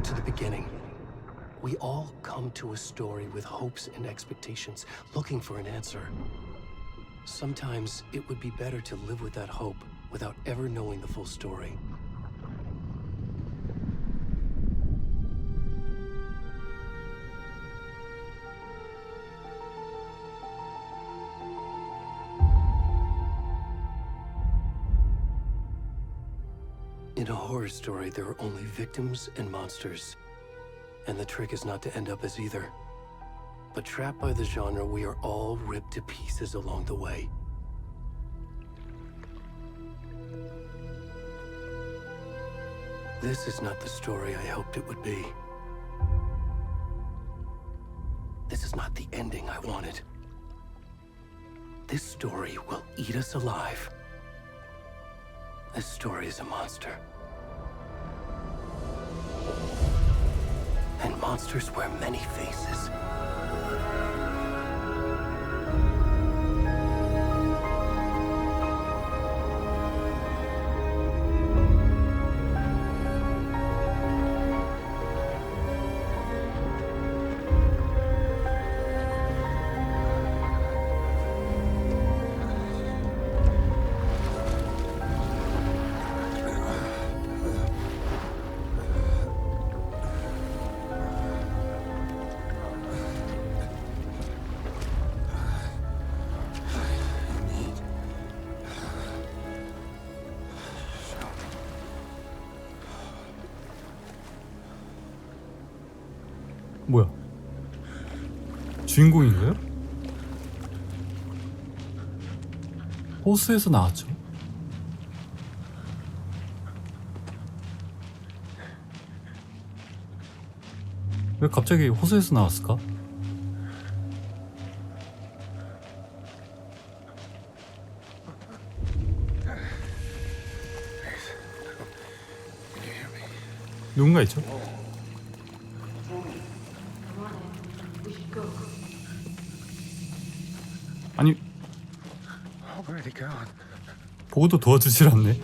back to the beginning. We all come to a story with hopes and expectations, looking for an answer. Sometimes it would be better to live with that hope without ever knowing the full story. In a horror story, there are only victims and monsters. And the trick is not to end up as either. But trapped by the genre, we are all ripped to pieces along the way. This is not the story I hoped it would be. This is not the ending I wanted. This story will eat us alive. This story is a monster. And monsters wear many faces. 뭐야? 주인공인가요? 호수에서 나왔죠? 왜 갑자기 호수에서 나왔을까? 누군가 있죠? 아니, 보고도 도와주질 않네.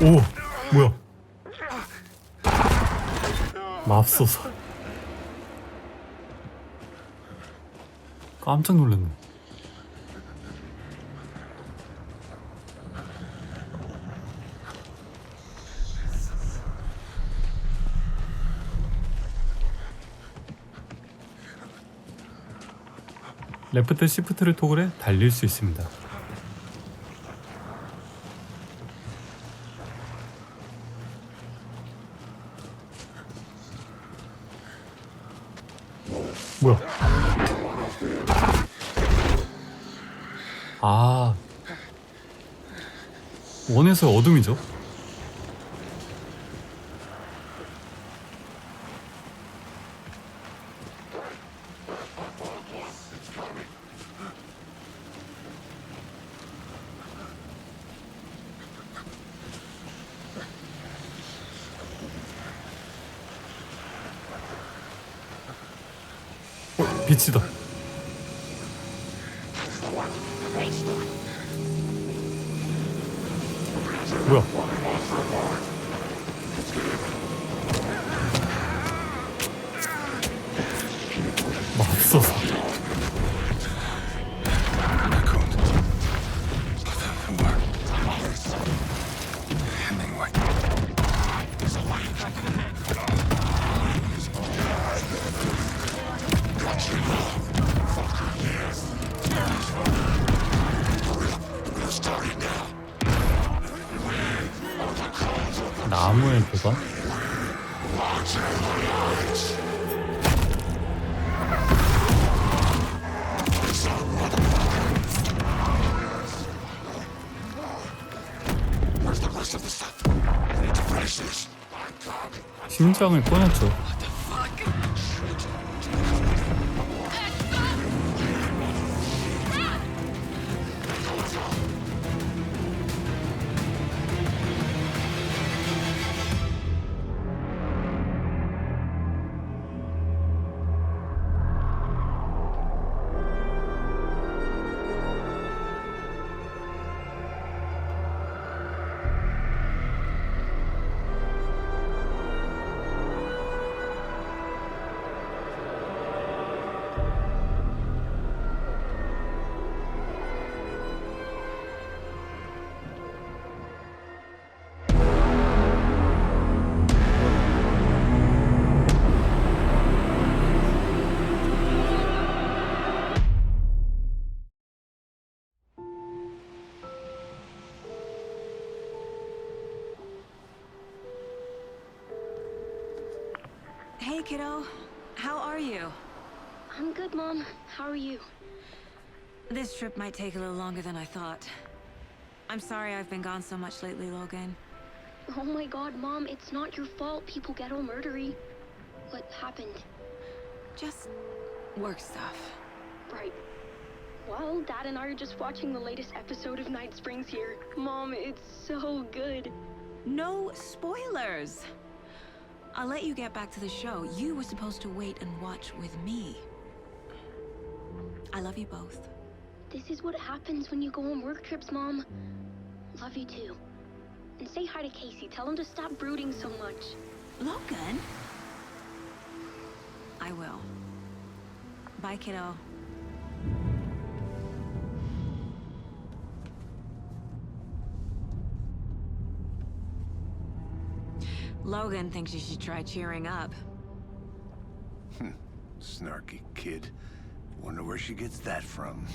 오! 뭐야? 맙소사. 깜짝 놀랐네. 레프트 시프트를 토글해 달릴 수 있습니다. 뭐야? 아, 원에서 어둠이죠? 빛이다. 뭐야? 맙소사. 나무의 보관? 심장을 꺼냈죠. Hey, kiddo. How are you? I'm good, Mom. How are you? This trip might take a little longer than I thought. I'm sorry I've been gone so much lately, Logan. Oh my god, Mom, it's not your fault people get all murdery. What happened? Just work stuff. Right. Well, Dad and I are just watching the latest episode of Night Springs here. Mom, it's so good. No spoilers! I'll let you get back to the show. You were supposed to wait and watch with me. I love you both. This is what happens when you go on work trips, Mom. Love you too. And say hi to Casey. Tell him to stop brooding so much. Logan? I will. Bye, kiddo. Logan thinks you should try cheering up. Snarky kid. Wonder where she gets that from.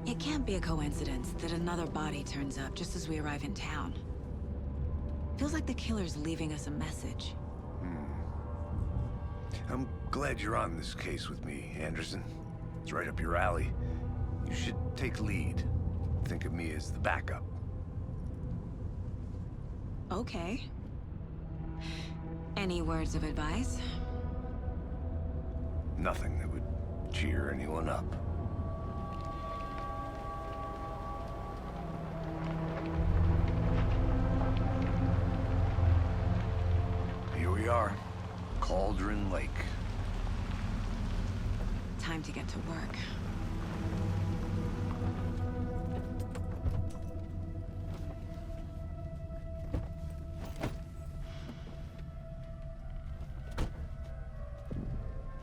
It can't be a coincidence that another body turns up just as we arrive in town. Feels like the killer's leaving us a message. I'm glad you're on this case with me, Anderson. It's right up your alley. You should take lead. Think of me as the backup. Okay. Any words of advice? Nothing that would cheer anyone up. Here we are, Cauldron Lake. Time to get to work.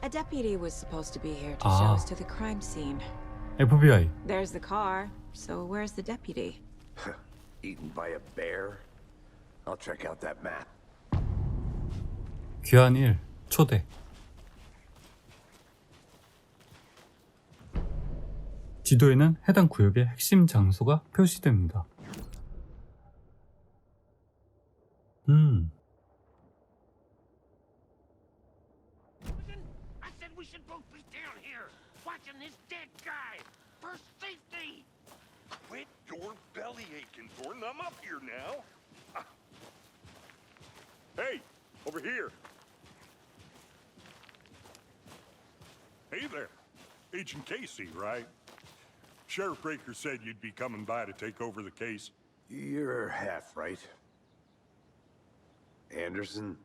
A deputy was supposed to be here to show us to the crime scene. FBI. There's the car, so where's the deputy? Eaten by a bear? I'll check out that map. 귀한 일 초대. 지도에는 해당 구역의 핵심 장소가 표시됩니다. I said we should both be down here, watching this dead guy, for safety! Quit your belly aching, Thornton. I'm up here now. Hey, over here. Hey there. Agent Casey, right? Sheriff Breaker said you'd be coming by to take over the case. You're half right. Anderson?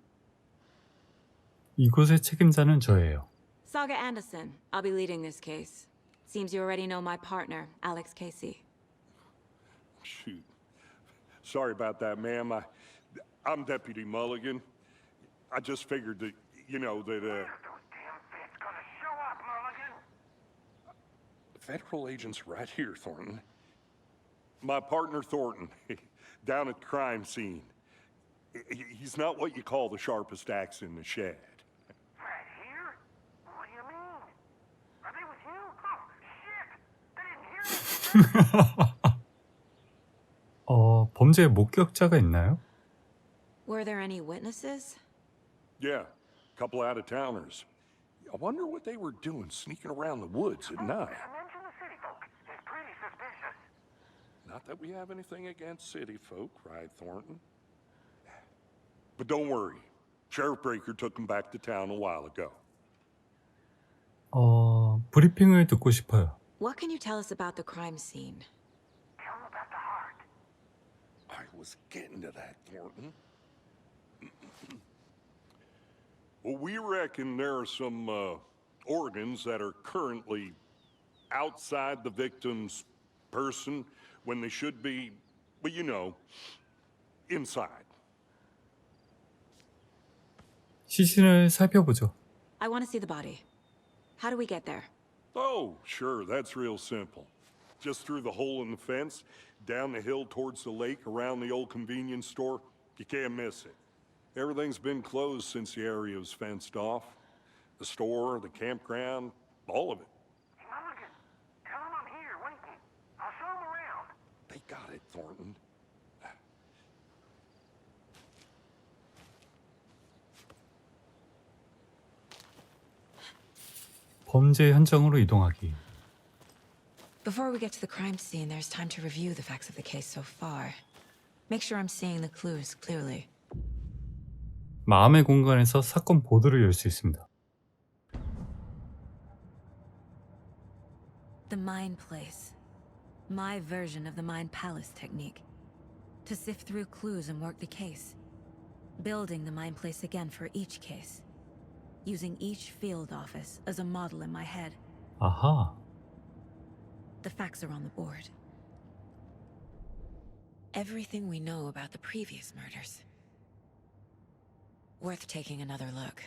이곳의 책임자는 저예요. Saga Anderson. I'll be leading this case. Seems you already know my partner, Alex Casey. Shoot. Sorry about that, ma'am. I'm Deputy Mulligan. I just figured that, that, Those damn feds gonna show up, Mulligan! Federal agent's right here, Thornton. My partner, Thornton, down at the crime scene. He's not what you call the sharpest axe in the shed. Right here? What do you mean? Are they with you? Oh, shit! They didn't hear me! 범죄의 목격자가 있나요? Were there any witnesses? Yeah, a couple out-of-towners. I wonder what they were doing sneaking around the woods at night. Mention the city folk. Not that we have anything against city folk, right, Thornton? But don't worry. Sheriff Breaker took him back to town a while ago. 브리핑을 듣고 싶어요. What can you tell us about the crime scene? Tell him about the heart. I was getting to that, Thornton. Well, we reckon there are some organs that are currently outside the victim's person when they should be, well, you know, inside. 시신을 살펴보죠. I want to see the body. How do we get there? Oh, sure, that's real simple. Just through the hole in the fence, down the hill towards the lake, around the old convenience store. You can't miss it. Everything's been closed since the area was fenced off. The store, the campground, all of it. Mulligan, tell him I'm here waiting. I'll show him around. They got it, Thornton. 범죄 현장으로 이동하기. Before we get to the crime scene, there's time to review the facts of the case so far. Make sure I'm seeing the clues clearly. 마음의 공간에서 사건 보드를 열 수 있습니다. The Mind Place. My version of the Mind Palace technique. To sift through clues and work the case. Building the Mind Place again for each case. Using each field office as a model in my head. 아하. The facts are on the board. Everything we know about the previous murders. Worth taking another look.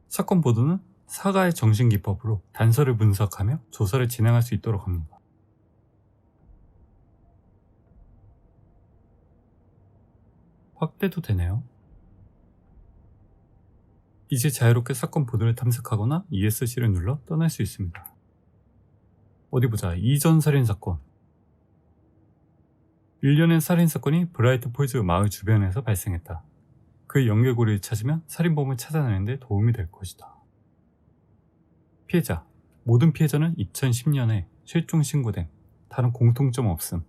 사건 보드는 사가의 정신기법으로 단서를 분석하며 조사를 진행할 수 있도록 합니다. 확대도 되네요. 이제 자유롭게 사건 보드를 탐색하거나 ESC를 눌러 떠날 수 있습니다. 어디 보자. 이전 살인사건. 일련의 살인사건이 브라이트 폴즈 마을 주변에서 발생했다. 그 연결고리를 찾으면 살인범을 찾아내는 데 도움이 될 것이다. 피해자. 모든 피해자는 2010년에 실종 신고됨. 다른 공통점 없음.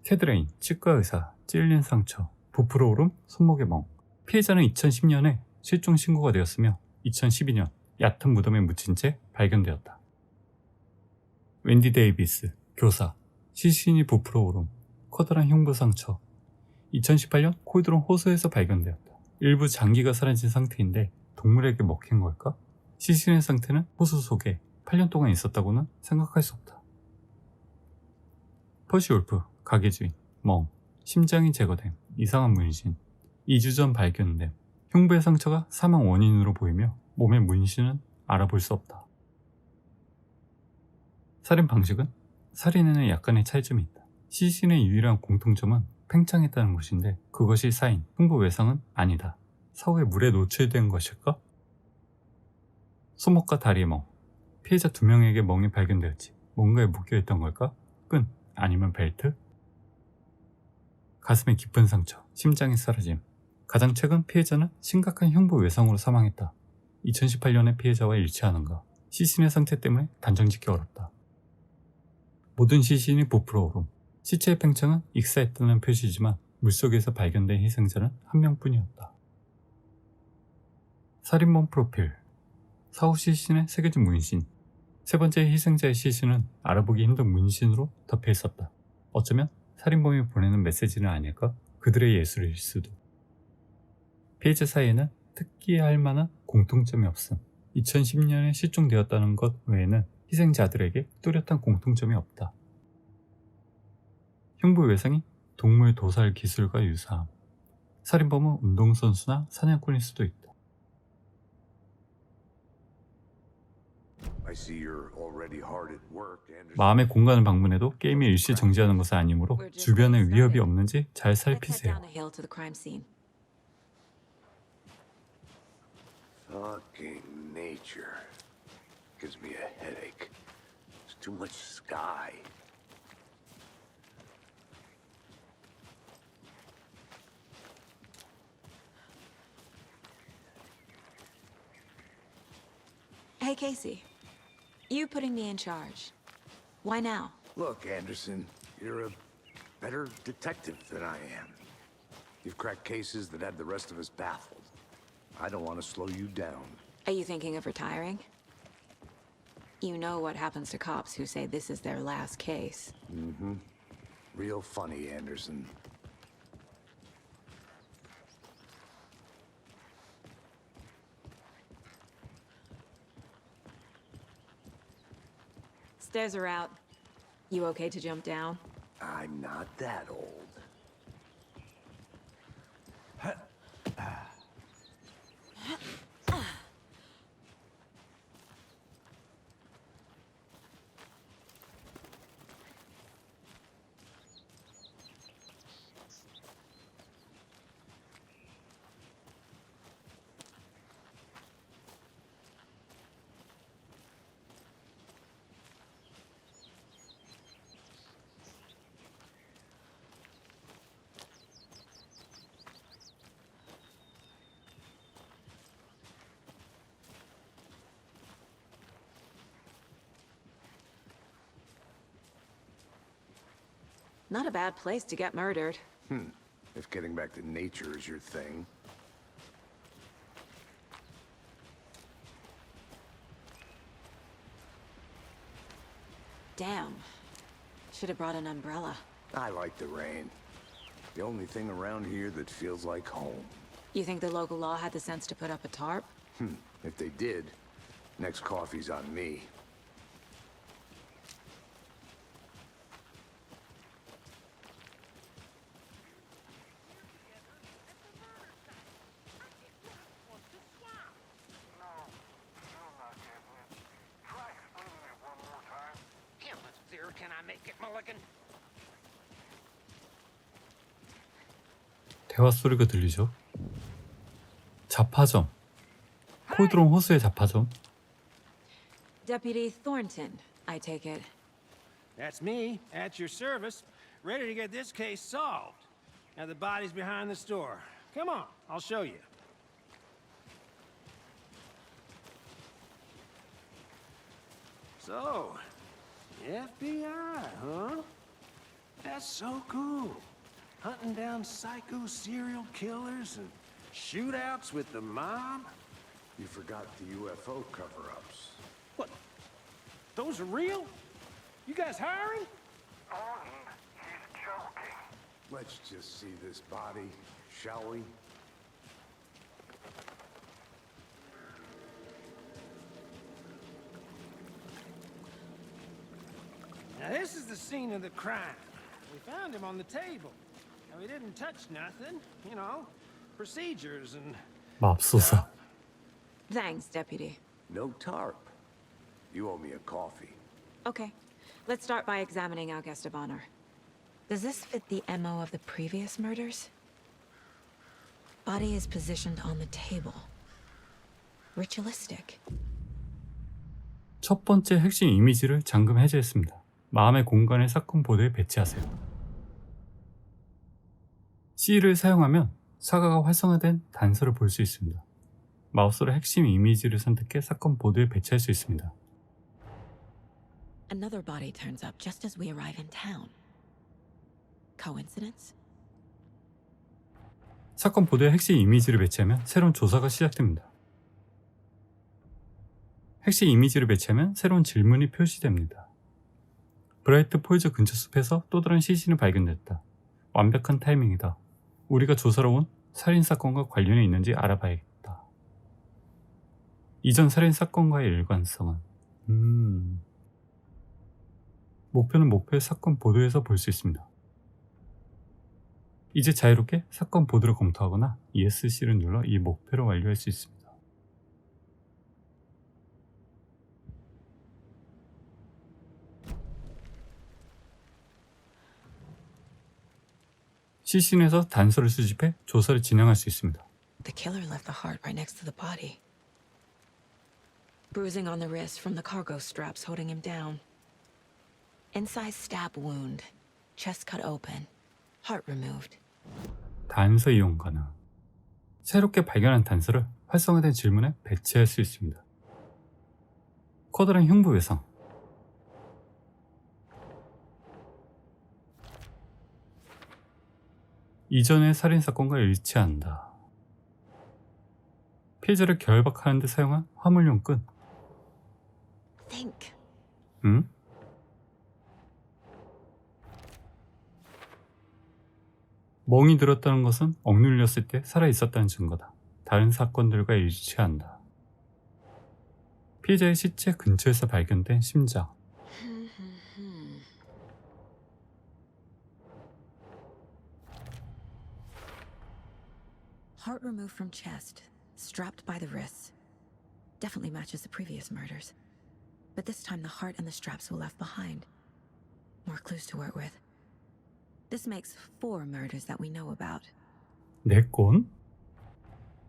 테드레인, 치과의사, 찔린 상처, 부풀어 오름, 손목의 멍. 피해자는 2010년에 실종 신고가 되었으며 2012년 얕은 무덤에 묻힌 채 발견되었다. 웬디 데이비스, 교사, 시신이 부풀어 오름, 커다란 흉부 상처. 2018년 콜드론 호수에서 발견되었다. 일부 장기가 사라진 상태인데 동물에게 먹힌 걸까? 시신의 상태는 호수 속에 8년 동안 있었다고는 생각할 수 없다. 퍼시 울프, 가게 주인, 멍, 심장이 제거됨, 이상한 문신, 2주 전 발견됨. 흉부의 상처가 사망 원인으로 보이며 몸의 문신은 알아볼 수 없다. 살인 방식은 살인에는 약간의 차이점이 있다. 시신의 유일한 공통점은 팽창했다는 것인데 그것이 사인, 흉부 외상은 아니다. 사후에 물에 노출된 것일까? 손목과 다리의 멍. 피해자 2명에게 멍이 발견되었지. 뭔가에 묶여있던 걸까? 끈 아니면 벨트? 가슴에 깊은 상처, 심장이 사라짐. 가장 최근 피해자는 심각한 흉부 외상으로 사망했다. 2018년의 피해자와 일치하는가? 시신의 상태 때문에 단정짓기 어렵다. 모든 시신이 부풀어 오름. 시체의 팽창은 익사했다는 표시지만 물속에서 발견된 희생자는 1명뿐이었다. 살인범 프로필. 사후 시신에 새겨진 문신. 세 번째 희생자의 시신은 알아보기 힘든 문신으로 덮여 있었다. 어쩌면 살인범이 보내는 메시지는 아닐까? 그들의 예술일 수도. 피해자 사이에는 특기할 만한 공통점이 없음. 2010년에 실종되었다는 것 외에는 희생자들에게 뚜렷한 공통점이 없다. 흉부 외상이 동물 도살 기술과 유사함. 살인범은 운동선수나 사냥꾼일 수도 있다. I see you're already hard at work, Anderson. 마음의 공간을 방문해도 게임이 일시 정지하는 것은 아니므로 주변에 위협이 없는지 잘 Let's head 살피세요. down the hill to the crime scene. Fucking nature. Gives me a headache. There's too much sky. Hey, Casey. You putting me in charge. Why now? Look, Anderson, you're a better detective than I am. You've cracked cases that had the rest of us baffled. I don't want to slow you down. Are you thinking of retiring? You know what happens to cops who say this is their last case. Mm-hmm. Real funny, Anderson. Stairs are out. You okay to jump down? I'm not that old. Not a bad place to get murdered. If getting back to nature is your thing. Damn. Should have brought an umbrella. I like the rain. The only thing around here that feels like home. You think the local law had the sense to put up a tarp? If they did, next coffee's on me. Can I make it, Mulligan? 대화 소리가 들리죠. 잡화점. 코드론 호수의 잡화점. Deputy Thornton, I take it. That's me, at your service, ready to get this case solved. Now the body's behind the store. Come on, I'll show you. So, FBI, huh? That's so cool. Hunting down psycho serial killers and shootouts with the mob? You forgot the UFO cover-ups. What? Those are real? You guys hiring? He's joking. Let's just see this body, shall we? Now this is the scene of the crime. We found him on the table. Now he didn't touch nothing, you know, procedures and... 맙소사. Thanks, Deputy. No tarp. You owe me a coffee. Okay, let's start by examining our guest of honor. Does this fit the MO of the previous murders? Body is positioned on the table. Ritualistic. 첫 번째 핵심 이미지를 잠금 해제했습니다. 마음의 공간에 사건 보드에 배치하세요. C를 사용하면 사과가 활성화된 단서를 볼 수 있습니다. 마우스로 핵심 이미지를 선택해 사건 보드에 배치할 수 있습니다. Another body turns up just as we arrive in town. Coincidence? 사건 보드에 핵심 이미지를 배치하면 새로운 조사가 시작됩니다. 핵심 이미지를 배치하면 새로운 질문이 표시됩니다. 브라이트 폴즈 근처 숲에서 또 다른 시신이 발견됐다. 완벽한 타이밍이다. 우리가 조사로 온 살인사건과 관련이 있는지 알아봐야겠다. 이전 살인사건과의 일관성은 목표는 목표의 사건 보도에서 볼 수 있습니다. 이제 자유롭게 사건 보도를 검토하거나 ESC를 눌러 이 목표를 완료할 수 있습니다. 시신에서 단서를 수집해 조사를 진행할 수 있습니다. The killer left the heart right next to the body. Bruising on the wrist from the cargo straps holding him down. Inside stab wound. Chest cut open. Heart removed. 단서 이용 가능. 새롭게 발견한 단서를 활성화된 질문에 배치할 수 있습니다. 커다란 흉부 외상. 이전의 살인사건과 일치한다. 피해자를 결박하는 데 사용한 화물용 끈. Think. 응? 멍이 들었다는 것은 억눌렸을 때 살아있었다는 증거다. 다른 사건들과 일치한다. 피해자의 시체 근처에서 발견된 심장. Heart removed from chest, strapped by the wrists. Definitely matches the previous murders. But this time the heart and the straps were left behind. More clues to work with. This makes 4 murders that we know about. 4건?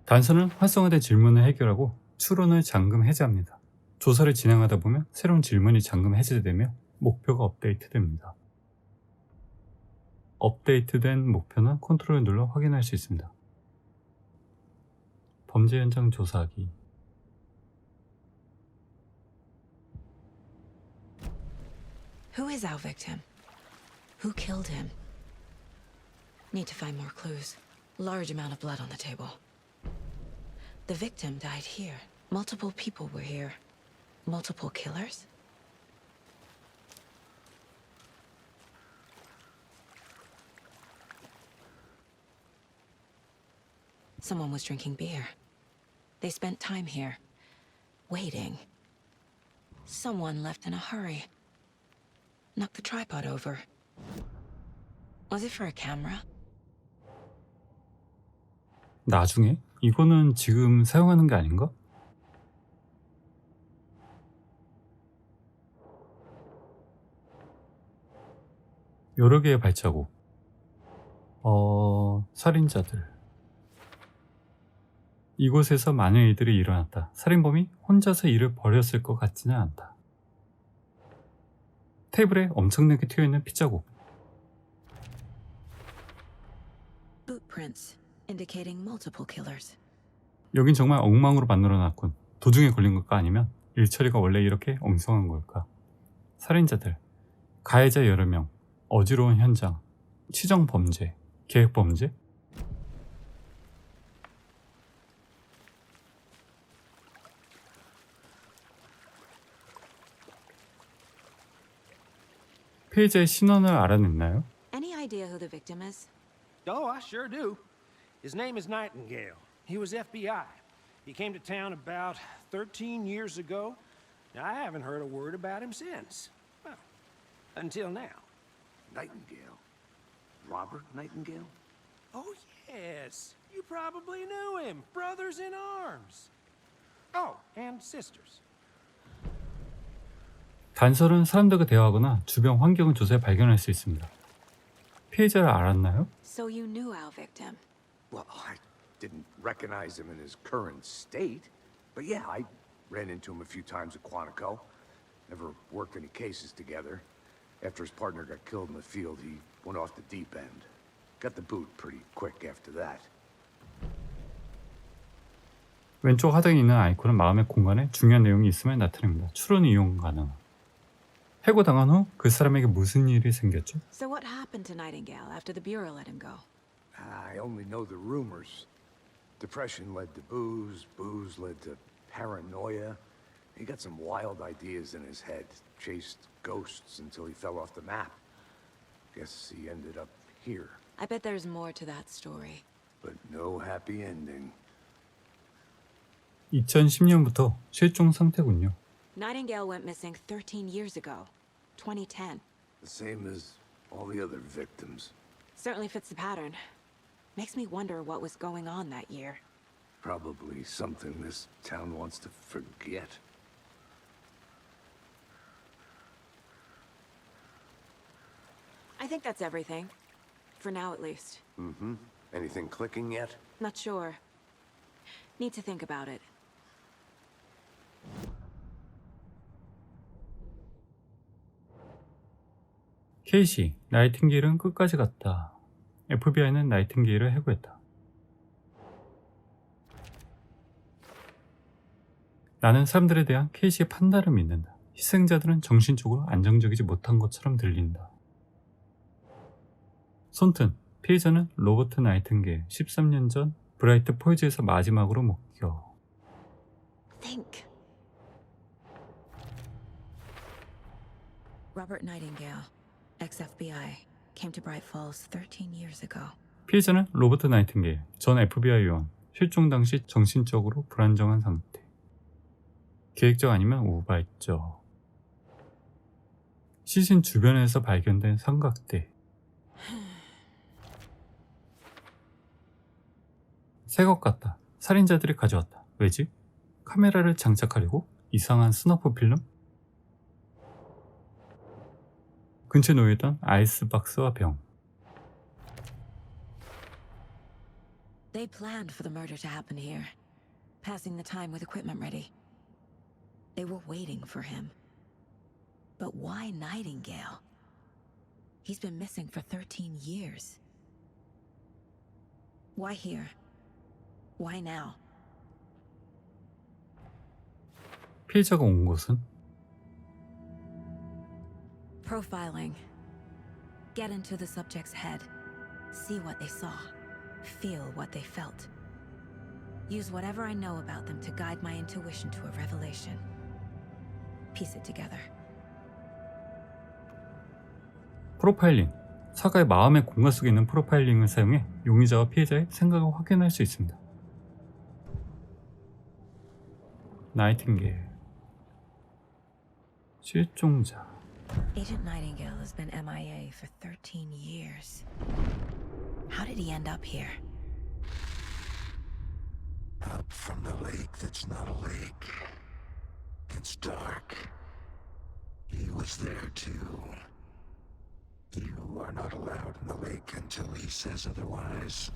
단서는 활성화된 질문을 해결하고 추론을 잠금 해제합니다. 조사를 진행하다 보면 새로운 질문이 잠금 해제되며 목표가 업데이트됩니다. 업데이트된 목표는 컨트롤을 눌러 확인할 수 있습니다. 범죄 현장 조사하기. Who is our victim? Who killed him? Need to find more clues. Large amount of blood on the table. The victim died here. Multiple people were here. Multiple killers? Someone was drinking beer. They spent time here, waiting. Someone left in a hurry. Knocked the tripod over. Was it for a camera? 나중에? 이거는 지금 사용하는 게 아닌가? 여러 개의 발자국. 살인자들. 이곳에서 많은 일들이 일어났다. 살인범이 혼자서 일을 벌였을 것 같지는 않다. 테이블에 엄청나게 튀어있는 핏자국. Boot prints, indicating multiple killers. 여긴 정말 엉망으로 만들어놨군. 도중에 걸린 걸까 아니면 일처리가 원래 이렇게 엉성한 걸까? 살인자들, 가해자 여러 명, 어지러운 현장, 치정 범죄, 계획 범죄? 피해자의 신원을 알아냈나요? Any idea who the victim is? Oh, I sure do. His name is Nightingale. He was FBI. He came to town about 13 years ago. I haven't heard a word about him since. Well, until now. Nightingale? Robert Nightingale? Oh, yes. You probably knew him. Brothers in arms. Oh, and sisters. 단서는 사람들과 대화하거나 주변 환경을 조사해 발견할 수 있습니다. 피해자를 알았나요? So you knew our victim. Well, I didn't recognize him in his current state. But yeah, I ran into him a few times at Quantico. Never worked any cases together. After his partner got killed in the field, he went off the deep end. Got the boot pretty quick after that. 왼쪽 하단에 있는 아이콘은 마음의 공간에 중요한 내용이 있음을 나타냅니다. 추론 이용 가능. 해고당한 후 그 사람에게 무슨 일이 생겼죠? So what happened to Nightingale after the Bureau let him go? I only know the rumors. Depression led to booze, booze led to paranoia. He got some wild ideas in his head, chased ghosts until he fell off the map. Guess he ended up here, I bet there's more to that story. but no happy ending. 2010년부터 실종 상태군요. Nightingale went missing 13 years ago, 2010. The same as all the other victims. Certainly fits the pattern. Makes me wonder what was going on that year. Probably something this town wants to forget. I think that's everything. For now, at least. Mm-hmm. Anything clicking yet? Not sure. Need to think about it. 케이시, 나이팅게일은 끝까지 갔다. FBI는 나이팅게일을 해고했다. 나는 사람들에 대한 케이시의 판단을 믿는다. 희생자들은 정신적으로 안정적이지 못한 것처럼 들린다. 손튼, 피해자는 로버트 나이팅게일, 13년 전 브라이트 폴즈에서 마지막으로 목격. Think. Robert Nightingale, ex-FBI, came to Bright Falls 13 years ago. 피해자는 로버트 나이팅게일, 전 FBI 요원, 실종 당시 정신적으로 불안정한 상태. 계획적 아니면 우발적. 시신 주변에서 발견된 삼각대. 새 것 같다. 살인자들이 가져왔다. 왜지? 카메라를 장착하려고? 이상한 스너프 필름? 근처에 놓여있던 아이스박스와 병. They planned for the murder to happen here, passing the time with equipment ready. They were waiting for him. But why Nightingale? He's been missing for 13 years. Why here? Why now? 피해자가 온 곳은 Profiling. Get into the subject's head. See what they saw. Feel what they felt. Use whatever I know about them to guide my intuition to a revelation. Piece it together. 프로파일링. 사가의 마음의 공간 속에 있는 프로파일링을 사용해 용의자와 피해자의 생각을 확인할 수 있습니다. 나이팅게일. 실종자. Agent Nightingale has been MIA for 13 years. How did he end up here? Up from the lake that's not a lake. It's dark. He was there too. You are not allowed in the lake until he says otherwise.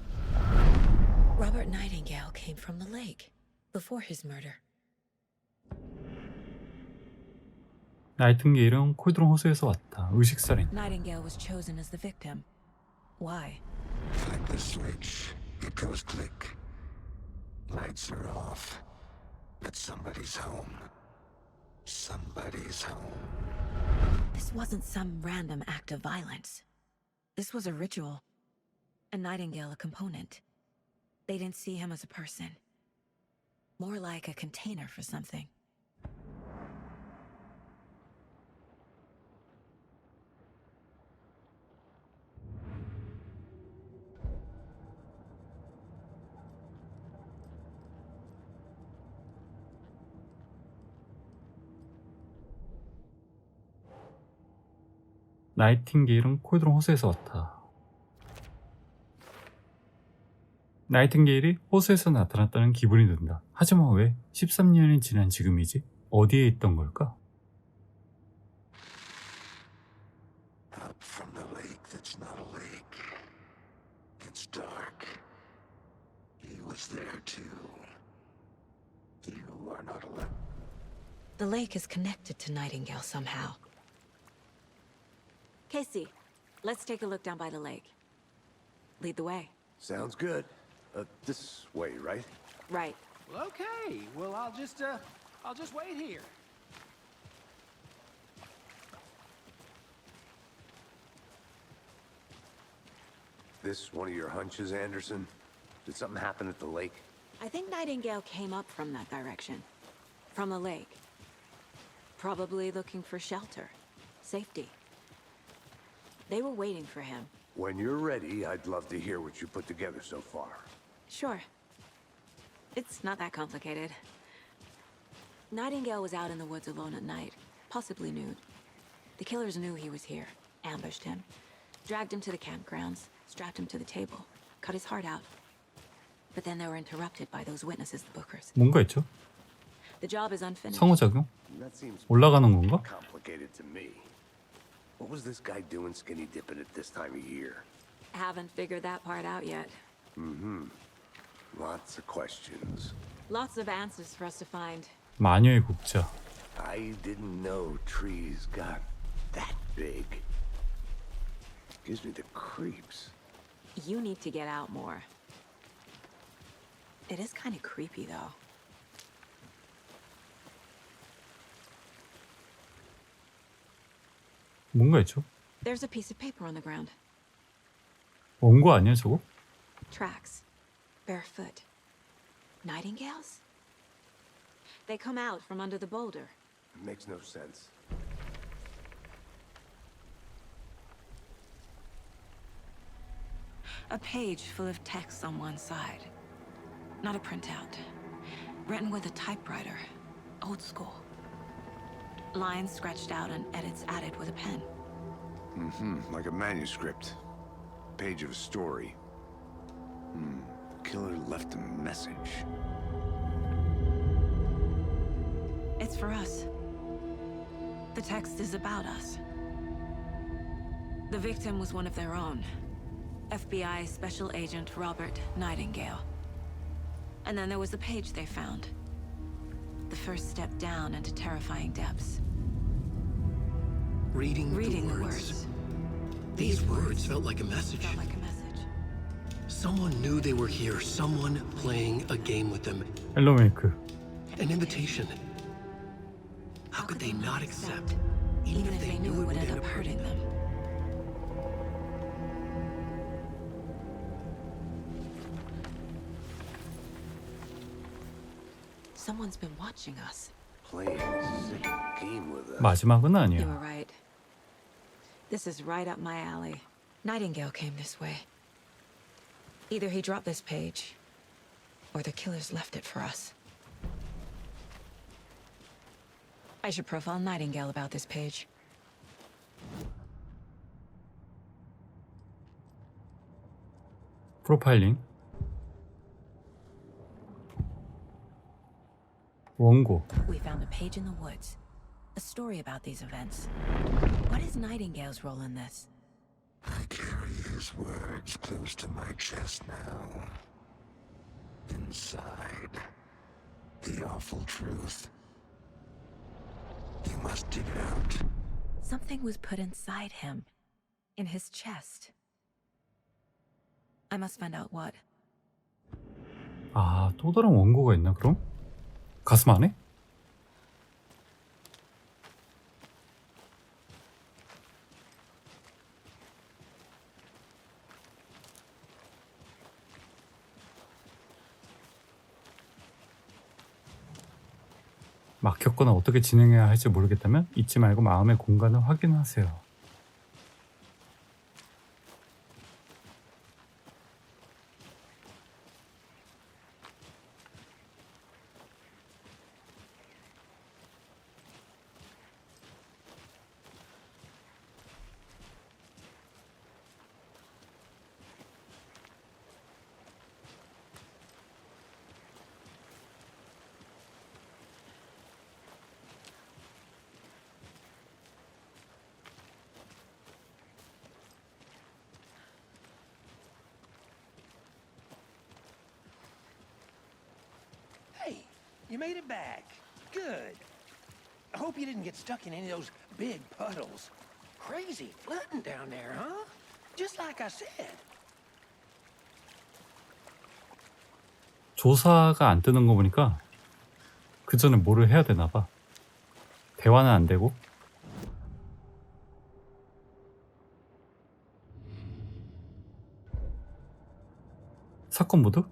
Robert Nightingale came from the lake before his murder. 나이팅게일은 콜드론 호수에서 왔다. 의식살인. Nightingale was chosen as the victim. Why? Flick the switch. It goes click. Lights are off. But somebody's home. Somebody's home. This wasn't some random act of violence. This was a ritual. And Nightingale a component. They didn't see him as a person. More like a container for something. 나이팅게일은 콜드론 호수에서 왔다. 나이팅게일이 호수에서 나타났다는 기분이 든다. 하지만 왜 13년이 지난 지금이지? 어디에 있던 걸까? Up from the lake that's not a lake. It's dark. He was there too. You are not allowed. The lake is connected to Nightingale somehow. Casey, let's take a look down by the lake. Lead the way. Sounds good. This way, right? Right. Well, okay. Well, I'll just wait here. This one of your hunches, Anderson? Did something happen at the lake? I think Nightingale came up from that direction. From the lake. Probably looking for shelter. Safety. They were waiting for him. When you're ready, I'd love to hear what you put together so far. Sure. It's not that complicated. Nightingale was out in the woods alone at night, possibly nude. The killers knew he was here, ambushed him, dragged him to the campgrounds, strapped him to the table, cut his heart out. But then they were interrupted by those witnesses, the Bookers. 뭔가 있죠? The job is unfinished. 상호작용? That seems 올라가는 건가? complicated to me. What was this guy doing skinny dipping at this time of year? Haven't figured that part out yet. Lots of questions. Lots of answers for us to find. 마녀의 국자. I didn't know trees got that big. Gives me the creeps. You need to get out more. It is kind of creepy, though. 뭔가 있죠? There's a piece of paper on the ground. 원고 아니야 저거? Tracks. Barefoot. Nightingales? They come out from under the boulder. It makes no sense. A page full of text on one side. Not a printout. Written with a typewriter. Old school. Lines scratched out and edits added with a pen. Like a manuscript. Page of a story. Killer left a message. It's for us. The text is about us. The victim was one of their own. FBI Special Agent Robert Nightingale. And then there was the page they found. The first step down into terrifying depths. Reading the the words. These words felt like a message. Felt like a message. Someone knew they were here. Someone playing a game with them. 앨런웨이크. An invitation. How could they not accept, even if they knew it would end up hurting them? Someone's been watching us. Playing a sick game with us. 마지막은 You 아니야. were right. This is right up my alley. Nightingale came this way. Either he dropped this page, or the killers left it for us. I should profile Nightingale about this page. 프로파일링. 원고. We found a page in the woods. A story about these events. What is Nightingale's role in this? I carry his words close to my chest now. Inside, the awful truth. You must dig it out. Something was put inside him. In his chest. I must find out what. 아, 또 다른 원고가 있나 그럼? 가슴 안에? 막혔거나 어떻게 진행해야 할지 모르겠다면 잊지 말고 마음의 공간을 확인하세요. Hey, you made it back. Good. I hope you didn't get stuck in any of those big puddles. Crazy flooding down there, huh? Just like I said. 조사가 안 뜨는 거 보니까 그 전에 뭐를 해야 되나 봐. 대화는 안 되고. 사건 모드?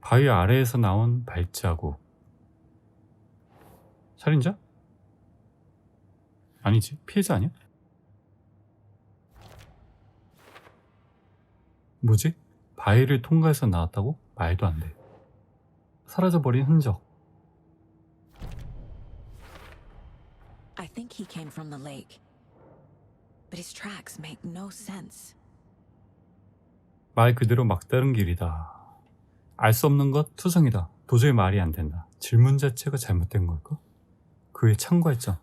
바위 아래에서 나온 발자국. 살인자? 아니지, 피해자 아니야? 뭐지? 바위를 통과해서 나왔다고? 말도 안 돼. 사라져버린 흔적. I think he came from the lake. But his tracks make no sense. 말 그대로 막다른 길이다. 알 수 없는 것 투성이다. 도저히 말이 안 된다. 질문 자체가 잘못된 걸까? 그의 참관점.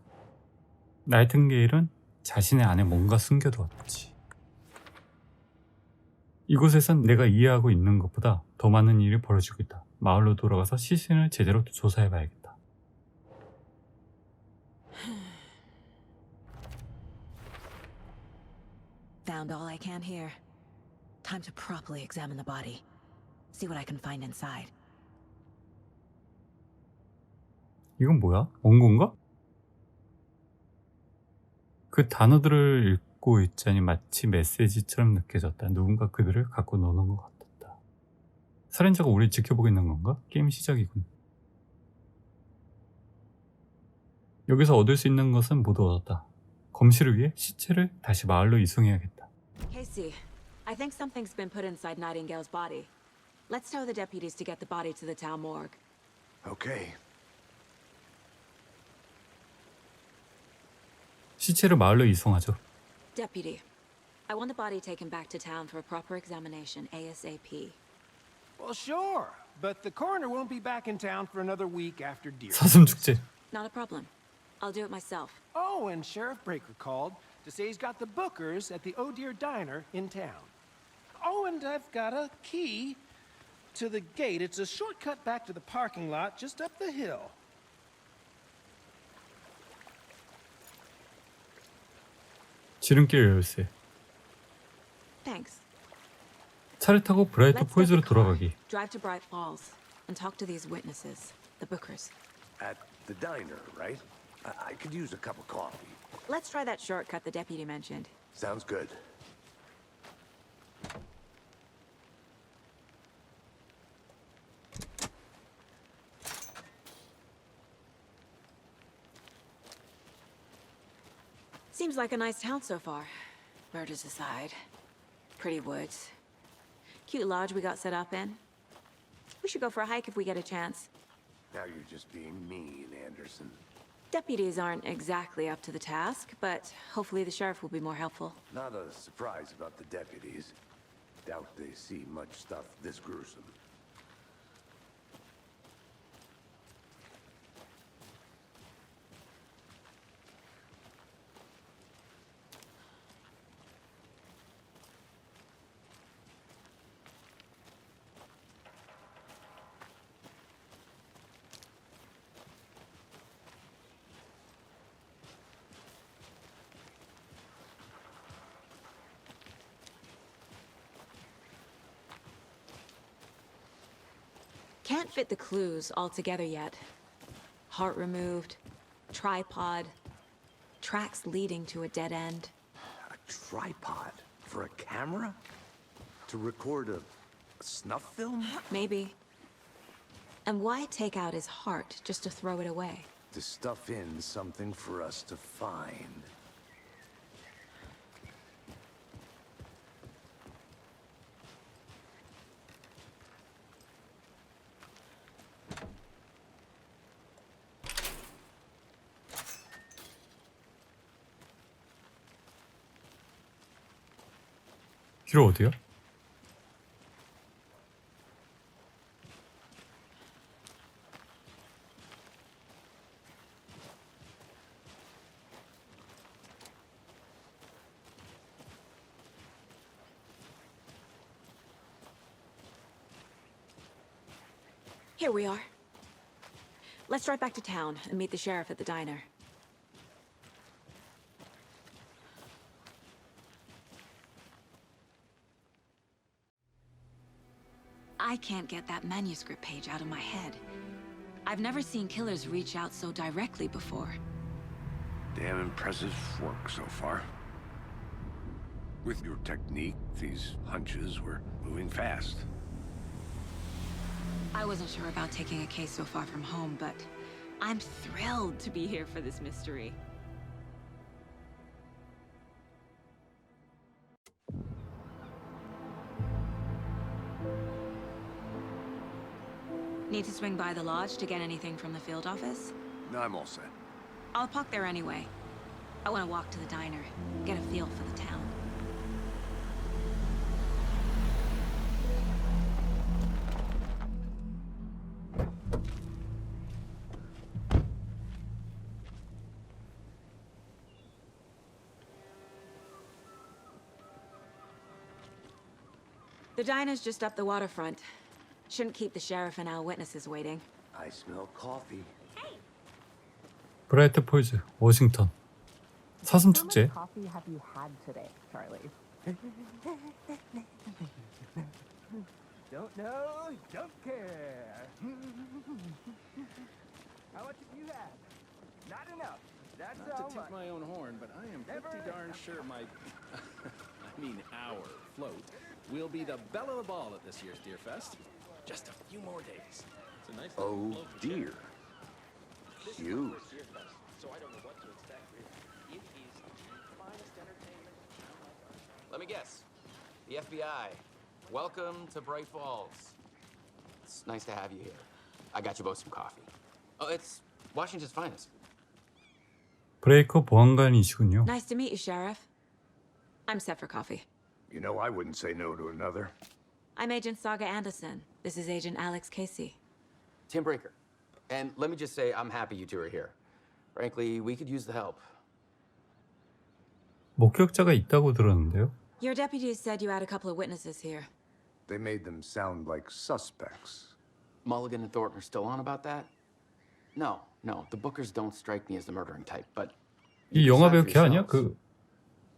나이팅게일은 자신의 안에 뭔가 숨겨두었지. 이곳에선 내가 이해하고 있는 것보다 더 많은 일이 벌어지고 있다. 마을로 돌아가서 시신을 제대로 조사해봐야겠다. Found all I can here. Time to properly examine the body. See what I can find inside. 이건 뭐야? 원고인가? 그 단어들을 읽고 있자니 마치 메시지처럼 느껴졌다. 누군가 그들을 갖고 노는 것 같았다. 살인자가 우리를 지켜보고 있는 건가? 게임 시작이군. 여기서 얻을 수 있는 것은 모두 얻었다. 검시를 위해 시체를 다시 마을로 이송해야겠다. Casey, I think something's been put inside Nightingale's body. Let's tell the deputies to get the body to the town morgue. Okay. 시체를 마을로 이송하죠. Deputy, I want the body taken back to town for a proper examination ASAP. Well, sure, but the coroner won't be back in town for another week after deer. 사슴 축제. Not a problem. I'll do it myself. Oh, and Sheriff Breaker called to say he's got the bookers at the Oh Dear Diner in town. Oh, and I've got a key to the gate. It's a shortcut back to the parking lot just up the hill. 지름길 열쇠. Thanks. 차를 타고 브라이트 Let's get 포이즈로 the car, 돌아가기. drive to Bright Falls, and talk to these witnesses, the bookers. At the diner, right? I could use a cup of coffee. Let's try that shortcut the deputy mentioned. Sounds good. Seems like a nice town so far. Murders aside. Pretty woods. Cute lodge we got set up in. We should go for a hike if we get a chance. Now you're just being mean, Anderson. Deputies aren't exactly up to the task, but hopefully the sheriff will be more helpful. Not a surprise about the deputies. Doubt they see much stuff this gruesome. Can't fit the clues all together yet. Heart removed, tripod, tracks leading to a dead end. A tripod for a camera? To record a snuff film? Maybe. And why take out his heart just to throw it away? To stuff in something for us to find. 길 어디야? Here we are. Let's drive back to town and meet the sheriff at the diner. I can't get that manuscript page out of my head. I've never seen killers reach out so directly before. Damn impressive work so far. With your technique, these hunches were moving fast. I wasn't sure about taking a case so far from home, but I'm thrilled to be here for this mystery. Need to swing by the lodge to get anything from the field office? No, I'm all set. I'll park there anyway. I want to walk to the diner, get a feel for the town. The diner's just up the waterfront. Shouldn't keep the sheriff and our witnesses waiting. I smell coffee. 브라이트 포이즈, 워싱턴. 사슴 축제. Coffee have you had today, Charlie? Don't know, don't care. How much have you had? Not enough. Not to toot my own horn, but I am pretty darn sure my, our float will be the belle of the ball at this year's Deer Fest. Just a few more days. It's a nice little Oh float for dear. Huge. so I don't know what to expect really. It is the finest entertainment. Let me guess. The FBI. Welcome to Bright Falls. It's nice to have you here. I got you both some coffee. Oh, it's Washington's finest. 브레이커 보안관이시군요. Nice to meet you, Sheriff. I'm set for coffee. You know, I wouldn't say no to another. I'm Agent Saga Anderson. This is Agent Alex Casey. Tim Breaker. And let me just say, I'm happy you two are here. Frankly, we could use the help. 목격자가 있다고 들었는데요. Your deputies said you had a couple of witnesses here. They made them sound like suspects. Mulligan and Thornton are still on about that? No. The Bookers don't strike me as the murdering type, but... 이 영화 배우 걔 아니야? 그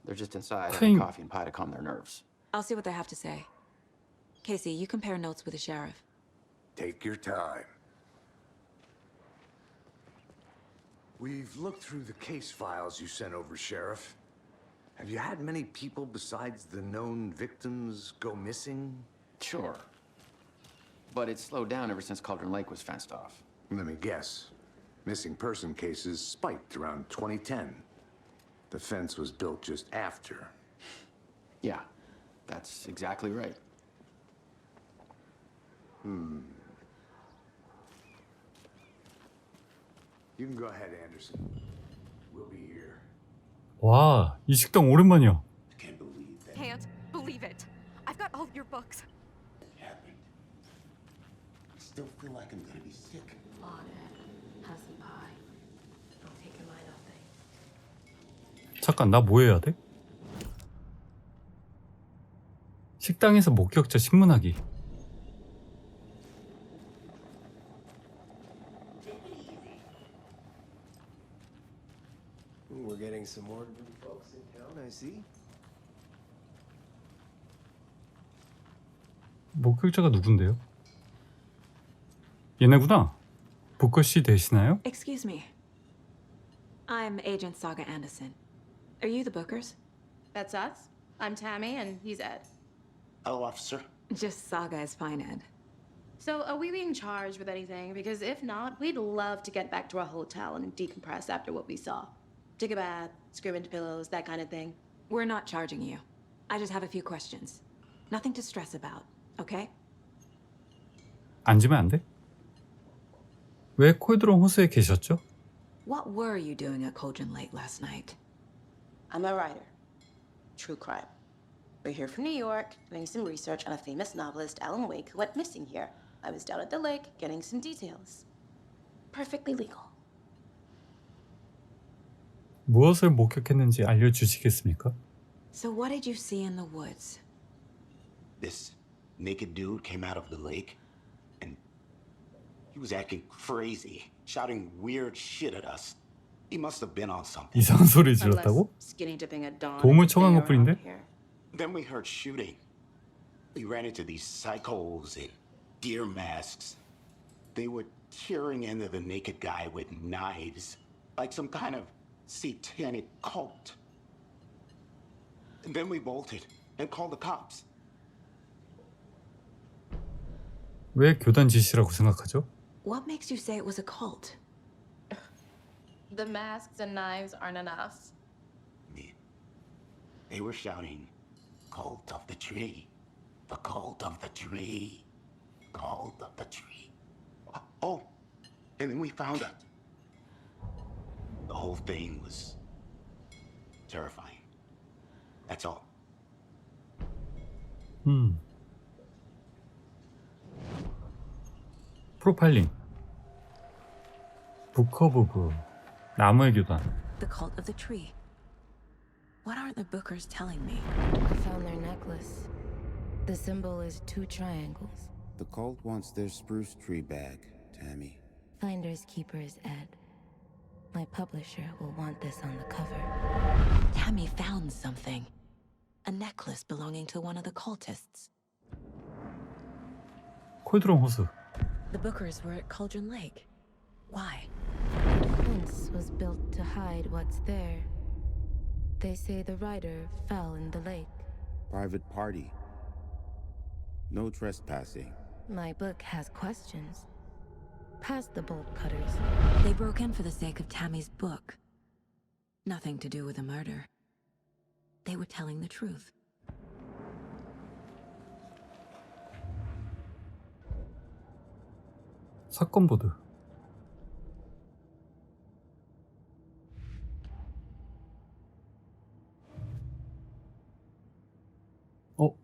They're just inside 타임- having coffee and pie to calm their nerves. I'll see what they have to say. Casey, you compare notes with the sheriff. Take your time. We've looked through the case files you sent over, Sheriff. Have you had many people besides the known victims go missing? Sure. But it's slowed down ever since Cauldron Lake was fenced off. Let me guess. Missing person cases spiked around 2010. The fence was built just after. Yeah, that's exactly right. You can go ahead, Anderson. We'll be here. 와, 이 식당 오랜만이야. Can't believe that Can't believe it. I've got all of your books. happened. I still feel like I'm gonna be sick. Have some pie. Don't take your mind off things. 잠깐, 나 뭐 해야 돼? 식당에서 목격자 신문하기. We're getting some more new folks in town, I see. 목격자가 누군데요? 얘네구나. 부커 씨 되시나요? Excuse me. I'm Agent Saga Anderson. Are you the Bookers? That's us. I'm Tammy, and he's Ed. Hello, officer. Just Saga is fine, Ed. So, are we being charged with anything? Because if not, we'd love to get back to our hotel and decompress after what we saw. Take a bath, scream into pillows, that kind of thing. We're not charging you. I just have a few questions. Nothing to stress about, okay? 앉으면 안 돼? 왜 콜드론 호수에 계셨죠? What were you doing at Cauldron Lake last night? I'm a writer. True crime. We're here from New York, doing some research on a famous novelist, 앨런웨이크, who went missing here. I was down at the lake, getting some details. Perfectly legal. 무엇을 목격했는지 알려주시겠습니까? So what did you see in the woods? This naked dude came out of the lake, and he was acting crazy, shouting weird shit at us. He must have been on something. 이상한 소리 질렀다고? Skinny dipping at dawn. 도움을 청한 것뿐인데? Then we heard shooting. We ran into these psychos in deer masks. They were tearing into the naked guy with knives, like some kind of satanic cult. And then we bolted and called the cops. 왜 교단 지시라고 생각하죠? What makes you say it was a cult? The masks and knives aren't enough. They were shouting, "Cult of the tree, the cult of the tree, cult of the tree." Oh, and then we found out. The whole thing was terrifying. That's all. 프로파일링. 부커 부부. 나무의 교단. The cult of the tree. What aren't the Bookers telling me? I found their necklace. The symbol is 2 triangles. The cult wants their spruce tree back, Tammy. Finders keepers, Ed. My publisher will want this on the cover. Tammy found something. A necklace belonging to one of the cultists. 콜드론 호수. The Bookers were at Cauldron Lake. Why? Once was built to hide what's there. They say the writer fell in the lake. Private party. No trespassing. My book has questions. Past the bolt cutters. They broke in for the sake of Tammy's book. Nothing to do with the murder. They were telling the truth. 사건 보드.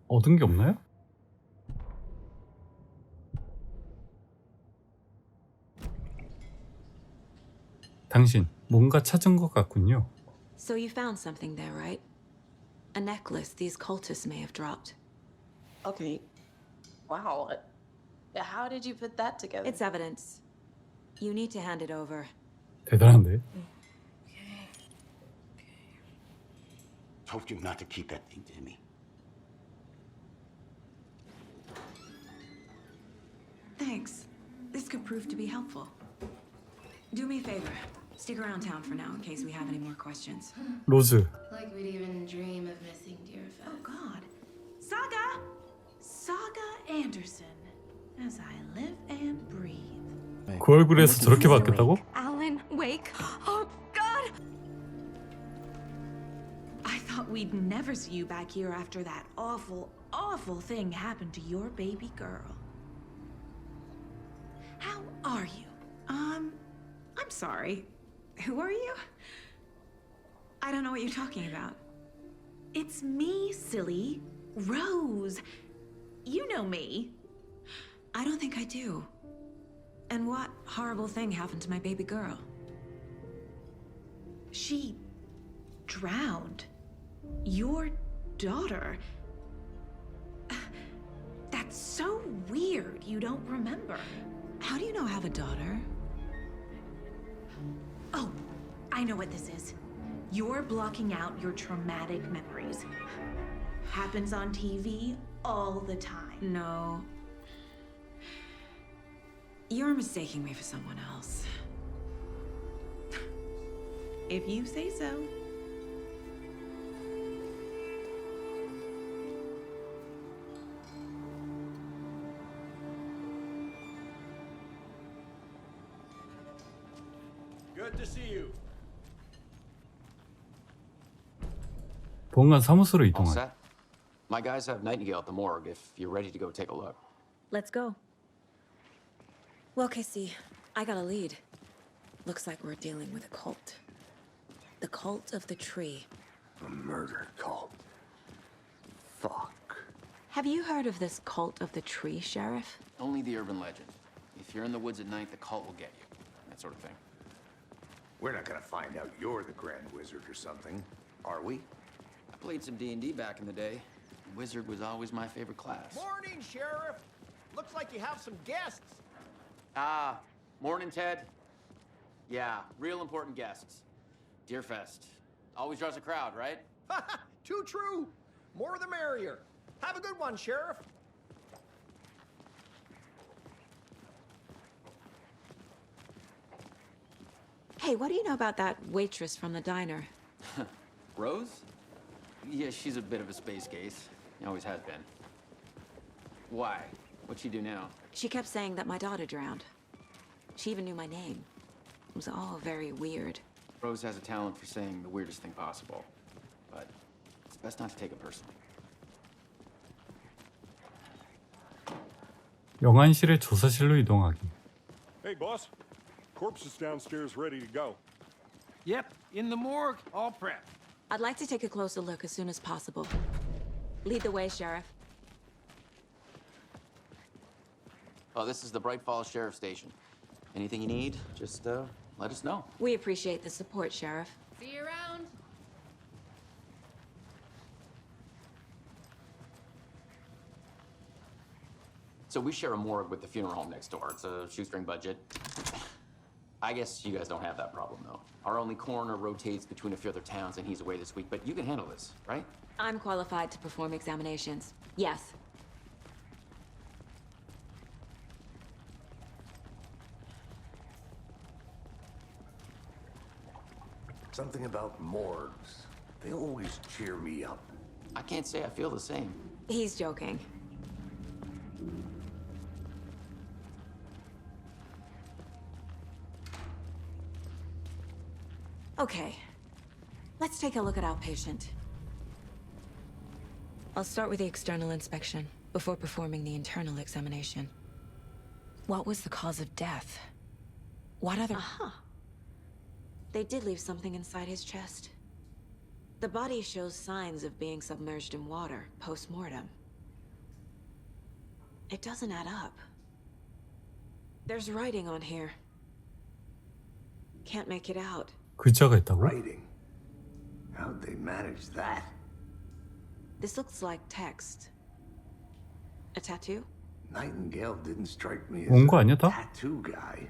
얻은 게 없나요? 당신 뭔가 찾은 것 같군요. So you found something there, right? A necklace these cultists may have dropped. Okay. Wow. How did you put that together? It's evidence. You need to hand it over. 대단한데? Told you not to keep that thing, Timmy. Thanks. This could prove to be helpful. Do me a favor. Stick around town for now in case we have any more questions. 로즈. Like we'd even dream of missing dear Fest. Oh God. Saga! Saga Anderson. As I live and breathe. 그 얼굴에서 저렇게 바뀌었다고? 앨런웨이크. Oh God! I thought we'd never see you back here after that awful, awful thing happened to your baby girl. How are you? I'm sorry. Who are you? I don't know what you're talking about. It's me, silly. Rose. You know me. I don't think I do. And what horrible thing happened to my baby girl? She drowned. Your daughter. That's so weird you don't remember. How do you know I have a daughter? Oh, I know what this is. You're blocking out your traumatic memories. Happens on TV all the time. No. You're mistaking me for someone else. If you say so. Good to see you. 보안관 사무소로 All 이동한. set? My guys have Nightingale at the morgue if you're ready to go take a look. Let's go. Well, Casey, I got a lead. Looks like we're dealing with a cult. The cult of the tree. A murder cult. Fuck. Have you heard of this cult of the tree, Sheriff? Only the urban legend. If you're in the woods at night, the cult will get you. That sort of thing. We're not gonna find out you're the Grand Wizard or something, are we? I played some D&D back in the day. Wizard was always my favorite class. Morning, Sheriff. Looks like you have some guests. Ah, morning, Ted. Yeah, real important guests. Deerfest. Always draws a crowd, right? Too true. More the merrier. Have a good one, Sheriff. Hey, what do you know about that waitress from the diner? Rose? Yeah, she's a bit of a space case. Always has been. Why? What'd she do now? She kept saying that my daughter drowned. She even knew my name. It was all very weird. Rose has a talent for saying the weirdest thing possible. But it's best not to take it personally. 영안실의 조사실로 이동하기. Hey, boss. Corpse is downstairs ready to go. Yep, in the morgue, all prepped. I'd like to take a closer look as soon as possible. Lead the way, Sheriff. Oh, this is the Bright Falls Sheriff Station. Anything you need, just let us know. We appreciate the support, Sheriff. See you around. So we share a morgue with the funeral home next door. It's a shoestring budget. I guess you guys don't have that problem, though. Our only coroner rotates between a few other towns, and he's away this week, but you can handle this, right? I'm qualified to perform examinations. Yes. Something about morgues. They always cheer me up. I can't say I feel the same. He's joking. Okay. Let's take a look at outpatient. I'll start with the external inspection before performing the internal examination. What was the cause of death? What other... They did leave something inside his chest. The body shows signs of being submerged in water post-mortem. It doesn't add up. There's writing on here. Can't make it out. 글자가 있다고? Writing? How'd they manage that? This looks like text. A tattoo? Nightingale didn't strike me as 온 거 아니야, a 다? tattoo guy.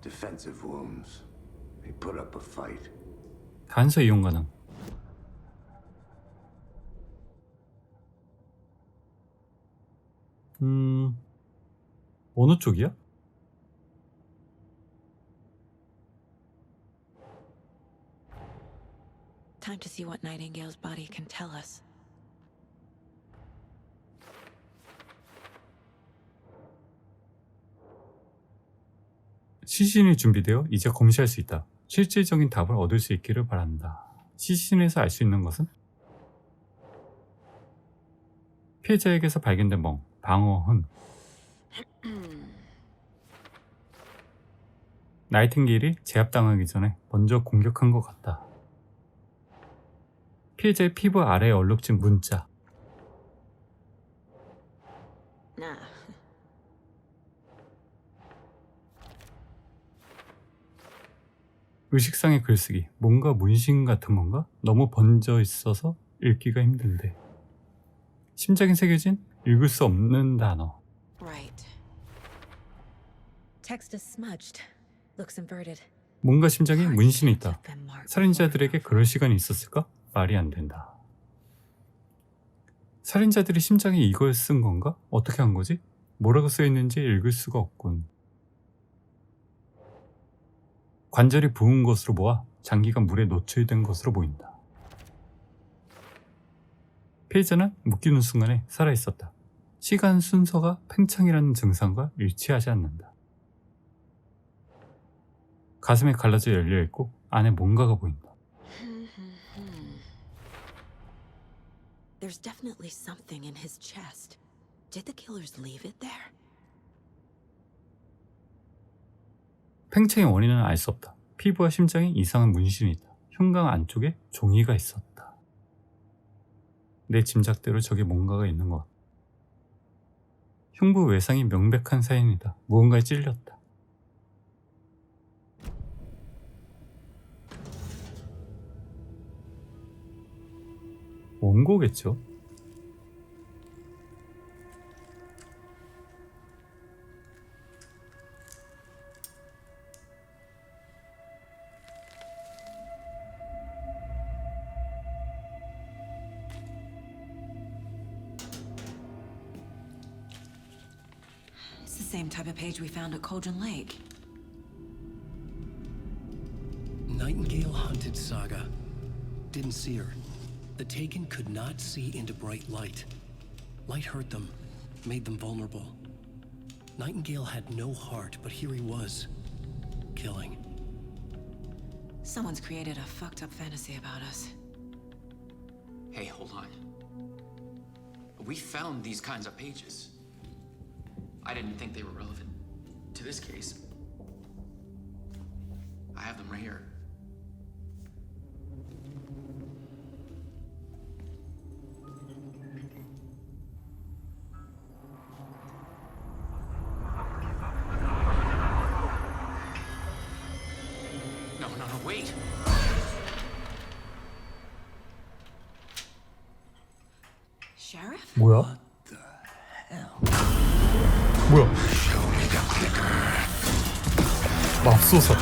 Defensive wounds. He put up a fight. 단서 이용 가능. 어느 쪽이야? Time to see what Nightingale's body can tell us. 시신이 준비되어 이제 검시할 수 있다. 실질적인 답을 얻을 수 있기를 바란다. 시신에서 알 수 있는 것은? 피해자에게서 발견된 멍, 방어흔. 나이팅게일이 제압당하기 전에 먼저 공격한 것 같다. 피해자의 피부 아래에 얼룩진 문자. 의식상의 글쓰기, 뭔가 문신 같은 건가? 너무 번져 있어서 읽기가 힘든데. 심장이 새겨진 읽을 수 없는 단어. Right. Text is smudged. Looks inverted. 뭔가 심장에 문신이 있다. 살인자들에게 그럴 시간이 있었을까? 말이 안 된다. 살인자들이 심장에 이걸 쓴 건가? 어떻게 한 거지? 뭐라고 써있는지 읽을 수가 없군. 관절이 부은 것으로 보아 장기가 물에 노출된 것으로 보인다. 피해자는 묶이는 순간에 살아있었다. 시간 순서가 팽창이라는 증상과 일치하지 않는다. 가슴에 갈라져 열려있고 안에 뭔가가 보인다. There's definitely something in his chest. Did the killers leave it there? 팽창의 원인은 알 수 없다. 피부와 심장에 이상한 문신이 있다. 흉곽 안쪽에 종이가 있었다. 내 짐작대로 저게 뭔가가 있는 것 같다. 흉부 외상이 명백한 사인이다. 무언가에 찔렸다. 원고겠죠? It's the same type of page we found at Cauldron Lake. Nightingale hunted Saga. Didn't see her. The Taken could not see into bright light. Light hurt them, made them vulnerable. Nightingale had no heart, but here he was, killing. Someone's created a fucked up fantasy about us. Hey, hold on. We found these kinds of pages. I didn't think they were relevant to this case. I have them right here. No, wait. Sheriff? 뭐야? 뭐야? 맙소사.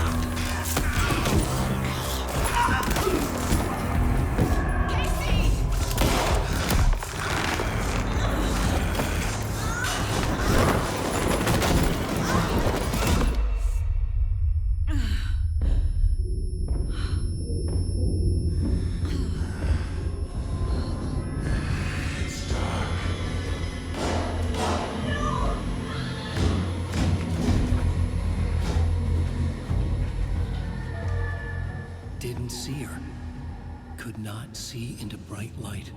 see into bright light.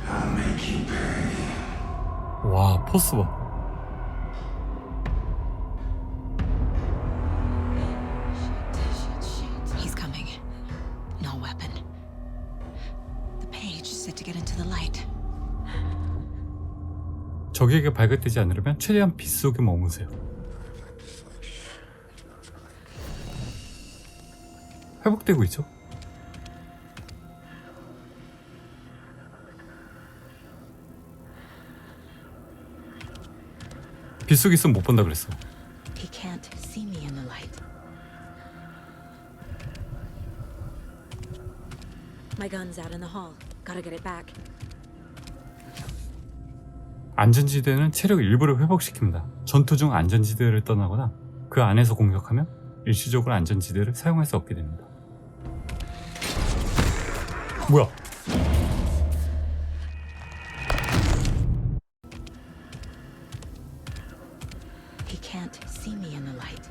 I'll make you pay. 와, 포스 봐. He's coming. No weapon. The page is set to get into the light. 적에게 발각되지 않으려면 최대한 빛 속에 머무세요. 회복되고 있죠? 빛 속에 있으면 못 본다 그랬어. He can't see me in the light. My gun's out in the hall. Gotta get it back. 안전지대는 체력 일부를 회복시킵니다. 전투 중 안전지대를 떠나거나 그 안에서 공격하면 일시적으로 안전지대를 사용할 수 없게 됩니다. 뭐야? He can't see me in the light.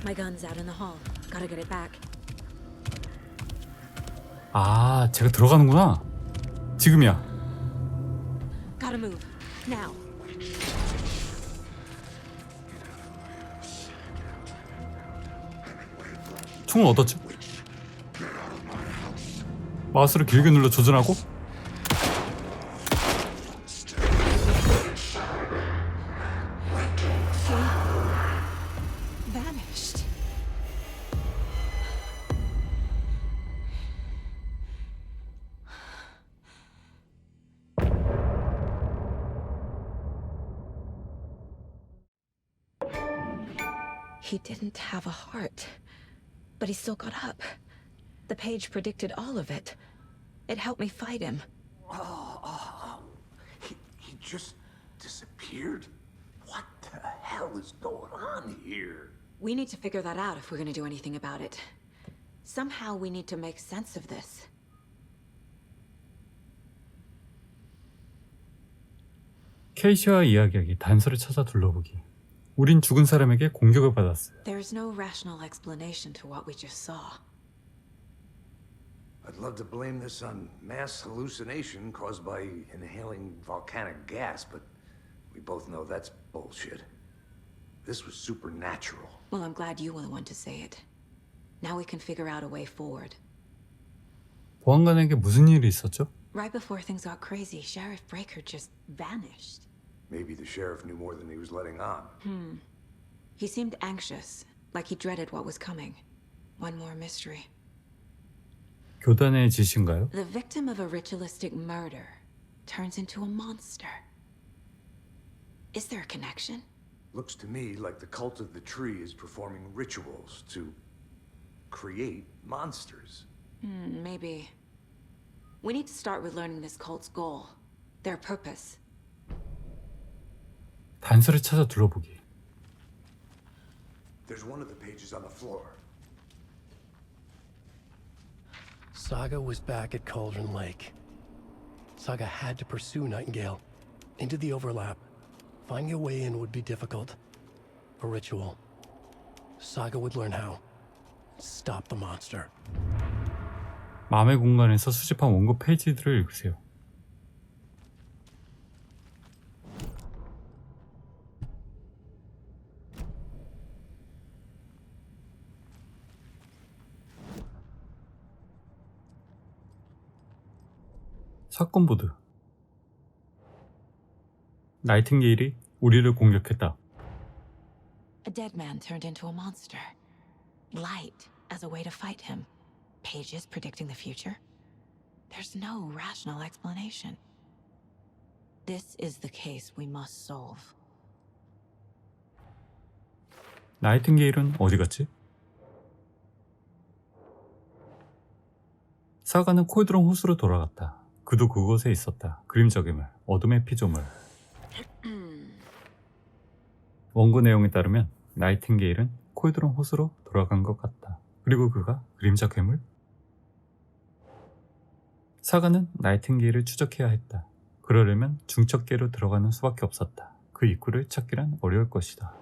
My gun's out in the hall. Gotta get it back. 아, 제가 들어가는구나. 지금이야. Gotta move. Now. 총을 얻었죠? 마우스를 길게 눌러 조준하고 Vanished. He didn't have a heart, but he still got up. The page predicted all of it. It helped me fight him. He just disappeared? What the hell is going on here? We need to figure that out if we're going to do anything about it. Somehow we need to make sense of this. 케이시와 이야기하기, 단서를 찾아 둘러보기. 우린 죽은 사람에게 공격을 받았어요. There's no rational explanation to what we just saw. I'd love to blame this on mass hallucination caused by inhaling volcanic gas, but we both know that's bullshit. This was supernatural. Well, I'm glad you were the one to say it. Now we can figure out a way forward. 보안관에게 무슨 일이 있었죠? Right before things got crazy, Sheriff Breaker just vanished. Maybe the sheriff knew more than he was letting on. He seemed anxious, like he dreaded what was coming. One more mystery. 교단의 짓인가요? The victim of a ritualistic murder turns into a monster. Is there a connection? Looks to me like the cult of the tree is performing rituals to create monsters. Maybe. We need to start with learning this cult's goal, their purpose. 단서를 찾아 둘러보기. There's one of the pages on the floor. Saga was back at Cauldron Lake. Saga had to pursue Nightingale into the overlap. Finding a way in would be difficult. A ritual. Saga would learn how. Stop the monster. 마음의 공간에서 수집한 원고 페이지들을 읽으세요. 사건 보드. 나이팅게일이 우리를 공격했다. A dead man turned into a monster. Light as a way to fight him. Pages predicting the future. There's no rational explanation. This is the case we must solve. 나이팅게일은 어디 갔지? 사가는 콜드론 호수로 돌아갔다. 그도 그곳에 있었다. 그림자 괴물, 어둠의 피조물. 원고 내용에 따르면 나이팅게일은 콜드론 호수로 돌아간 것 같다. 그리고 그가 그림자 괴물? 사가는 나이팅게일을 추적해야 했다. 그러려면 중첩계로 들어가는 수밖에 없었다. 그 입구를 찾기란 어려울 것이다.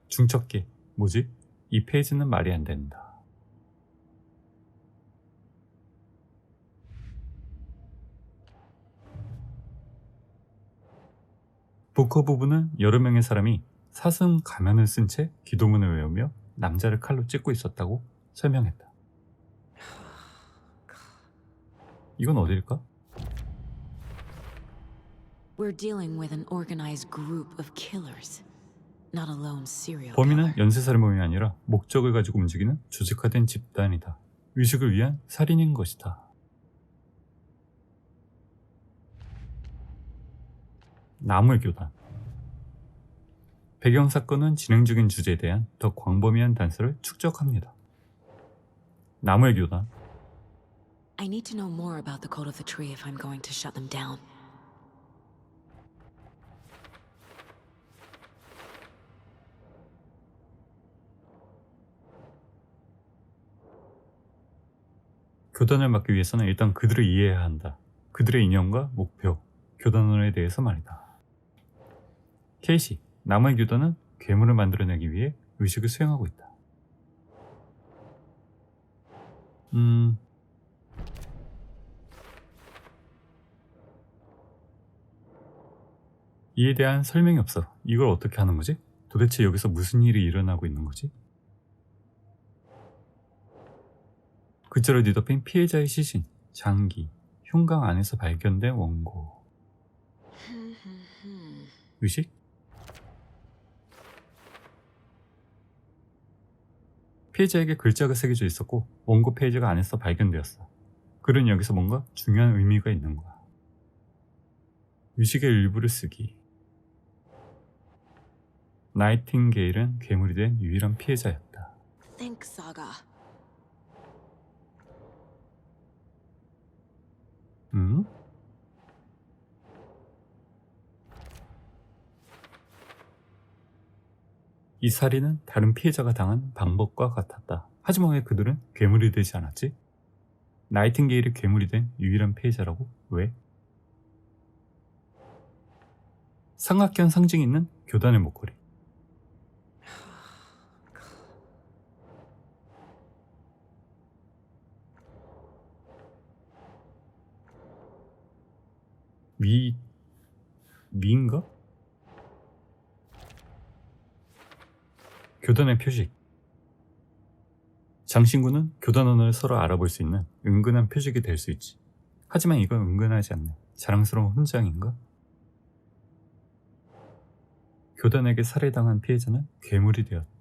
중첩계, 뭐지? 이 페이지는 말이 안 된다. 부커 부부는 여러 명의 사람이 사슴 가면을 쓴 채 기도문을 외우며 남자를 칼로 찢고 있었다고 설명했다. 이건 어딜까? We're dealing with an organized group of killers, not a lone serial killer. 범인은 연쇄살인범이 아니라 목적을 가지고 움직이는 조직화된 집단이다. 의식을 위한 살인인 것이다. 나무의 교단. 배경사건은 진행 중인 주제에 대한 더 광범위한 단서를 축적합니다. 나무의 교단. I need to know more about the code of the tree if I'm going to shut them down. 교단을 막기 위해서는 일단 그들을 이해해야 한다. 그들의 이념과 목표, 교단원에 대해서 말이다. 케이시, 나무의 교단은 괴물을 만들어내기 위해 의식을 수행하고 있다. 이에 대한 설명이 없어. 이걸 어떻게 하는 거지? 도대체 여기서 무슨 일이 일어나고 있는 거지? 그자로 뒤덮인 피해자의 시신, 장기, 흉강 안에서 발견된 원고. 의식? 피해자에게 글자가 새겨져 있었고 원고 페이지가 안에서 발견되었어. 글은 여기서 뭔가 중요한 의미가 있는 거야. 의식의 일부를 쓰기. 나이팅게일은 괴물이 된 유일한 피해자였다. Think saga. 이 살인은 다른 피해자가 당한 방법과 같았다. 하지만 왜 그들은 괴물이 되지 않았지? 나이팅게일이 괴물이 된 유일한 피해자라고? 왜? 삼각형 상징이 있는 교단의 목걸이. 미인가? 교단의 표식. 장신구는 교단원을 서로 알아볼 수 있는 은근한 표식이 될 수 있지. 하지만 이건 은근하지 않는 자랑스러운 훈장인가? 교단에게 살해당한 피해자는 괴물이 되었다.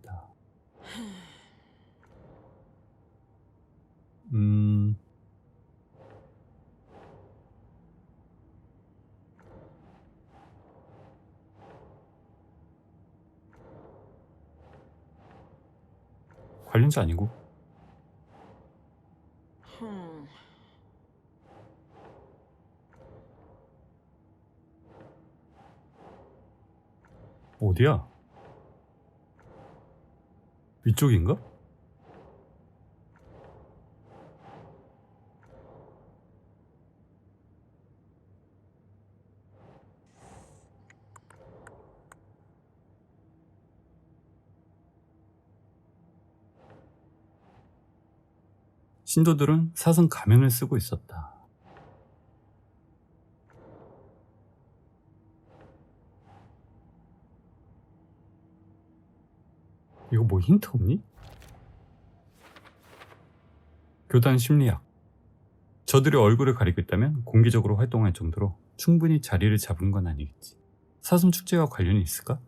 관련자 아니고. 어디야? 위쪽인가? 신도들은 사슴 가면을 쓰고 있었다. 이거 뭐 힌트 없니? 교단 심리학. 저들이 얼굴을 가리고 있다면 공개적으로 활동할 정도로 충분히 자리를 잡은 건 아니겠지. 사슴 축제와 관련이 있을까?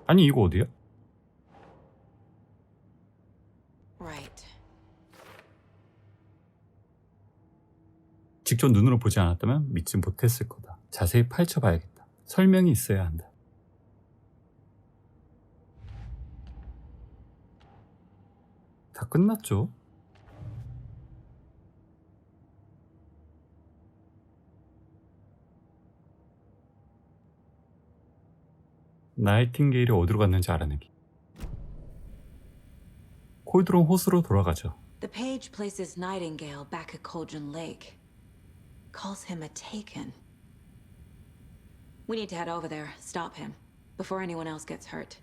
아니 이거 어디야? Right. 직접 눈으로 보지 않았다면 믿지 못했을 거다. 자세히 파헤쳐봐야겠다. 설명이 있어야 한다. 다 끝났죠? 나이팅게일이 어디로 갔는지 알아내기. 콜드론 호수로 돌아가죠. The page places Nightingale back at Cauldron Lake. Calls him a taken. We need to head over there, stop him, before anyone else gets hurt.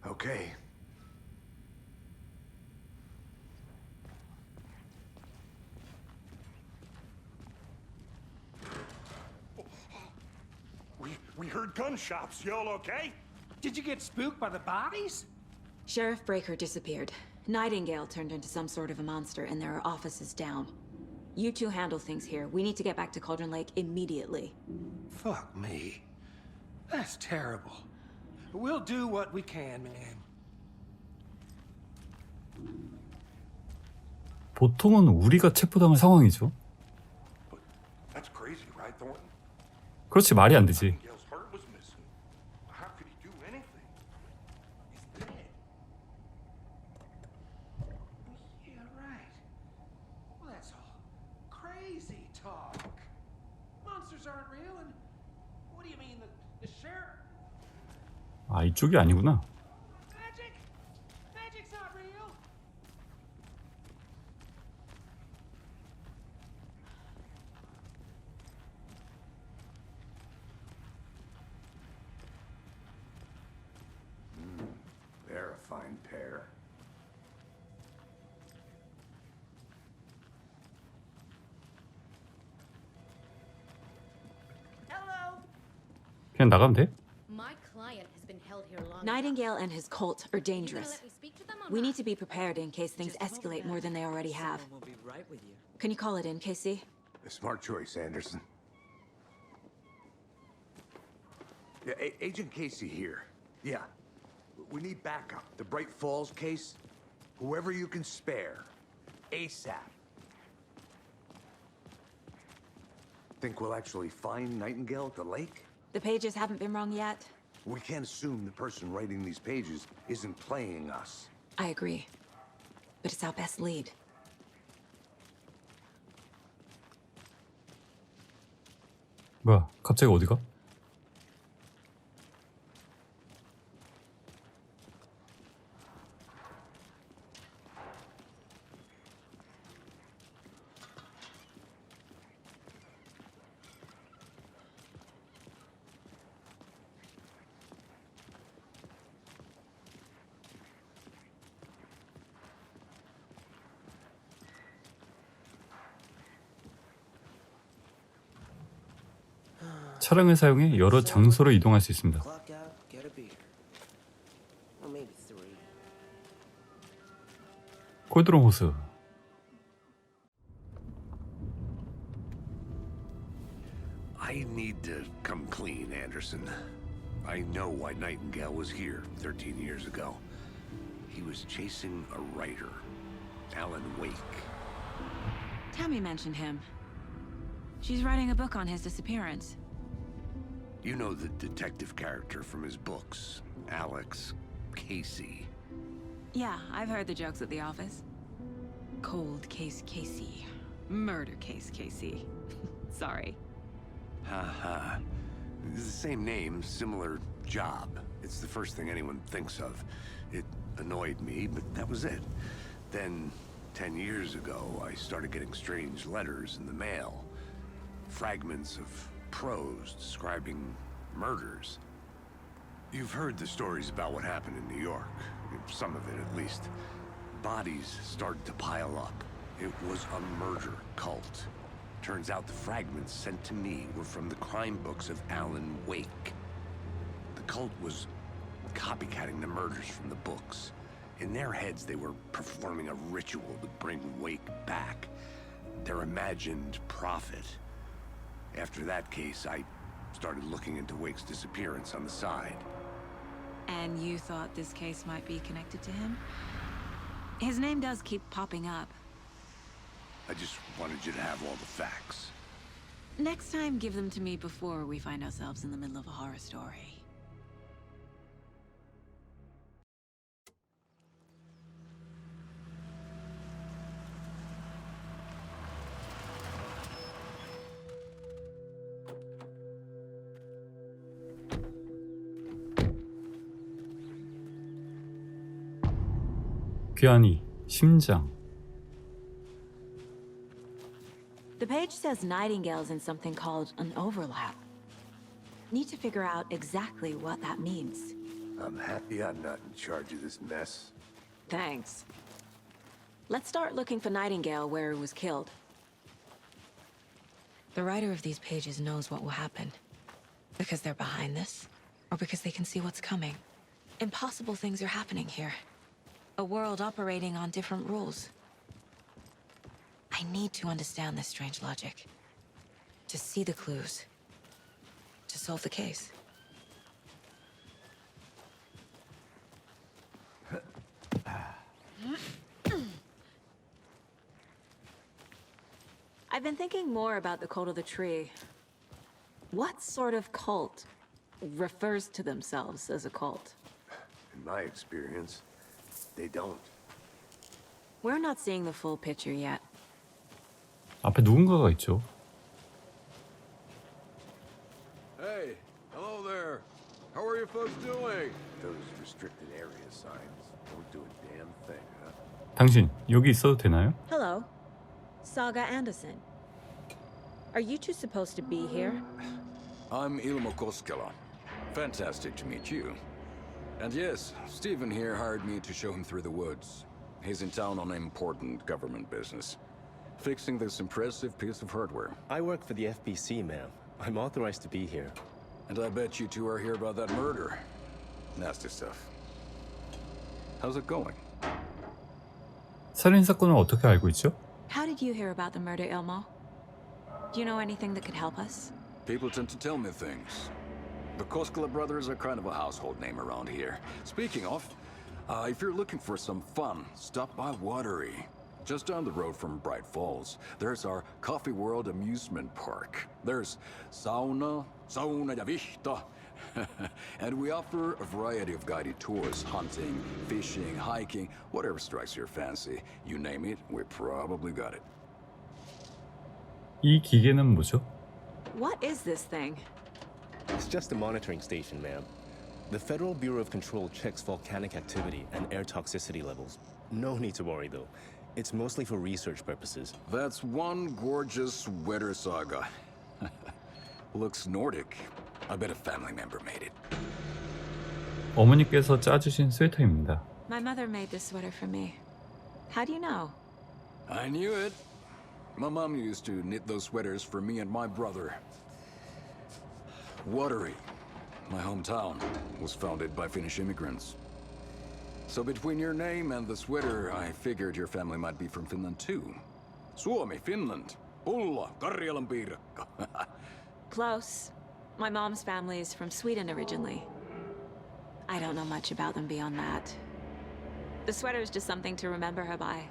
Okay. We heard gunshots. Y'all okay? Did you get spooked by the bodies? Sheriff Breaker disappeared. Nightingale turned into some sort of a monster, and there are offices down. You two handle things here. We need to get back to Cauldron Lake immediately. Fuck me. That's terrible. We'll do what we can, man. 보통은 우리가 체포당할 상황이죠. That's crazy, right, Thornton? 그렇지, 말이 안 되지. Nightingale's heart was missing. How could he do anything? He's dead. Yeah, right. Well, that's all crazy talk. Monsters aren't real, and what do you mean the sheriff? 아, 이쪽이 아니구나. Magic? Magic's not real. They're a fine pair. 그냥 나가면 돼? My client has been held here long. Nightingale and his cult are dangerous. We need to be prepared in case things escalate more than they already have. Can you call it in, Casey? A smart choice, Anderson. Yeah, Agent Casey here. Yeah. We need backup. The Bright Falls case. Whoever you can spare. ASAP. Think we'll actually find Nightingale at the lake? The pages haven't been wrong yet. We can't assume the person writing these pages isn't playing us. I agree. But it's our best lead. 뭐야, 갑자기 어디가? 차량을 사용해 여러 장소로 이동할 수 있습니다. Clock out, get a beer. Or maybe 3. 콜드론 호수. I need to come clean, Anderson. I know why Nightingale was here 13 years ago. He was chasing a writer, 앨런웨이크. Tammy mentioned him. She's writing a book on his disappearance. You know the detective character from his books, Alex Casey. Yeah, I've heard the jokes at the office. Cold case Casey. Murder case Casey. Sorry. Ha. It's the same name, similar job. It's the first thing anyone thinks of. It annoyed me, but that was it. Then, 10 years ago, I started getting strange letters in the mail. Fragments of prose describing murders. You've heard the stories about what happened in New York. Some of it, at least. Bodies started to pile up. It was a murder cult. Turns out the fragments sent to me were from the crime books of 앨런웨이크. The cult was copycatting the murders from the books. In their heads, they were performing a ritual to bring Wake back. Their imagined prophet. After that case, I started looking into Wake's disappearance on the side. And you thought this case might be connected to him? His name does keep popping up. I just wanted you to have all the facts. Next time, give them to me before we find ourselves in the middle of a horror story. 귀환이, 심장. The page says Nightingale's in something called an overlap. Need to figure out exactly what that means. I'm happy I'm not in charge of this mess. Thanks. Let's start looking for Nightingale where he was killed. The writer of these pages knows what will happen. Because they're behind this, or because they can see what's coming. Impossible things are happening here. A world operating on different rules. I need to understand this strange logic. To see the clues. To solve the case. I've been thinking more about the cult of the tree. What sort of cult refers to themselves as a cult? In my experience, they don't. We're not seeing the full picture yet. 앞에 누군가가 있죠. Hey, hello there. How are you folks doing? Those restricted area signs don't do a damn thing, huh? 당신 여기 있어도 되나요? Hello. Saga Anderson. Are you two supposed to be here? I'm Ilmo Koskela. Fantastic to meet you. And yes, Stephen here hired me to show him through the woods. He's in town on important government business, fixing this impressive piece of hardware. I work for the FBC, ma'am. I'm authorized to be here. And I bet you two are here about that murder. Nasty stuff. How's it going? 살인 사건을 어떻게 알고 있죠? How did you hear about the murder, Ilmo? Do you know anything that could help us? People tend to tell me things. The Koskela brothers are kind of a household name around here. Speaking of, if you're looking for some fun, stop by Watery. Just down the road from Bright Falls, there's our Coffee World amusement park. There's sauna ja vihta. And we offer a variety of guided tours, hunting, fishing, hiking, whatever strikes your fancy. You name it, we probably got it. 이 기계는 뭐죠? What is this thing? It's just a monitoring station, ma'am. The Federal Bureau of Control checks volcanic activity and air toxicity levels. No need to worry, though. It's mostly for research purposes. That's one gorgeous sweater saga. Looks Nordic. I bet a family member made it. 어머니께서 짜주신 스웨터입니다. My mother made this sweater for me. How do you know? I knew it. My mom used to knit those sweaters for me and my brother. Watery, my hometown, was founded by Finnish immigrants. So between your name and the sweater, I figured your family might be from Finland too. Suomi, Finland. Pulla, Karjalan piirakka. Close. My mom's family is from Sweden originally. I don't know much about them beyond that. The sweater is just something to remember her by.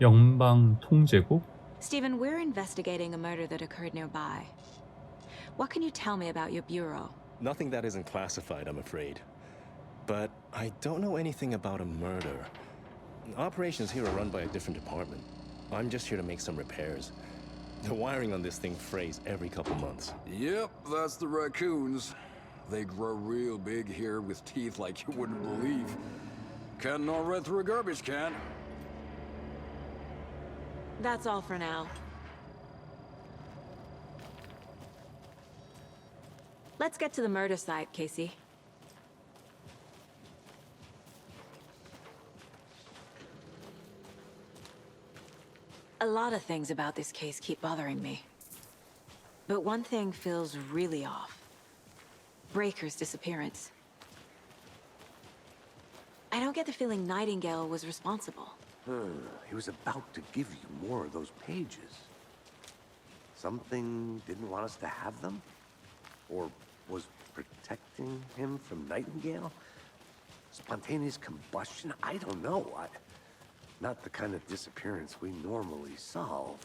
영방통제국? Stephen, we're investigating a murder that occurred nearby. What can you tell me about your bureau? Nothing that isn't classified, I'm afraid. But I don't know anything about a murder. Operations here are run by a different department. I'm just here to make some repairs. The wiring on this thing frays every couple months. Yep, that's the raccoons. They grow real big here with teeth like you wouldn't believe. Can't all run through a garbage can. That's all for now. Let's get to the murder site, Casey. A lot of things about this case keep bothering me. But one thing feels really off. Breaker's disappearance. I don't get the feeling Nightingale was responsible. He was about to give you more of those pages. Something didn't want us to have them? Or was protecting him from Nightingale? Spontaneous combustion? I don't know. Not the kind of disappearance we normally solve.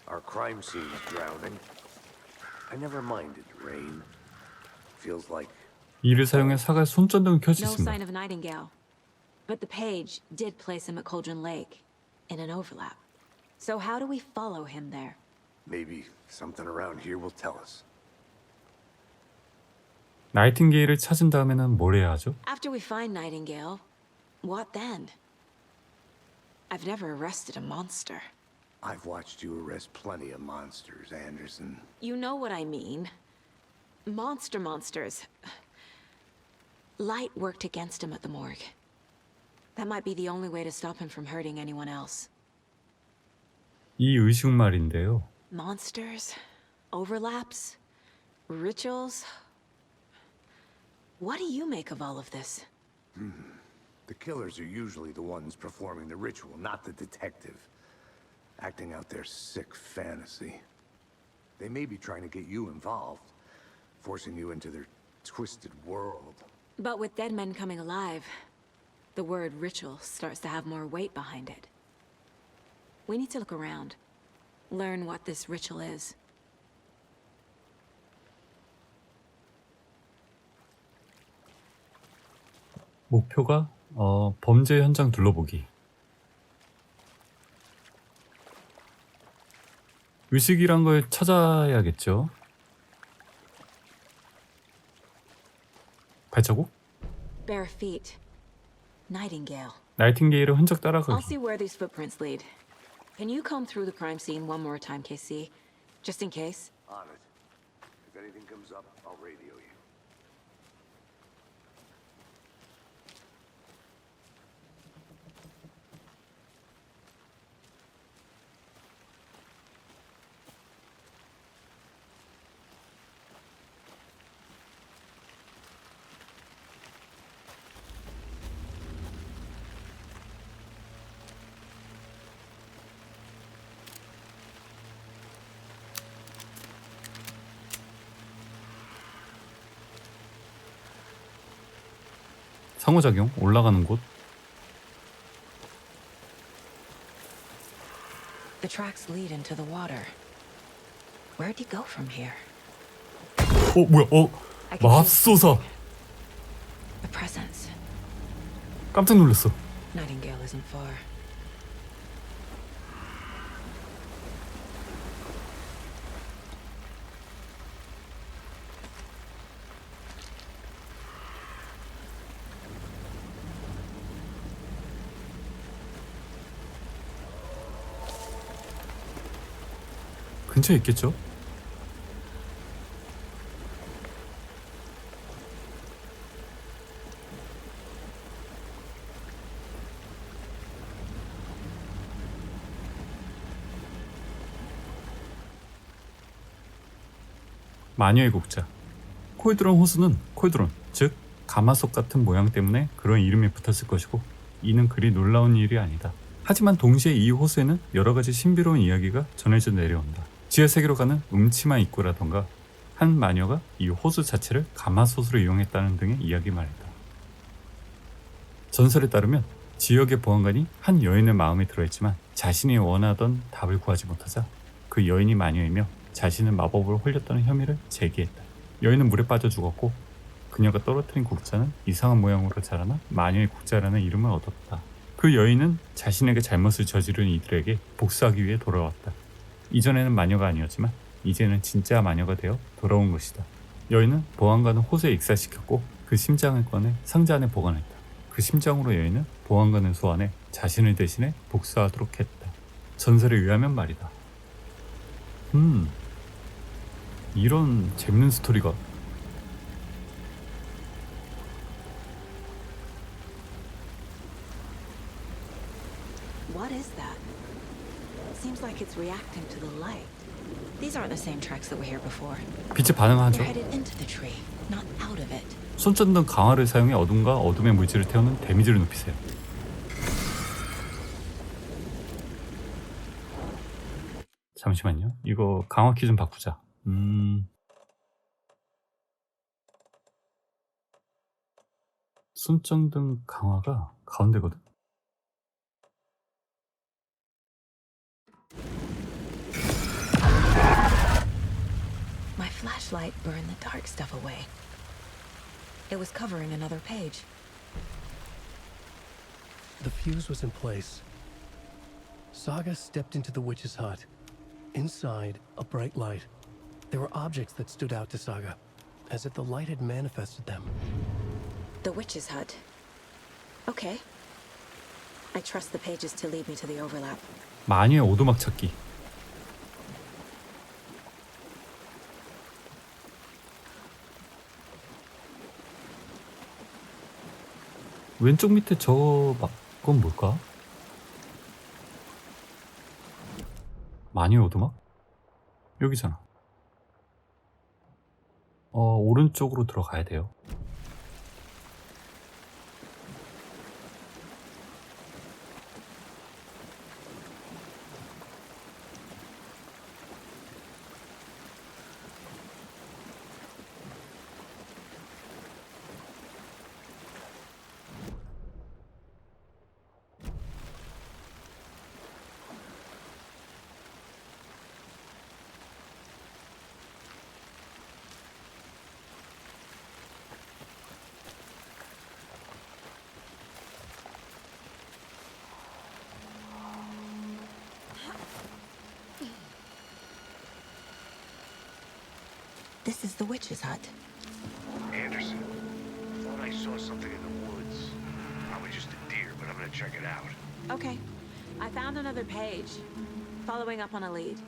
Our crime scene's drowning. I never minded rain. Feels like 이를 사용해 사갈 손전등을 켤 수 No 있습니다. sign of Nightingale. But the page did place him at Cauldron Lake, in an overlap. So how do we follow him there? Maybe something around here will tell us. 나이팅게일을 찾은 다음에는 뭘 해야 하죠? After we find Nightingale, what then? I've never arrested a monster. I've watched you arrest plenty of monsters, Anderson. You know what I mean. Monsters. Light worked against him at the morgue. That might be the only way to stop him from hurting anyone else. 이 의식 말인데요. Monsters? Overlaps? Rituals? What do you make of all of this? The killers are usually the ones performing the ritual, not the detective. Acting out their sick fantasy. They may be trying to get you involved, forcing you into their twisted world. But with dead men coming alive, the word ritual starts to have more weight behind it. We need to look around. Learn what this ritual is. 목표가 범죄 현장 둘러보기. 의식이란 걸 찾아야겠죠. 발자국? Bare feet. Nightingale. 나이팅게일의 흔적 I'll 따라가기. see where these footprints lead. Can you comb through the crime scene one more time, KC? Just in case? On it. If anything comes up, I'll radio you. 상호작용 올라가는 곳. The tracks lead into the water. Where'd he go from here? 뭐야? 맙소사. The presence. 깜짝 놀랐어. Nightingale isn't far. 근처에 있겠죠? 마녀의 곡자. 콜드론 호수는 콜드론, 즉 가마솥 같은 모양 때문에 그런 이름이 붙었을 것이고, 이는 그리 놀라운 일이 아니다. 하지만 동시에 이 호수에는 여러 가지 신비로운 이야기가 전해져 내려온다. 지하 세계로 가는 음침한 입구라던가 한 마녀가 이 호수 자체를 가마솥으로 이용했다는 등의 이야기 말이다. 전설에 따르면 지역의 보안관이 한 여인의 마음에 들어있지만 자신이 원하던 답을 구하지 못하자 그 여인이 마녀이며 자신을 마법으로 홀렸다는 혐의를 제기했다. 여인은 물에 빠져 죽었고 그녀가 떨어뜨린 국자는 이상한 모양으로 자라나 마녀의 국자라는 이름을 얻었다. 그 여인은 자신에게 잘못을 저지른 이들에게 복수하기 위해 돌아왔다. 이전에는 마녀가 아니었지만 이제는 진짜 마녀가 되어 돌아온 것이다. 여인은 보안관을 호수에 익사시켰고 그 심장을 꺼내 상자 안에 보관했다. 그 심장으로 여인은 보안관을 소환해 자신을 대신해 복수하도록 했다. 전설에 의하면 말이다. 이런 재밌는 스토리가. What is that? Seems like it's reacting to the light. These aren't the same tracks that were here before. 빛에 반응하죠. They're headed into the tree, not out of it. 손전등 강화를 사용해 어둠과 어둠의 물질을 태우는 데미지를 높이세요. 잠시만요. 이거 강화 키 좀 바꾸자. 손전등 강화가 가운데거든. My flashlight burned the dark stuff away. It was covering another page. fuse was in place. Saga stepped into the witch's hut. Inside, a bright light. There were objects that stood out to Saga, as if the light had manifested them. The witch's hut. Okay. I trust the pages to lead me to the overlap. 마녀의 오두막 찾기. 왼쪽 밑에 그건 뭘까? 마녀의 오두막? 여기잖아. 오른쪽으로 들어가야 돼요. This is the witch's hut. Anderson, thought I saw something in the woods. Probably just a deer, but I'm gonna check it out. Okay. I found another page. Following up on a lead.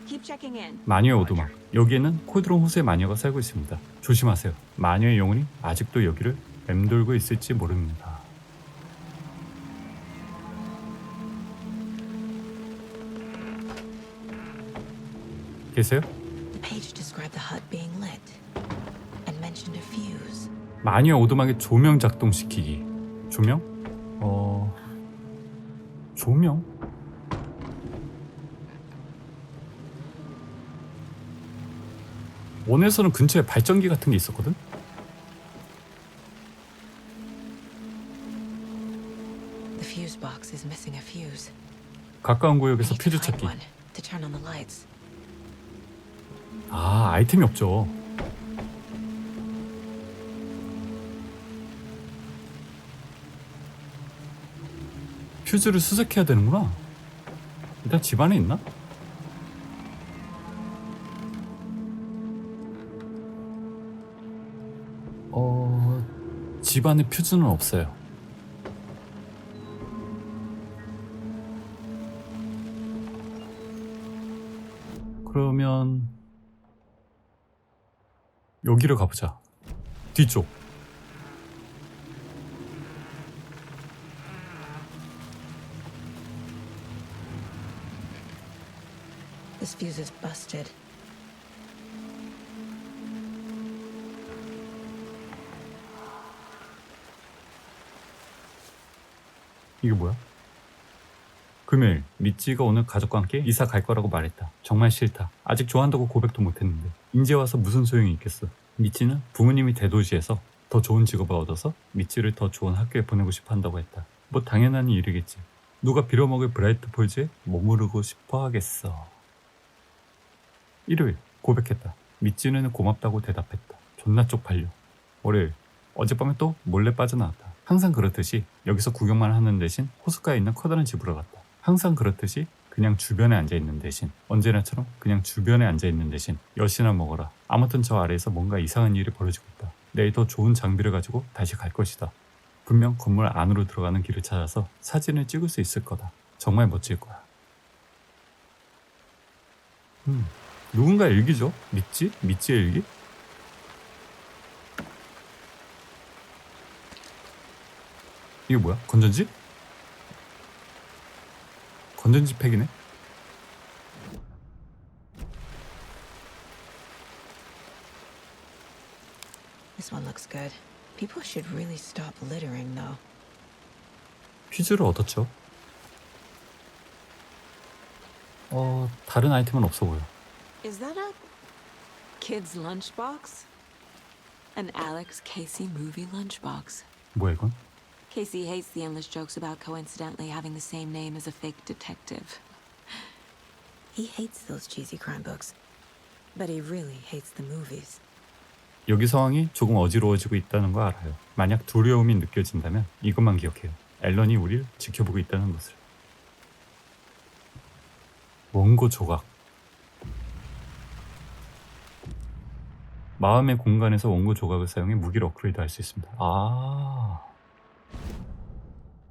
Keep checking in. 마녀의 오두막. 여기에는 코드론 호수의 마녀가 살고 있습니다. 조심하세요. 마녀의 영혼이 아직도 여기를 맴돌고 있을지 모릅니다. 계세요? The page described the hut being lit and mentioned a fuse. 마녀의 오두막의 조명 작동시키기. 조명? 조명? 원에서는 근처에 발전기 같은 게 있었거든? The fuse box is missing a fuse. 가까운 구역에서 퓨즈 찾기. To turn on the lights. 아, 아이템이 없죠. 퓨즈를 수색해야 되는구나. 일단 집 안에 있나? 집 안에 퓨즈는 없어요. 그러면 여기를 가보자. 뒤쪽. This fuse is busted. 이게 뭐야? 금요일, 미찌가 오늘 가족과 함께 이사 갈 거라고 말했다. 정말 싫다. 아직 좋아한다고 고백도 못했는데 이제 와서 무슨 소용이 있겠어. 미찌는 부모님이 대도시에서 더 좋은 직업을 얻어서 미찌를 더 좋은 학교에 보내고 싶어 한다고 했다. 뭐 당연한 일이겠지. 누가 빌어먹을 브라이트 폴즈에 머무르고 싶어 하겠어. 일요일, 고백했다. 미찌는 고맙다고 대답했다. 존나 쪽팔려. 월요일, 어젯밤에 또 몰래 빠져나왔다. 항상 그렇듯이 여기서 구경만 하는 대신 호숫가에 있는 커다란 집으로 갔다. 항상 그렇듯이 그냥 주변에 앉아있는 대신 언제나처럼 그냥 주변에 앉아있는 대신 엿이나 먹어라. 아무튼 저 아래에서 뭔가 이상한 일이 벌어지고 있다. 내일 더 좋은 장비를 가지고 다시 갈 것이다. 분명 건물 안으로 들어가는 길을 찾아서 사진을 찍을 수 있을 거다. 정말 멋질 거야. 누군가 일기죠? 미찌? 미찌의 일기? 이게 뭐야? 건전지? 건전지 팩이네? This one looks good. People should really stop littering, though. 퓨즈를 얻었죠. 다른 아이템은 없어 보여. Is that a kid's lunchbox? An Alex Casey movie lunchbox. 뭐야 이건? Casey hates the endless jokes about coincidentally having the same name as a fake detective. He hates those cheesy crime books, but he really hates the movies. 여기 상황이 조금 어지러워지고 있다는 거 알아요. 만약 두려움이 느껴진다면 이것만 기억해요. 앨런이 우리를 지켜보고 있다는 것을. 원고 조각. 마음의 공간에서 원고 조각을 사용해 무기를 업그레이드 할 수 있습니다. 아,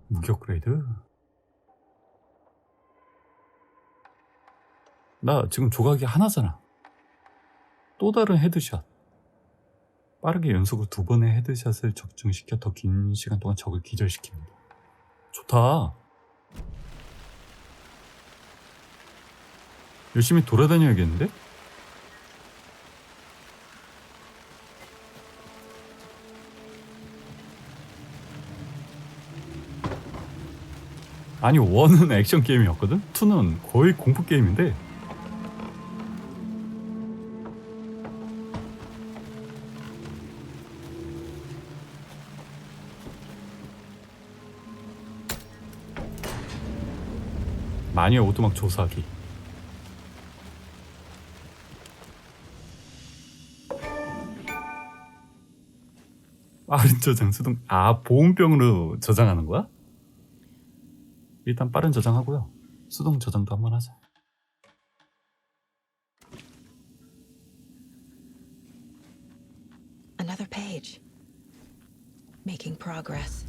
무기 업그레이드? 나 지금 조각이 하나잖아. 또 다른 헤드샷. 빠르게 연속으로 2번의 헤드샷을 적중시켜 더 긴 시간 동안 적을 기절시킵니다. 좋다. 열심히 돌아다녀야겠는데? 아니, 1은 액션 게임이었거든? 2는 거의 공포 게임인데 마녀의 오두막 조사하기. 빠른 저장 수동. 아, 보온병으로 저장하는 거야? 일단 빠른 저장하고요. 수동 저장도 한번 하자. Another page. Making progress.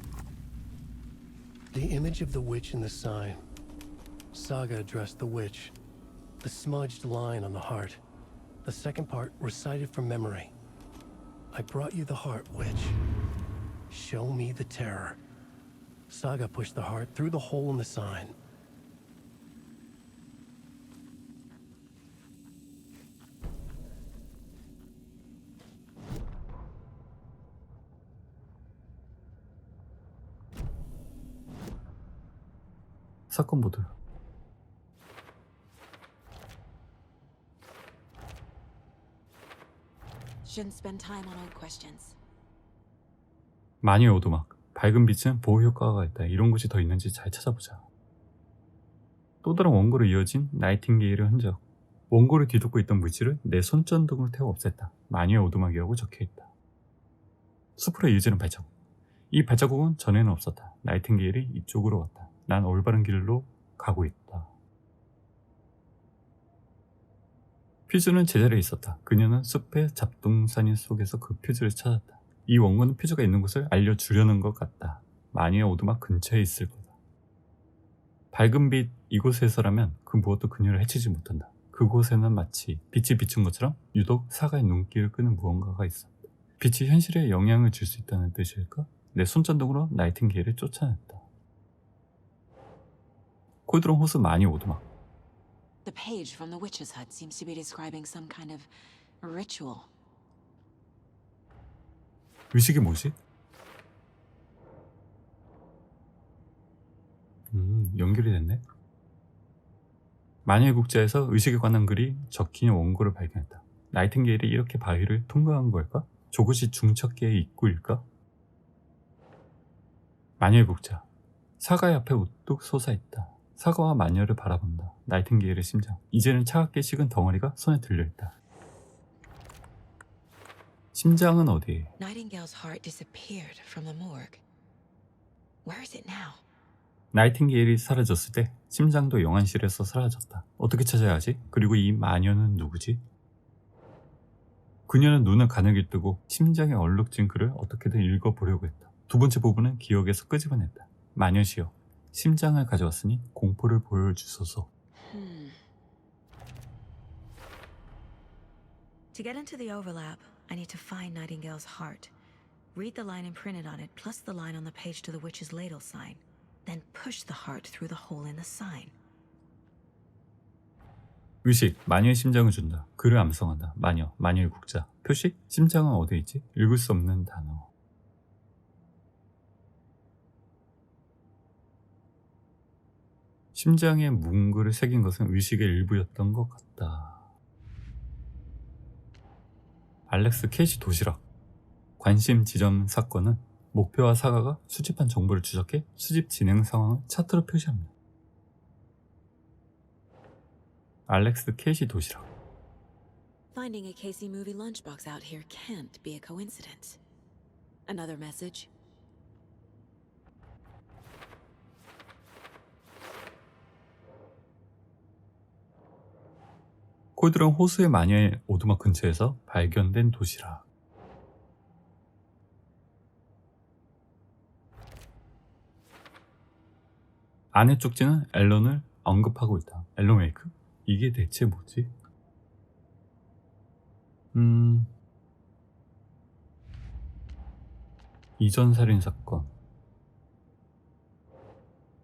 The image of the witch in the sign. Saga addressed the witch. The smudged line on the heart. The second part recited from memory. I brought you the heart, witch. Show me the terror. Saga pushed the heart through the hole in the sign. 사건 보드. Shouldn't spend time on old questions. 마녀의 오두막. 밝은 빛은 보호 효과가 있다. 이런 곳이 더 있는지 잘 찾아보자. 또 다른 원고로 이어진 나이팅게일의 흔적. 원고를 뒤덮고 있던 물질을 내 손전등을 태워 없앴다. 마녀의 오두막이라고 적혀있다. 숲으로 이어지는 발자국. 이 발자국은 전에는 없었다. 나이팅게일이 이쪽으로 왔다. 난 올바른 길로 가고 있다. 퓨즈는 제자리에 있었다. 그녀는 숲의 잡동사니 속에서 그 퓨즈를 찾았다. 이 원고는 퓨즈가 있는 곳을 알려주려는 것 같다. 마녀의 오두막 근처에 있을 거다. 밝은 빛 이곳에서라면 그 무엇도 그녀를 해치지 못한다. 그곳에는 마치 빛이 비춘 것처럼 유독 사가의 눈길을 끄는 무언가가 있었다. 빛이 현실에 영향을 줄 수 있다는 뜻일까? 내 손전등으로 나이팅게일을 쫓아냈다. 콜드론 호수 마녀의 오두막. The page from the witch's hut seems to be describing some kind of ritual. 의식이 뭐지? 연결이 됐네. 마녀의 국자에서 의식에 관한 글이 적힌 원고를 발견했다. 나이팅게일이 이렇게 바위를 통과한 걸까? 저곳이 중첩계의 입구일까? 마녀의 국자. 사과의 앞에 우뚝 솟아있다. 사과와 마녀를 바라본다. 나이팅게일의 심장. 이제는 차갑게 식은 덩어리가 손에 들려있다. 심장은 어디에? Nightingale's heart disappeared from the morgue. Where is it now? 나이팅게일이 사라졌을 때 심장도 영안실에서 사라졌다. 어떻게 찾아야 하지? 그리고 이 마녀는 누구지? 그녀는 눈을 가늘게 뜨고 심장에 얼룩진 글을 어떻게든 읽어보려고 했다. 두 번째 부분은 기억에서 끄집어냈다. 마녀시여, 심장을 가져왔으니 공포를 보여주소서. To get into the overlap, I need to find Nightingale's heart. Read the line imprinted on it, plus the line on the page to the witch's ladle sign. Then push the heart through the hole in the sign. 의식, 마녀의 심장을 준다. 글을 암송한다. 마녀, 마녀의 국자. 표식, 심장은 어디에 있지? 읽을 수 없는 단어. 심장에 문글을 새긴 것은 의식의 일부였던 것 같다. 알렉스 캐시 도시락. 관심 지점 사건은 목표와 사과가 수집한 정보를 추적해 수집 진행 상황을 차트로 표시합니다. 알렉스 캐시 도시락. Finding a Casey movie lunchbox out here can't be a coincidence. Another message. 콜드런 호수의 마녀의 오두막 근처에서 발견된 도시락. 아내 쪽지는 앨런을 언급하고 있다. 앨런웨이크? 이게 대체 뭐지? 이전 살인 사건.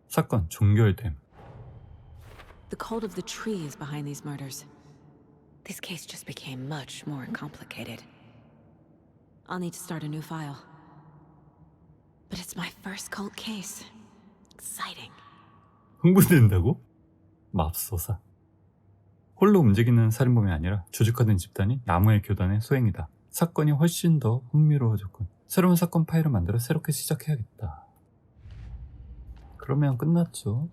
사건 종결됨. The cult of the tree is behind these murders. This case just became much more complicated. I'll need to start a new file. But it's my first cult case. Exciting. 흥분된다고? 맙소사. 홀로 움직이는 살인범이 아니라 조직화된 집단이 나무의 교단의 소행이다. 사건이 훨씬 더 흥미로워졌군. 새로운 사건 파일을 만들어 새롭게 시작해야겠다. 그러면 끝났죠.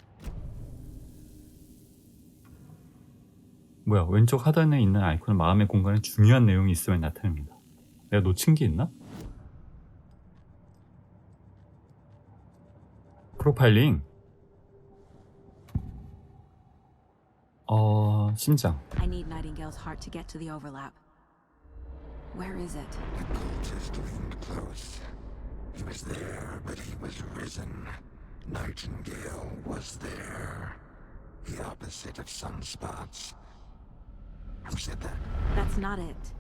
뭐야, 왼쪽 하단에 있는 아이콘은 마음의 공간에 중요한 내용이 있으면 나타납니다. 내가 놓친 게 있나? 프로파일링. 심장. I need Nightingale's heart to get to the overlap. Where is it? The cultist leaned close. He was there, but he was risen. Nightingale was there. The opposite of sunspots. Who said that? That's not it.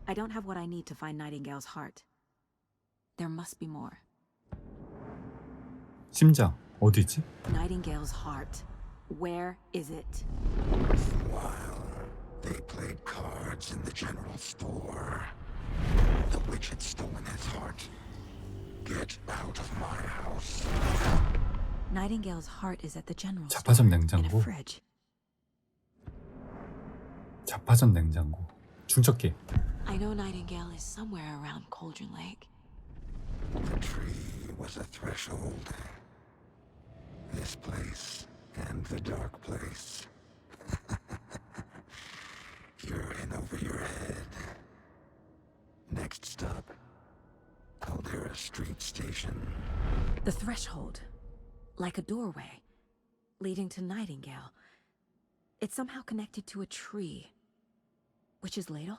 I don't have what I need to find Nightingale's heart. There must be more. 심장 어디지? Nightingale's heart. Where is it? While they played cards in the general store, the witch had stolen his heart. Get out of my house. Nightingale's heart is at the general store. 자파전 In a 냉장고. fridge. 자파전 냉장고. 충격기. I know Nightingale is somewhere around Cauldron Lake. The tree was a threshold. This place and the dark place. You're in over your head. Next stop, Caldera Street Station. The threshold. Like a doorway. Leading to Nightingale. It's somehow connected to a tree. Witch's ladle?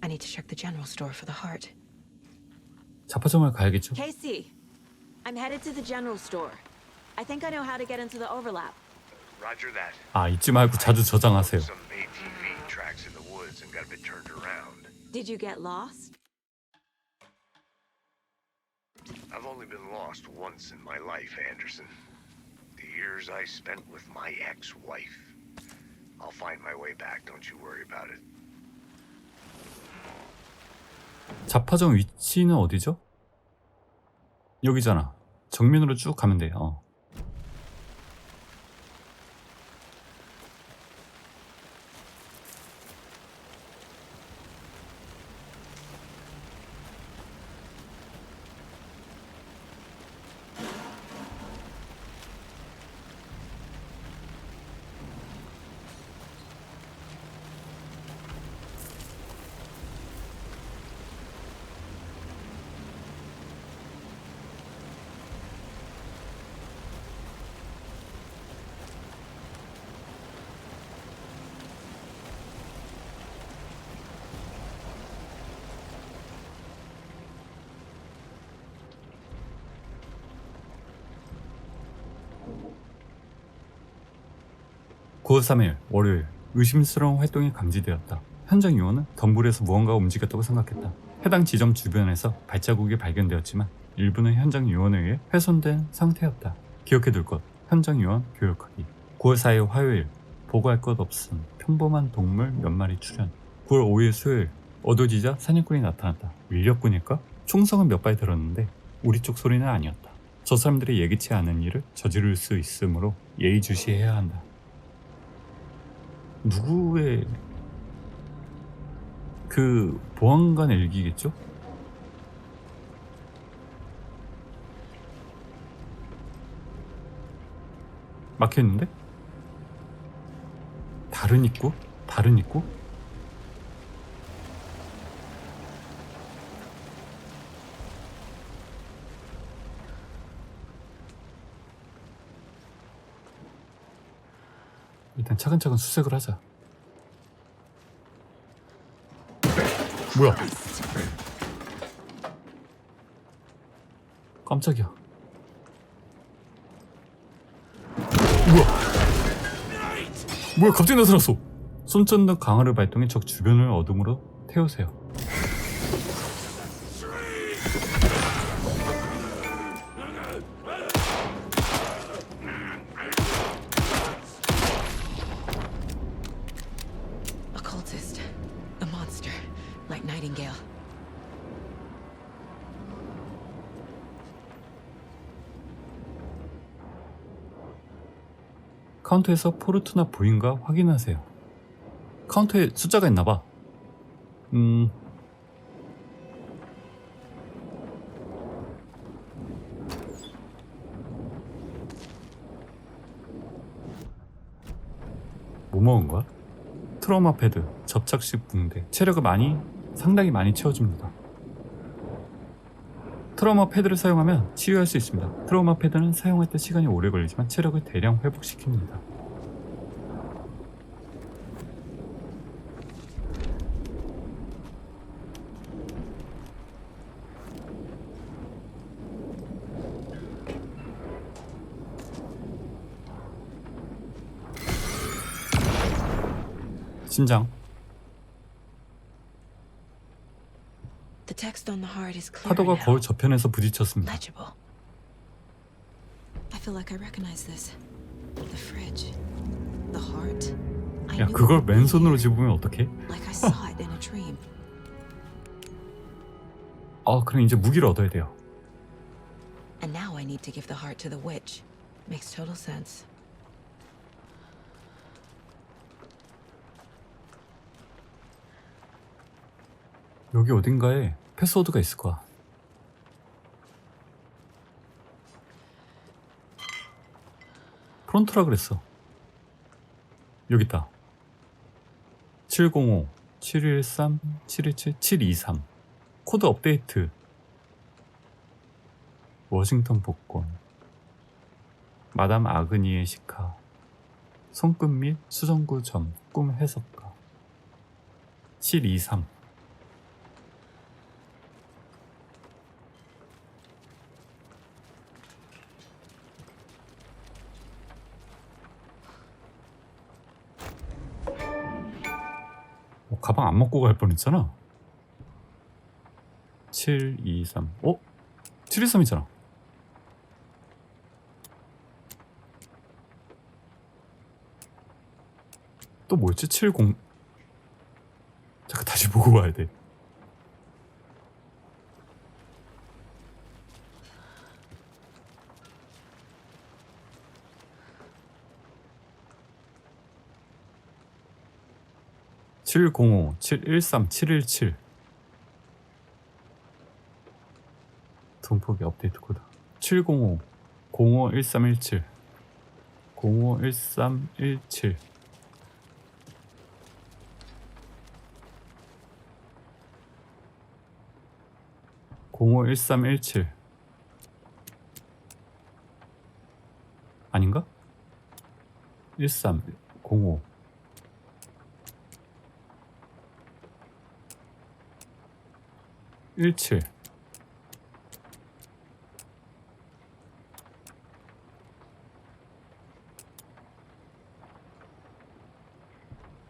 I need to check the general store for the heart. 자파점을 가야겠죠? Casey, I'm headed to the general store. I think I know how to get into the overlap. Roger that. 아, 잊지 말고 자주 저장하세요. Some ATV tracks in the woods and got a bit turned around. Did you get lost? I've only been lost once in my life, Anderson. The years I spent with my ex-wife. I'll find my way back, don't you worry about it. 자파점 위치는 어디죠? 여기잖아. 정면으로 쭉 가면 돼. (9월 3일) 월요일. 의심스러운 활동이 감지되었다. 현장 요원은 덤불에서 무언가가 움직였다고 생각했다. 해당 지점 주변에서 발자국이 발견되었지만 일부는 현장 요원에 의해 훼손된 상태였다. 기억해둘 것. 현장 요원 교육하기. 9월 4일 화요일. 보고할 것 없음. 평범한 동물 몇 마리 출현. 9월 5일 수요일. 어두워지자 사냥꾼이 나타났다. 인력군일까? 총성은 몇 발 들었는데 우리 쪽 소리는 아니었다. 저 사람들이 예기치 않은 일을 저지를 수 있으므로 예의주시해야 한다. 누구의 그 보안관 일기겠죠? 막혀있는데? 다른 입구? 다른 입구? 일단 차근차근 수색을 하자. 뭐야? 깜짝이야. 뭐야 갑자기 나타났어. 손전등 강화를 발동해 적 주변을 어둠으로 태우세요. Occultist. A monster. Like Nightingale. 카운터에서 포르투나 부인과 확인하세요. 카운터에 숫자가 있나봐. 뭐 먹은 거야? 트라우마 패드, 접착식 붕대, 체력을 상당히 많이 채워줍니다. 트라우마 패드를 사용하면 치유할 수 있습니다. 트라우마 패드는 사용할 때 시간이 오래 걸리지만 체력을 대량 회복시킵니다. 심장. The text on the heart is clear 파도가 now. 거울 저편에서 부딪혔습니다. Legible. I feel like I recognize this. The fridge. The heart. I 야, knew 그걸 it 맨손으로 집으면 어떡해? like I saw it in a dream. 그럼 이제 무기를 얻어야 돼요. And now I need to give the heart to the witch. Makes total sense. 여기 어딘가에 패스워드가 있을 거야. 프론트라 그랬어. 여기 있다. 705 713 717 723 코드 업데이트. 워싱턴 복권. 마담 아그니의 시카. 손끝 및 수정구 점 꿈 해석가. 723. 가방 안 먹고 갈 뻔했잖아. 723. 723이잖아. 또 뭐였지? 70. 잠깐 다시 보고 와야 돼. (705) 713 717 돈포기 업데이트 코드 705 05 1317 05 1317 05 1317 아닌가? 13 05 17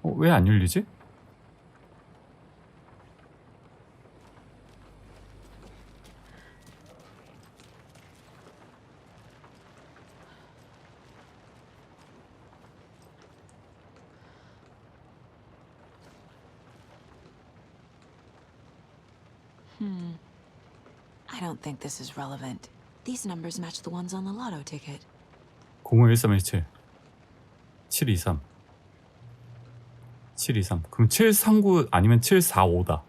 왜 안 열리지? I don't think this is relevant. These numbers match the ones on the lotto ticket. 051317 723 723 그럼 739 아니면 745다.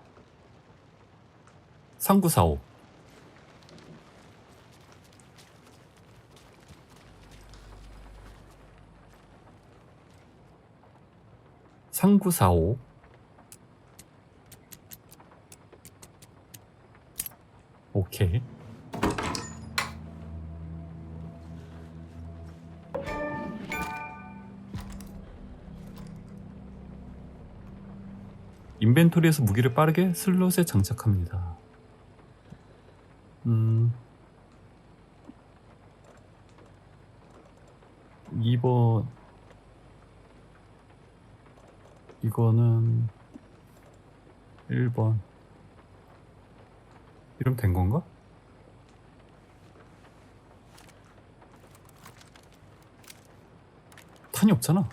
3945 3945 오케이. 인벤토리에서 무기를 빠르게 슬롯에 장착합니다. 2번 이거는 1번 이러면 된 건가? 탄이 없잖아.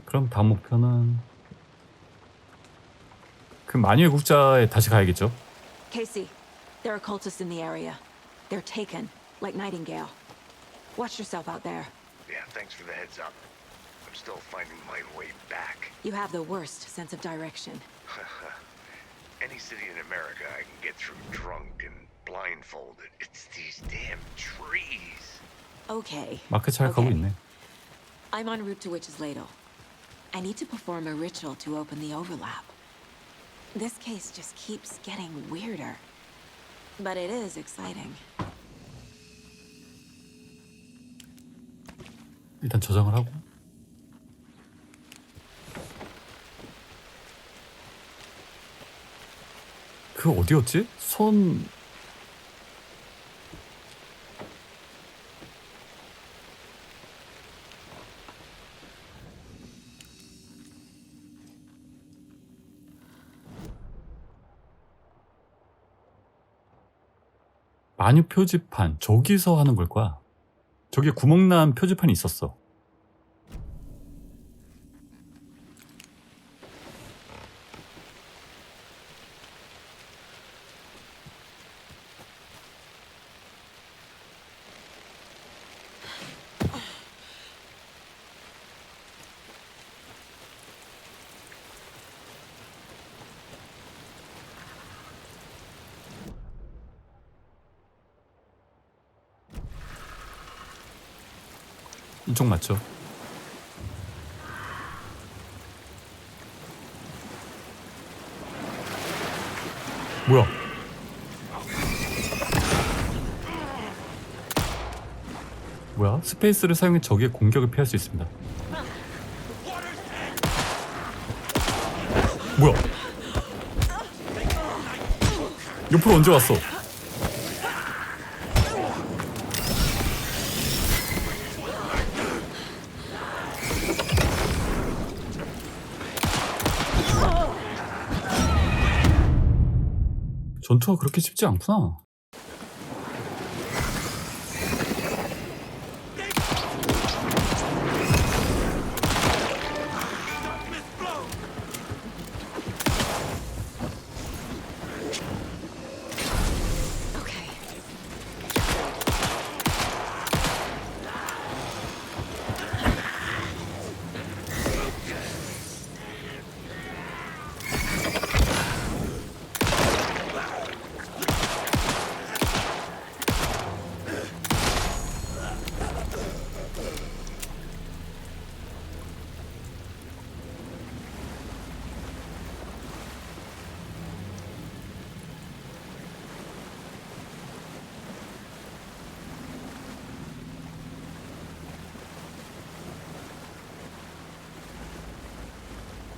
그럼 다음 목표는 그 마녀의 국자에 다시 가야겠죠? Casey, there are cultists in the area. They're taken, like Nightingale. Watch yourself out there. Yeah, thanks for the heads up. I'm still finding my way back. You have the worst sense of direction. Any city in America I can get through drunk and blindfolded. It's these damn trees. Okay. 마크 잘 가고 있네. I'm en route to Witch's Ladle. I need to perform a ritual to open the overlap. This case just keeps getting weirder. But it is exciting. 일단 저장을 하고. 그 어디였지? 손... 마녀 표지판, 저기서 하는 걸 거야. 저기 구멍난 표지판이 있었어. 이쪽 맞죠? 뭐야? 뭐야? 스페이스를 사용해 적의 공격을 피할 수 있습니다. 뭐야? 옆으로 언제 왔어? 전투가 그렇게 쉽지 않구나.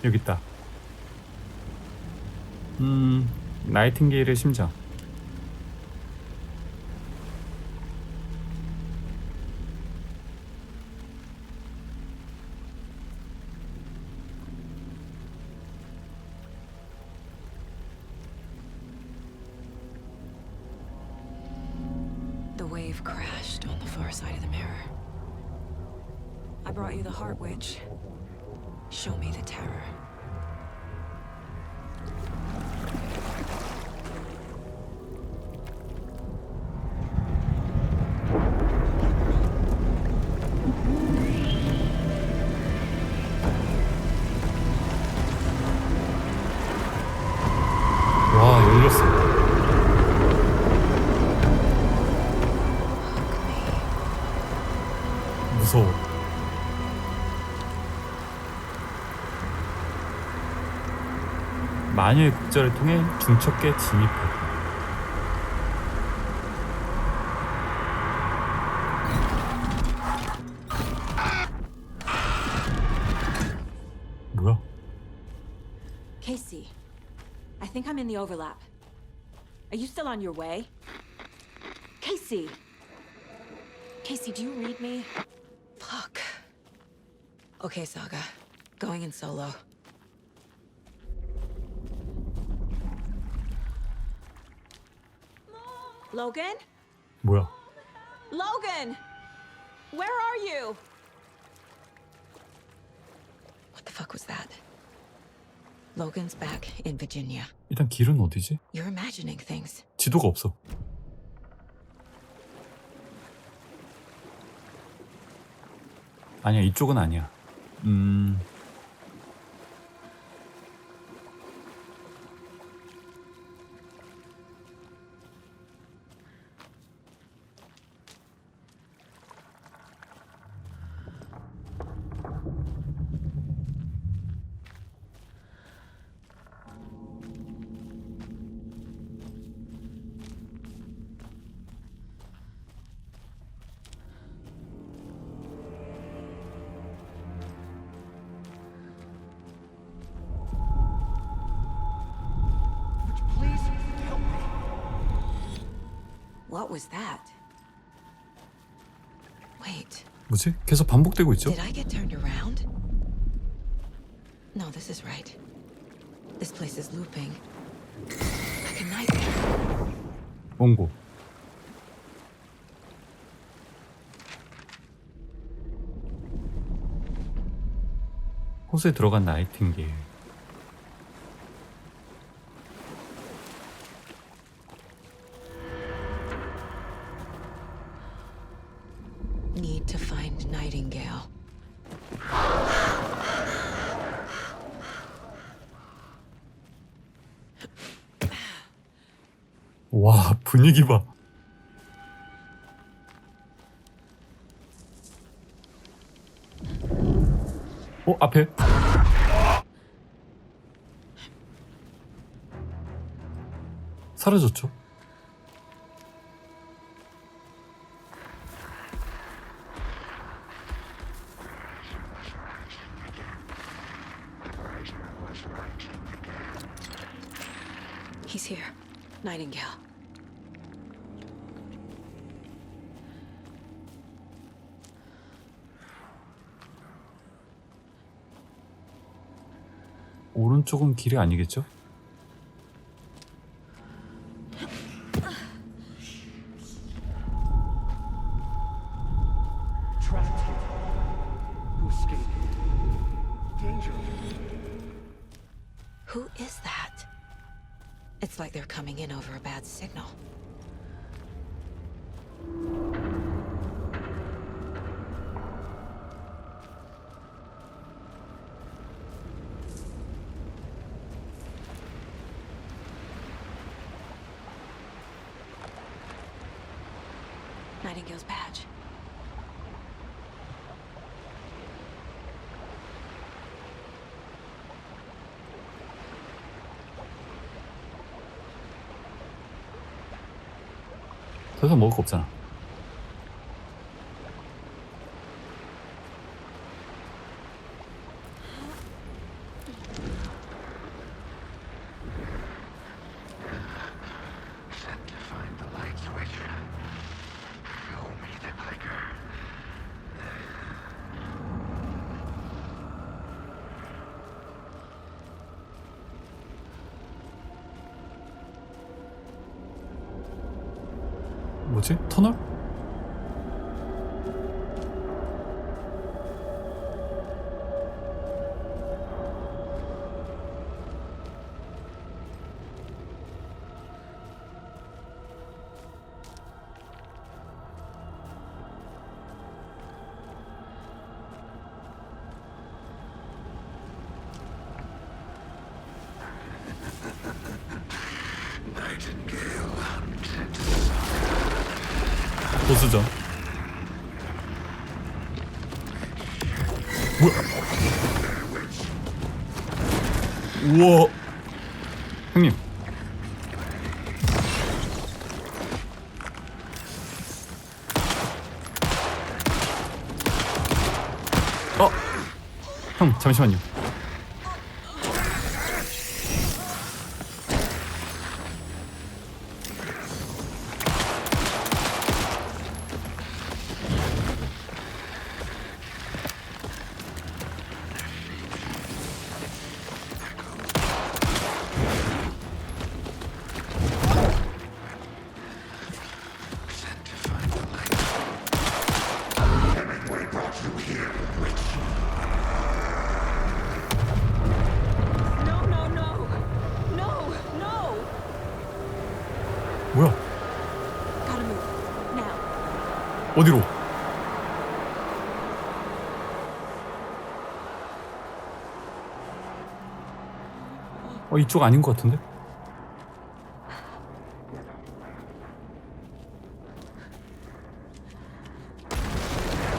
여기 있다. 나이팅게일의 심장. The wave crashed on the far side of the mirror. I brought you the Heart Witch. Show me the terror. 와, 열렸어. 무서워. 마녀의 국자를 통해 중첩계 진입하기. Casey, I think I'm in the overlap. Are you still on your way? Casey! Casey, do you read me? Fuck. Okay, Saga. Going in solo. Logan? 뭐야? Logan! Where are you? What the fuck was that? Logan's back in Virginia. 일단 길은 어디지? You're imagining things. 지도가 없어. 아니야, 이쪽은 아니야. What was that? Wait. 뭐지? 계속 반복되고 있죠? Did I get turned around? No, this is right. This place is looping. Like a nightmare. 원고. 호수에 들어간 나이팅게일. Need to find Nightingale. 와, 분위기 봐. 앞에. 사라졌죠? He's here. Nightingale. 오른쪽은 길이 아니겠죠? Who is that? It's like they're coming in over a bad signal. Nightingale's badge. 더 이상 먹을 거 없잖아. 뭐지? 터널? 보스전. 뭐야? 우와. 형님. 형, 잠시만요. 어디로? 이쪽 아닌 것 같은데?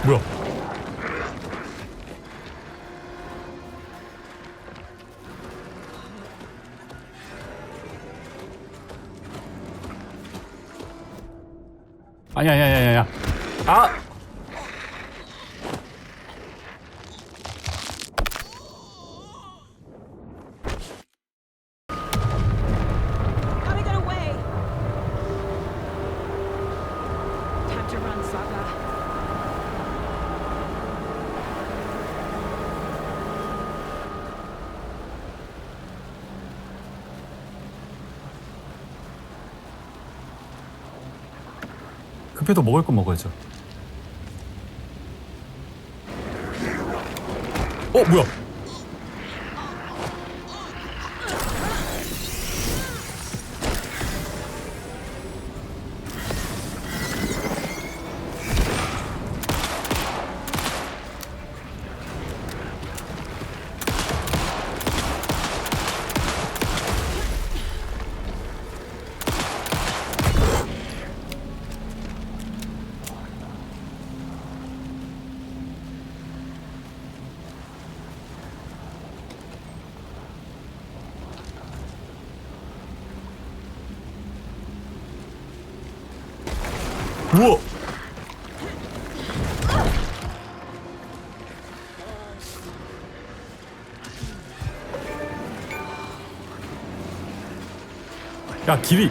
뭐야? 아니야. 아! Gotta get away. Time to run, Saga. 급해도 먹을 건 먹어야죠. 뭐야? 우와! 야, 길이!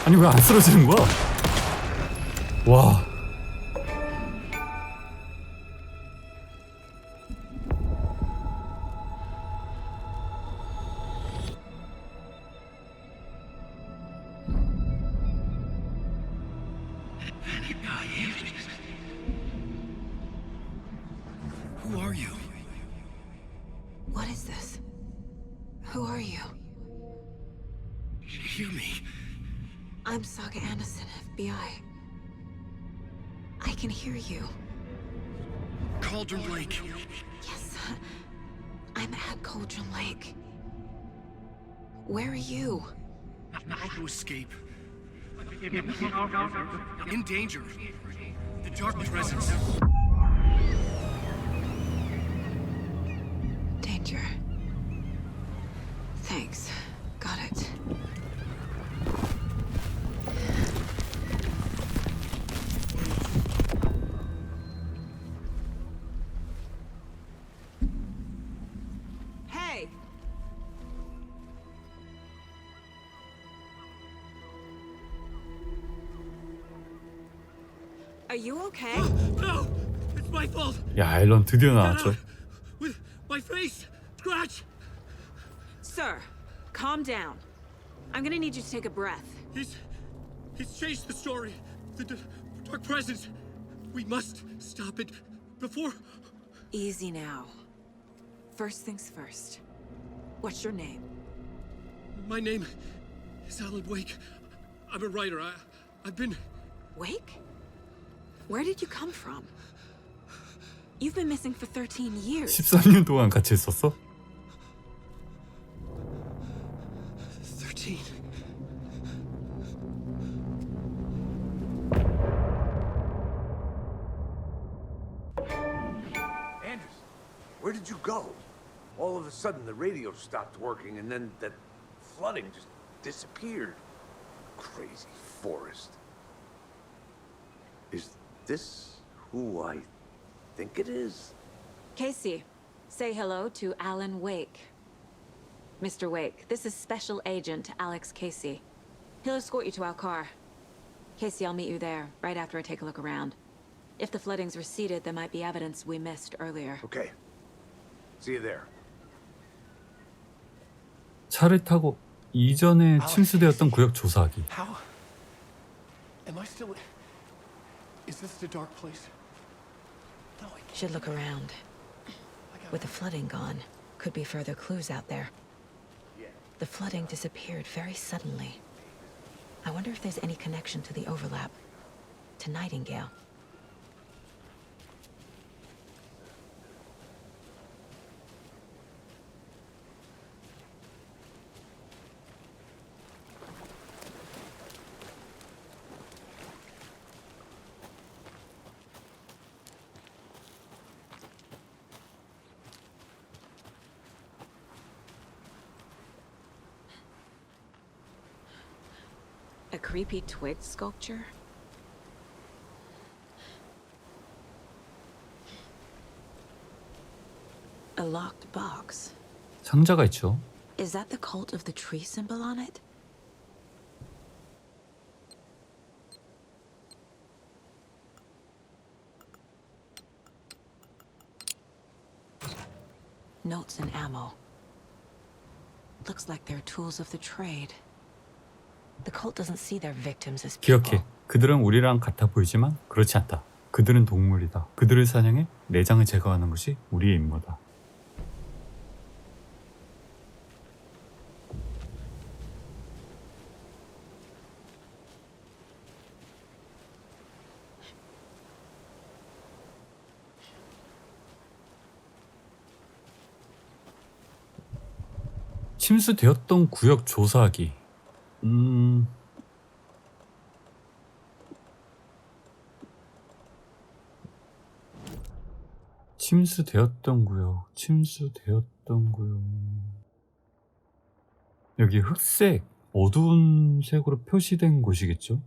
아니 왜 안 쓰러지는 거야? 와. Who are you? What is this? Who are you? Hear me. I'm Saga Anderson, FBI. I can hear you. Cauldron Lake. Yes, I'm at Cauldron Lake. Where are you? How to escape. In danger. The dark presence. Danger. Thanks. Got it. Hey! Are you okay? No! It's my fault! 야, 앨런 드디어 나왔죠. With my face! Scratch! Sir, calm down. I'm gonna need you to take a breath. He's changed the story. The dark presence. We must stop it before... Easy now. First things first. What's your name? My name is 앨런웨이크. I'm a writer. I've been... Wake? Where did you come from? You've been missing for 13 years. 13년 동안 같이 있었어? 13. Where did you go? All of a sudden, the radio stopped working, and then that flooding just disappeared. Crazy forest. Is this who I think it is? Casey, say hello to Alan Wake. Mr. Wake, this is Special Agent Alex Casey. He'll escort you to our car. Casey, I'll meet you there, right after I take a look around. If the flooding's receded, there might be evidence we missed earlier. Okay. See you there. 차를 타고 이전에 침수되었던 구역 조사하기. How? Am I still? Is this the dark place? Should look around. With the flooding gone, could be further clues out there. The flooding disappeared very suddenly. I wonder if there's any connection to the overlap. To Nightingale. A creepy twig sculpture? A locked box. 상자가 있죠. Is that the cult of the tree symbol on it? Notes and ammo. Looks like they're tools of the trade. The cult doesn't see their victims as people. 기억해. 그들은 우리랑 같아 보이지만 그렇지 않다. 그들은 동물이다. 그들을 사냥해 내장을 제거하는 것이 우리의 임무다. 침수되었던 구역 조사하기. 침수되었던 구역. 여기 흑색, 어두운 색으로 표시된 곳이겠죠?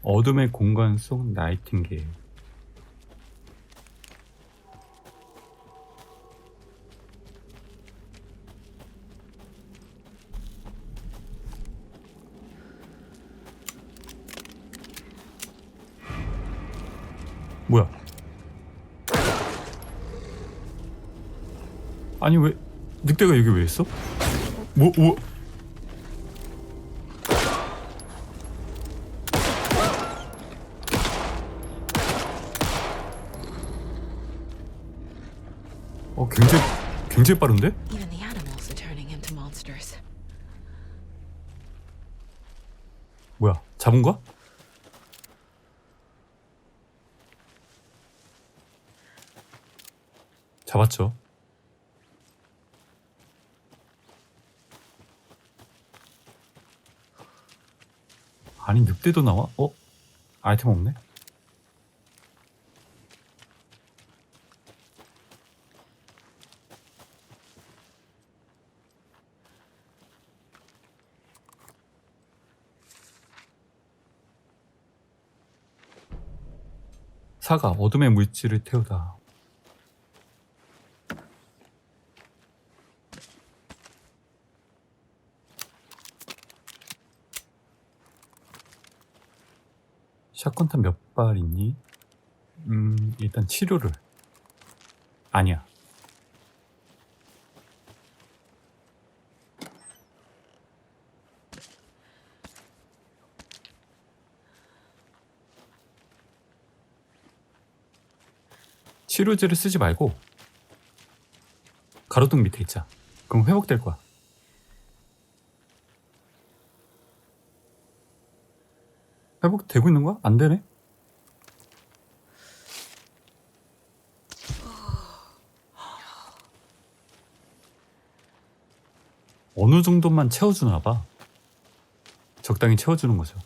어둠의 공간 속 나이팅게일. 뭐야? 아니 왜 늑대가 여기 왜 있어? 뭐? 굉장히 빠른데? Even the animals are turning into monsters. 뭐야? 잡은 거야? 잡았죠. 아니 늑대도 나와? 아이템 없네? 사가 어둠의 물질을 태우다. 샷건탄 몇 발 있니? 일단 치료를. 아니야. 치료제를 쓰지 말고 가로등 밑에 있자. 그럼 회복될 거야. 회복되고 있는 거야? 안 되네? 어느 정도만 채워주나 봐. 적당히 채워주는 거죠.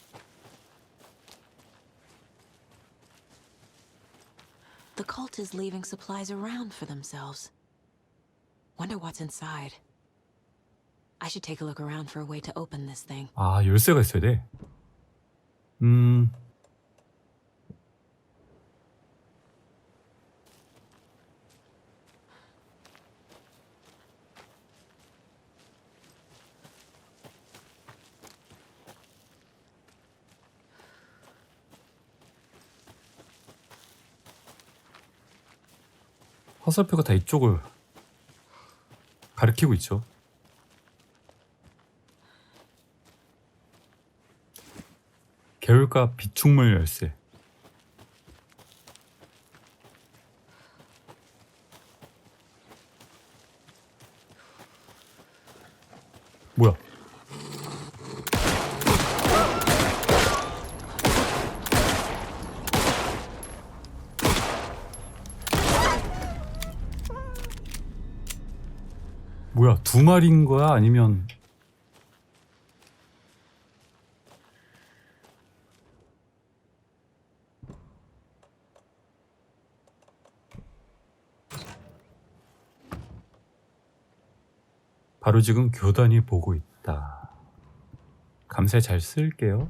The cult is leaving supplies around for themselves. Wonder what's inside. I should take a look around for a way to open this thing. 아, 열쇠가 있어야 돼. 화살표가 다 이쪽을 가리키고 있죠. 개울가 비축물 열쇠. 뭐야? 뭐야, 두 마리인 거야? 아니면 바로 지금 교단이 보고 있다. 감세 잘 쓸게요.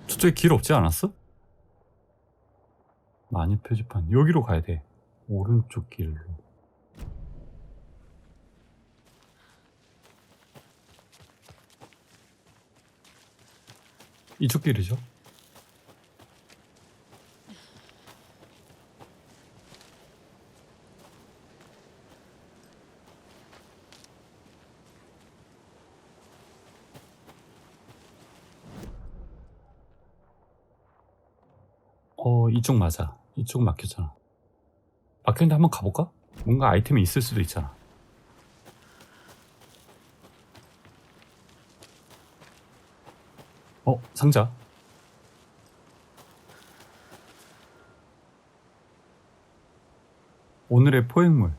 저쪽에 길 없지 않았어? 많이 표지판. 여기로 가야 돼. 오른쪽 길로. 이쪽 길이죠? 이쪽 맞아. 이쪽 막혔잖아. 막혔는데 한번 가볼까? 뭔가 아이템이 있을 수도 있잖아. 상자. 오늘의 포획물.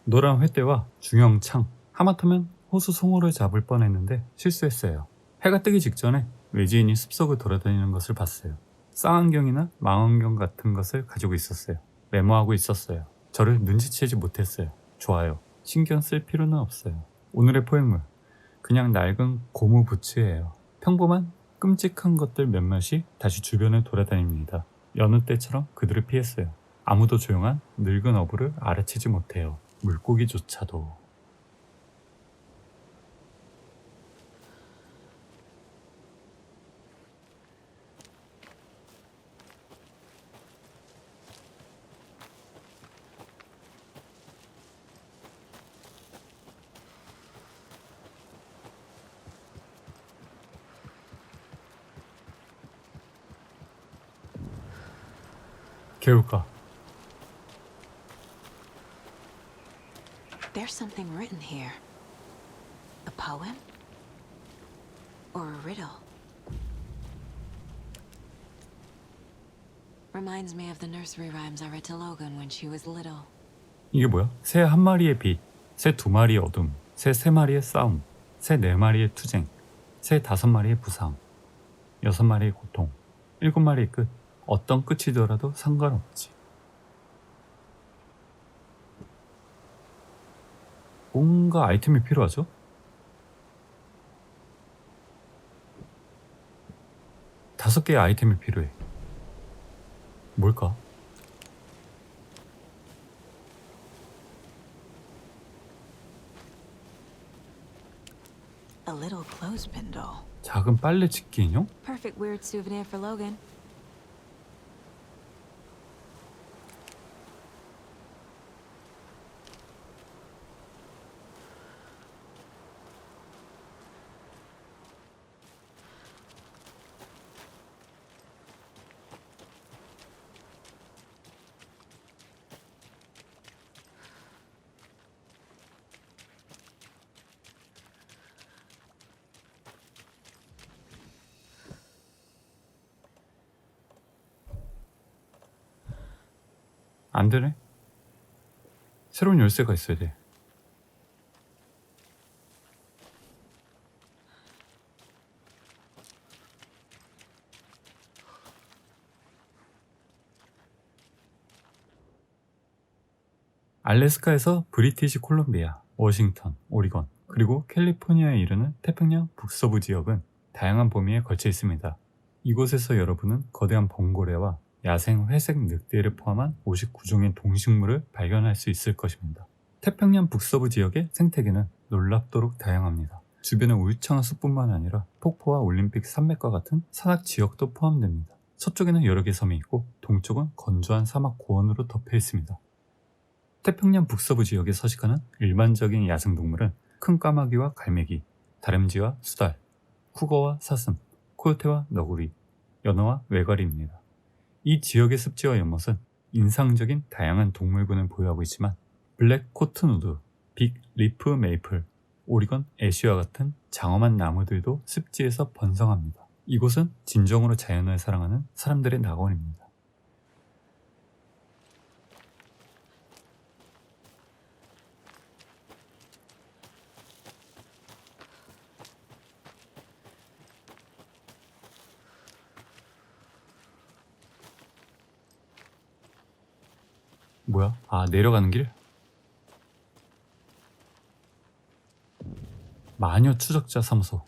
노란 횃대와 중형 창. 하마터면 호수 송어를 잡을 뻔했는데 실수했어요. 해가 뜨기 직전에 외지인이 숲속을 돌아다니는 것을 봤어요. 쌍안경이나 망원경 같은 것을 가지고 있었어요. 메모하고 있었어요. 저를 눈치채지 못했어요. 좋아요. 신경 쓸 필요는 없어요. 오늘의 포획물. 그냥 낡은 고무 부츠예요. 평범한 끔찍한 것들 몇몇이 다시 주변을 돌아다닙니다. 여느 때처럼 그들을 피했어요. 아무도 조용한 늙은 어부를 알아채지 못해요. 물고기조차도. 개울가. There's something written here. A poem? Or a riddle? Reminds me of the nursery rhymes I read to Logan when she was little. 이게 뭐야? 새 한 마리의 빛, 새 두 마리의 어둠, 새 세 마리의 싸움, 새 네 마리의 투쟁, 새 다섯 마리의 부상, 여섯 마리의 고통, 일곱 마리의 끝. 어떤 끝이더라도 상관없지. 뭔가 아이템이 필요하죠? 다섯 개의 아이템이 필요해. 뭘까? A little clothespin doll. 작은 빨래 집기 인형? Perfect weird souvenir for Logan. 안 되네. 새로운 열쇠가 있어야 돼. 알래스카에서 브리티시 콜럼비아, 워싱턴, 오리건, 그리고 캘리포니아에 이르는 태평양 북서부 지역은 다양한 범위에 걸쳐 있습니다. 이곳에서 여러분은 거대한 범고래와 야생 회색 늑대를 포함한 59종의 동식물을 발견할 수 있을 것입니다. 태평양 북서부 지역의 생태계는 놀랍도록 다양합니다. 주변의 울창한 숲뿐만 아니라 폭포와 올림픽 산맥과 같은 산악 지역도 포함됩니다. 서쪽에는 여러 개의 섬이 있고 동쪽은 건조한 사막 고원으로 덮여 있습니다. 태평양 북서부 지역에 서식하는 일반적인 야생동물은 큰 까마귀와 갈매기, 다람쥐와 수달, 쿠거와 사슴, 코요테와 너구리, 연어와 외가리입니다. 이 지역의 습지와 연못은 인상적인 다양한 동물군을 보유하고 있지만 블랙 코튼우드, 빅 리프 메이플, 오리건 애쉬와 같은 장엄한 나무들도 습지에서 번성합니다. 이곳은 진정으로 자연을 사랑하는 사람들의 낙원입니다. 뭐야? 아, 내려가는 길? 마녀 추적자 사무소.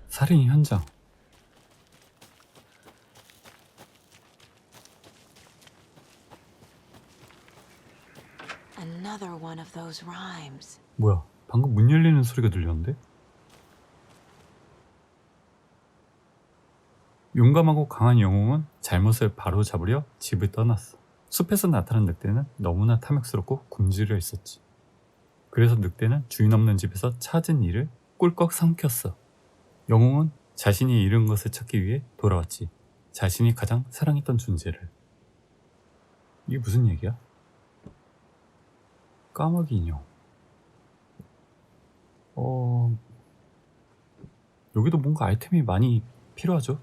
살인 현장. Another one of those rhymes. 뭐야? 방금 문 열리는 소리가 들렸는데? 용감하고 강한 영웅은 잘못을 바로 잡으려 집을 떠났어. 숲에서 나타난 늑대는 너무나 탐욕스럽고 굶주려 있었지. 그래서 늑대는 주인 없는 집에서 찾은 이를 꿀꺽 삼켰어. 영웅은 자신이 잃은 것을 찾기 위해 돌아왔지. 자신이 가장 사랑했던 존재를. 이게 무슨 얘기야? 까마귀 인형. 여기도 뭔가 아이템이 많이 필요하죠?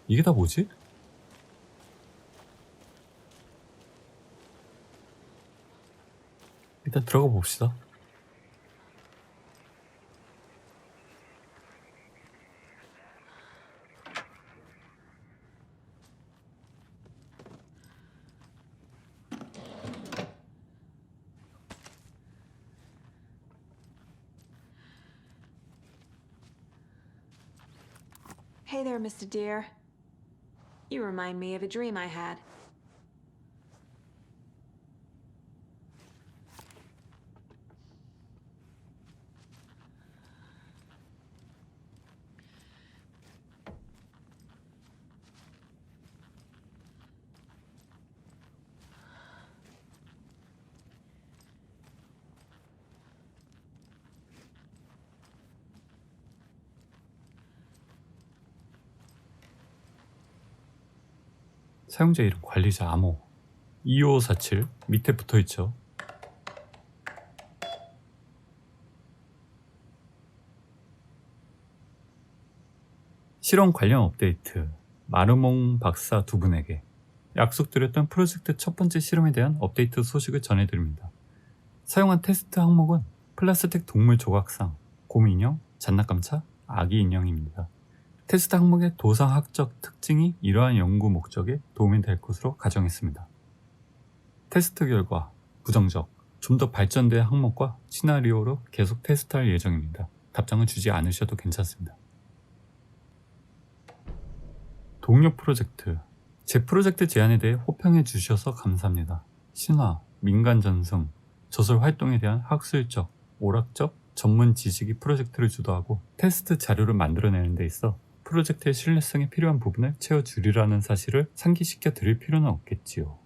이게 다 뭐지? 일단 들어가 봅시다. Hey there, Mr. Deer. You remind me of a dream I had. 사용자 이름 관리자 암호 2547 밑에 붙어있죠. 실험 관련 업데이트. 마르몽 박사 두 분에게 약속드렸던 프로젝트 첫 번째 실험에 대한 업데이트 소식을 전해드립니다. 사용한 테스트 항목은 플라스틱 동물 조각상, 곰인형, 장난감차, 아기 인형입니다. 테스트 항목의 도상학적 특징이 이러한 연구 목적에 도움이 될 것으로 가정했습니다. 테스트 결과 부정적, 좀 더 발전된 항목과 시나리오로 계속 테스트할 예정입니다. 답장을 주지 않으셔도 괜찮습니다. 동료 프로젝트. 제 프로젝트 제안에 대해 호평해 주셔서 감사합니다. 신화, 민간 전승, 저술 활동에 대한 학술적, 오락적, 전문 지식이 프로젝트를 주도하고 테스트 자료를 만들어내는 데 있어 프로젝트의 신뢰성에 필요한 부분을 채워주리라는 사실을 상기시켜 드릴 필요는 없겠지요.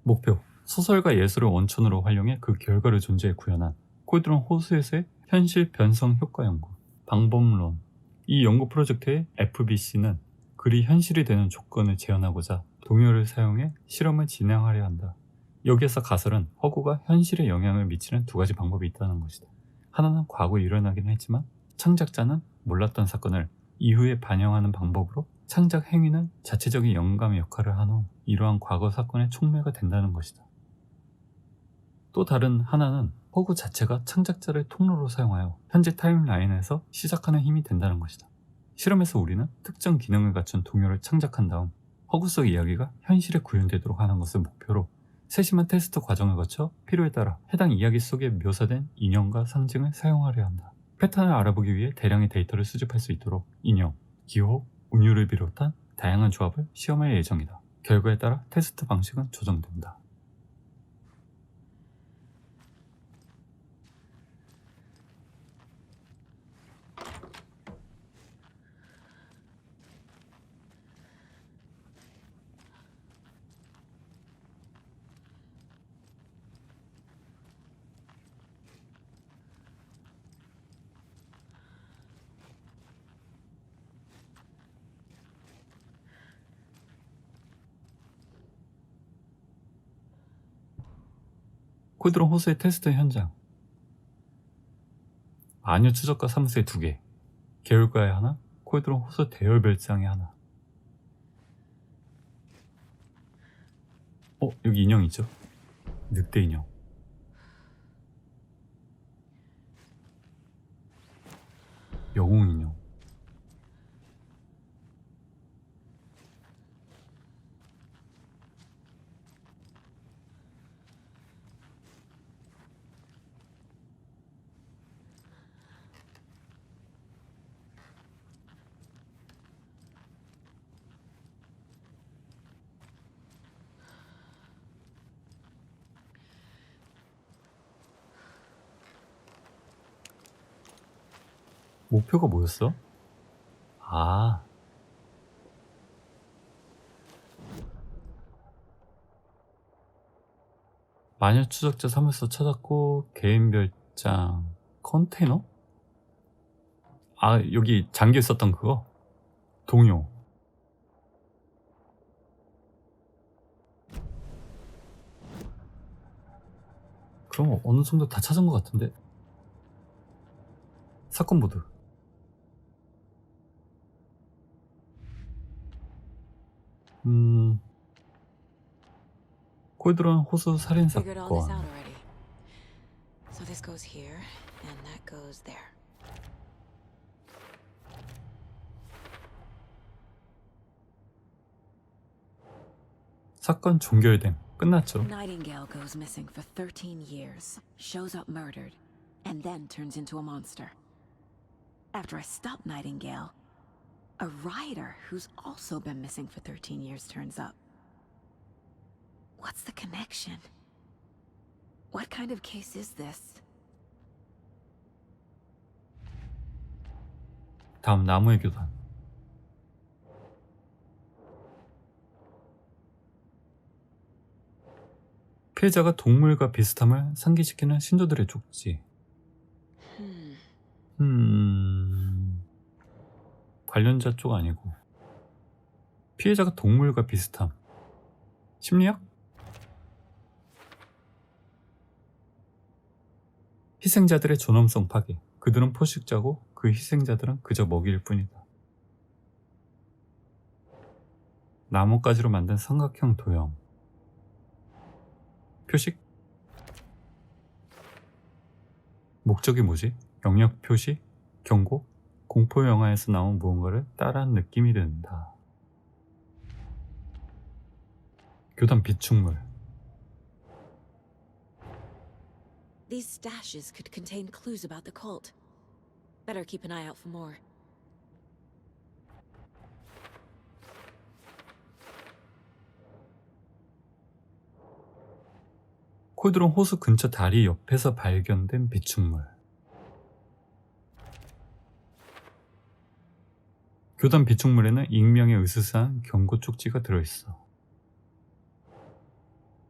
목표, 소설과 예술을 원천으로 활용해 그 결과를 존재에 구현한 코드론 호수에서의 현실 변성 효과 연구, 방법론. 이 연구 프로젝트의 FBC는 글이 현실이 되는 조건을 재현하고자 동요를 사용해 실험을 진행하려 한다. 여기에서 가설은 허구가 현실에 영향을 미치는 두 가지 방법이 있다는 것이다. 하나는 과거에 일어나긴 했지만 창작자는 몰랐던 사건을 이후에 반영하는 방법으로 창작 행위는 자체적인 영감의 역할을 한 후 이러한 과거 사건의 촉매가 된다는 것이다. 또 다른 하나는 허구 자체가 창작자를 통로로 사용하여 현재 타임라인에서 시작하는 힘이 된다는 것이다. 실험에서 우리는 특정 기능을 갖춘 동요를 창작한 다음 허구 속 이야기가 현실에 구현되도록 하는 것을 목표로 세심한 테스트 과정을 거쳐 필요에 따라 해당 이야기 속에 묘사된 인형과 상징을 사용하려 한다. 패턴을 알아보기 위해 대량의 데이터를 수집할 수 있도록 인형, 기호, 운율을 비롯한 다양한 조합을 시험할 예정이다. 결과에 따라 테스트 방식은 조정된다. 코드론 호수의 테스트 현장. 마녀 추적가 사무소에 2개, 계열가에 하나, 코드론 호수 대열 별장에 하나. 여기 인형 있죠? 늑대 인형. 영웅 인형. 목표가 뭐였어? 마녀 추적자 사무소 찾았고 개인 별장 컨테이너? 여기 잠겨 있었던 그거? 동요. 그럼 어느 정도 다 찾은 것 같은데? 사건 보드. 코드론 호수 살인 Figured all this out 사건. already. So this goes here, and that goes there. 사건 종결됨. 끝났죠. Nightingale goes missing for 13 years, shows up murdered, and then turns into a monster. After I stop Nightingale, a writer who's also been missing for 13 years turns up. What's the connection? What kind of case is this? 다음 나무의 교단. 피해자가 동물과 비슷함을 상기시키는 신도들의 쪽지. 관련자 쪽 아니고 피해자가 동물과 비슷함. 심리학? 희생자들의 존엄성 파괴. 그들은 포식자고 그 희생자들은 그저 먹이일 뿐이다. 나뭇가지로 만든 삼각형 도형. 표식? 목적이 뭐지? 영역 표시? 경고? 공포 영화에서 나온 무언가를 따라한 느낌이 든다. 교단 비축물. These stashes could contain clues about the cult. Better keep an eye out for more. 코드론 호수 근처 다리 옆에서 발견된 비축물. 교단 비축물에는 익명의 으스스한 경고 쪽지가 들어있어.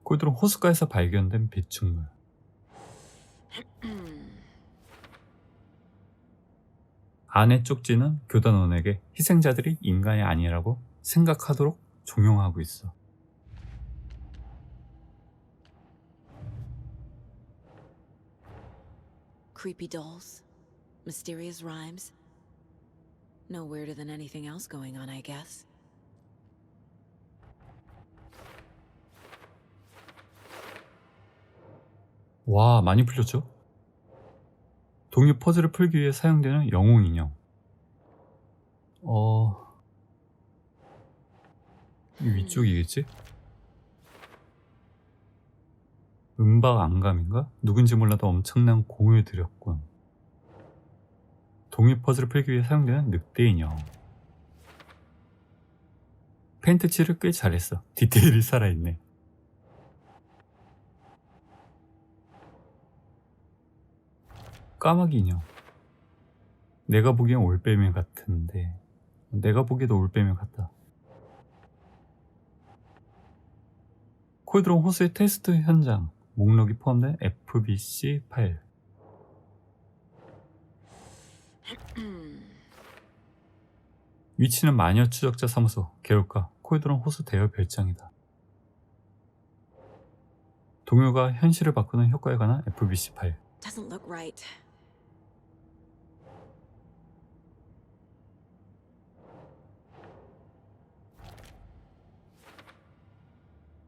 꼴드론 호숫가에서 발견된 비축물. 안의 쪽지는 교단원에게 희생자들이 인간이 아니라고 생각하도록 종용하고 있어. Creepy dolls, mysterious rhymes. No weirder than anything else going on, I guess. 와, 많이 풀렸죠? 동요 퍼즐을 풀기 위해 사용되는 영웅 인형. 이 위쪽이겠지? 음박 안감인가? 누군지 몰라도 엄청난 공을 들였군. 동요 퍼즐을 풀기 위해 사용되는 늑대 인형. 페인트 칠을 꽤 잘했어. 디테일이 살아있네. 까마귀 인형. 내가 보기엔 올빼미 같은데 내가 보기에도 올빼미 같다. 콜드론 호수의 테스트 현장. 목록이 포함된 FBC 파일. 위치는 마녀 추적자 사무소. 개울가 콜드론 호수 대여 별장이다. 동요가 현실을 바꾸는 효과에 관한 FBC 파일. Doesn't look right.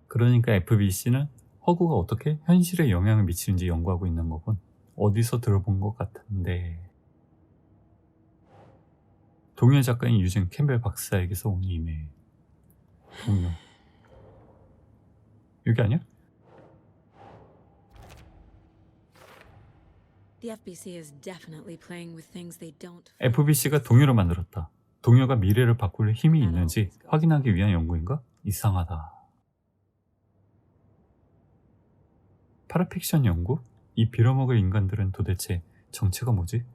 그러니까 FBC는 허구가 어떻게 현실에 영향을 미치는지 연구하고 있는 거군. 어디서 들어본 것 같은데. 동요 작가인 유진 캠벨 박사에게서 온 이메일. 동요. 여기 아니야? The FBC is definitely playing with things they don't. FBC가 동요를 만들었다. 동요가 미래를 바꿀 힘이 있는지 확인하기 위한 연구인가? 이상하다. 파라픽션 연구? 이 빌어먹을 인간들은 도대체 정체가 뭐지?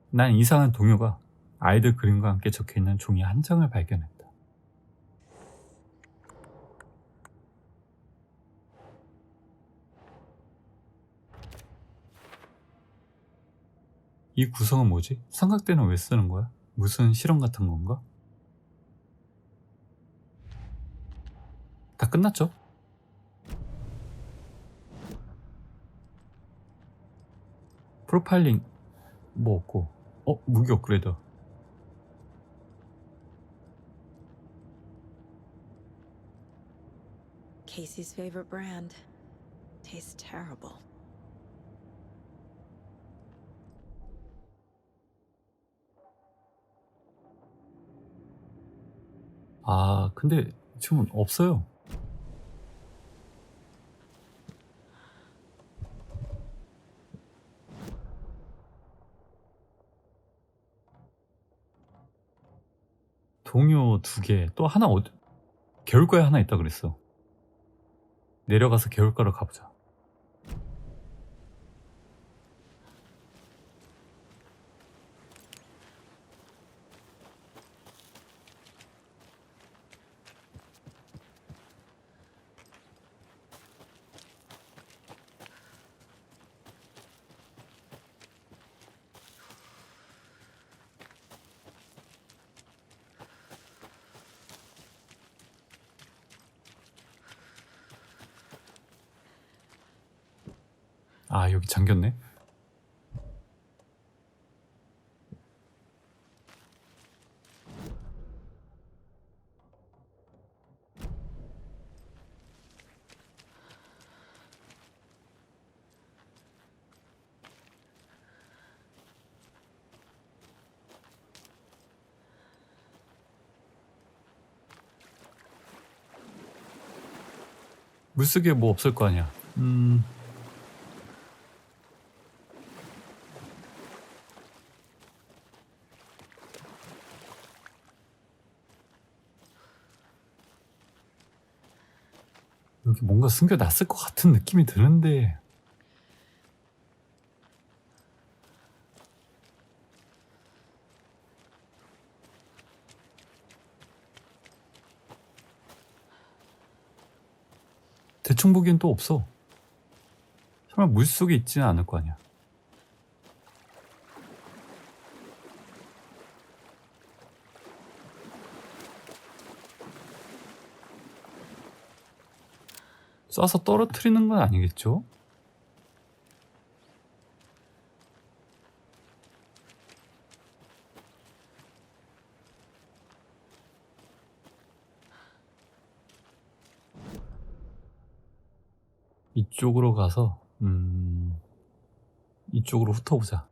난 이상한 동요가 아이들 그림과 함께 적혀있는 종이 한 장을 발견했다. 이 구성은 뭐지? 삼각대는 왜 쓰는 거야? 무슨 실험 같은 건가? 다 끝났죠? 프로파일링 뭐 없고. 무기 업그레이드. Casey's favorite brand. Tastes terrible. 아, 근데 지금 없어요. 동요 2개, 또 하나 개울가에 하나 있다 그랬어. 내려가서 개울가로 가보자. 아, 여기 잠겼네. 물속에 뭐 없을 거 아니야. 여기 뭔가 숨겨놨을 것 같은 느낌이 드는데. 승부기는 또 없어. 설마 물속에 있지는 않을 거 아니야. 쏴서 떨어뜨리는 건 아니겠죠? 이쪽으로 가서 이쪽으로 훑어보자.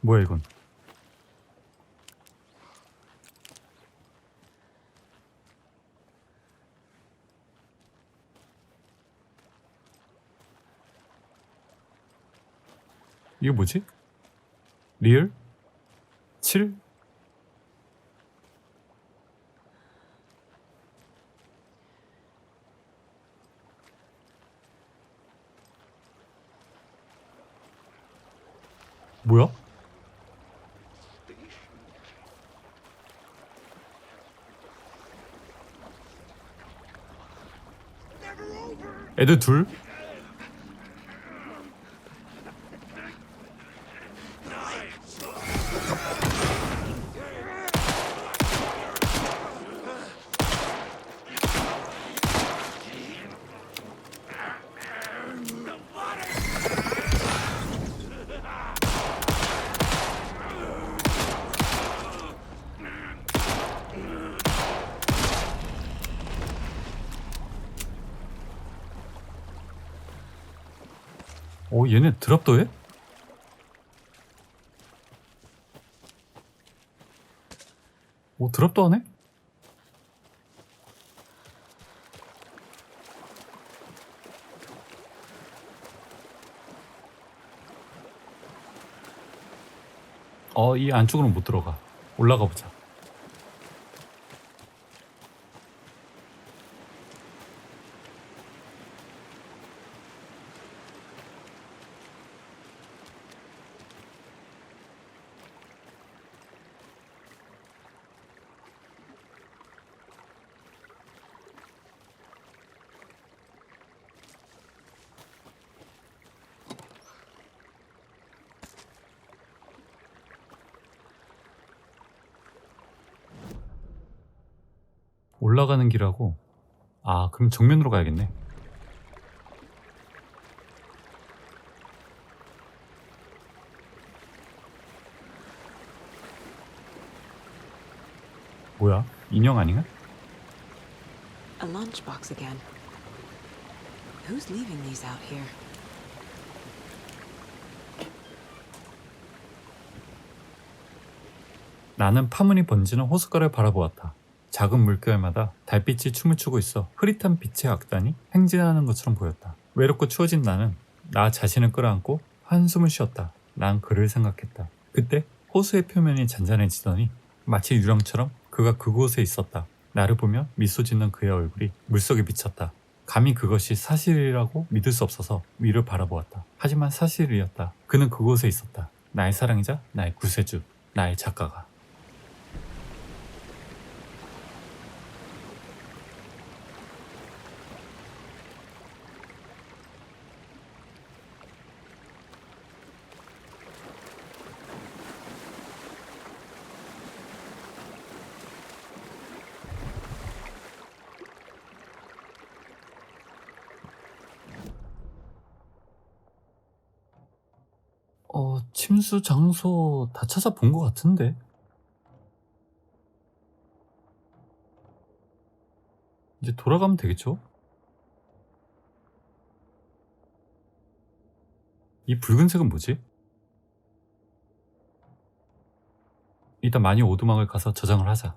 뭐야 이건? 이게 뭐지? 리얼? 7? 뭐야? 애들 둘? 얘네 드랍도 해? 드랍도 하네? 이 안쪽으로는 못 들어가. 올라가 보자. 올라가는 길하고. 그럼 정면으로 가야겠네. 뭐야? 인형 아닌가? A lunchbox again. Who's leaving these out here? 나는 파문이 번지는 호숫가를 바라보았다. 작은 물결마다 달빛이 춤을 추고 있어 흐릿한 빛의 악단이 행진하는 것처럼 보였다. 외롭고 추워진 나는 나 자신을 끌어안고 한숨을 쉬었다. 난 그를 생각했다. 그때 호수의 표면이 잔잔해지더니 마치 유령처럼 그가 그곳에 있었다. 나를 보며 미소 짓는 그의 얼굴이 물속에 비쳤다. 감히 그것이 사실이라고 믿을 수 없어서 위를 바라보았다. 하지만 사실이었다. 그는 그곳에 있었다. 나의 사랑이자 나의 구세주, 나의 작가가. 침수 장소 다 찾아본 것 같은데. 이제 돌아가면 되겠죠? 이 붉은색은 뭐지? 일단 마녀 오두막을 가서 저장을 하자.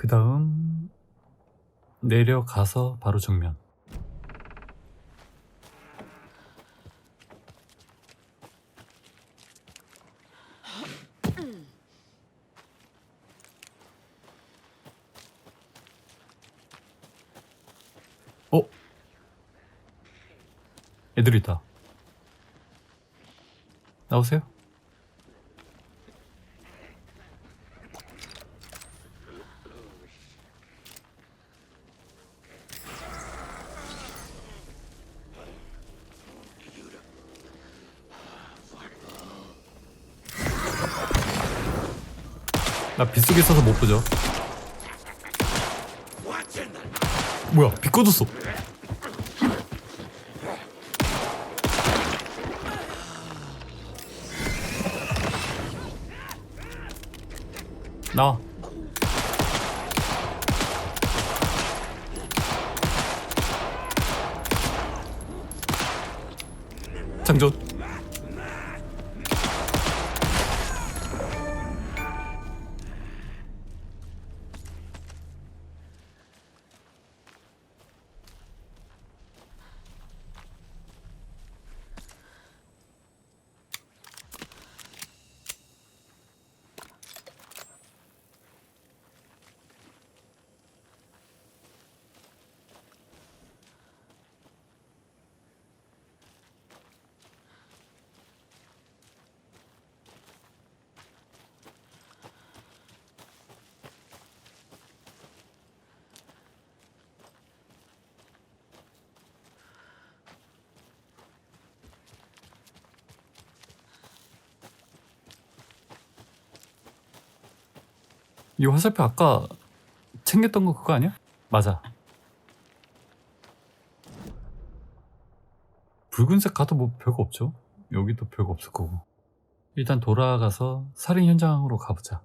그 다음 내려가서 바로 정면. 애들 있다. 나오세요. 나 빗속에 있어서 못 보죠. 뭐야, 빛 꺼졌어. 나와. 장전. 이 화살표 아까 챙겼던 거 그거 아니야? 맞아. 붉은색 가도 뭐 별거 없죠. 여기도 별거 없을 거고. 일단 돌아가서 살인 현장으로 가보자.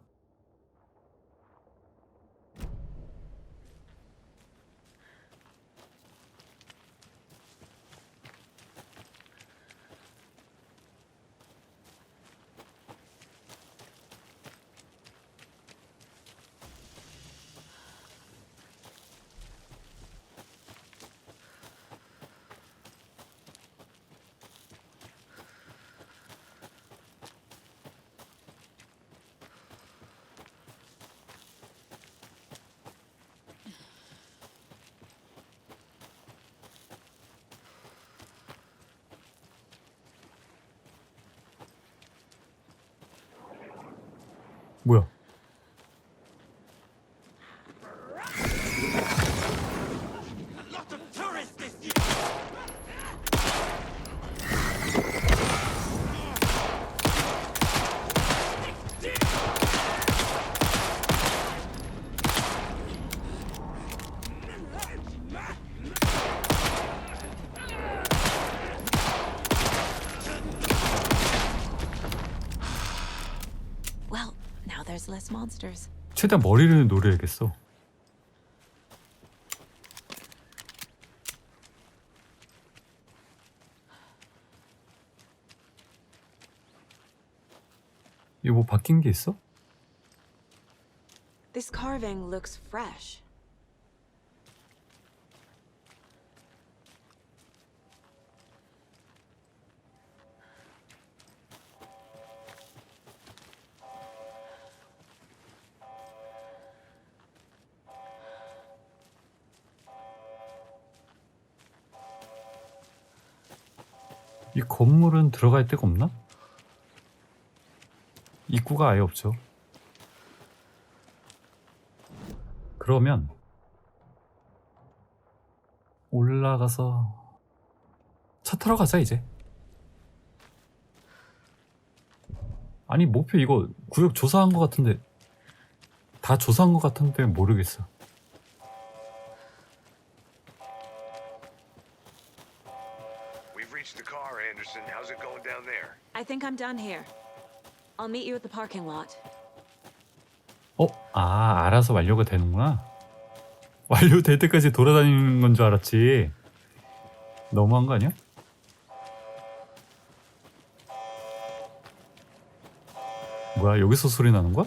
뭐야? There's less monsters. 최대한 머리를 노려야겠어. 이거 뭐 바뀐 게 있어? This carving looks fresh. 이 건물은 들어갈 데가 없나? 입구가 아예 없죠. 그러면 올라가서 차 타러 가자 이제. 아니 목표 이거 구역 조사한 것 같은데 다 조사한 것 같은데 모르겠어. I think I'm done here. I'll meet you at the parking lot. 아, 알아서 완료가 되는구나. 완료될 때까지 돌아다니는 건 줄 알았지. 너무한 거 아니야? 뭐야, 여기서 소리 나는 거야?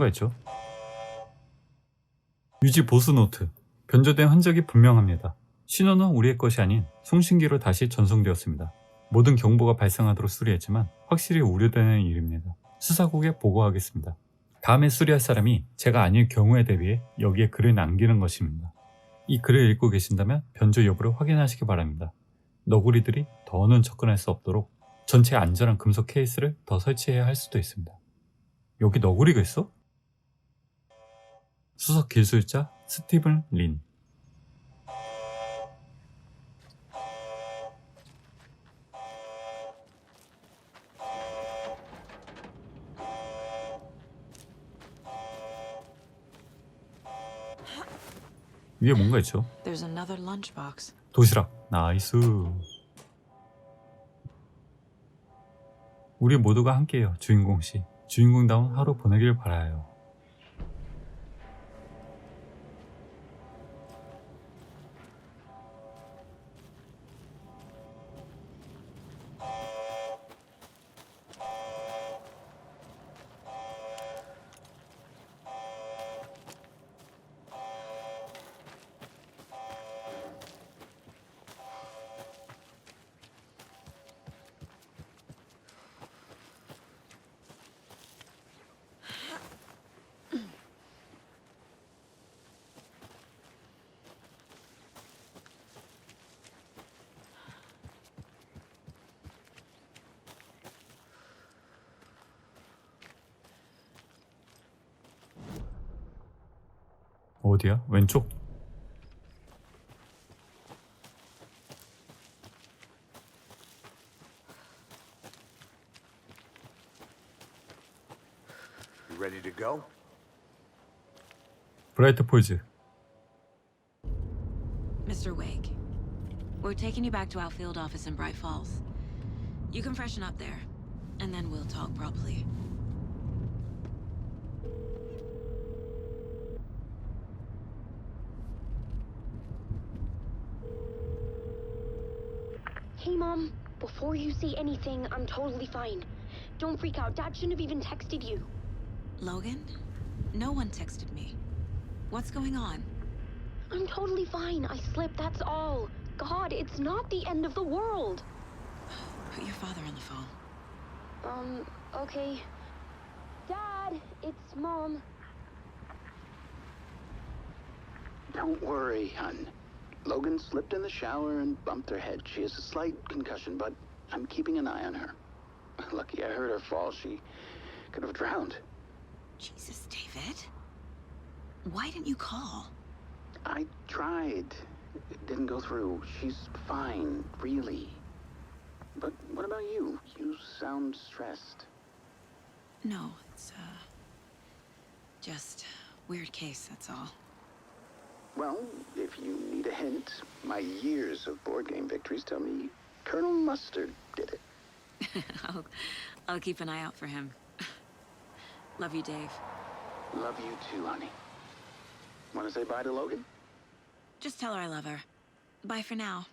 뭔가 있죠? 유지 보수 노트. 변조된 흔적이 분명합니다. 신호는 우리의 것이 아닌 송신기로 다시 전송되었습니다. 모든 경보가 발생하도록 수리했지만 확실히 우려되는 일입니다. 수사국에 보고하겠습니다. 다음에 수리할 사람이 제가 아닐 경우에 대비해 여기에 글을 남기는 것입니다. 이 글을 읽고 계신다면 변조 여부를 확인하시기 바랍니다. 너구리들이 더는 접근할 수 없도록 전체 안전한 금속 케이스를 더 설치해야 할 수도 있습니다. 여기 너구리가 있어? 수석 기술자 스티븐 린. 위에 뭔가 있죠? There's another lunchbox. 도시락. 나이스. 우리 모두가 함께해요. 주인공씨. 주인공다운 하루 보내길 바라요. 어디야? 왼쪽? You ready to go? 브라이트 폴즈. Mr. Wake, we're taking you back to our field office in Bright Falls. You can freshen up there, and then we'll talk properly. Hey, Mom. Before you say anything, I'm totally fine. Don't freak out. Dad shouldn't have even texted you. Logan? No one texted me. What's going on? I'm totally fine. I slipped, that's all. God, it's not the end of the world. Put your father on the phone. Okay. Dad, it's Mom. Don't worry, hun. Logan slipped in the shower and bumped her head. She has a slight concussion, but I'm keeping an eye on her. Lucky I heard her fall. She could have drowned. Jesus, David. Why didn't you call? I tried. It didn't go through. She's fine, really. But what about you? You sound stressed. No, it's, just weird case, that's all. Well, if you need a hint, my years of board game victories tell me Colonel Mustard did it. I'll keep an eye out for him. Love you, Dave. Love you too, honey. Want to say bye to Logan? Just tell her I love her. Bye for now.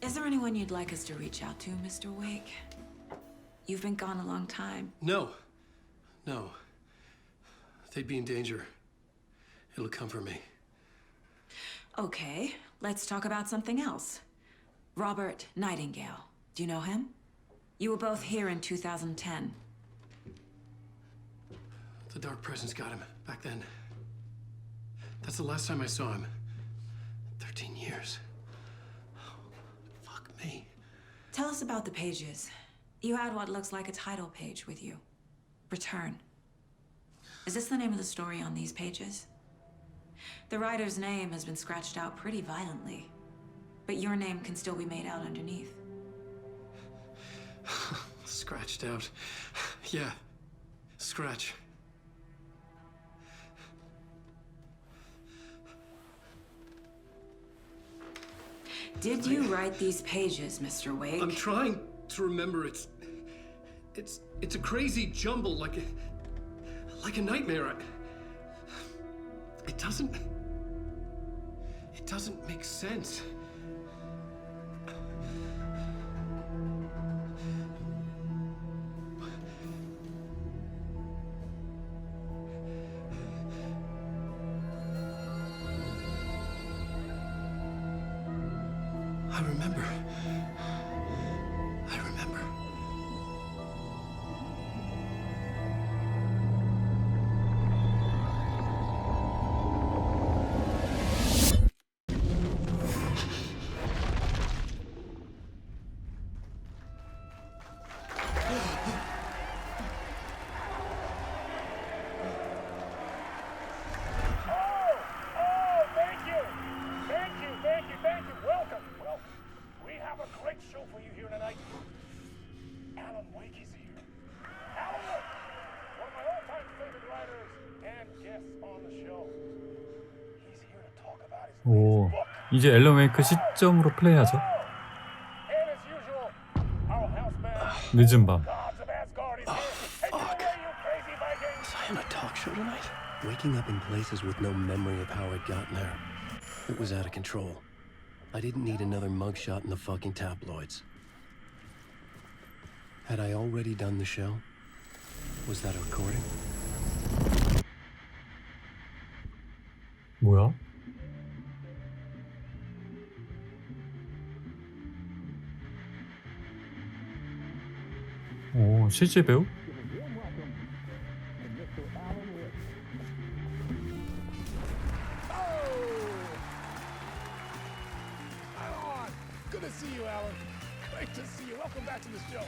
Is there anyone you'd like us to reach out to, Mr. Wake? You've been gone a long time. No. No. They'd be in danger. It'll come for me. Okay, let's talk about something else. Robert Nightingale. Do you know him? You were both here in 2010. The Dark Presence got him back then. That's the last time I saw him. 13 years. Fuck me. Tell us about the pages. You had what looks like a title page with you. Return. Is this the name of the story on these pages? The writer's name has been scratched out pretty violently, but your name can still be made out underneath. Scratched out. Yeah. Scratch. Did you write these pages, Mr. Wake? I'm trying to remember. It's a crazy jumble, like a nightmare. It doesn't make sense. I remember. 오, 이제 앨런웨이크 시점으로 플레이하죠. 늦은 밤. Waking up in places with no memory of how I'd gotten there. It was out of control. I didn't need another mugshot in the fucking tabloids. Had I already done the show? Was that a recording? 뭐야? 오, 실제 배우? Good to see you, Alan. Great to see you. Welcome back to the show.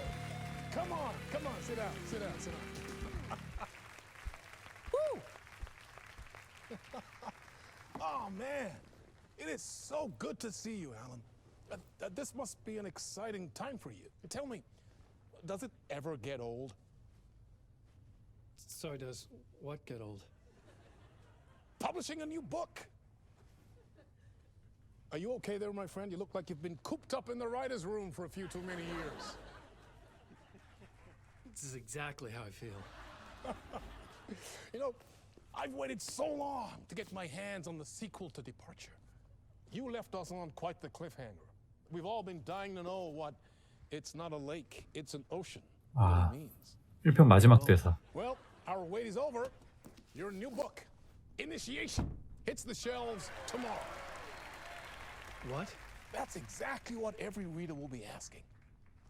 Come on, sit down. Woo! Oh, man. It is so good to see you, Alan. This must be an exciting time for you. Tell me, does it ever get old? So does what get old? Publishing a new book. Are you okay there, my friend? You look like you've been cooped up in the writer's room for a few too many years. This is exactly how I feel. You know, I've waited so long to get my hands on the sequel to Departure. You left us on quite the cliffhanger. We've all been dying to know what it's not a lake, it's an ocean 아, really means. 1편 마지막 대사. Well, our wait is over. Your new book, Initiation, hits the shelves tomorrow. What? That's exactly what every reader will be asking.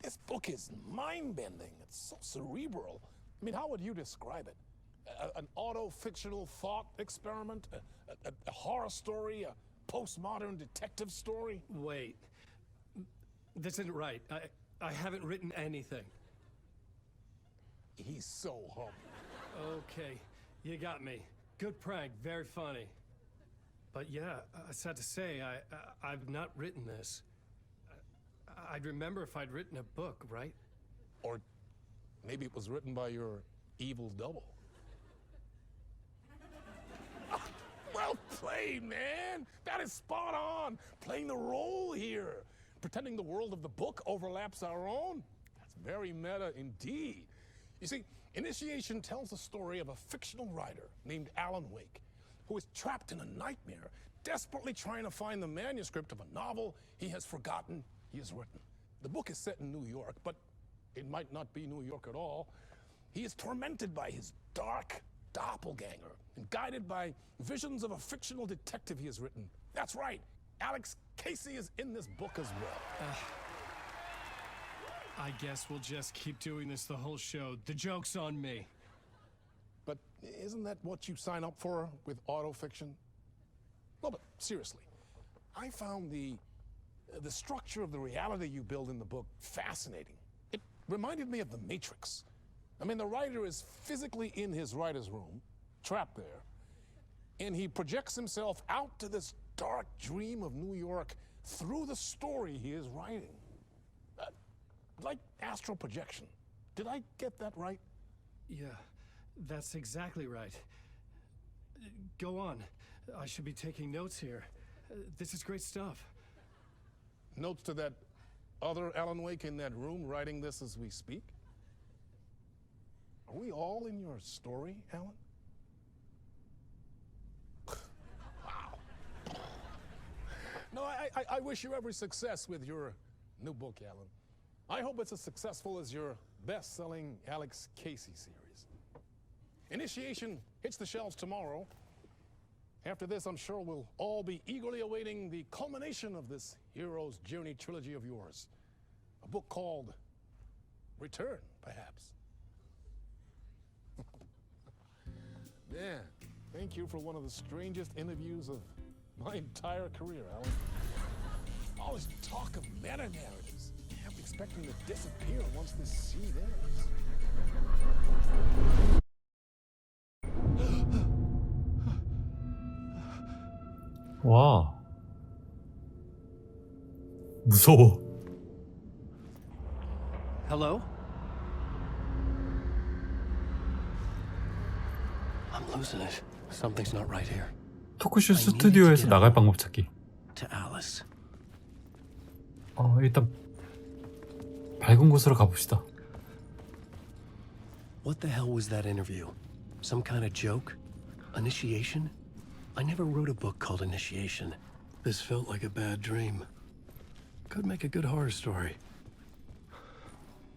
This book is mind-bending. It's so cerebral. I mean, how would you describe it? An auto-fictional thought experiment? A horror story? A postmodern detective story? Wait. This isn't right. I haven't written anything. He's so humble. Okay, you got me. Good prank, very funny. But yeah, I sad to say, I've not written this. I'd remember if I'd written a book, right? Or maybe it was written by your evil double. Well played, man! That is spot on! Playing the role here. Pretending the world of the book overlaps our own. That's very meta indeed. You see, Initiation tells the story of a fictional writer named Alan Wake, who is trapped in a nightmare, desperately trying to find the manuscript of a novel he has forgotten he has written. The book is set in New York, but it might not be New York at all. He is tormented by his dark doppelganger and guided by visions of a fictional detective he has written. That's right, Alex Casey is in this book as well. I guess we'll just keep doing this the whole show. The joke's on me. But isn't that what you sign up for with autofiction? No, but seriously, I found the structure of the reality you build in the book fascinating. It reminded me of The Matrix. I mean, the writer is physically in his writer's room, trapped there, and he projects himself out to this dark dream of New York through the story he is writing. Like astral projection. Did I get that right? Yeah, that's exactly right. Go on. I should be taking notes here. This is great stuff. Notes to that other 앨런웨이크 in that room writing this as we speak? Are we all in your story, Alan? Wow. No, I wish you every success with your new book, Alan. I hope it's as successful as your best-selling Alex Casey series. Initiation hits the shelves tomorrow. After this, I'm sure we'll all be eagerly awaiting the culmination of this hero's journey trilogy of yours. A book called Return, perhaps. Man, thank you for one of the strangest interviews of my entire career, Alan. All this talk of meta-narratives. I'm expecting to disappear once this scene ends. 와, 무서워. Hello? I'm losing it. Something's not right here. 토크쇼 스튜디오에서 나갈 방법 찾기. To Alice. 일단 밝은 곳으로 가봅시다. What the hell was that interview? Some kind of joke? Initiation? I never wrote a book called Initiation. This felt like a bad dream. Could make a good horror story.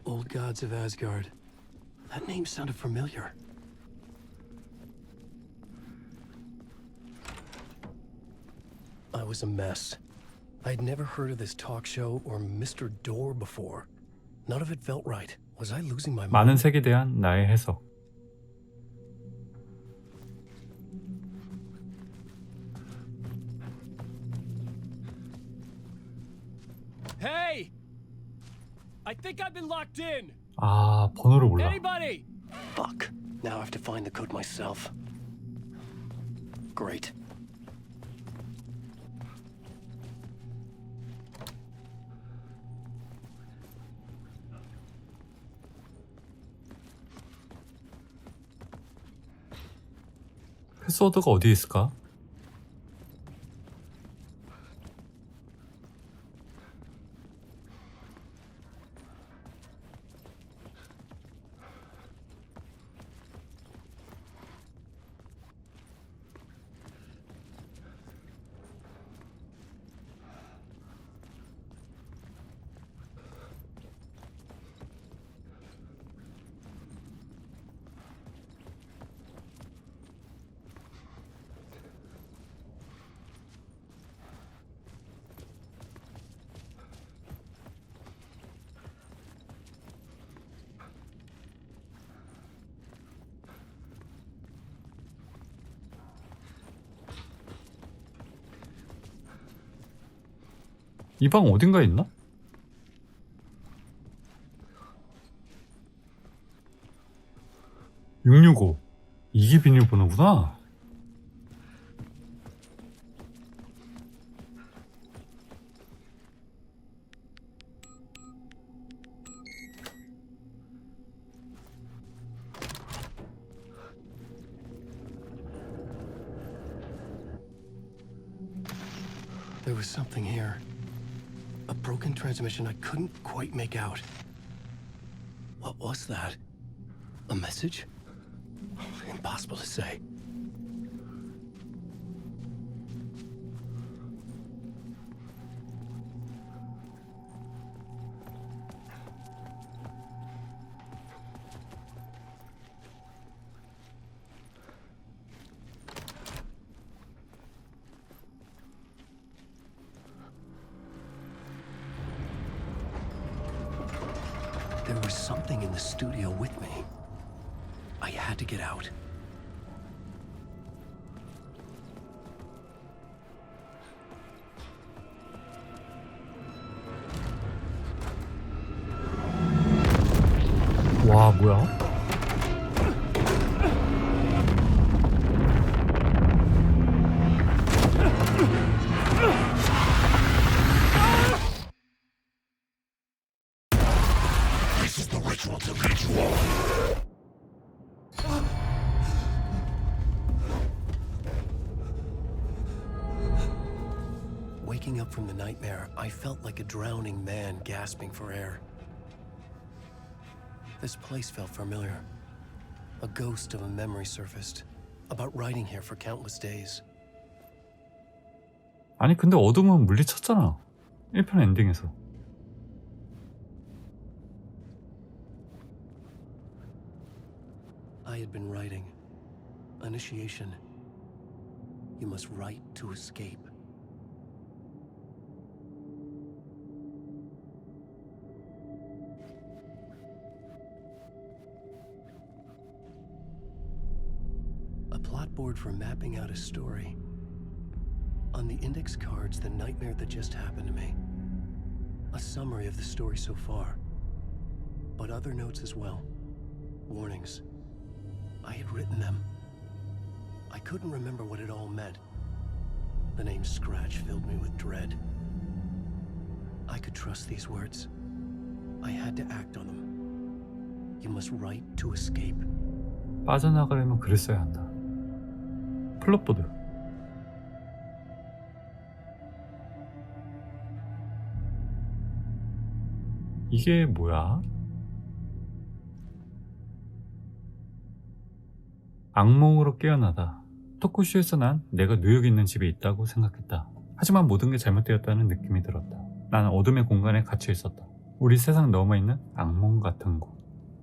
Old Gods of Asgard. That name sounded familiar. I was a mess. I'd never heard of this talk show or Mr. Door before. None of it felt right. Was I losing my mind? 많은 색에 대한 나의 해석. Hey! I think I've been locked in. 번호를 몰라. Anybody? Fuck. Now I have to find the code myself. Great. 패스워드가 어디에 있을까? 이 방 어딘가에 있나? (665) 이게 비밀번호구나. There was something here. A broken transmission I couldn't quite make out. What was that? A message? Impossible to say. There was something in the studio with me. I had to get out. 와, 뭐야? Waking up from the nightmare, I felt like a drowning man gasping for air. This place felt familiar. A ghost of a memory surfaced, about writing here for countless days. 아니 근데 어둠은 물리쳤잖아. 1편 엔딩에서. I had been writing. Initiation. You must write to escape. A plot board for mapping out a story. On the index cards, the nightmare that just happened to me. A summary of the story so far. But other notes as well. Warnings. I had written them. I couldn't remember what it all meant. The name Scratch filled me with dread. I could trust these words. I had to act on them. You must write to escape. 빠져나가려면 글을 써야 한다. 플롯보드. 이게 뭐야? 악몽으로 깨어나다. 토크쇼에서 난 내가 뉴욕에 있는 집에 있다고 생각했다. 하지만 모든 게 잘못되었다는 느낌이 들었다. 나는 어둠의 공간에 갇혀 있었다. 우리 세상 넘어 있는 악몽 같은 곳.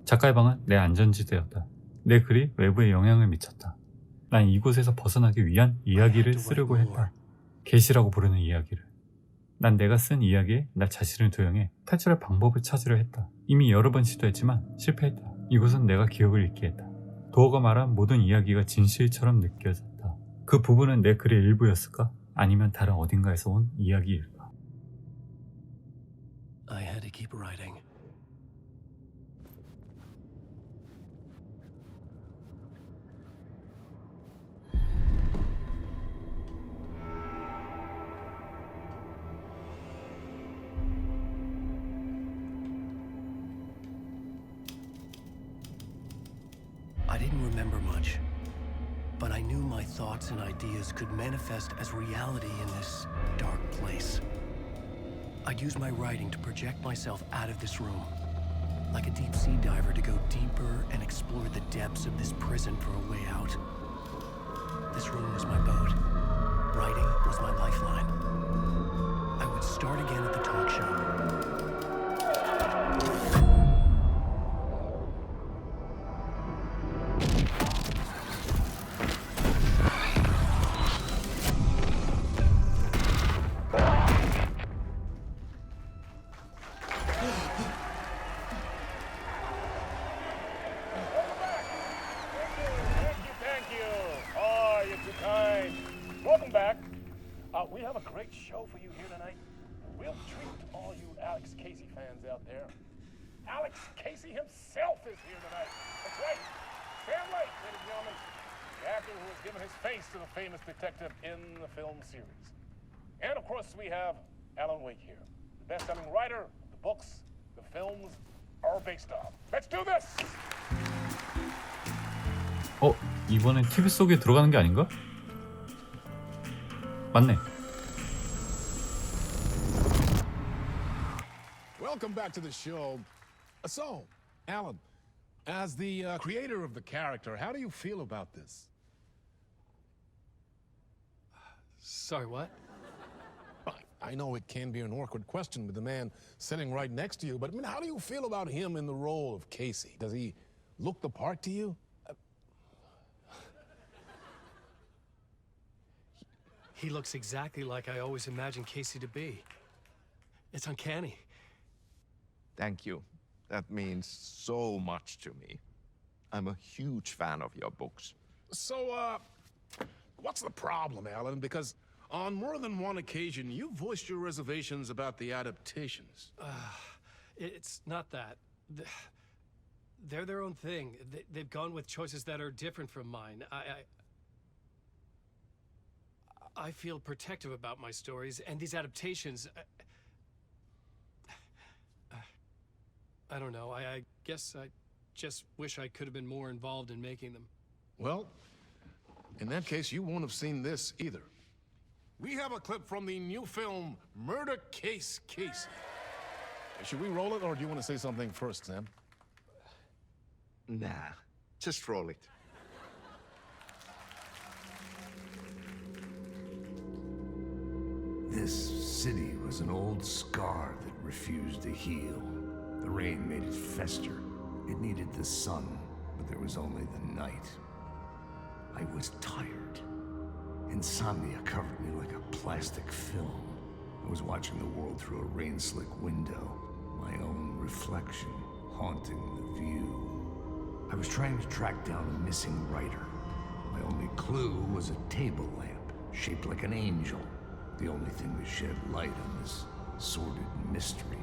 작가의 방은 내 안전지대였다. 내 글이 외부에 영향을 미쳤다. 난 이곳에서 벗어나기 위한 이야기를 쓰려고 했다. 계시라고 부르는 이야기를. 난 내가 쓴 이야기에 나 자신을 도용해 탈출할 방법을 찾으려 했다. 이미 여러 번 시도했지만 실패했다. 이곳은 내가 기억을 잃게 했다. 도어가 말한 모든 이야기가 진실처럼 느껴졌다. 그 부분은 내 글의 일부였을까? 아니면 다른 어딘가에서 온 이야기일까? I had to keep writing. I didn't remember much, but I knew my thoughts and ideas could manifest as reality in this dark place. I'd use my writing to project myself out of this room, like a deep-sea diver to go deeper and explore the depths of this prison for a way out. This room was my boat. Writing was my lifeline. I would start again at the talk show. We have a great show for you here tonight. A real treat to all you Alex Casey fans out there. Alex Casey himself is here tonight. That's right. Sam Lake, ladies and gentlemen. The actor who has given his face to the famous detective in the film series. And of course we have 앨런웨이크 here. The best-selling writer, the books, the films are based on. Let's do this! 이번엔 TV 속에 들어가는 게 아닌가? 맞네. Welcome back to the show. So, Alan, as the creator of the character, how do you feel about this? Sorry, what? I know it can be an awkward question with the man sitting right next to you, but I mean, how do you feel about him in the role of Casey? Does he look the part to you? He looks exactly like I always imagined Casey to be. It's uncanny. Thank you. That means so much to me. I'm a huge fan of your books. So, what's the problem, Alan? Because on more than one occasion, you voiced your reservations about the adaptations. It's not that. They're their own thing. They've gone with choices that are different from mine. I feel protective about my stories, and these adaptations... I don't know. I guess I just wish I could have been more involved in making them. Well, in that case, you won't have seen this either. We have a clip from the new film, Murder Case Casey. Should we roll it, or do you want to say something first, Sam? Nah, just roll it. This city was an old scar that refused to heal. The rain made it fester. It needed the sun, but there was only the night. I was tired. Insomnia covered me like a plastic film. I was watching the world through a rain-slick window, my own reflection haunting the view. I was trying to track down a missing writer. My only clue was a table lamp, shaped like an angel. The only thing to shed light on this sordid mystery.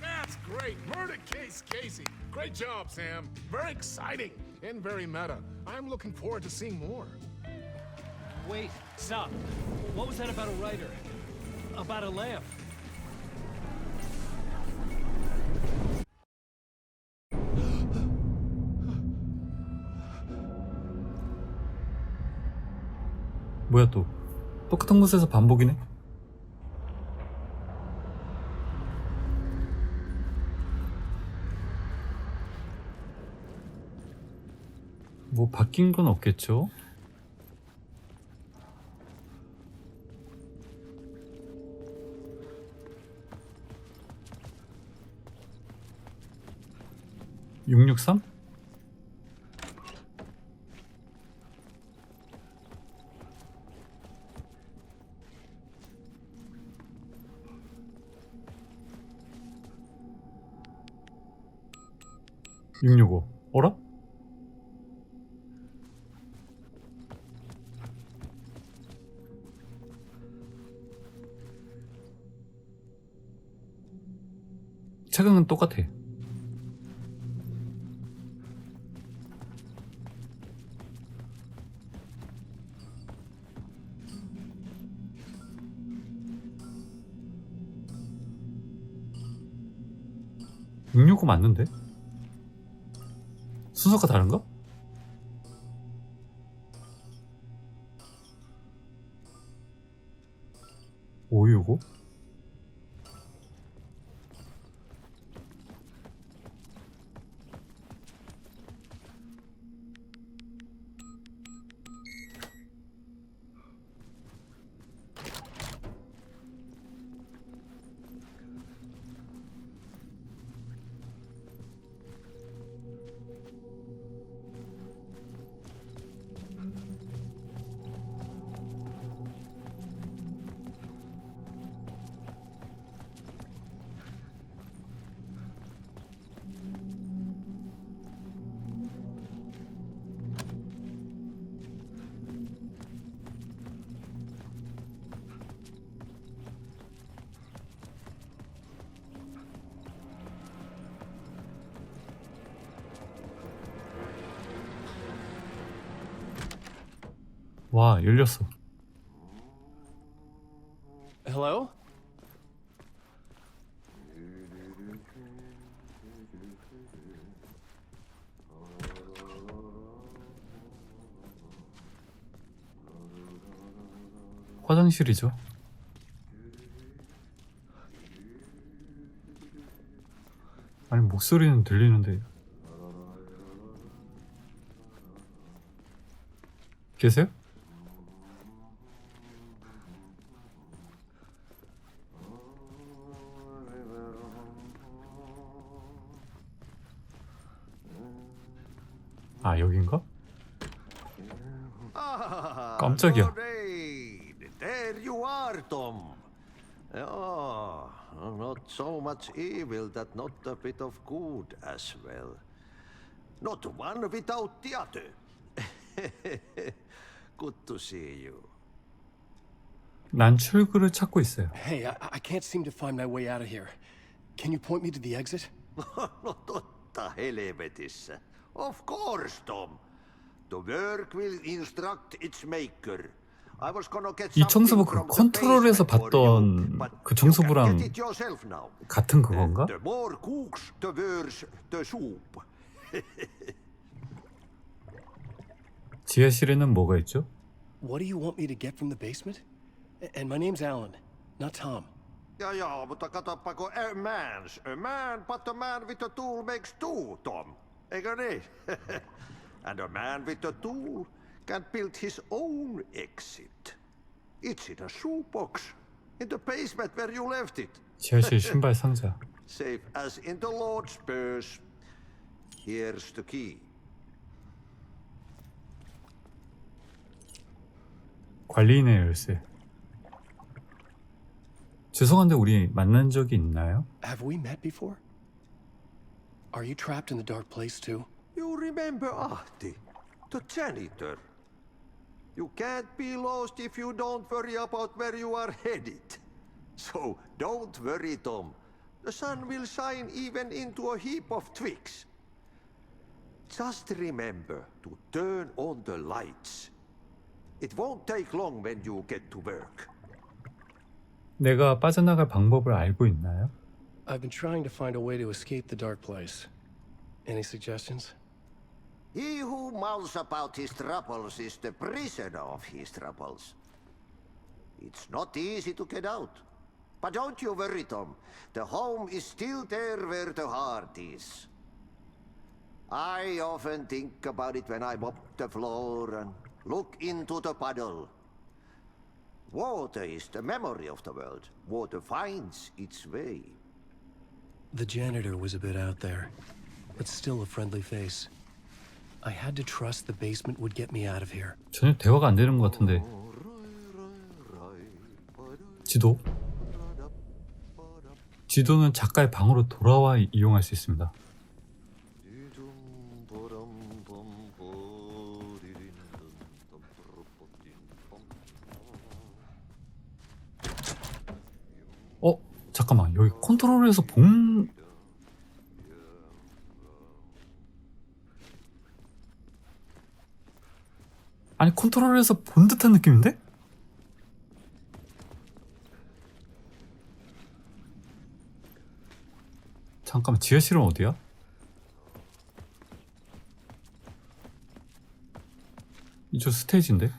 That's great! Murder Case Casey! Great job, Sam. Very exciting and very meta. I'm looking forward to seeing more. Wait, stop. What was that about a writer? About a lamp? 뭐야 또 똑같은 곳에서 반복이네? 뭐 바뀐 건 없겠죠? (663) 665 어라? 책은 똑같아. (665) 맞는데? 순서가 다른가? (565) 와, 열렸어. Hello? 화장실이죠. 아니, 목소리는 들리는데. 계세요? 아, 여긴가? 깜짝이야. There you are, Tom. Oh, not so much evil that not a bit of good as well. Not one without the other. Good to see you. 난 출구를 찾고 있어요. Hey, I can't seem to find my way out of here. Can you point me to the exit? No totta helvetissä. Of course, Tom. The work will instruct its maker. I was gonna get 이 청소부 그 컨트롤에서 봤던 그 청소부랑 같은 그건가? The more cooks, the worse the soup. 지하실에는 뭐가 있죠? What do you want me to get from the basement? And my name's Alan, not Tom. Ja, mutta katoppa kun a man, but a man with a tool makes two, Tom. Eikö niin? And a man with a tool can build his own exit. It's in a shoebox, in the basement where you left it. 지하실 신발 상자. Safe as in the Lord's purse. Here's the key. 관리인의 열쇠. 죄송한데 우리 만난 적이 있나요? Have we met before? Are you trapped in the dark place too? You remember Ahti, the janitor. You can't be lost if you don't worry about where you are headed. So don't worry, Tom. The sun will shine even into a heap of twigs. Just remember to turn on the lights. It won't take long when you get to work. 내가 빠져나갈 방법을 알고 있나요? I've been trying to find a way to escape the dark place. Any suggestions? He who mouths about his troubles is the prisoner of his troubles. It's not easy to get out. But don't you worry, Tom. The home is still there where the heart is. I often think about it when I mop the floor and look into the puddle. Water is the memory of the world. Water finds its way. The janitor was a bit out there, but still a friendly face. I had to trust the basement would get me out of here. 전혀 대화가 안 되는 것 같은데. 지도. 지도는 작가의 방으로 돌아와 이용할 수 있습니다. 잠깐만, 여기 컨트롤에서 본... 아니, 컨트롤에서 본 듯한 느낌인데? 잠깐만, 지하실은 어디야? 이쪽 스테이지인데?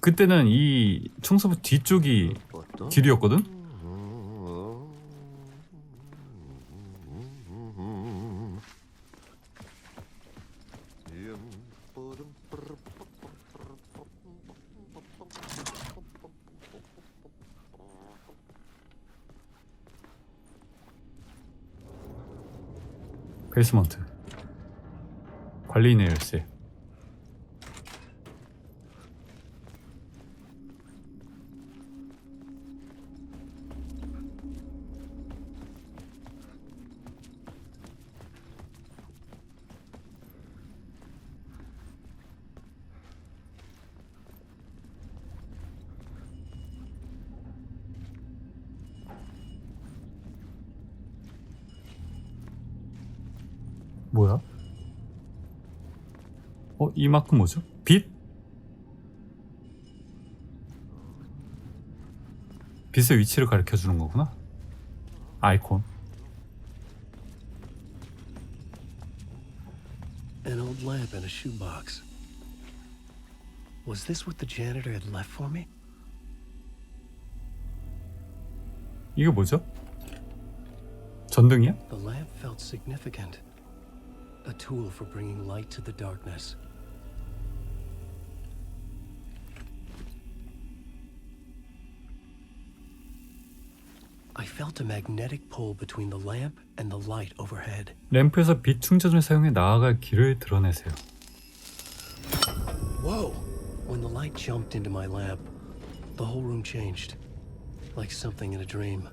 그때는 이 청소부 뒤쪽이 길이었거든? 베이스먼트. 관리인의 열쇠. 뭐야? 이 마크 뭐죠? 빛? 빛의 위치를 가르쳐 주는 거구나. 아이콘. An old lamp and a shoebox. Was this what the janitor had left for me? 이게 뭐죠? 전등이야? The lamp felt significant. A tool for bringing light to the darkness. I felt a magnetic pull between the lamp and the light overhead. 램프에서 빛 충전을 사용해 나아갈 길을 드러내세요. Whoa! When the light jumped into my lamp, the whole room changed. Like something in a dream.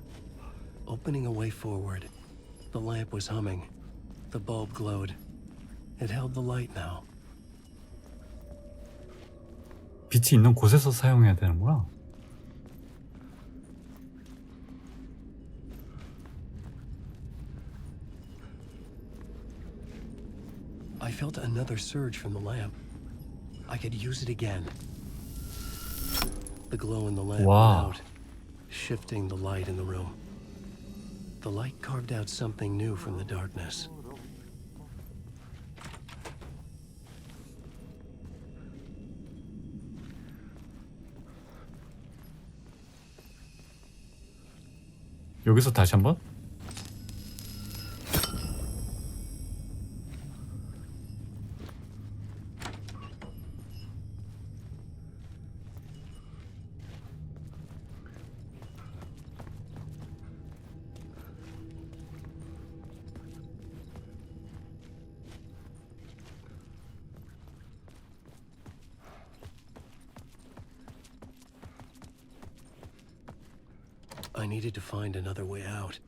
Opening a way forward. The lamp was humming. The bulb glowed. It held the light now. 빛이 있는 곳에서 사용해야 되는구나. I felt another surge from the lamp. I could use it again. The glow in the lamp Wow. went out, shifting the light in the room. The light carved out something new from the darkness. 여기서 다시 한번. I needed to find another way out.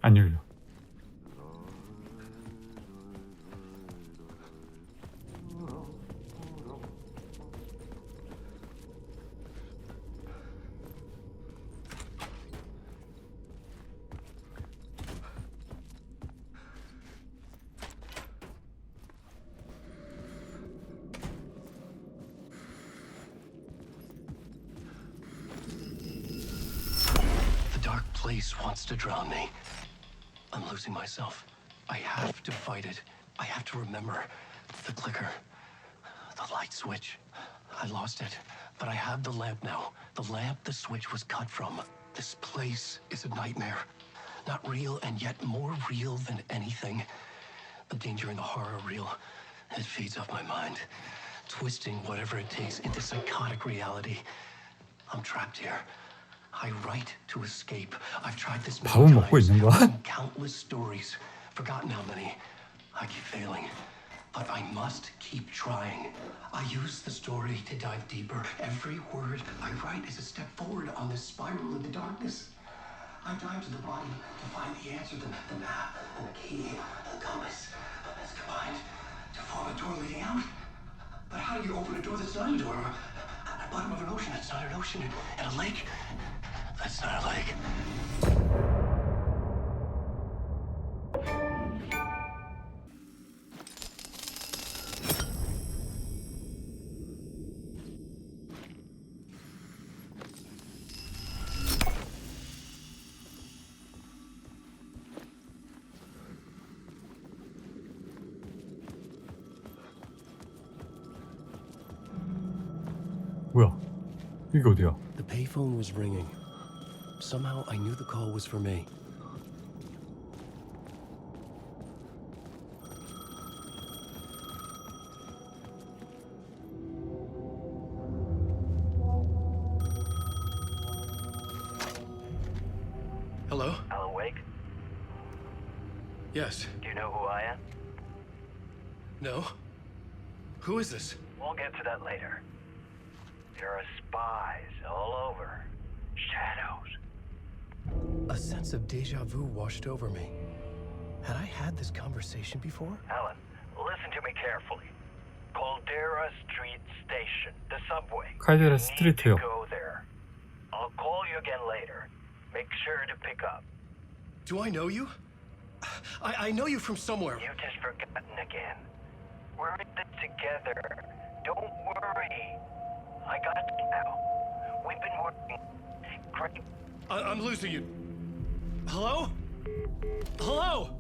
안 열려. Place wants to drown me. I'm losing myself. I have to fight it. I have to remember. The clicker. The light switch. I lost it. But I have the lamp now. The lamp the switch was cut from. This place is a nightmare. Not real and yet more real than anything. The danger and the horror real. It feeds off my mind. Twisting whatever it takes into psychotic reality. I'm trapped here. I write to escape. I've tried this many 밥은 먹고 times. 있는 거야? Countless stories. Forgotten how many. I keep failing. But I must keep trying. I use the story to dive deeper. Every word I write is a step forward on this spiral in the darkness. I dive to the bottom to find the answer, the map, and the key, the compass. It's combined to form a door leading out. But how do you open a door that's not a door? At the bottom of an ocean that's not an ocean. And a lake that's not a lake. 뭐야? 이게 어디야? The payphone was ringing. Somehow I knew the call was for me. Hello? 앨런웨이크? Yes. Do you know who I am? No? Who is this? We'll get to that later. There are spies all over. Shadows. A sense of deja vu washed over me. Had I had this conversation before? Alan, listen to me carefully. Caldera Street Station, the subway. 칼데라 You 스트리트요. need to go there. I'll call you again later. Make sure to pick up. Do I know you? I know you from somewhere. You've just forgotten again. We're in this together. Don't worry. I got you now. We've been working. Great. I'm losing you. Hello? Hello?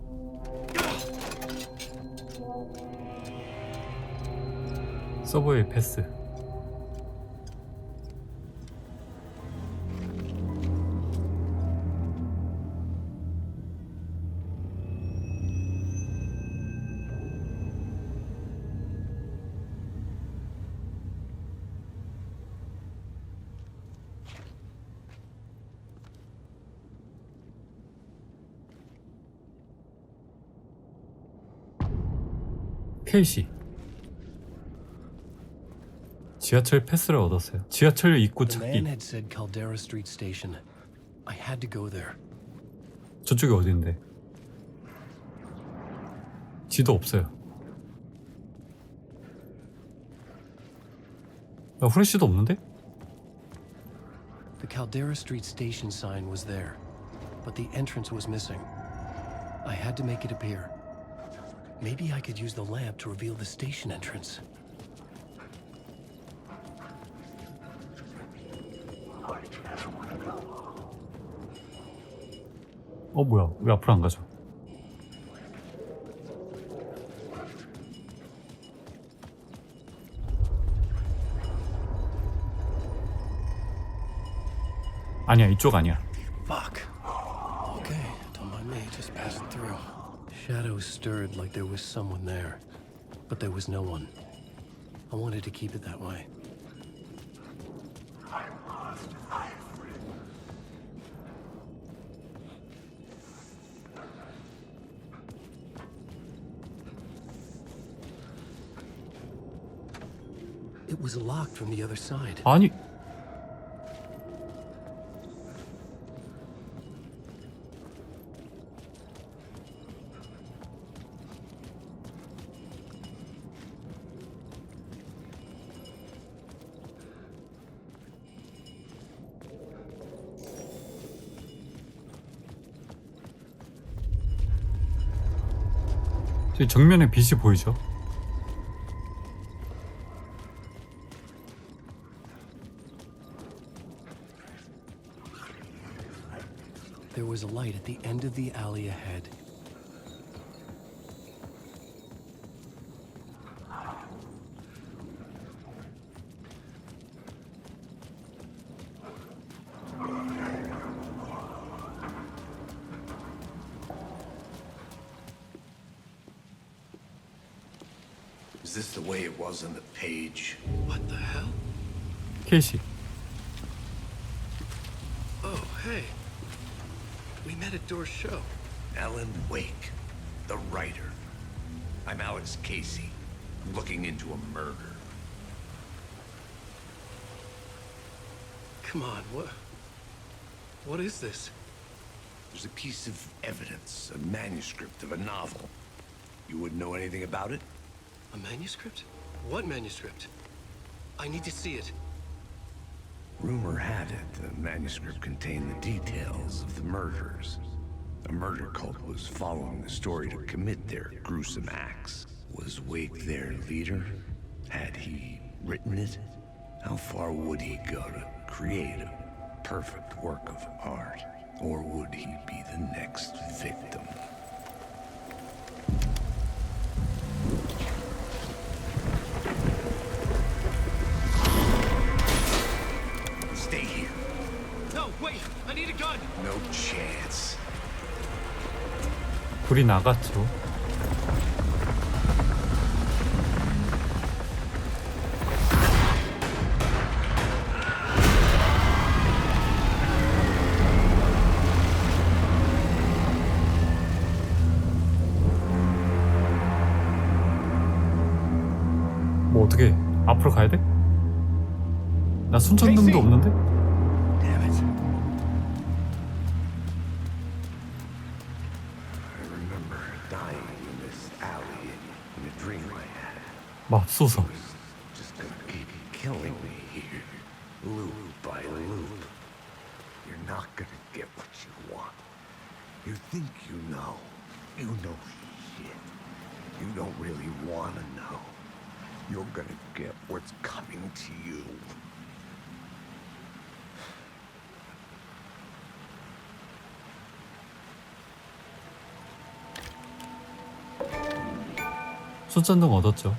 서버웨이 패스. 케이시. 지하철 패스를 얻었어요. 지하철 입구 The man 찾기. had said Caldera Street Station. I had to go there. 저쪽이 어딘데? 지도 없어요. 나 후레쉬도 없는데? The Caldera Street Station sign was there, but the entrance was missing. I had to make it appear. Maybe I could use the lamp to reveal the station entrance. 뭐야? 왜 앞으로 안 가죠? 아니야, 이쪽 아니야. Fuck. Okay, don't mind me, just passing through. Shadows stirred like there was someone there, but there was no one. I wanted to keep it that way. It was locked from the other side. 아니. 저기 정면에 빛이 보이죠? There was a light at the end of the alley ahead. Is this the way it was on the page? What the hell? 케이시. Oh, hey. We met at Door's show. 앨런웨이크, the writer. I'm Alex Casey, looking into a murder. Come on, what is this? There's a piece of evidence, a manuscript of a novel. You wouldn't know anything about it? A manuscript? What manuscript? I need to see it. Rumor had it the manuscript contained the details of the murders. A murder cult was following the story to commit their gruesome acts. Was Wake their leader? Had he written it? How far would he go to create a perfect work of art? Or would he be the next victim? Stay here. No, wait! I need a gun! No chance. 불이 나갔죠. 뭐 어떻게 앞으로 가야 돼? 나 손전등도 없는데? Damn it. I remember dying in this alley in a dream I had. 맙소사. Just gonna keep killing me here, loop by loop. You're not gonna get what you want. You think you know. You know shit. You don't really wanna know. You're gonna get what's coming to you. 손전등 얻었죠.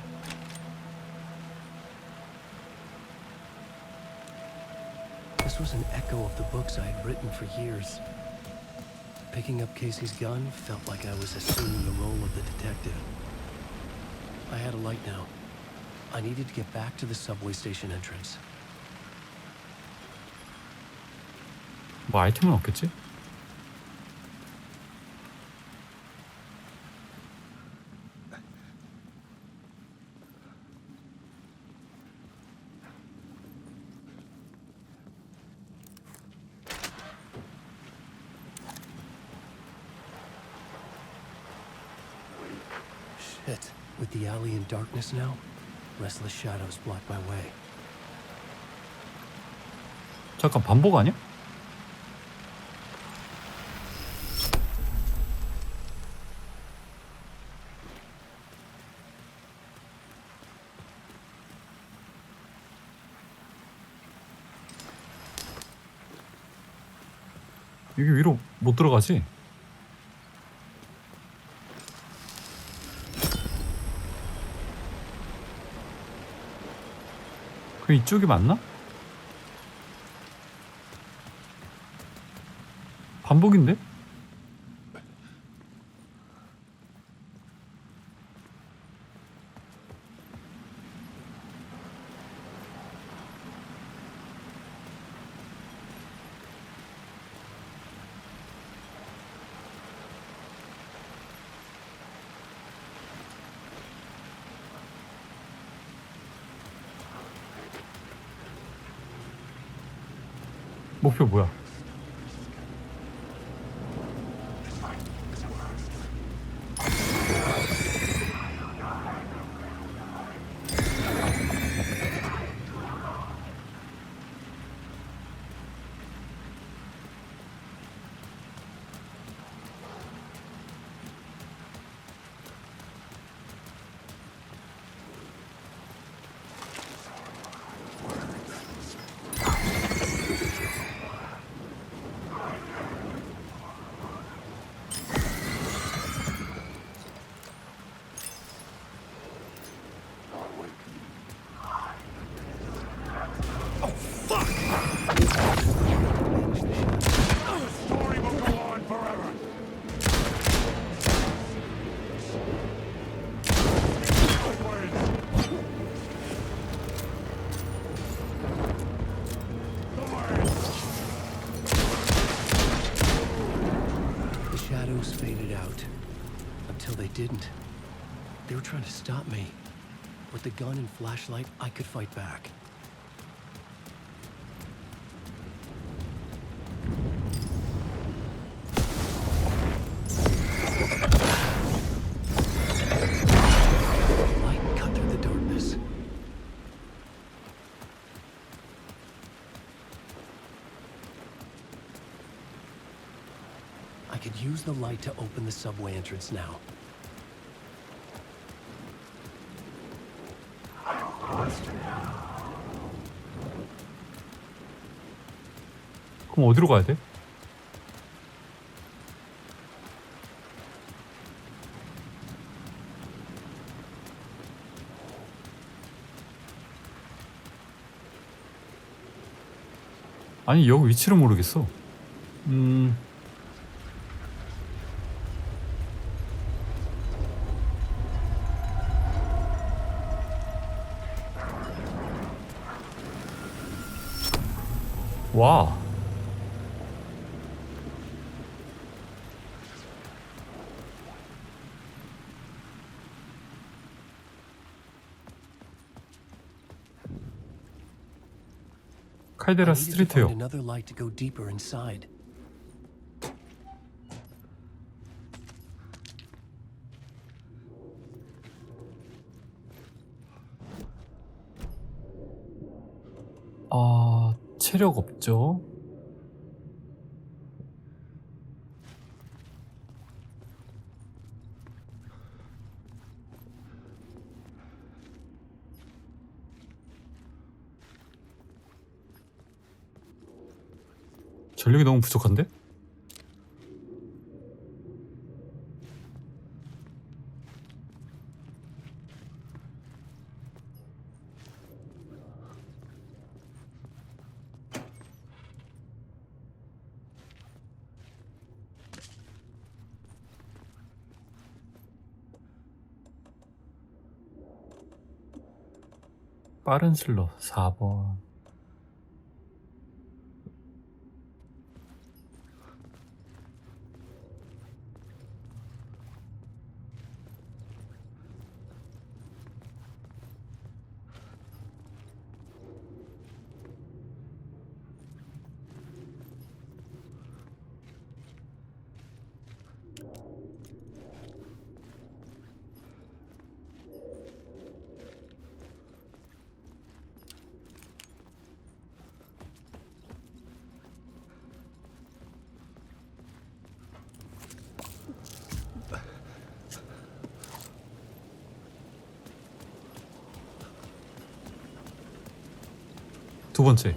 This was an echo of the books I had written for years. Picking up Casey's gun felt like I was assuming the role of the detective. I had a light now. I needed to get back to the subway station entrance. 뭐 아이템은 없겠지? Shit. With the alley in darkness now, restless shadows block my way. 잠깐 반복 아니야? 여기 위로 못 들어가지? 그 이쪽이 맞나? 반복인데? 목표 뭐야? Shadows faded out until they didn't. They were trying to stop me. With the gun and flashlight, I could fight back. Light cut through the darkness. I could use the light to open the subway entrance now. 그럼 어디로 가야 돼? 아니 여기 위치를 모르겠어. 와. 칼데라 스트리트요. Another light to go deeper inside. 아, 체력 없죠? 전력이 너무 부족한데? 빠른 슬롯 4번. 두 번째.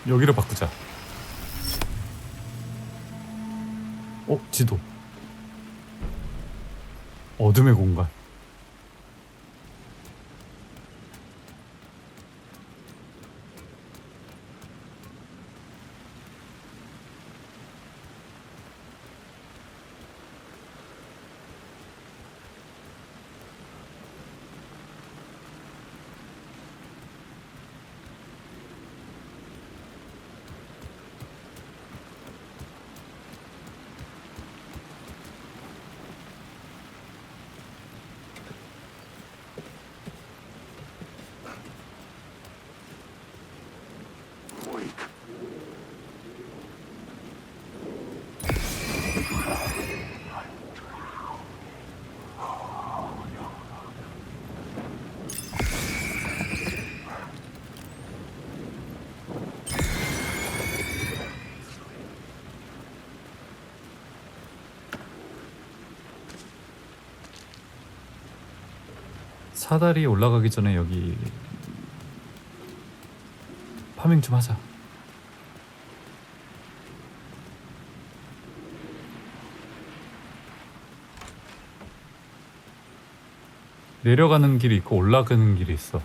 여기를 바꾸자. 지도. 어둠의 공간. 사다리 올라가기 전에 여기 파밍 좀 하자. 내려가는 길이 있고 올라가는 길이 있어.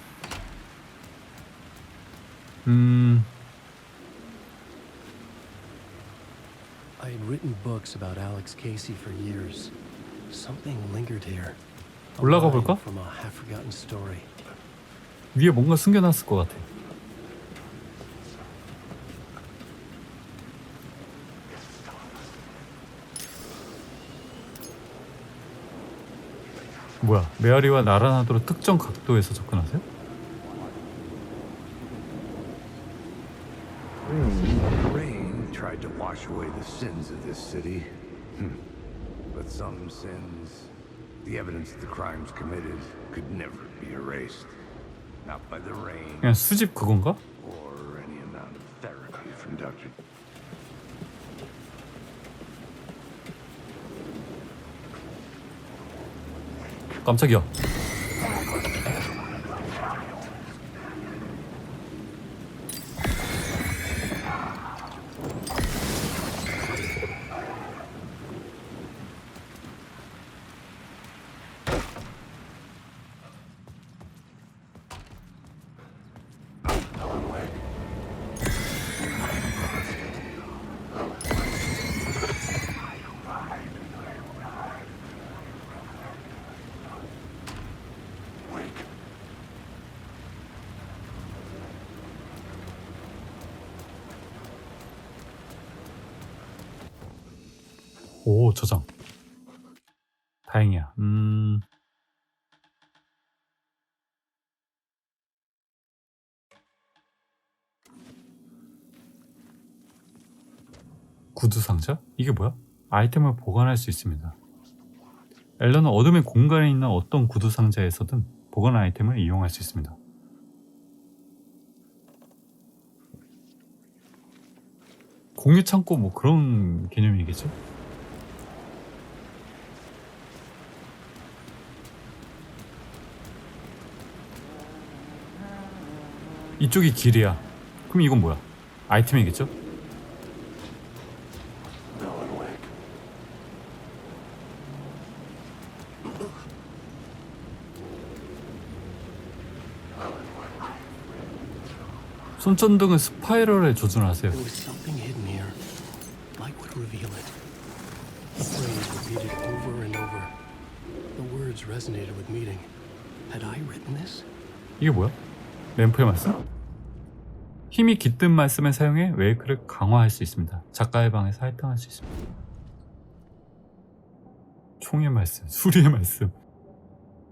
I had written books about Alex Casey for years. Something lingered here. 올라가 볼까? From a half-forgotten story. 위에 뭔가 숨겨놨을 것 같아. 뭐야? 메아리와 나라나도로 특정 각도에서 접근하세요? Rain tried to wash away the sins of this city. But some sins, the evidence of the crimes committed, could never be erased. Not by the rain. 그냥 수집 그건가? Or any amount of therapy from Dr. 깜짝이야. 오, 저장. 다행이야. 구두 상자? 이게 뭐야? 아이템을 보관할 수 있습니다. 앨런은 어둠의 공간에 있는 어떤 구두 상자에서든 보관 아이템을 이용할 수 있습니다. 공유 창고 뭐 그런 개념이겠죠? 이쪽이 길이야. 그럼 이건 뭐야? 아이템이겠죠? 손전등은 스파이럴에 조준하세요. There was something hidden here. Light would reveal it. The phrase repeated over and over. The words resonated with meaning. Had I written this? 이게 뭐야? 램프의 말씀? 힘이 깃든 말씀을 사용해 웨이크를 강화할 수 있습니다. 작가의 방에서 할당할 수 있습니다. 총의 말씀, 수리의 말씀,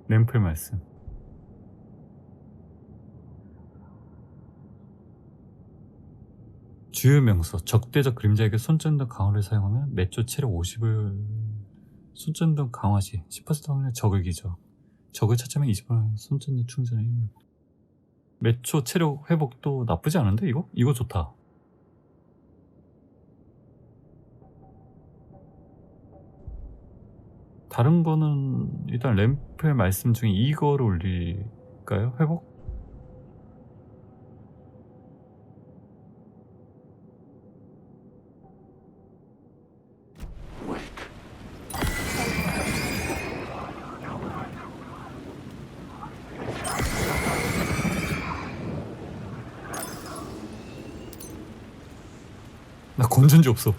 램프의 말씀. 주요 명소, 적대적 그림자에게 손전등 강화를 사용하면 매초 체력 50을 손전등 강화 시 10% 확률 적을 기적. 적을 처치하면 20% 손전등 충전을 1분. 매초 체력 회복도 나쁘지 않은데 이거? 이거 좋다. 다른 거는 일단 램프의 말씀 중에 이거를 올릴까요? 회복? 운전지 없어.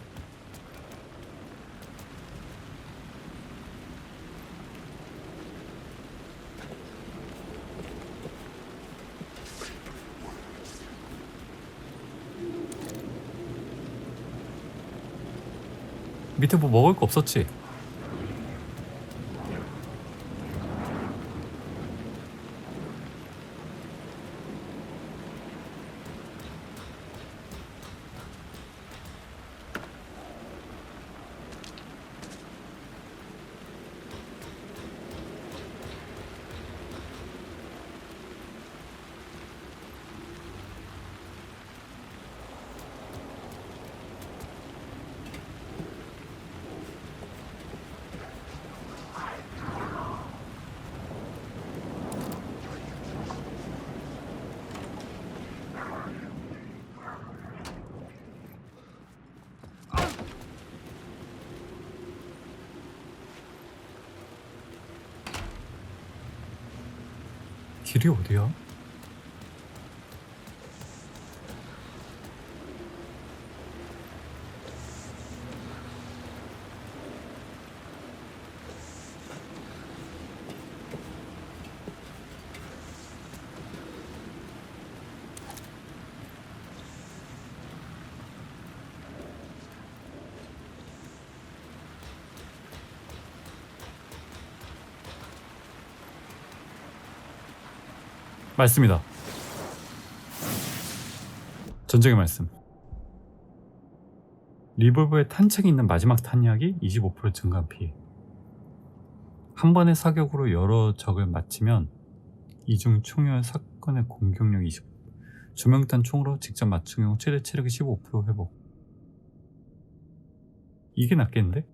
밑에 뭐 먹을 거 없었지? 길이 어디야? 말씀이다. 전쟁의 말씀. 리볼버의 탄창이 있는 마지막 탄약이 25% 증가한 피해. 한 번의 사격으로 여러 적을 맞추면 이중 총열 사건의 공격력 20%, 조명탄 총으로 직접 맞춘 경우 최대 체력이 15% 회복. 이게 낫겠는데?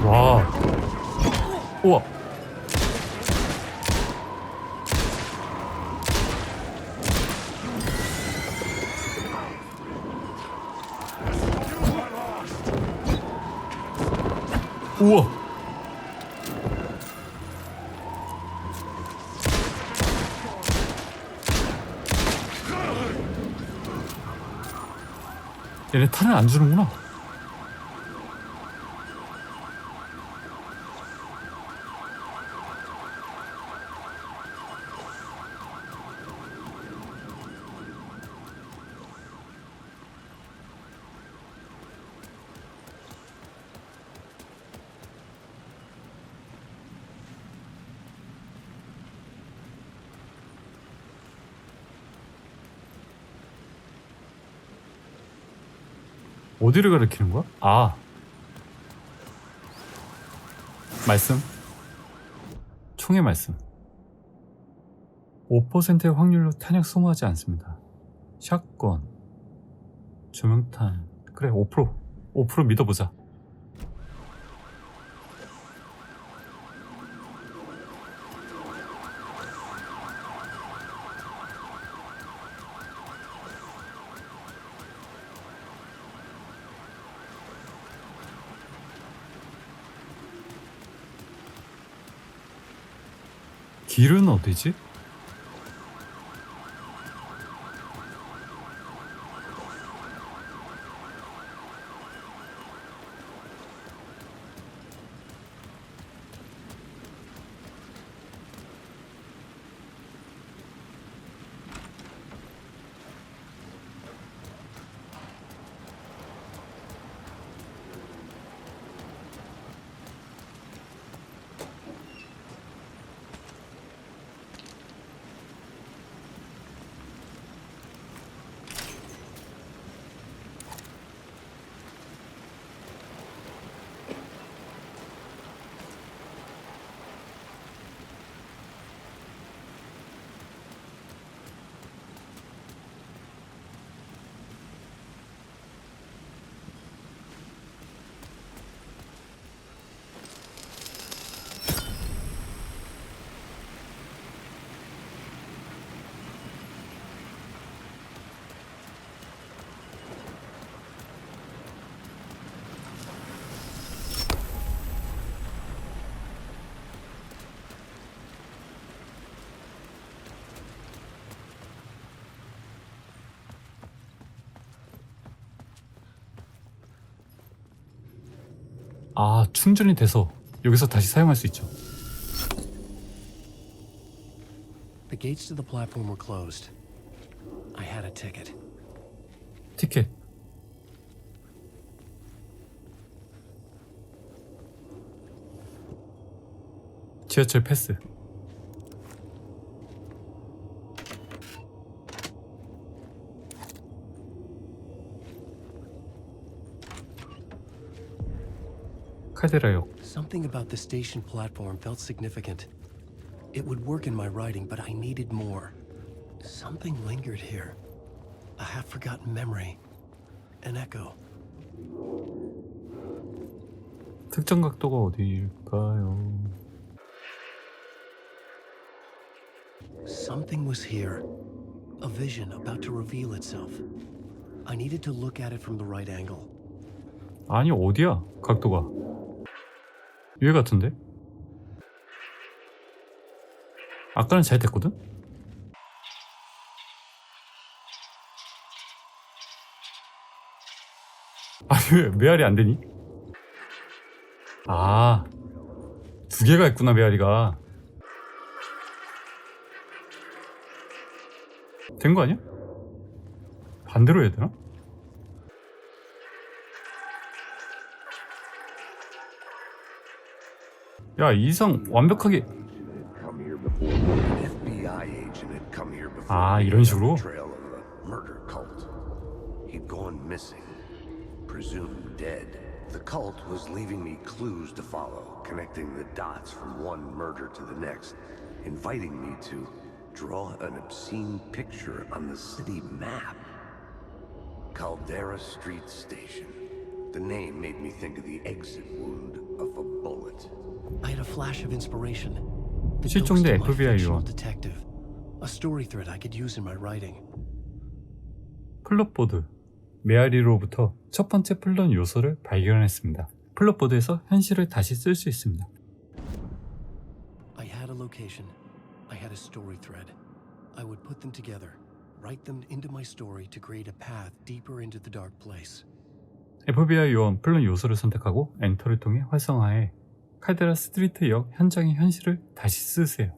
와. 우와. 우와. 얘네 탄을 안 주는구나. 어디를 가리키는 거야? 아, 말씀. 총의 말씀. 5%의 확률로 탄약 소모하지 않습니다. 샷건, 조명탄. 그래, 5% 믿어보자. 길은 어디지? 아, 충전이 돼서 여기서 다시 사용할 수 있죠. The gates to the platform were closed. I had a ticket. 티켓. 지하철 패스. 카데라역. Something about the station platform felt significant. It would work in my writing, but I needed more. Something lingered here. A half-forgotten memory. An echo. 특정 각도가 어디일까요? Something was here. A vision about to reveal itself. I needed to look at it from the right angle. 아니, 어디야? 각도가. 위에 같은데? 아까는 잘 됐거든? 아니, 왜 메아리 안 되니? 아, 두 개가 있구나, 메아리가. 된 거 아니야? 반대로 해야 되나? 야, 이상 완벽하게. 아, 이런 식으로? He'd gone missing, presumed dead. The cult was leaving me clues to follow, connecting the dots from one murder to the next, inviting me to draw an obscene picture on the city map. Caldera Street Station. The name made me think of the exit wound of a bullet. I had a flash of inspiration. The 실종된 ghost of my FBI fictional 요원. detective. A story thread I could use in my writing. 플롯보드. 메아리로부터 첫 번째 플롯 요소를 발견했습니다. 플롯보드에서 현실을 다시 쓸 수 있습니다. I had a location. I had a story thread. I would put them together, write them into my story to create a path deeper into the dark place. FBI 요원 플롯 요소를 선택하고 엔터를 통해 활성화해 칼데라 스트리트역 현장의 현실을 다시 쓰세요.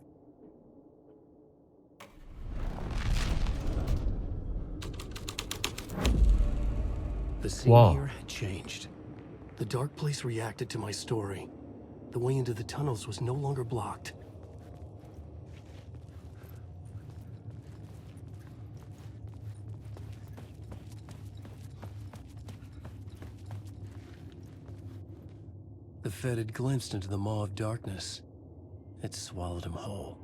The scene here had changed. The dark place reacted to my story. The way into the tunnels was no longer blocked. The Fed had glimpsed into the maw of darkness. It swallowed him whole.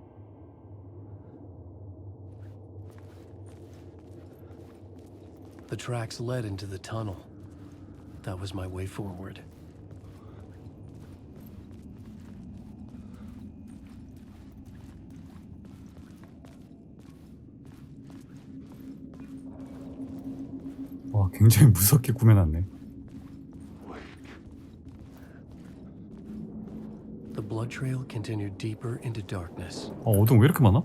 The tracks led into the tunnel. That was my way forward. 와, 굉장히 무섭게 꾸며놨네. The blood trail continued deeper into darkness. 어둠 왜 이렇게 많아?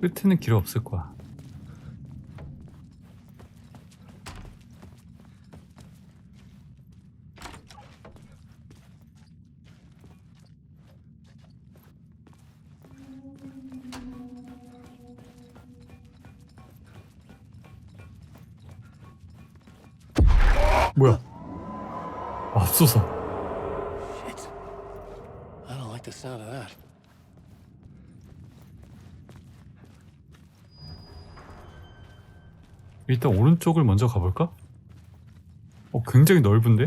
끝에는 길 없을 거야. 뭐야? 앞서서. Shit. I don't like the sound of that. 일단 오른쪽을 먼저 가볼까? 굉장히 넓은데?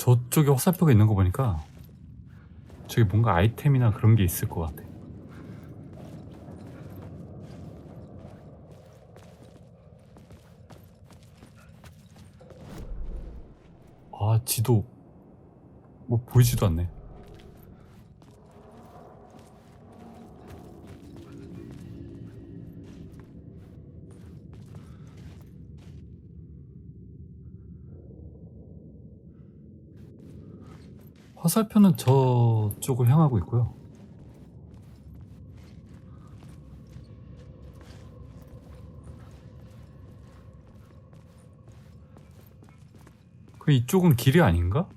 저쪽에 화살표가 있는 거 보니까 저기 뭔가 아이템이나 그런 게 있을 것 같아. 아, 지도 뭐 보이지도 않네. 화살표는 저쪽을 향하고 있고요. 그 이쪽은 길이 아닌가?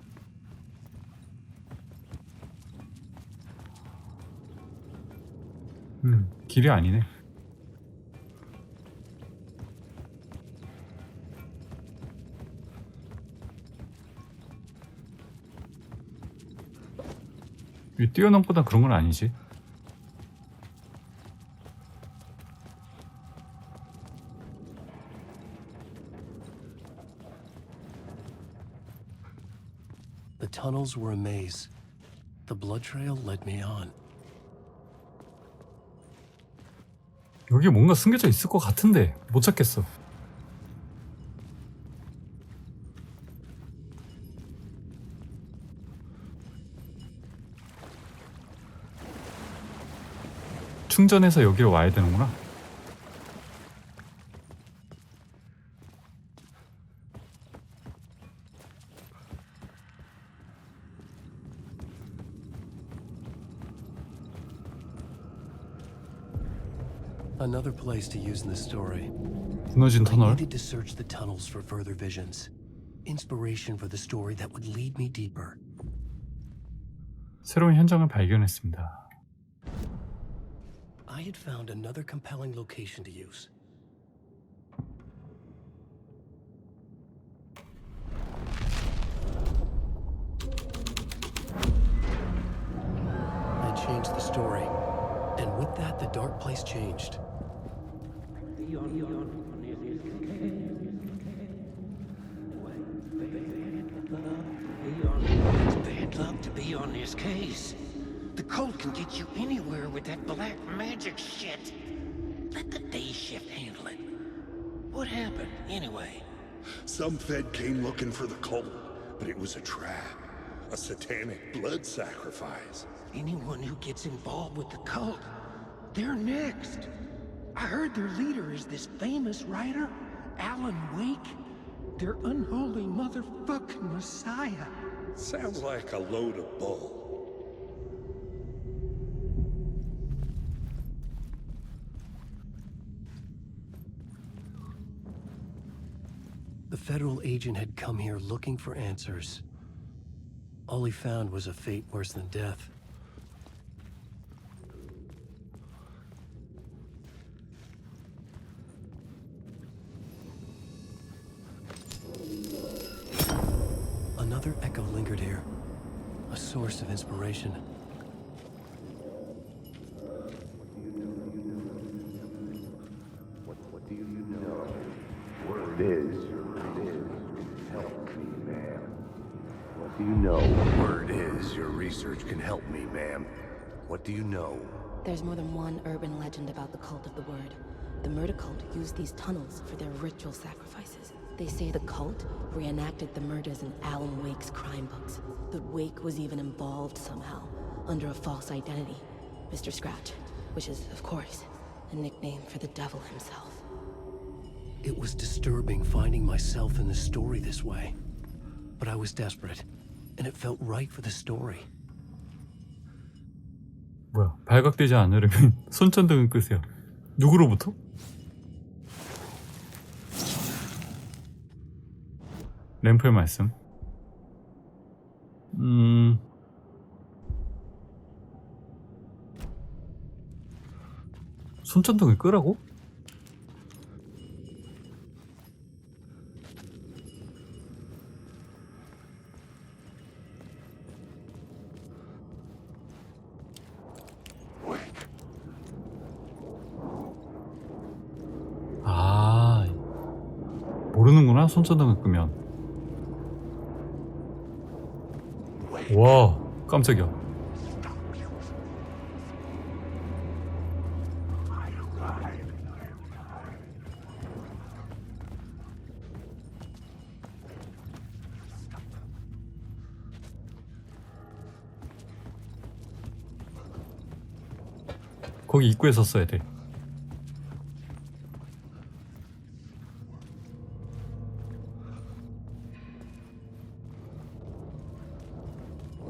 길이 아니네. 이 뛰어넘보다 그런 건 아니지. The tunnels were a maze. The blood trail led me on. 여기 뭔가 숨겨져 있을 것 같은데 못 찾겠어. 충전해서 여기로 와야 되는구나. Another place to use in the story. 무너진 I 터널. needed to search the tunnels for further visions. Inspiration for the story that would lead me deeper. 새로운 현장을 발견했습니다. I had found another compelling location to use. I changed the story, and with that, the dark place changed. It's bad luck to be on this case. The cult can get you anywhere with that black magic shit. Let the day shift handle it. What happened, anyway? Some Fed came looking for the cult, but it was a trap. A satanic blood sacrifice. Anyone who gets involved with the cult, they're next. I heard their leader is this famous writer, 앨런웨이크. Their unholy motherfucking messiah. Sounds like a load of bull. The federal agent had come here looking for answers. All he found was a fate worse than death. Another echo lingered here, a source of inspiration. What do you know? Word is, help me, ma'am. What do you know? Word is, your research can help me, ma'am. What do you know? There's more than one urban legend about the cult of the word. The murder cult used these tunnels for their ritual sacrifices. They say the cult reenacted the murders in 앨런웨이크's crime books. The Wake was even involved somehow, under a false identity. Mr. Scratch, which is, of course, a nickname for the devil himself. It was disturbing finding myself in the story this way. But I was desperate, and it felt right for the story. 뭐야, 발각되지 않으려면 손전등을 끄세요. 누구로부터? 램프의 말씀. 손전등을 끄라고? 아, 모르는구나, 손전등을 끄면. 와, 깜짝이야. 거기 입구에 섰어야 돼.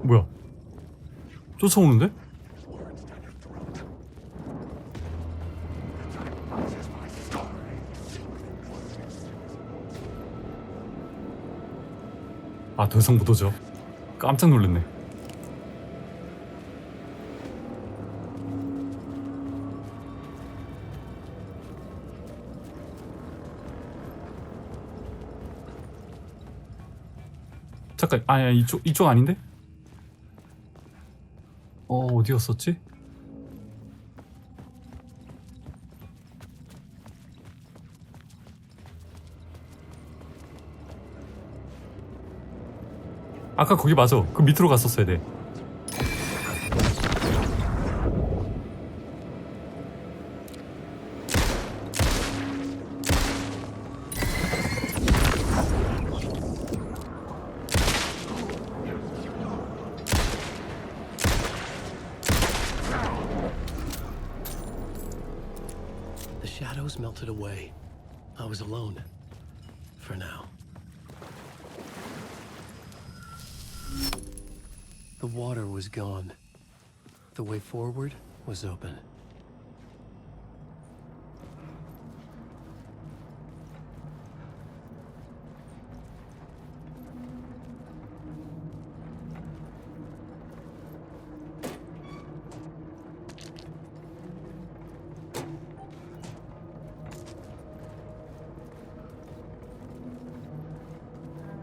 뭐야? 쫓아오는데? 아, 더 이상 못 오죠. 깜짝 놀랐네. 잠깐, 아니야, 이쪽 아닌데? 어디였었지? 아까 거기 맞아. 그 밑으로 갔었어야 돼. The shadows melted away. I was alone. For now. The water was gone. The way forward was open.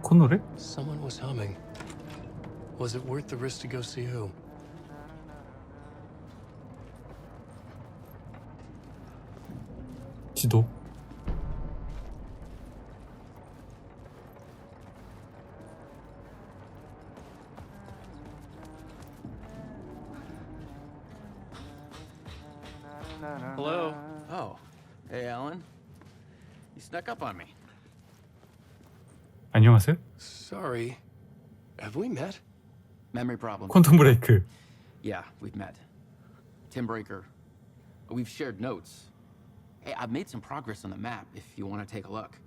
콧노래? Someone was humming. Was it worth the risk to go see who? 지도. Hello. Oh, hey, Alan. You snuck up on me. 안녕하세요. Sorry. Have we met? Memory problem. 퀀텀 브레이크. Yeah, we've met. Tim Breaker. We've shared notes. Hey, I've made some progress on the map if you want to take a look.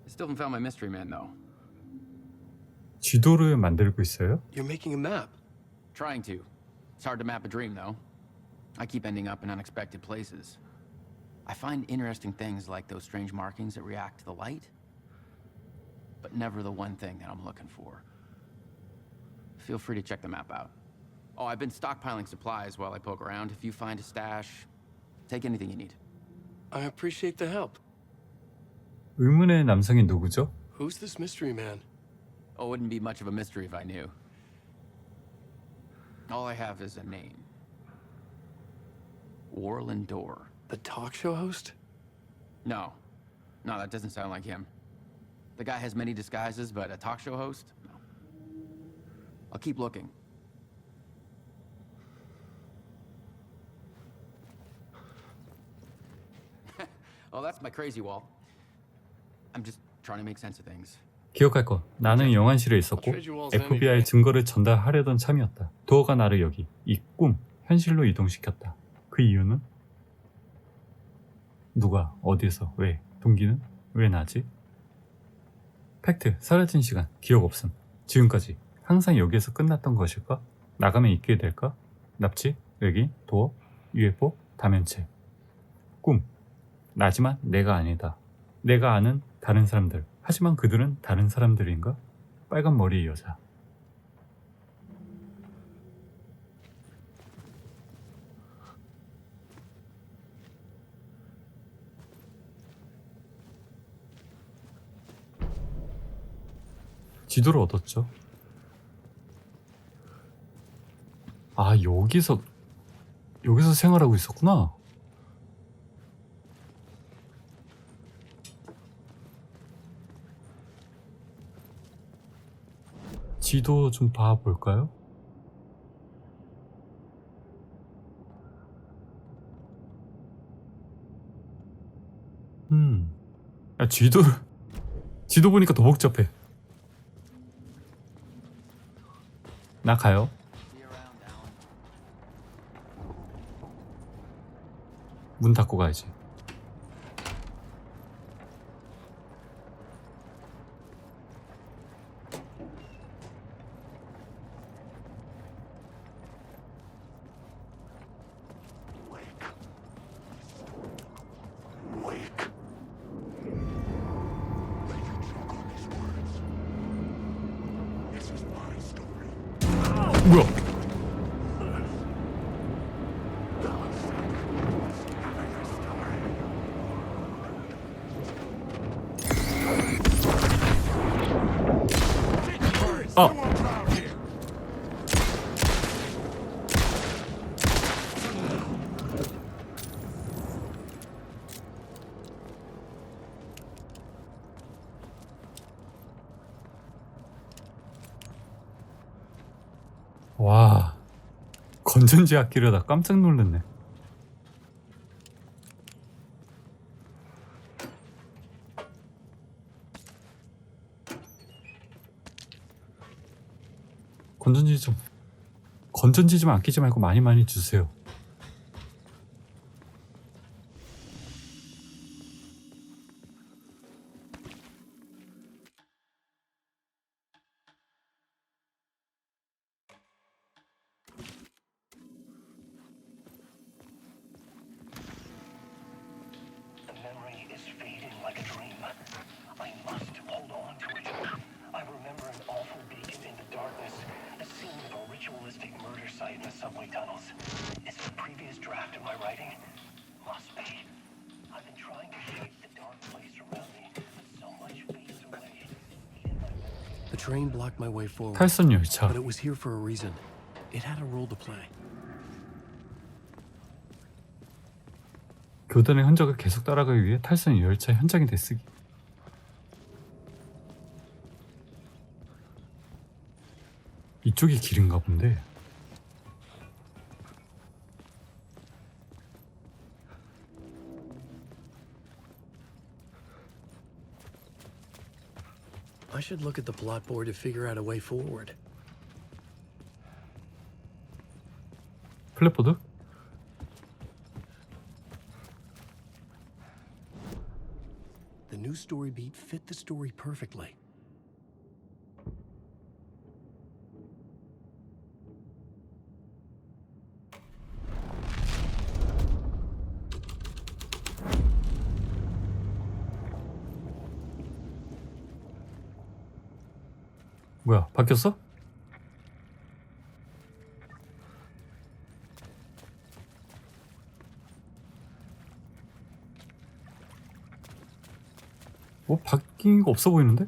I still haven't found my mystery man, though. 지도를 만들고 있어요? You're making a map. Trying to. It's hard to map a dream, though. I keep ending up in unexpected places. I find interesting things like those strange markings that react to the light, but never the one thing that I'm looking for. Feel free to check the map out. Oh, I've been stockpiling supplies while I poke around. If you find a stash, take anything you need. I appreciate the help. 의문의 남성이 누구죠? Who's this mystery man? Oh, it wouldn't be much of a mystery if I knew. All I have is a name. Warland Door. The talk show host? No. No, that doesn't sound like him. The guy has many disguises, but a talk show host? No. I'll keep looking. Oh, that's my crazy wall. I'm just trying to make sense of things. 기억할 것. 나는 영안실에 있었고 FBI 증거를 전달하려던 참이었다. 도어가 나를 여기, 이 꿈, 현실로 이동시켰다. 그 이유는? 누가, 어디에서, 왜, 동기는? 왜 나지? 팩트, 사라진 시간, 기억 없음. 지금까지 항상 여기에서 끝났던 것일까? 나가면 있게 될까? 납치, 외계인, 도어, UFO, 다면체. 꿈, 나지만 내가 아니다. 내가 아는 다른 사람들. 하지만 그들은 다른 사람들인가? 빨간 머리의 여자. 지도를 얻었죠. 아, 여기서 생활하고 있었구나. 지도 좀 봐볼까요? 야, 지도 보니까 더 복잡해. 나 가요. 문 닫고 가야지. 뭐야? 아! 와, 건전지 아끼려다 깜짝 놀랐네. 건전지 좀 아끼지 말고 많이 주세요. The train blocked my way forward. 탈선 열차. But it was here for a reason. It had a role to play. 교단의 흔적을 계속 따라가기 위해 탈선 열차의 현장이 되쓰기. 이쪽이 길인가 본데. I should look at the plot board to figure out a way forward. 플랫보드? The new story beat fit the story perfectly. 뭐야, 바뀌었어? 뭐 바뀐 거 없어 보이는데?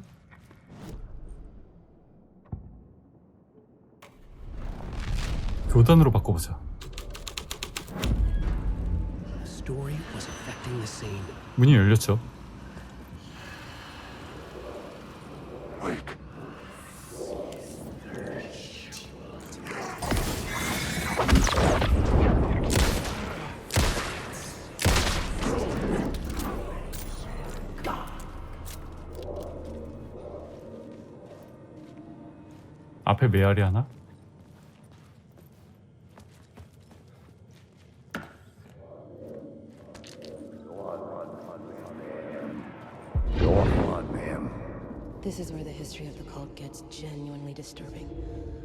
교단으로 바꿔보자. Story was affecting the scene. 문이 열렸죠. 앞에 메아리 하나? This is where the history of the cult gets genuinely disturbing.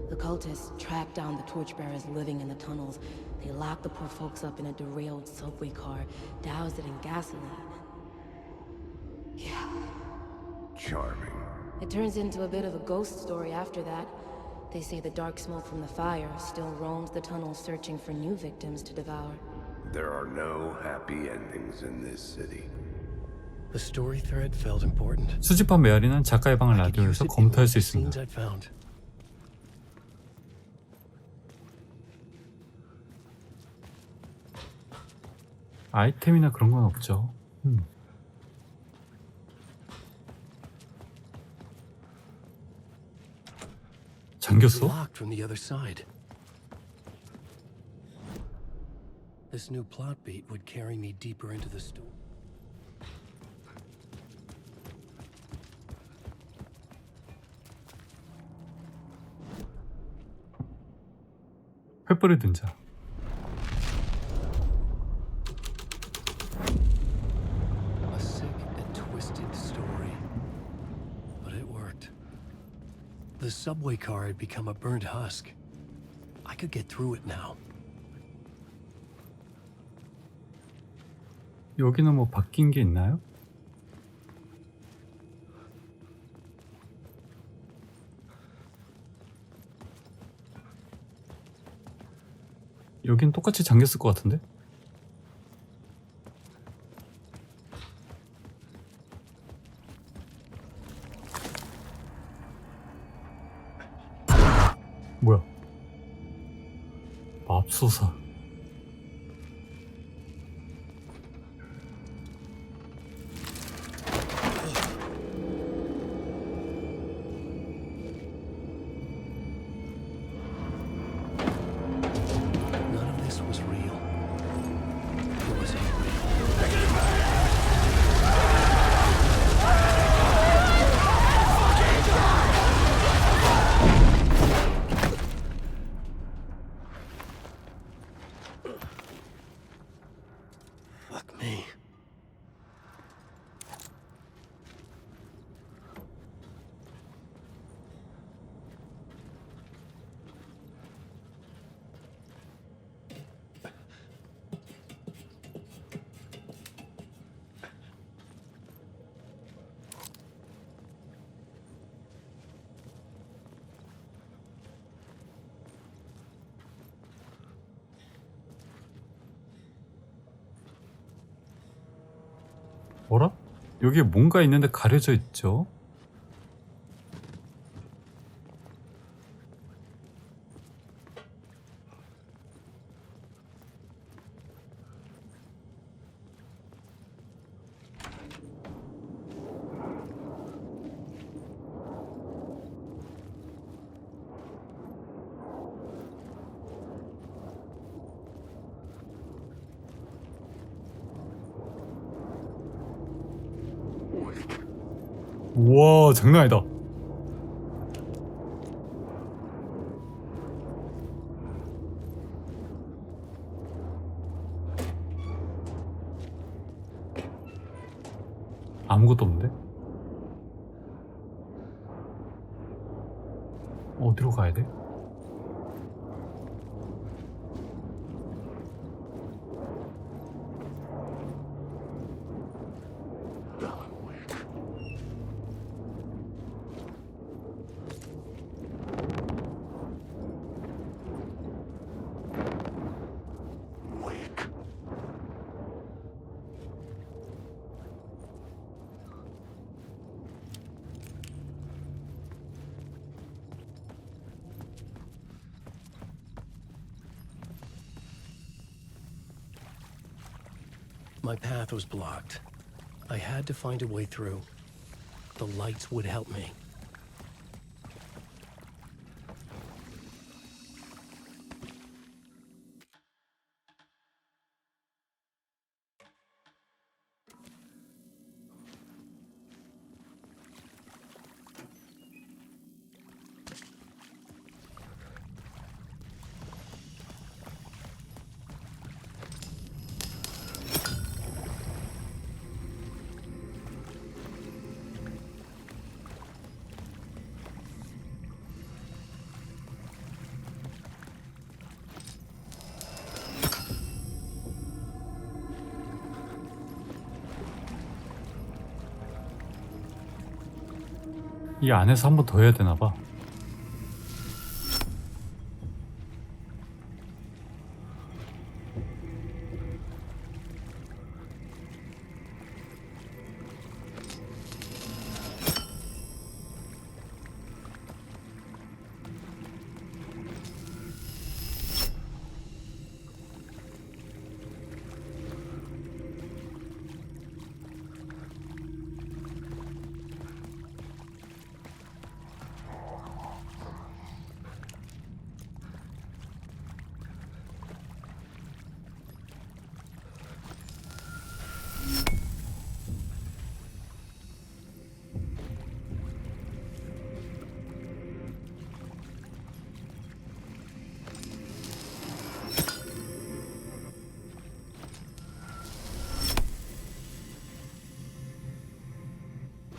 The cultists track down the torchbearers living in the tunnels. They lock the poor folks up in a derailed subway car, douse it in gasoline. Yeah. Charming. It turns into a bit of a ghost story after that. They say the dark smoke from the fire still roams the tunnels searching for new victims to devour. There are no happy endings in this city. The story thread felt important. 수집한 메아리는 작가의 방을 라디오에서 검토할 수 있습니다. Scenes I'd found. 아이템이나 그런 건 없죠. 잠겼어? Locked from the other side. This new plot beat would carry me deeper into the story. 횃불을 든자. A sick and twisted story. But it worked. The subway car had become a burnt husk. I could get through it now. 여기는 뭐 바뀐 게 있나요? 여긴 똑같이 잠겼을 것 같은데? 뭐야? 맙소사. None of this was real. It was unreal. Fuck me. 뭐라? 여기에 뭔가 있는데 가려져 있죠? 우와, 장난 아니다. 아무것도 없는데? 어디로 가야 돼? My path was blocked. I had to find a way through. The lights would help me. 이 안에서 한 번 더 해야 되나 봐.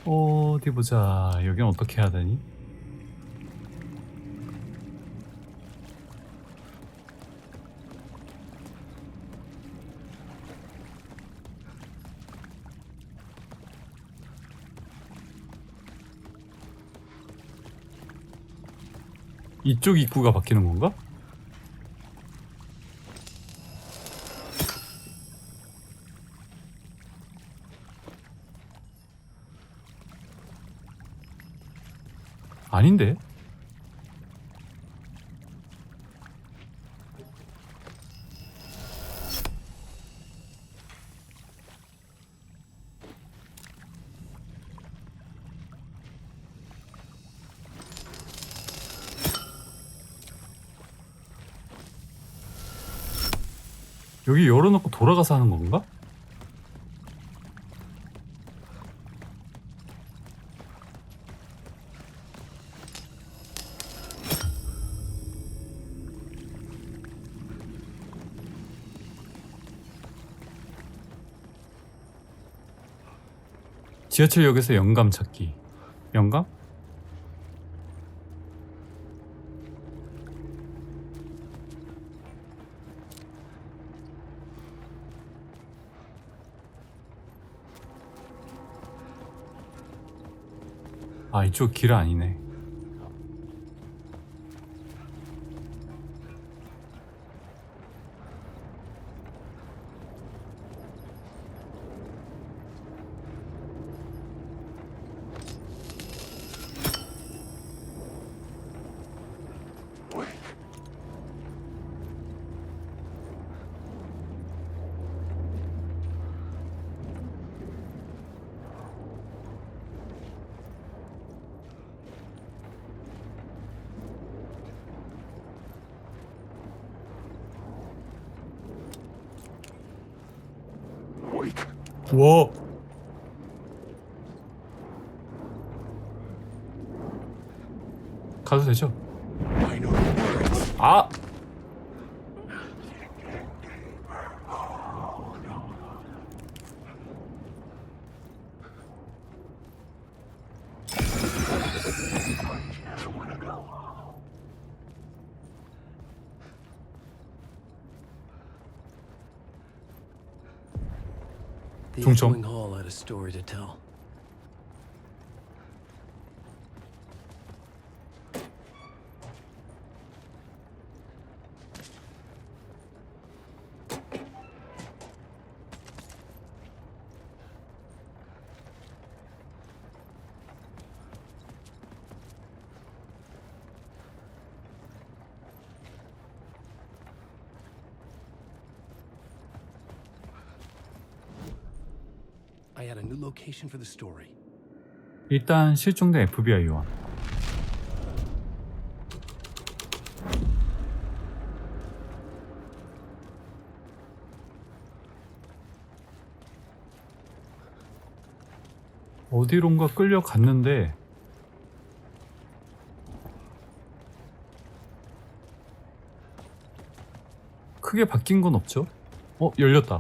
어디 보자. 여긴 어떻게 해야 되니? 이쪽 입구가 바뀌는 건가? 아닌데? 여기 열어놓고 돌아가서 하는 건가? 지하철역에서 영감 찾기. 영감? 아, 이쪽 길 아니네. 와. 가도 되죠? 아! The 중점. echoing hall had a story to tell. I had a new location for the story. 일단 실종된 FBI 요원. 어디론가 끌려갔는데 크게 바뀐 건 없죠? 열렸다.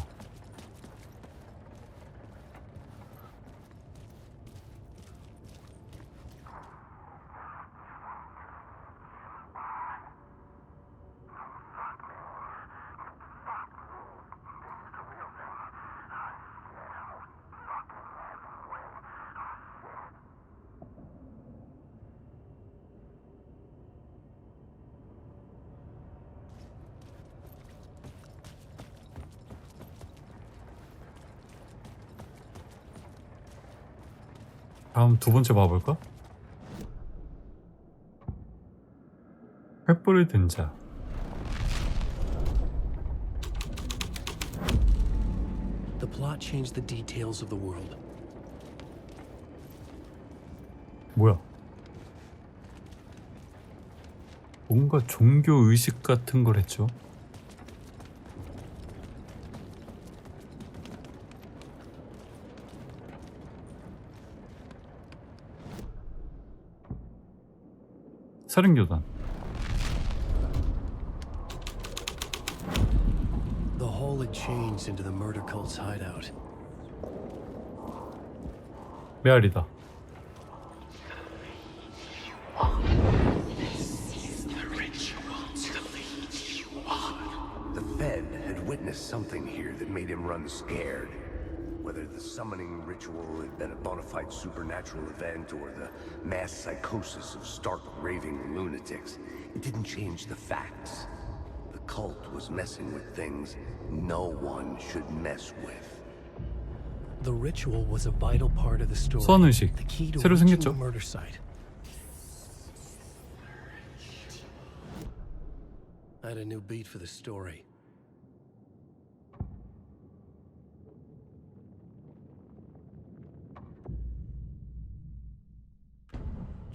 다음 두 번째 봐볼까? 횃불을 든 자. The plot changed the details of the world. 뭐야? 뭔가 종교 의식 같은 걸 했죠. 살인교단. The hall had changed into the murder cult's hideout. 메아리다. witnessed something here that made him run scared. Whether the summoning ritual had been a bona fide supernatural event or the mass psychosis of stark raving lunatics, it didn't change the facts. The cult was messing with things no one should mess with. The ritual was a vital part of the story. 소환의식 The key to 새로 reaching 생겼죠. the murder site. I had a new beat for the story.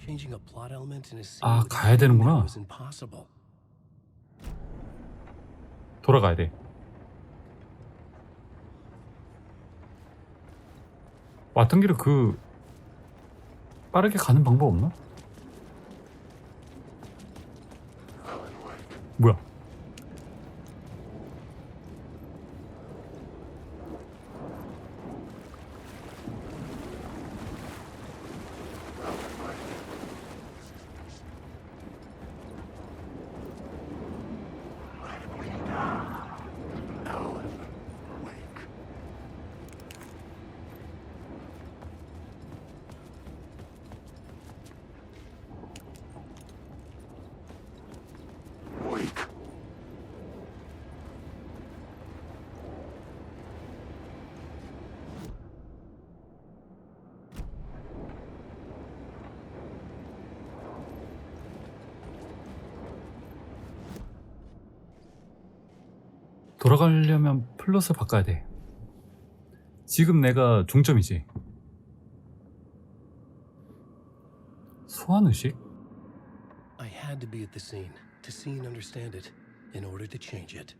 Changing a plot element in a scene 아, with 가야 되는구나. was impossible. 돌아가야 돼. 왔던 길에 그 빠르게 가는 방법 없나? 뭐야? 돌아가려면 플롯을 바꿔야 돼. 지금 내가 종점이지. 소환의식? I had to be at the scene to see and understand it in order to change it.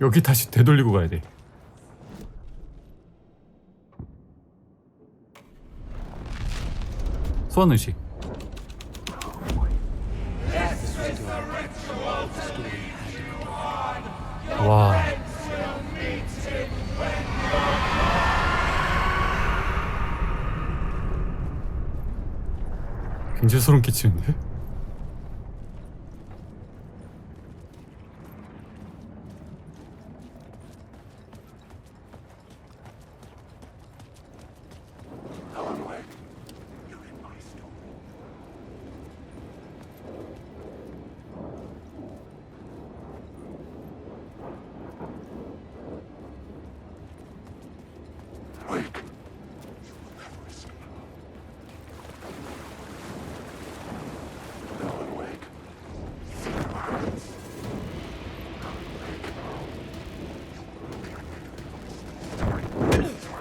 여기 다시 되돌리고 가야 돼. 소환의식. 와. 굉장히 소름 끼치는데?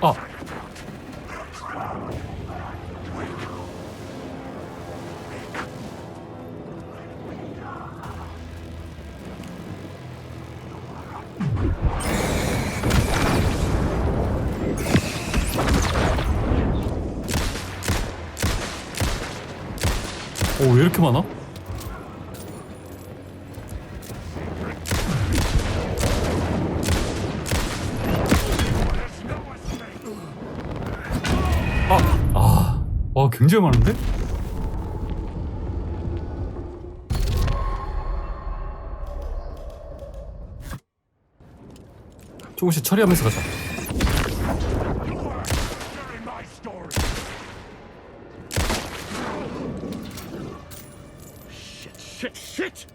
아. 오, 왜 이렇게 많아? 와, 굉장히 많은데? 조금씩 처리하면서 가자. Shit!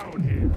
down here.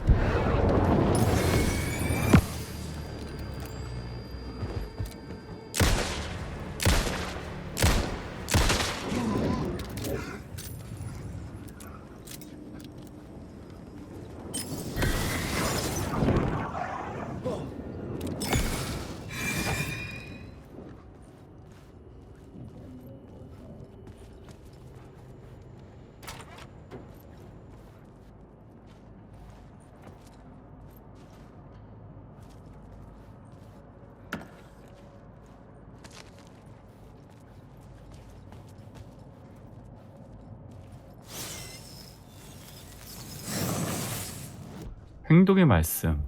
행동의 말씀.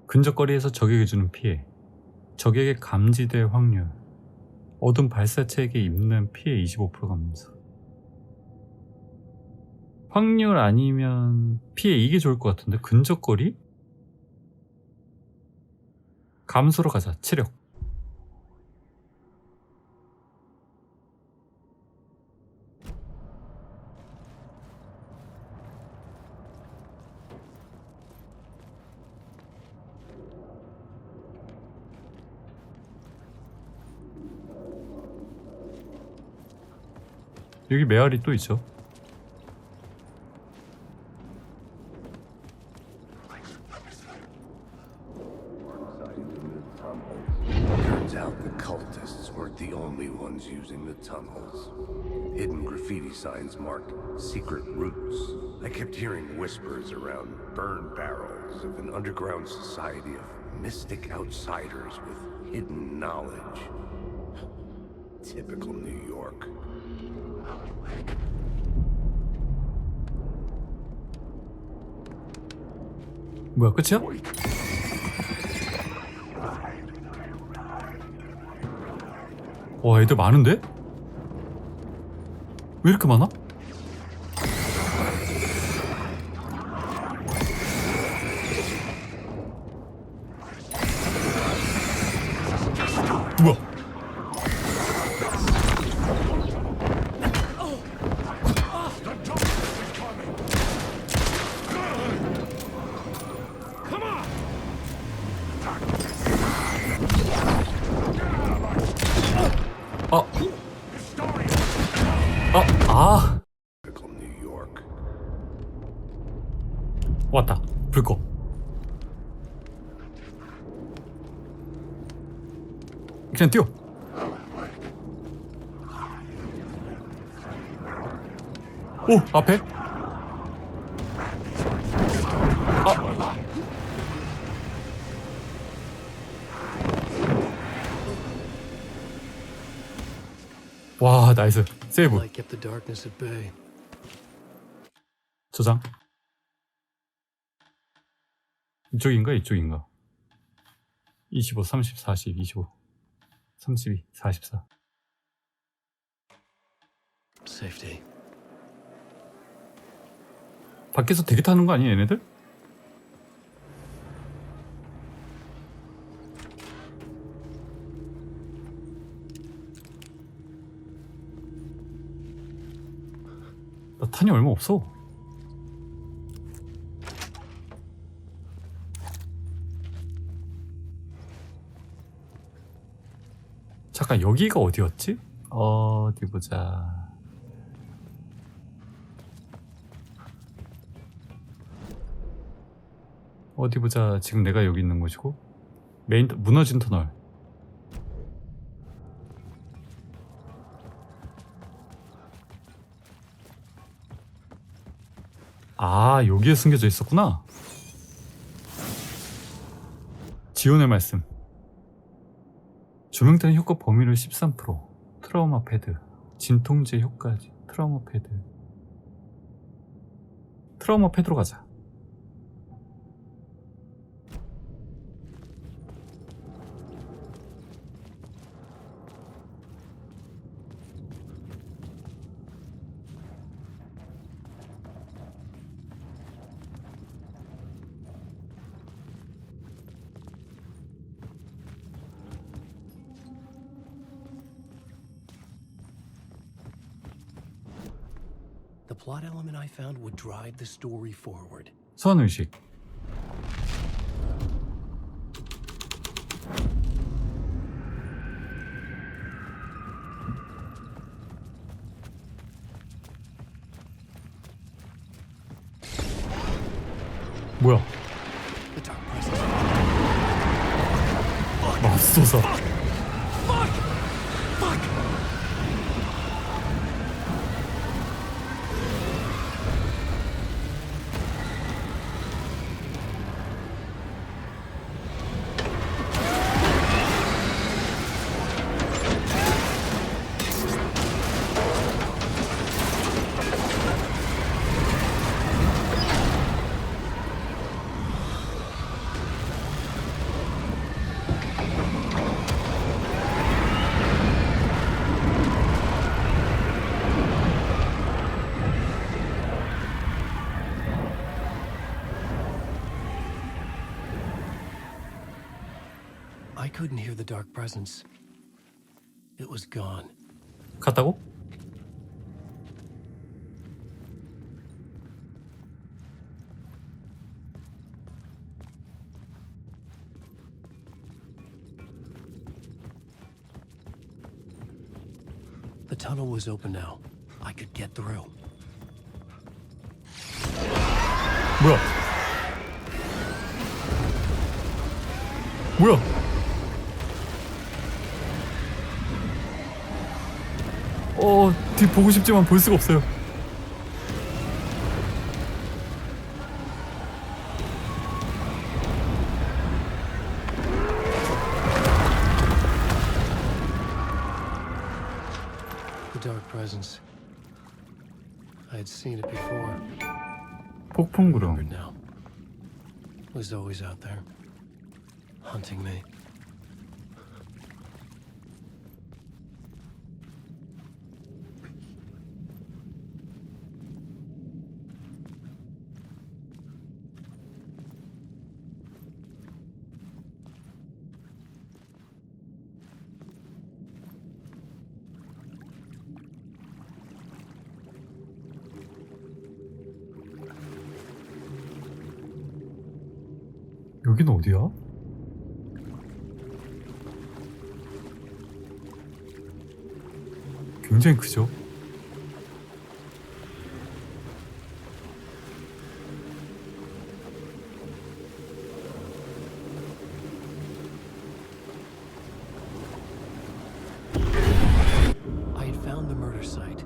근접거리에서 적에게 주는 피해, 적에게 감지될 확률, 어둠 발사체에게 입는 피해 25% 감소. 확률 아니면 피해, 이게 좋을 것 같은데. 근접거리? 감소로 가자. 체력. 여기 메아리 또 있죠. Turns out the cultists weren't the only ones using the tunnels. Hidden graffiti signs marked secret routes. I kept hearing whispers around burn barrels of an underground society of mystic outsiders with hidden knowledge. Typical New York. 뭐야, 끝이야? 와, 애들 많은데? 왜 이렇게 많아? 뭐야? 왔다. 불 꺼. 그냥 뛰어. 오, 앞에. 와, 나이스. 세이브. 저장. 이쪽인가 이쪽인가? 25, 30, 40, 25, 32, 44. Safety. 밖에서 대기 타는 거 아니야, 얘네들? 나 탄이 얼마 없어. 잠깐, 여기가 어디였지? 어디 보자. 어디 보자. 지금 내가 여기 있는 곳이고, 메인 무너진 터널. 아, 여기에 숨겨져 있었구나. 지원의 말씀. 조명탄의 효과 범위를 13%. 트라우마 패드. 진통제 효과지. 트라우마 패드. 트라우마 패드로 가자. The plot element I found would drive the story forward. 선의식. 뭐야? 맙소사. I couldn't hear the dark presence. It was gone. 갔다고? The tunnel was open now. I could get through. 뭐야? 뭐야? 뒤 보고 싶지만 볼 수가 없어요. The dark presence. I had seen it before. 폭풍구름. Now. It was always out there, hunting me. 여긴 어디야? 굉장히 크죠? I had found the murder site.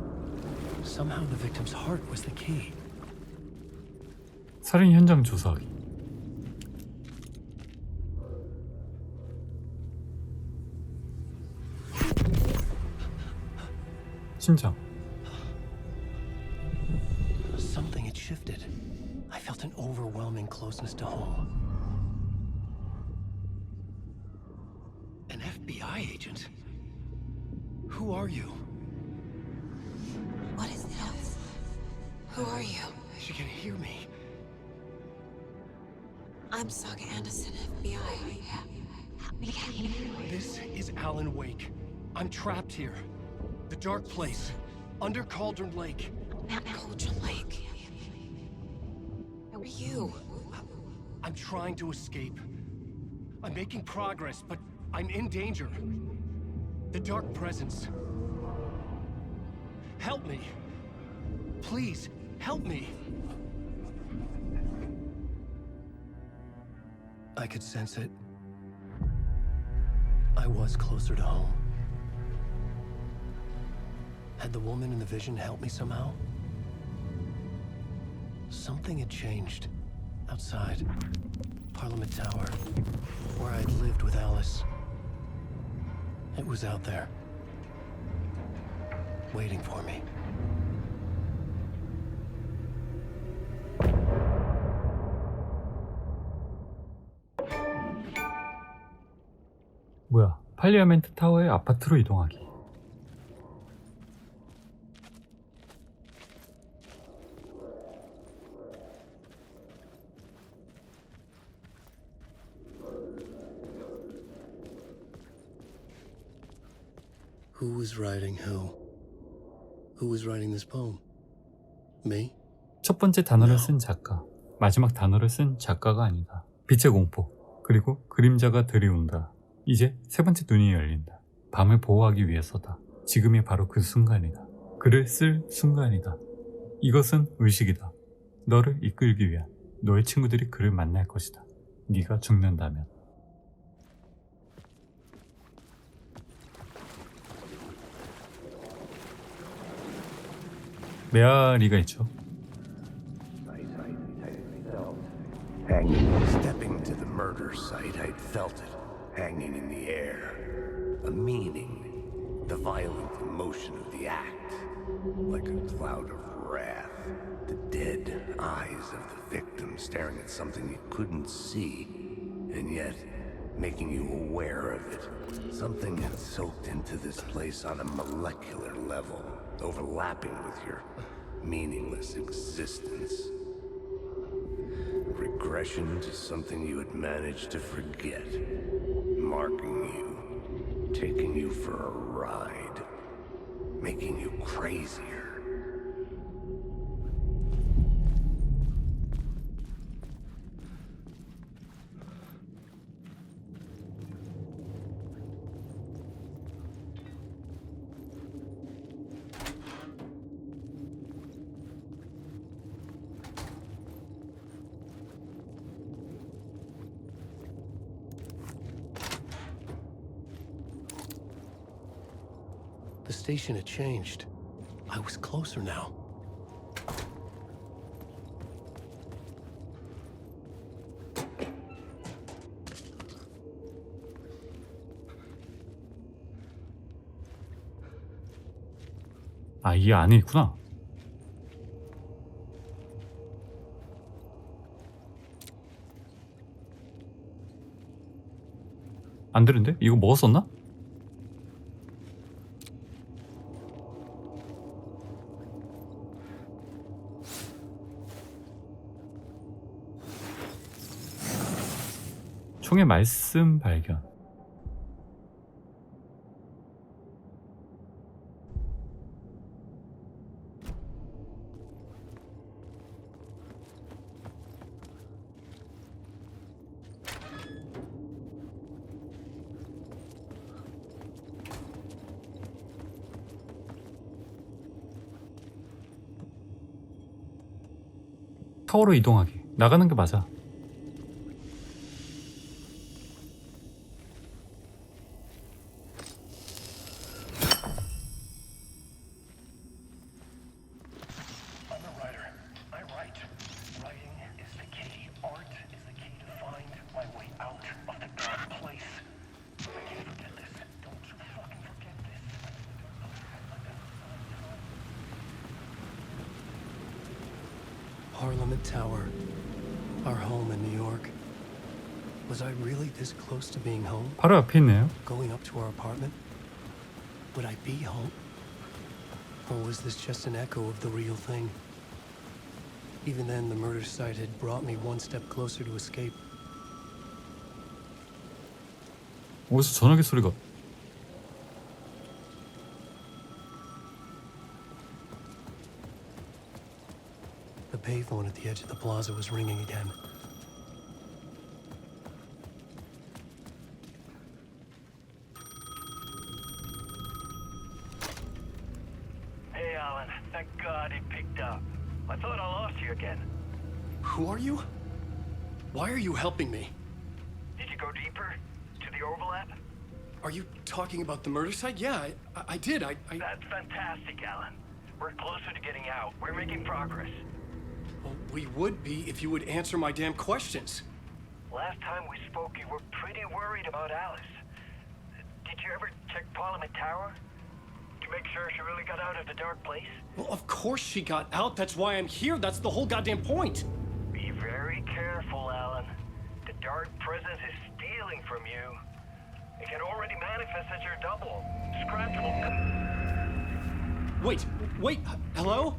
Somehow the victim's heart was the key. 살인 현장 조사하기. 심장. Something had shifted. I felt an overwhelming closeness to home. An FBI agent? Who are you? What is this? Who are you? She can hear me. I'm Saga Anderson, FBI. This is 앨런웨이크. I'm trapped here. The dark place. Under Cauldron Lake. Cauldron Lake. Who are you? I'm trying to escape. I'm making progress, but I'm in danger. The dark presence. Help me. Please, help me. I could sense it. I was closer to home. Had the woman in the vision helped me somehow? Something had changed. Outside. Parliament Tower. Where I'd lived with Alice. It was out there. Waiting for me. 뭐야? 팔리아멘트 타워의 아파트로 이동하기. Who was writing who? Who was writing this poem? Me? 첫 번째 단어를 쓴 작가, 마지막 단어를 쓴 작가가 아니다. 빛의 공포, 그리고 그림자가 들이온다. 이제 세 번째 눈이 열린다. 밤을 보호하기 위해서다. 지금이 바로 그 순간이다. 글을 쓸 순간이다. 이것은 의식이다. 너를 이끌기 위한 너의 친구들이 그를 만날 것이다. 네가 죽는다면. 메아리가 있죠. Hanging, stepping to the murder site, I'd felt it, hanging in the air. A meaning, the violent emotion of the act, like a cloud of wrath. The dead eyes of the victim staring at something you couldn't see, and yet making you aware of it. Something had soaked into this place on a molecular level, overlapping with your meaningless existence. Regression to something you had managed to forget, marking you, taking you for a ride, making you crazier. The station had changed. I was closer now. 아, 이 안에 있구나. 안 되는데? 이거 먹었었나? 총의 말씀 발견. 타워로 이동하기. 나가는 게 맞아. Parliament Tower, our home in New York. Was I really this close to being home? 바로 앞에 있네요. Going up to our apartment? Would I be home? Or was this just an echo of the real thing? Even then, the murder site had brought me one step closer to escape. 어디서 전화기 소리가. The payphone at the edge of the plaza was ringing again. Hey, Alan. Thank God it picked up. I thought I lost you again. Who are you? Why are you helping me? Did you go deeper? To the overlap? Are you talking about the murder site? Yeah, I did. That's fantastic, Alan. We're closer to getting out. We're making progress. Well, we would be if you would answer my damn questions. Last time we spoke, you were pretty worried about Alice. Did you ever check Parliament Tower? To make sure she really got out of the dark place? Well, of course she got out. That's why I'm here. That's the whole goddamn point. Be very careful, Alan. The dark presence is stealing from you. It can already manifest as your double. Scratch will come. Wait, hello?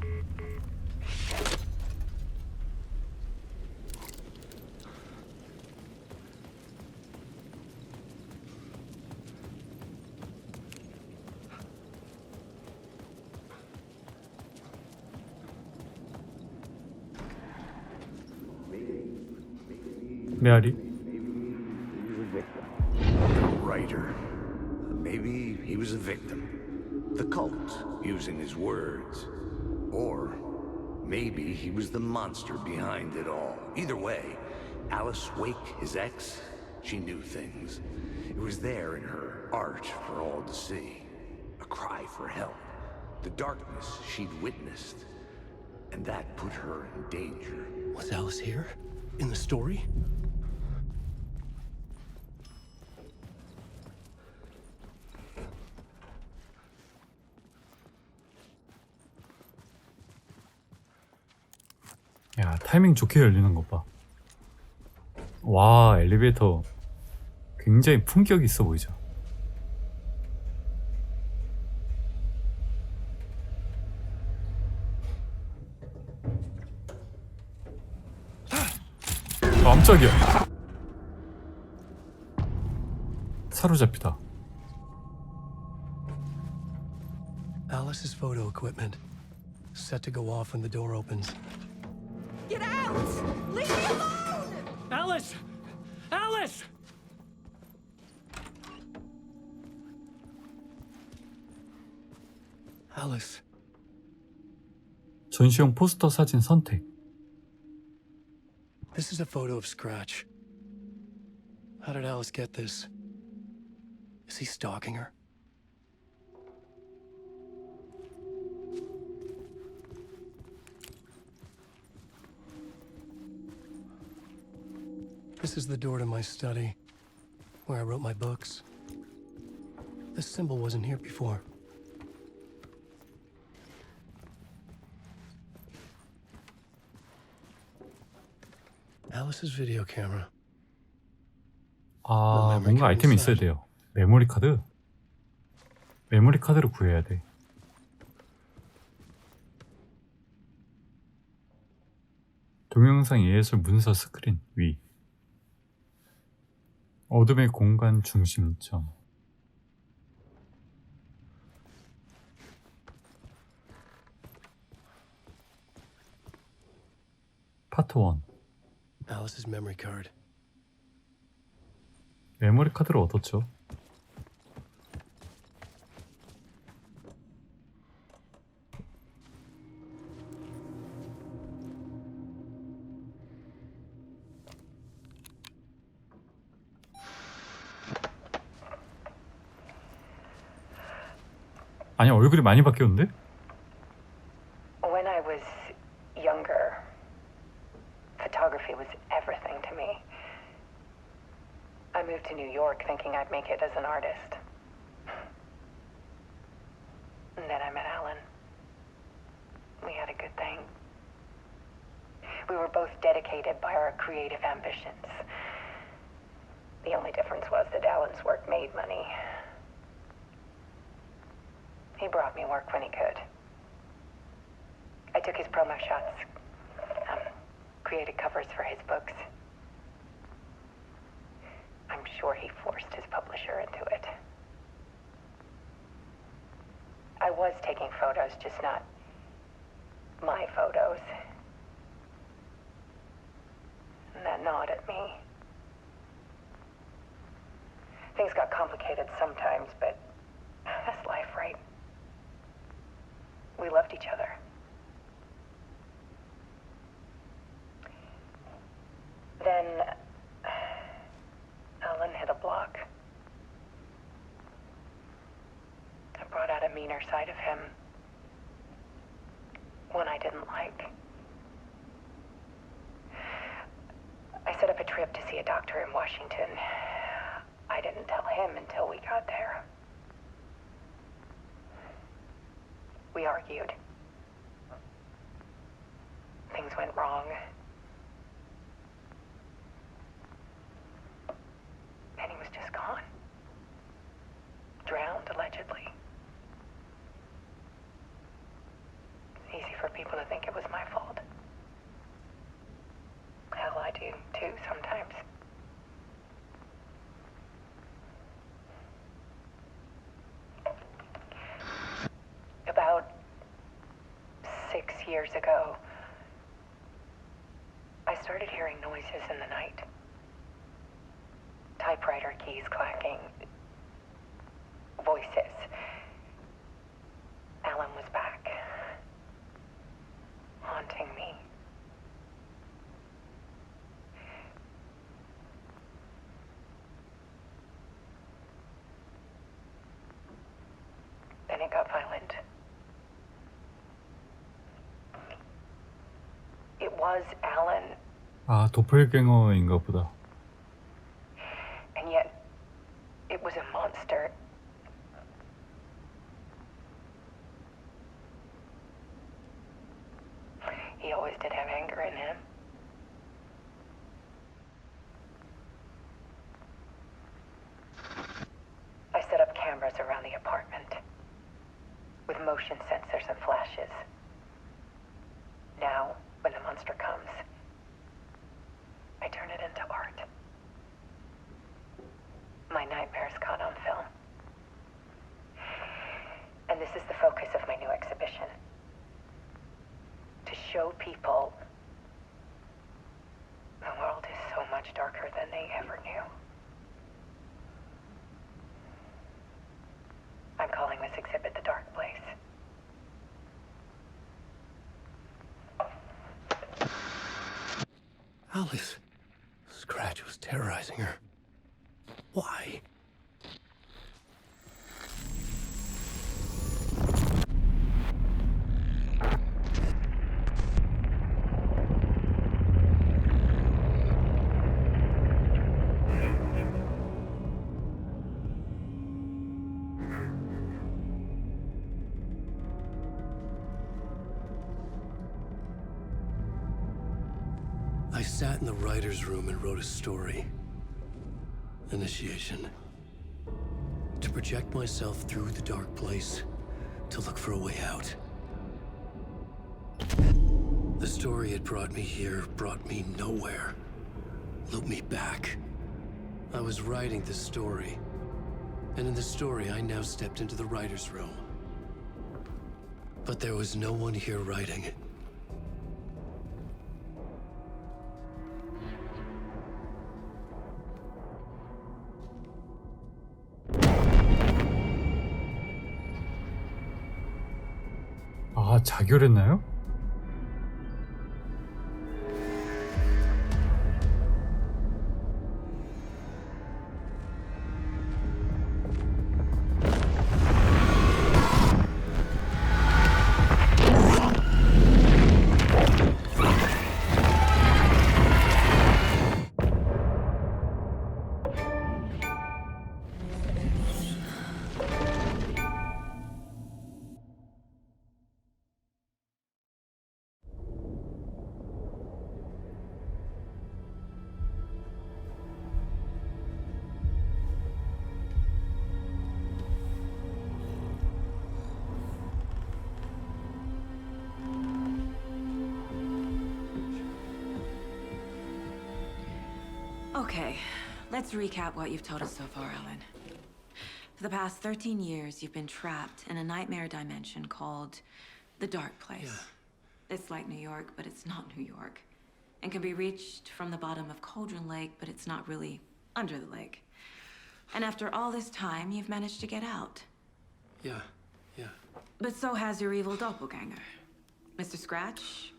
메아리. A writer. Maybe he was a victim. The cult, using his words. Or maybe he was the monster behind it all. Either way, Alice Wake, his ex, she knew things. It was there in her art for all to see. A cry for help. The darkness she'd witnessed. And that put her in danger. Was Alice here? In the story? 야, 타이밍 좋게 열리는 것 봐. 와, 엘리베이터 굉장히 품격 있어 보이죠. 깜짝이야. 사로잡히다. Alice's photo equipment. Set to go off when the door opens. Get out! Leave me alone! Alice! Alice! Alice. 전시용 포스터 사진 선택. This is a photo of Scratch. How did Alice get this? Is he stalking her? This is the door to my study, where I wrote my books. This symbol wasn't here before. Alice's video camera. 아, 뭔가 아이템이 있어야 돼요. 메모리 카드? 메모리 카드를 구해야 돼. 동영상 예술 문서 스크린 위. 어둠의 공간 중심점. 파트 1. Alice's memory card. 메모리 카드를 얻었죠. 아니, 얼굴이 많이 바뀌었는데? When I was younger, photography was everything to me. I moved to New York thinking I'd make it as an artist. And then I met Alan. We had a good thing. We were both dedicated by our creative ambitions. The only difference was that Alan's work made money. He brought me work when he could. I took his promo shots, created covers for his books. I'm sure he forced his publisher into it. I was taking photos, just not my photos. And that gnawed at me. Things got complicated sometimes, but that's life, right? We loved each other. Then Alan hit a block. I brought out a meaner side of him, one I didn't like. I set up a trip to see a doctor in Washington. I didn't tell him until we got there. We argued. Things went wrong. And he was just gone. Drowned, allegedly. It's easy for people to think it was my fault. Hell, I do too sometimes. About 6 years ago, I started hearing noises in the night. typewriter keys clacking. Voices. Alan was back. Haunting me. Then it got violent. It was Alan, 아, 도플갱어인가 보다. and yet it was a monster. He always did have anger in him. I set up cameras around the apartment with motion sensors and flashes. Now, when the monster comes, I turn it into art. My nightmares caught on film. And this is the focus of my new exhibition. To show people the world is so much darker than they ever knew. I'm calling this exhibit The Dark Place. Alice. Scratch was terrorizing her. Why? I sat in the writer's room and wrote a story. Initiation. To project myself through the dark place, to look for a way out. The story had brought me here, brought me nowhere. Looped me back. I was writing the story. And in the story, I now stepped into the writer's room. But there was no one here writing it. 아, 자결했나요? Okay, let's recap what you've told us so far, Alan. For the past 13 years, you've been trapped in a nightmare dimension called the Dark Place. Yeah. It's like New York, but it's not New York. And can be reached from the bottom of Cauldron Lake, but it's not really under the lake. And after all this time, you've managed to get out. Yeah. But so has your evil doppelganger. Mr. Scratch?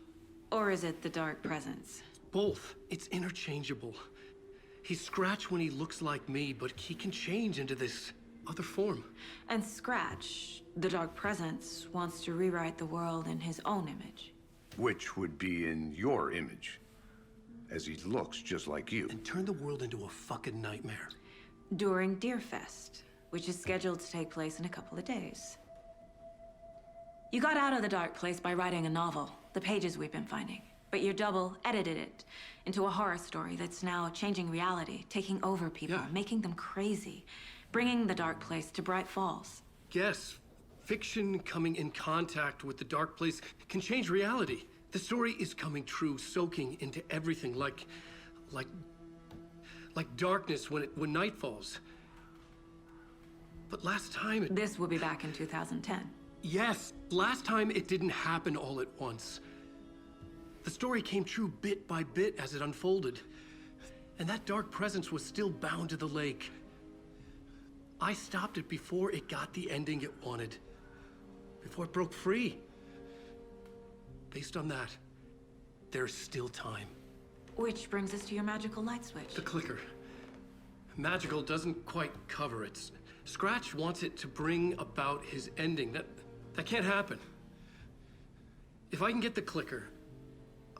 Or is it the Dark Presence? Both. It's interchangeable. He's Scratch when he looks like me, but he can change into this other form. And Scratch, the Dark Presence, wants to rewrite the world in his own image. Which would be in your image, as he looks just like you. And turn the world into a fucking nightmare. During Deerfest, which is scheduled to take place in a couple of days. You got out of the Dark Place by writing a novel, the pages we've been finding. But your double edited it into a horror story that's now changing reality, taking over people, making them crazy, bringing the Dark Place to Bright Falls. Yes, fiction coming in contact with the Dark Place can change reality. The story is coming true, soaking into everything like darkness when night falls. But last time This will be back in 2010. Yes, last time it didn't happen all at once. The story came true bit by bit as it unfolded. And that dark presence was still bound to the lake. I stopped it before it got the ending it wanted. Before it broke free. Based on that, there's still time. Which brings us to your magical light switch. The clicker. Magical doesn't quite cover it. Scratch wants it to bring about his ending. That can't happen. If I can get the clicker,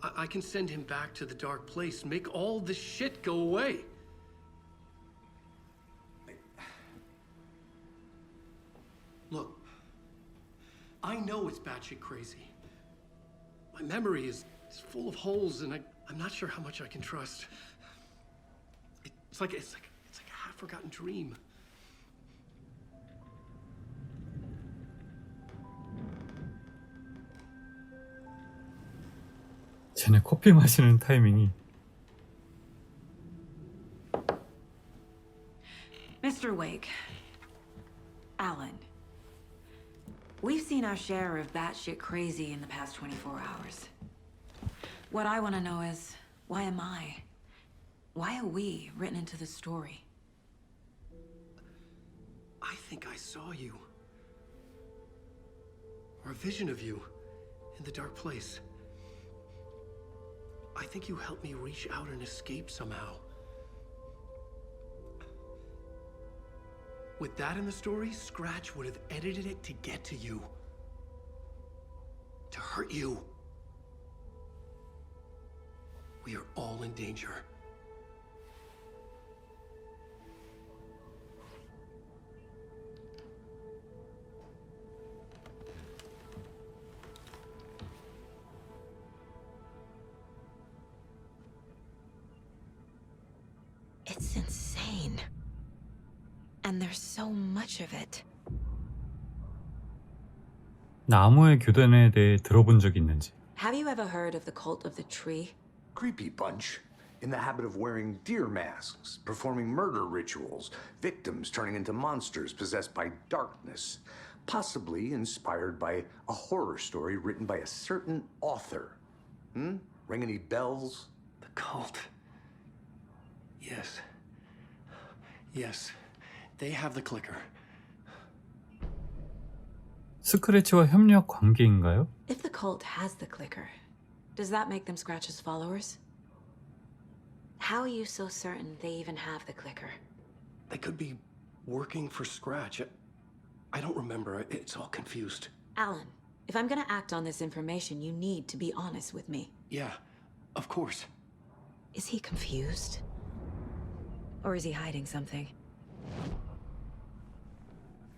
I can send him back to the dark place, make all this shit go away. Look, I know it's batshit crazy. My memory is full of holes, and I'm not sure how much I can trust. It's like a half-forgotten dream. 쟤네 커피 마시는 타이밍이. Mr. Wake, Alan, we've seen our share of batshit crazy in the past 24 hours. What I want to know is, why am I? Why are we written into the story? I think I saw you. Or a vision of you in the dark place. I think you helped me reach out and escape somehow. With that in the story, Scratch would have edited it to get to you. To hurt you. We are all in danger. It's insane. And there's so much of it. 나무의 교단에 대해 들어본 적 있는지. Have you ever heard of the cult of the tree? Creepy bunch. In the habit of wearing deer masks, performing murder rituals, victims turning into monsters possessed by darkness, possibly inspired by a horror story written by a certain author. Ring any bells? The cult. Yes. Yes. They have the clicker. 스크래치와 협력 관계인가요? If the cult has the clicker, does that make them Scratch's followers? How are you so certain they even have the clicker? They could be working for Scratch. I don't remember. It's all confused. Alan, if I'm gonna act on this information, you need to be honest with me. Yeah, of course. Is he confused? Or is he hiding something?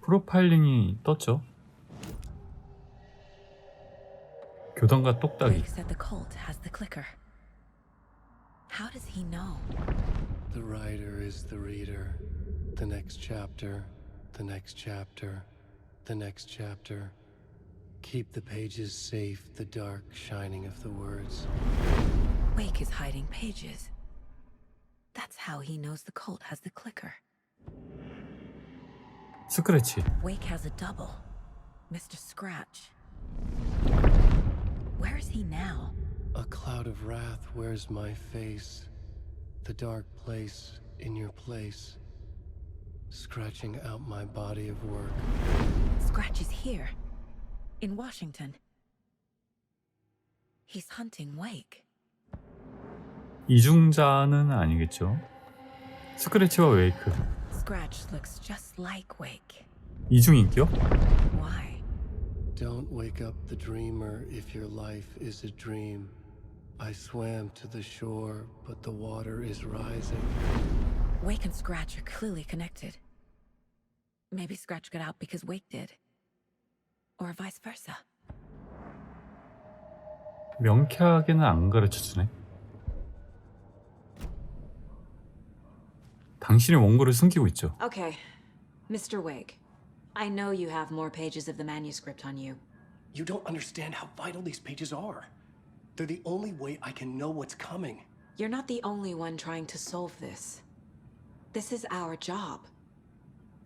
프로파일링이 떴죠. 교단과 똑딱이. Wake said the cult has the clicker. How does he know? The writer is the reader. The next chapter, the next chapter, the next chapter. Keep the pages safe, the dark shining of the words. Wake is hiding pages. That's how he knows the cult has the clicker. 스크래치. Wake has a double. Mr. Scratch. Where is he now? A cloud of wrath wears my face. The dark place in your place. Scratching out my body of work. Scratch is here. In Washington. He's hunting Wake. 이중자는 아니겠죠. 스크래치와 웨이크. Scratch looks just like Wake. 이중인격? Why? Don't wake up the dreamer if your life is a dream. I swam to the shore, but the water is rising. Wake and Scratch are clearly connected. Maybe Scratch got out because Wake did. Or vice versa. 명쾌하게는 안 가르쳐주네. 당신의 원고를 숨기고 있죠. Okay, Mr. Wake. I know you have more pages of the manuscript on you. You don't understand how vital these pages are. They're the only way I can know what's coming. You're not the only one trying to solve this. This is our job.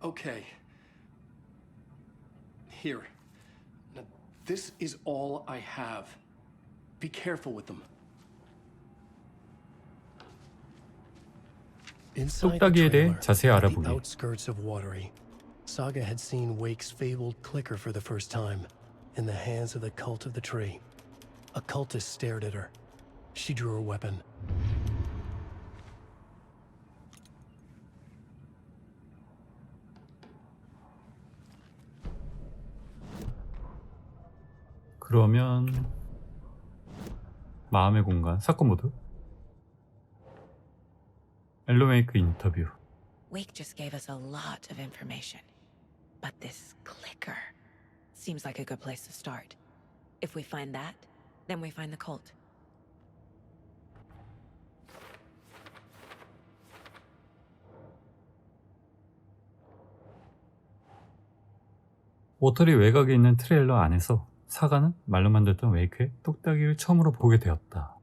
Okay. Here. Now, this is all I have. Be careful with them. Inside the 똑딱이에 대해 trailer, 자세히 at the 알아보기. outskirts of Watery, Saga had seen Wake's fabled clicker for the first time, in the hands of the cult of the tree. A cultist stared at her. She drew her weapon. 그러면 마음의 공간 사건 모드 앨런웨이크 인터뷰. Wake just gave us a lot of information. But this clicker seems like a good place to start. If we find that, then we find the cult. 워터리 외곽에 있는 트레일러 안에서 사가는 말로만 듣던 웨이크의 똑딱이를 처음으로 보게 되었다.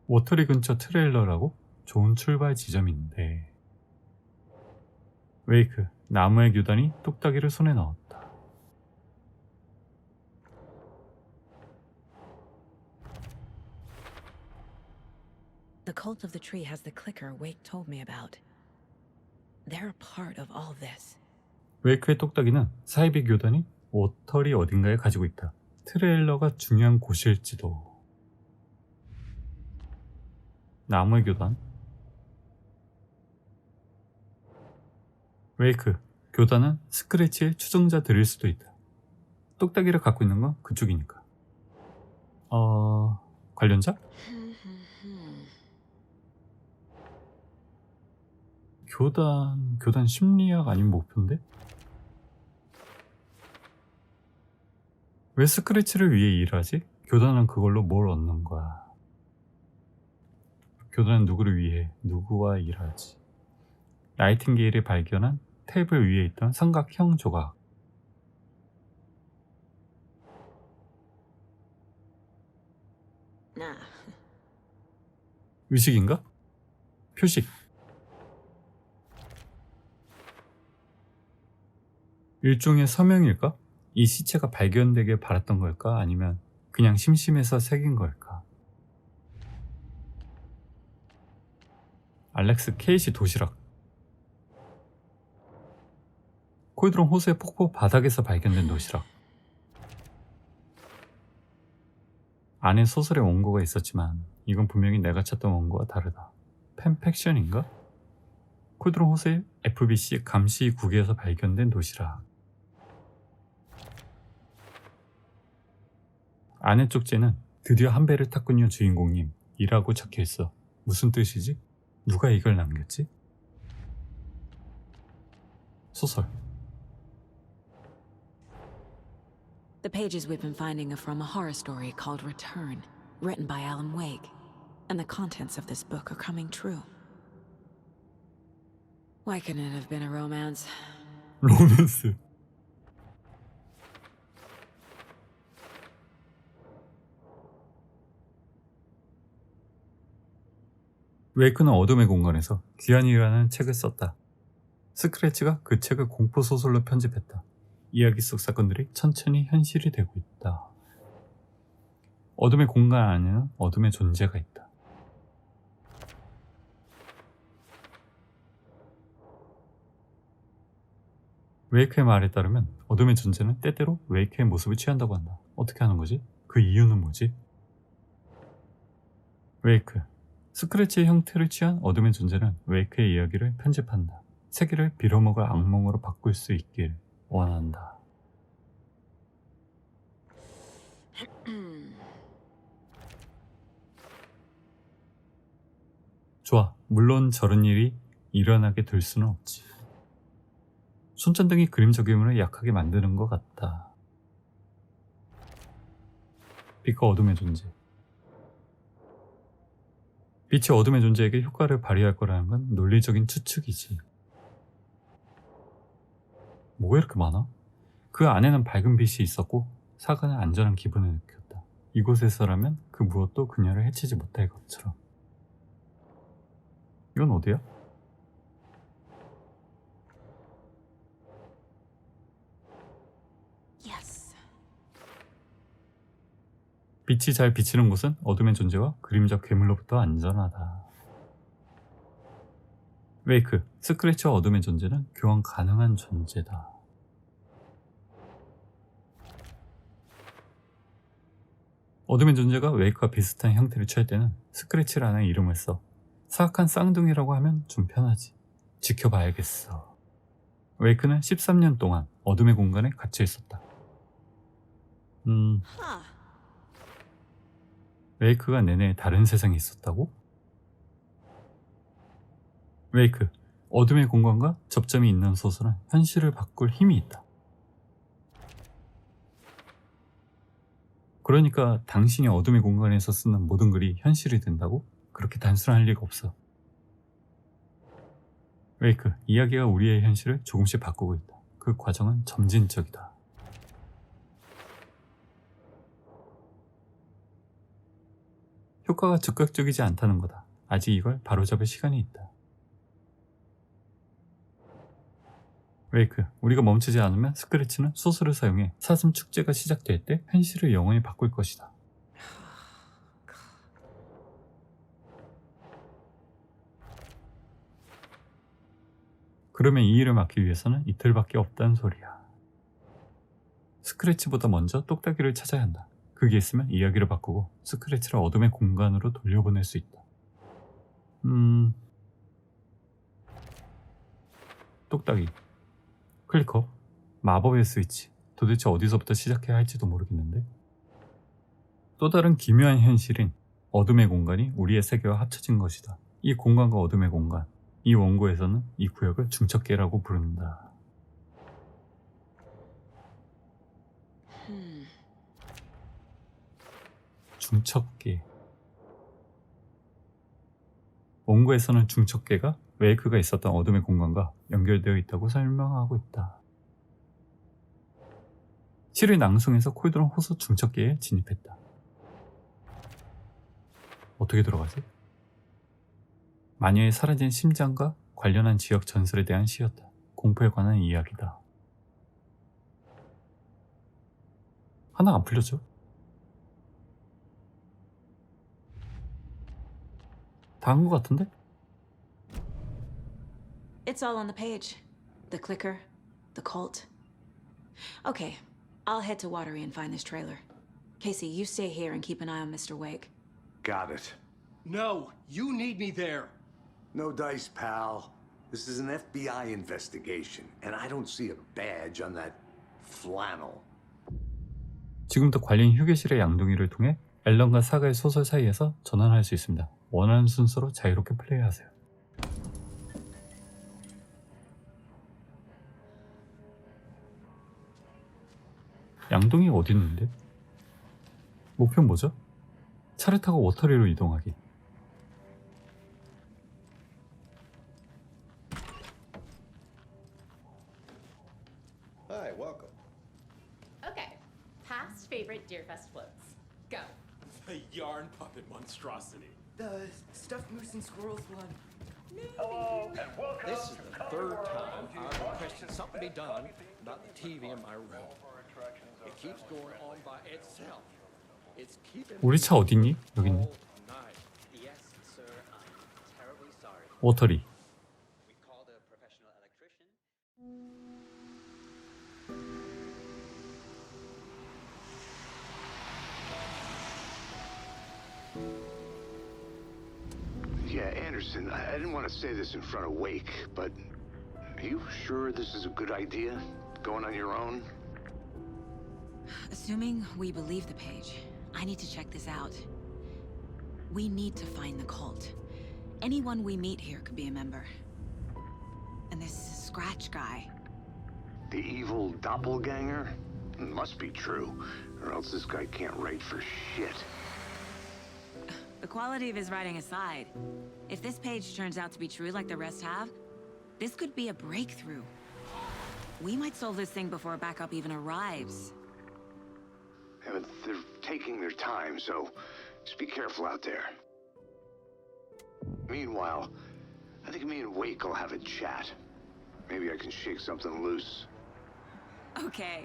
워터리 근처 트레일러라고? 좋은 출발 지점인데 웨이크, 나무의 교단이 똑딱이를 손에 넣었다. The cult of the tree has the clicker Wake told me about. They're a part of all this. 웨이크의 똑딱이는 사이비 교단이 워터리 어딘가에 가지고 있다. 트레일러가 중요한 곳일지도. 나무의 교단. 웨이크, 교단은 스크래치의 추종자들일 수도 있다. 똑딱이를 갖고 있는 건 그쪽이니까. 관련자? 교단 심리학 아닌 목표인데? 왜 스크래치를 위해 일하지? 교단은 그걸로 뭘 얻는 거야? 교단은 누구를 위해, 누구와 일하지? 나이팅게일이 발견한 테이블 위에 있던 삼각형 조각. 의식인가? 표식. 일종의 서명일까? 이 시체가 발견되길 바랐던 걸까? 아니면 그냥 심심해서 새긴 걸까? 알렉스 케이시 도시락. 콜드론 호수의 폭포 바닥에서 발견된 도시락. 안에 소설의 원고가 있었지만 이건 분명히 내가 찾던 원고와 다르다. 팬팩션인가? 콜드론 호수의 FBC 감시국에서 발견된 도시락. 안의 쪽지는 드디어 한 배를 탔군요 주인공님 이라고 적혀있어. 무슨 뜻이지? 누가 이걸 남겼지? 소설. The pages we've been finding are from a horror story called Return, written by Alan Wake. And the contents of this book are coming true. Why couldn't it have been a romance? 로맨스. 웨이크는 어둠의 공간에서 귀환이라는 책을 썼다. 스크래치가 그 책을 공포소설로 편집했다. 이야기 속 사건들이 천천히 현실이 되고 있다. 어둠의 공간 안에는 어둠의 존재가 있다. 웨이크의 말에 따르면 어둠의 존재는 때때로 웨이크의 모습을 취한다고 한다. 어떻게 하는 거지? 그 이유는 뭐지? 웨이크. 스크래치의 형태를 취한 어둠의 존재는 웨이크의 이야기를 편집한다. 세계를 빌어먹을 악몽으로 바꿀 수 있길 원한다. 좋아. 물론 저런 일이 일어나게 될 수는 없지. 손전등이 그림 적용을 약하게 만드는 것 같다. 빛과 어둠의 존재. 빛이 어둠의 존재에게 효과를 발휘할 거라는 건 논리적인 추측이지. 뭐가 이렇게 많아? 그 안에는 밝은 빛이 있었고 사가는 안전한 기분을 느꼈다. 이곳에서라면 그 무엇도 그녀를 해치지 못할 것처럼. 이건 어디야? 빛이 잘 비치는 곳은 어둠의 존재와 그림자 괴물로부터 안전하다. 웨이크, 스크래치와 어둠의 존재는 교환 가능한 존재다. 어둠의 존재가 웨이크와 비슷한 형태를 취할 때는 스크래치라는 이름을 써. 사악한 쌍둥이라고 하면 좀 편하지. 지켜봐야겠어. 웨이크는 13년 동안 어둠의 공간에 갇혀 있었다. 웨이크가 내내 다른 세상에 있었다고? 웨이크, 어둠의 공간과 접점이 있는 소설은 현실을 바꿀 힘이 있다. 그러니까 당신이 어둠의 공간에서 쓰는 모든 글이 현실이 된다고? 그렇게 단순할 리가 없어. 웨이크, 이야기가 우리의 현실을 조금씩 바꾸고 있다. 그 과정은 점진적이다. 효과가 즉각적이지 않다는 거다. 아직 이걸 바로잡을 시간이 있다. 웨이크, 우리가 멈추지 않으면 스크래치는 소설을 사용해 사슴 축제가 시작될 때 현실을 영원히 바꿀 것이다. 그러면 이 일을 막기 위해서는 이틀밖에 없다는 소리야. 스크래치보다 먼저 똑딱이를 찾아야 한다. 그게 있으면 이야기를 바꾸고 스크래치를 어둠의 공간으로 돌려보낼 수 있다. 똑딱이, 클리커, 마법의 스위치. 도대체 어디서부터 시작해야 할지도 모르겠는데. 또 다른 기묘한 현실인 어둠의 공간이 우리의 세계와 합쳐진 것이다. 이 공간과 어둠의 공간, 이 원고에서는 이 구역을 중첩계라고 부른다. 중첩계. 원고에서는 중첩계가 웨이크가 있었던 어둠의 공간과 연결되어 있다고 설명하고 있다. 시를 낭송해서 코이드는 호수 중첩계에 진입했다. 어떻게 들어가지? 마녀의 사라진 심장과 관련한 지역 전설에 대한 시였다. 공포에 관한 이야기다. 하나 안 풀렸죠? 다 한 것 같은데? It's all on the page. The clicker, the cult. Okay, I'll head to Watery and find this trailer. Casey, you stay here and keep an eye on Mr. Wake. Got it. No, you need me there. No dice, pal. This is an FBI investigation, and I don't see a badge on that flannel. 지금부터 관련 휴게실의 양동이를 통해 앨런과 사가의 소설 사이에서 전환할 수 있습니다. 원하는 순서로 자유롭게 플레이하세요. 양동이 어디 있는데? 목표는 뭐죠? 차를 타고 워터리로 이동하기. Hi, welcome. Okay, past favorite Deerfest floats. Go. The yarn puppet monstrosity. The stuffed moose and squirrels one. Hello, and welcome. This is the third time I've requested something be done about the TV in my room. It keeps going on by itself. It's keeping 우리 차 어딨니? 여기 있네. Yes, sir. I'm terribly sorry. 워터리. We called a professional electrician. Yeah, Anderson, I didn't want to say this in front of Wake, but are you sure this is a good idea? Going on your own? Assuming we believe the page, I need to check this out. We need to find the cult. Anyone we meet here could be a member. And this Scratch guy. The evil doppelganger? It must be true, or else this guy can't write for shit. The quality of his writing aside, if this page turns out to be true like the rest have, this could be a breakthrough. We might solve this thing before backup even arrives. Yeah, but they're taking their time, so just be careful out there. Meanwhile, I think me and Wake will have a chat. Maybe I can shake something loose. Okay.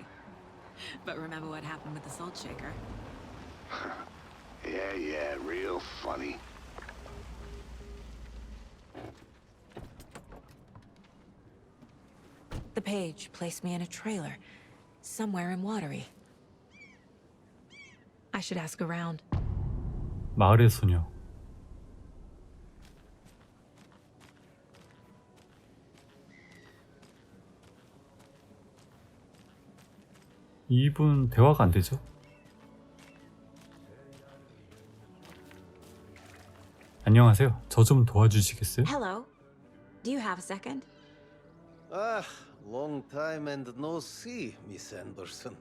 But remember what happened with the salt shaker? Yeah, real funny. The page placed me in a trailer, somewhere in Watery. I should ask around. 마을의 소녀. 이분 대화가 안 되죠? 안녕하세요. 저 좀 도와주시겠어요? Hello. Do you have a second? Ah, long time and no see, Miss Anderson.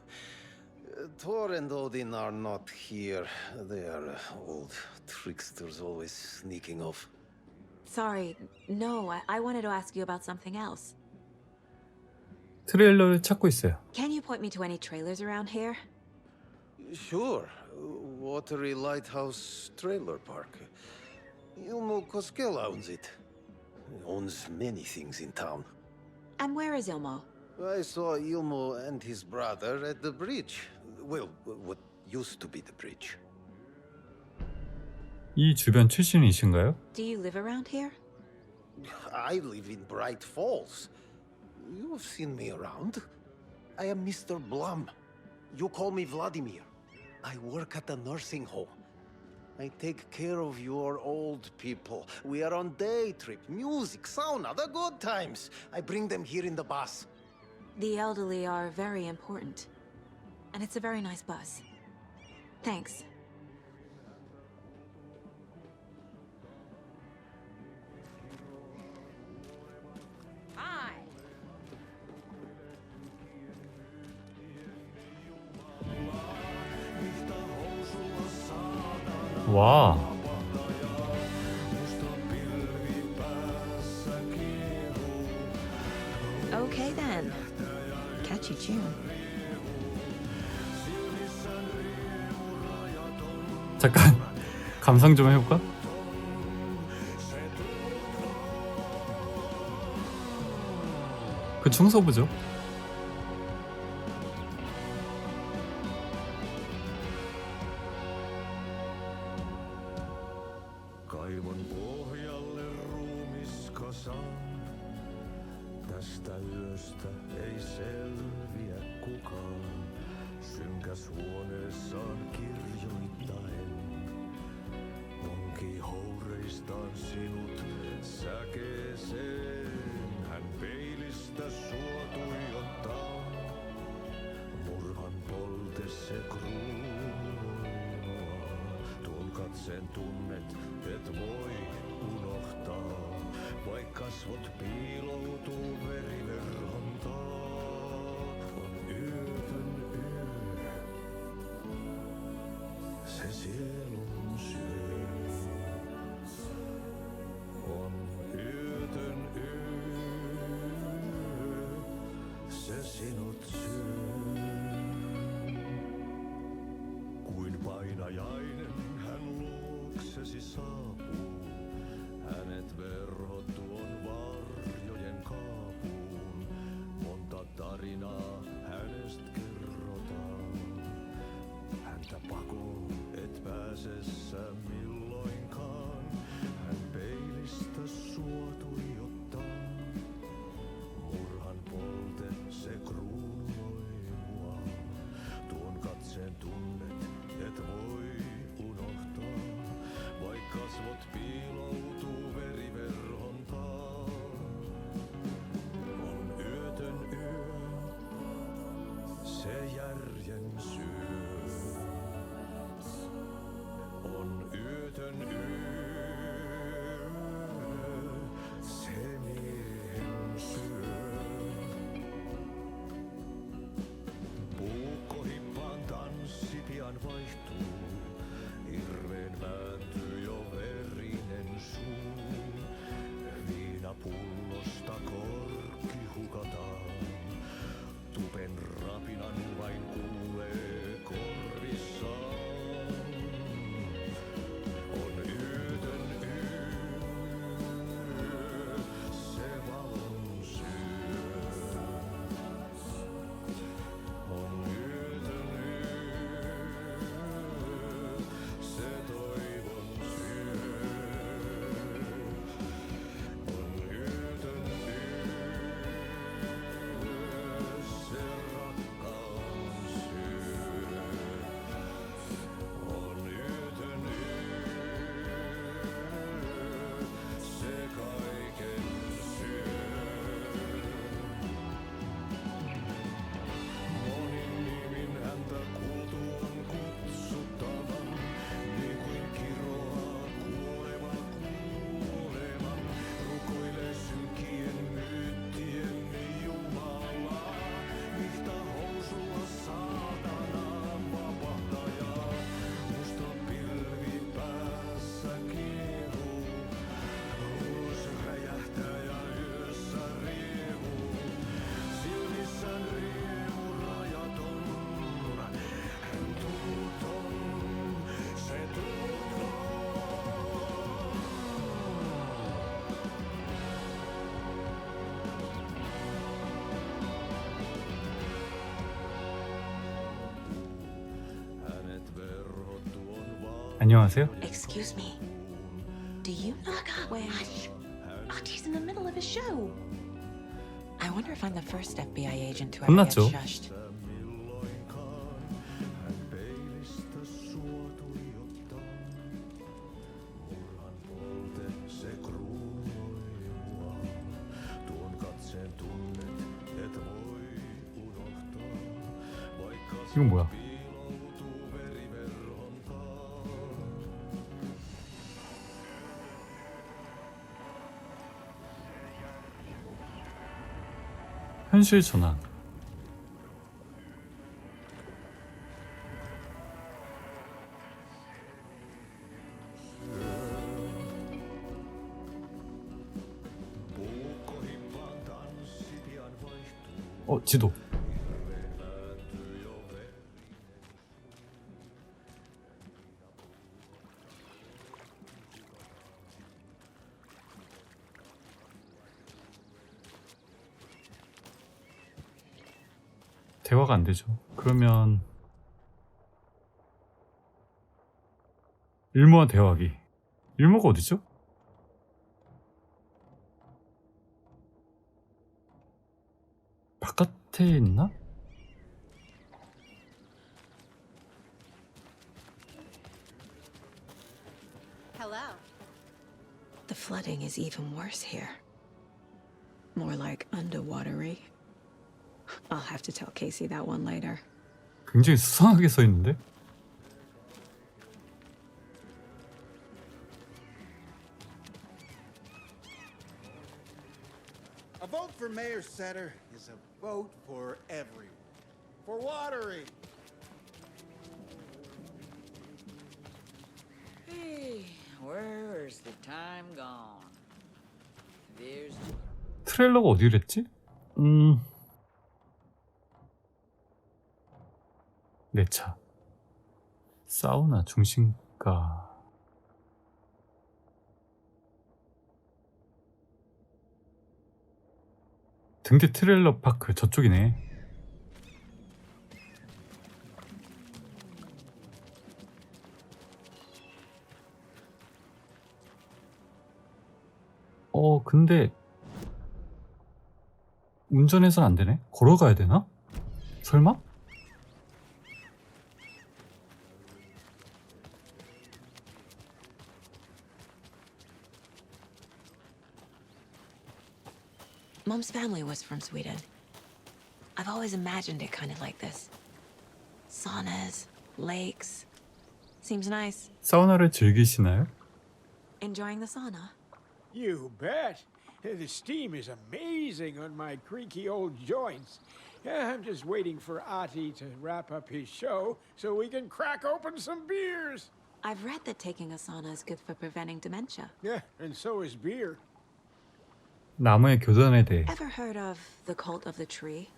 Thor and Odin are not here. They are old tricksters always sneaking off. Sorry. No, I wanted to ask you about something else. 트레일러를 찾고 있어요. Can you point me to any trailers around here? Sure. Watery Lighthouse Trailer Park. Ilmo Koskela owns it. Owns many things in town. And where is Ilmo? I saw Ilmo and his brother at the bridge. Well, what used to be the bridge. 이 주변 출신이신가요? Do you live around here? I live in Bright Falls. You've seen me around. I am Mr. Blum. You call me Vladimir. I work at a nursing home. I take care of your old people. We are on day trip, music, sauna, the good times. I bring them here in the bus. The elderly are very important. And it's a very nice bus. Thanks. Hi. 와. Okay then. Catchy tune. 잠깐 감상 좀 해볼까? 그 청소부죠? Kaivon pohjalle ruumiskasaan. Tästä yöstä ei selviä kukaan. Synkäs huoneessaan kirjoittaen. Onki houreistaan sinut säkeeseen. Hän peilistä sua tuijottaa. Murhan polte se kruunua. Tuon katseen tunnet, et voi unohtaa. Vaik kasvot piiloutuu veriverhon taa. On yötön yö. Se sielun syö. On yötön yö. Se sinut syö. Kuin painajainen hän luoksesi saapuu. Hänet verhot tuon varjojen kaapuun. Monta tarinaa hänestä kerrotaan. Häntä pakoon et pääse sä milloinkaan. Hän peilistä sua tuijottaa. Murhan polte se kruunoi mua. Tuon katseen tunnet et voi unohtaa. Vaik kasvot piiloutuu veriverhon taa. On yötön yö, se järjen syö. On yötön yö, se miehen syö. Puukkohippaan tanssi pian vaihtuu. Hirveen vääntyy jo verinen suu. Viinapullosta korkki hukataan. Tupen rapinan vain kuulee 안녕하세요. Excuse me. Do you know where? Hush. Archie's in the middle of a show. I wonder if I'm the first FBI agent to ever get 혼났죠. shushed. 이건 뭐야? 현실 전환. 지도. 대화가 안 되죠. 그러면 일모와 대화하기. 일모가 어디죠? 바깥에 있나? Hello. The flooding is even worse here. More like underwatery. I'll have to tell Casey that one later. 굉장히 수상하게 써 있는데? A vote for Mayor Setter is a vote for everyone. For watery. Hey, where's the time gone? There's 트레일러가 어디랬지? 내 차. 사우나 중심가. 등대 트레일러 파크 저쪽이네. 근데 운전해서는 안 되네? 걸어가야 되나? 설마? Mom's family was from Sweden. I've always imagined it kind of like this. Saunas, lakes. Seems nice. 사우나를 즐기시나요? Enjoying the sauna? You bet. The steam is amazing on my creaky old joints. I'm just waiting for Ati to wrap up his show so we can crack open some beers. I've read that taking a sauna is good for preventing dementia. Yeah, and so is beer. 나무의 교전에 대해. Ever heard of the cult of the tree?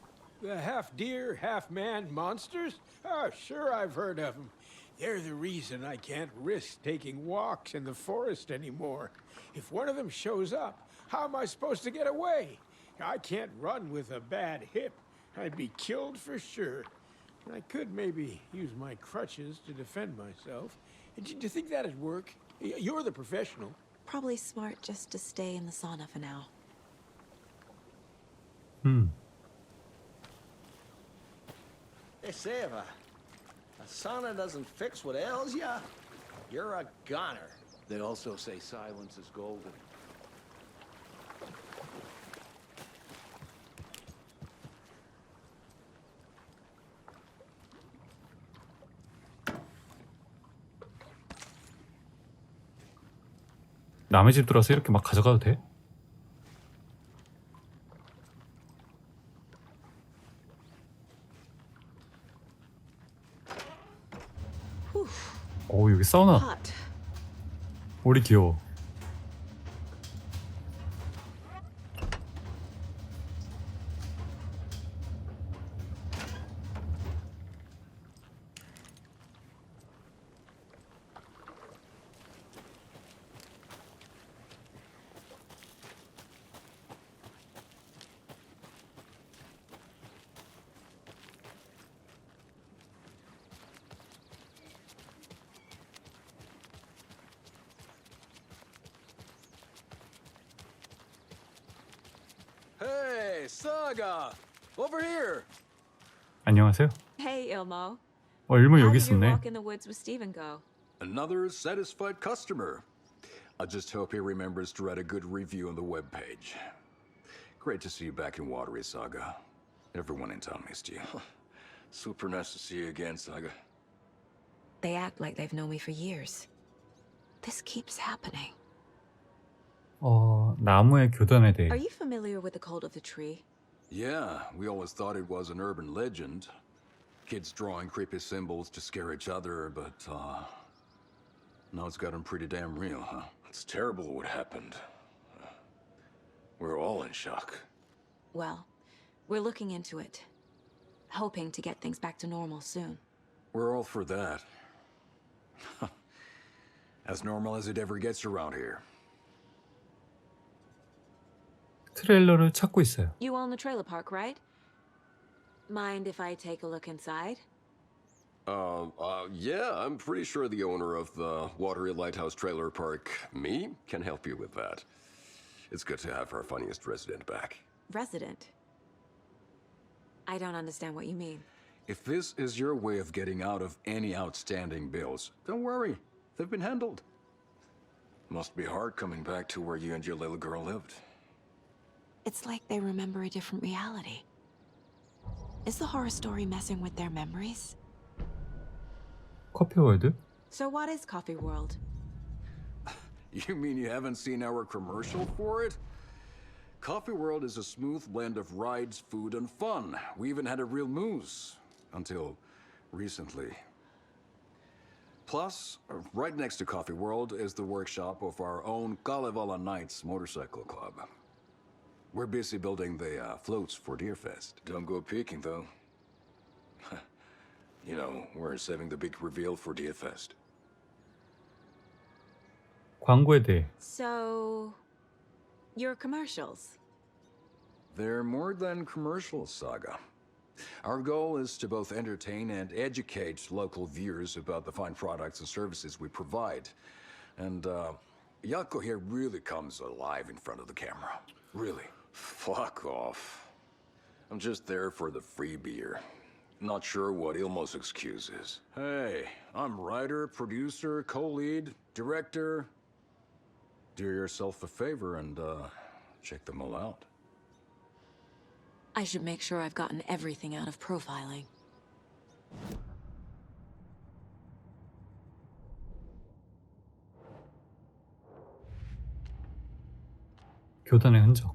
The half deer, half man monsters? Oh, sure I've heard of them. They're the reason I can't risk taking walks in the forest anymore. If one of them shows up, how am I supposed to get away? I can't run with a bad hip. I'd be killed for sure. I could maybe use my crutches to defend myself. Do you think that'd work? You're the professional. Probably smart just to stay in the sauna for now. Hey, Seva, a sauna doesn't fix what ails ya. You're a goner. They also say silence is golden. 남의 집 들어서 이렇게 막 가져가도 돼? 여기 사우나. 우리 귀여워. Saga! Over here! 안녕하세요. Hey, Ilmo. 일모 How 여기 did your 있었네. walk in the woods with Steven go? Another satisfied customer. I just hope he remembers to write a good review on the webpage. Great to see you back in Watery, Saga. Everyone in town missed you. Super nice to see you again, Saga. They act like they've known me for years. This keeps happening. 나무의 교단에 대해. Are you familiar with the cult of the tree? Yeah, we always thought it was an urban legend. Kids drawing creepy symbols to scare each other, but, now it's gotten pretty damn real, huh? It's terrible what happened. We're all in shock. Well, we're looking into it. Hoping to get things back to normal soon. We're all for that. As normal as it ever gets around here. 트레일러를 찾고 있어요. You own the trailer park, right? Mind if I take a look inside? Yeah, I'm pretty sure the owner of the Watery Lighthouse Trailer Park, me, can help you with that. It's good to have our funniest resident back. Resident? I don't understand what you mean. If this is your way of getting out of any outstanding bills, don't worry. They've been handled. Must be hard coming back to where you and your little girl lived. It's like they remember a different reality. Is the horror story messing with their memories? 커피 월드? So what is Coffee World? You mean you haven't seen our commercial for it? Coffee World is a smooth blend of rides, food, and fun. We even had a real moose. Until recently. Plus, right next to Coffee World is the workshop of our own Kalevala Knights Motorcycle Club. We're busy building the floats for Deerfest. Don't go peeking, though. You know, we're saving the big reveal for Deerfest. 광고에 대해. So, your commercials? They're more than commercials, Saga. Our goal is to both entertain and educate local viewers about the fine products and services we provide. And, Yako here really comes alive in front of the camera. Really. Fuck off. I'm just there for the free beer. Not sure what Ilmo's excuse is. Hey, I'm writer, producer, co-lead, director. Do yourself a favor and, check them all out. I should make sure I've gotten everything out of profiling. 교단의 흔적.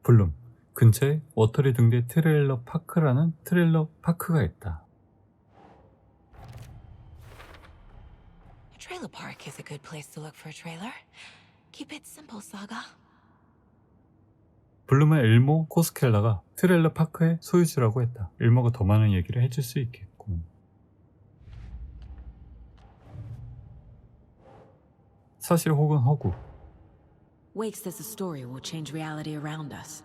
블룸. 근처에 워터리 등대 트레일러 파크라는 트레일러 파크가 있다. A trailer park is a good place to look for a trailer. Keep it simple, Saga. 블룸의 일모 코스켈라가 트레일러 파크의 소유주라고 했다. 일모가 더 많은 얘기를 해줄 수 있겠군. 사실 혹은 허구. Wake says the story will change reality around us.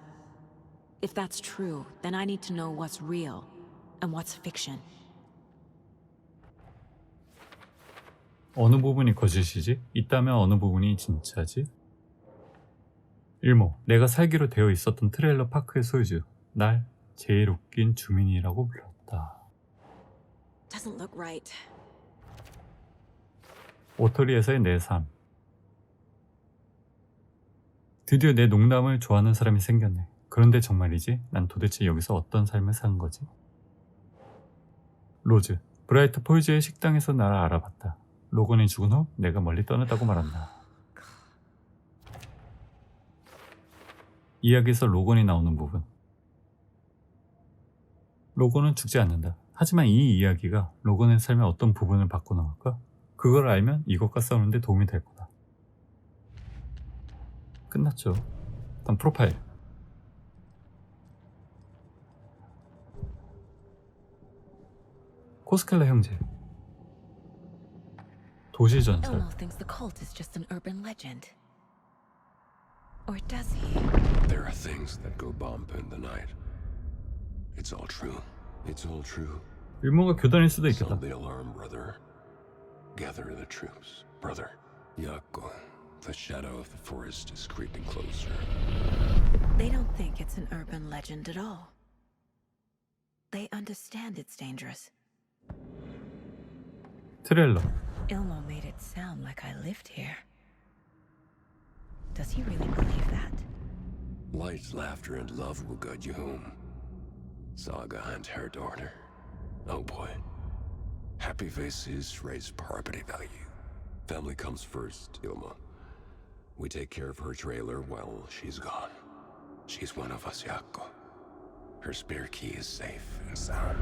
If that's true, then I need to know what's real and what's fiction. 어느 부분이 거짓이지? 있다면 어느 부분이 진짜지? 일모, 내가 살기로 되어 있었던 트레일러 파크의 소유주. 날 제일 웃긴 주민이라고 불렀다. Doesn't look right. 워터리에서의 내 삶. 드디어 내 농담을 좋아하는 사람이 생겼네. 그런데 정말이지? 난 도대체 여기서 어떤 삶을 산 거지? 로즈, 브라이트 폴즈의 식당에서 나를 알아봤다. 로건이 죽은 후 내가 멀리 떠났다고 말한다. 이야기에서 로건이 나오는 부분. 로건은 죽지 않는다. 하지만 이 이야기가 로건의 삶의 어떤 부분을 바꿔나갈까? 그걸 알면 이것과 싸우는데 도움이 될 거다. 끝났죠. 일단 프로파일. 코스켈라 형제. 도시 전설. Elmo thinks the cult is just an urban legend. Or does he? There are things that go bump in the night. It's all true. It's all true. 일모가 교단일 수도 있겠다. Sound the alarm, brother. Gather the troops, brother. Yako, the shadow of the forest is creeping closer. They don't think it's an urban legend at all. They understand it's dangerous. 트레일러. Ilmo made it sound like I lived here. Does he really believe that? Light, laughter, and love will guide you home. Saga and her daughter. Oh boy. Happy faces raise property value. Family comes first, Ilma. We take care of her trailer while she's gone. She's one of us, Jaakko. Her spare key is safe and sound.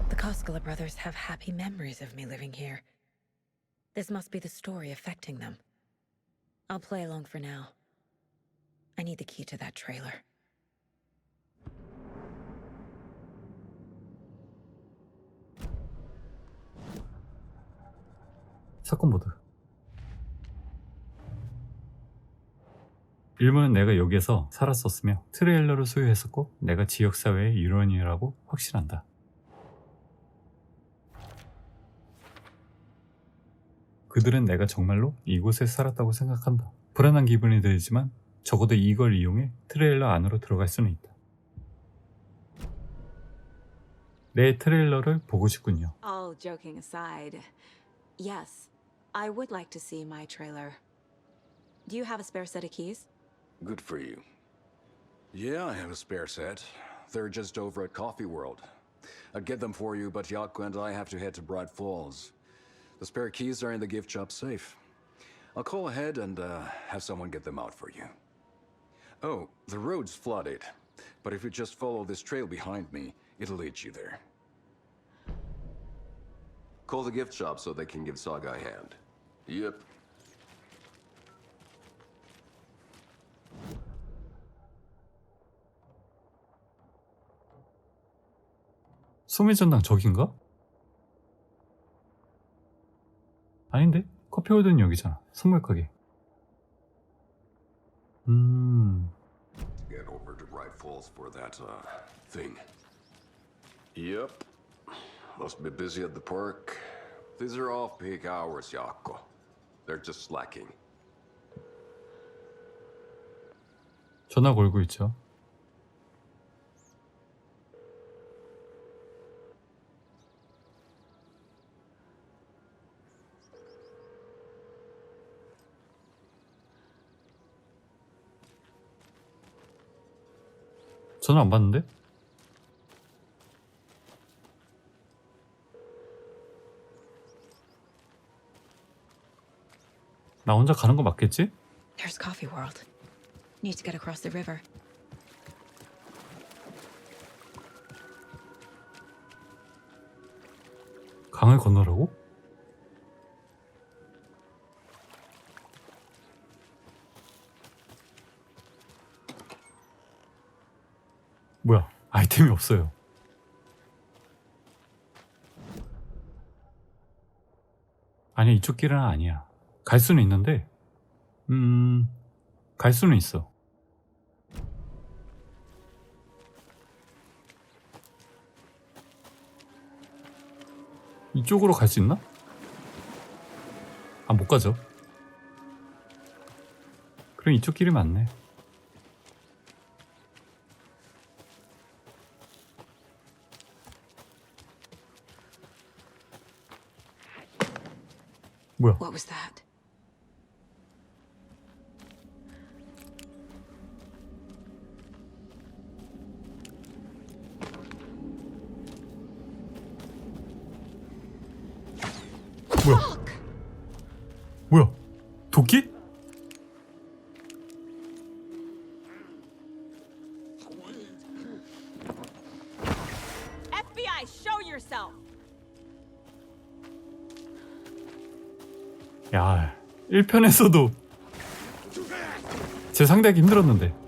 The Koskela brothers have happy memories of me living here. This must be the story affecting them. I'll play along for now. I need the key to that trailer. 사건 모드. 일문은 내가 여기에서 살았었으며 트레일러를 소유했었고 내가 지역사회의 일원이라고 확신한다. 그들은 내가 정말로 이곳에 살았다고 생각한다. 불안한 기분이 들지만 적어도 이걸 이용해 트레일러 안으로 들어갈 수는 있다. 내 트레일러를 보고 싶군요. All joking aside, yes, I would like to see my trailer. Do you have a spare set of keys? Good for you. Yeah, I have a spare set. They're just over at Coffee World. I'd get them for you, but Jaakko and I have to head to Bright Falls. The spare keys are in the gift shop safe. I'll call ahead and have someone get them out for you. Oh, the road's flooded, but if you just follow this trail behind me, it'll lead you there. Call the gift shop so they can give Saga a hand. Yep. 소매 전당 저긴가? 아닌데? 커피홀드는 여기잖아. 선물 가게. Get over to Bright Falls for that thing. Yep. Must be busy at the park. These are off-peak hours, Jaakko. They're just slacking. 전화 걸고 있죠. 전화 안 받는데? 나 혼자 가는 거 맞겠지? There's Coffee World. Need to get across the river. 강을 건너라고? 뭐야, 아이템이 없어요. 아니, 이쪽 길은 아니야. 갈 수는 있는데 갈 수는 있어. 이쪽으로 갈 수 있나? 아, 못 가죠. 그럼 이쪽 길이 맞네. 뭐야? What was that? 뭐야? 뭐야? 도끼? FBI, show yourself. 야, 1편에서도 제 상대하기 힘들었는데.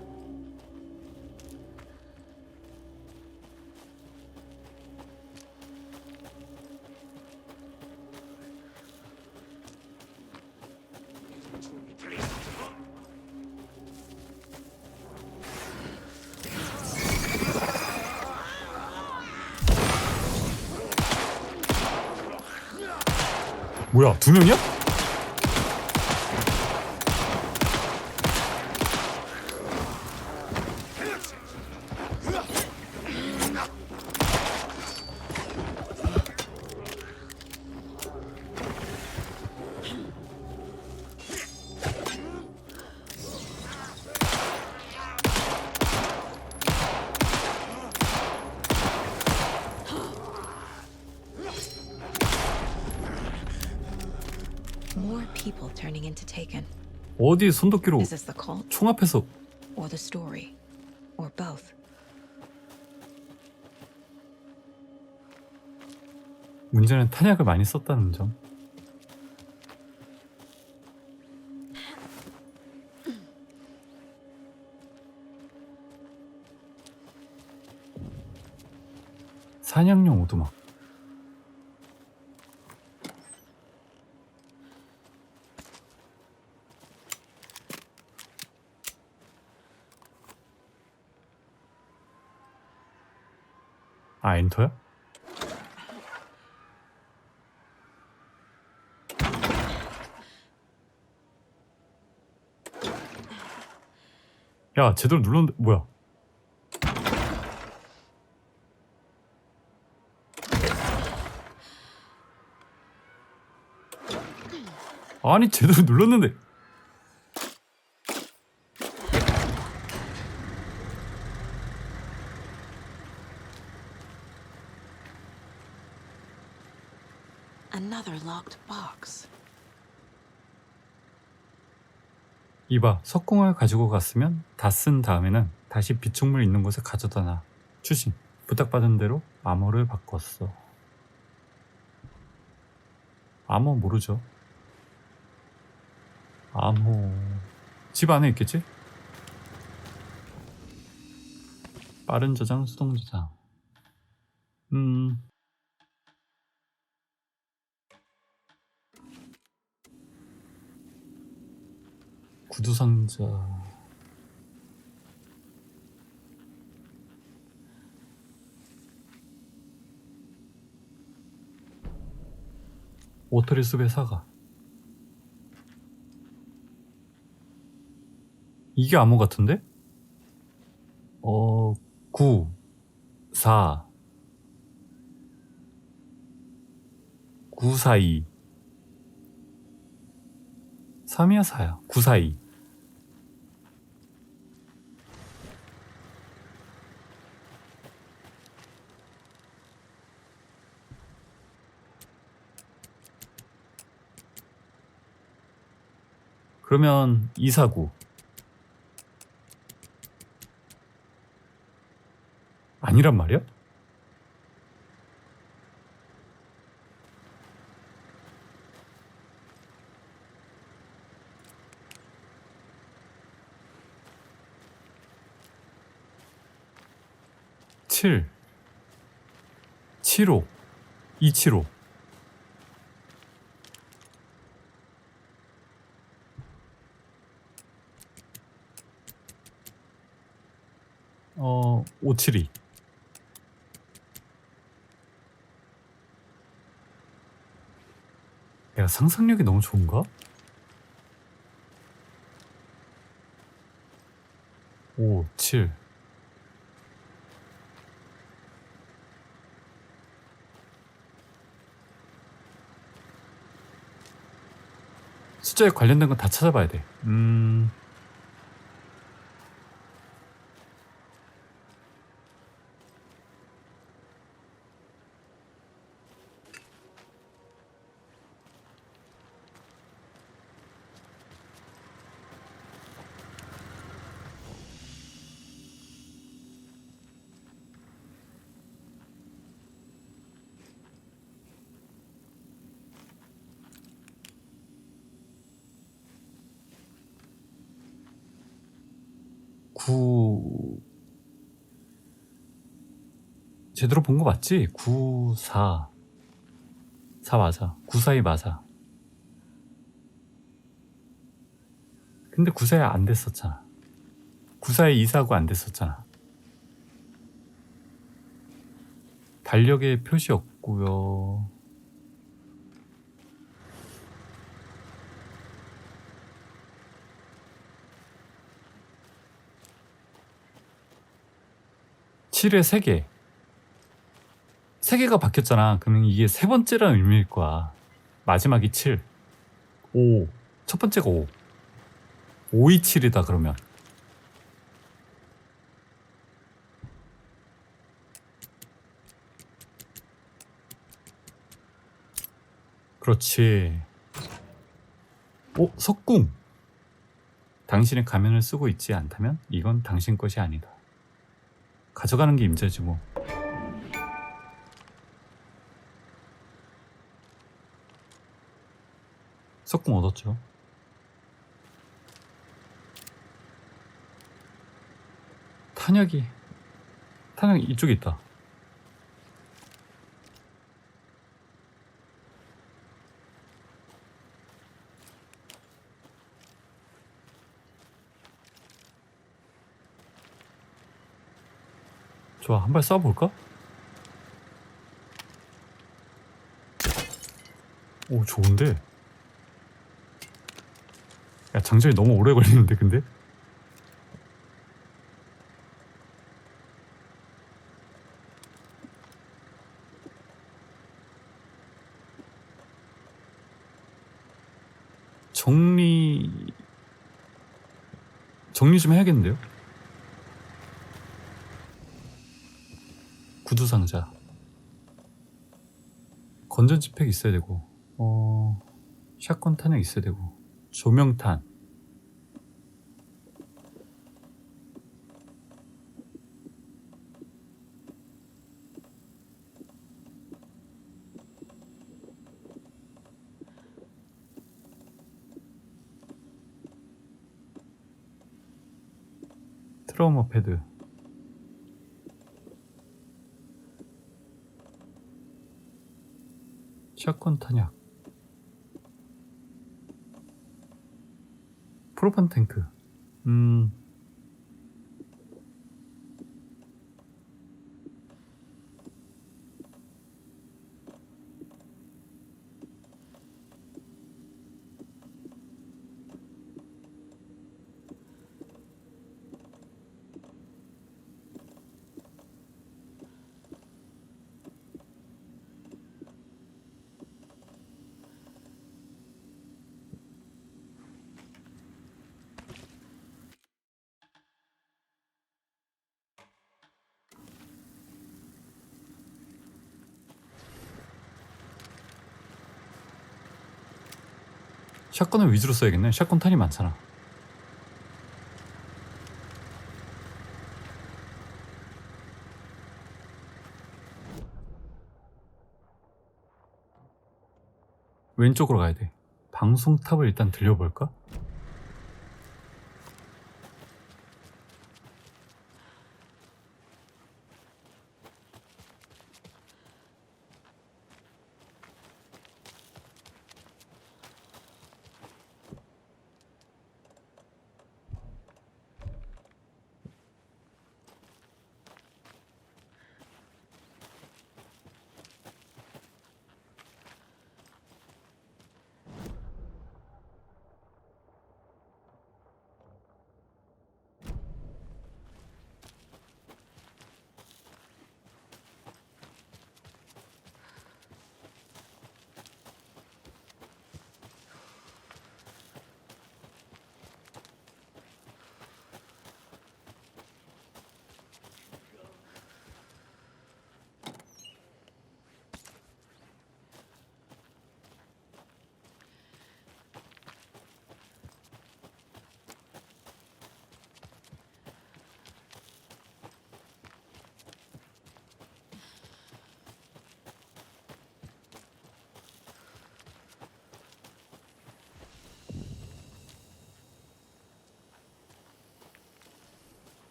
뭐야, 2명이야? More people turning into Taken. 어디 손도끼로 Is this the cult? 총 앞에서 Or the story? Or both? 문제는 탄약을 많이 썼다는 점. 사냥용 오두막. 아, 엔터야? 야, 제대로 눌렀는데 뭐야? 아니, 제대로 눌렀는데. Another locked box. 이봐, 석궁을 가지고 갔으면 다 쓴 다음에는 다시 비축물 있는 곳에 가져다 놔. 추신, 부탁받은 대로 암호를 바꿨어. 암호 모르죠? 암호... 집 안에 있겠지? 빠른 저장, 수동 저장. 구두상자. 오토리 숲의 사과. 이게 암호 같은데? 9 4 942 3이야 4야 942. 그러면 249 아니란 말이야? 칠 75 275 572. 내가 상상력이 너무 좋은가? 5, 7. 숫자에 관련된 건 다 찾아봐야 돼. 9 제대로 본 거 맞지? 9, 4 4 맞아. 942 맞아. 근데 942 안 됐었잖아. 942 249 안 됐었잖아. 달력에 표시 없고요. 칠에 3개. 3개가 바뀌었잖아. 그러면 이게 세 번째라는 의미일 거야. 마지막이 7. 5. 첫 번째가 5. 527이다 그러면. 그렇지. 석궁! 당신의 가면을 쓰고 있지 않다면 이건 당신 것이 아니다. 가져가는 게 임자지 뭐. 석궁 얻었죠. 탄약이 이쪽에 있다. 좋아, 한 발 쏴볼까? 오, 좋은데? 야, 장전이 너무 오래 걸리는데, 근데? 정리 좀 해야겠는데요? 구두상자. 건전지 팩 있어야 되고, 샷건 탄약 있어야 되고, 조명탄. 트라우마 패드. 샷건 탄약. 프로판 탱크. 샷건을 위주로 써야겠네. 샷건 탄이 많잖아. 왼쪽으로 가야 돼. 방송탑을 일단 들려볼까?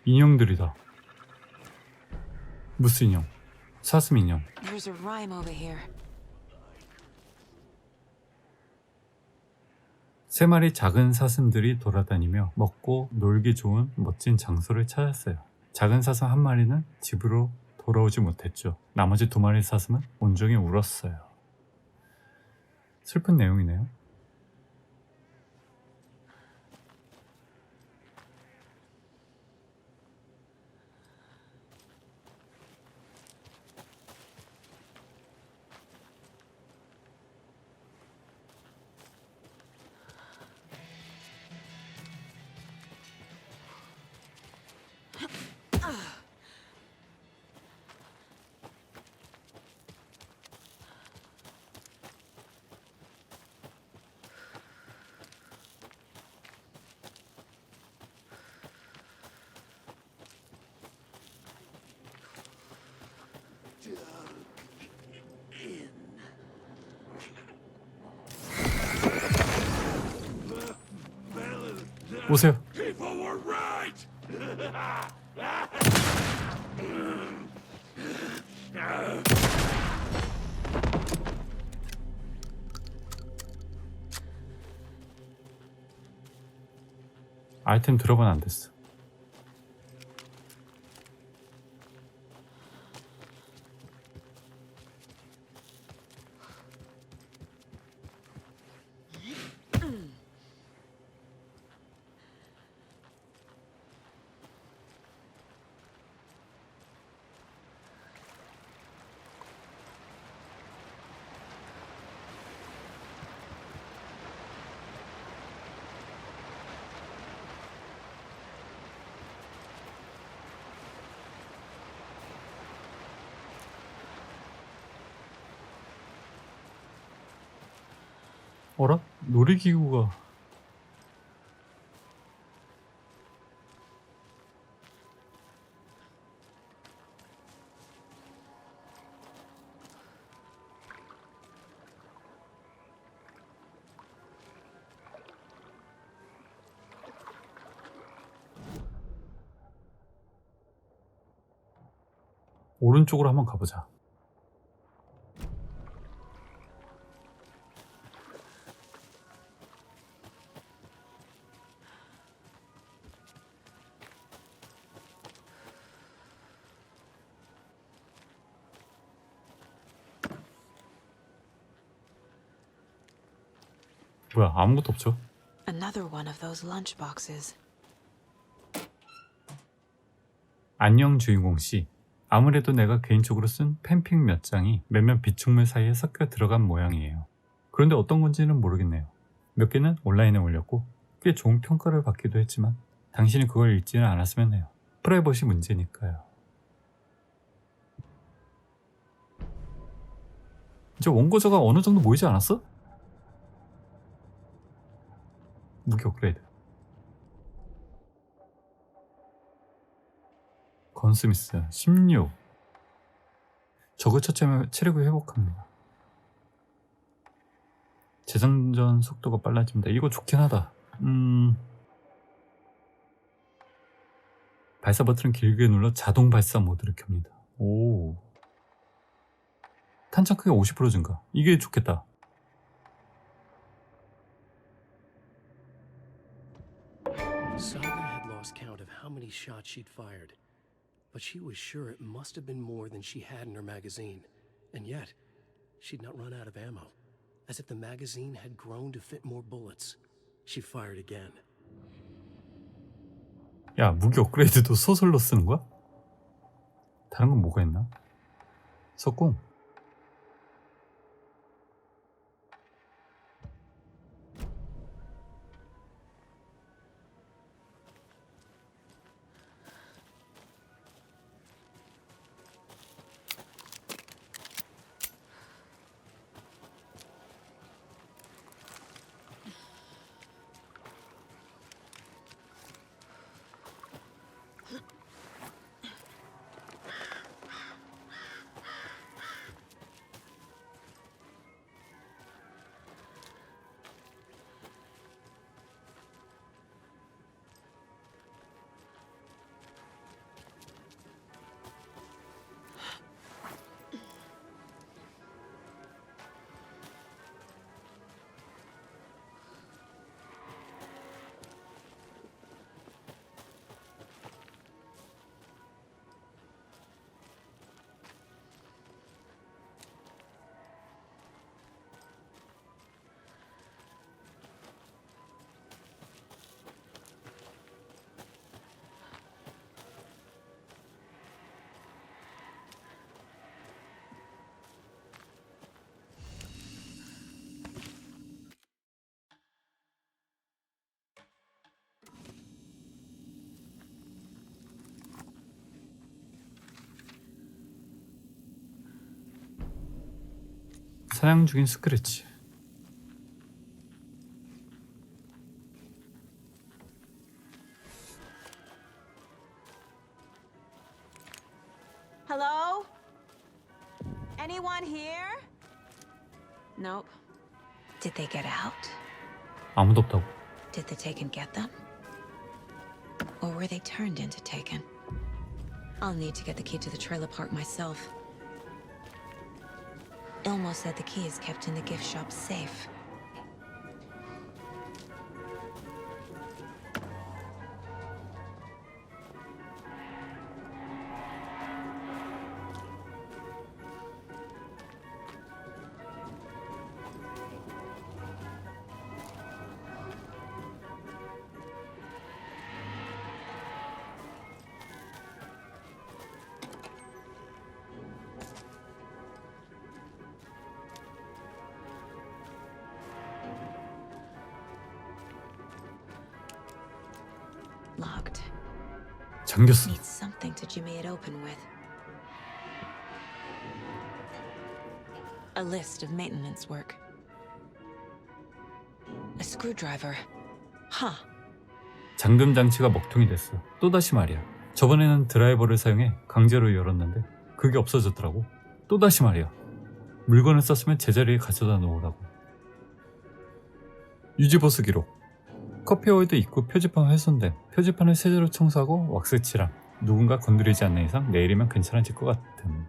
인형들이다. 무스 인형, 사슴 인형. There's a rhyme over here. 세 마리 작은 사슴들이 돌아다니며 먹고 놀기 좋은 멋진 장소를 찾았어요. 작은 사슴 한 마리는 집으로 돌아오지 못했죠. 나머지 두 마리 사슴은 온종일 울었어요. 슬픈 내용이네요. 오세요. 아이템 들어가면 안 됐어. 어라? 놀이기구가 오른쪽으로 한번 가보자. 뭐야, 아무것도 없죠? Another one of those lunch boxes. 안녕 주인공 씨. 아무래도 내가 개인적으로 쓴 팬픽 몇 장이 몇몇 비축물 사이에 섞여 들어간 모양이에요. 그런데 어떤 건지는 모르겠네요. 몇 개는 온라인에 올렸고 꽤 좋은 평가를 받기도 했지만 당신이 그걸 읽지는 않았으면 해요. 프라이버시 문제니까요. 이제 원고자가 어느 정도 모이지 않았어? 무기 업그레이드. 건스미스 16. 저그 처치하면 체력이 회복합니다. 재장전 속도가 빨라집니다. 이거 좋긴 하다. 발사 버튼을 길게 눌러 자동 발사 모드를 켭니다. 오. 탄창 크기가 50% 증가. 이게 좋겠다. Saga had lost count of how many shots she'd fired, but she was sure it must have been more than she had in her magazine. And yet, she'd not run out of ammo. As if the magazine had grown to fit more bullets. She fired again. 야, 무기 업그레이드도 소설로 쓰는 거야? 다른 건 뭐가 있나? 석궁. 사냥 중인 스크래치. Hello? Anyone here? Nope. Did they get out? 아무도 없다고. Did the Taken get them? Or were they turned into Taken? I'll need to get the key to the trailer park myself. Ilmo said the key is kept in the gift shop safe. Locked. 잠겼어. Need something to jimmy it open with. A list of maintenance work. A screwdriver. Huh. 잠금 장치가 먹통이 됐어. 또다시 말이야. 저번에는 드라이버를 사용해 강제로 열었는데 그게 없어졌더라고. 또다시 말이야. 물건을 썼으면 제자리에 가져다 놓으라고. 유지보수 기록. 커피홀드 입구 표지판 훼손됨. 표지판을 세제로 청소하고 왁스 칠함. 누군가 건드리지 않는 이상 내일이면 괜찮아질 것 같음.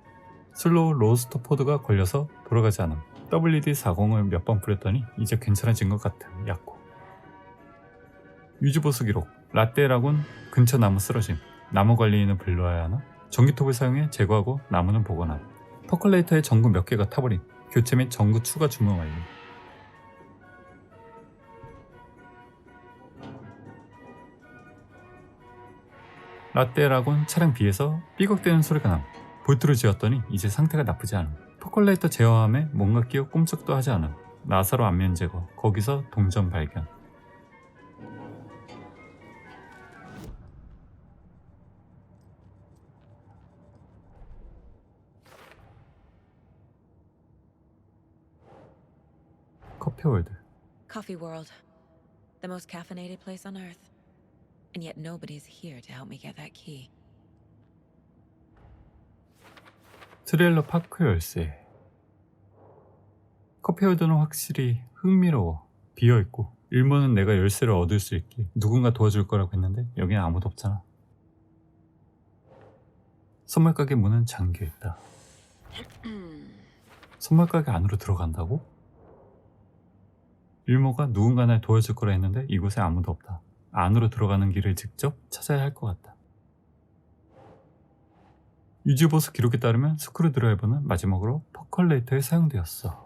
슬로우 로스터포드가 걸려서 돌아가지 않음. WD-40을 몇 번 뿌렸더니 이제 괜찮아진 것 같음. 약고. 유지보수 기록. 라떼라곤 근처 나무 쓰러짐. 나무 관리인을 불러야 하나? 전기톱을 사용해 제거하고 나무는 복원함. 퍼컬레이터에 전구 몇 개가 타버림. 교체 및 전구 추가 주문 완료. 라떼라곤 차량 B에서 삐걱대는 소리가 남. 볼트를 지었더니 이제 상태가 나쁘지 않음. 퍼컬레이터 제어함에 뭔가 끼어 꼼짝도 하지 않음. 나사로 안면 제거. 거기서 동전 발견. 커피월드. Coffee World. The most caffeinated place on Earth. And yet nobody's here to help me get that key. 트레일러 파크 열쇠. 커피월드는 확실히 흥미로워. 비어있고 일모는 내가 열쇠를 얻을 수 있게 누군가 도와줄 거라고 했는데 여기는 아무도 없잖아. 선물 가게 문은 잠겨있다. 선물 가게 안으로 들어간다고? 일모가 누군가 날 도와줄 거라 했는데 이곳에 아무도 없다. 안으로 들어가는 길을 직접 찾아야 할 것 같다. 유지보수 기록에 따르면 스크루드라이버는 마지막으로 퍼컬레이터에 사용되었어.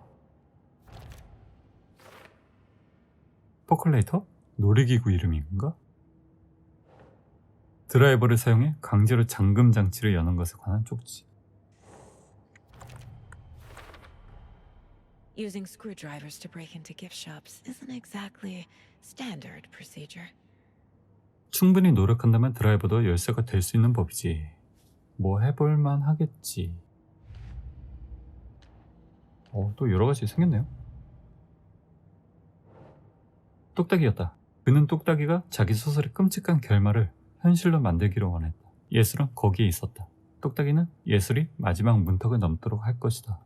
퍼컬레이터? 놀이기구 이름인가? 드라이버를 사용해 강제로 잠금 장치를 여는 것에 관한 쪽지. Using screwdrivers to break into gift shops isn't exactly standard procedure. 충분히 노력한다면 드라이버도 열쇠가 될 수 있는 법이지. 뭐 해볼만 하겠지. 또 여러가지 생겼네요. 똑딱이였다. 그는 똑딱이가 자기 소설의 끔찍한 결말을 현실로 만들기를 원했다. 예술은 거기에 있었다. 똑딱이는 예술이 마지막 문턱을 넘도록 할 것이다.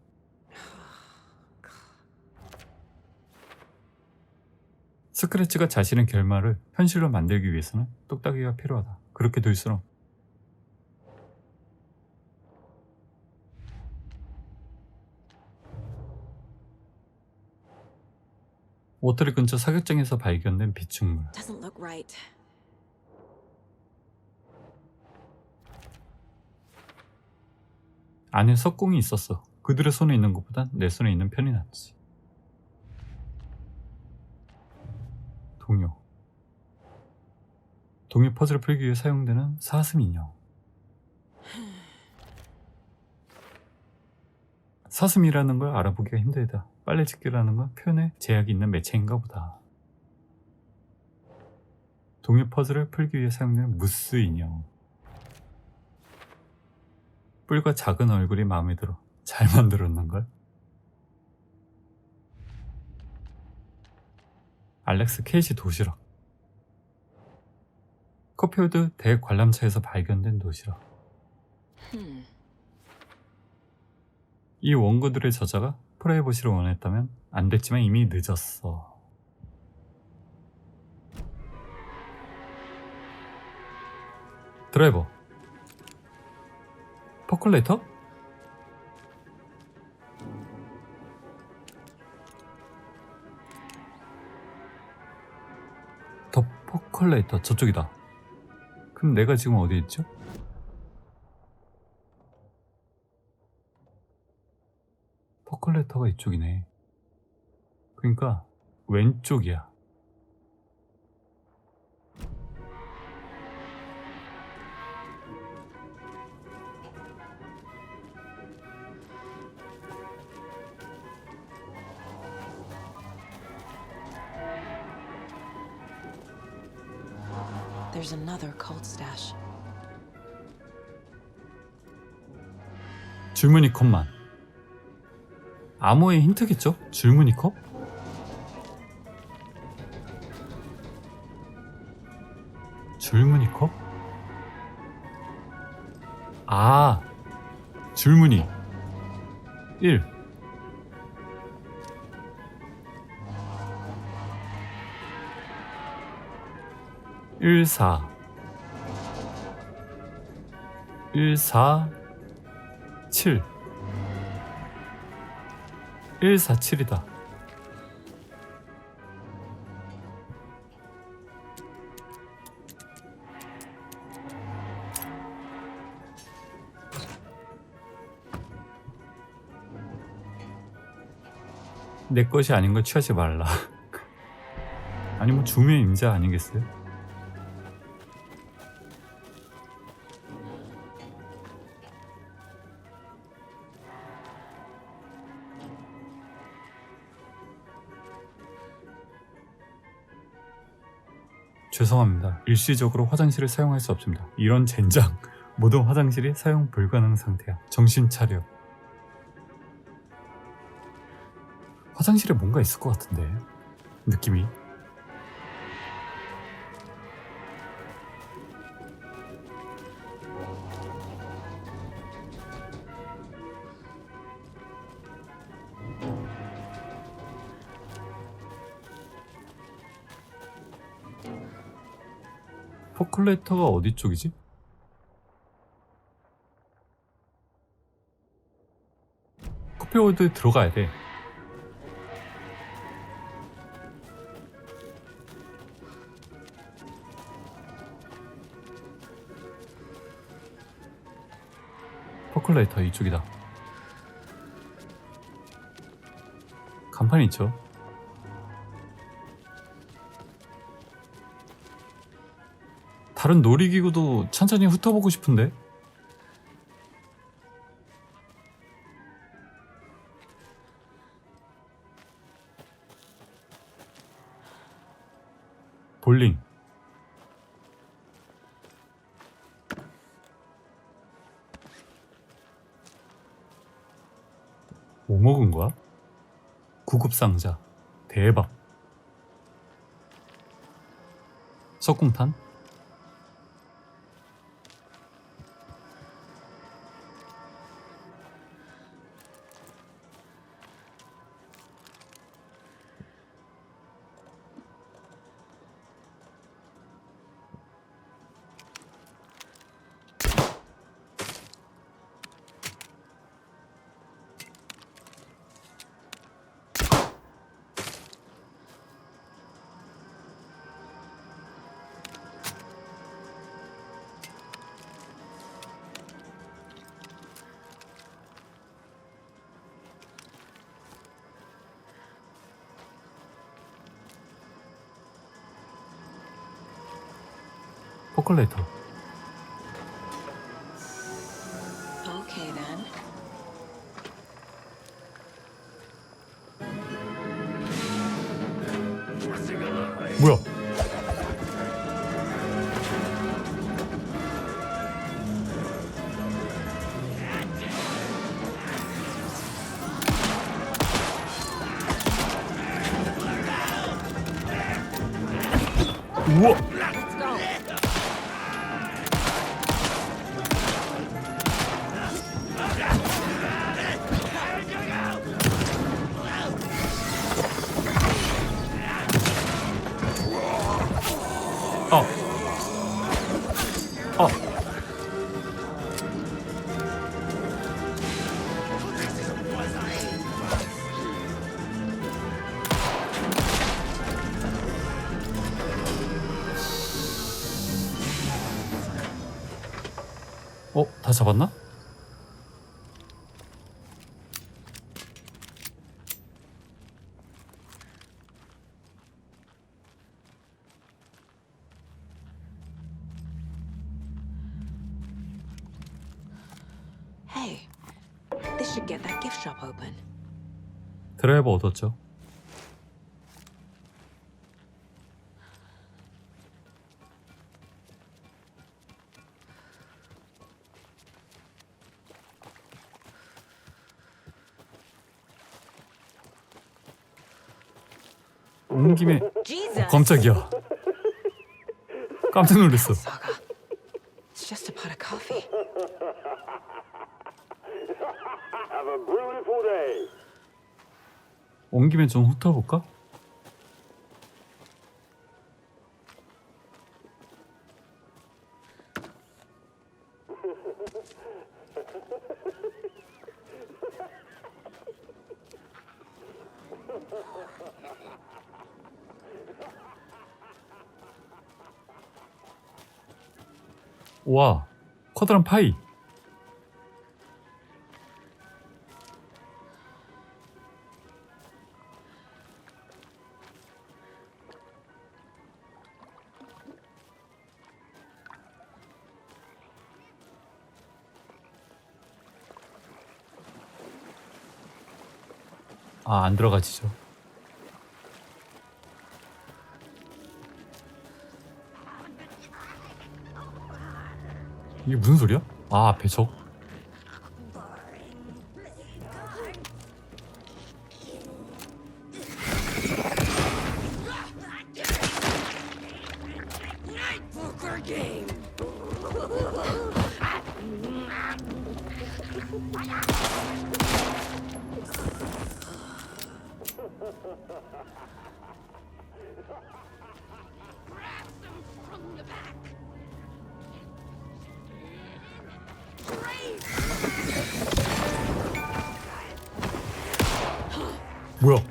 스크래치가 자신의 결말을 현실로 만들기 위해서는 똑딱이가 필요하다. 그렇게 될수록 오터리 근처 사격장에서 발견된 비축물. Doesn't look right. 안에 석공이 있었어. 그들의 손에 있는 것보단 내 손에 있는 편이 낫지. 동요. 동요 퍼즐을 풀기 위해 사용되는 사슴 인형. 사슴이라는 걸 알아보기가 힘들다. 빨래집기라는 건 표현에 제약이 있는 매체인가 보다. 동요 퍼즐을 풀기 위해 사용되는 무스 인형. 뿔과 작은 얼굴이 마음에 들어. 잘 만들었는걸? 알렉스 케이시 도시락. 커피우드 대관람차에서 발견된 도시락. 이 원고들의 저자가 프라이버시를 원했다면 안 됐지만 이미 늦었어. 드라이버. 퍼클레이터? 더 퍼클레이터 저쪽이다. 그럼 내가 지금 어디 있죠? 퍼클레이터가 이쪽이네. 그러니까 왼쪽이야. There's another cult stash. 줄무늬 컵만. 암호의 힌트겠죠? 줄무늬 컵? 줄무늬 컵? 아, 줄무늬 1. (1,4) 1,4,7 1,4,7이다. 내 것이 아닌 걸 취하지 말라. 아니 뭐 주미의 임자 아니겠어요? 죄송합니다. 일시적으로 화장실을 사용할 수 없습니다. 이런 젠장. 모든 화장실이 사용 불가능 상태야. 정신 차려. 화장실에 뭔가 있을 것 같은데 느낌이. 포클레이터가 어디 쪽이지? 커피홀드에 들어가야 돼. 포클레이터 이쪽이다. 간판이 있죠. 다른 놀이기구도 천천히 훑어보고 싶은데. 볼링. 뭐 먹은 거야? 구급상자. 대박. 석궁탄. 포클레이터. Okay then. 뭐야? 우와. Let's go. 다 잡았나? Hey, this should get that gift shop open. 드라이버 얻었죠. 온 김에 깜짝이야. 깜짝 놀랐어. It's just a pot of coffee. Have a beautiful day. 온 김에 좀 훑어볼까? 와, 커다란 파이. 아, 안 들어가지죠. 이게 무슨 소리야? 아, 앞에 적. Poker game. 뭐야?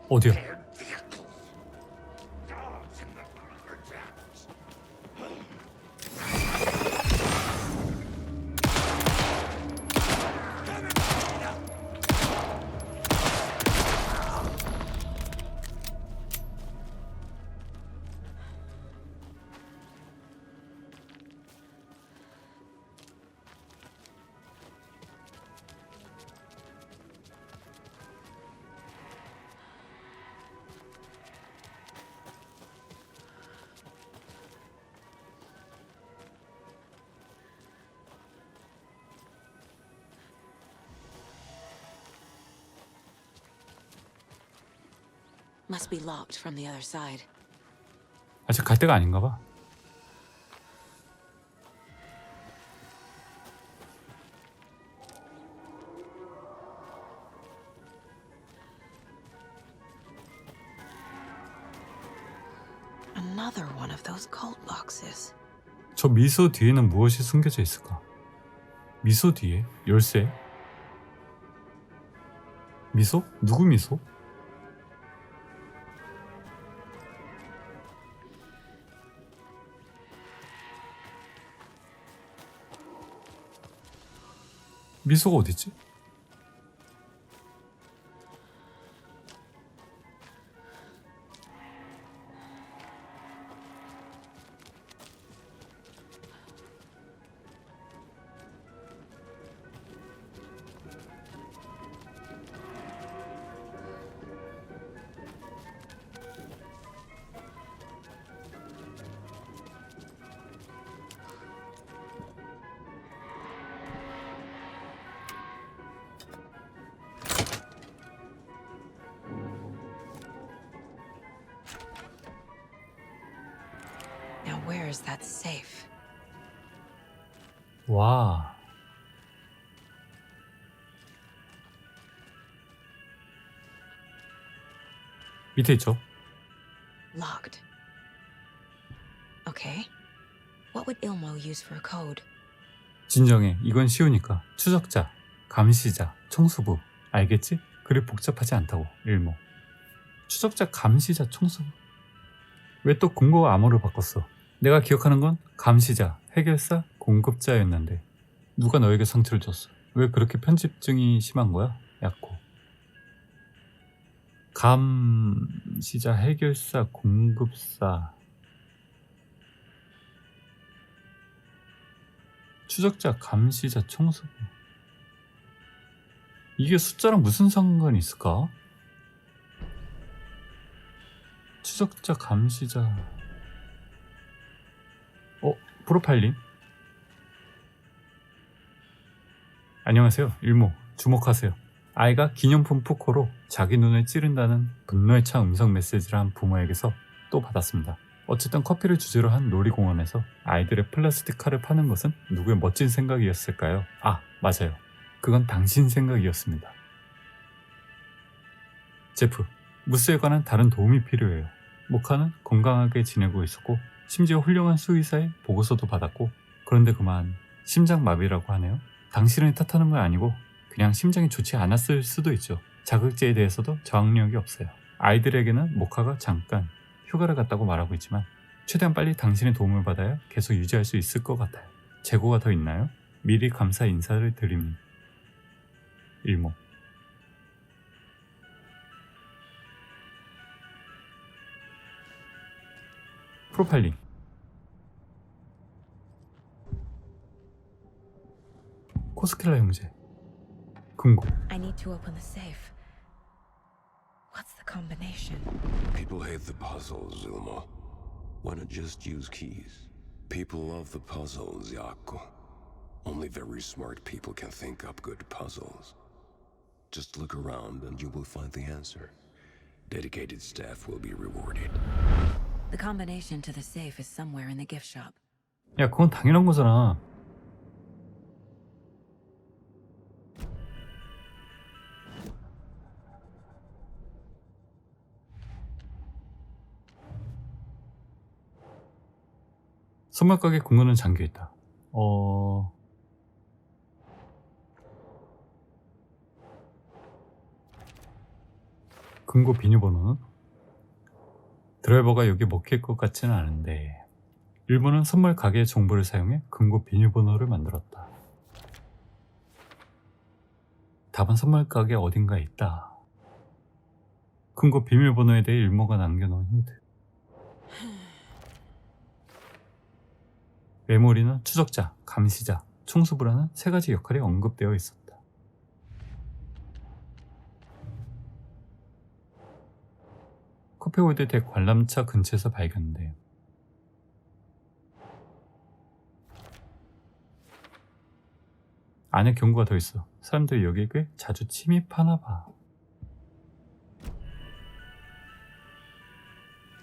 어디야? Must be locked from the other side. 아직 갈 때가 아닌가 봐. Another one of those cult boxes. 저 미소 뒤에는 무엇이 숨겨져 있을까? 미소 뒤에? 열쇠? 미소? 누구 미소? 미소가 어딨지? Now where is that safe? 와. 밑에 있죠? Locked. Okay. What would Ilmo use for a code? 진정해. 이건 쉬우니까. 추적자, 감시자, 청소부. 알겠지? 그리 복잡하지 않다고. 일모. 추적자, 감시자, 청소부. 왜 또 공고와 암호를 바꿨어? 내가 기억하는 건 감시자, 해결사, 공급자였는데 누가 너에게 상처를 줬어? 왜 그렇게 편집증이 심한 거야? 야코. 감시자, 해결사, 공급사. 추적자, 감시자, 청소부. 이게 숫자랑 무슨 상관이 있을까? 추적자, 감시자. 프로파일링. 안녕하세요. 일모. 주목하세요. 아이가 기념품 푸코로 자기 눈을 찌른다는 분노에 찬 음성 메시지를 한 부모에게서 또 받았습니다. 어쨌든 커피를 주제로 한 놀이공원에서 아이들의 플라스틱 칼을 파는 것은 누구의 멋진 생각이었을까요? 아, 맞아요. 그건 당신 생각이었습니다. 제프, 무스에 관한 다른 도움이 필요해요. 모카는 건강하게 지내고 있었고 심지어 훌륭한 수의사의 보고서도 받았고 그런데 그만 심장마비라고 하네요. 당신을 탓하는 건 아니고 그냥 심장이 좋지 않았을 수도 있죠. 자극제에 대해서도 저항력이 없어요. 아이들에게는 모카가 잠깐 휴가를 갔다고 말하고 있지만 최대한 빨리 당신의 도움을 받아야 계속 유지할 수 있을 것 같아요. 재고가 더 있나요? 미리 감사 인사를 드립니다. 일모. 프로파일링. 코스켈라 형제. 금고. I need to open the safe. What's the combination? People hate the puzzles, Ilmo. Why not just use keys? People love the puzzles, Yaku. Only very smart people can think up good puzzles. Just look around and you will find the answer. Dedicated staff will be rewarded. The combination to the safe is somewhere in the gift shop. 야, 그건 당연한 거잖아. 선물 가게 공문은 잠겨있다. 금고 비밀번호는? 드라이버가 여기 먹힐 것 같지는 않은데 일본은 선물 가게의 정보를 사용해 금고 비밀번호를 만들었다. 답은 선물 가게 어딘가에 있다. 금고 비밀번호에 대해 일모가 남겨놓은 힌트. 메모리는 추적자, 감시자, 총수부라는 세 가지 역할이 언급되어 있었다. 커피홀드 대 관람차 근처에서 발견돼. 안에 경고가 더 있어. 사람들이 여기에 꽤 자주 침입하나 봐.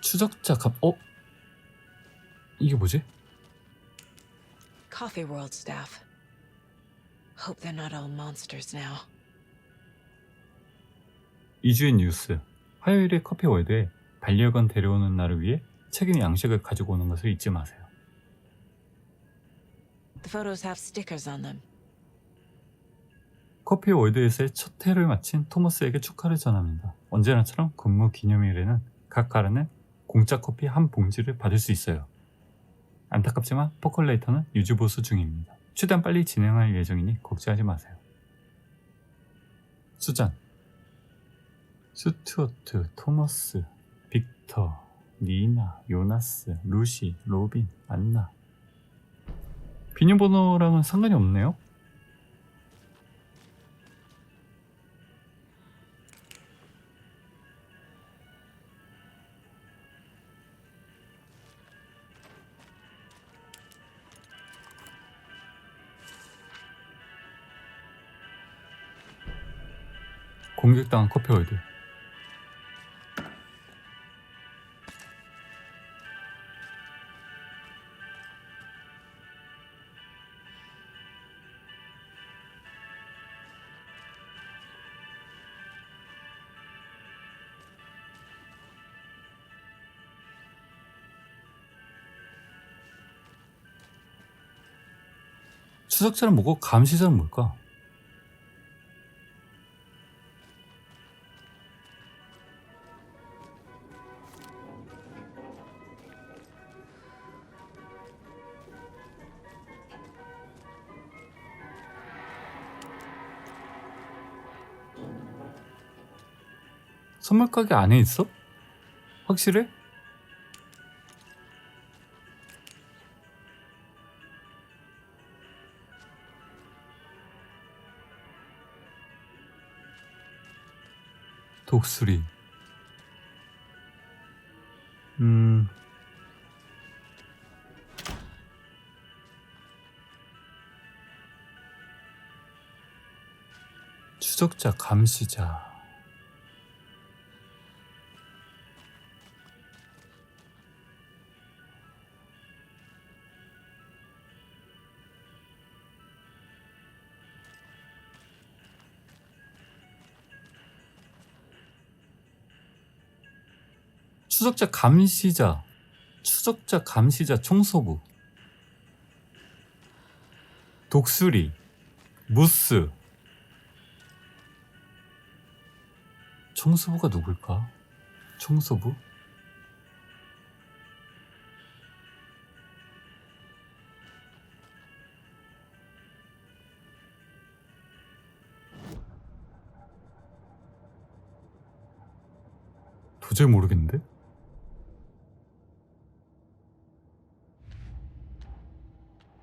추적자 이게 뭐지? Coffee World staff. Hope they're not all monsters now. 2주의 뉴스. 화요일에 커피월드에 반려견 데려오는 날을 위해 책임 양식을 가지고 오는 것을 잊지 마세요. The photos have stickers on them. 커피월드에서의 첫 해를 마친 토머스에게 축하를 전합니다. 언제나처럼 근무 기념일에는 각 가른에 공짜 커피 한 봉지를 받을 수 있어요. 안타깝지만 포컬레이터는 유지보수 중입니다. 최대한 빨리 진행할 예정이니 걱정하지 마세요. 수잔, 스튜어트, 토머스, 빅터, 니나, 요나스, 루시, 로빈, 안나. 비밀번호랑은 상관이 없네요. 공격당한 커피월드. 추적자는 뭐고 감시자는 뭘까? 선물 가게 안에 있어? 확실해? 독수리. 추적자, 감시자. 추적자, 감시자. 추적자, 감시자, 청소부. 독수리, 무스. 청소부가 누굴까? 청소부? 도저히 모르겠는데?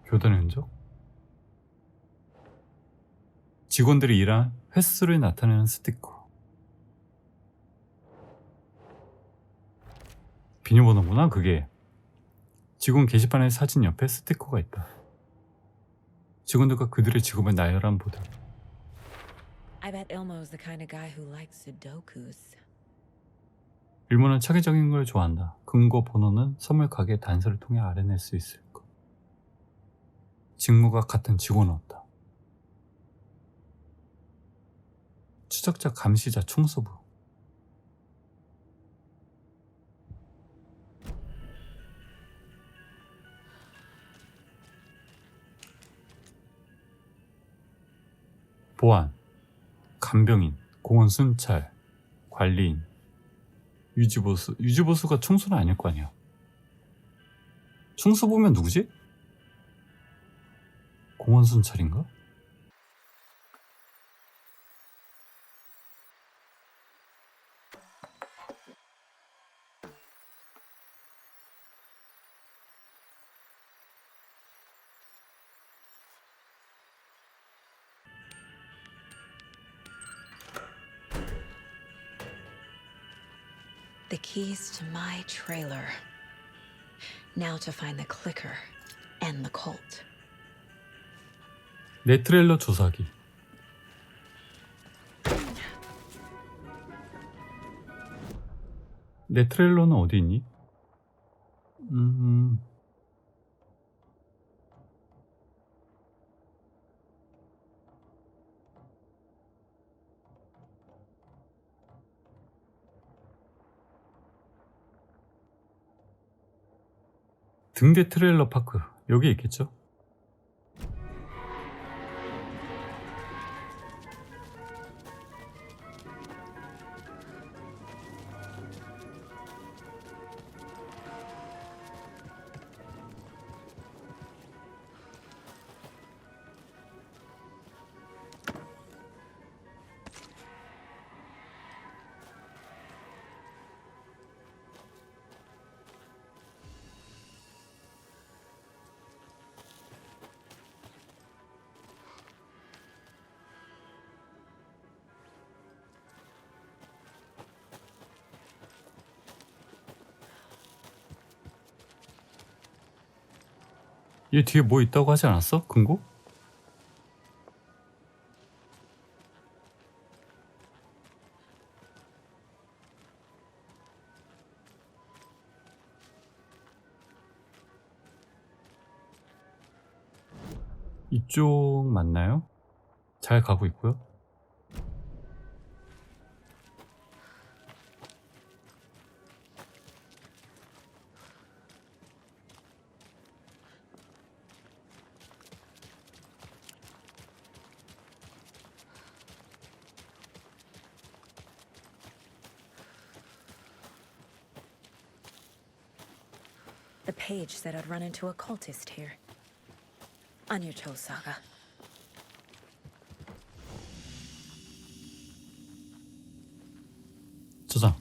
교단의 흔적? 직원들이 일한 횟수를 나타내는 스티커. 비밀번호구나 그게. 직원 게시판의 사진 옆에 스티커가 있다. 직원들과 그들의 직업을 나열한 보도. I bet Ilmo's the kind of guy who likes Sudokus. 일모는 차기적인 걸 좋아한다. 근거 번호는 선물 가게 단서를 통해 알아낼 수 있을 것. 직무가 같은 직원은 없다. 추적자, 감시자, 청소부. 보안, 간병인, 공원 순찰, 관리인, 유지보수. 유지보수가 청소는 아닐 거 아니야. 청소부면 누구지? 공원 순찰인가? The keys to my trailer. Now to find the clicker and the cult. 내 트레일러 조사기. 내 트레일러는 어디 있니? 등대 트레일러 파크. 여기 있겠죠? 얘 뒤에 뭐 있다고 하지 않았어? 금고? 이쪽 맞나요? 잘 가고 있고요. The page said I'd run into a cultist here. On your toes, Saga. 저장.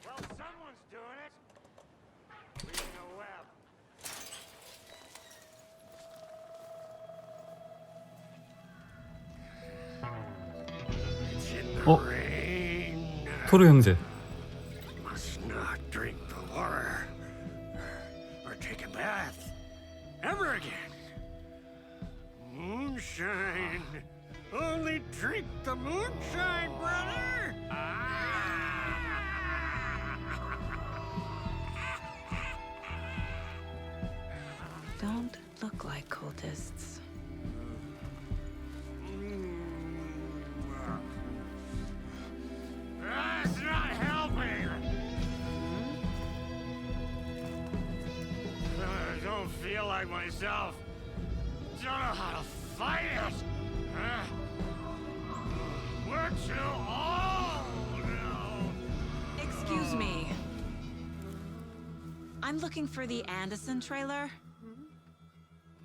Well, someone's doing it. Reading a web. It's in the rain. 토르 형제. Must not drink the water or take a bath ever again. Moonshine. Only drink the moonshine, brother. Don't look like cultists. That's not helping. I don't feel like myself. Don't know how to fight it. We're too old now. Excuse me. I'm looking for the Anderson trailer.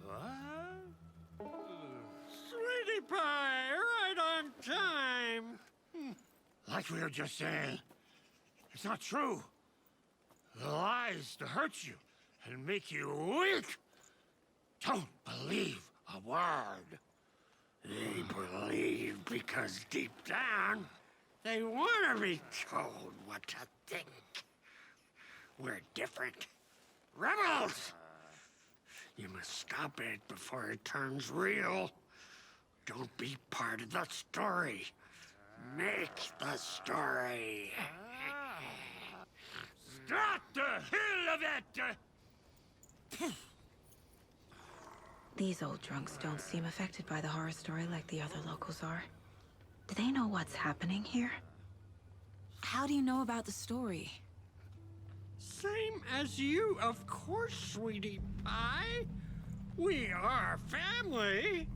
What? Sweetie pie, right on time. Like we were just saying, it's not true. The lies to hurt you and make you weak. Don't believe a word. They believe because deep down, they want to be told what to think. We're different. Rebels! You must stop it before it turns real. Don't be part of the story. Make the story. Stop the hell of it! These old drunks don't seem affected by the horror story like the other locals are. Do they know what's happening here? How do you know about the story? Same as you, of course, sweetie pie. We are family.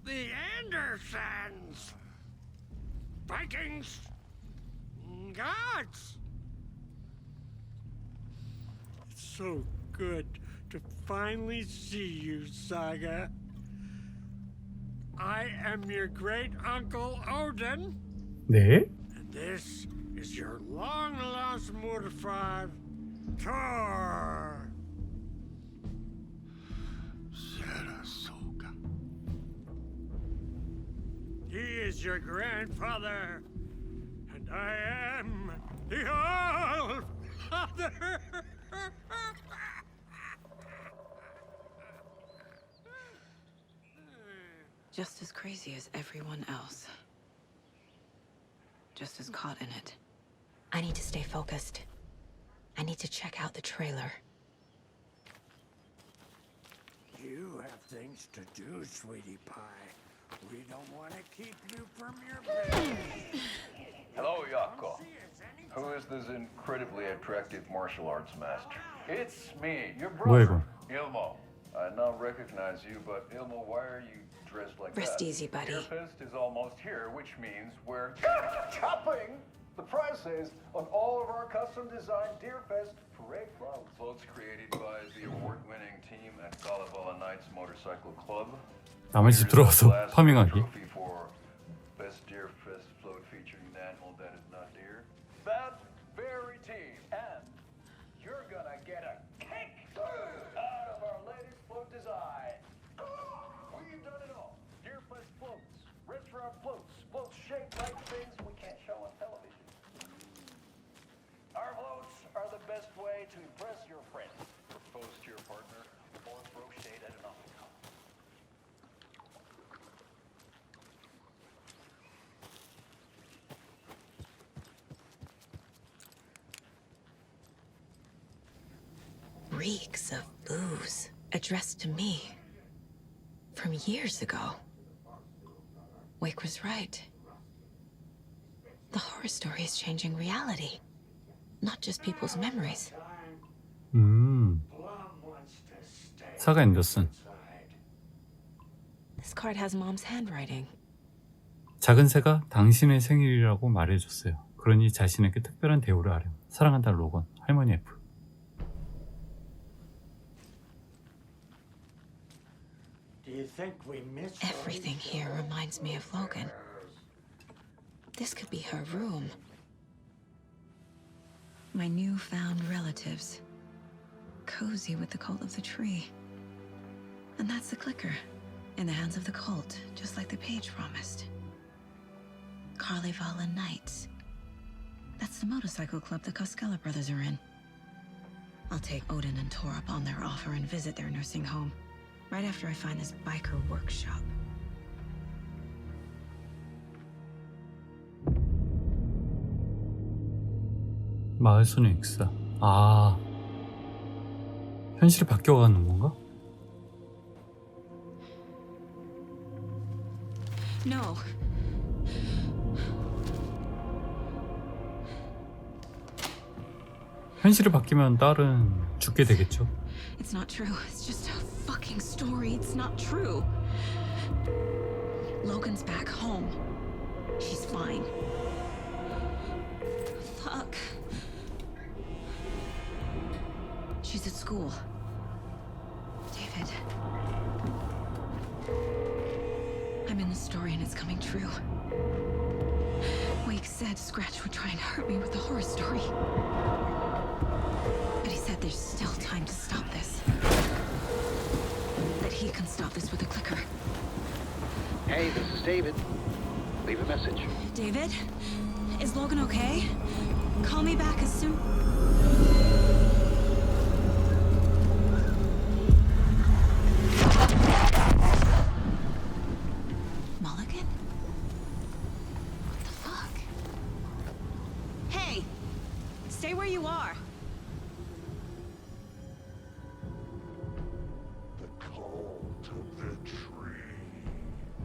The Andersons. Vikings. Gods. It's so good to finally see you, Saga. I am your great uncle Odin. 네? And this is your long-lost mortified Thor. Sarasota. He is your grandfather, and I am the All-Father. Just as crazy as everyone else. Just as caught in it. I need to stay focused. I need to check out the trailer. You have things to do, sweetie pie. We don't want to keep you from your bed. Hello, Yako. Who is this incredibly attractive martial arts master? It's me, your 뭐야 brother, 이거? Ilmo. I now recognize you, but Ilmo, why are you dressed like Rest that? easy, buddy. Your fist is almost here, which means we're chopping the prices on all of our custom-designed Deerfest parade clothes. Clothes created by the award-winning team at Kalevala Knights Motorcycle Club. 남의 집 들어와서 파밍하기. Trophy for best Deerfest float featuring an animal that is not deer. That very team, and you're gonna reeks of booze addressed to me from years ago. Wake was right. The horror story is changing reality, not just people's memories. 사가 앤더슨. This card has Mom's handwriting. 작은 새가 당신의 생일이라고 말해줬어요. 그러니 자신에게 특별한 대우를 하렴. 사랑한다 로건. 할머니 F. Everything here reminds me of Logan. This could be her room. My newfound relatives. Cozy with the cult of the tree. And that's the clicker. In the hands of the cult, just like the page promised. Carnival Nights. That's the motorcycle club the Koskela brothers are in. I'll take Odin and Tor up on their offer and visit their nursing home. Right after I find this biker workshop. 마을 소녀 익사. 아, 현실이 바뀌어가는 건가? No. 현실이 바뀌면 딸은 죽게 되겠죠. It's not true. It's just a fucking story. It's not true. Logan's back home. She's fine. Fuck. She's at school. David. I'm in the story and it's coming true. Wake said Scratch would try and hurt me with the horror story. But he said there's still time to stop this. That he can stop this with a clicker. Hey, this is David. Leave a message. David? Is Logan okay? Call me back as soon... Mulligan? What the fuck? Hey! Stay where you are!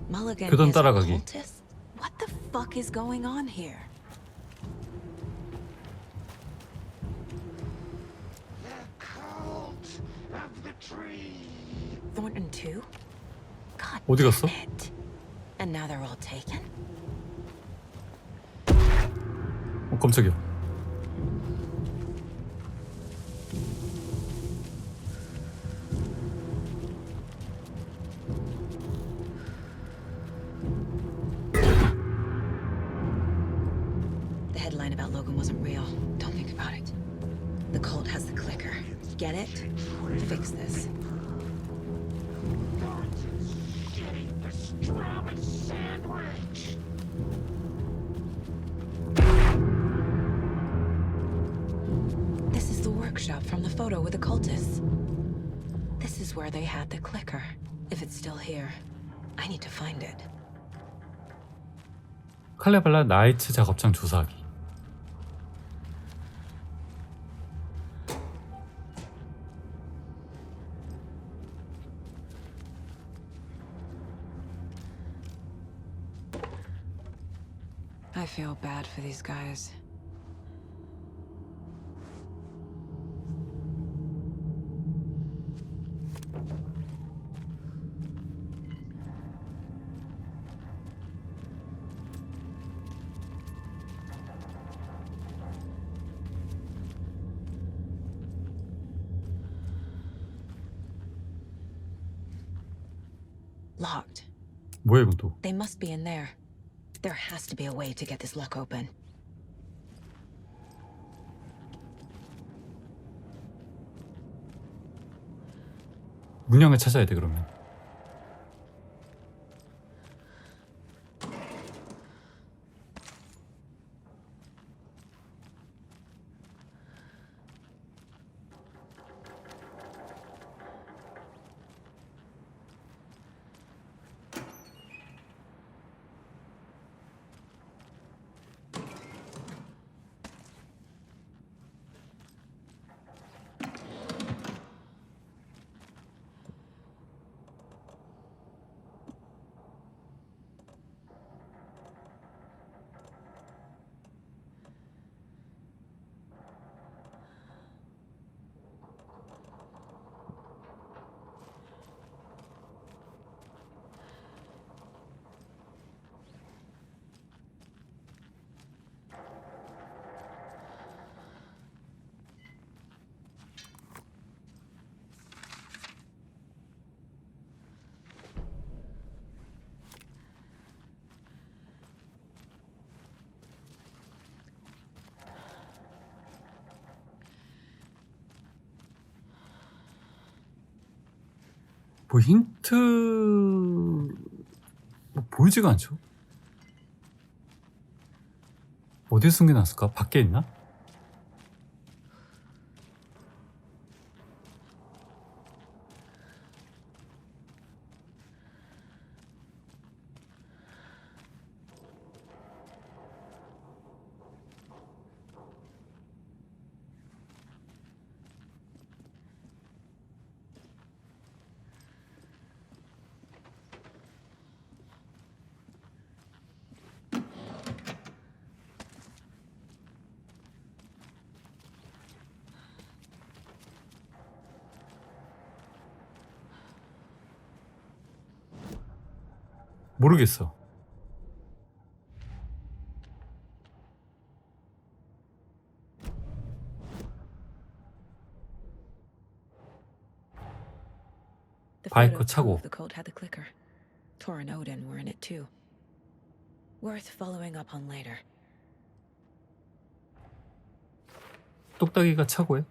Mulligan 교단 is a 따라가기. cultist? What the fuck is going on here? Thornton too? God 어디 갔어? damn it. And now they're all taken? 깜짝이야. The headline about Logan wasn't real. Don't think about it. The cult has the clicker. Get it? Fix this. This is the workshop from the photo with the cultists. This is where they had the clicker. If it's still here, I need to find it. 칼레발라 나이츠 작업장 조사하기. I feel bad for these guys. Locked. 뭐야 이건 또? They must be in there. There has to be a way to get this lock open. 문양을 찾아야 돼 그러면. 뭐 힌트 뭐 보이지가 않죠? 어디에 숨겨놨을까? 밖에 있나? 모르겠어. 바이크 차고. The code had the clicker. Tor and Odin were in it too. Worth following up on later. 똑딱이가 차고에?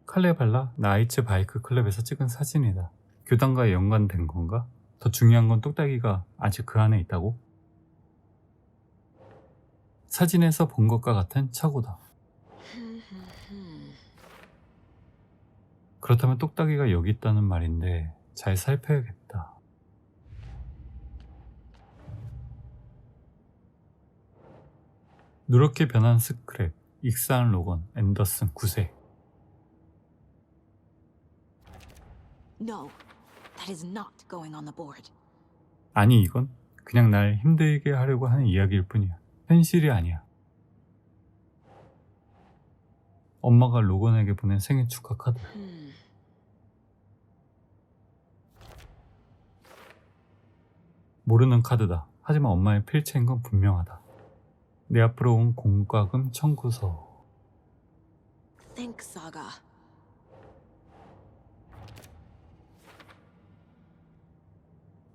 칼레발라 나이츠 바이크 클럽에서 찍은 사진이다. 교단과 연관된 건가? 더 중요한 건 똑딱이가 아직 그 안에 있다고? 사진에서 본 것과 같은 차고다. 그렇다면 똑딱이가 여기 있다는 말인데 잘 살펴야겠다. 누렇게 변한 스크랩, 익사한 로건, 앤더슨 9세. No, that is not going on the board. 아니 이건 그냥 날 힘들게 하려고 하는 이야기일 뿐이야. 현실이 아니야. 엄마가 로건에게 보낸 생일 축하 카드. 모르는 카드다. 하지만 엄마의 필체인 건 분명하다. 내 앞으로 온 공과금 청구서. Think, Saga.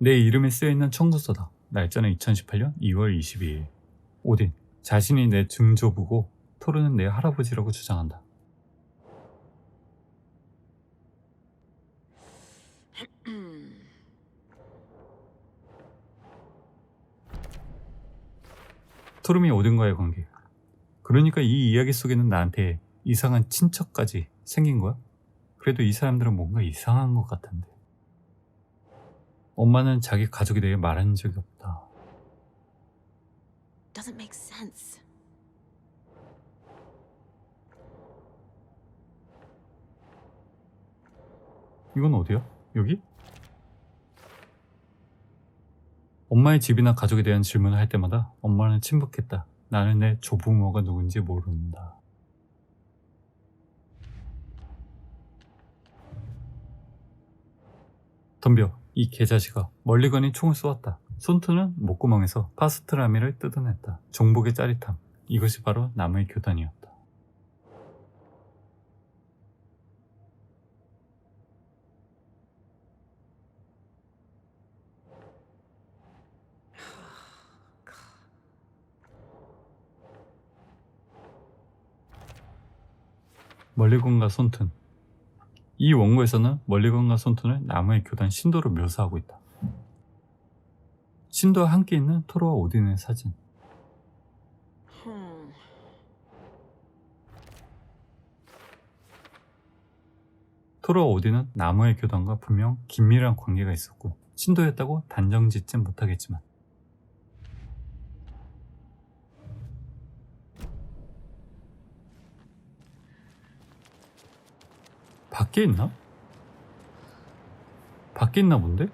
내 이름이 쓰여있는 청구서다. 날짜는 2018년 2월 22일. 오딘, 자신이 내 증조부고 토르는 내 할아버지라고 주장한다. 토르미 오딘과의 관계. 그러니까 이 이야기 속에는 나한테 이상한 친척까지 생긴 거야? 그래도 이 사람들은 뭔가 이상한 것 같은데. 엄마는 자기 가족에 대해 말한 적이 없다. Doesn't make sense. 이건 어디야? 여기? 엄마의 집이나 가족에 대한 질문을 할 때마다 엄마는 침묵했다. 나는 내 조부모가 누군지 모른다. 덤벼. 이 개자식아. 멀리건이 총을 쏘았다. 손투는 목구멍에서 파스트라미를 뜯어냈다. 종복의 짜릿함. 이것이 바로 나무의 교단이었다. 멀리건과 손툰. 이 원고에서는 멀리건과 손툰을 나무의 교단 신도로 묘사하고 있다. 신도와 함께 있는 토르와 오딘의 사진. 토르와 오딘은 나무의 교단과 분명 긴밀한 관계가 있었고 신도였다고 단정짓진 못하겠지만 밖에 있나? 밖에 있나 본데?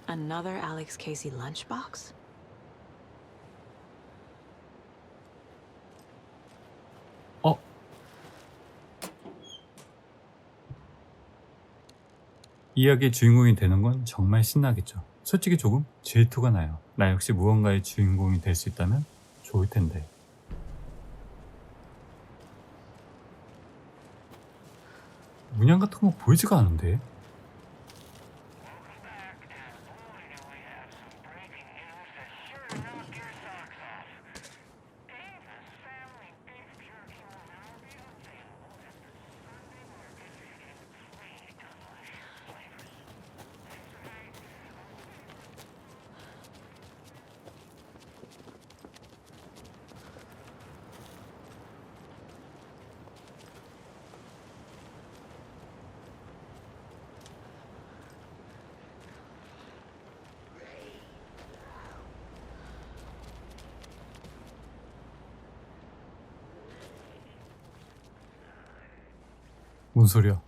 Another Alex Casey lunchbox? 이야기의 주인공이 되는 건 정말 신나겠죠. 솔직히 조금 질투가 나요. 나 역시 무언가의 주인공이 될 수 있다면 좋을 텐데. 문양 같은 거 보이지가 않은데? 뭔 소리야?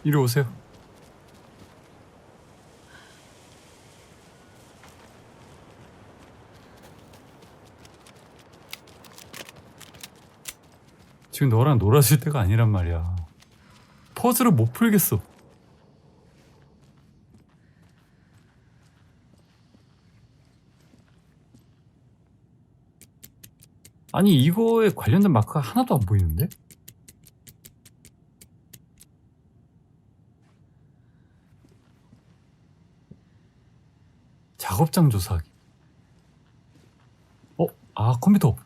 이리 오세요. 지금 너랑 놀아줄 때가 아니란 말이야. 퍼즐을 못 풀겠어. 아니 이거에 관련된 마크가 하나도 안 보이는데? 작업장 조사하기. 컴퓨터.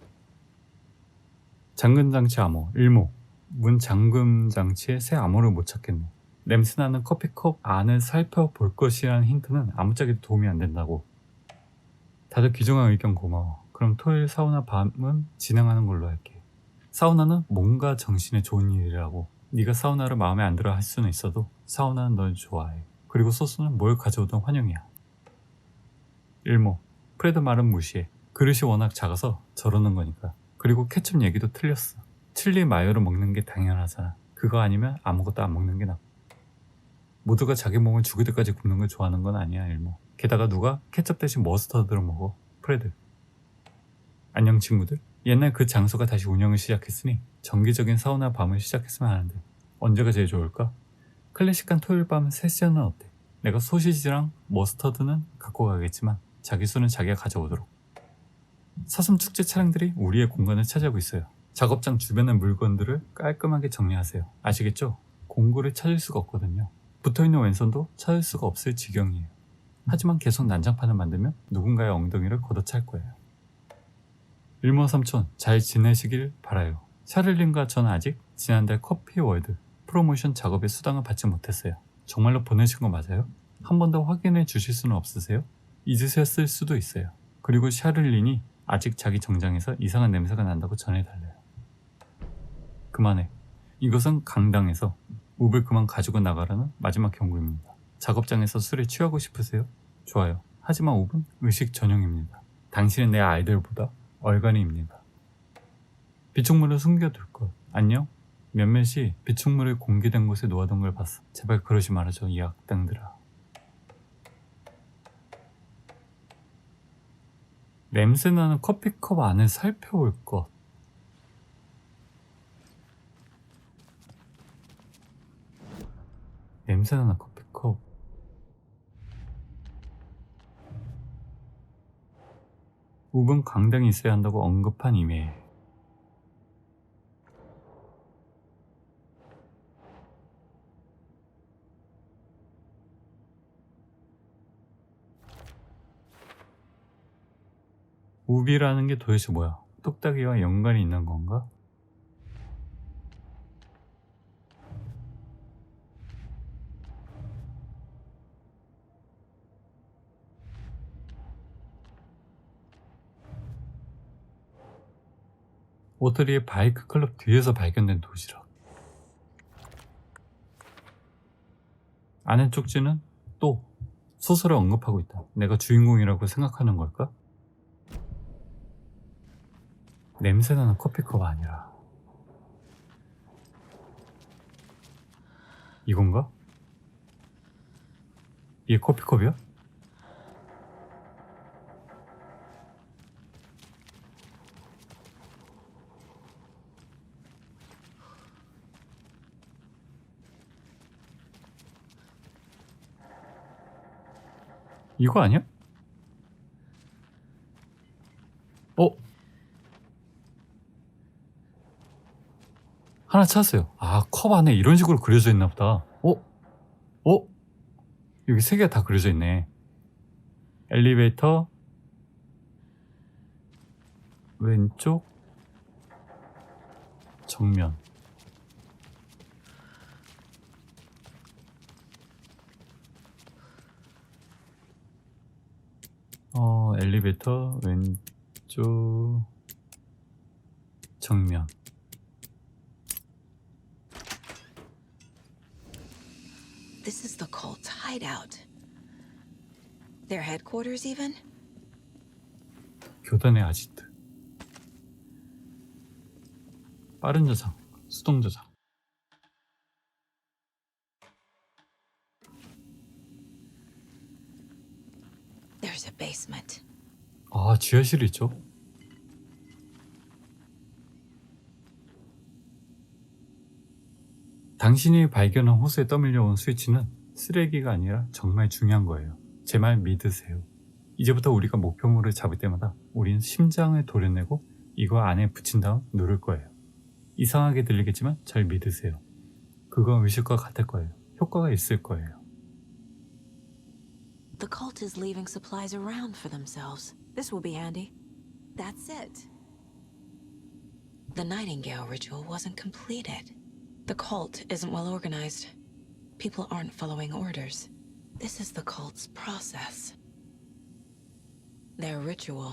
잠금장치 암호 1모. 문 잠금장치에 새 암호를 못 찾겠네. 냄새나는 커피컵 안을 살펴볼 것이라는 힌트는 아무짝에도 도움이 안 된다고. 다들 귀중한 의견 고마워. 그럼 토요일 사우나 밤은 진행하는 걸로 할게. 사우나는 몸과 정신에 좋은 일이라고. 네가 사우나를 마음에 안 들어 할 수는 있어도 사우나는 널 좋아해. 그리고 소스는 뭘 가져오든 환영이야. 1모. 프레드 말은 무시해. 그릇이 워낙 작아서 저러는 거니까. 그리고 케첩 얘기도 틀렸어. 칠리 마요를 먹는 게 당연하잖아. 그거 아니면 아무것도 안 먹는 게 낫고. 모두가 자기 몸을 죽을 때까지 굽는 걸 좋아하는 건 아니야 1모. 게다가 누가 케첩 대신 머스터드를 먹어. 프레드. 안녕 친구들. 옛날 그 장소가 다시 운영을 시작했으니 정기적인 사우나 밤을 시작했으면 하는데 언제가 제일 좋을까? 클래식한 토요일 밤 세션은 어때? 내가 소시지랑 머스터드는 갖고 가겠지만 자기 수는 자기가 가져오도록. 사슴 축제 차량들이 우리의 공간을 차지하고 있어요. 작업장 주변의 물건들을 깔끔하게 정리하세요. 아시겠죠? 공구를 찾을 수가 없거든요. 붙어있는 왼손도 찾을 수가 없을 지경이에요. 하지만 계속 난장판을 만들면 누군가의 엉덩이를 걷어찰 거예요. 일모 삼촌 잘 지내시길 바라요. 샤를린과 전 아직 지난달 커피월드 프로모션 작업의 수당을 받지 못했어요. 정말로 보내신 거 맞아요? 한 번 더 확인해 주실 수는 없으세요? 잊으셨을 수도 있어요. 그리고 샤를린이 아직 자기 정장에서 이상한 냄새가 난다고 전해달래요. 그만해. 이것은 강당에서 웁을 그만 가지고 나가라는 마지막 경고입니다. 작업장에서 술에 취하고 싶으세요? 좋아요. 하지만 웁은 의식 전용입니다. 당신은 내 아이들보다 얼간이입니다. 비축물을 숨겨둘 것. 안녕? 몇몇이 비축물을 공개된 곳에 놓아둔 걸 봤어. 제발 그러지 말아줘 이 악당들아. 냄새나는 커피컵 안을 살펴볼 것. 냄새나는 커피컵. 웁은 강당이 있어야 한다고 언급한 이메일. 웁이라는 게 도대체 뭐야? 똑딱이와 연관이 있는 건가? 오터리의 바이크 클럽 뒤에서 발견된 도시락. 아는 쪽지는 또 소설을 언급하고 있다. 내가 주인공이라고 생각하는 걸까? 냄새나는 커피컵 아니라 이건가? 이게 커피컵이야? 이거 아니야? 하나 찾았어요. 아, 컵 안에 이런 식으로 그려져 있나 보다. 여기 세 개가 다 그려져 있네. 엘리베이터 왼쪽 정면. 엘리베이터 왼쪽 정면. This is the cult's hideout. Their headquarters, even? 교단의 아지트. 빠른 저장, 수동 저장. There's a basement. 아, 지하실이 있죠? 당신이 발견한 호수에 떠밀려온 스위치는 쓰레기가 아니라 정말 중요한 거예요. 제 말 믿으세요. 이제부터 우리가 목표물을 잡을 때마다 우린 심장을 도려내고 이거 안에 붙인 다음 누를 거예요. 이상하게 들리겠지만 잘 믿으세요. 그건 의식과 같을 거예요. 효과가 있을 거예요. The cult is leaving supplies around for themselves. This will be handy. That's it. The Nightingale ritual wasn't completed. The cult isn't well organized. People aren't following orders. This is the cult's process. Their ritual.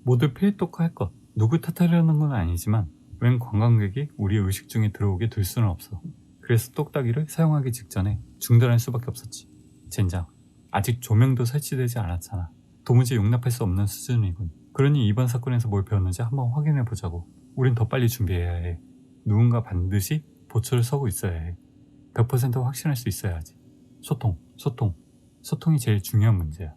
모두 필독할 것. 누구 탓하려는 건 아니지만 웬 관광객이 우리 의식 중에 들어오게 둘 수는 없어. 그래서 똑딱이를 사용하기 직전에 중단할 수밖에 없었지. 젠장, 아직 조명도 설치되지 않았잖아. 도무지 용납할 수 없는 수준이군. 그러니 이번 사건에서 뭘 배웠는지 한번 확인해 보자고. 우린 더 빨리 준비해야 해. 누군가 반드시 보초를 서고 있어야 해. 100% 확신할 수 있어야지. 소통이 제일 중요한 문제야.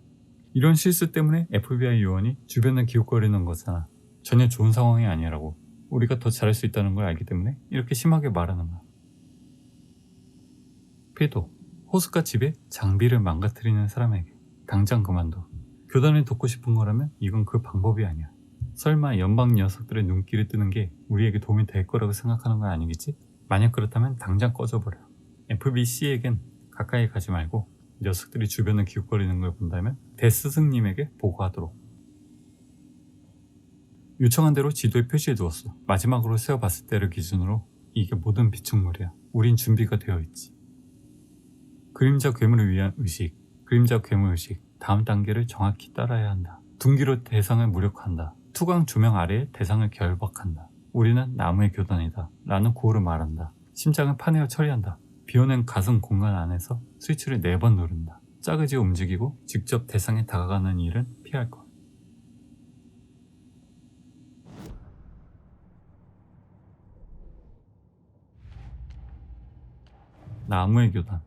이런 실수 때문에 FBI 요원이 주변을 기웃거리는 거잖아. 전혀 좋은 상황이 아니라고. 우리가 더 잘할 수 있다는 걸 알기 때문에 이렇게 심하게 말하는 거야. 필독, 호수가 집에 장비를 망가뜨리는 사람에게 당장 그만둬. 교단을 돕고 싶은 거라면 이건 그 방법이 아니야. 설마 연방 녀석들의 눈길을 뜨는 게 우리에게 도움이 될 거라고 생각하는 건 아니겠지? 만약 그렇다면 당장 꺼져버려. FBC에겐 가까이 가지 말고 녀석들이 주변을 기웃거리는 걸 본다면 대스승님에게 보고하도록. 요청한 대로 지도에 표시해두었어. 마지막으로 세어봤을 때를 기준으로 이게 모든 비축물이야. 우린 준비가 되어 있지. 그림자 괴물을 위한 의식, 그림자 괴물 의식, 다음 단계를 정확히 따라야 한다. 둔기로 대상을 무력화한다. 투광 조명 아래에 대상을 결박한다. 우리는 나무의 교단이다 라는 구호를 말한다. 심장을 파내어 처리한다. 비워낸 가슴 공간 안에서 스위치를 4번 누른다. 짜그지 움직이고 직접 대상에 다가가는 일은 피할 것. 나무의 교단.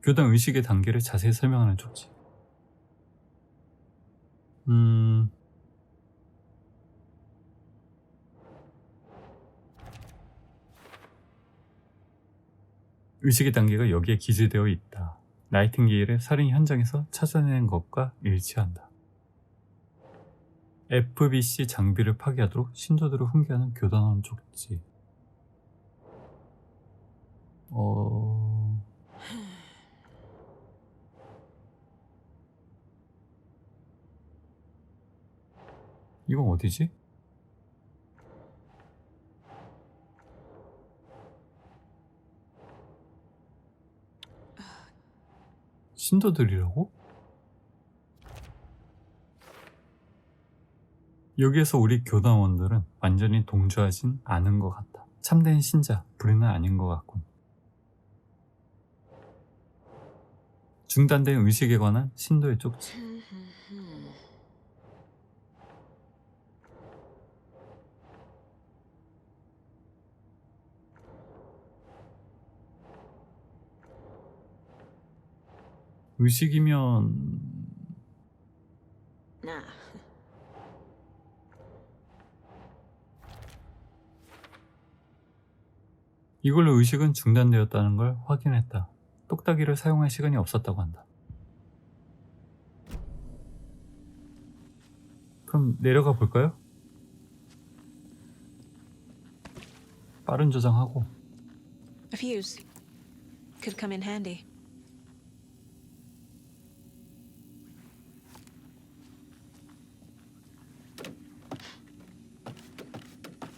교단 의식의 단계를 자세히 설명하는 쪽지. 의식의 단계가 여기에 기재되어 있다. 나이팅게일의 살인 현장에서 찾아낸 것과 일치한다. FBC 장비를 파괴하도록 신도들을 훈계하는 교단원 쪽지. 이건 어디지? 신도들이라고? 여기에서 우리 교단원들은 완전히 동조하진 않은 것 같다. 참된 신자, 불의는 아닌 것 같군. 중단된 의식에 관한 신도의 쪽지. 의식이면 이걸로 의식은 중단되었다는 걸 확인했다. 똑딱이를 사용할 시간이 없었다고 한다. 그럼 내려가 볼까요? 빠른 저장하고. A fuse could come in handy.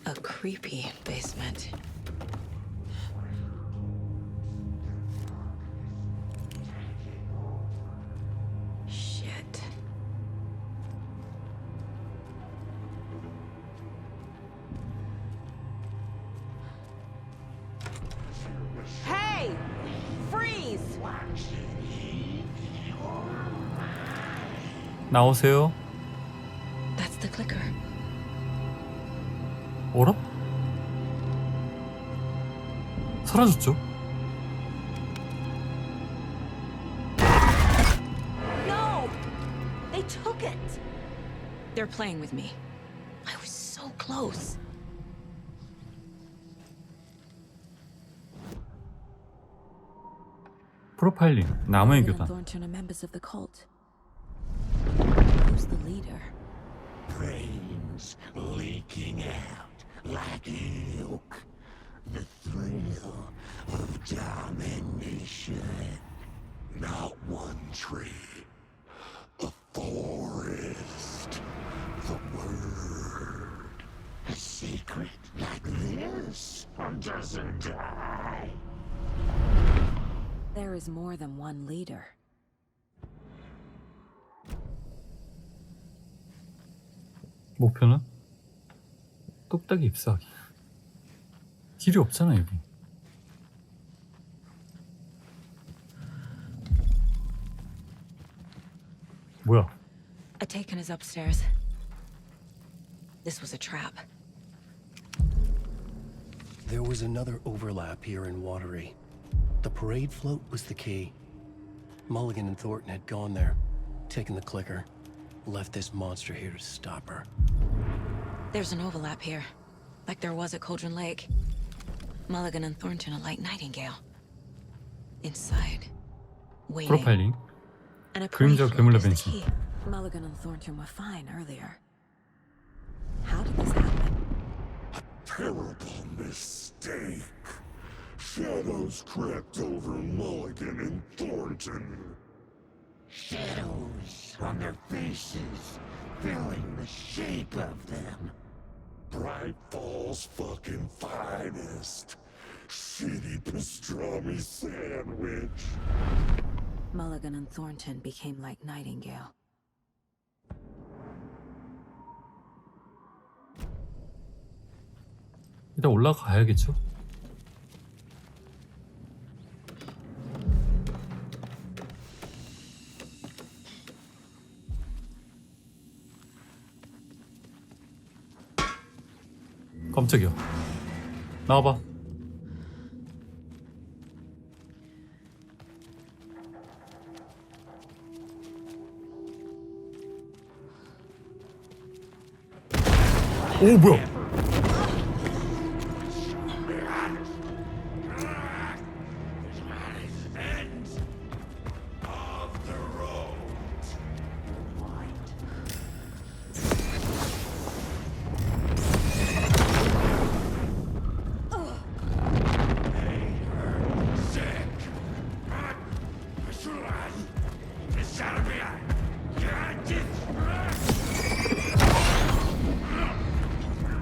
A creepy basement. Shit. Hey! Freeze! 나오세요. That's the clicker. 어라? 사라졌죠? No! They took it! They're playing with me. I was so close. 프로파일링, 나무의 교단. Thornton are members of the cult. Who's the leader? Brains leaking out like milk. The thrill of domination. Not one tree, a forest. The word. A secret like this doesn't die. There is more than one leader. 목표는? 똑딱이 입사하기. 길이 없잖아 여기. 뭐야? A taken is upstairs. This was a trap. There was another overlap here in Watery. The parade float was the key. Mulligan and Thornton had gone there, taken the clicker, left this monster here to stop her. There's an overlap here, like there was at Cauldron Lake. Mulligan and Thornton are like Nightingale. Inside, waiting. 프로파일링. And a 그림자 parade 괴물로 float is the 변신. key. Mulligan and Thornton were fine earlier. How did this happen? Terrible mistake. Shadows crept over Mulligan and Thornton. Shadows on their faces, filling the shape of them. Bright Falls fucking finest. Shitty pastrami sandwich. Mulligan and Thornton became like Nightingale. 일단 올라가야겠죠? 깜짝이야. 나와봐. 오 뭐야?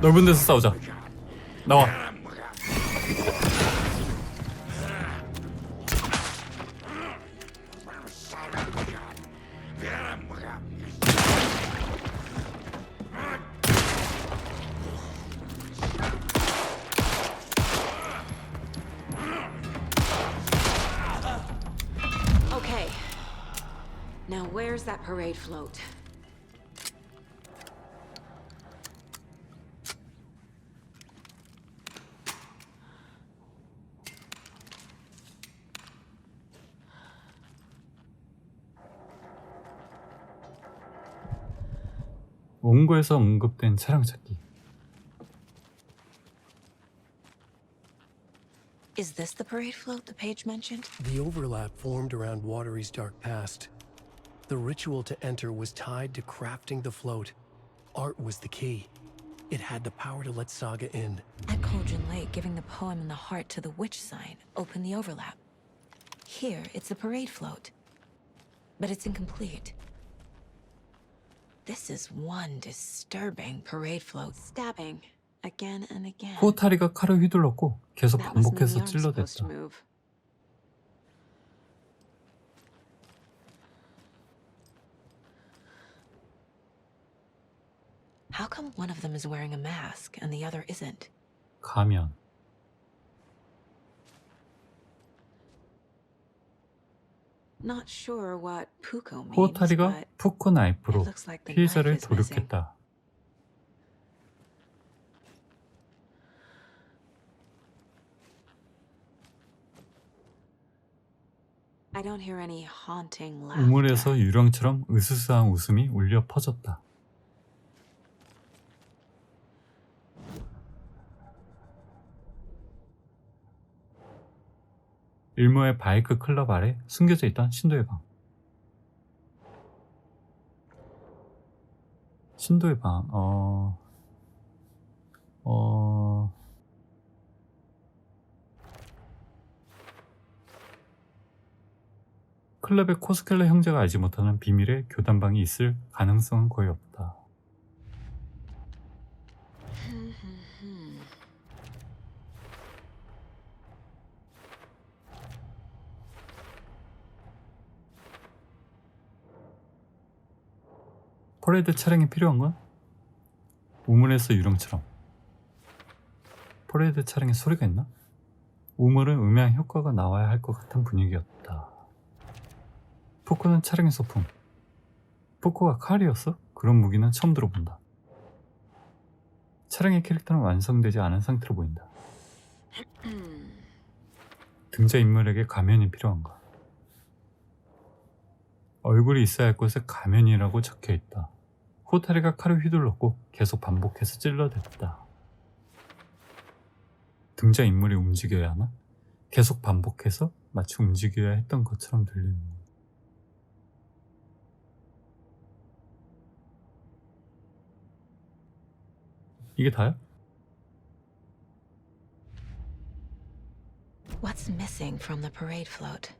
넓은 데서 싸우자. 나와. Okay. Now where's that parade float? 원고에서 언급된 차량 찾기. Is this the parade float the page mentioned? The overlap formed around Watery's dark past. The ritual to enter was tied to crafting the float. Art was the key. It had the power to let Saga in. At Cauldron Lake, giving the poem and the heart to the witch sign opened the overlap. Here, it's the parade float. But it's incomplete. This is one disturbing parade float. Stabbing again and again. 후오타리가 칼을 휘둘렀고 계속 반복해서 찔러댔다. How come one of them is wearing a mask and the other isn't? 가면. Not sure what Puko means, 후오타리가 but 푸코 나이프로 it looks like the 피해자를 knife is missing. 도륙했다. I don't hear any haunting laughter. 우물에서 유령처럼 으스스한 웃음이 울려 퍼졌다. 일모의 바이크 클럽 아래 숨겨져 있던 신도의 방. 신도의 방, 클럽의 코스켈러 형제가 알지 못하는 비밀의 교단방이 있을 가능성은 거의 없다. 퍼레이드 차량이 필요한 건 우물에서 유령처럼. 퍼레이드 차량에 소리가 있나? 우물은 음향 효과가 나와야 할 것 같은 분위기였다. 푸코는 차량의 소품. 푸코가 칼이었어? 그런 무기는 처음 들어본다. 차량의 캐릭터는 완성되지 않은 상태로 보인다. 등장인물에게 가면이 필요한가? 얼굴이 있어야 할 곳에 가면이라고 적혀있다. 호타리가 칼을 휘둘렀고 계속 반복해서 찔러댔다. 등장인물이 움직여야 하나? 계속 반복해서 마치 움직여야 했던 것처럼 들리는 거. 이게 다야? What's missing from the parade float?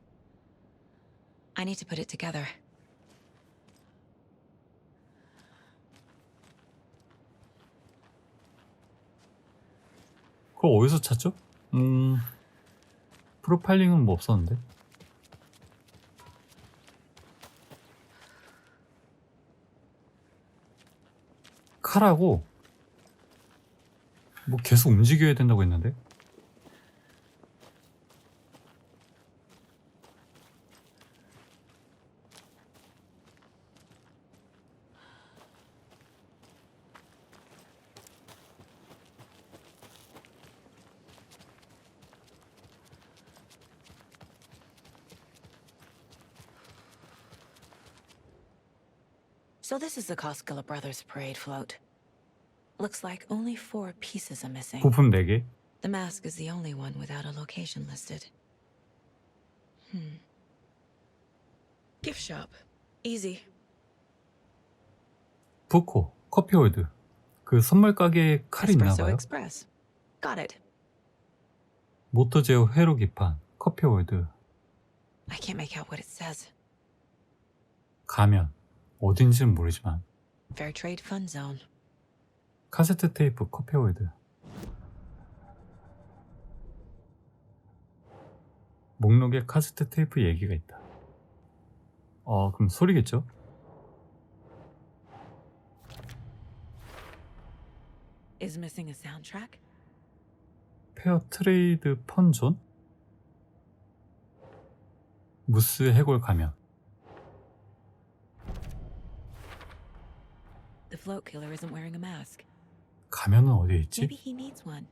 I need to put it together. 그거 어디서 찾죠? 프로파일링은 뭐 없었는데? 칼하고 뭐 계속 움직여야 된다고 했는데? So this is the Koskela Brothers parade float. Looks like only 4 pieces are missing. 부품 4개. The mask is the only one without a location listed. Gift shop. Easy. 푸코, 커피홀드. 그 선물 가게에 칼이 Espresso 있나봐요. Express. Got it. 모토제어 회로 기판, 커피홀드. I can't make out what it says. 가면 어딘지는 모르지만 Fair trade fun zone. 카세트 테이프 커피홀드. 목록에 카세트 테이프 얘기가 있다. 그럼 소리겠죠? Is missing a soundtrack? 페어 트레이드 펀존? 무스 해골 가면. The float killer isn't wearing a mask. 가면은 어디에 있지? Maybe he needs one.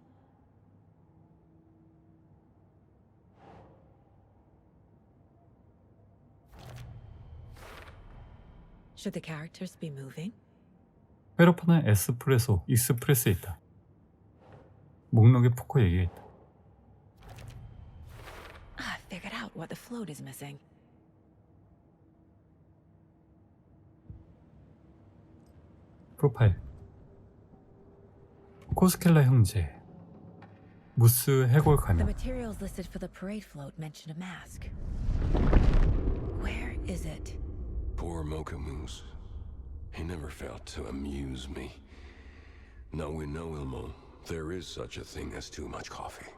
Should the characters be moving? 회로파는 에스프레소, 익스프레스에 있다. 목록에 포커 얘기가 있다. I figured out what the float is missing. 프로파일. 코스켈라 형제. 무스 해골 The 가면. materials listed for the parade float mention a mask. Where is it? Poor Mocha Moose. He never failed to amuse me. Now we know, Ilmo, there is such a thing as too much coffee.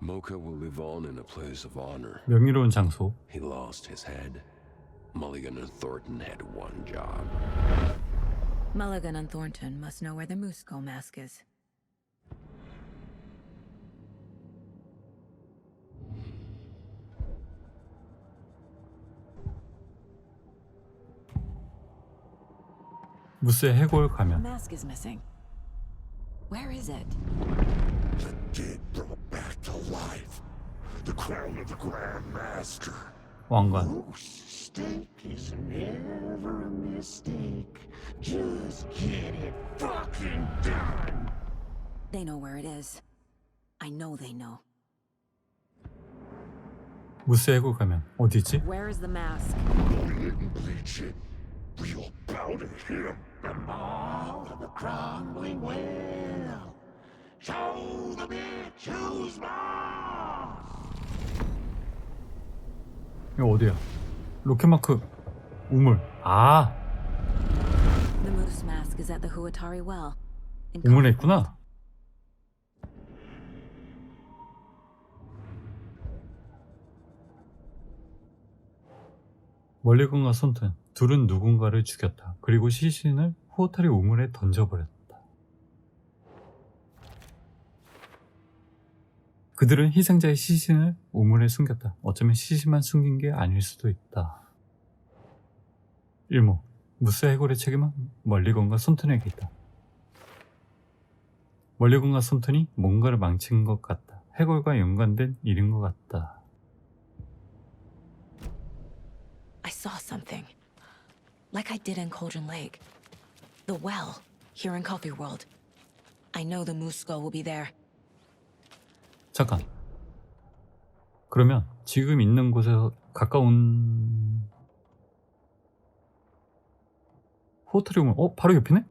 Mocha will live on in a place of honor. 명예로운 장소. He lost his head. Mulligan and Thornton had one job. Mulligan and Thornton must know where the moose skull mask is. 무스 해골 The 가면. mask is missing. Where is it? The dead brought back to life. The crown of the Grand Master. 왕관. Whose mistake is never a mistake. Just get it fucking done. They know where it is. I know they know. 무스 해골 가면 어디지? Where is the mask? Didn't bleach it. We'll powder him. The maw of the crumbling well. Show the bitch who's boss. 이거 어디야? 로켓마크 우물. The moose mask is at the Huatari well. In 우물에 있구나. 멀리건과 손튼 둘은 누군가를 죽였다. 그리고 시신을 후오타리 우물에 던져버렸다. 그들은 희생자의 시신을 우물에 숨겼다. 어쩌면 시신만 숨긴 게 아닐 수도 있다. 일모, 무스 해골의 책임은 멀리건과 손튼에게 있다. 멀리건과 손튼이 뭔가를 망친 것 같다. 해골과 연관된 일인 것 같다. I saw something. Like I did in Cauldron Lake. The well, here in Coffee World. I know the moose skull will be there. 잠깐. 그러면 지금 있는 곳에서 가까운 호텔이 오면 바로 옆이네?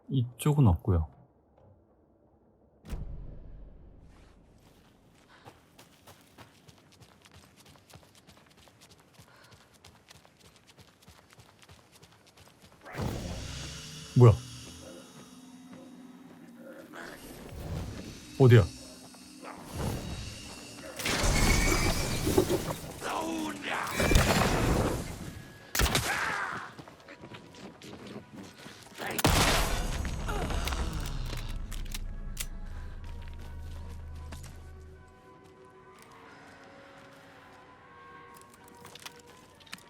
이쪽은 없고요. 뭐야? 어디야?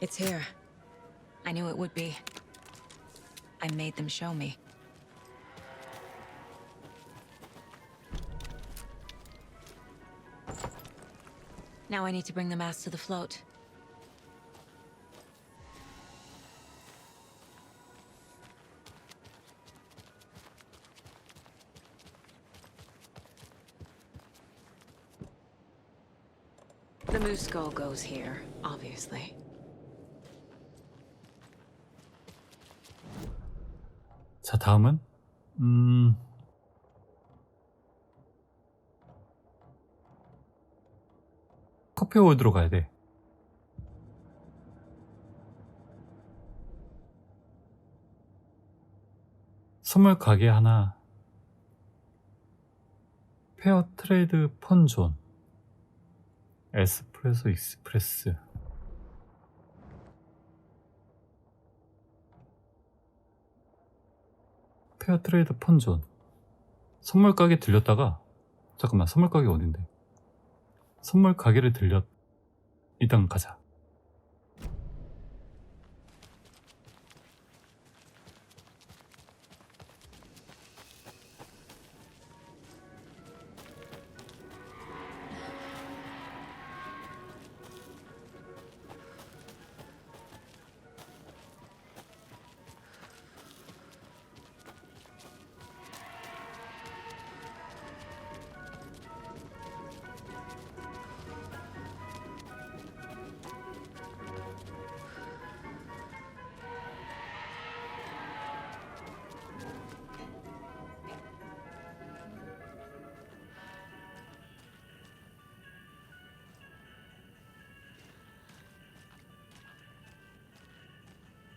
It's here. I knew it would be. I made them show me. Now I need to bring the mask to the float. The moose skull goes here, obviously. 자, 다음은 커피홀드로 가야 돼. 선물 가게 하나. 페어 트레이드 펀존. 에스프레소 익스프레스. 페어 트레이드 펀존. 선물 가게 들렸다가, 잠깐만, 선물 가게 어딘데? 선물 가게를 일단 가자.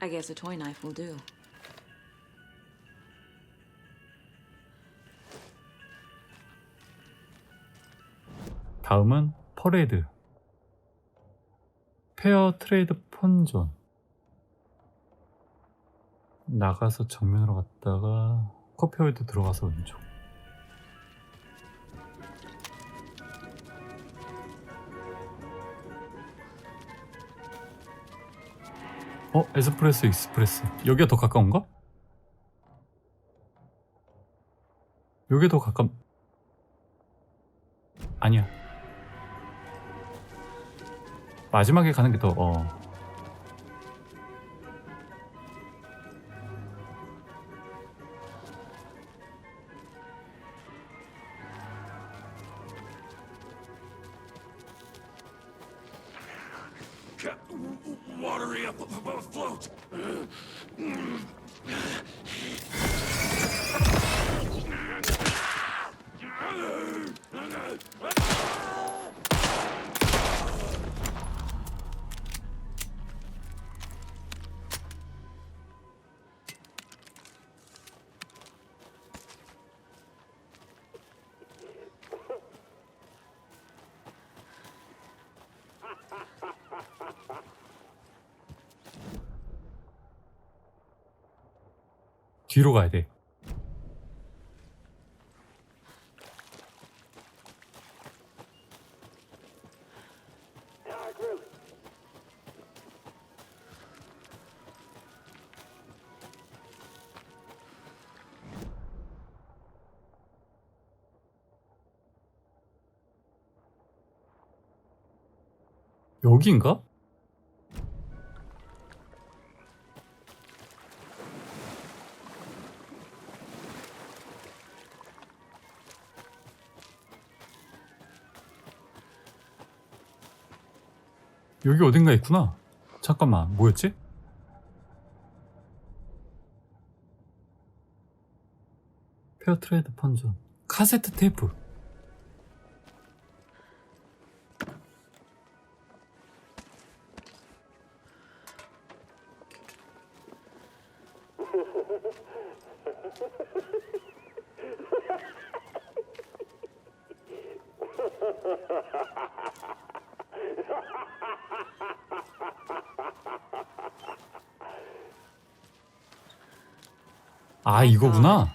I guess a toy knife will do. 다음은 퍼레이드. 페어 트레이드 펀존. 나가서 정면으로 갔다가 커피홀드 들어가서 왼쪽. 에스프레소 익스프레스. 여기가 더 가까운가? 여기가 더 아니야. 마지막에 가는 게 더 Watery up afloat. 뒤로 가야 돼. 여기인가? 여기 어딘가 있구나. 잠깐만, 뭐였지? 페어 트레이드 펀존. 카세트 테이프. 아, 이거구나.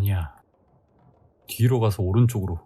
아니야. 뒤로 가서 오른쪽으로.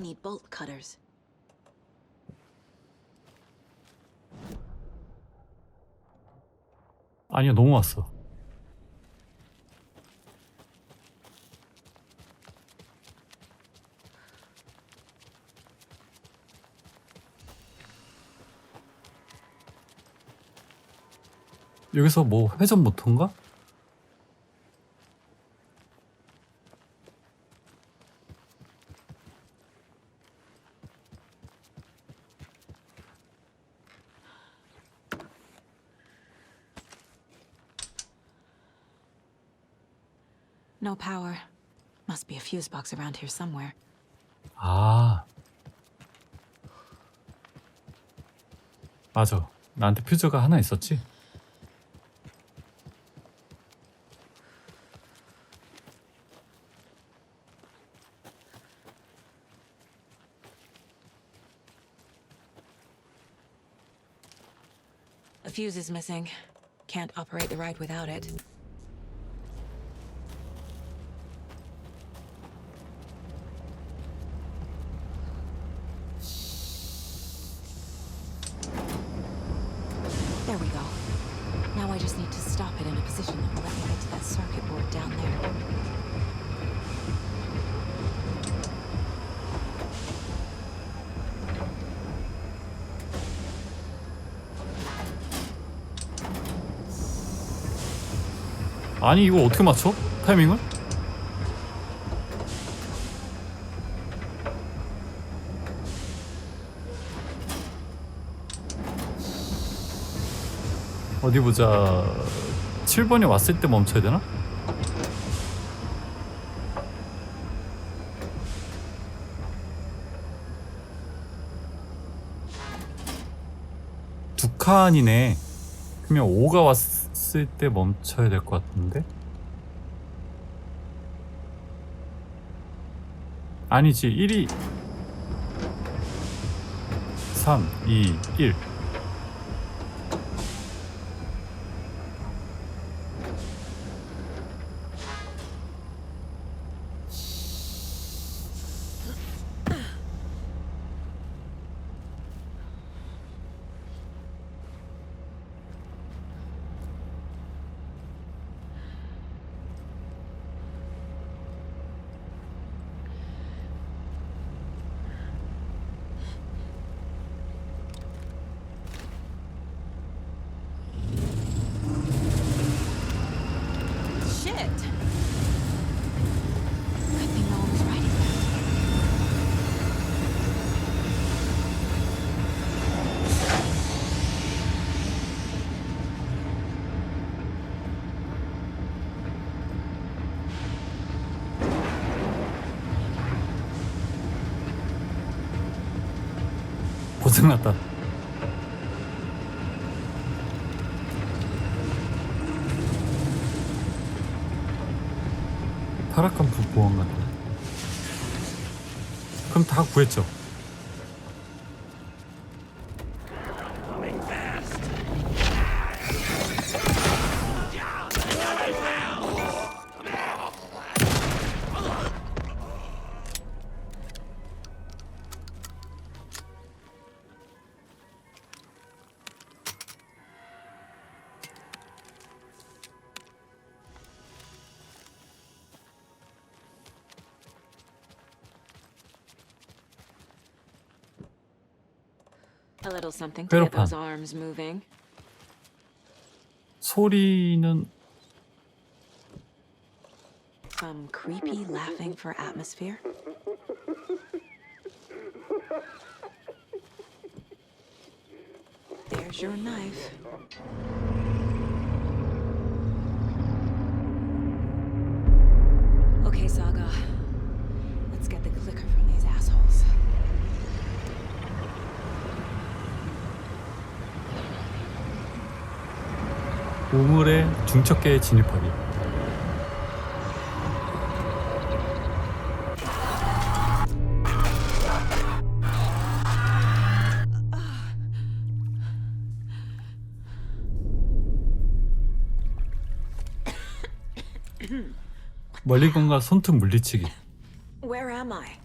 need bolt cutters. 아니야, 너무 왔어. 여기서 뭐 회전 모터인가? No power. Must be a fuse box around here somewhere. 아, 맞아. 나한테 퓨즈가 하나 있었지? A fuse is missing. Can't operate the ride without it. There we go. Now I just need to stop it in a position that will let me get to that circuit board down there. 아니, 이거 어떻게 맞춰? 타이밍을? 어디 보자. 7번에 왔을 때 멈춰야 되나? 두 칸이네. 그러면 5가 왔을 때 멈춰야 될 것 같은데? 아니지. 1이 3, 2, 1. 고생났다. 타락한 보안 같아. 그럼 다 구했죠? A little something to get 회로판. those arms moving. 소리는 Some creepy laughing for atmosphere. There's your knife. Okay, Saga. Let's get the clicker from these assholes. 우물의 중첩계에 진입하기. 멀리건과 손톱 물리치기. Where am I?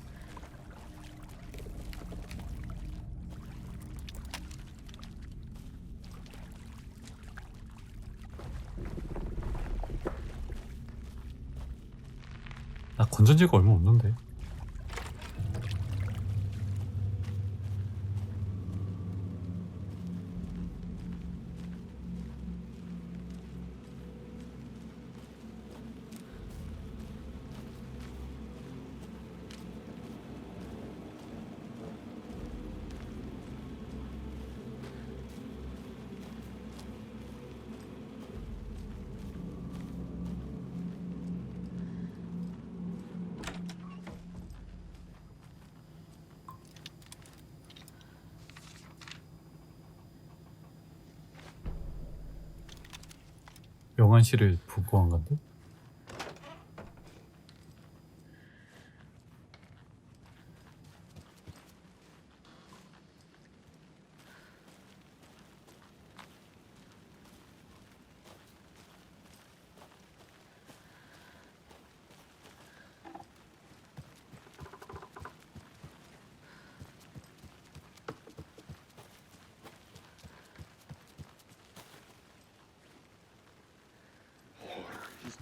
나 건전지가 얼마 없는데. 영안실을 부부한 건데?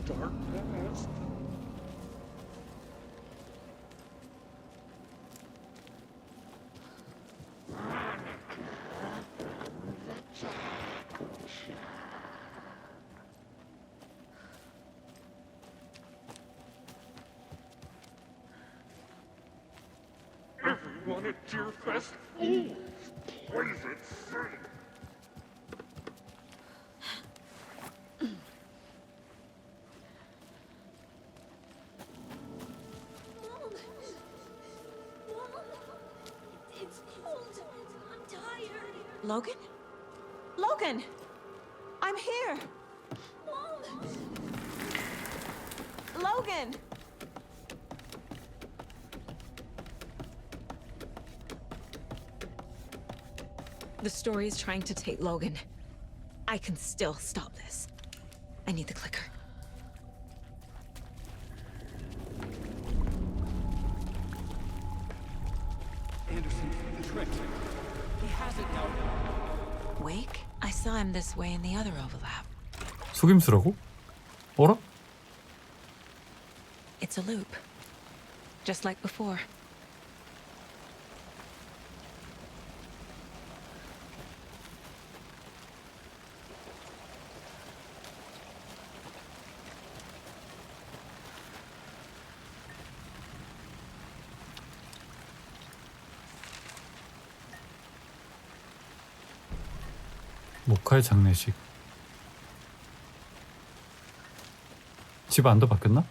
Dark past. Everyone at Deerfest always plays it safe. Logan? Logan! I'm here! Logan! The story is trying to take Logan. I can still stop this. I need the clicker. Anderson, the trick. He has it now. Wake? I saw him this way in the other overlap. 속임수라고? 어라? It's a loop. Just like before. 모카의 장례식. 집 안도 바뀌었나?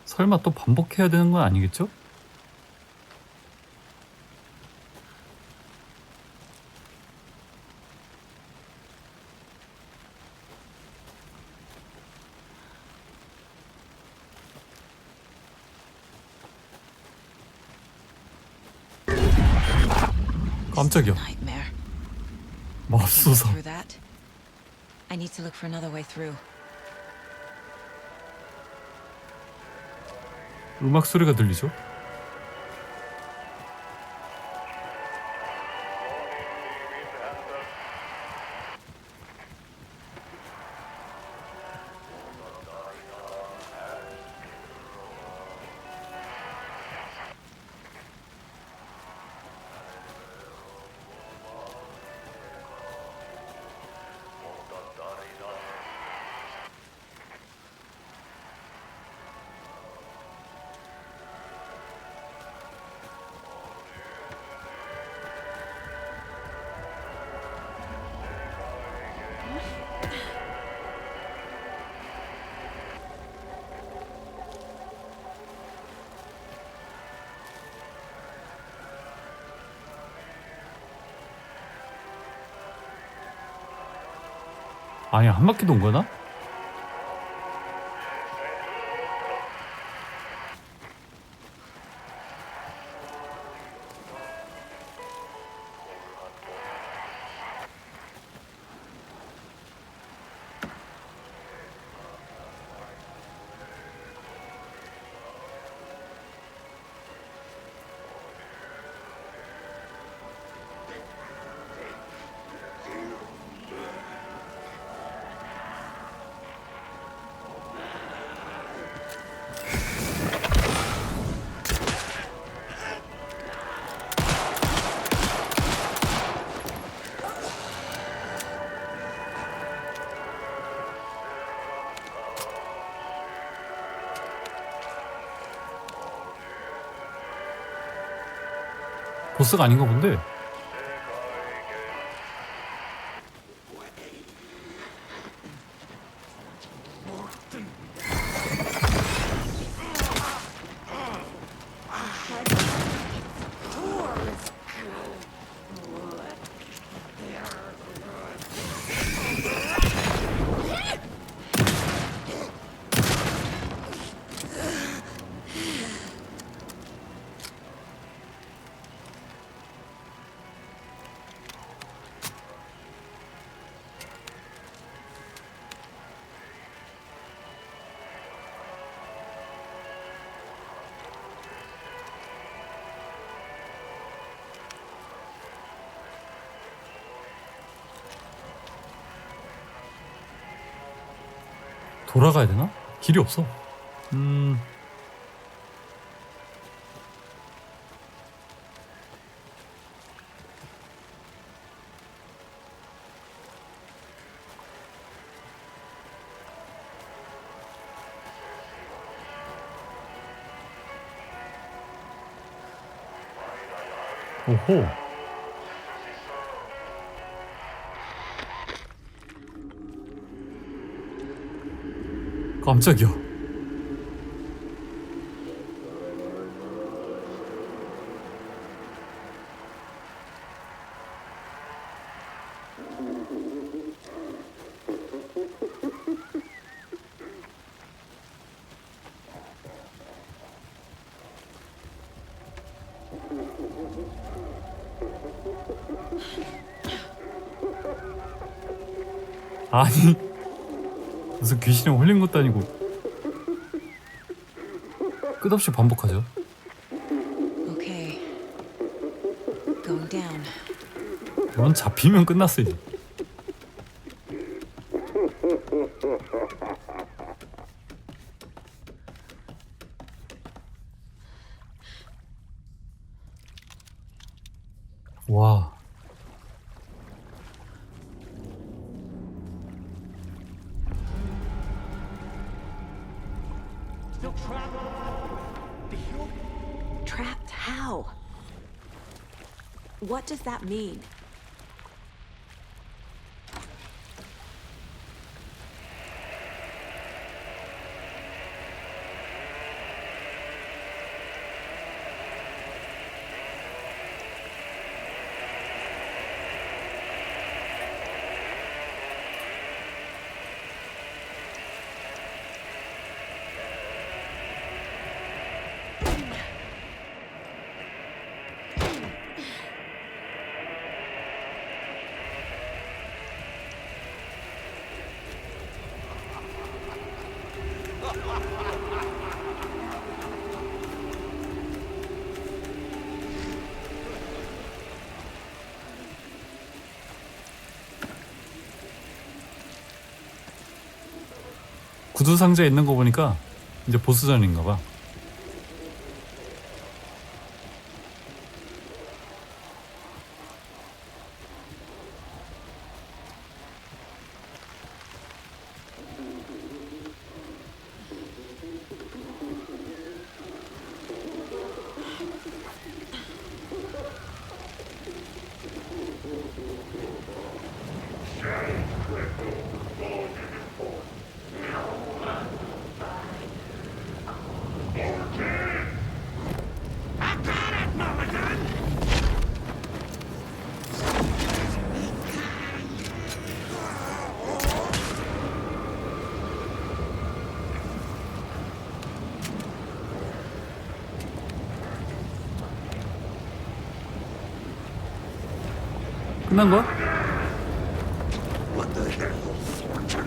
설마 또 반복해야 되는 건 아니겠죠? 깜짝이야. 맙소사. I need to look for another way through. 음악 소리가 들리죠? 아니, 한 바퀴 돈 거나? 보스가 아닌가 본데. 돌아가야 되나? 길이 없어. 오호. 깜짝이야. 아니, 무슨 귀신에 홀린 것도 아니고 끝없이 반복하죠. Okay. Going down. 이건 잡히면 끝났어 이제. 와. Trapped how? What does that mean? 구두 상자에 있는 거 보니까 이제 보스전인가 봐. 끝난 거야? What the hell, Fortune?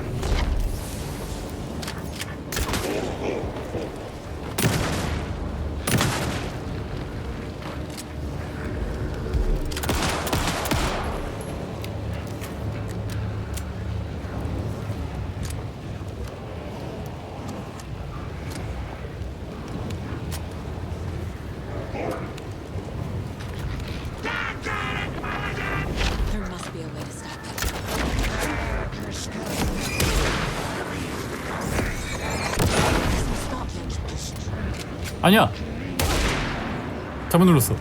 There must be a way to stop it. Stop them. 아니야. 잘못 눌렀어.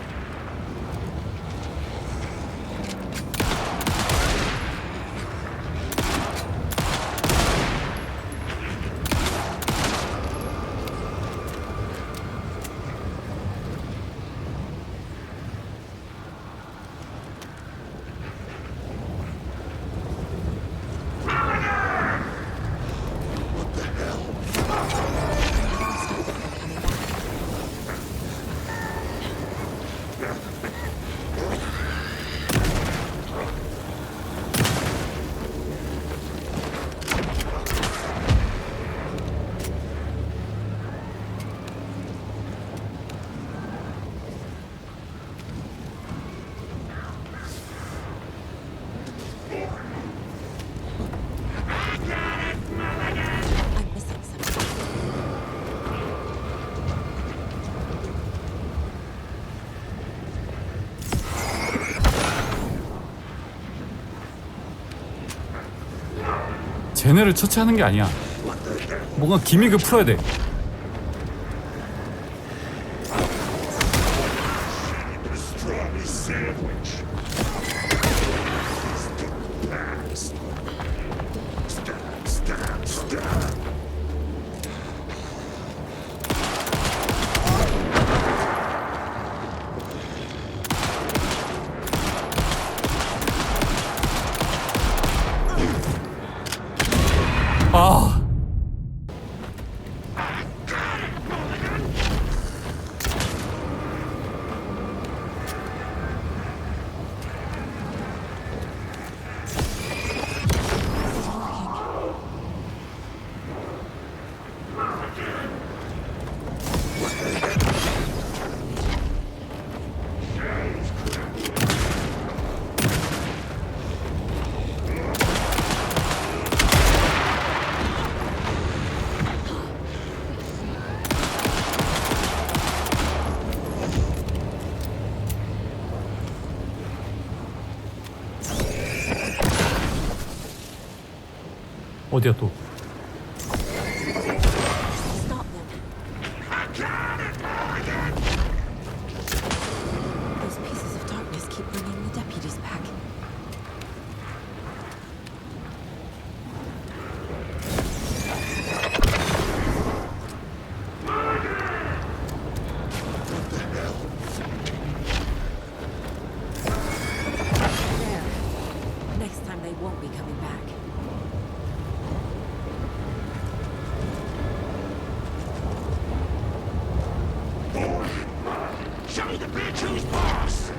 I'm missing something. 쟤네를 처치하는 게 아니야. 뭔가 기믹을 풀어야 돼. Strawberry sandwich. Fast. Stab, stab, stab. 아. 어디야 또? Stop them. Those pieces of darkness keep bringing the deputies back. There. Next time they won't be coming back. Show me the bitch who's boss!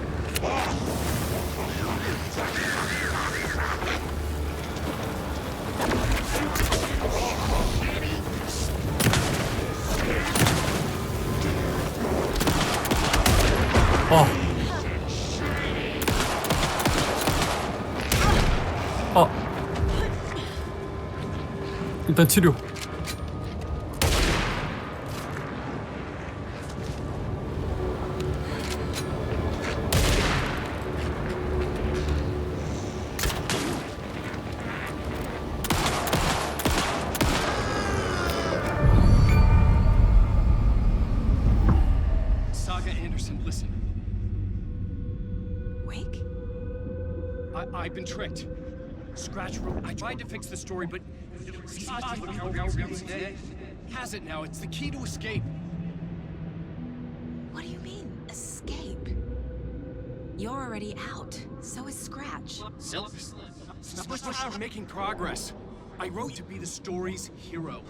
일단 치료. Saga Anderson, listen. Wake? I've been tricked. Scratch wrote. I tried to fix the story, but has it now. It's the key to escape. What do you mean, escape? You're already out. So is Scratch. We're making progress. I wrote to be the story's hero.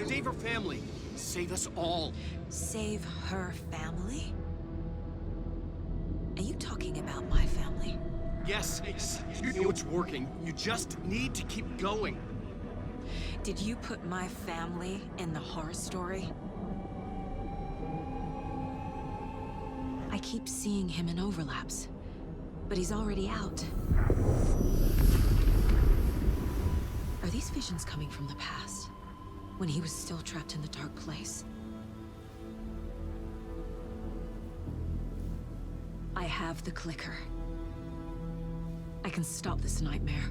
Save her family. Save us all. Save her family? Are you talking about my family? Yes, you know it's working. You just need to keep going. Did you put my family in the horror story? I keep seeing him in overlaps, but he's already out. Are these visions coming from the past, when he was still trapped in the dark place? I have the clicker. I can stop this nightmare.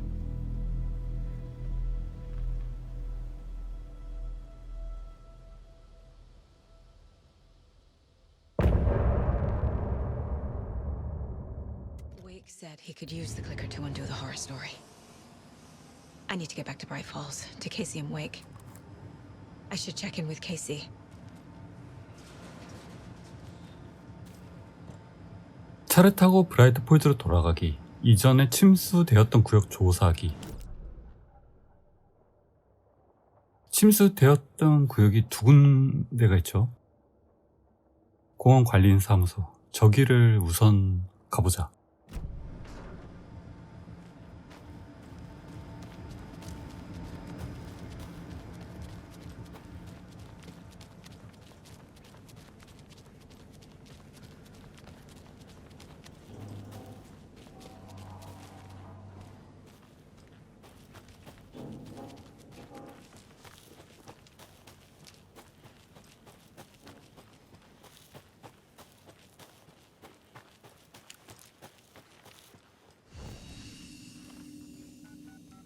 Wake said he could use the clicker to undo the horror story. I need to get back to Bright Falls, to Casey and Wake. I should check in with Casey. 차를 타고 브라이트 폴즈로 돌아가기, 이전에 침수되었던 구역 조사하기. 침수되었던 구역이 두 군데가 있죠. 공원 관리인 사무소, 저기를 우선 가보자.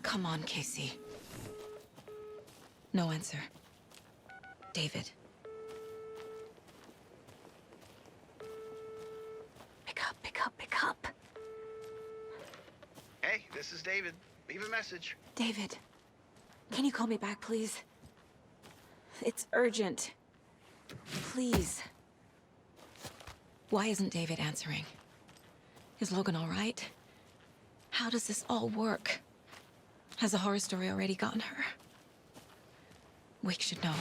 Come on, Casey. No answer. David. Pick up, pick up, pick up. Hey, this is David. Leave a message. David, can you call me back, please? It's urgent. Please. Why isn't David answering? Is Logan all right? How does this all work? Has the horror story already gotten her? Wake should know.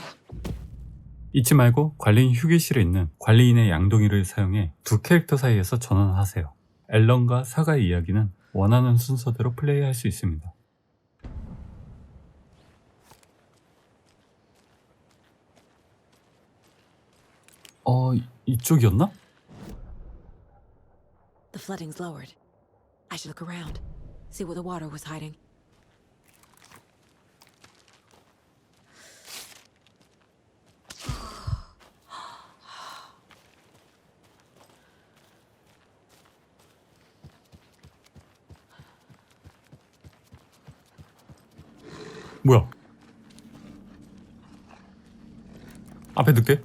잊지 말고 관리인 휴게실에 있는 관리인의 양동이를 사용해 두 캐릭터 사이에서 전환하세요. 앨런과 사가의 이야기는 원하는 순서대로 플레이할 수 있습니다. 이쪽이었나? The flooding's lowered. I should look around, see where the water was hiding. 뭐야? 앞에 늑대?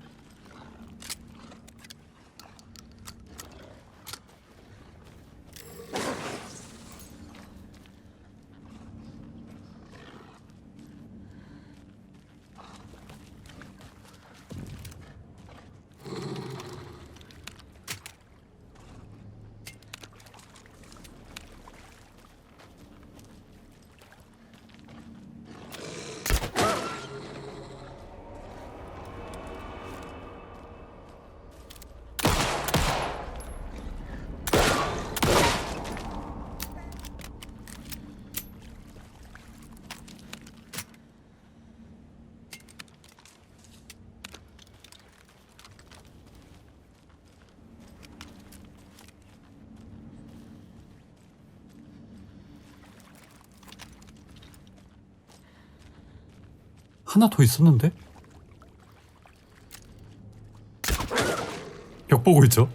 하나 더 있었는데? 벽 보고 있죠?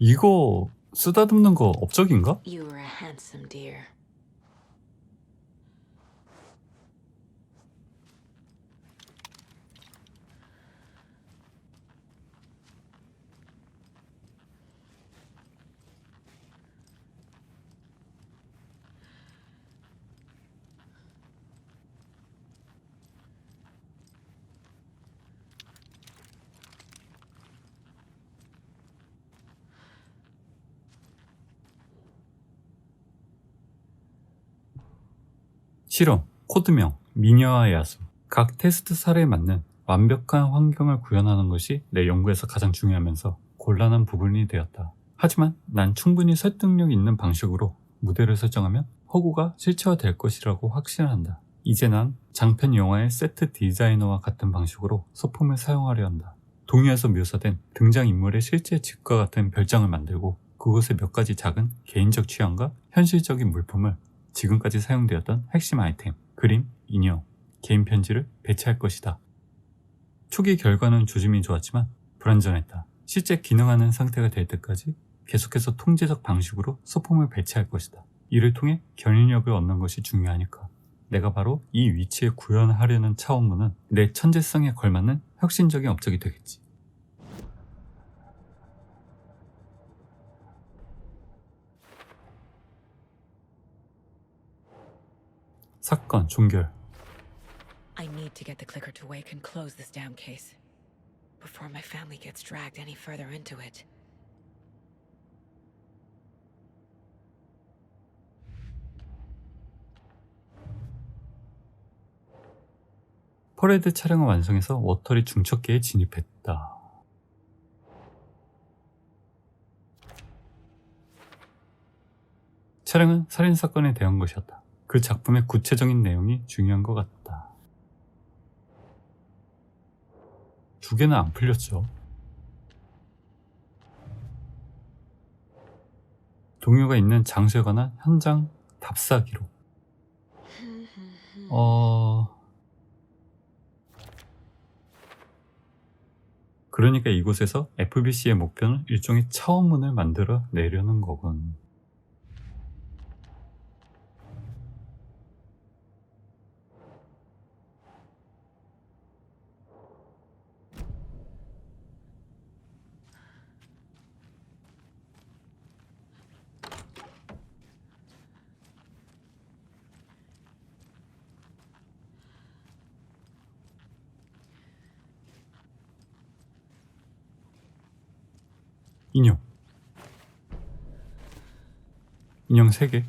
이거 쓰다듬는 거 업적인가? You were a handsome deer. 실험, 코드명, 미녀와 야수. 각 테스트 사례에 맞는 완벽한 환경을 구현하는 것이 내 연구에서 가장 중요하면서 곤란한 부분이 되었다. 하지만 난 충분히 설득력 있는 방식으로 무대를 설정하면 허구가 실체화될 것이라고 확신한다. 이제 난 장편 영화의 세트 디자이너와 같은 방식으로 소품을 사용하려 한다. 동요에서 묘사된 등장인물의 실제 집과 같은 별장을 만들고 그곳에 몇 가지 작은 개인적 취향과 현실적인 물품을 지금까지 사용되었던 핵심 아이템, 그림, 인형, 개인 편지를 배치할 것이다. 초기 결과는 조짐이 좋았지만 불완전했다. 실제 기능하는 상태가 될 때까지 계속해서 통제적 방식으로 소품을 배치할 것이다. 이를 통해 견인력을 얻는 것이 중요하니까. 내가 바로 이 위치에 구현하려는 차원문은 내 천재성에 걸맞는 혁신적인 업적이 되겠지. 사건 종결. I need to get the clicker to wake and close this damn case before my family gets dragged any further into it. 퍼레이드 차량을 완성해서 워터리 중첩계에 진입했다. 차량은 살인사건에 대한 것이었다. 그 작품의 구체적인 내용이 중요한 것 같다. 두 개는 안 풀렸죠. 동요가 있는 장소에 관한 현장 답사 기록. 그러니까 이곳에서 FBC의 목표는 일종의 차원문을 만들어 내려는 거군. 인형 3개.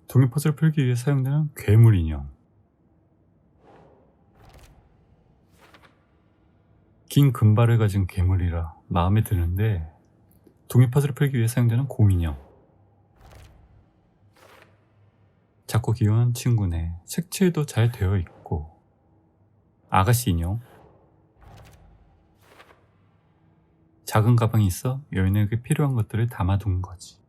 동요 퍼즐을 풀기 위해 사용되는 괴물 인형. 긴 금발을 가진 괴물이라 마음에 드는데 동요 퍼즐을 풀기 위해 사용되는 곰인형. 작고 귀여운 친구네. 색칠도 잘 되어 있고. 아가씨 인형. 작은 가방이 있어 여인에게 필요한 것들을 담아둔 거지.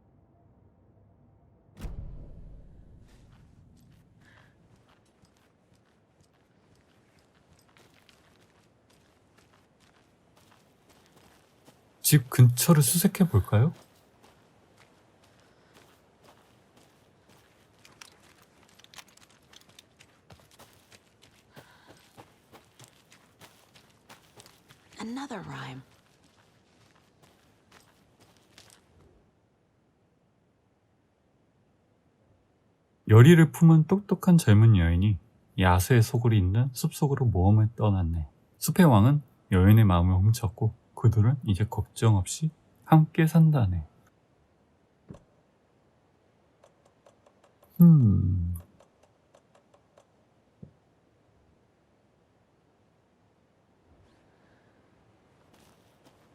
집 근처를 수색해 볼까요? Another rhyme. 열의를 품은 똑똑한 젊은 여인이 야수의 소굴이 있는 숲속으로 모험을 떠났네. 숲의 왕은 여인의 마음을 훔쳤고 그 둘은 이제 걱정 없이 함께 산다네.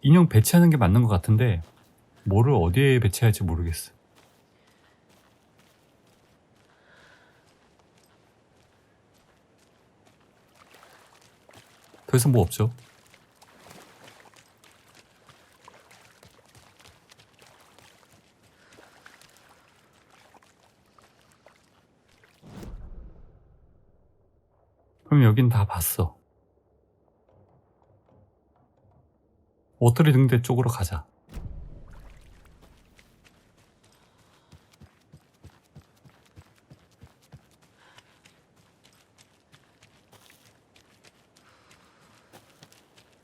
인형 배치하는 게 맞는 것 같은데 뭐를 어디에 배치할지 모르겠어. 더 이상 뭐 없죠. 그럼 여긴 다 봤어. 오토리 등대 쪽으로 가자.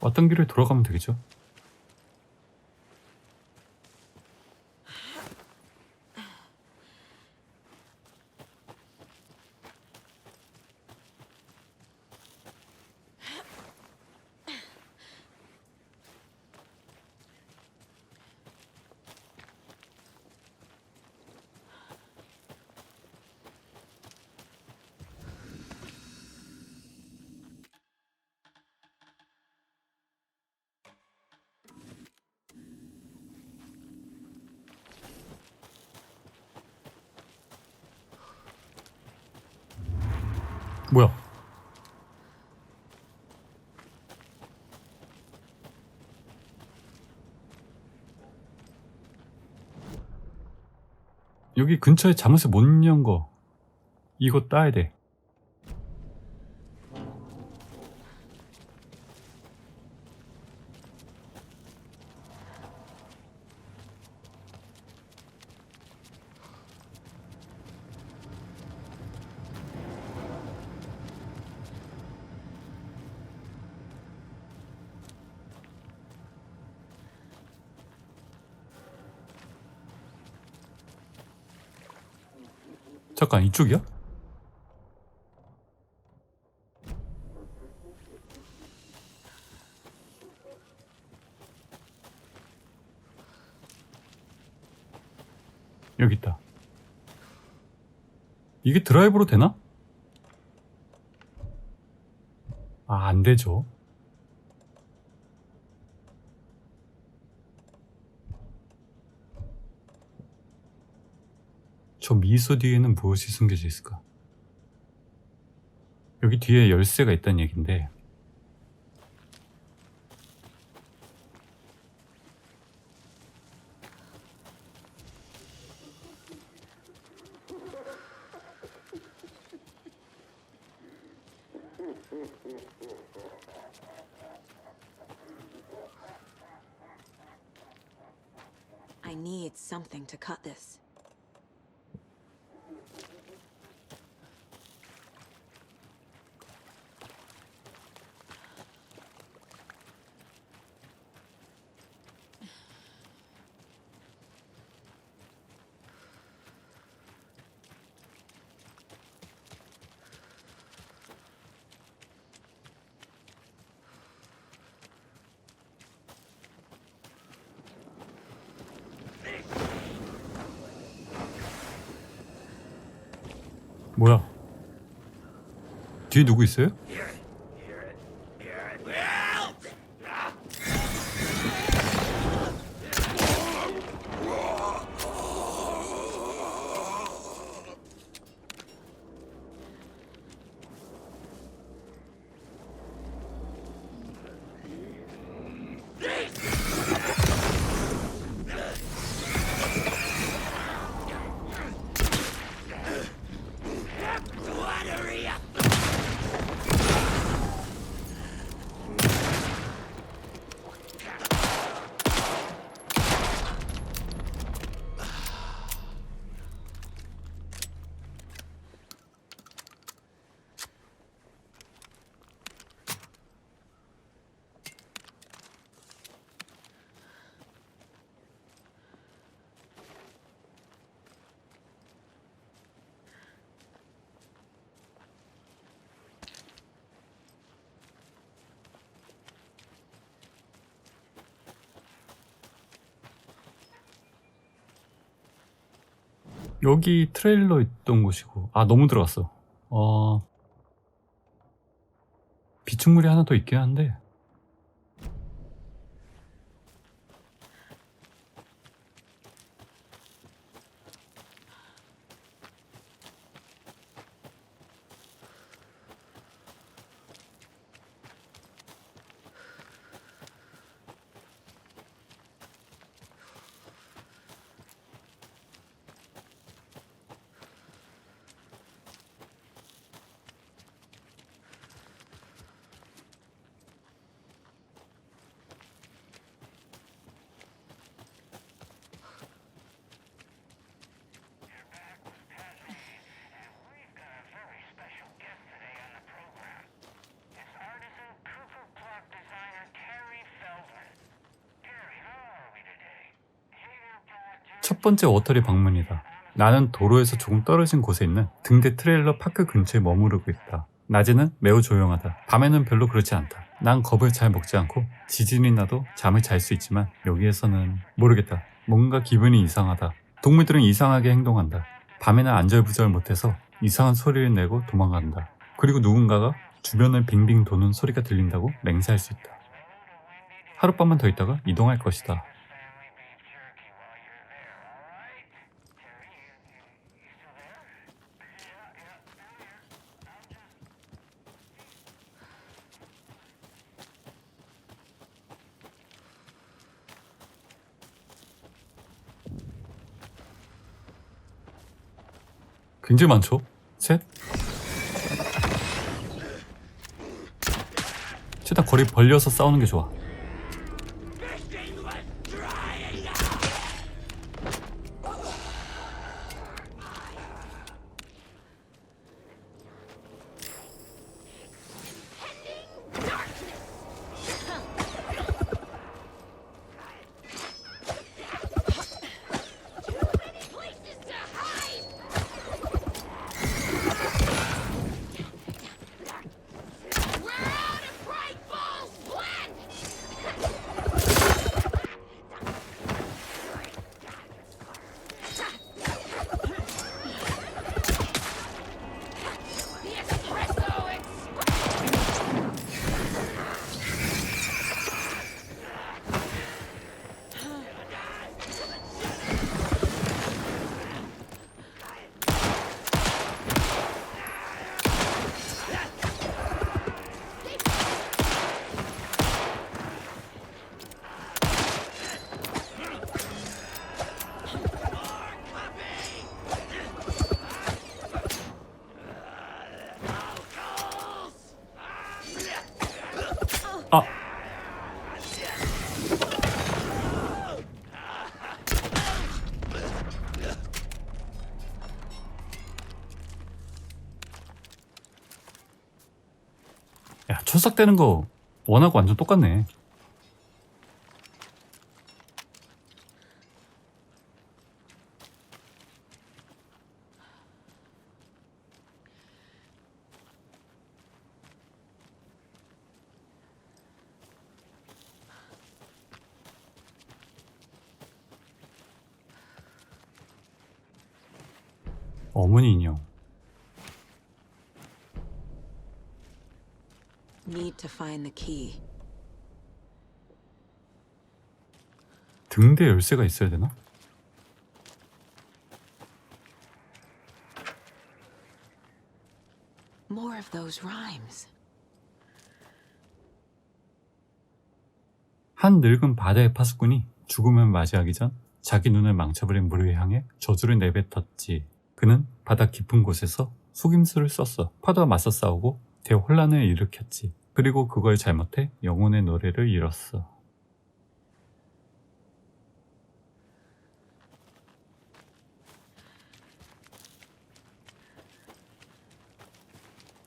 왔던 길을 돌아가면 되겠죠? 뭐야? 여기 근처에 자물쇠 못 연 거 이거 따야 돼. 잠깐, 이쪽이야? 여기 있다. 이게 드라이브로 되나? 아, 안 되죠. 저 미소 뒤에는 무엇이 숨겨져 있을까? 여기 뒤에 열쇠가 있다는 얘긴데, I need something to cut this. 뭐야? 뒤에 누구 있어요? 여기 트레일러 있던 곳이고, 아, 너무 들어갔어. 비축물이 하나 더 있긴 한데, 첫 번째 워터리 방문이다. 나는 도로에서 조금 떨어진 곳에 있는 등대 트레일러 파크 근처에 머무르고 있다. 낮에는 매우 조용하다. 밤에는 별로 그렇지 않다. 난 겁을 잘 먹지 않고 지진이 나도 잠을 잘 수 있지만 여기에서는 모르겠다. 뭔가 기분이 이상하다. 동물들은 이상하게 행동한다. 밤에는 안절부절 못해서 이상한 소리를 내고 도망간다. 그리고 누군가가 주변을 빙빙 도는 소리가 들린다고 맹세할 수 있다. 하룻밤만 더 있다가 이동할 것이다. 굉장히 많죠? 셋? 최대한 거리 벌려서 싸우는 게 좋아. 아! 야, 출삭되는 거 원하고 완전 똑같네. 어머니 인형. Need to find the key. 등대 열쇠가 있어야 되나? More of those rhymes. 한 늙은 바다의 파수꾼이 죽음을 맞이하기 전 자기 눈을 망쳐버린 물을 향해 저주를 내뱉었지. 그는 바다 깊은 곳에서 속임수를 썼어. 파도와 맞서 싸우고 대혼란을 일으켰지. 그리고 그걸 잘못해 영혼의 노래를 잃었어.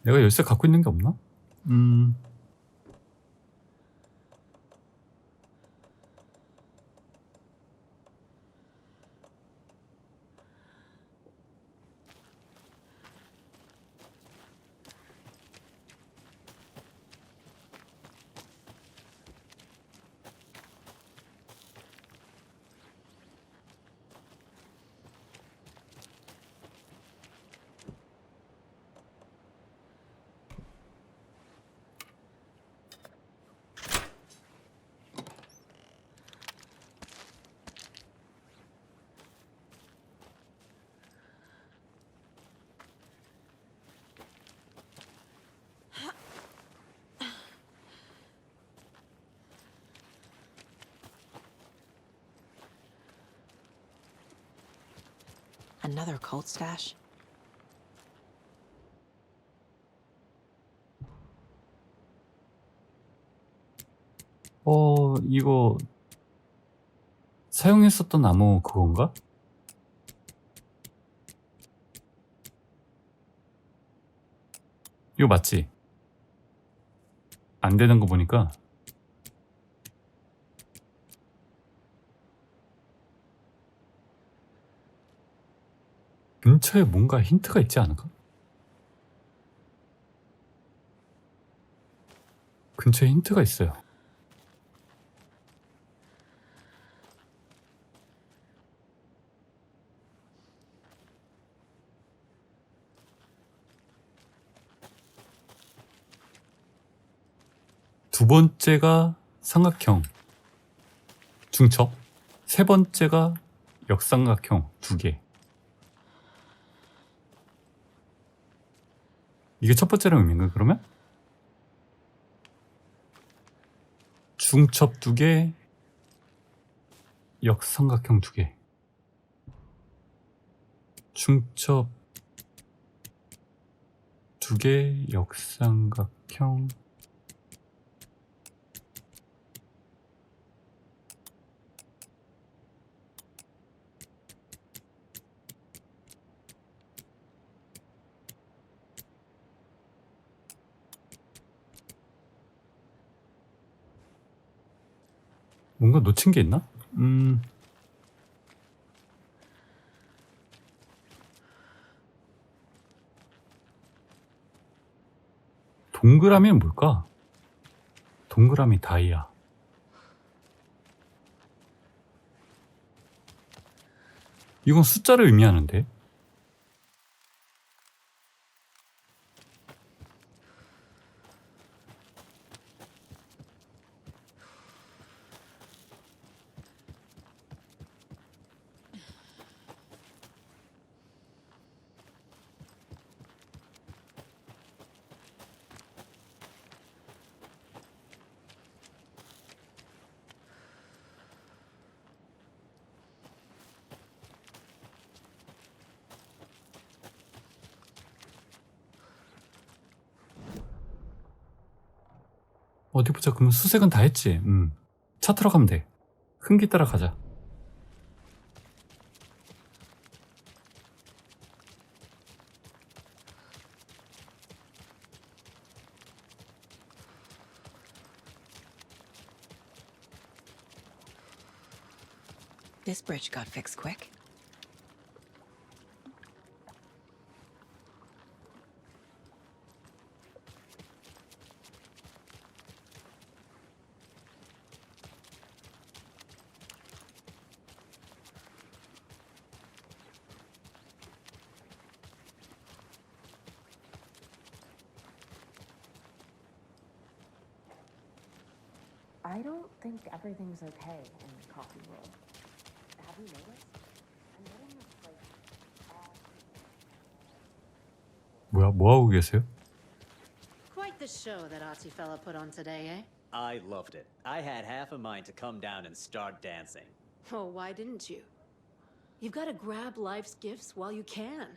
내가 열쇠 갖고 있는 게 없나? Another cult stash? 이거 사용했었던 나무 그건가? 이거 맞지? 안 되는 거 보니까 근처에 뭔가 힌트가 있지 않을까? 근처에 힌트가 있어요. 두 번째가 삼각형 중첩, 세 번째가 역삼각형 2개. 이게 첫 번째라는 의미인가 그러면? 중첩 2개, 역삼각형 2개. 중첩 2개, 역삼각형. 뭔가 놓친 게 있나? 동그라미는 뭘까? 동그라미 다이아. 이건 숫자를 의미하는데? 어디 보자. 그럼 수색은 다 했지. 차 타러 가면 돼. 흠기 따라 가자. This bridge got fixed quick. I don't think everything's okay in the coffee world. Have you noticed? I'm getting this like 뭐야? 뭐 하고 계세요? Quite the show that artsy fella put on today, eh? I loved it. I had half a mind to come down and start dancing. Oh, why didn't you? You've got to grab life's gifts while you can.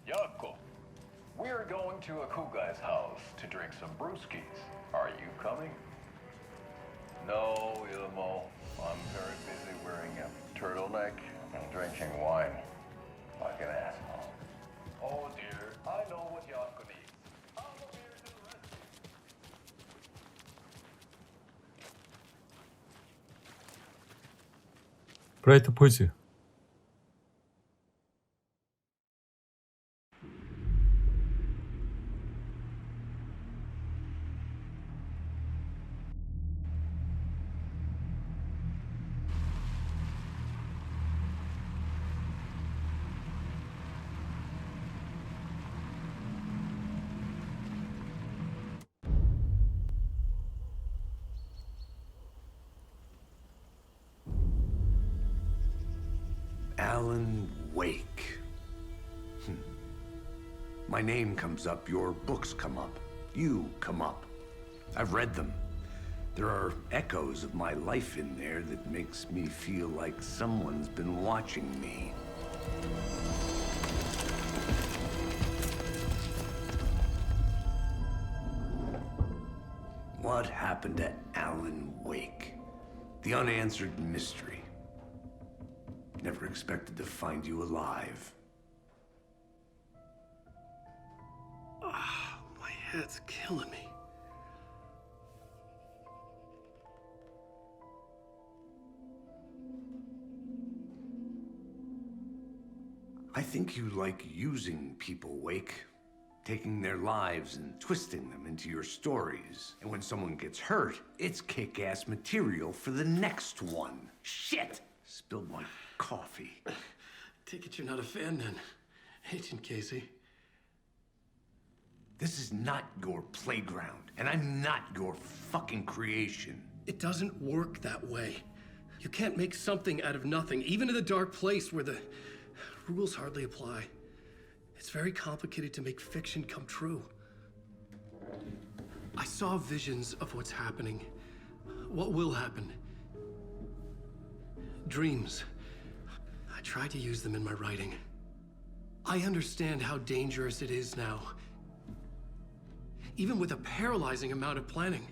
Yako, we're going to a cool guy's house to drink some brewskis. Are you coming? No, Ilmo. I'm very busy wearing a turtleneck and drinking wine. Like an asshole. Oh dear, I know what Yako needs. I'm a beer to the rescue. 브라이트 포이즈. 앨런웨이크. My name comes up, your books come up, you come up. I've read them. There are echoes of my life in there that makes me feel like someone's been watching me. What happened to Alan Wake? The unanswered mystery. Never expected to find you alive. Ah, my head's killing me. I think you like using people, Wake. Taking their lives and twisting them into your stories. And when someone gets hurt, it's kick-ass material for the next one. Shit! Spilled my coffee. Take it you're not a fan then, Agent Casey. This is not your playground, and I'm not your fucking creation. It doesn't work that way. You can't make something out of nothing, even in the dark place where the rules hardly apply. It's very complicated to make fiction come true. I saw visions of what's happening, what will happen. Dreams. I tried to use them in my writing. I understand how dangerous it is now, even with a paralyzing amount of planning.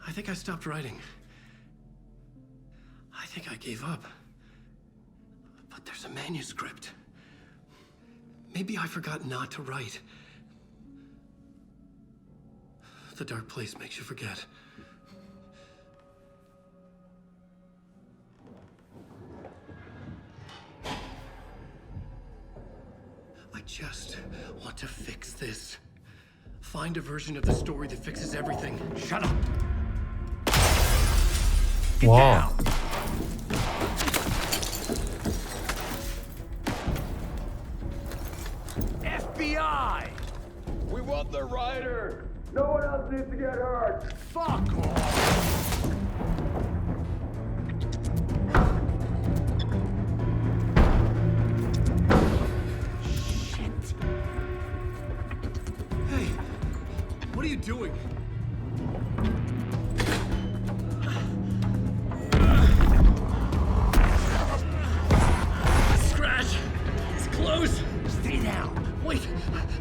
I think I stopped writing. I think I gave up. But there's a manuscript. Maybe I forgot not to write. The dark place makes you forget. I just want to fix this. Find a version of the story that fixes everything. Shut up! 와. FBI! We want the writer! No one else needs to get hurt! Fuck off! Shit. Hey, what are you doing? Scratch! It's close! Stay down! Wait,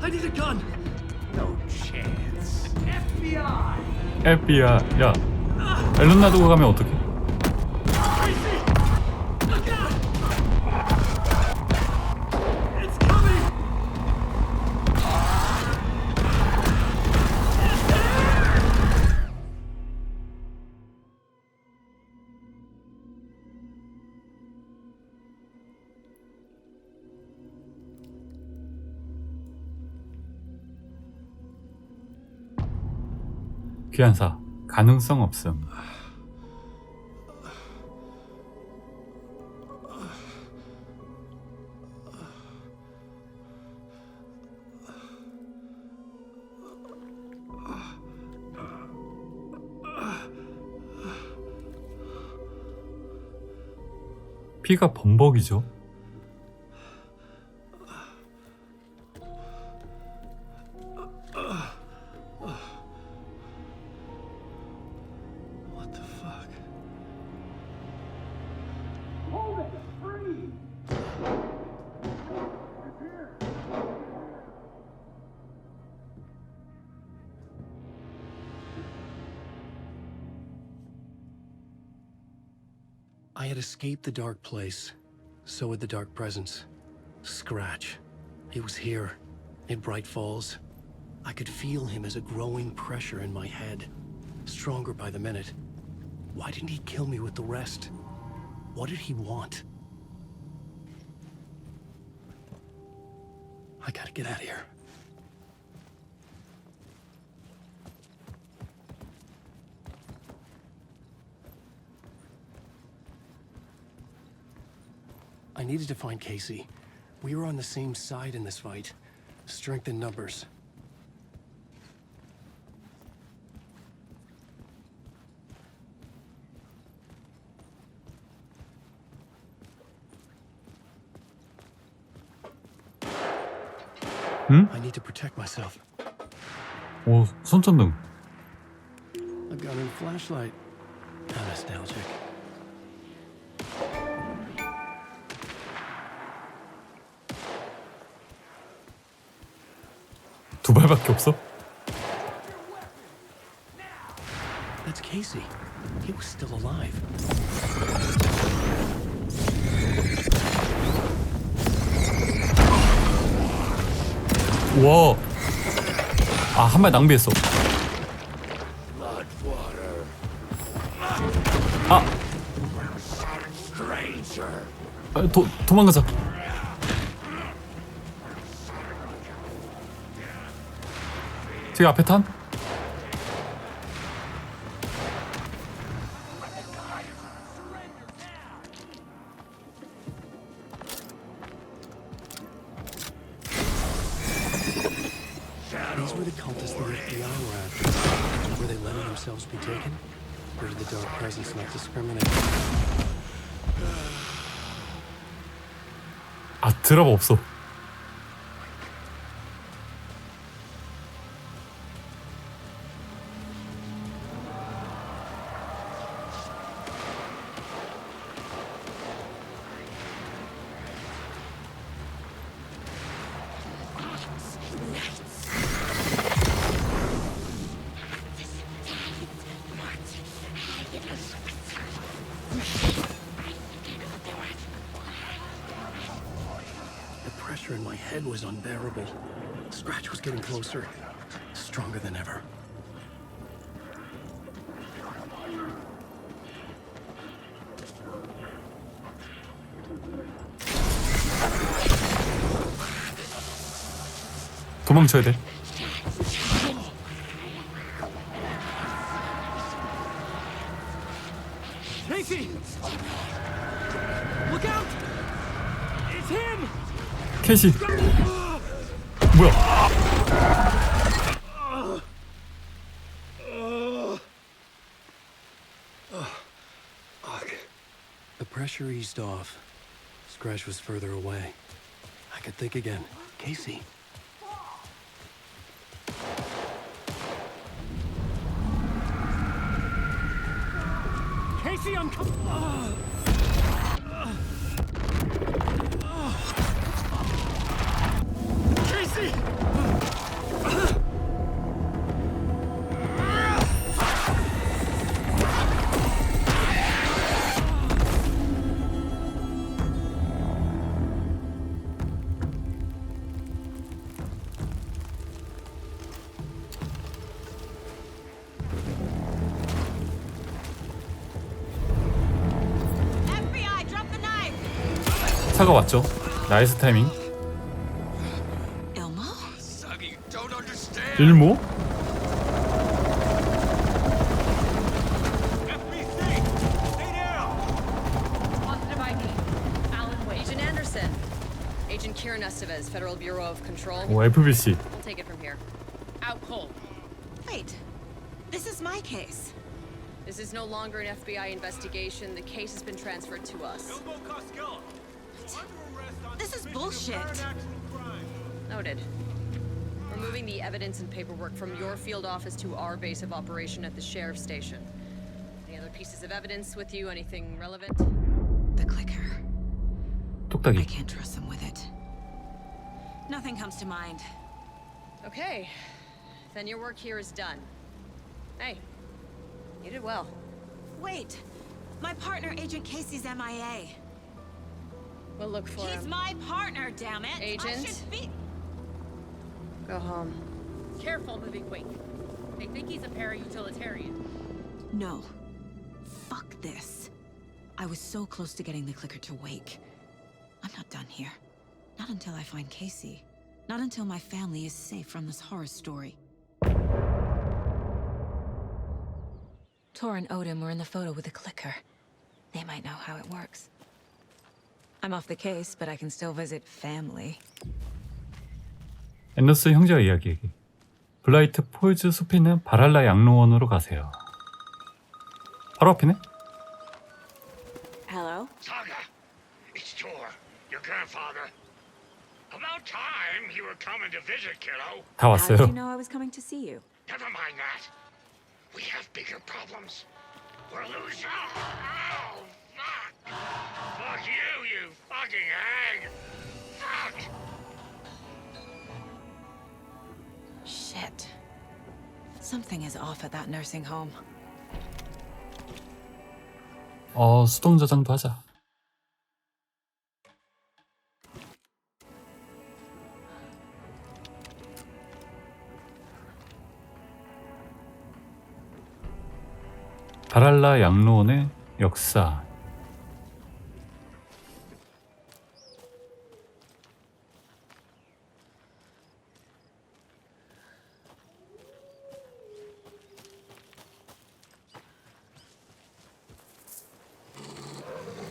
I need a gun! No chance. FBI! FBI. 야, 앨런 놔두고 가면 어떡해? 귀한사, 가능성 없음. 피가 범벅이죠. I had escaped the dark place. So had the dark presence. Scratch. He was here, in Bright Falls. I could feel him as a growing pressure in my head, stronger by the minute. Why didn't he kill me with the rest? What did he want? I gotta get out of here. I needed to find Casey. We were on the same side in this fight. Strength in numbers. 응? I need to protect myself. 오, 손전등. A gun and flashlight. How nostalgic. 두 발밖에 없어? That's Casey. He was still alive. 와. 아, 한 발 낭비했어. 아. 도망가자. 저기 앞에 탄? These were the cultists the FBI were after. Were they letting themselves be taken? Or did the dark presence not discriminate? 아, 드랍 없어. Pressure in my head was unbearable. Scratch was getting closer, stronger than ever. 도망쳐야 돼. Casey! Look out! It's him! 캐시. 뭐야? The pressure eased off. Scratch was further away. I could think again. Casey. Casey, I'm coming. Casey! FBI, drop the knife. 차가 왔죠. 나이스 타이밍. 일모? Positive ID. Alan Agent Anderson. Agent Kieran Estevez, Federal Bureau of Control. 오, FBC. We'll take it from here. Out cold. Wait, this is my case. This is no longer an FBI investigation. The case has been transferred to us. This is bullshit. Noted. We're moving the evidence and paperwork from your field office to our base of operation at the sheriff's station. Any other pieces of evidence with you? Anything relevant? The clicker. 똑딱이. I can't trust them with it. Nothing comes to mind. Okay. Then your work here is done. Hey, you did well. Wait, my partner, Agent Casey's MIA. We'll look for him. He's my partner, damn it! Agent? I should be... Go home. Careful moving quick. They think he's a para-utilitarian. No. Fuck this. I was so close to getting the clicker to wake. I'm not done here. Not until I find Casey. Not until my family is safe from this horror story. Tor and Odin were in the photo with the clicker. They might know how it works. I'm off the case, but I can still visit family. 앤더스 형제와 이야기하기. 블라이트 폴즈 숲에 있는 바랄라 양로원으로 가세요. 바로 앞이네? Hello? Saga, it's Tor, your grandfather. About time you were coming to visit, kiddo. 다 How did 왔어요. you know I was coming to see you? Never mind that. We have bigger problems. We're losing. Oh, fuck. Fuck you, you fucking hag. Fuck. Shit. Something is off at that nursing home. 수동 저장도 하자. 바랄라 양로원의 역사.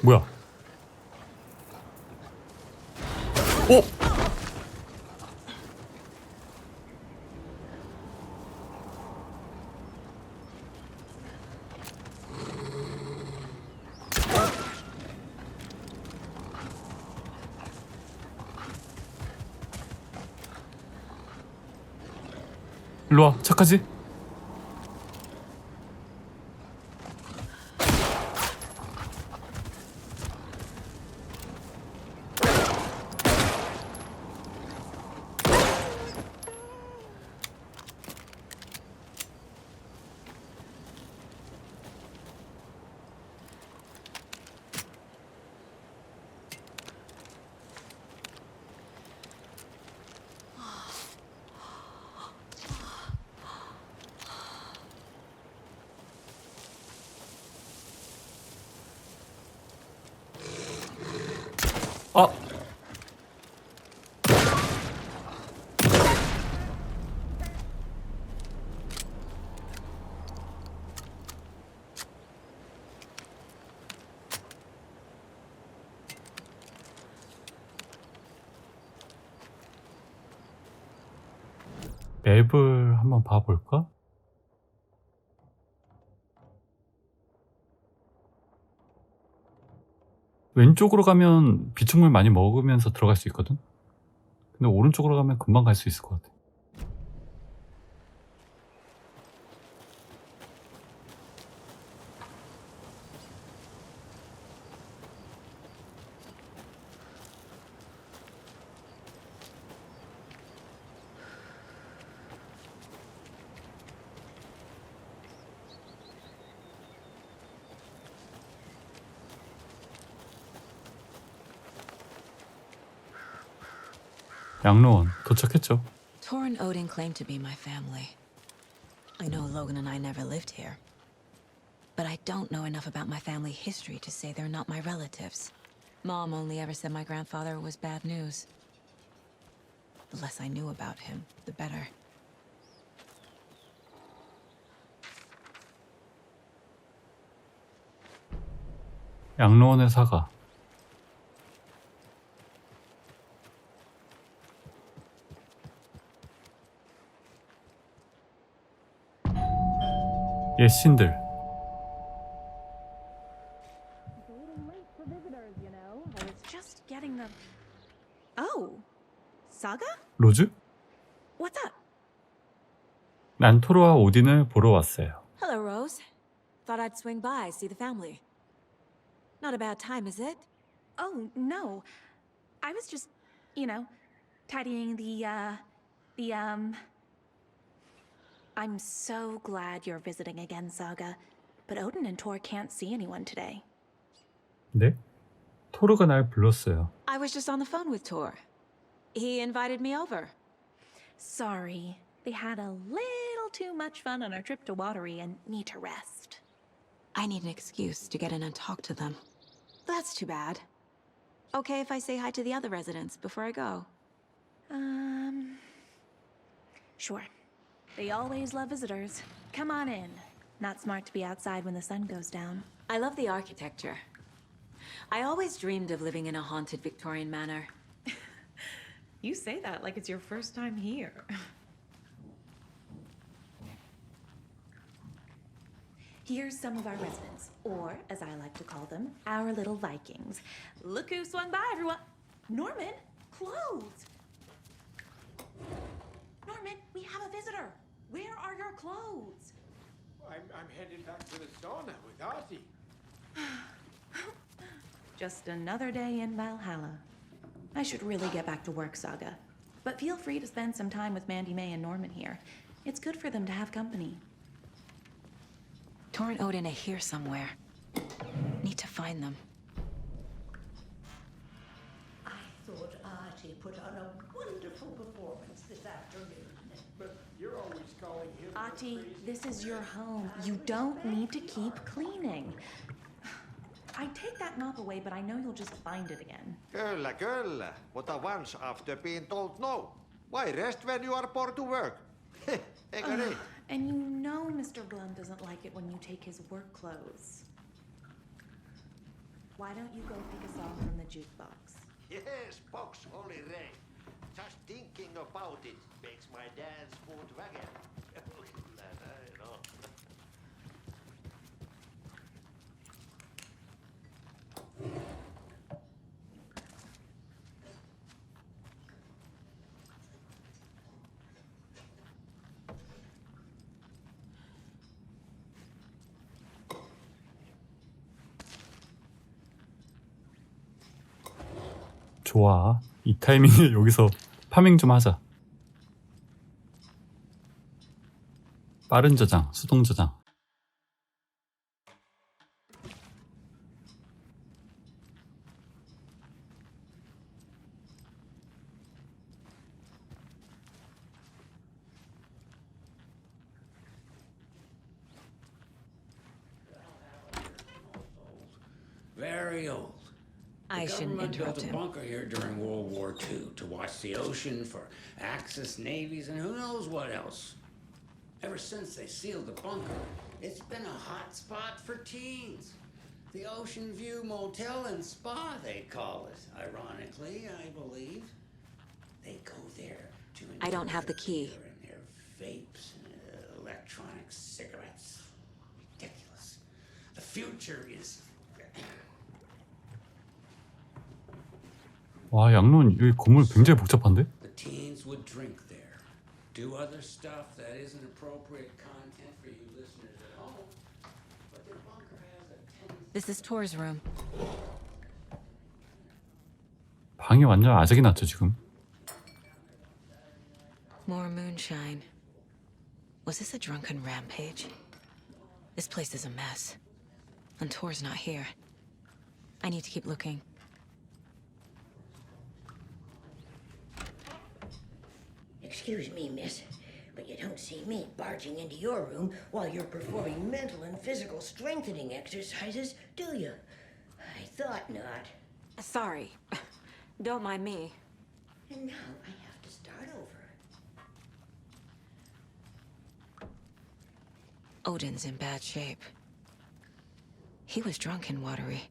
뭐야? 오! 일로와, 착하지? 아! 맵을 한번 봐볼까? 왼쪽으로 가면 비축물 많이 먹으면서 들어갈 수 있거든? 근데 오른쪽으로 가면 금방 갈 수 있을 것 같아. 양로원 도착했죠. Tor and Odin claim to be my family. I know Logan and I never lived here. But I don't know enough about my family history to say they're not my relatives. Mom only ever said my grandfather was bad news. The less I knew about him, the better. 양로원의 사과. 옛 신들. Just getting the... Oh, Saga? 로즈? What's up? 난 토르와 오딘을 보러 왔어요. Hello, Rose. Thought I'd swing by, see the family. Not a bad time, is it? Oh, no. I was just, you know, tidying I'm so glad you're visiting again, Saga. But Odin and Tor can't see anyone today. 네? 토르가 날 불렀어요. I was just on the phone with Tor. He invited me over. Sorry. They had a little too much fun on our trip to Watery and need to rest. I need an excuse to get in and talk to them. That's too bad. Okay if I say hi to the other residents before I go? Sure. They always love visitors. Come on in. Not smart to be outside when the sun goes down. I love the architecture. I always dreamed of living in a haunted Victorian manor. You say that like it's your first time here. Here's some of our residents, or as I like to call them, our little Vikings. Look who swung by, everyone. Norman, clothes. Norman, we have a visitor. Where are your clothes? I'm headed back to the sauna with Artie. Just another day in Valhalla. I should really get back to work, Saga. But feel free to spend some time with Mandy May and Norman here. It's good for them to have company. Tor and Odin are here somewhere. Need to find them. I thought Artie put on a wonderful performance this afternoon. But you're always calling him... Artie, this is your home. You don't need to keep cleaning. I'd take that mop away, but I know you'll just find it again. Kyllä, kyllä. Mutta once after being told no. Why rest when you are bored to work? Eikö niin? And you know Mr. Blum doesn't like it when you take his work clothes. Why don't you go pick a song from the jukebox? Yes, box only Ray. Just thinking about it makes my dance foot waggle. You know. 좋아. 이 타이밍에 여기서 파밍 좀 하자. 빠른 저장, 수동 저장. Very old. I shouldn't The government interrupt built a him. bunker here during World War II to watch the ocean for Axis navies and who knows what else. Ever since they sealed the bunker, it's been a hot spot for teens. The Ocean View Motel and Spa, they call it. Ironically, I believe. They go there to I don't have the key. in their vapes and electronic cigarettes. Ridiculous. The future is... 와, 양론 이 건물 굉장히 복잡한데? The teens would drink there, do other stuff that isn't appropriate content for you listeners at home. But their bunker has a tendency. This is Tor's room. 방이 완전 아작이 났죠 지금. More moonshine. Was this a drunken rampage? This place is a mess. And Tor's not here. I need to keep looking. Excuse me, miss, but you don't see me barging into your room while you're performing mental and physical strengthening exercises, do you? I thought not. Sorry. Don't mind me. And now I have to start over. Odin's in bad shape. He was drunk and watery.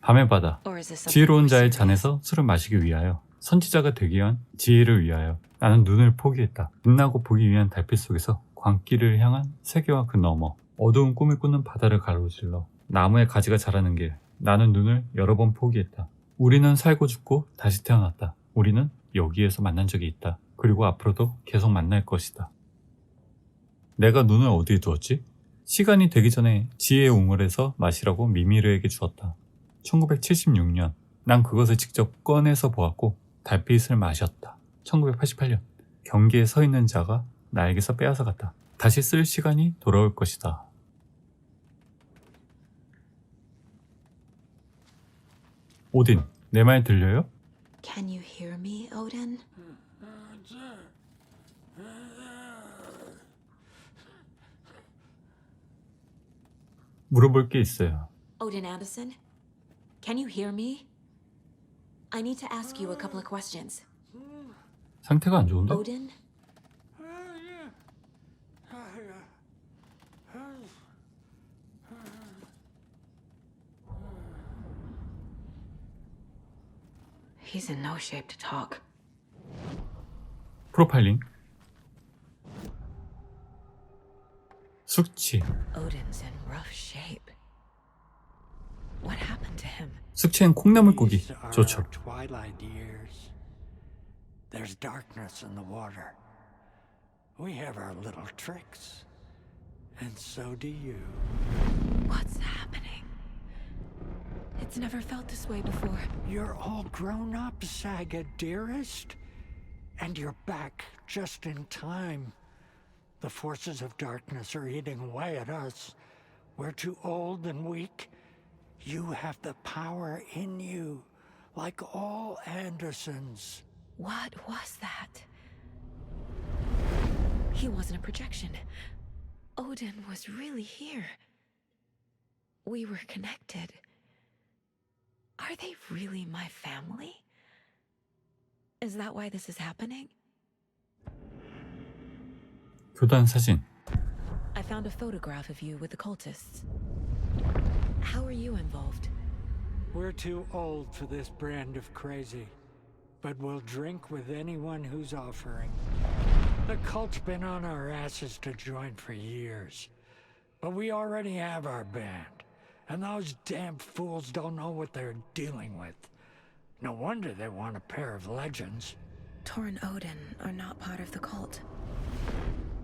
밤의 바다. Or is this something 지혜로운 more 자의 serious? 잔에서 술을 마시기 위하여, 선지자가 되기 위한 지혜를 위하여 나는 눈을 포기했다. 빛나고 보기 위한 달빛 속에서 광기를 향한 세계와 그 너머, 어두운 꿈을 꾸는 바다를 가로질러 나무에 가지가 자라는 길, 나는 눈을 여러 번 포기했다. 우리는 살고 죽고 다시 태어났다. 우리는 여기에서 만난 적이 있다. 그리고 앞으로도 계속 만날 것이다. 내가 눈을 어디에 두었지? 시간이 되기 전에 지혜의 우물에서 마시라고 미미르에게 주었다. 1976년 난 그것을 직접 꺼내서 보았고 달빛을 마셨다. 1988년 경계에 서 있는 자가 나에게서 빼앗아갔다. 다시 쓸 시간이 돌아올 것이다. 오딘, 내 말 들려요? Can you hear me, Odin? 물어볼 게 있어요. Odin Anderson? Can you hear me? I need to ask you a couple of questions. 상태가 안 좋은데? Odin? He's in no shape to talk. 프로파일링. 숙취. Odin's in rough shape. What happened to him? 숙취엔 콩나물고기. 좋죠. Twilight years. There's darkness in the water. We have our little tricks. And so do you. What's happening? It's never felt this way before. You're all grown up, Saga, dearest. And you're back just in time. The forces of darkness are eating away at us. We're too old and weak. You have the power in you, like all Andersons. What was that? He wasn't a projection. Odin was really here. We were connected. Are they really my family? Is that why this is happening? 교단 사진. I found a photograph of you with the cultists. How are you involved? We're too old for this brand of crazy, but we'll drink with anyone who's offering. The cult's been on our asses to join for years, but we already have our band, and those damn fools don't know what they're dealing with. No wonder they want a pair of legends. Tor and Odin are not part of the cult.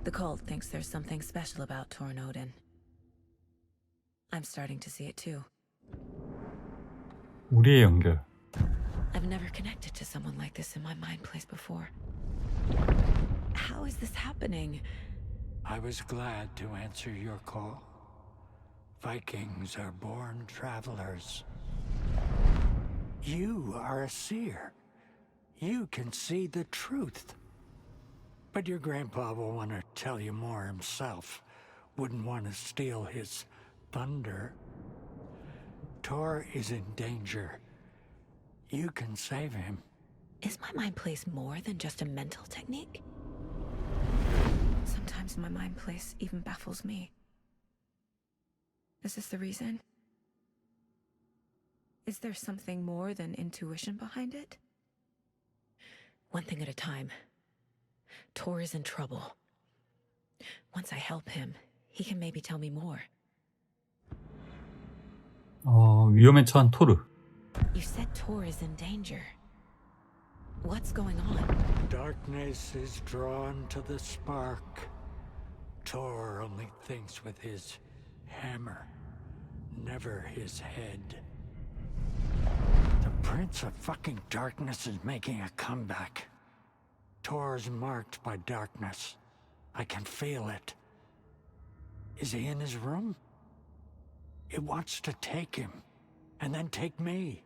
The cult thinks there's something special about Tor and Odin. I'm starting to see it too. 우리의 연결. I've never connected to someone like this in my mind place before. How is this happening? I was glad to answer your call. Vikings are born travelers. You are a seer. You can see the truth. But your grandpa will want to tell you more himself. Wouldn't want to steal his thunder. Tor is in danger. You can save him. Is my mind place more than just a mental technique? Sometimes my mind place even baffles me. Is this the reason? Is there something more than intuition behind it? One thing at a time. Tor is in trouble. Once I help him, he can maybe tell me more. 위험에 처한 토르. You said Tor is in danger. What's going on? Darkness is drawn to the spark. Tor only thinks with his hammer, never his head. The Prince of fucking Darkness is making a comeback. Tor's marked by darkness. I can feel it. Is he in his room? It wants to take him, and then take me.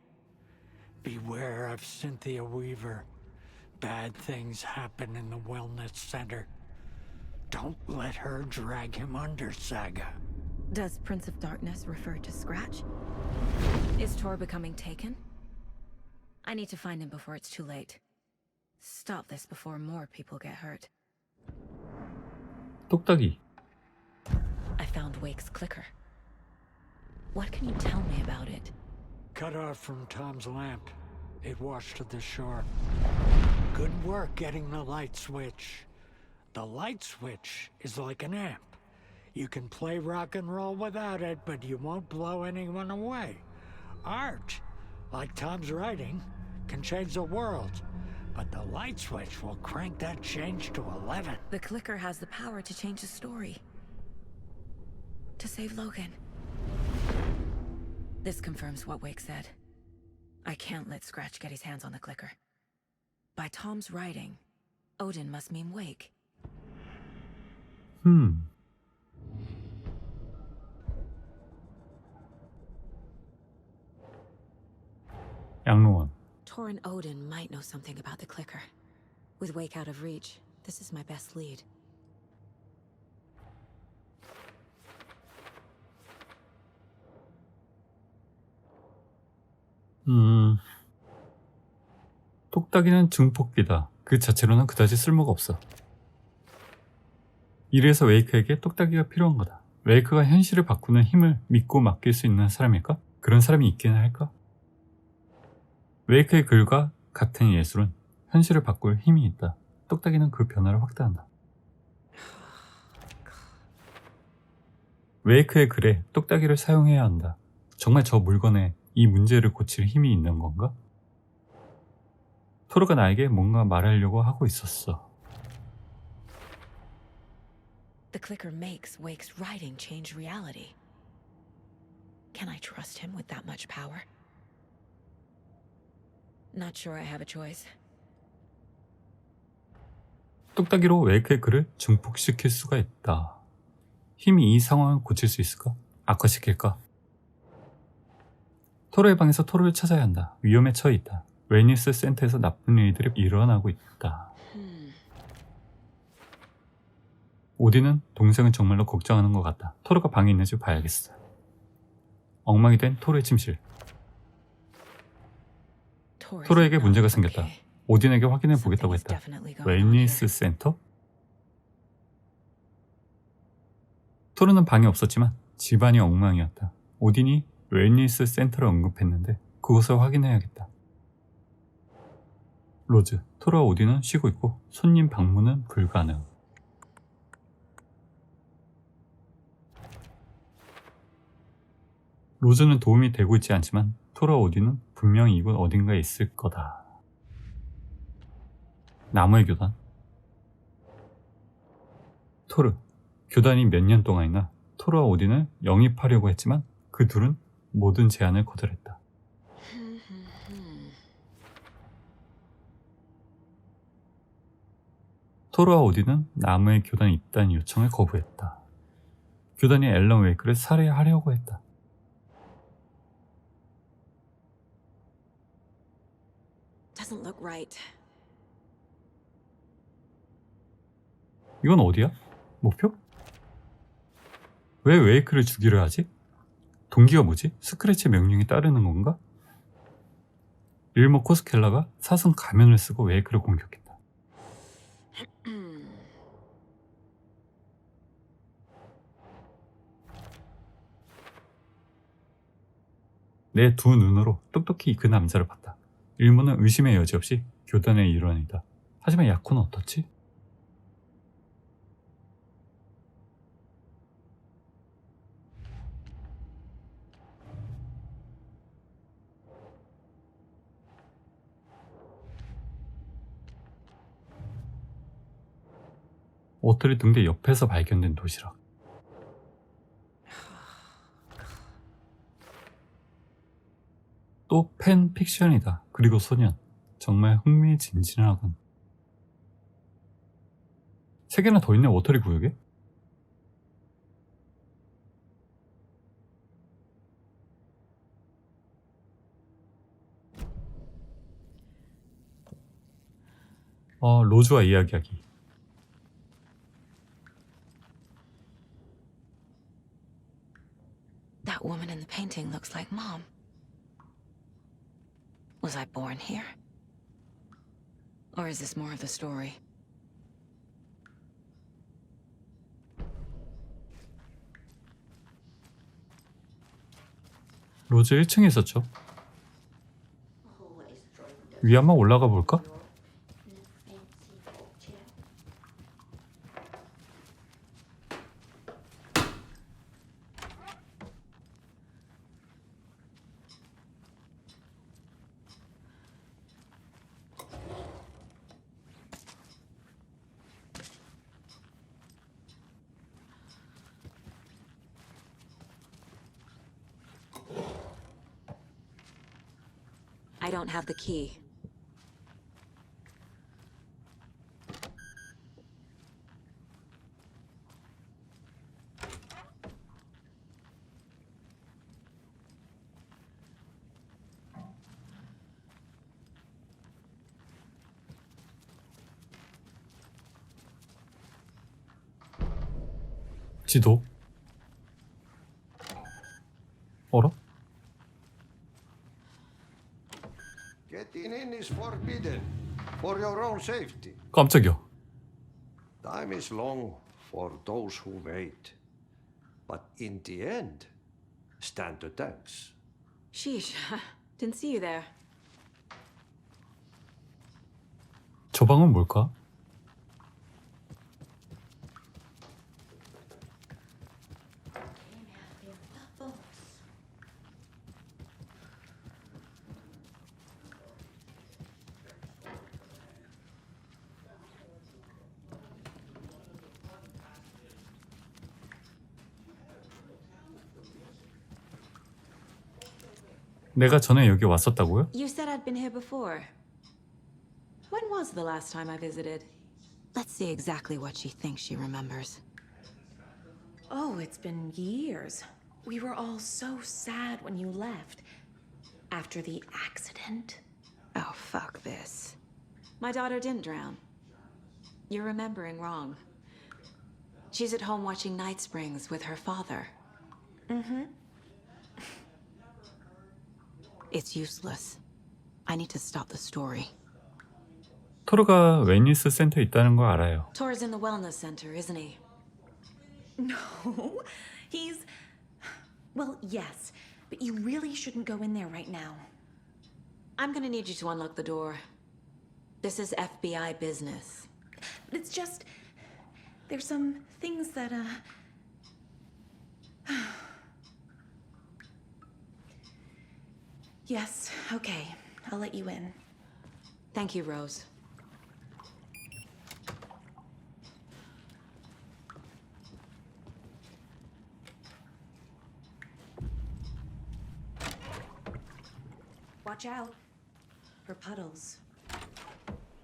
Beware of Cynthia Weaver. Bad things happen in the wellness center. Don't let her drag him under, Saga. Does Prince of Darkness refer to Scratch? Is Tor becoming taken? I need to find him before it's too late. Stop this before more people get hurt. 똑딱이. I found Wake's clicker. What can you tell me about it? Cut off from Tom's lamp. It washed to the shore. Good work getting the light switch. The light switch is like an amp. You can play rock and roll without it, but you won't blow anyone away. Art, like Tom's writing, can change the world. But the light switch will crank that change to 11. The clicker has the power to change the story. To save Logan. This confirms what Wake said. I can't let Scratch get his hands on the clicker. By Tom's writing, Odin must mean Wake. 양로원. Tor and Odin might know something about the clicker. With Wake out of reach, this is my best lead. 똑딱이는 증폭기다. 그 자체로는 그다지 쓸모가 없어. 이래서 웨이크에게 똑딱이가 필요한 거다. 웨이크가 현실을 바꾸는 힘을 믿고 맡길 수 있는 사람일까? 그런 사람이 있기는 할까? 웨이크의 글과 같은 예술은 현실을 바꿀 힘이 있다. 똑딱이는 그 변화를 확대한다. 웨이크의 글에 똑딱이를 사용해야 한다. 정말 저 물건에 이 문제를 고칠 힘이 있는 건가? 토르가 나에게 뭔가 말하려고 하고 있었어. The clicker makes Wake's writing change reality. Can I trust him with that much power? Not sure I have a choice. 똑딱이로 웨이크의 글을 증폭시킬 수가 있다. 힘이 이 상황을 고칠 수 있을까? 악화시킬까? 토르의 방에서 토르를 찾아야 한다. 위험에 처해 있다. 웰니스 센터에서 나쁜 일들이 일어나고 있다. 오딘은 동생을 정말로 걱정하는 것 같다. 토르가 방에 있는지 봐야겠어. 엉망이 된 토르의 침실. 토르에게 문제가 생겼다. 오딘에게 확인해 보겠다고 했다. 웰니스 센터? 토르는 방에 없었지만 집안이 엉망이었다. 오딘이 웰니스 센터를 언급했는데 그곳을 확인해야겠다. 로즈, 토르와 오딘은 쉬고 있고 손님 방문은 불가능. 로즈는 도움이 되고 있지 않지만 토르와 오딘은 분명히 이곳 어딘가에 있을 거다. 나무의 교단. 토르, 교단이 몇 년 동안이나 토르와 오딘을 영입하려고 했지만 그 둘은 모든 제안을 거절했다. 토르와 오딘은 나무의 교단 입단 요청을 거부했다. 교단이 앨런웨이크를 살해하려고 했다. Doesn't look right. 이건 어디야? 목표? 왜 웨이크를 죽이려 하지? 동기가 뭐지? 스크래치 명령에 따르는 건가? 일모 코스켈라가 사슴 가면을 쓰고 웨이크를 공격했다. 내 두 눈으로 똑똑히 그 남자를 봤다. 일모는 의심의 여지 없이 교단의 일원이다. 하지만 야코는 어떻지? 오토리 등대 옆에서 발견된 도시락. 또 팬픽션이다. 그리고 소년. 정말 흥미진진하군. 3개나 더 있네, 오토리 구역에? 로즈와 이야기하기. That woman in the painting looks like Mom. Was I born here? Or is this more of the story? 로즈 1층에 있었죠. 위 한번 올라가 볼까? I don't have the key. 지도. 어라? Getting in is forbidden for your own safety. 깜짝이야. Time is long for those who wait. But in the end, stand the thanks. Sheesh, didn't see you there. 저 방은 뭘까? 내가 전에 여기 왔었다고요? You said I'd been here before. When was the last time I visited? Let's see exactly what she thinks she remembers. Oh, it's been years. We were all so sad when you left. After the accident. Oh, fuck this. My daughter didn't drown. You're remembering wrong. She's at home watching Night Springs with her father. Mm-hmm. It's useless. I need to stop the story. 토르가 웨니스 센터에 있다는 거 알아요. Tor's in the wellness center, isn't he? No, he's... Well, yes, but you really shouldn't go in there right now. I'm gonna need you to unlock the door. This is FBI business. It's just... there's some things that, Yes, okay. I'll let you in. Thank you, Rose. Watch out for puddles.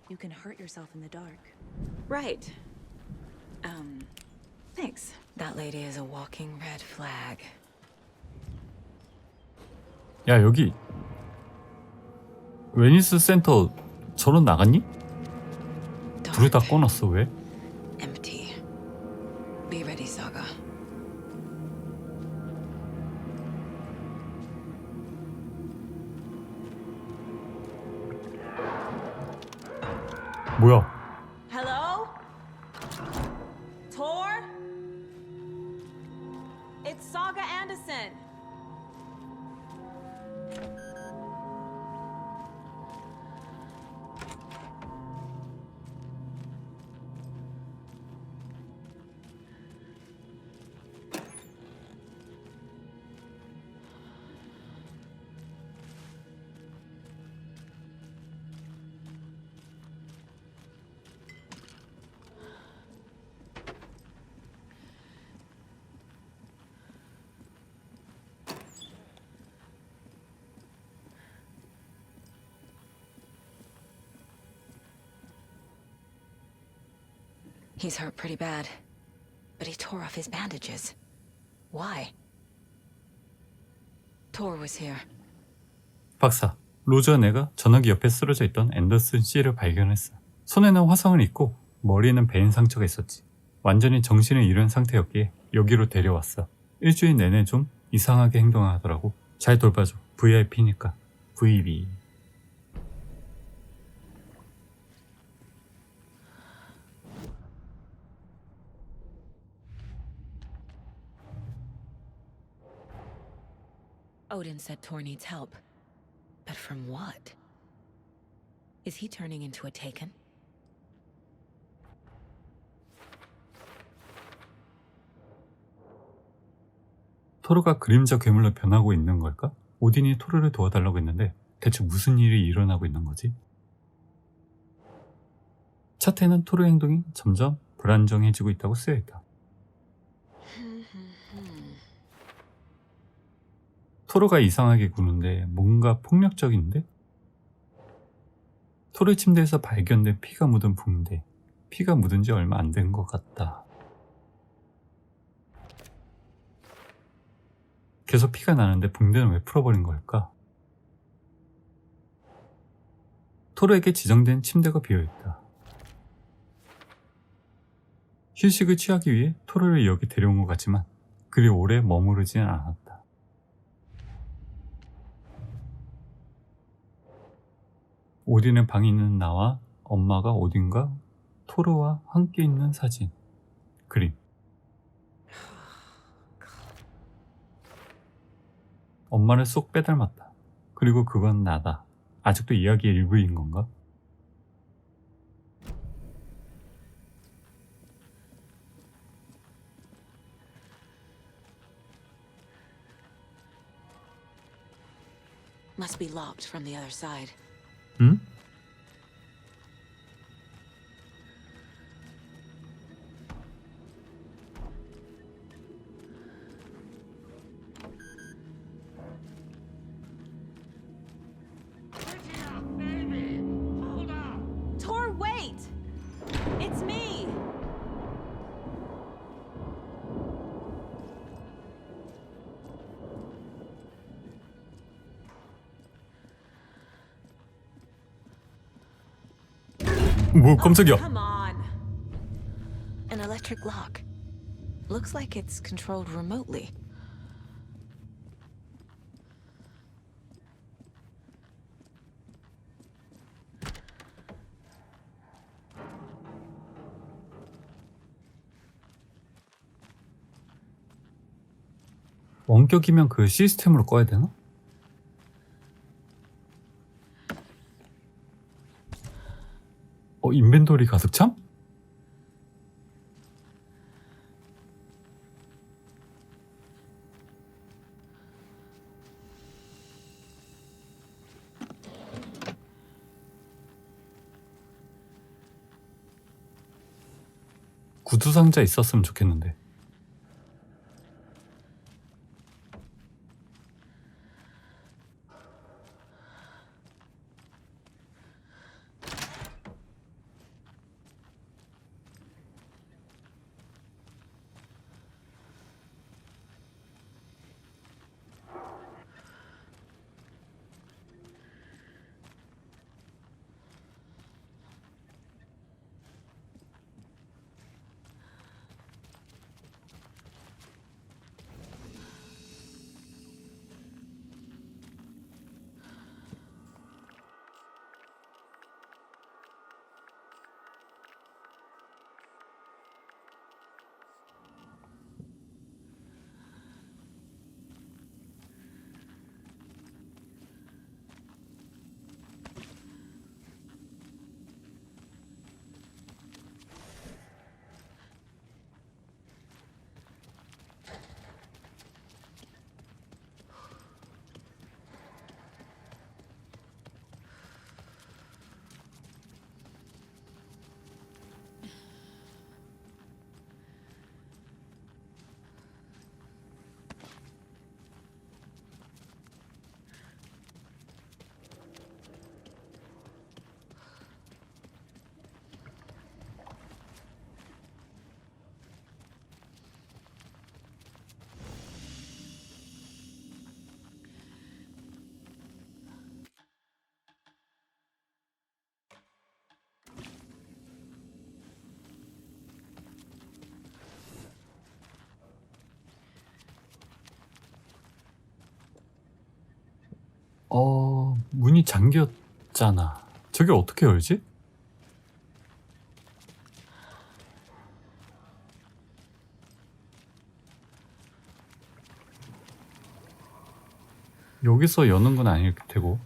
You can hurt yourself in the dark. Right. Thanks. That lady is a walking red flag. 야, 여기 웨니스 센터 전원 나갔니? 불을 다 꺼놨어. 왜? Empty. Be ready, Saga. 뭐야? Hello? Tor? It's Saga Anderson. He's hurt pretty bad, but he tore off his bandages. Why? Tor was here. 박사, 로즈와 내가 전화기 옆에 쓰러져 있던 앤더슨 씨를 발견했어. 손에는 화상을 입고 머리에는 베인 상처가 있었지. 완전히 정신을 잃은 상태였기에 여기로 데려왔어. 일주일 내내 좀 이상하게 행동하더라고. 잘 돌봐줘. VIP니까. VB. Odin said Tor needs help. But from what? Is he turning into a Taken? 토르가 그림자 괴물로 변하고 있는 걸까? 오딘이 토르를 도와달라고 했는데 대체 무슨 일이 일어나고 있는 거지? 차트에는 토르 행동이 점점 불안정해지고 있다고 쓰여있다. 토르가 이상하게 구는데 뭔가 폭력적인데? 토르 침대에서 발견된 피가 묻은 붕대. 피가 묻은 지 얼마 안 된 것 같다. 계속 피가 나는데 붕대는 왜 풀어버린 걸까? 토르에게 지정된 침대가 비어있다. 휴식을 취하기 위해 토르를 여기 데려온 것 같지만 그리 오래 머무르지는 않았다. 오딘의 방에 있는 나와 엄마가 오딘과 토르와 함께 있는 사진. 그림. 엄마를 쏙 빼닮았다. 그리고 그건 나다. 아직도 이야기의 일부인 건가? Must be locked from the other side. 응? Tor, wait! It's me! 뭐 깜짝이야. Come on. An electric lock. Looks like it's controlled remotely. 원격이면 그 시스템으로 꺼야 되나? 인벤토리 가득참? 구두 상자 있었으면 좋겠는데. 문이 잠겼잖아. 저게 어떻게 열지? 여기서 여는 건 아닐 테고.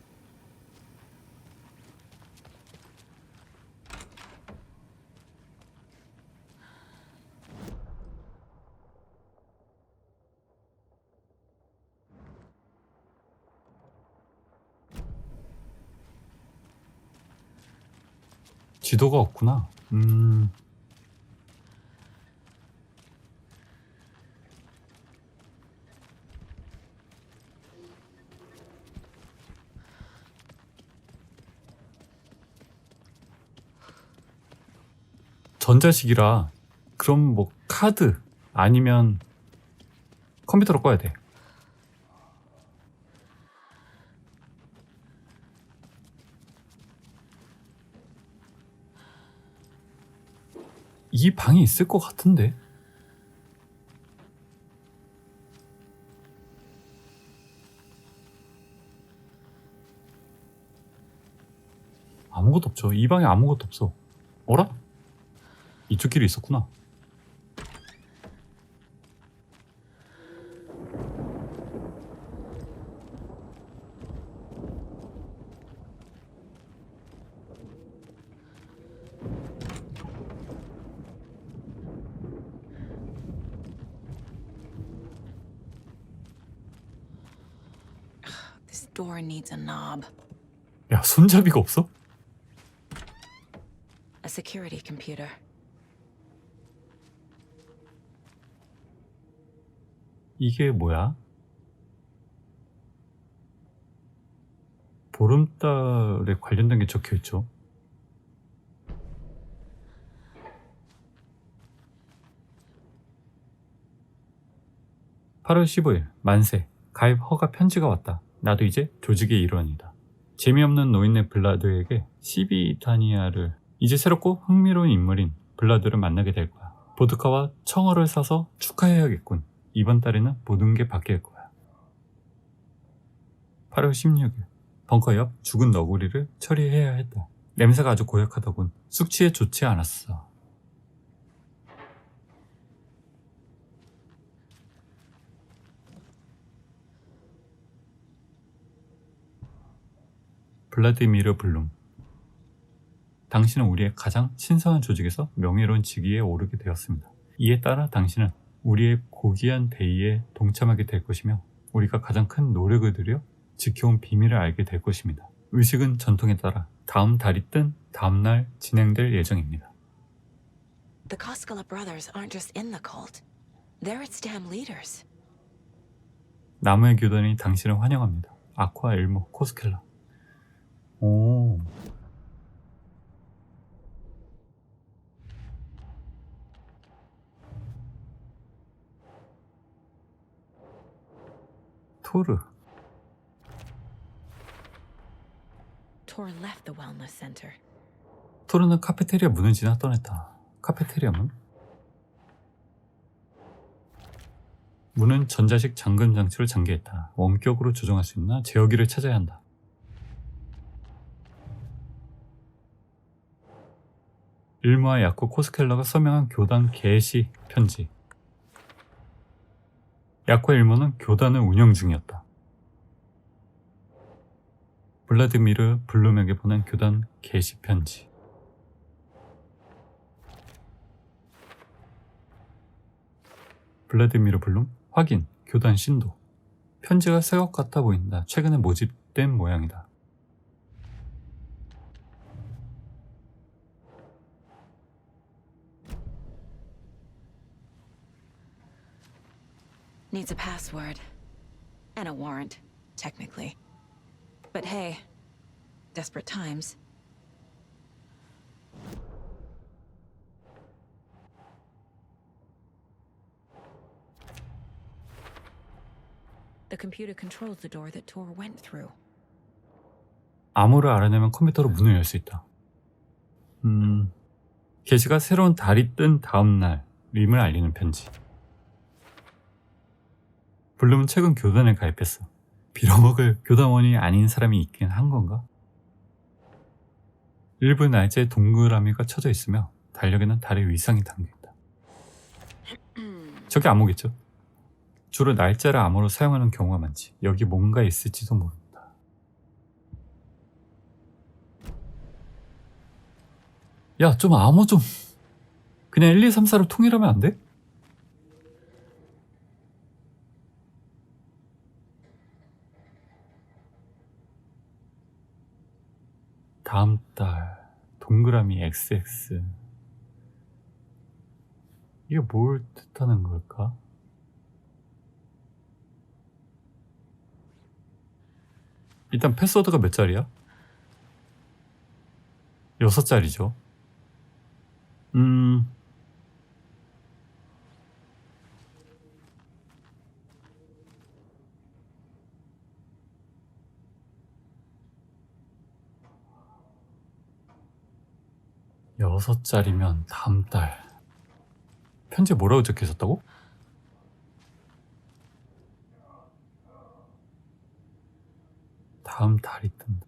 지도가 없구나. 전자식이라 그럼 뭐 카드 아니면 컴퓨터로 꺼야 돼. 이 방이 있을 것 같은데. 아무것도 없죠. 이 방에 아무것도 없어. 어라? 이쪽 길이 있었구나. This door needs a knob. 야, 손잡이가 없어? A security computer. 이게 뭐야? 보름달에 관련된 게 적혀있죠. (8월 15일) 만세. 가입 허가 편지가 왔다. 나도 이제 조직의 일원이다. 재미없는 노인네 블라드에게 12다니아를 이제 새롭고 흥미로운 인물인 블라드를 만나게 될 거야. 보드카와 청어를 사서 축하해야겠군. 이번 달에는 모든 게 바뀔 거야. 8월 16일 벙커 옆 죽은 너구리를 처리해야 했다. 냄새가 아주 고약하더군. 숙취에 좋지 않았어. 블라디미르 블룸. 당신은 우리의 가장 신성한 조직에서 명예로운 직위에 오르게 되었습니다. 이에 따라 당신은 우리의 고귀한 대의에 동참하게 될 것이며 우리가 가장 큰 노력을 들여 지켜온 비밀을 알게 될 것입니다. 의식은 전통에 따라 다음 달이 뜬 다음 날 진행될 예정입니다. The Koskela brothers aren't just in the cult. They're its damn leaders. 나무의 교단이 당신을 환영합니다. 아쿠아, 엘모, 코스켈라. 오. 토르. Tor left the wellness center. 토르는 카페테리아 문을 지나 떠났다. 카페테리아 문? 문은 전자식 잠금 장치로 잠겨있다. 원격으로 조정할 수 있나? 제어기를 찾아야 한다. 일모와 야코 코스켈라가 서명한 교단 개시 편지. 야코와 일모는 교단을 운영 중이었다. 블라디미르 블룸에게 보낸 교단 개시 편지. 블라디미르 블룸? 확인, 교단 신도. 편지가 새 것 같아 보인다. 최근에 모집된 모양이다. Needs a password. And a warrant, technically. But hey, desperate times. The computer controls the door that Tor went through. 암호를 알아내면 컴퓨터로 문을 열 수 있다. 게시가 새로운 달이 뜬 다음 날임을 알리는 편지. 블룸은 최근 교단에 가입했어. 빌어먹을 교단원이 아닌 사람이 있긴 한 건가? 일부 날짜에 동그라미가 쳐져 있으며 달력에는 달의 위상이 담겨있다. 저게 암호겠죠? 주로 날짜를 암호로 사용하는 경우가 많지. 여기 뭔가 있을지도 모른다. 야, 좀 암호 좀. 그냥 1, 2, 3, 4로 통일하면 안 돼? 다음 달 동그라미 XX. 이게 뭘 뜻하는 걸까? 일단 패스워드가 몇 자리야? 6자리죠. 6자리면 다음 달. 편지에 뭐라고 적혀 있었다고? 다음 달이 뜬다.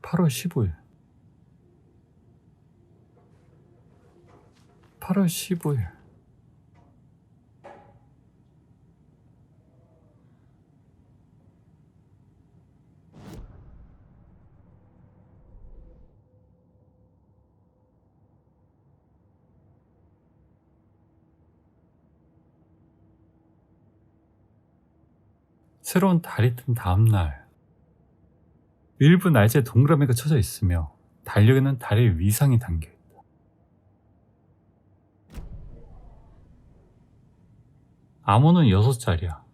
(8월 15일) 8월 15일. 새로운 달이 뜬 다음 날. 일부 날짜에 동그라미가 쳐져 있으며 달력에는 달의 위상이 담겨있다. 암호는 6자리야.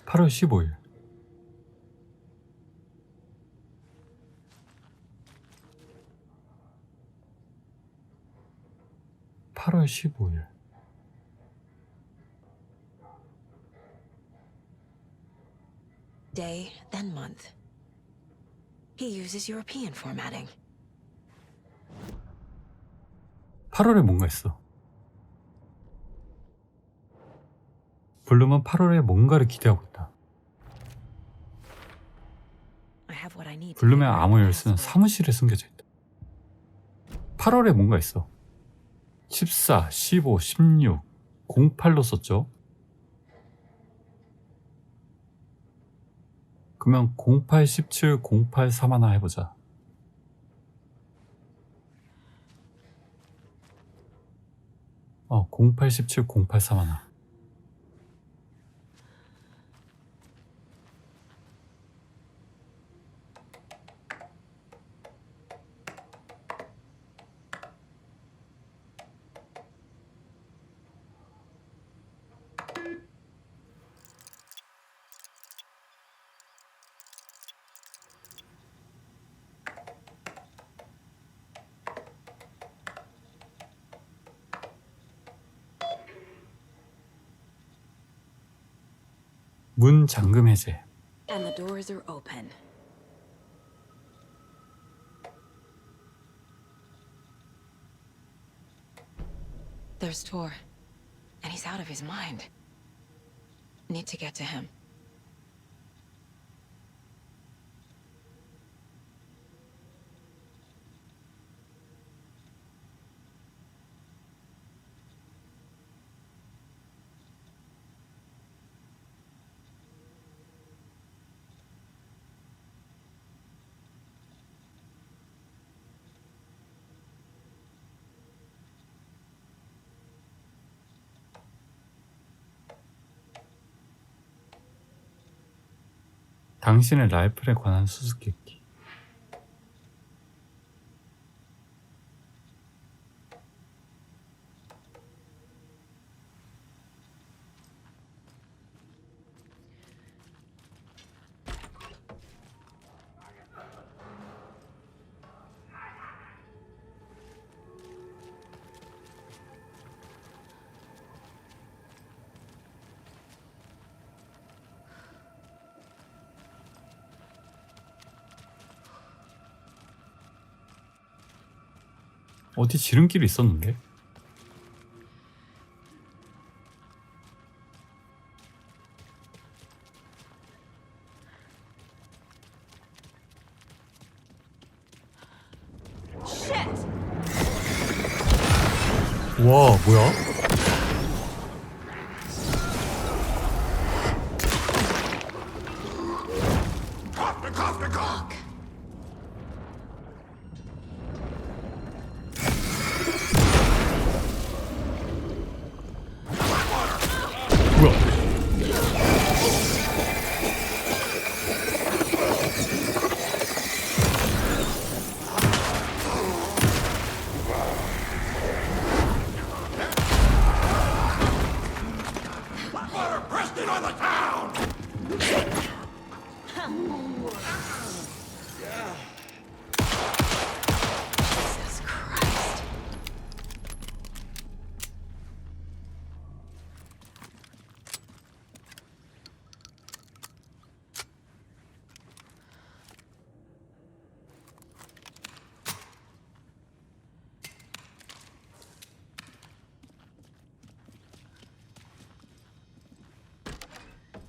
(8월 15일) 8월 15일. Day, then month. He uses European formatting. 8월에 뭔가 있어. 블룸은 8월에 뭔가를 기대하고 있다. what I need to 블룸의 figure out 암호 the 열쇠는 password. 사무실에 숨겨져 있다. 8월에 뭔가 있어. 14, 15, 16, 08로 썼죠. 그러면 08, 17, 08, 3 하나 해보자. 어, 08, 17, 08, 3 하나. 문 잠금 해제. And the doors are open. There's Tor, and he's out of his mind. Need to get to him. 당신의 라이플에 관한 수수께끼. 어디 지름길이 있었는데? 와, 뭐야?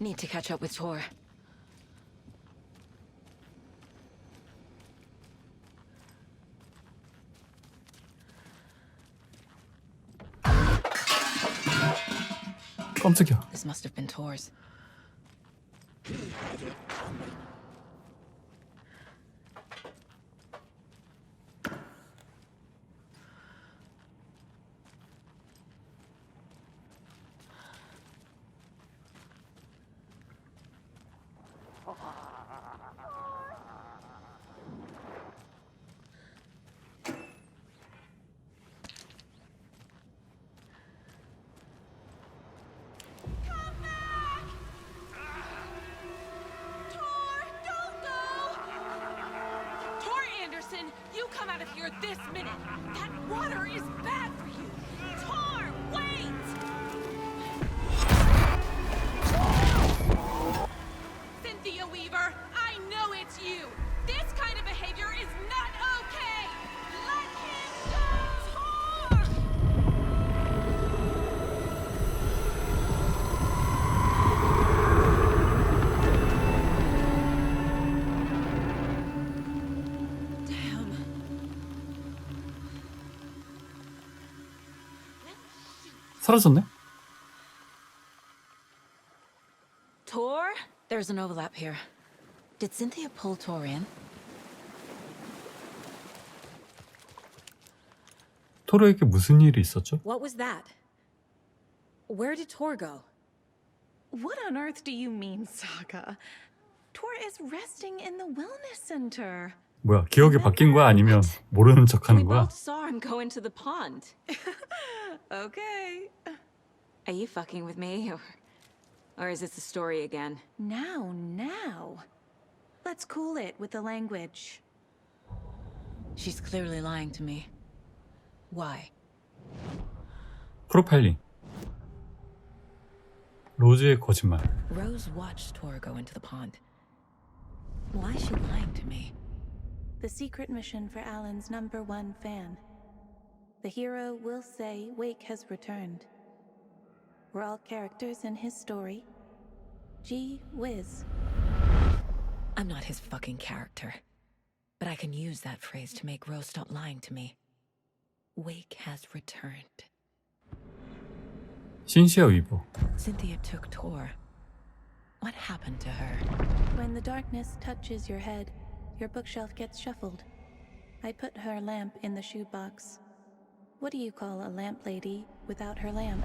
Need to catch up with Tor. 깜짝이야. This must have been Tor's. You come out of here this minute! That water is bad for you! Tor, wait! Cynthia Weaver, I know it's you! This kind of behavior is not okay! Let him go! Tor! 사라졌네? Tor? There's an overlap here. Did Cynthia pull Tor in? 토르에게 무슨 일이 있었죠? What was that? Where did Tor go? What on earth do you mean, Saga? Tor is resting in the wellness center. 뭐야, 기억이 바뀐 거야? 아니면 모르는 척 하는 We 거야? both saw him go into the pond. Okay. Are you fucking with me, or is this the story again? Now. Let's cool it with the language. She's clearly lying to me. Why? 프로파일링. 로즈의 거짓말. Rose watched Tor go into the pond. Why is she lying to me? The secret mission for Alan's #1 fan. The hero will say Wake has returned. We're all characters in his story. Gee whiz. I'm not his fucking character. But I can use that phrase to make Rose stop lying to me. Wake has returned. 신시아 위버. Cynthia took Tor. What happened to her? When the darkness touches your head, your bookshelf gets shuffled. I put her lamp in the shoebox. What do you call a lamp lady without her lamp?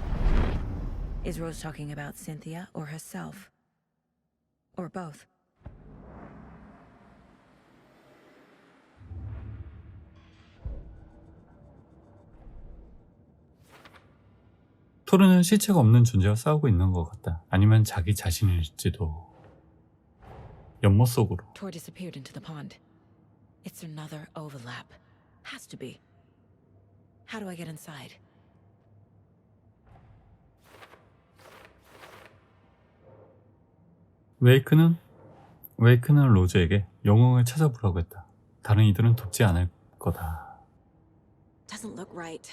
Is Rose talking about Cynthia or herself? Or both? 토르는 시체가 없는 존재와 싸우고 있는 것 같다. 아니면 자기 자신일지도. 연못 속으로. Tor disappeared into the pond. It's another overlap. Has to be. How do I get inside? 웨이크는 로즈에게 영웅을 찾아보라고 했다. 다른 이들은 돕지 않을 거다. Doesn't look right.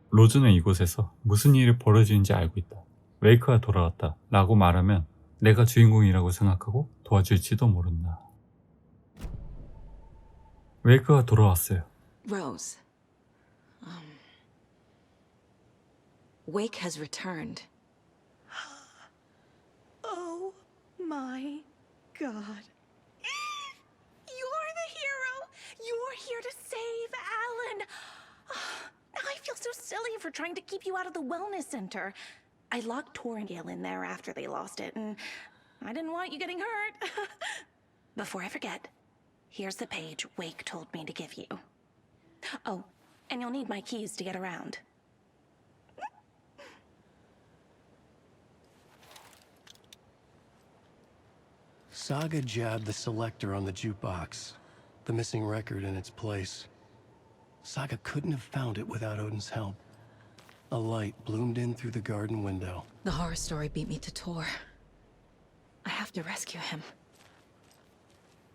로즈는 이곳에서 무슨 일이 벌어지는지 알고 있다. 웨이크가 돌아왔다 라고 말하면 내가 주인공이라고 생각하고 도와줄지도 모른다. 웨이크가 돌아왔어요. Rose. Wake has returned. Oh my God. You're the hero! You're here to save Alan! I feel so silly for trying to keep you out of the wellness center. I locked Tor and Gale in there after they lost it, and I didn't want you getting hurt. Before I forget, here's the page Wake told me to give you. Oh, and you'll need my keys to get around. Saga jabbed the selector on the jukebox, the missing record in its place. Saga couldn't have found it without Odin's help. A light bloomed in through the garden window. The horror story beat me to Tor. I have to rescue him.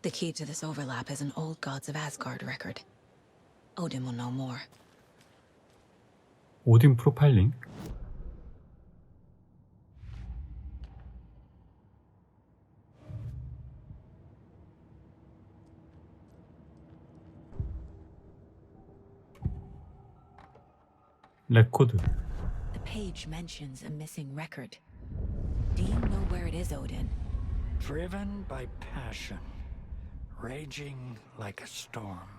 The key to this overlap is an old Gods of Asgard record. Odin will know more. 오딘 프로파일링. 레코드. The page mentions a missing record. Do you know where it is, Odin? Driven by passion, raging like a storm.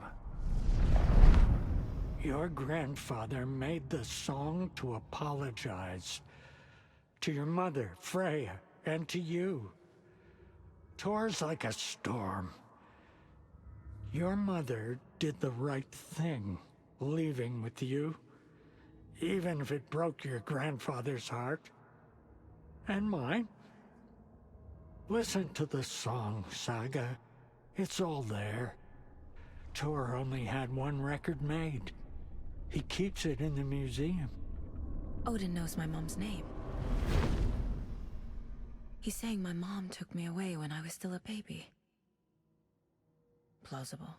Your grandfather made the song to apologize to your mother, Freya, and to you. Tor's like a storm. Your mother did the right thing, leaving with you, even if it broke your grandfather's heart. And mine. Listen to the song, Saga. It's all there. Tor only had one record made. He keeps it in the museum. Odin knows my mom's name. He's saying my mom took me away when I was still a baby. Plausible.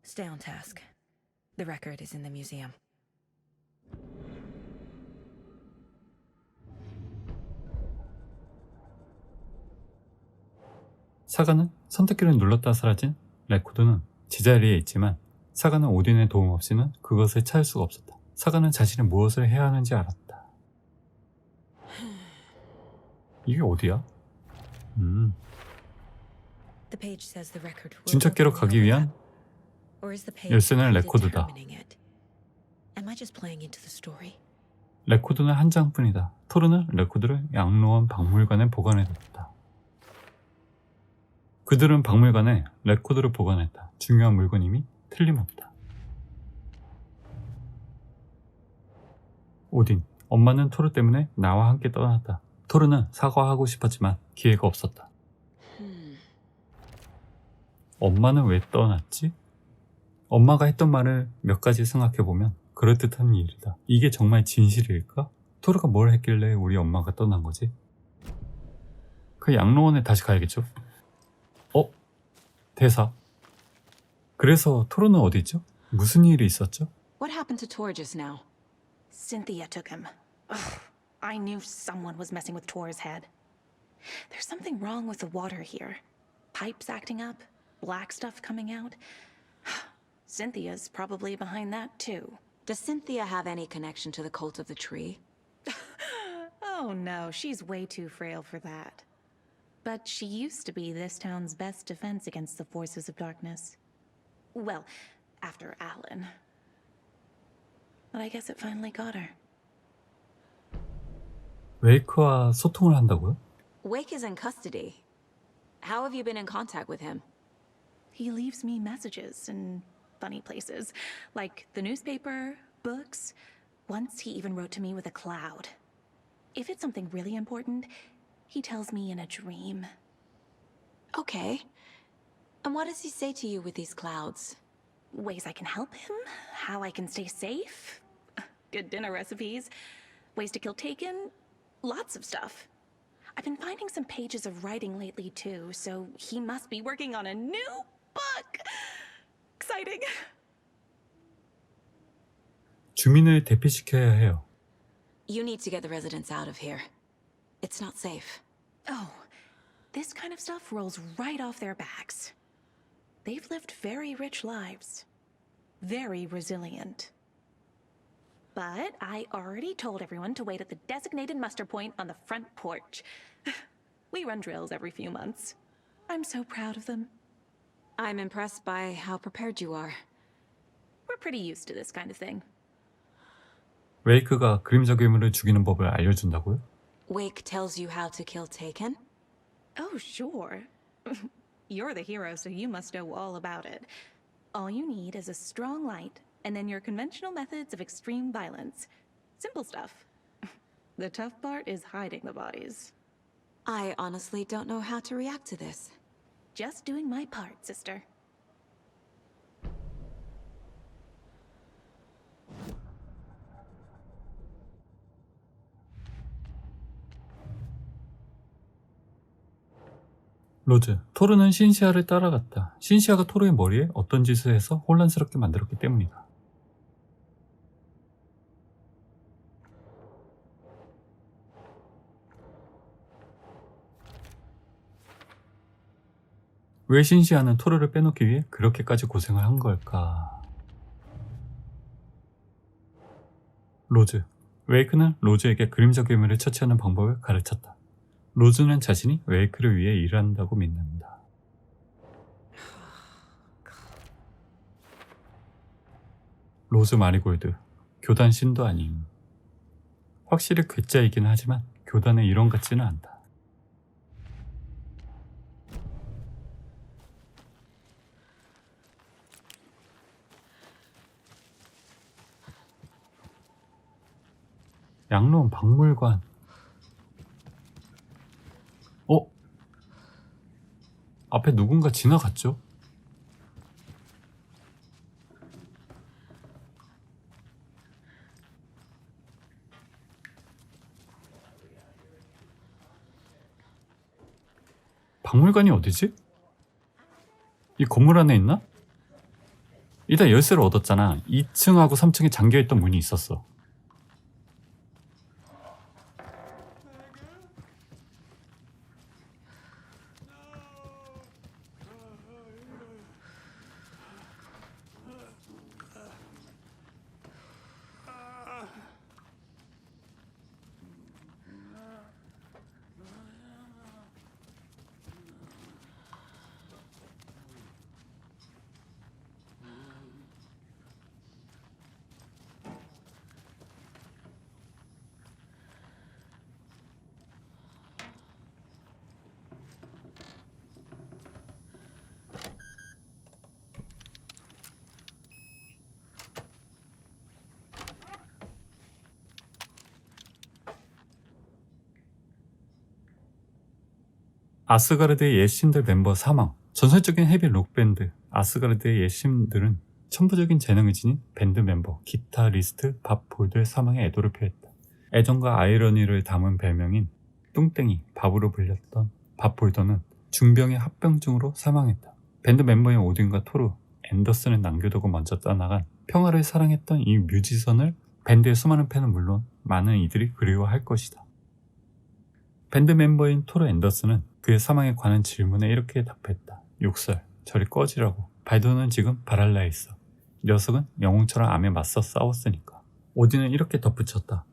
Stay on task. The record is in the museum. 사가는 선택기를 눌렀다 사라진 레코드는 제자리에 있지만 사가는 오딘의 도움 없이는 그것을 찾을 수가 없었다. 사가는 자신이 무엇을 해야 하는지 알았다. 이게 어디야? 진척기로 가기 위한 열쇠는 레코드다. 레코드는 한 장뿐이다. 토르는 레코드를 양로원 박물관에 보관해뒀다. 그들은 박물관에 레코드를 보관했다. 중요한 물건임이 틀림없다. 오딘, 엄마는 토르 때문에 나와 함께 떠났다. 토르는 사과하고 싶었지만 기회가 없었다. 엄마는 왜 떠났지? 엄마가 했던 말을 몇 가지 생각해보면 그럴듯한 일이다. 이게 정말 진실일까? 토르가 뭘 했길래 우리 엄마가 떠난 거지? 그 양로원에 다시 가야겠죠? 대사. 그래서 토르는 어디 있죠? 무슨 일이 있었죠? What happened to Tor just now? Cynthia took him. Ugh, I knew someone was messing with Tor's head. There's something wrong with the water here. Pipes acting up, black stuff coming out. Cynthia's probably behind that too. Does Cynthia have any connection to the cult of the tree? Oh no, she's way too frail for that. But she used to be this town's best defense against the forces of darkness. Well, after Alan. But I guess it finally got her. 웨이크와 소통을 한다고요? Wake is in custody. How have you been in contact with him? He leaves me messages in funny places, like the newspaper, books. Once he even wrote to me with a cloud. If it's something really important, he tells me in a dream. Okay. And what does he say to you with these clouds? Ways I can help him, how I can stay safe, good dinner recipes, ways to kill Taken, lots of stuff. I've been finding some pages of writing lately too, so he must be working on a new book. Exciting. 주민을 대피시켜야 해요. You need to get the residents out of here. It's not safe. Oh, this kind of stuff rolls right off their backs. They've lived very rich lives. Very resilient. But I already told everyone to wait at the designated muster point on the front porch. We run drills every few months. I'm so proud of them. I'm impressed by how prepared you are. We're pretty used to this kind of thing. 웨이크가 그림자 괴물을 죽이는 법을 알려준다고요? Wake tells you how to kill Taken? Oh, sure. You're the hero, so you must know all about it. All you need is a strong light, and then your conventional methods of extreme violence. Simple stuff. The tough part is hiding the bodies. I honestly don't know how to react to this. Just doing my part, sister. 로즈, 토르는 신시아를 따라갔다. 신시아가 토르의 머리에 어떤 짓을 해서 혼란스럽게 만들었기 때문이다. 왜 신시아는 토르를 빼놓기 위해 그렇게까지 고생을 한 걸까? 로즈, 웨이크는 로즈에게 그림자 괴물을 처치하는 방법을 가르쳤다. 로즈는 자신이 웨이크를 위해 일한다고 믿는다. 로즈 마리골드, 교단 신도 아님. 확실히 괴짜이긴 하지만 교단의 일원 같지는 않다. 양로원 박물관. 앞에 누군가 지나갔죠? 박물관이 어디지? 이 건물 안에 있나? 이따 열쇠를 얻었잖아. 2층하고 3층에 잠겨있던 문이 있었어. 아스가르드의 옛 신들 멤버 사망. 전설적인 헤비 록밴드 아스가르드의 옛 신들은 천부적인 재능을 지닌 밴드 멤버 기타리스트 밥 볼더의 사망에 애도를 표했다. 애정과 아이러니를 담은 별명인 뚱땡이 밥으로 불렸던 밥 볼더는 중병의 합병증으로 사망했다. 밴드 멤버인 오딘과 토르, 앤더슨을 남겨두고 먼저 떠나간 평화를 사랑했던 이 뮤지션을 밴드의 수많은 팬은 물론 많은 이들이 그리워할 것이다. 밴드 멤버인 토르 앤더슨은 그의 사망에 관한 질문에 이렇게 답했다. 욕설, 저리 꺼지라고. 발도는 지금 바랄라에 있어. 녀석은 영웅처럼 암에 맞서 싸웠으니까. 오딘은 이렇게 덧붙였다.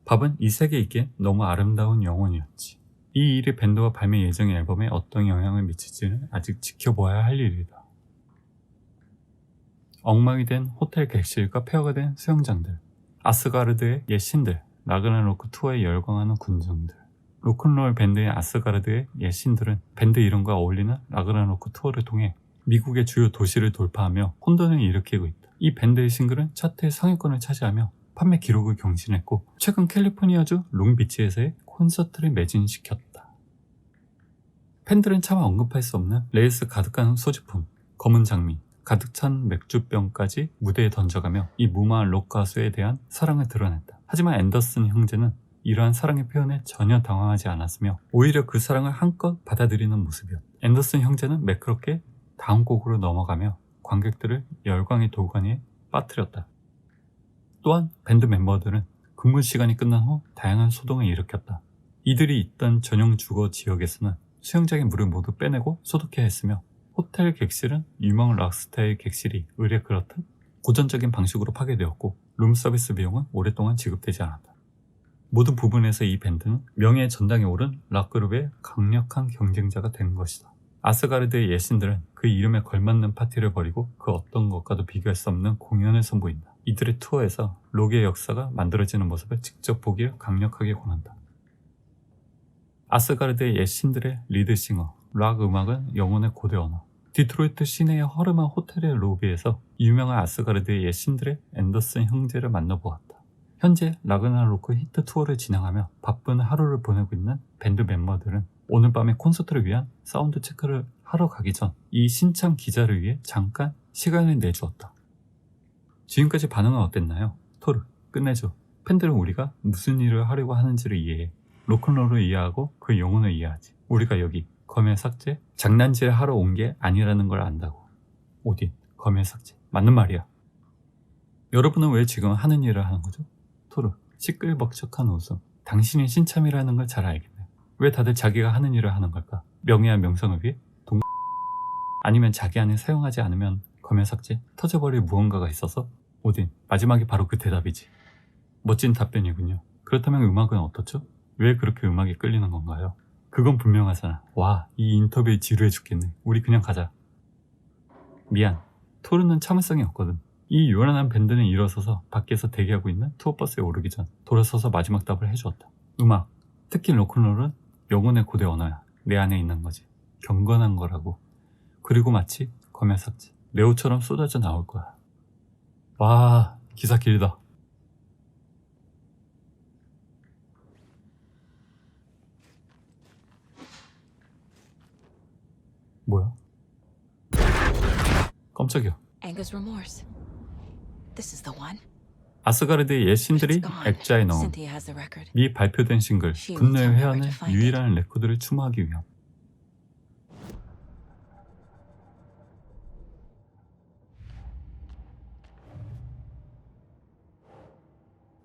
밥은 이 세계에 있기엔 너무 아름다운 영혼이었지. 이 일이 밴드와 발매 예정의 앨범에 어떤 영향을 미칠지는 아직 지켜보아야 할 일이다. 엉망이 된 호텔 객실과 폐허가 된 수영장들, 아스가르드의 옛 신들, 라그나로크 투어에 열광하는 군중들. 로큰롤 밴드인 아스가르드의 옛 신들은 밴드 이름과 어울리는 라그나로크 투어를 통해 미국의 주요 도시를 돌파하며 혼돈을 일으키고 있다. 이 밴드의 싱글은 차트 상위권을 차지하며 판매 기록을 경신했고 최근 캘리포니아주 롱비치에서의 콘서트를 매진시켰다. 팬들은 차마 언급할 수 없는 레이스 가득한 소지품, 검은 장미, 가득 찬 맥주병까지 무대에 던져가며 이 무마한 록 가수에 대한 사랑을 드러냈다. 하지만 앤더슨 형제는 이러한 사랑의 표현에 전혀 당황하지 않았으며 오히려 그 사랑을 한껏 받아들이는 모습이었다. 앤더슨 형제는 매끄럽게 다음 곡으로 넘어가며 관객들을 열광의 도가니에 빠뜨렸다. 또한 밴드 멤버들은 근무 시간이 끝난 후 다양한 소동을 일으켰다. 이들이 있던 전용 주거 지역에서는 수영장의 물을 모두 빼내고 소독해야 했으며 호텔 객실은 유명 락스타의 객실이 의뢰 그렇듯 고전적인 방식으로 파괴되었고 룸서비스 비용은 오랫동안 지급되지 않았다. 모든 부분에서 이 밴드는 명예의 전당에 오른 락그룹의 강력한 경쟁자가 된 것이다. 아스가르드의 옛 신들은 그 이름에 걸맞는 파티를 벌이고 그 어떤 것과도 비교할 수 없는 공연을 선보인다. 이들의 투어에서 록의 역사가 만들어지는 모습을 직접 보기를 강력하게 권한다. 아스가르드의 옛 신들의 리드싱어, 락 음악은 영혼의 고대 언어. 디트로이트 시내의 허름한 호텔의 로비에서 유명한 아스가르드의 옛 신들의 앤더슨 형제를 만나보았다. 현재 라그나로크 히트 투어를 진행하며 바쁜 하루를 보내고 있는 밴드 멤버들은 오늘 밤에 콘서트를 위한 사운드 체크를 하러 가기 전 이 신참 기자를 위해 잠깐 시간을 내주었다. 지금까지 반응은 어땠나요? 토르, 끝내줘. 팬들은 우리가 무슨 일을 하려고 하는지를 이해해. 로큰롤을 이해하고 그 영혼을 이해하지. 우리가 여기 검열 삭제, 장난질 하러 온 게 아니라는 걸 안다고. 오딘, 검열 삭제. 맞는 말이야. 여러분은 왜 지금 하는 일을 하는 거죠? 토르, 시끌벅적한 웃음. 당신이 신참이라는 걸 잘 알겠네. 왜 다들 자기가 하는 일을 하는 걸까? 명예와 명성을 위해? 아니면 자기 안에 사용하지 않으면 검열 삭제, 터져버릴 무언가가 있어서? 오딘, 마지막이 바로 그 대답이지. 멋진 답변이군요. 그렇다면 음악은 어떻죠? 왜 그렇게 음악에 끌리는 건가요? 그건 분명하잖아. 와, 이 인터뷰에 지루해 죽겠네. 우리 그냥 가자. 미안, 토르는 참을성이 없거든. 이 요란한 밴드는 일어서서 밖에서 대기하고 있는 투어버스에 오르기 전 돌아서서 마지막 답을 해주었다. 음악, 특히 로큰롤은 영혼의 고대 언어야. 내 안에 있는 거지. 경건한 거라고. 그리고 마치 검열 삭제, 레오처럼 쏟아져 나올 거야. 와, 기사 길다. 뭐야? 깜짝이야. Anger's remorse. This is the one. 아스가르드의 옛 신들이 액자에 넣은 Cynthia has the record. 미 발표된 싱글 분노의 회한의 유일한 레코드를 추모하기 위함.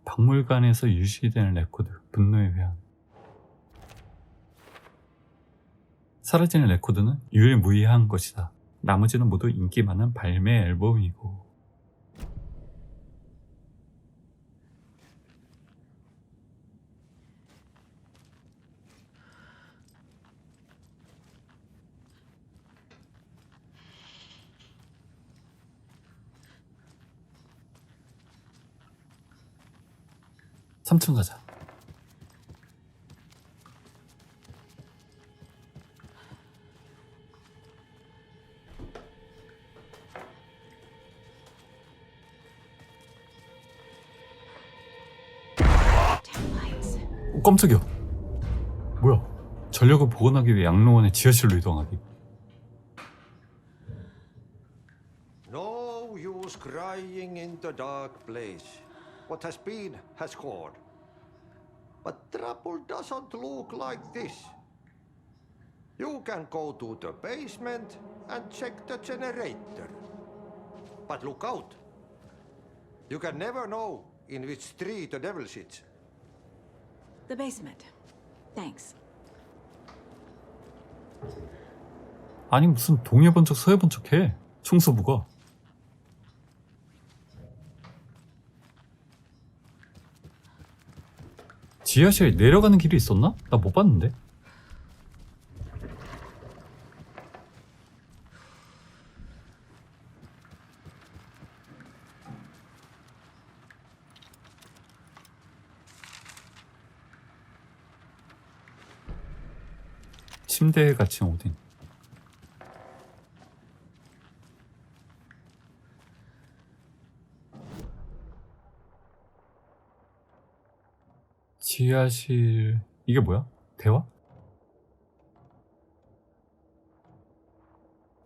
박물관에서 유실되는 레코드 분노의 회한. 사라지는 레코드는 유일무이한 것이다. 나머지는 모두 인기 많은 발매 앨범이고. 삼층 가자. 깜짝이야. 뭐야? 전력을 복원하기 위해 양로원의 지하실로 이동하기. No use crying in the dark place. What has been has gone. But trouble doesn't look like this. You can go to the basement and check the generator. But look out. You can never know in which tree the devil sits. The basement. Thanks. 아니 무슨 동해본 척 서해본 척해. 총수부가. 지하실 내려가는 길이 있었나? 나 못 봤는데. 침대에 갇힌 오딘. 지하실... 이게 뭐야? 대화?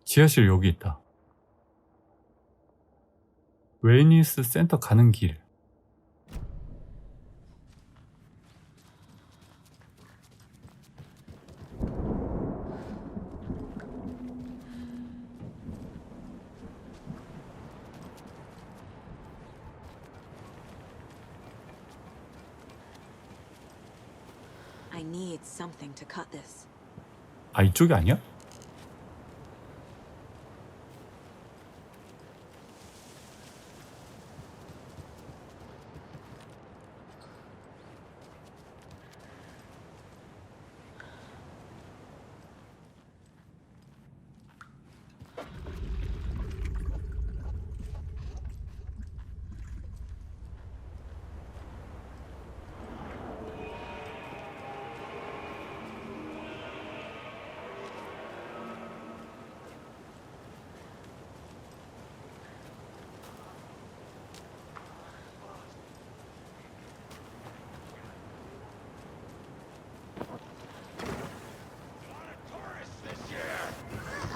지하실 여기 있다. 웨니스 센터 가는 길. I need something to cut this. 아 이쪽이 아니야?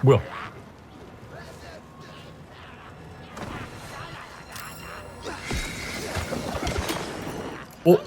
뭐야? 어?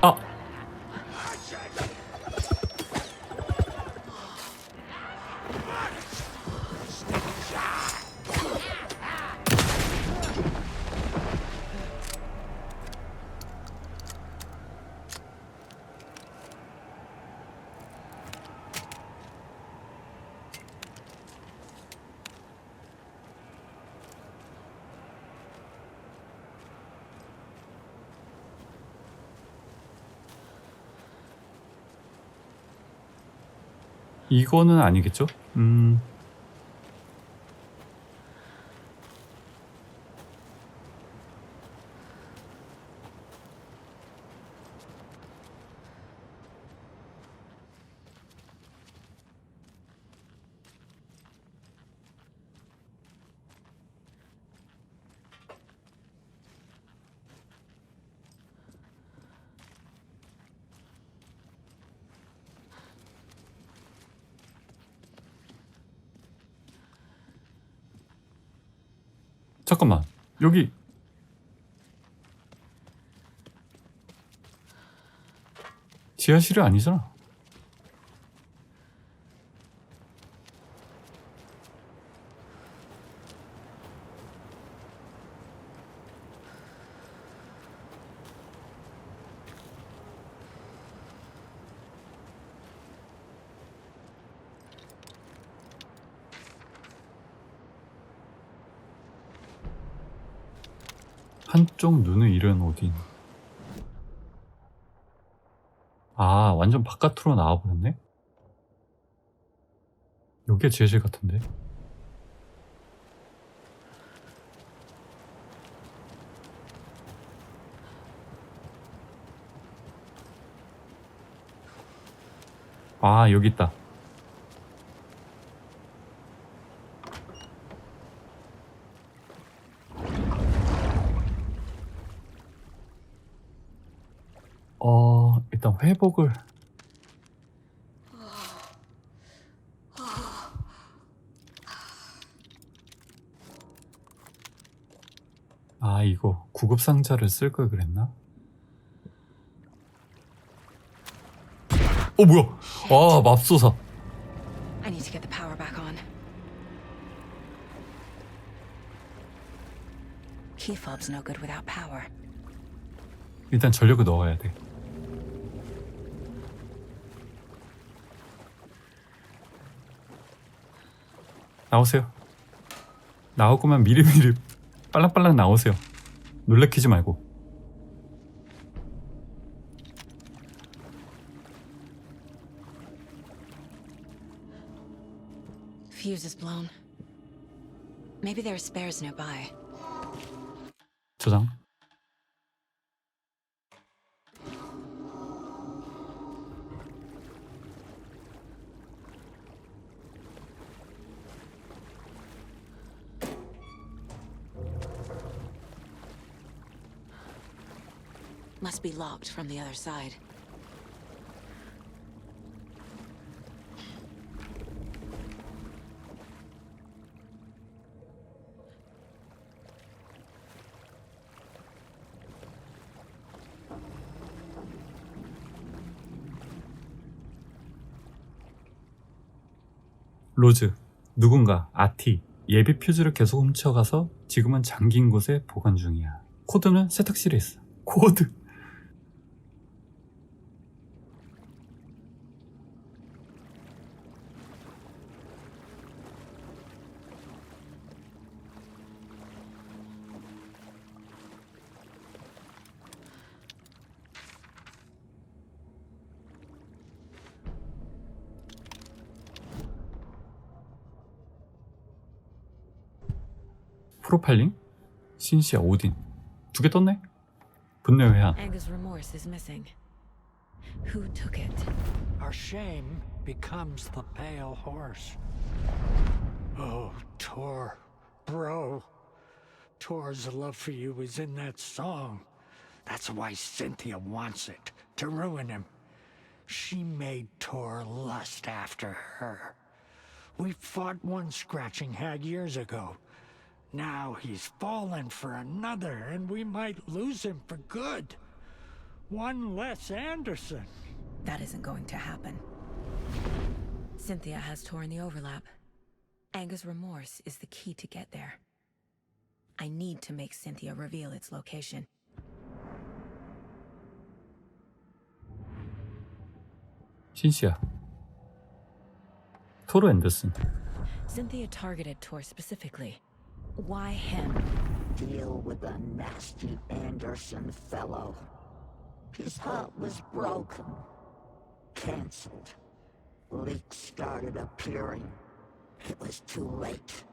아! 이거는 아니겠죠? 잠깐만, 여기 지하실이 아니잖아. 한쪽 눈을 잃은 오딘. 아, 완전 바깥으로 나와버렸네? 여기가 제실 같은데? 아, 여기 있다. 일단 회복을. 아, 이거 구급상자를 쓸 걸 그랬나? 뭐야? 아, 맙소사. I need to get the power back on. Key fob's no good without power. 일단 전력을 넣어야 돼. 나오세요. 나오고만 미리미리 빨랑빨랑 나오세요. 놀래키지 말고. Fuse is blown. Maybe there are spares nearby. 저장. Must be locked from the other side. 로즈, 누군가 아티, 예비 퓨즈를 계속 훔쳐가서 지금은 잠긴 곳에 보관 중이야. 코드는 세탁실에 있어. 코드. 프로파일링? 신시아 오딘. 두 개 떴네? 분노의 회한. Anger's remorse is missing. Who took it? Our shame becomes the pale horse. Oh, Tor, bro. Tor's love for you is in that song. That's why Cynthia wants it, to ruin him. She made Tor lust after her. We fought one scratching hag years ago. Now he's fallen for another, and we might lose him for good. One less Anderson. That isn't going to happen. Cynthia has Tor in the overlap. Anger's remorse is the key to get there. I need to make Cynthia reveal its location. 신시아. 토르 앤더슨. Cynthia targeted Tor specifically. Why him? Deal with the nasty Anderson fellow. His heart was broken. Cancelled. Leaks started appearing. It was too late.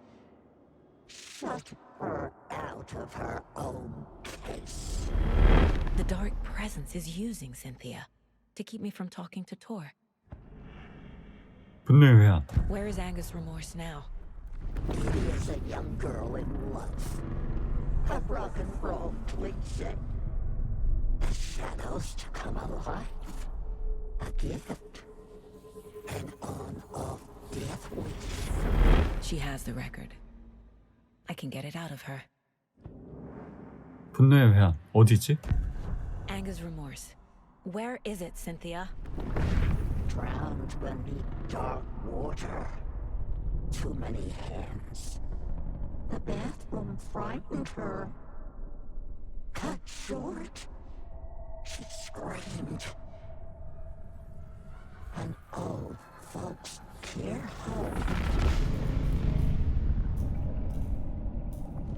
Shut her out of her own case. The dark presence is using Cynthia to keep me from talking to Tor. 분노의 회한. Where is Anger's remorse now? He is a young girl in love. Her rock and roll pleasing. The shadows to come alive. A gift. An on-off death wish. She has the record. I can get it out of her. 분노의 회한. 어디지? Anger's remorse. Where is it, Cynthia? Drowned beneath dark water. Too many hands. The bathroom frightened her. Cut short. She screamed. An old folks' care home.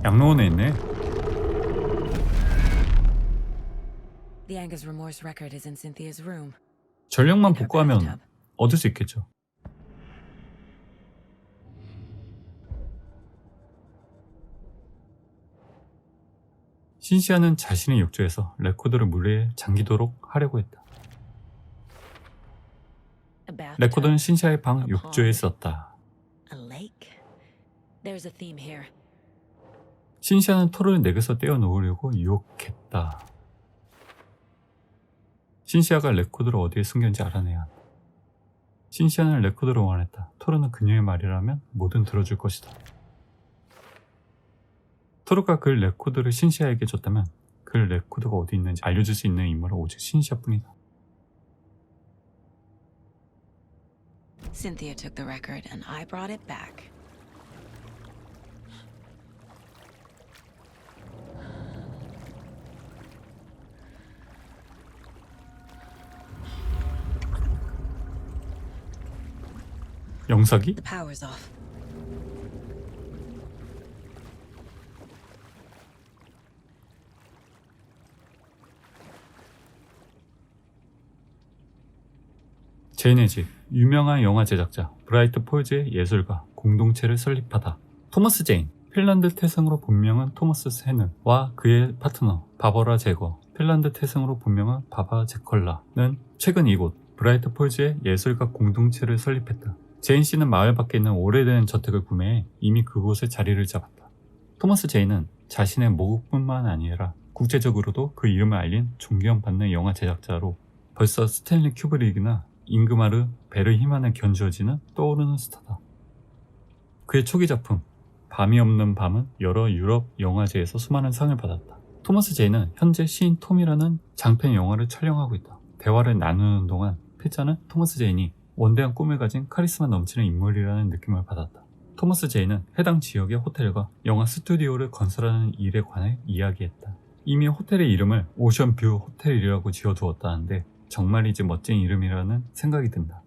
양로원에 있네. The Anger's remorse record is in Cynthia's room. 전력만 복구하면 얻을 수 있겠죠. 신시아는 자신의 욕조에서 레코더를 물에 잠기도록 하려고 했다. 레코더는 신시아의 방 욕조에 있었다. A lake. There's a theme here. 신시아는 토를 내게서 떼어놓으려고 유혹했다. 신시아가 레코더를 어디에 숨겼는지 알아내야 한다. 신시아는 레코더를 원했다. 토르는 그녀의 말이라면 뭐든 들어줄 것이다. 토르가 그 레코더를 신시아에게 줬다면 그 레코더가 어디 있는지 알려줄 수 있는 인물은 오직 신시아뿐이다. Cynthia took the record and I brought it back. 영사기? The power's off. 제인의 집, 유명한 영화 제작자 브라이트 폴즈의 예술가 공동체를 설립하다. 토머스 제인, 핀란드 태생으로 본명은 토머스 세는와 그의 파트너 바버라 제거, 핀란드 태생으로 본명은 바바 제컬라는 최근 이곳 브라이트 폴즈의 예술가 공동체를 설립했다. 제인 씨는 마을 밖에 있는 오래된 저택을 구매해 이미 그곳에 자리를 잡았다. 토머스 제인은 자신의 모국뿐만 아니라 국제적으로도 그 이름을 알린 존경받는 영화 제작자로 벌써 스탠리 큐브릭이나 잉그마르 베르히만에 견주어지는 떠오르는 스타다. 그의 초기 작품 밤이 없는 밤은 여러 유럽 영화제에서 수많은 상을 받았다. 토머스 제인은 현재 시인 톰이라는 장편 영화를 촬영하고 있다. 대화를 나누는 동안 필자는 토머스 제인이 원대한 꿈을 가진 카리스마 넘치는 인물이라는 느낌을 받았다. 토머스 제인은 해당 지역의 호텔과 영화 스튜디오를 건설하는 일에 관해 이야기했다. 이미 호텔의 이름을 오션뷰 호텔이라고 지어두었다는데 정말이지 멋진 이름이라는 생각이 든다.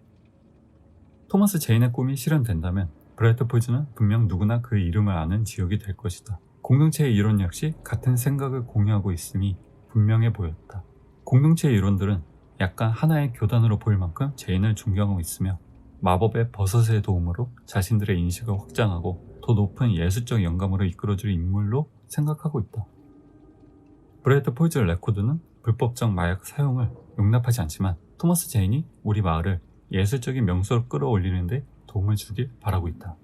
토머스 제인의 꿈이 실현된다면 브라이트 폴즈는 분명 누구나 그 이름을 아는 지역이 될 것이다. 공동체의 이론 역시 같은 생각을 공유하고 있음이 분명해 보였다. 공동체의 이론들은 약간 하나의 교단으로 보일 만큼 제인을 존경하고 있으며 마법의 버섯의 도움으로 자신들의 인식을 확장하고 더 높은 예술적 영감으로 이끌어줄 인물로 생각하고 있다. 브래드 폴즈 레코드는 불법적 마약 사용을 용납하지 않지만 토머스 제인이 우리 마을을 예술적인 명소로 끌어올리는데 도움을 주길 바라고 있다.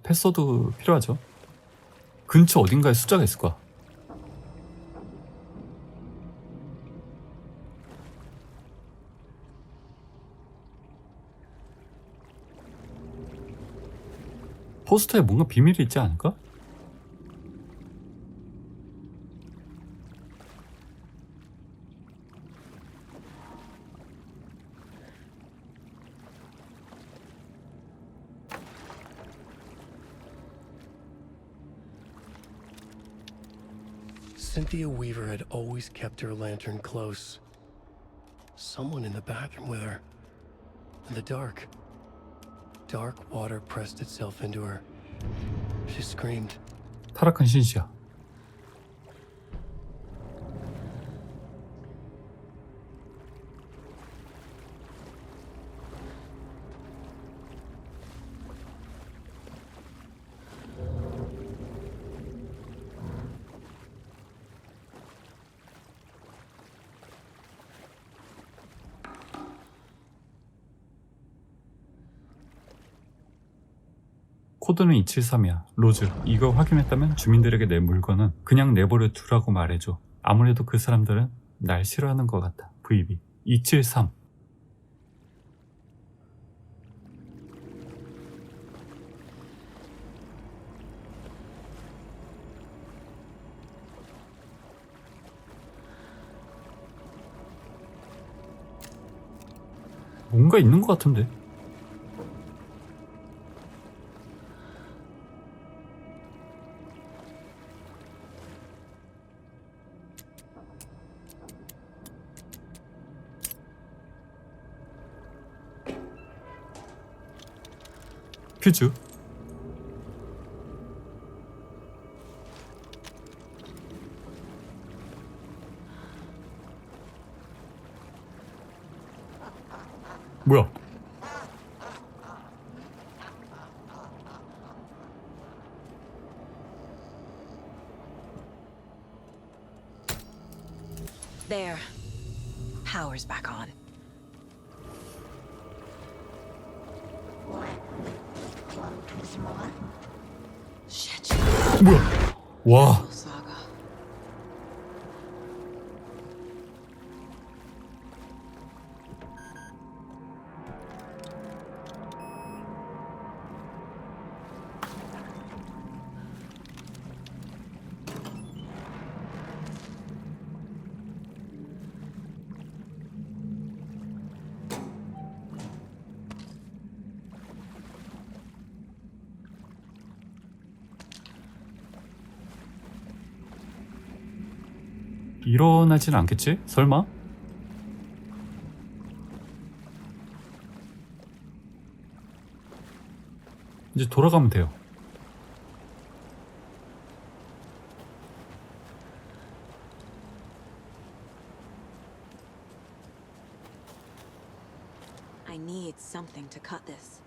패스워드 필요하죠. 근처 어딘가에 숫자가 있을 거야. 포스터에 뭔가 비밀이 있지 않을까? Cynthia Weaver had always kept her lantern close. Someone in the bathroom with her. In the dark. Dark water pressed itself into her. She screamed. 타락한 신시야. 코드는 273이야. 로즈, 이걸 확인했다면 주민들에게 내 물건은 그냥 내버려 두라고 말해줘. 아무래도 그 사람들은 날 싫어하는 것 같다. VB 273. 뭔가 있는 것 같은데. 퓨즈. 뭐야? There. Power's back on. Shit. 뭐야? 와. 일어나진 않겠지? 설마? 이제 돌아가면 돼요. I need something to cut this.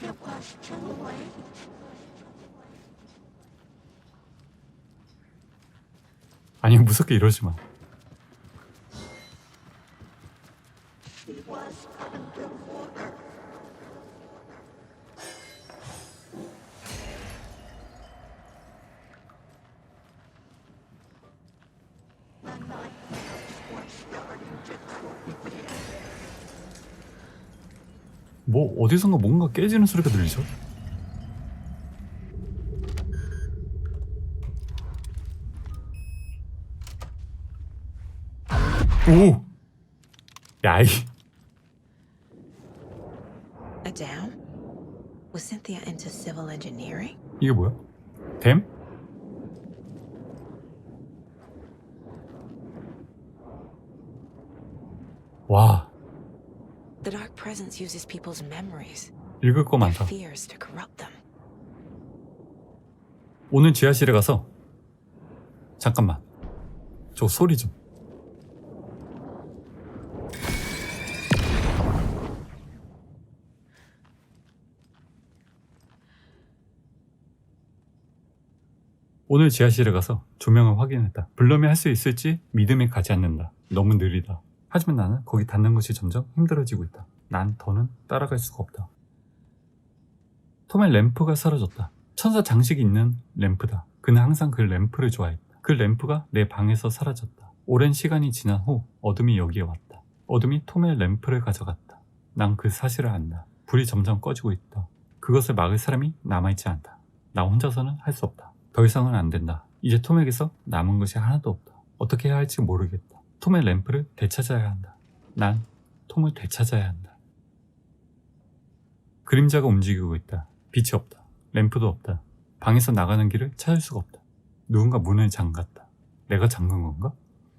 It was too late. 아니 무섭게 이러지 마. He was underwater. The nightmares were starting to creep in. 뭐 어디선가 뭔가 깨지는 소리가 들리죠? 오! 야이. A dam? Was Cynthia into civil engineering? 이게 뭐야? 댐? 와, The dark presence uses people's memories, 읽을 거 많다. fears to corrupt them. 오늘 지하실에 가서 잠깐만 저 소리 좀. 오늘 지하실에 가서 조명을 확인했다. 블럼이 할 수 있을지 믿음이 가지 않는다. 너무 느리다. 하지만 나는 거기 닿는 것이 점점 힘들어지고 있다. 난 더는 따라갈 수가 없다. 톰의 램프가 사라졌다. 천사 장식이 있는 램프다. 그는 항상 그 램프를 좋아했다. 그 램프가 내 방에서 사라졌다. 오랜 시간이 지난 후 어둠이 여기에 왔다. 어둠이 톰의 램프를 가져갔다. 난 그 사실을 안다. 불이 점점 꺼지고 있다. 그것을 막을 사람이 남아있지 않다. 나 혼자서는 할 수 없다. 더 이상은 안 된다. 이제 톰에게서 남은 것이 하나도 없다. 어떻게 해야 할지 모르겠다. 톰의 램프를 되찾아야 한다. 난 톰을 되찾아야 한다. 그림자가 움직이고 있다. 빛이 없다. 램프도 없다. 방에서 나가는 길을 찾을 수가 없다. 누군가 문을 잠갔다. 내가 잠근 건가?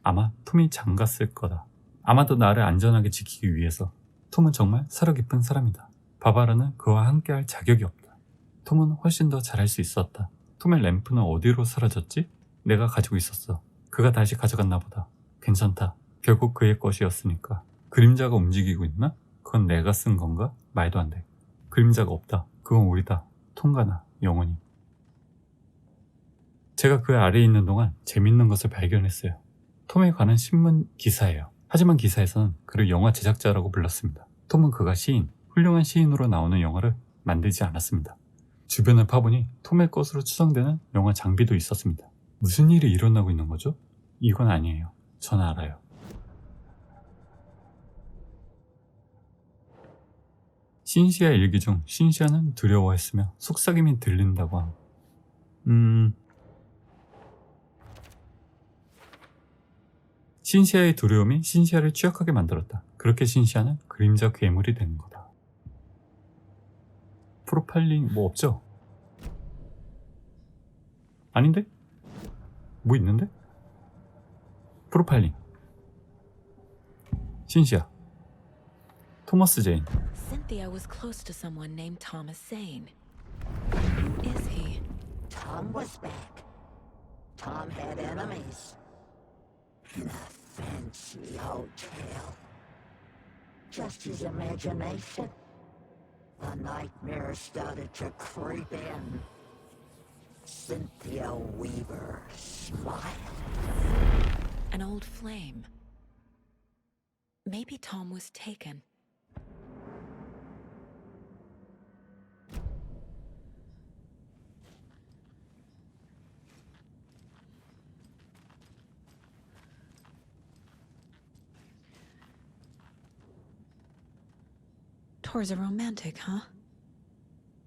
아마 톰이 잠갔을 거다. 아마도 나를 안전하게 지키기 위해서. 톰은 정말 사려 깊은 사람이다. 바바라는 그와 함께할 자격이 없다. 톰은 훨씬 더 잘할 수 있었다. 톰의 램프는 어디로 사라졌지? 내가 가지고 있었어. 그가 다시 가져갔나 보다. 괜찮다. 결국 그의 것이었으니까. 그림자가 움직이고 있나? 그건 내가 쓴 건가? 말도 안 돼. 그림자가 없다. 그건 우리다. 톰과 나, 영원히. 제가 그 아래에 있는 동안 재밌는 것을 발견했어요. 톰에 관한 신문 기사예요. 하지만 기사에서는 그를 영화 제작자라고 불렀습니다. 톰은 그가 시인, 훌륭한 시인으로 나오는 영화를 만들지 않았습니다. 주변을 파보니 톰의 것으로 추정되는 영화 장비도 있었습니다. 무슨 일이 일어나고 있는 거죠? 이건 아니에요. 전 알아요. 신시아 일기 중 신시아는 두려워했으며 속삭임이 들린다고 함. 신시아의 두려움이 신시아를 취약하게 만들었다. 그렇게 신시아는 그림자 괴물이 된 거다. 프로파일링 뭐 없죠? 아닌데? 뭐 있는데? 프로파일링 신시아 토머스 제인. Cynthia was close to someone named Thomas Zane. Who is he? Tom was back. Tom had enemies. In a fancy hotel. Just his imagination. The nightmare started to creep in. Cynthia Weaver smiled. An old flame. Maybe Tom was taken. Tor's a romantic, huh?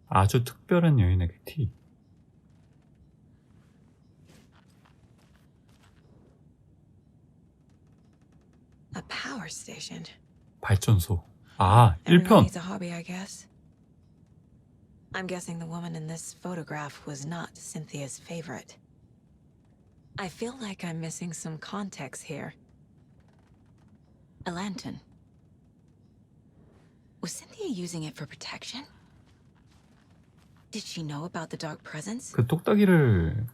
아주 특별한 여인에게 티. A power station. 발전소. 아, 1편. Everyone needs a hobby, I guess. I'm guessing the woman in this photograph was not Cynthia's favorite. I feel like I'm missing some context here. A lantern. Was Cynthia using it for protection? Did she know about the dark presence? 그 똑딱이를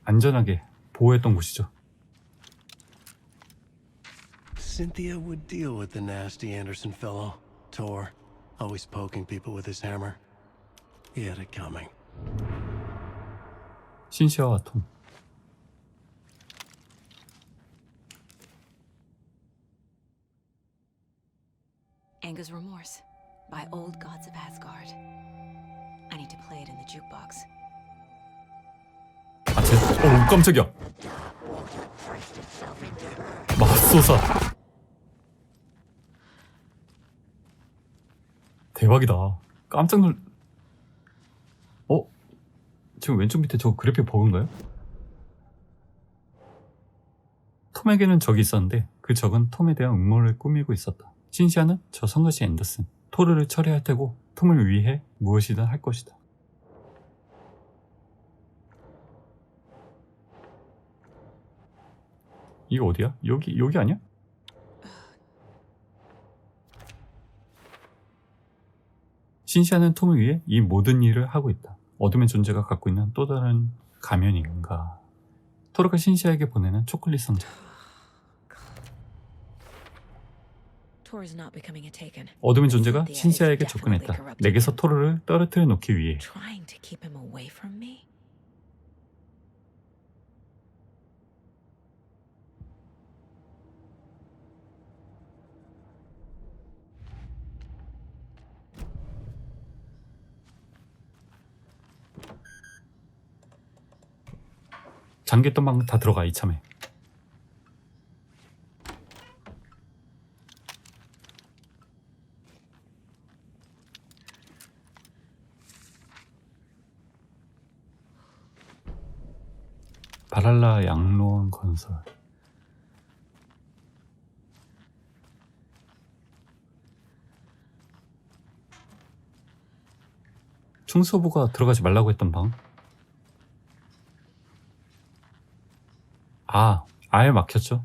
안전하게 보호했던 곳이죠. Cynthia would deal with the nasty Anderson fellow, Tor, always poking people with his hammer. He had it coming. 신시아와 톰. Anger's Remorse by Old Gods of Asgard. I need to play it in the jukebox. 아, 깜짝이야. 맙소사. 대박이다. 깜짝 놀... 지금 왼쪽 밑에 저 그래픽 버그인가요? 톰에게는 적이 있었는데 그 적은 톰에 대한 음모를 꾸미고 있었다. 신시아는 저 성가시 앤더슨, 토르를 처리할 테고 톰을 위해 무엇이든 할 것이다. 이거 어디야? 여기 아니야? 신시아는 톰을 위해 이 모든 일을 하고 있다. 어둠의 존재가 갖고 있는 또 다른 가면인가? 토르가 신시아에게 보내는 초콜릿 상자. 어둠의 존재가 신시아에게 접근했다. 내게서 토르를 떨어뜨려 놓기 위해. 잠겼던 방 다 들어가 이참에. 바랄라 양로원 건설. 충수부가 들어가지 말라고 했던 방. 아예 막혔죠.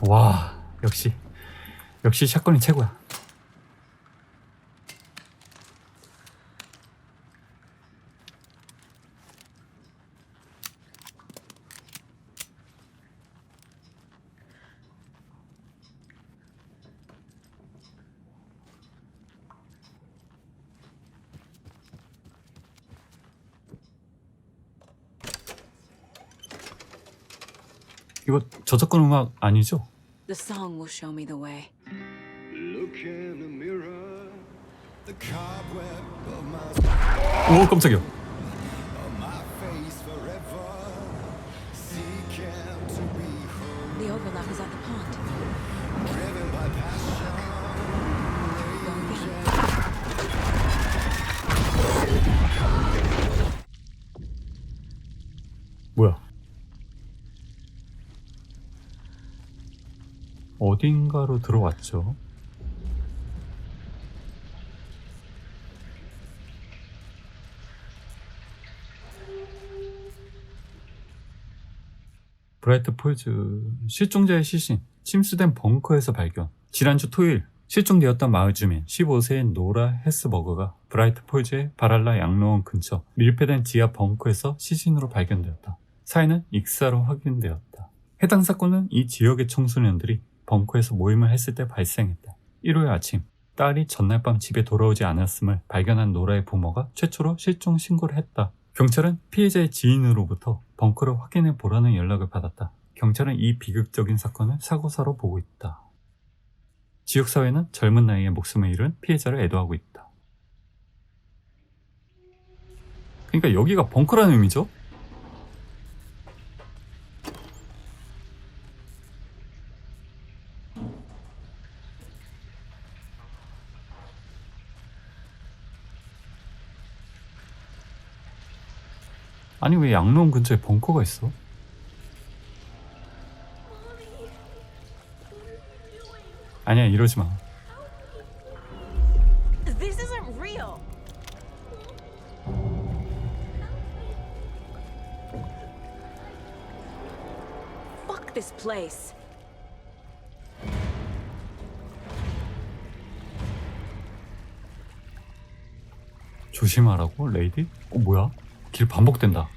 와, 역시 샷건이 최고야. 이거 저작권 음악 아니죠? The song will show me the way. Look in the mirror. The cobweb of 오 my 깜짝이야. my face forever. Seeking to be heard. The overlap is at the pond. Driven by passion. Go again. 뭐야? 어딘가로 들어왔죠. 브라이트 폴즈 실종자의 시신 침수된 벙커에서 발견. 지난주 토요일 실종되었던 마을 주민 15세인 노라 헤스버그가 브라이트 폴즈의 바랄라 양로원 근처 밀폐된 지하 벙커에서 시신으로 발견되었다. 사인은 익사로 확인되었다. 해당 사건은 이 지역의 청소년들이 벙커에서 모임을 했을 때 발생했다. 일요일 아침 딸이 전날 밤 집에 돌아오지 않았음을 발견한 노라의 부모가 최초로 실종 신고를 했다. 경찰은 피해자의 지인으로부터 벙커를 확인해 보라는 연락을 받았다. 경찰은 이 비극적인 사건을 사고사로 보고 있다. 지역사회는 젊은 나이에 목숨을 잃은 피해자를 애도하고 있다. 그러니까 여기가 벙커라는 의미죠? 아니 왜 양로원 근처에 벙커가 있어? 아니야 이러지 마. This isn't real. Fuck this place. 조심하라고 레이디? 뭐야? 길 반복된다.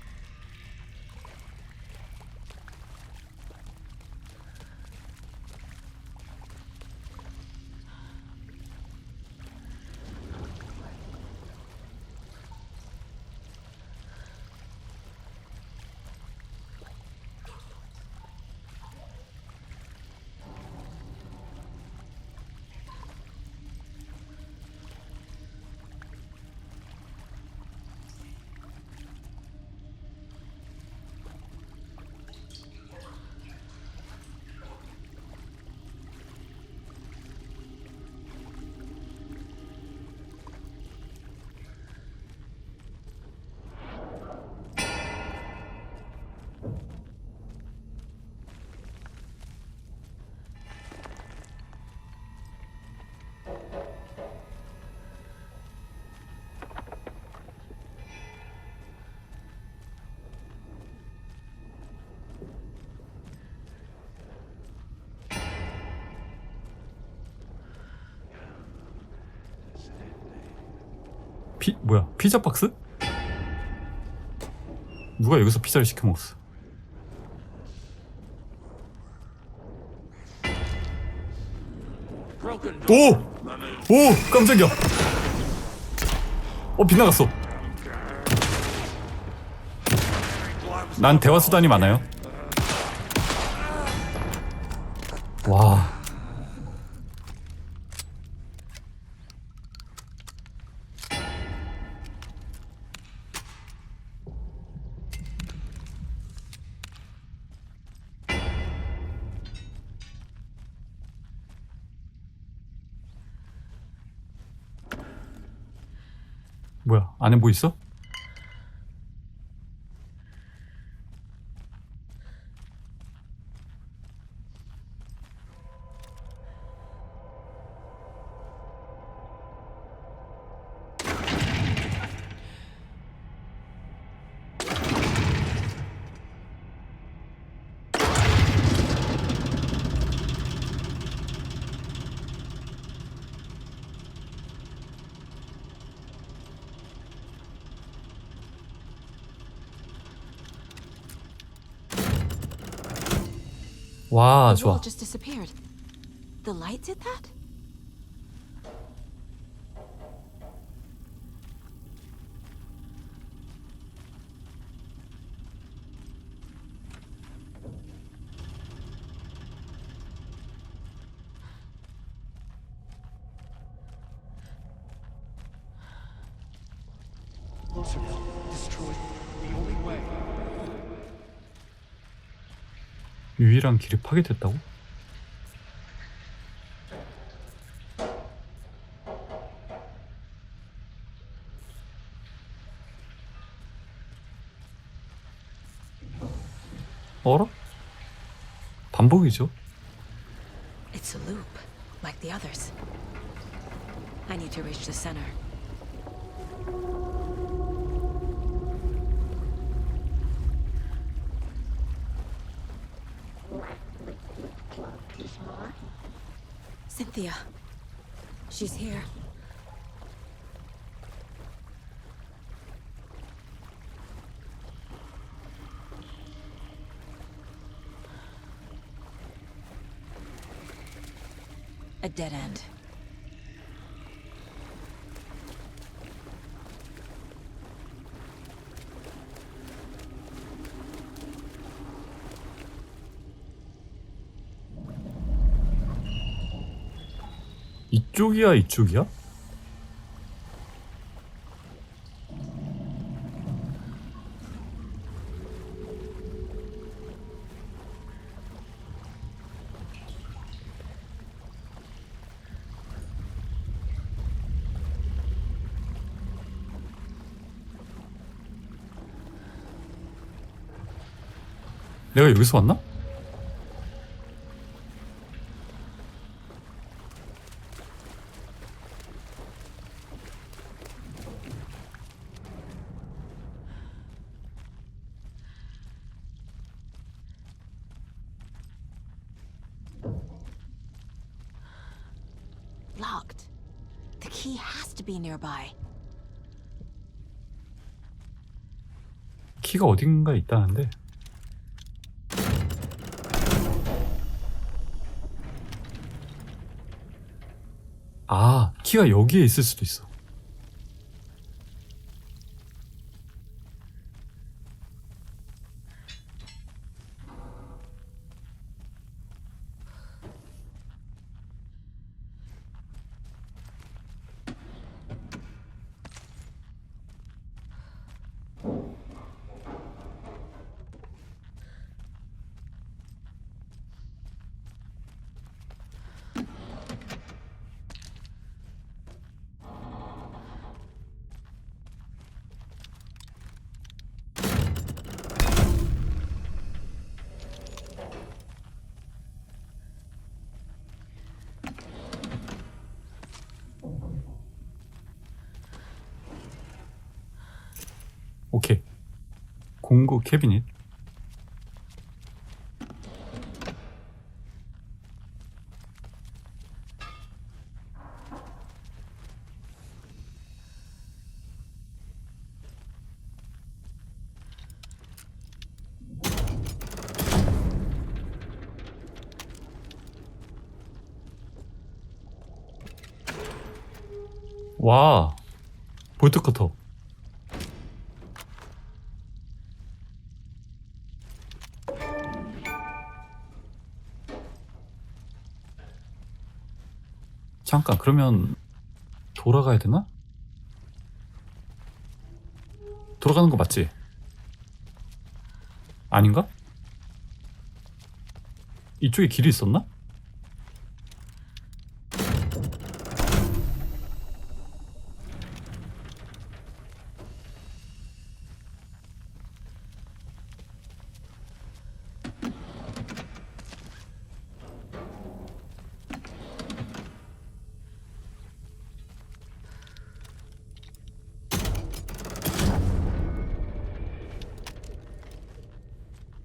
뭐야 피자 박스? 누가 여기서 피자를 시켜 먹었어? 오! 오! 깜짝이야. 빗나갔어. 난 대화 수단이 많아요. 와. 뭐야 안에 뭐 있어? 와 The wall 좋아. just disappeared. The light did that? closer now. Destroy the only way. 유일한 길이 파괴됐다고? 어라? 반복이죠. It's a loop, like the others. I need to reach the center. Cynthia. She's here. A dead end. 이쪽이야, 이쪽이야? 내가 여기서 왔나? Locked. The key has to be nearby. 키가 어딘가에 있다는데. 아, 키가 여기에 있을 수도 있어. 오케이. 공구 캐비닛. 와, 볼트 커터. 잠깐, 그러면 돌아가야 되나? 돌아가는 거 맞지? 아닌가? 이쪽에 길이 있었나?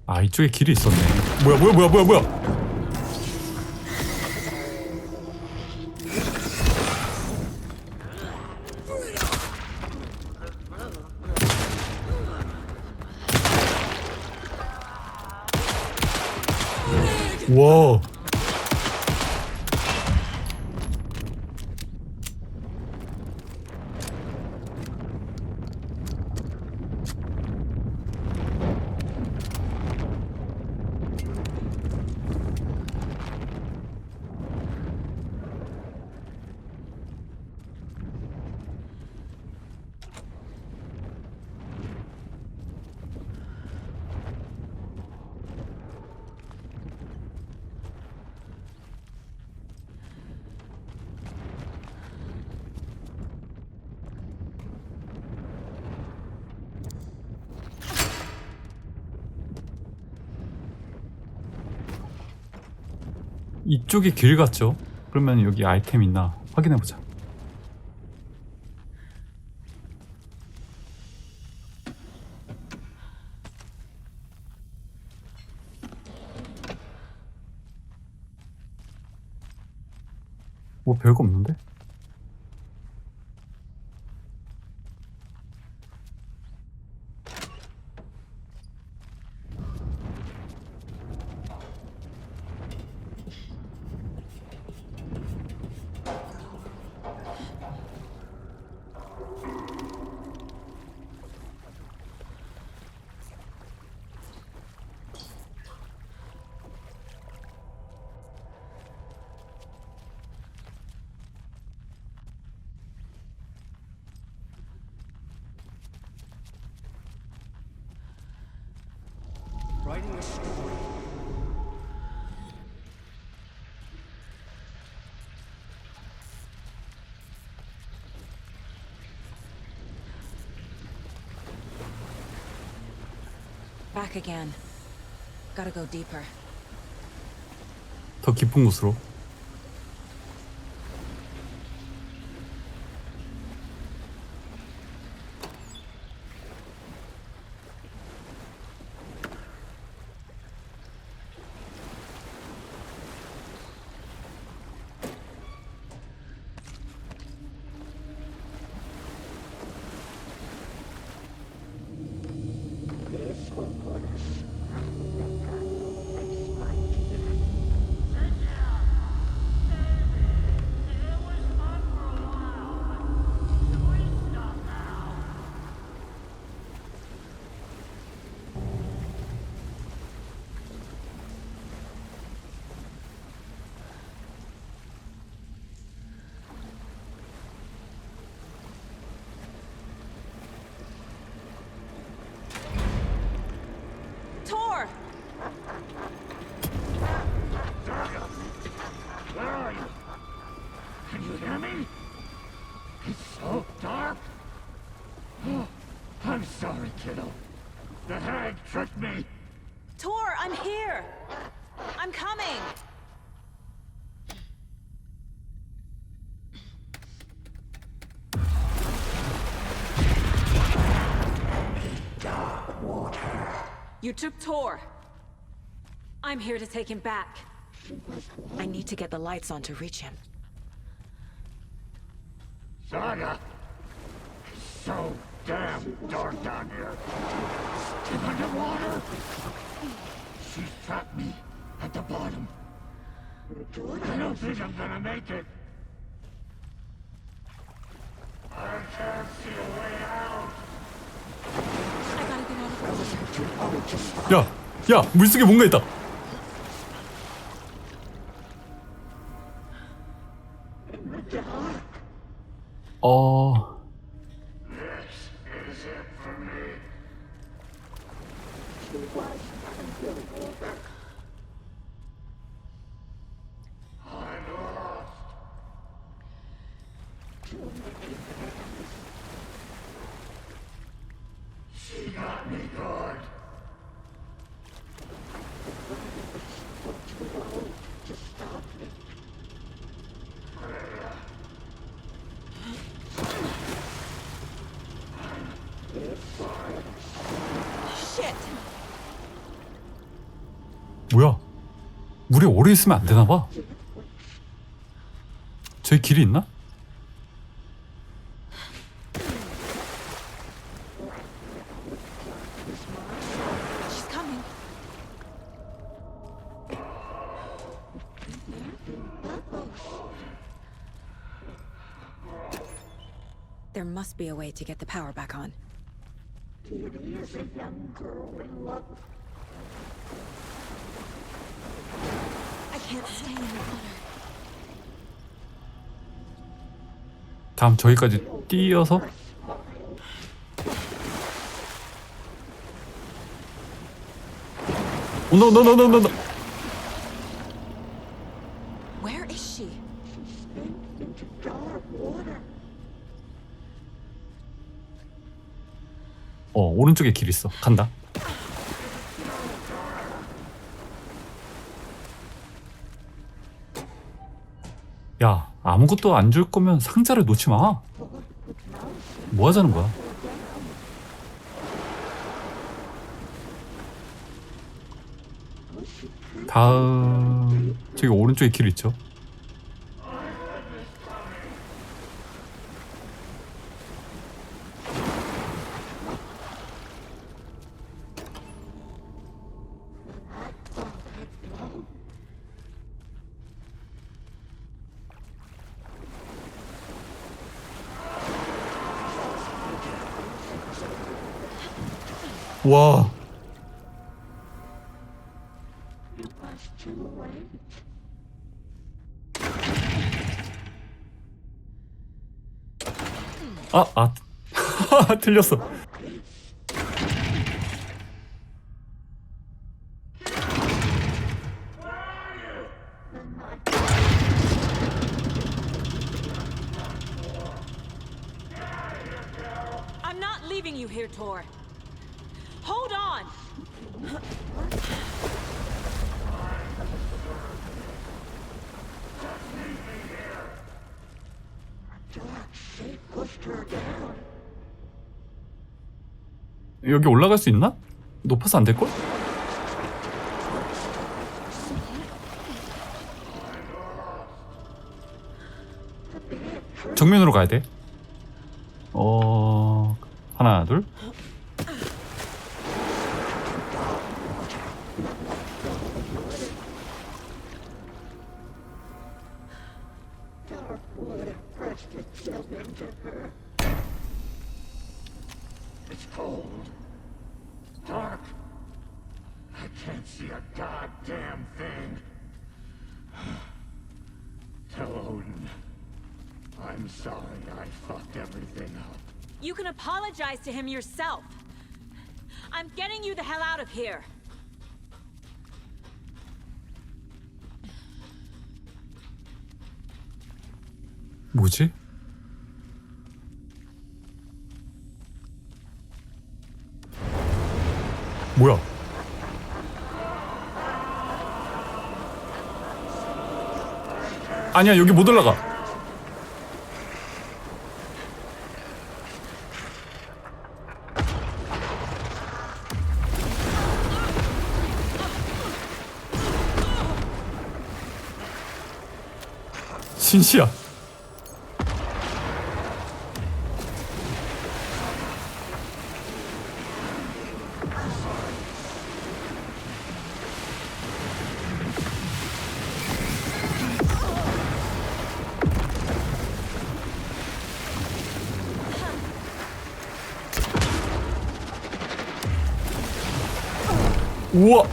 아, 이쪽에 길이 있었네. 뭐야. 와. 이쪽이 길 같죠? 그러면 여기 아이템 있나 확인해보자. 뭐 별거 없는데? Writing a story. Back again. Gotta go deeper. 더 깊은 곳으로. Tor! Where are you? Can you hear me? It's so dark. Oh, I'm sorry, kiddo. The hag tricked me. Tor, I'm here! I'm coming! You took Tor. I'm here to take him back. I need to get the lights on to reach him. Saga! It's so damn dark down here. Still underwater. She's trapped me at the bottom. I don't think I'm gonna make it. I can't see a way out. 야! 야! 물속에 뭔가 있다! She got me good. 뭐야? 물에 오래 있으면 안 되나봐. 저기 길이 있나? She's coming. There must be a way to get the power back on. Kitty is a young girl in love. I can't stay in the water. 다음 저기까지 뛰어서 온다. Where is she? Into dark water. 오른쪽에 길 있어. 간다. 아무것도 안 줄 거면 상자를 놓지 마. 뭐 하자는 거야? 다음 저기 오른쪽에 길 있죠? 와. 틀렸어. I'm not leaving you here, Tor. Hold on. 여기 올라갈 수 있나? 높아서 안 될걸? 정면으로 가야 돼. 하나, 둘. It's cold. Dark. I can't see a goddamn thing. Tell Odin. I'm sorry I fucked everything up. You can apologize to him yourself. I'm getting you the hell out of here. 뭐지? 뭐야? 아니야, 여기 못 올라가. 신시야. 우와.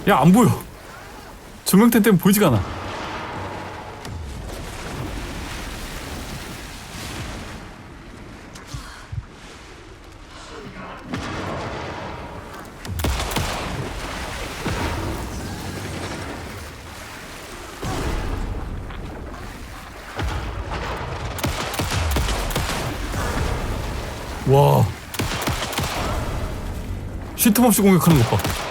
야, 안 보여. 조명탄 때문에 보이지가 않아. 와. 쉴 틈 없이 공격하는 것 봐.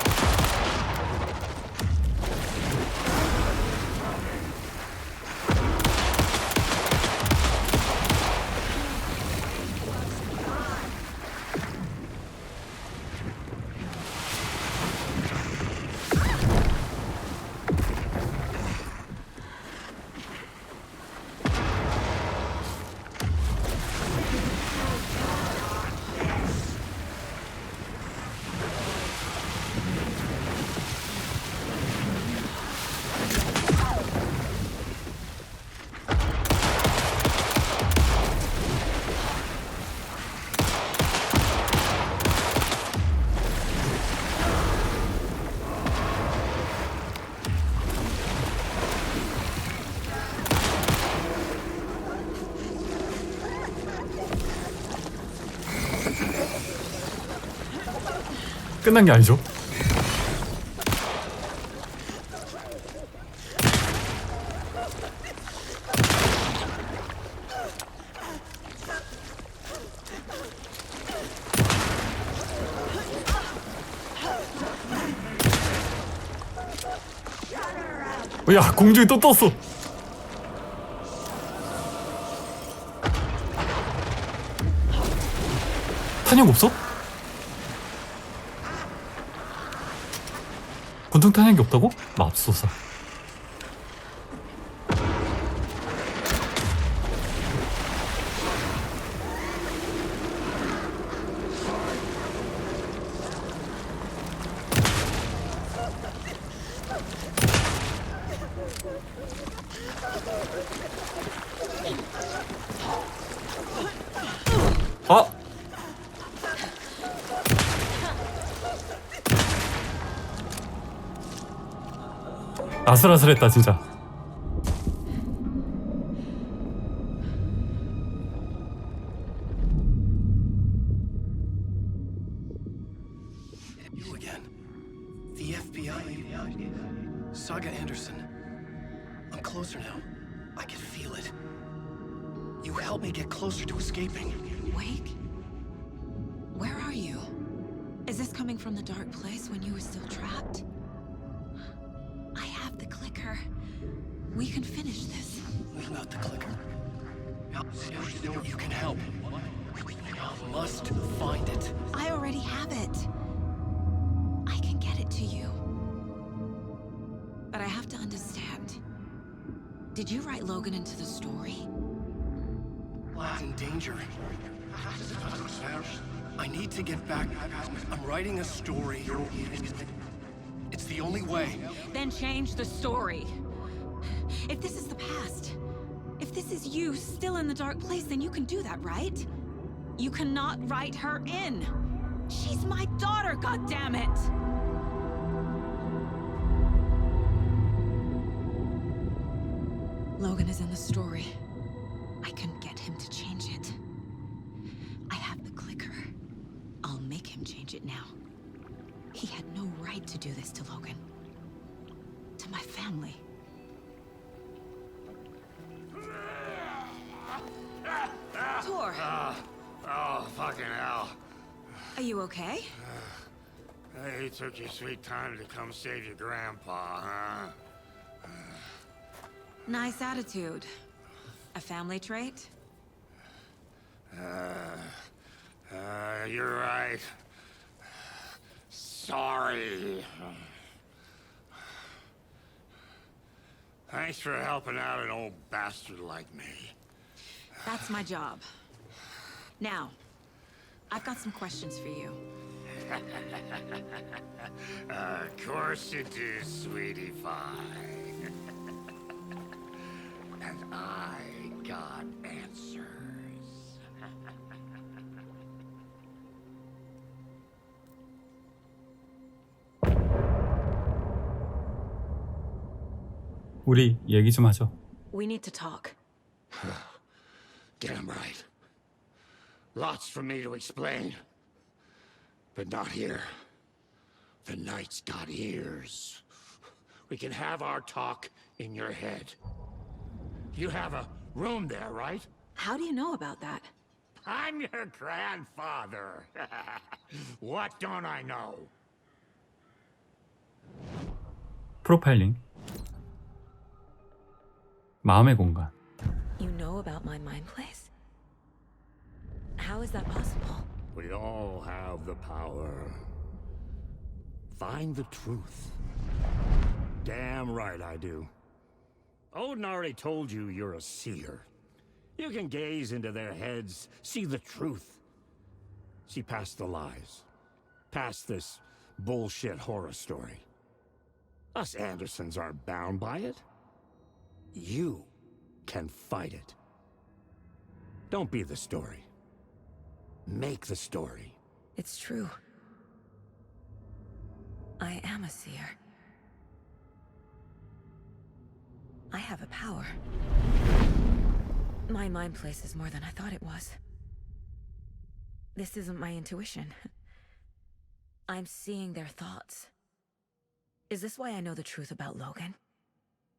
끝난 게 아니죠. 야, 공중에 또 떴어. 탄약 없어? 권총 탄약이 없다고? 맙소사. 아! 아슬아슬했다 진짜. You again. The FBI. Saga Anderson. I'm closer now. I can feel it. You helped me get closer to escaping. Wake? Where are you? Is this coming from the dark place when you were still trapped? I have the clicker. We can finish this. Without the clicker, you can help. You must find it. I already have it. I can get it to you. But I have to understand. Did you write Logan into the story? In danger. I need to get back. I'm writing a story. It's the only way. Then change the story. If this is the past, if this is you still in the dark place, then you can do that, right? You cannot write her in. She's my daughter, goddammit! Logan is in the story. I can get him to change it. I have the clicker. I'll make him change it now. He had no right to do this to Logan. To my family. Tor! Oh, fucking hell. Are you okay? Hey, you took your sweet time to come save your grandpa, huh? Nice attitude. A family trait? You're right. Sorry. Thanks for helping out an old bastard like me. That's my job. Now, I've got some questions for you. Of course you do, sweetie pie. And I got answers. 우리 얘기 좀 하죠. We need to talk. Damn right. Lots for me to explain. But not here. The night's got ears. We can have our talk in your head. You have a room there, right? How do you know about that? I'm your grandfather. What don't I know? 프로파일링. 마음의 공간. You know about my mind place? How is that possible? We all have the power. Find the truth. Damn right I do. Odin already told you you're a seer. You can gaze into their heads, see the truth. See past the lies. Past this bullshit horror story. Us Andersons aren't bound by it. You can fight it. Don't be the story. Make the story. It's true. I am a seer. I have a power. My mind place is more than I thought it was. This isn't my intuition. I'm seeing their thoughts. Is this why I know the truth about Logan?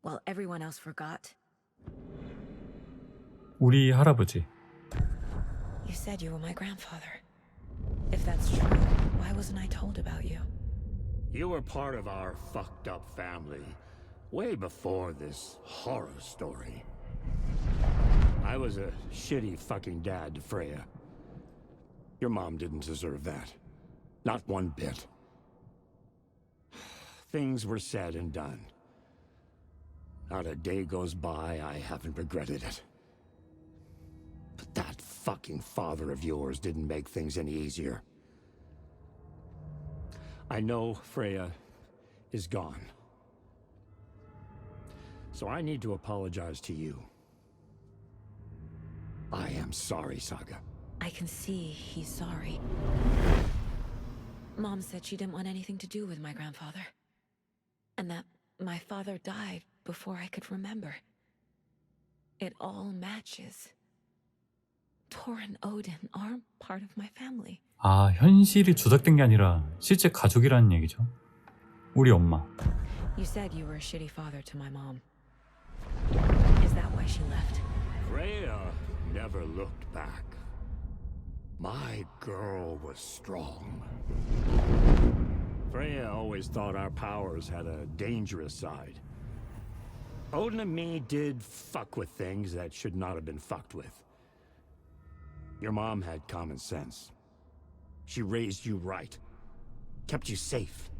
While everyone else forgot? 우리 할아버지. You said you were my grandfather. If that's true, why wasn't I told about you? You were part of our fucked up family way before this horror story. I was a shitty fucking dad to Freya. Your mom didn't deserve that. Not one bit. Things were said and done. Not a day goes by I haven't regretted it. But that fucking father of yours didn't make things any easier. I know Freya is gone. So I need to apologize to you. I am sorry, Saga. I can see he's sorry. Mom said she didn't want anything to do with my grandfather. And that my father died before I could remember. It all matches. Tor and Odin are part of my family. 아, 현실이 조작된 게 아니라 실제 가족이라는 얘기죠. 우리 엄마. You said you were a shitty father to my mom. Is that why she left? Freya never looked back. My girl was strong. Freya always thought our powers had a dangerous side. Odin and me did fuck with things that should not have been fucked with. Your mom had common sense. She raised you right. Kept you safe.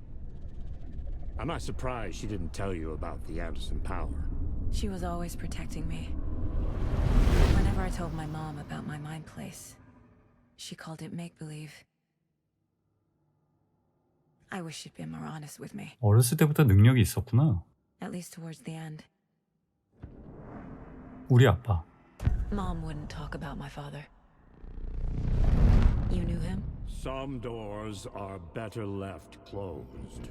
I'm not surprised she didn't tell you about the Anderson power. She was always protecting me. Whenever I told my mom about my mind place, she called it make-believe. I wish she'd been more honest with me. 어렸을 때부터 능력이 있었구나. At least towards the end. 우리 아빠. Mom wouldn't talk about my father. You knew him? Some doors are better left closed.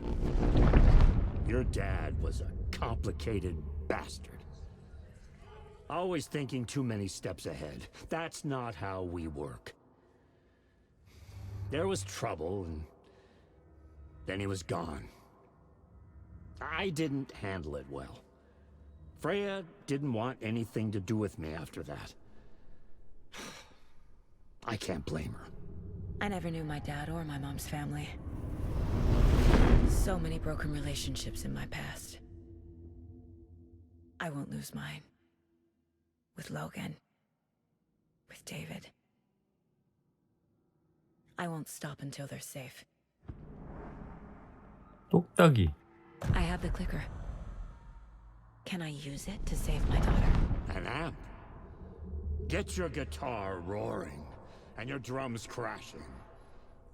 Your dad was a complicated bastard. Always thinking too many steps ahead. That's not how we work. There was trouble, and then he was gone. I didn't handle it well. Freya didn't want anything to do with me after that. I can't blame her. I never knew my dad or my mom's family. So many broken relationships in my past. I won't lose mine. With Logan. With David. I won't stop until they're safe. 똑딱이. I have the clicker. Can I use it to save my daughter? An amp. Get your guitar roaring and your drums crashing.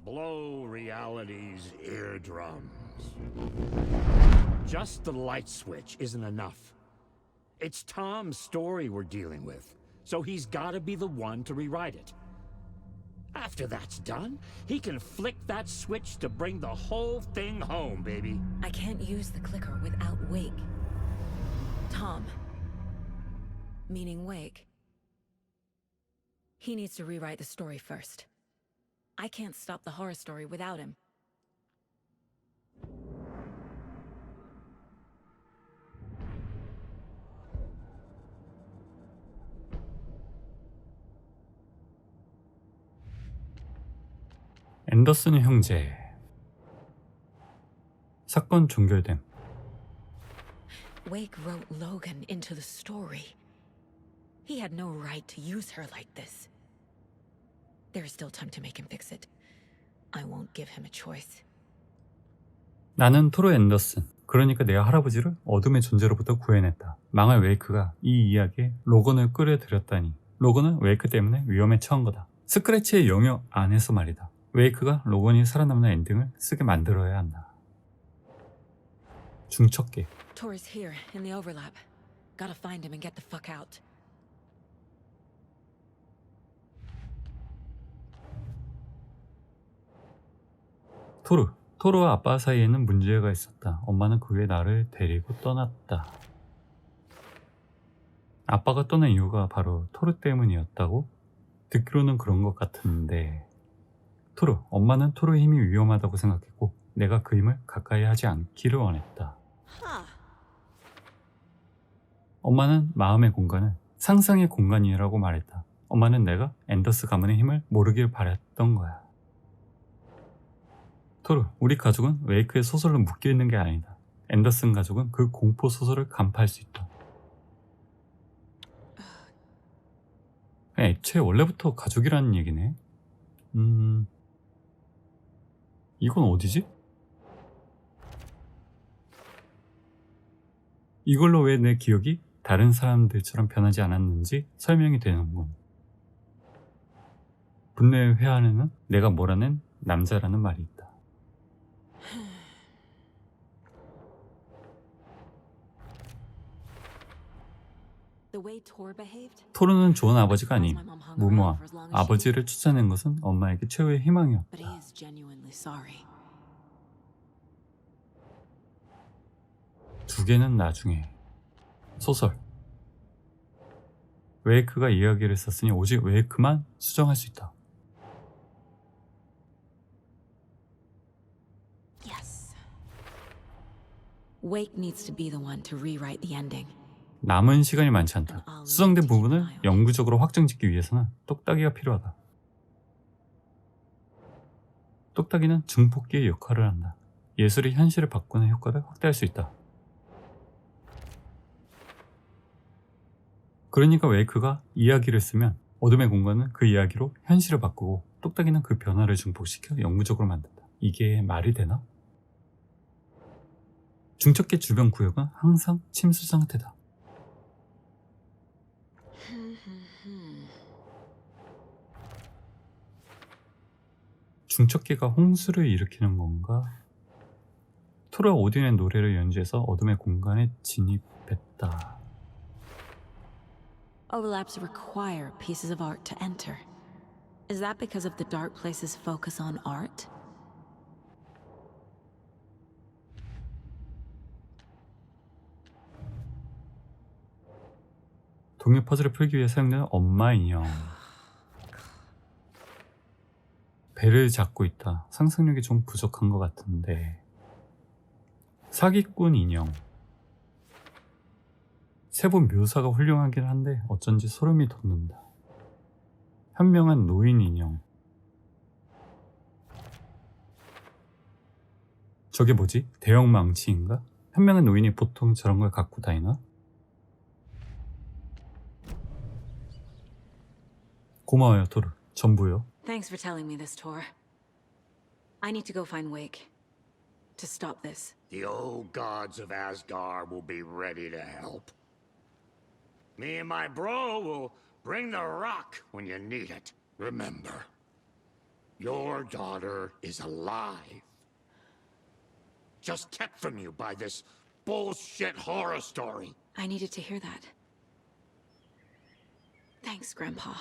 Blow reality's eardrums. Just the light switch isn't enough. It's Tom's story we're dealing with, so he's gotta be the one to rewrite it. After that's done, he can flick that switch to bring the whole thing home, baby. I can't use the clicker without Wake. Tom. Meaning Wake. He needs to rewrite the story first. I can't stop the horror story without him. 앤더슨 형제. 사건 종결됨. Wake wrote Logan into the story. He had no right to use her like this. There is still time to make him fix it. I won't give him a choice. 나는 토르 앤더슨. 그러니까 내가 할아버지를 어둠의 존재로부터 구해냈다. 망할 웨이크가 이 이야기에 로건을 끌어들였다니. 로건은 웨이크 때문에 위험에 처한 거다. 스크래치의 영역 안에서 말이다. 웨이크가 로건이 살아남는 엔딩을 쓰게 만들어야 한다. 중첩계. Tor is here in the overlap. Gotta find him and get the fuck out. 토르와 아빠 사이에는 문제가 있었다. 엄마는 그 후에 나를 데리고 떠났다. 아빠가 떠난 이유가 바로 토르 때문이었다고? 듣기로는 그런 것 같은데 토르, 엄마는 토르의 힘이 위험하다고 생각했고 내가 그 힘을 가까이 하지 않기를 원했다. 엄마는 마음의 공간은 상상의 공간이라고 말했다. 엄마는 내가 앤더스 가문의 힘을 모르길 바랬던 거야. 토르, 우리 가족은 웨이크의 소설로 묶여있는 게 아니다. 앤더슨 가족은 그 공포 소설을 간파할 수 있다. 애초에 원래부터 가족이라는 얘기네. 이건 어디지? 이걸로 왜 내 기억이 다른 사람들처럼 변하지 않았는지 설명이 되는군. 분노의 회한에는 내가 몰아낸 남자라는 말이 있다. 토르는 좋은 아버지가 아님, 무모한 아버지를 쫓아낸 것은 엄마에게 최후의 희망이었다. 두 개는 나중에. 소설. 웨이크가 이야기를 썼으니 오직 웨이크만 수정할 수 있다. Wake needs to be the one to rewrite the ending. 남은 시간이 많지 않다. 수정된 부분을 영구적으로 확정짓기 위해서는 똑딱이가 필요하다. 똑딱이는 증폭기의 역할을 한다. 예술이 현실을 바꾸는 효과를 확대할 수 있다. 그러니까 웨이크가 이야기를 쓰면 어둠의 공간은 그 이야기로 현실을 바꾸고 똑딱이는 그 변화를 증폭시켜 영구적으로 만든다. 이게 말이 되나? 중첩계 주변 구역은 항상 침수 상태다. 중첩계가 홍수를 일으키는 건가? 토르와 오딘의 노래를 연주해서 어둠의 공간에 진입했다. Overlaps require pieces of art to enter. Is that because of the dark place's focus on art? 동요 퍼즐을 풀기 위해 사용되는 엄마 인형. 배를 잡고 있다. 상상력이 좀 부족한 것 같은데. 사기꾼 인형. 세부 묘사가 훌륭하긴 한데 어쩐지 소름이 돋는다. 현명한 노인 인형. 저게 뭐지? 대형 망치인가? 현명한 노인이 보통 저런 걸 갖고 다니나? 고마워요, 토르. 전부요. Thanks for telling me this, Tor. I need to go find Wake to stop this. The old gods of Asgard will be ready to help. Me and my bro will bring the rock when you need it. Remember, your daughter is alive. Just kept from you by this bullshit horror story. I needed to hear that. Thanks, Grandpa.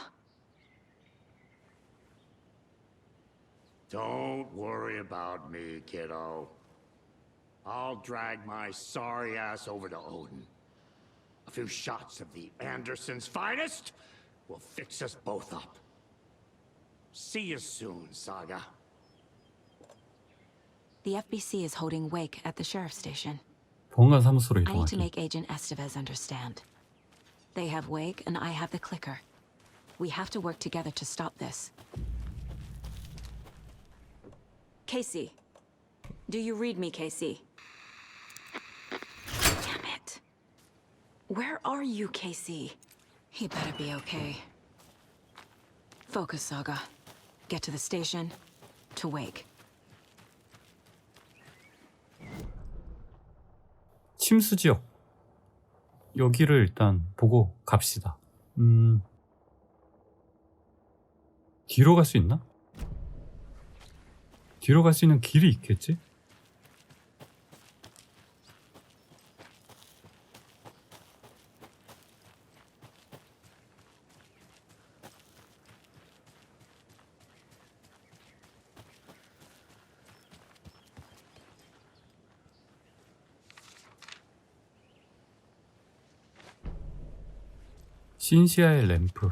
Don't worry about me, kiddo. I'll drag my sorry ass over to Odin. A few shots of the Andersons' finest will fix us both up. See you soon, Saga. The FBC is holding Wake at the sheriff's station. 보안관 사무소로 I need to 이동하기. make Agent Estevez understand. They have Wake and I have the clicker. We have to work together to stop this. Casey. Do you read me, Casey? Damn it. Where are you, Casey? He better be okay. Focus, Saga. Get to the station. To Wake. 침수 지역. 여기를 일단 보고 갑시다. 뒤로 갈 수 있나? 뒤로 갈 수 있는 길이 있겠지? 신시아의 램프.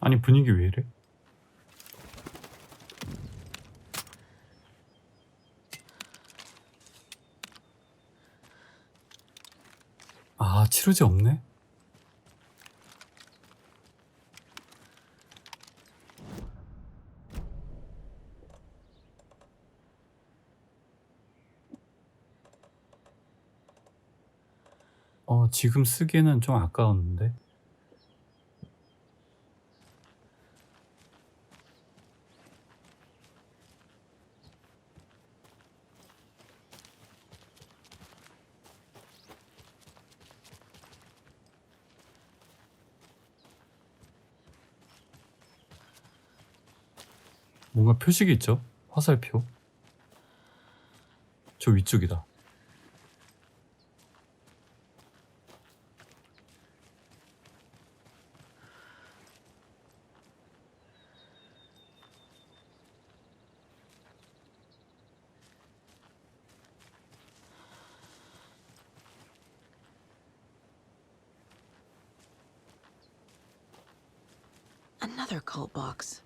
아니 분위기 왜 이래? 아, 치료제 없네? 지금 쓰기에는 좀 아까웠는데. 뭔가 표식이 있죠? 화살표. 저 위쪽이다. Another cult box.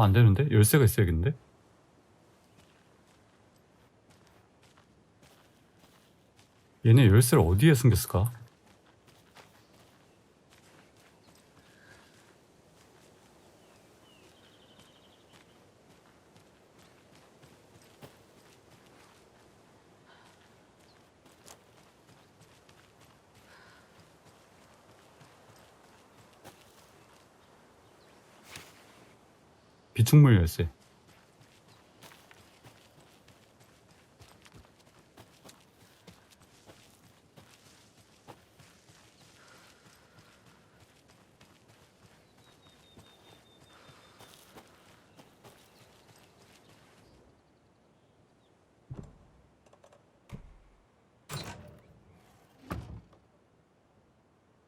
안 되는데? 열쇠가 있어야겠는데? 얘네 열쇠를 어디에 숨겼을까? 비축물 열쇠.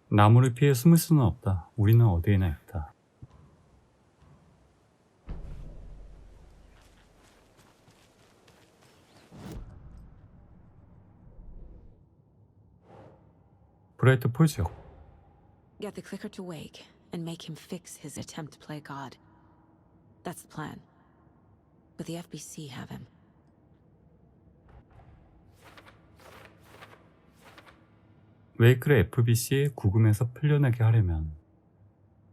나무를 피해 숨을 수는 없다. 우리는 어디에나 있다. 브라이트 폴 지역. Get the clicker to wake and make him fix his attempt to play God. That's the plan. But the FBC have him. 웨이크를 FBC에 구금해서 풀려나게 하려면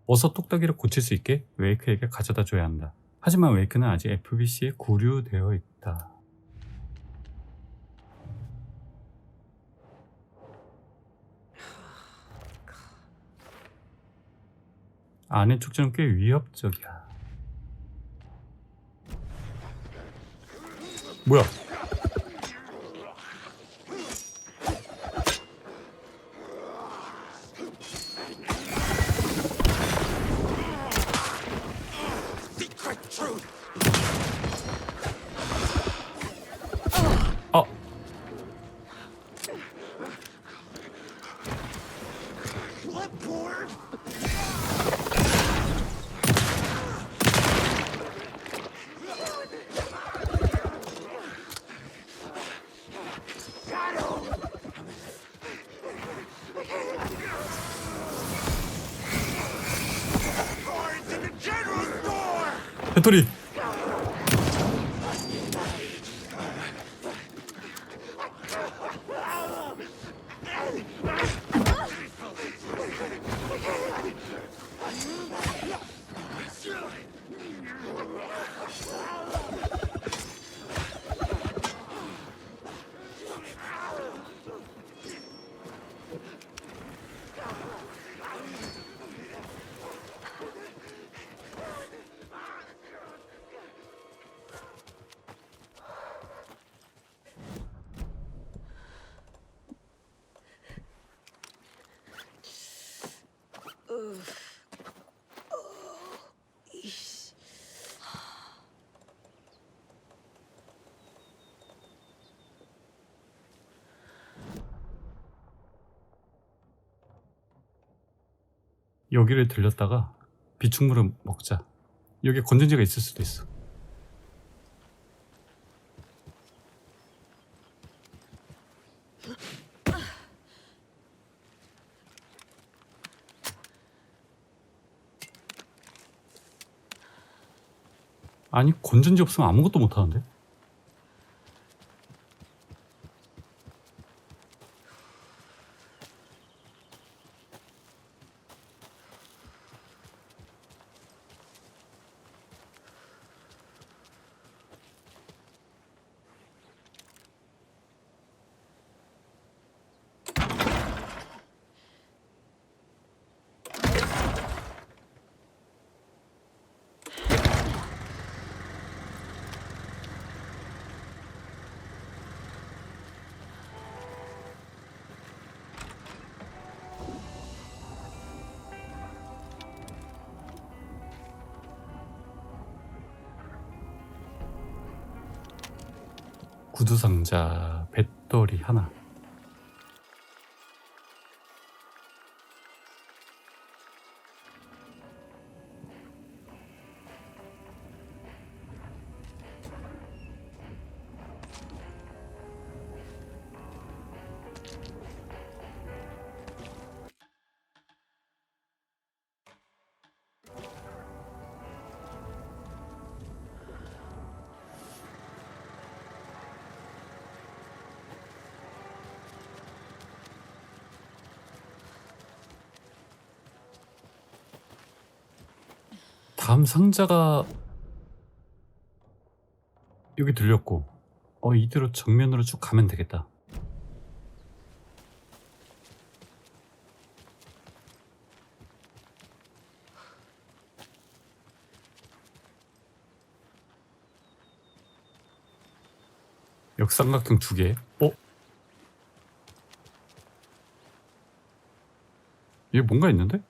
어서 똑딱이를 고칠 수 있게 웨이크에게 가져다 줘야 한다. 하지만 웨이크는 아직 FBC에 구류되어 있다. 안의 축제는 꽤 위협적이야. 뭐야? 배터리. 여기를 들렸다가 비축물을 먹자. 여기에 건전지가 있을 수도 있어. 아니, 건전지 없으면 아무것도 못하는데? 구두상자, 배터리 하나. 다음 상자가 여기 들렸고, 이대로 정면으로 쭉 가면 되겠다. 역삼각형 2개. 여기 뭔가 있는데?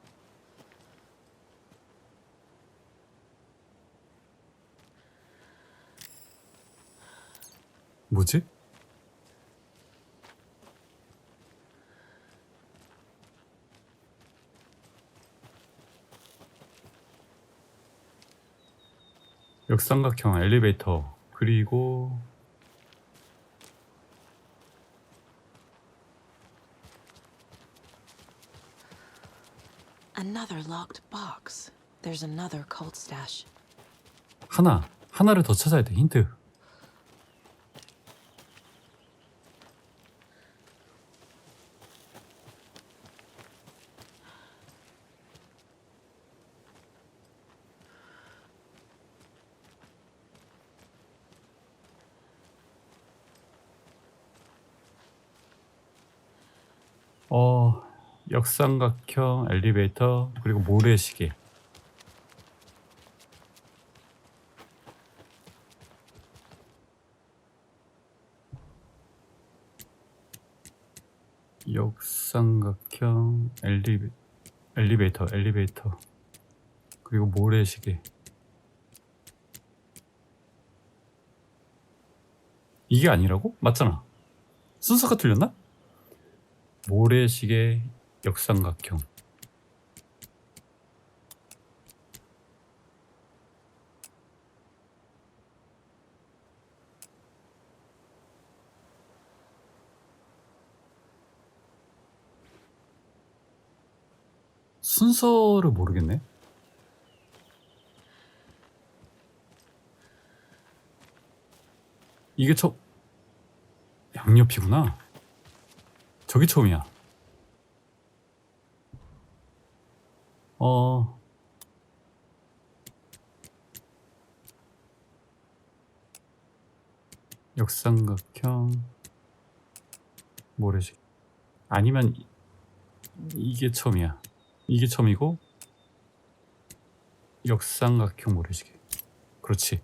뭐지? 역삼각형 엘리베이터, 그리고 Another locked box. There's another cult stash. 하나를 더 찾아야 돼. 힌트. 역삼각형 엘리베이터, 그리고 모래시계. 역삼각형 엘리베이터, 그리고 모래시계. 이게 아니라고? 맞잖아. 순서가 틀렸나? 모래시계, 역삼각형. 순서를 모르겠네. 이게 양옆이구나. 저기 처음이야. 역삼각형 모래시계. 아니면 이게 처음이야. 이게 처음이고 역삼각형 모래시계. 그렇지.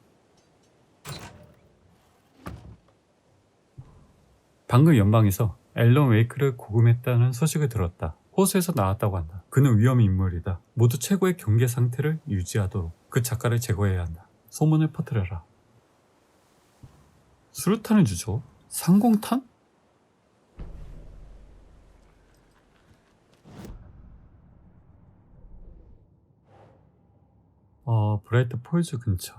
방금 연방에서 앨런웨이크를 구금했다는 소식을 들었다. 호수에서 나왔다고 한다. 그는 위험 인물이다. 모두 최고의 경계 상태를 유지하도록 그 작가를 제거해야 한다. 소문을 퍼뜨려라. 수류탄을 주죠? 상공탄? 브라이트 폴즈 근처.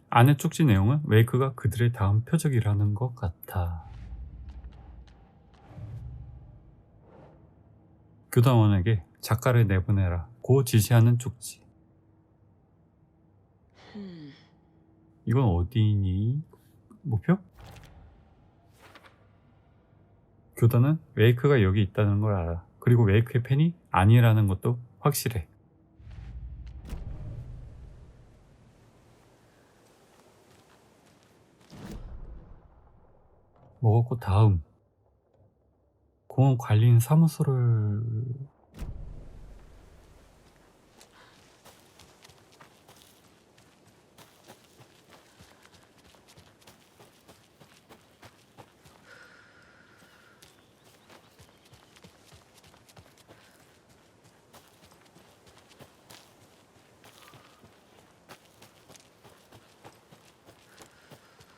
안의 쪽지 내용은 웨이크가 그들의 다음 표적이라는 것 같아. 교단원에게 작가를 내보내라 고 지시하는 쪽지. 이건 어디니? 목표? 교단은 웨이크가 여기 있다는 걸 알아. 그리고 웨이크의 팬이 아니라는 것도 확실해. 먹었고 다음 공원 관리인 사무소를...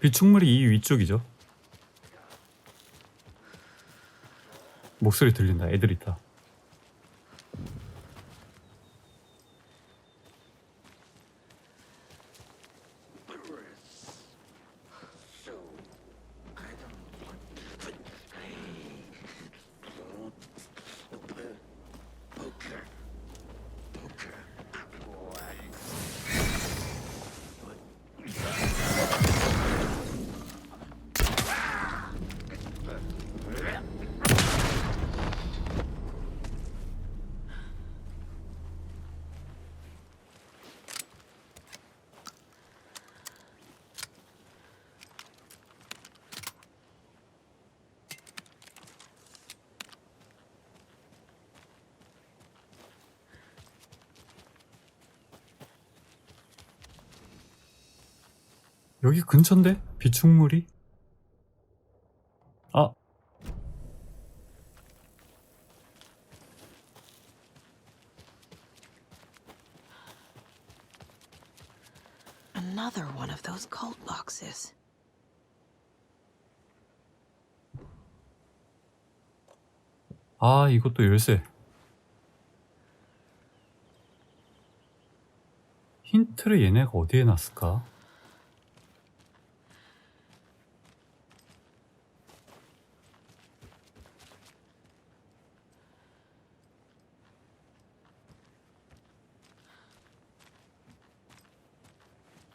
비축물이 이 위쪽이죠. 목소리 들린다. 애들 있다. 여기 근처인데? 비축물이? 아! Another one of those cult boxes. 아, 이것도 열쇠. 힌트를 얘네가 어디에 놨을까?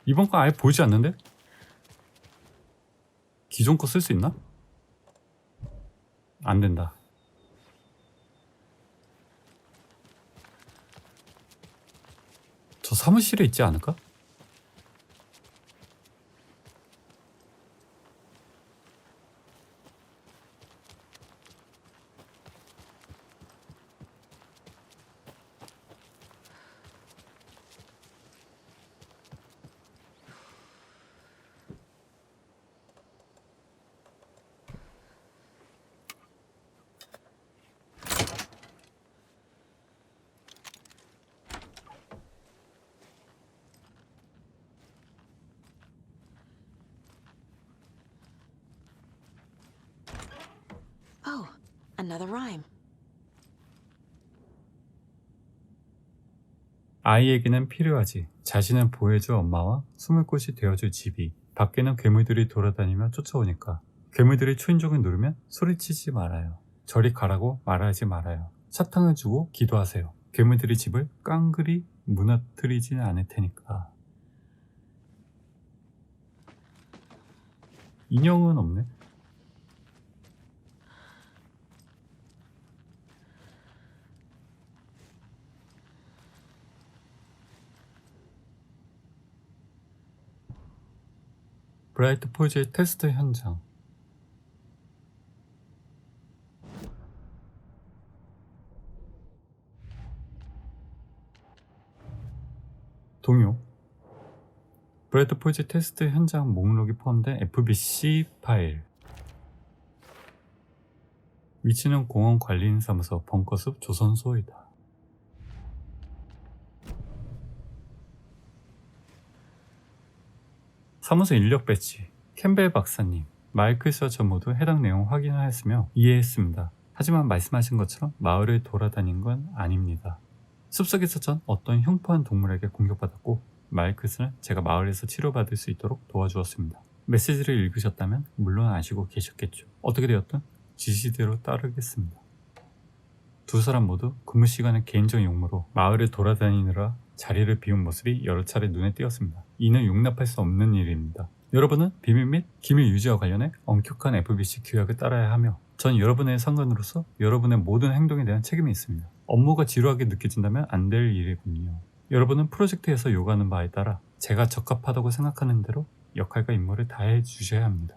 이번 거 아예 보이지 않는데? 기존 거 쓸 수 있나? 안 된다. 저 사무실에 있지 않을까? Oh, another rhyme. 아이에게는 필요하지. 자신을 보호해줄 엄마와 숨을 곳이 되어줄 집이. 밖에는 괴물들이 돌아다니며 쫓아오니까. 괴물들이 초인종을 누르면 소리치지 말아요. 저리 가라고 말하지 말아요. 사탕을 주고 기도하세요. 괴물들이 집을 깡그리 무너뜨리진 않을 테니까. 인형은 없네. 브라이트 폴즈의 테스트 현장. 동요. 브라이트 폴즈 테스트 현장 목록이 포함된 FBC 파일. 위치는 공원 관리인 사무소 벙커숲 조선소이다. 사무소 인력 배치. 캠벨 박사님, 마이클 저 모두 해당 내용 확인하였으며 이해했습니다. 하지만 말씀하신 것처럼 마을을 돌아다닌 건 아닙니다. 숲속에서 전 어떤 흉포한 동물에게 공격받았고 마이클스는 제가 마을에서 치료받을 수 있도록 도와주었습니다. 메시지를 읽으셨다면 물론 아시고 계셨겠죠. 어떻게 되었든 지시대로 따르겠습니다. 두 사람 모두 근무 시간의 개인적인 용무로 마을을 돌아다니느라 자리를 비운 모습이 여러 차례 눈에 띄었습니다. 이는 용납할 수 없는 일입니다. 여러분은 비밀 및 기밀 유지와 관련해 엄격한 FBC 규약을 따라야 하며 전 여러분의 상관으로서 여러분의 모든 행동에 대한 책임이 있습니다. 업무가 지루하게 느껴진다면 안 될 일이군요. 여러분은 프로젝트에서 요구하는 바에 따라 제가 적합하다고 생각하는 대로 역할과 임무를 다해 주셔야 합니다.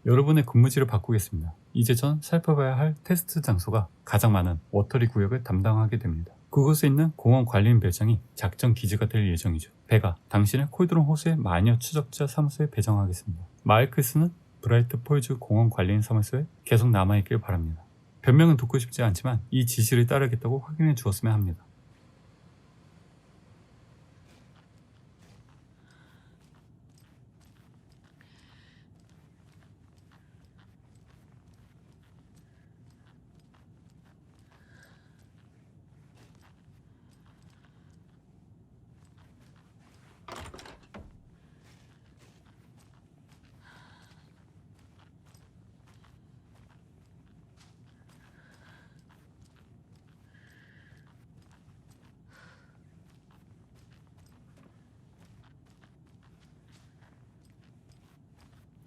여러분의 근무지를 바꾸겠습니다. 이제 전 살펴봐야 할 테스트 장소가 가장 많은 워터리 구역을 담당하게 됩니다. 그곳에 있는 공원 관리인 별장이 작전 기지가 될 예정이죠. 배가 당신을 콜드론 호수의 마녀 추적자 사무소에 배정하겠습니다. 마이클스는 브라이트 폴즈 공원 관리인 사무소에 계속 남아있길 바랍니다. 변명은 듣고 싶지 않지만 이 지시를 따르겠다고 확인해 주었으면 합니다.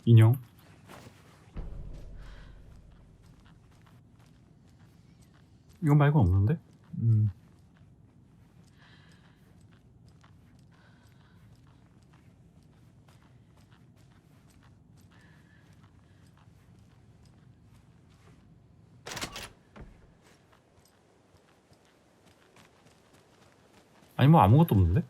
인형 이거 말고 없는데? 아니 뭐 아무것도 없는데?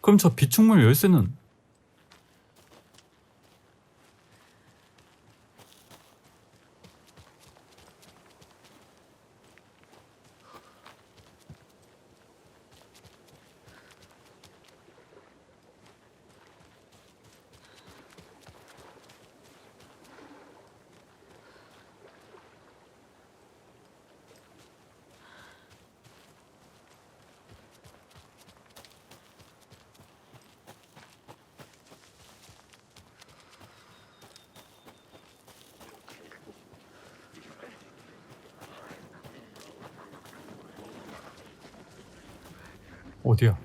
그럼 저 비축물 열쇠는 어디야?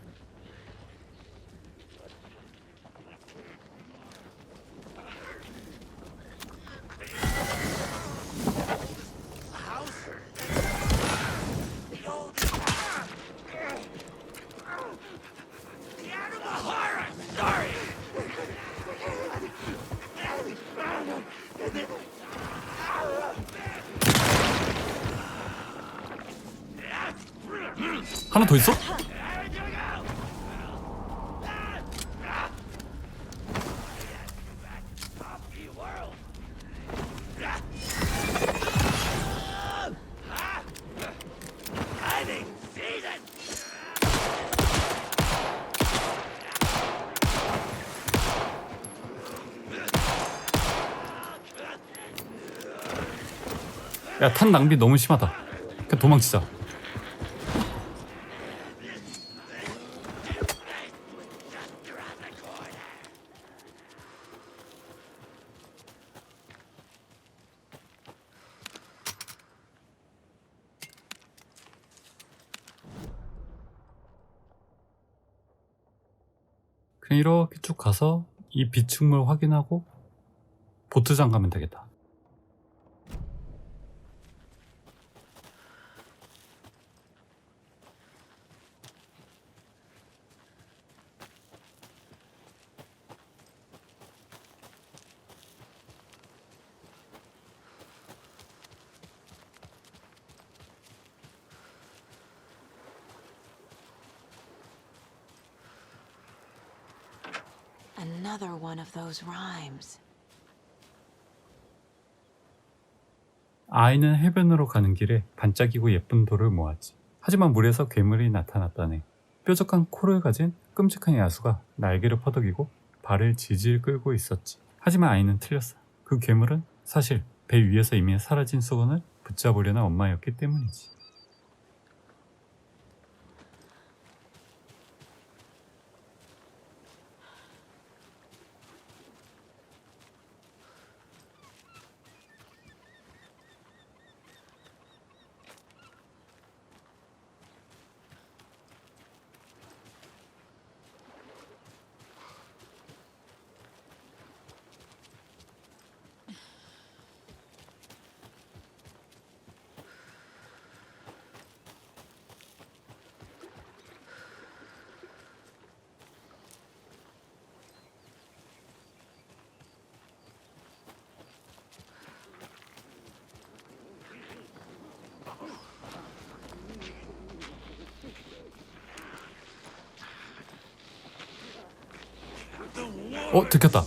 하나 더 있어? 야, 탄 낭비 너무 심하다. 그냥 도망치자. 그냥 이렇게 쭉 가서 이 비축물 확인하고 보트장 가면 되겠다. Another one of those rhymes. 아이는 해변으로 가는 길에 반짝이고 예쁜 돌을 모았지. 하지만 물에서 괴물이 나타났다네. 뾰족한 코를 가진 끔찍한 야수가 날개를 퍼덕이고 발을 질질 끌고 있었지. 하지만 아이는 틀렸어. 그 괴물은 사실 배 위에서 이미 사라진 수건을 붙잡으려는 엄마였기 때문이지. 들켰다.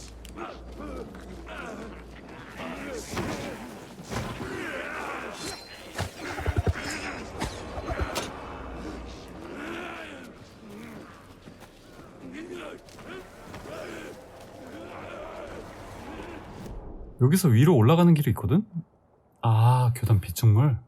여기서 위로 올라가는 길이 있거든? 아, 교단 비축물.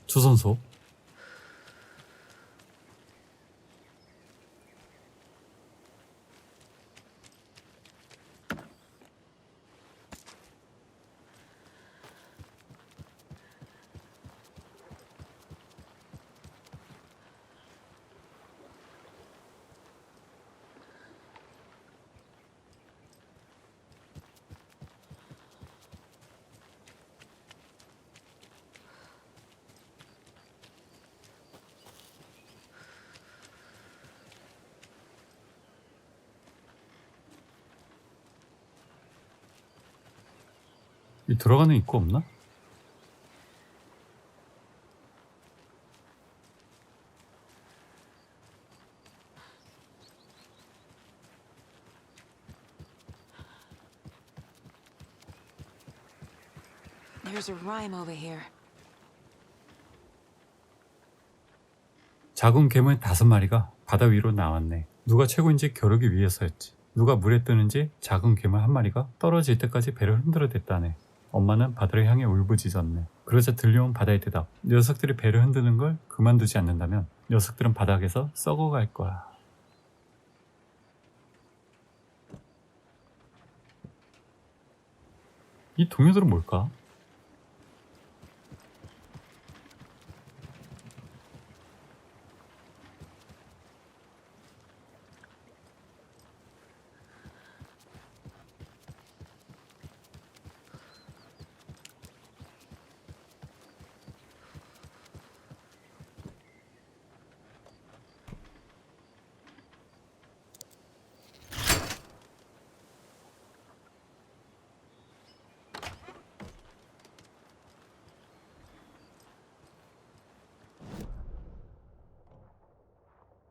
주선소. 이 들어가는 입구 없나? There's a rhyme over here. 작은 괴물 5마리가 바다 위로 나왔네. 누가 최고인지 겨루기 위해서였지. 누가 물에 뜨는지 작은 괴물 1마리가 떨어질 때까지 배를 흔들어댔다네. 엄마는 바다를 향해 울부짖었네. 그러자 들려온 바다의 대답. 녀석들이 배를 흔드는 걸 그만두지 않는다면 녀석들은 바닥에서 썩어갈 거야. 이 동요들은 뭘까?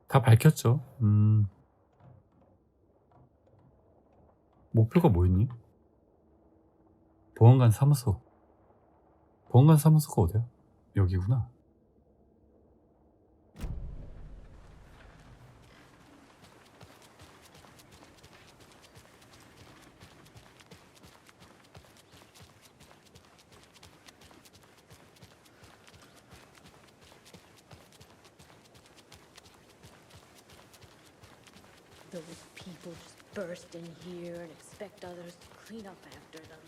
다 밝혔죠. 목표가 뭐였니? 보안관 사무소. 보안관 사무소가 어디야? 여기구나. Those people just burst in here and expect others to clean up after them.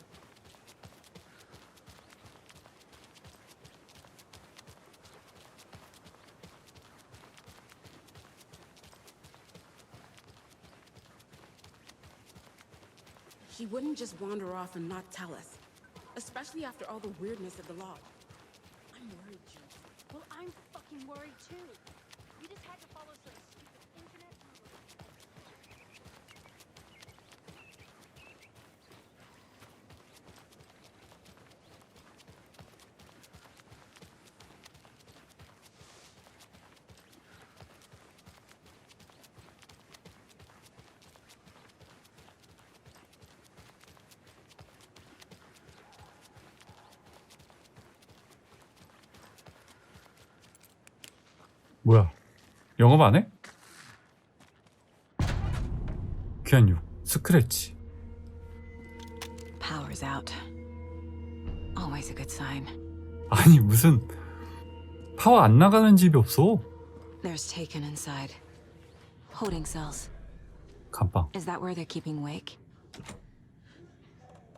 She wouldn't just wander off and not tell us. Especially after all the weirdness of the law. I'm worried, Joe. Well, I'm fucking worried too. You just had to follow some stupid internet rule. 뭐야? 영업 안 해? 귀한 6. 스크래치. Power's out. Always a good sign. 아니 무슨 파워 안 나가는 집이 없어. There's Taken inside. Holding cells. 감방. Is that where they're keeping Wake?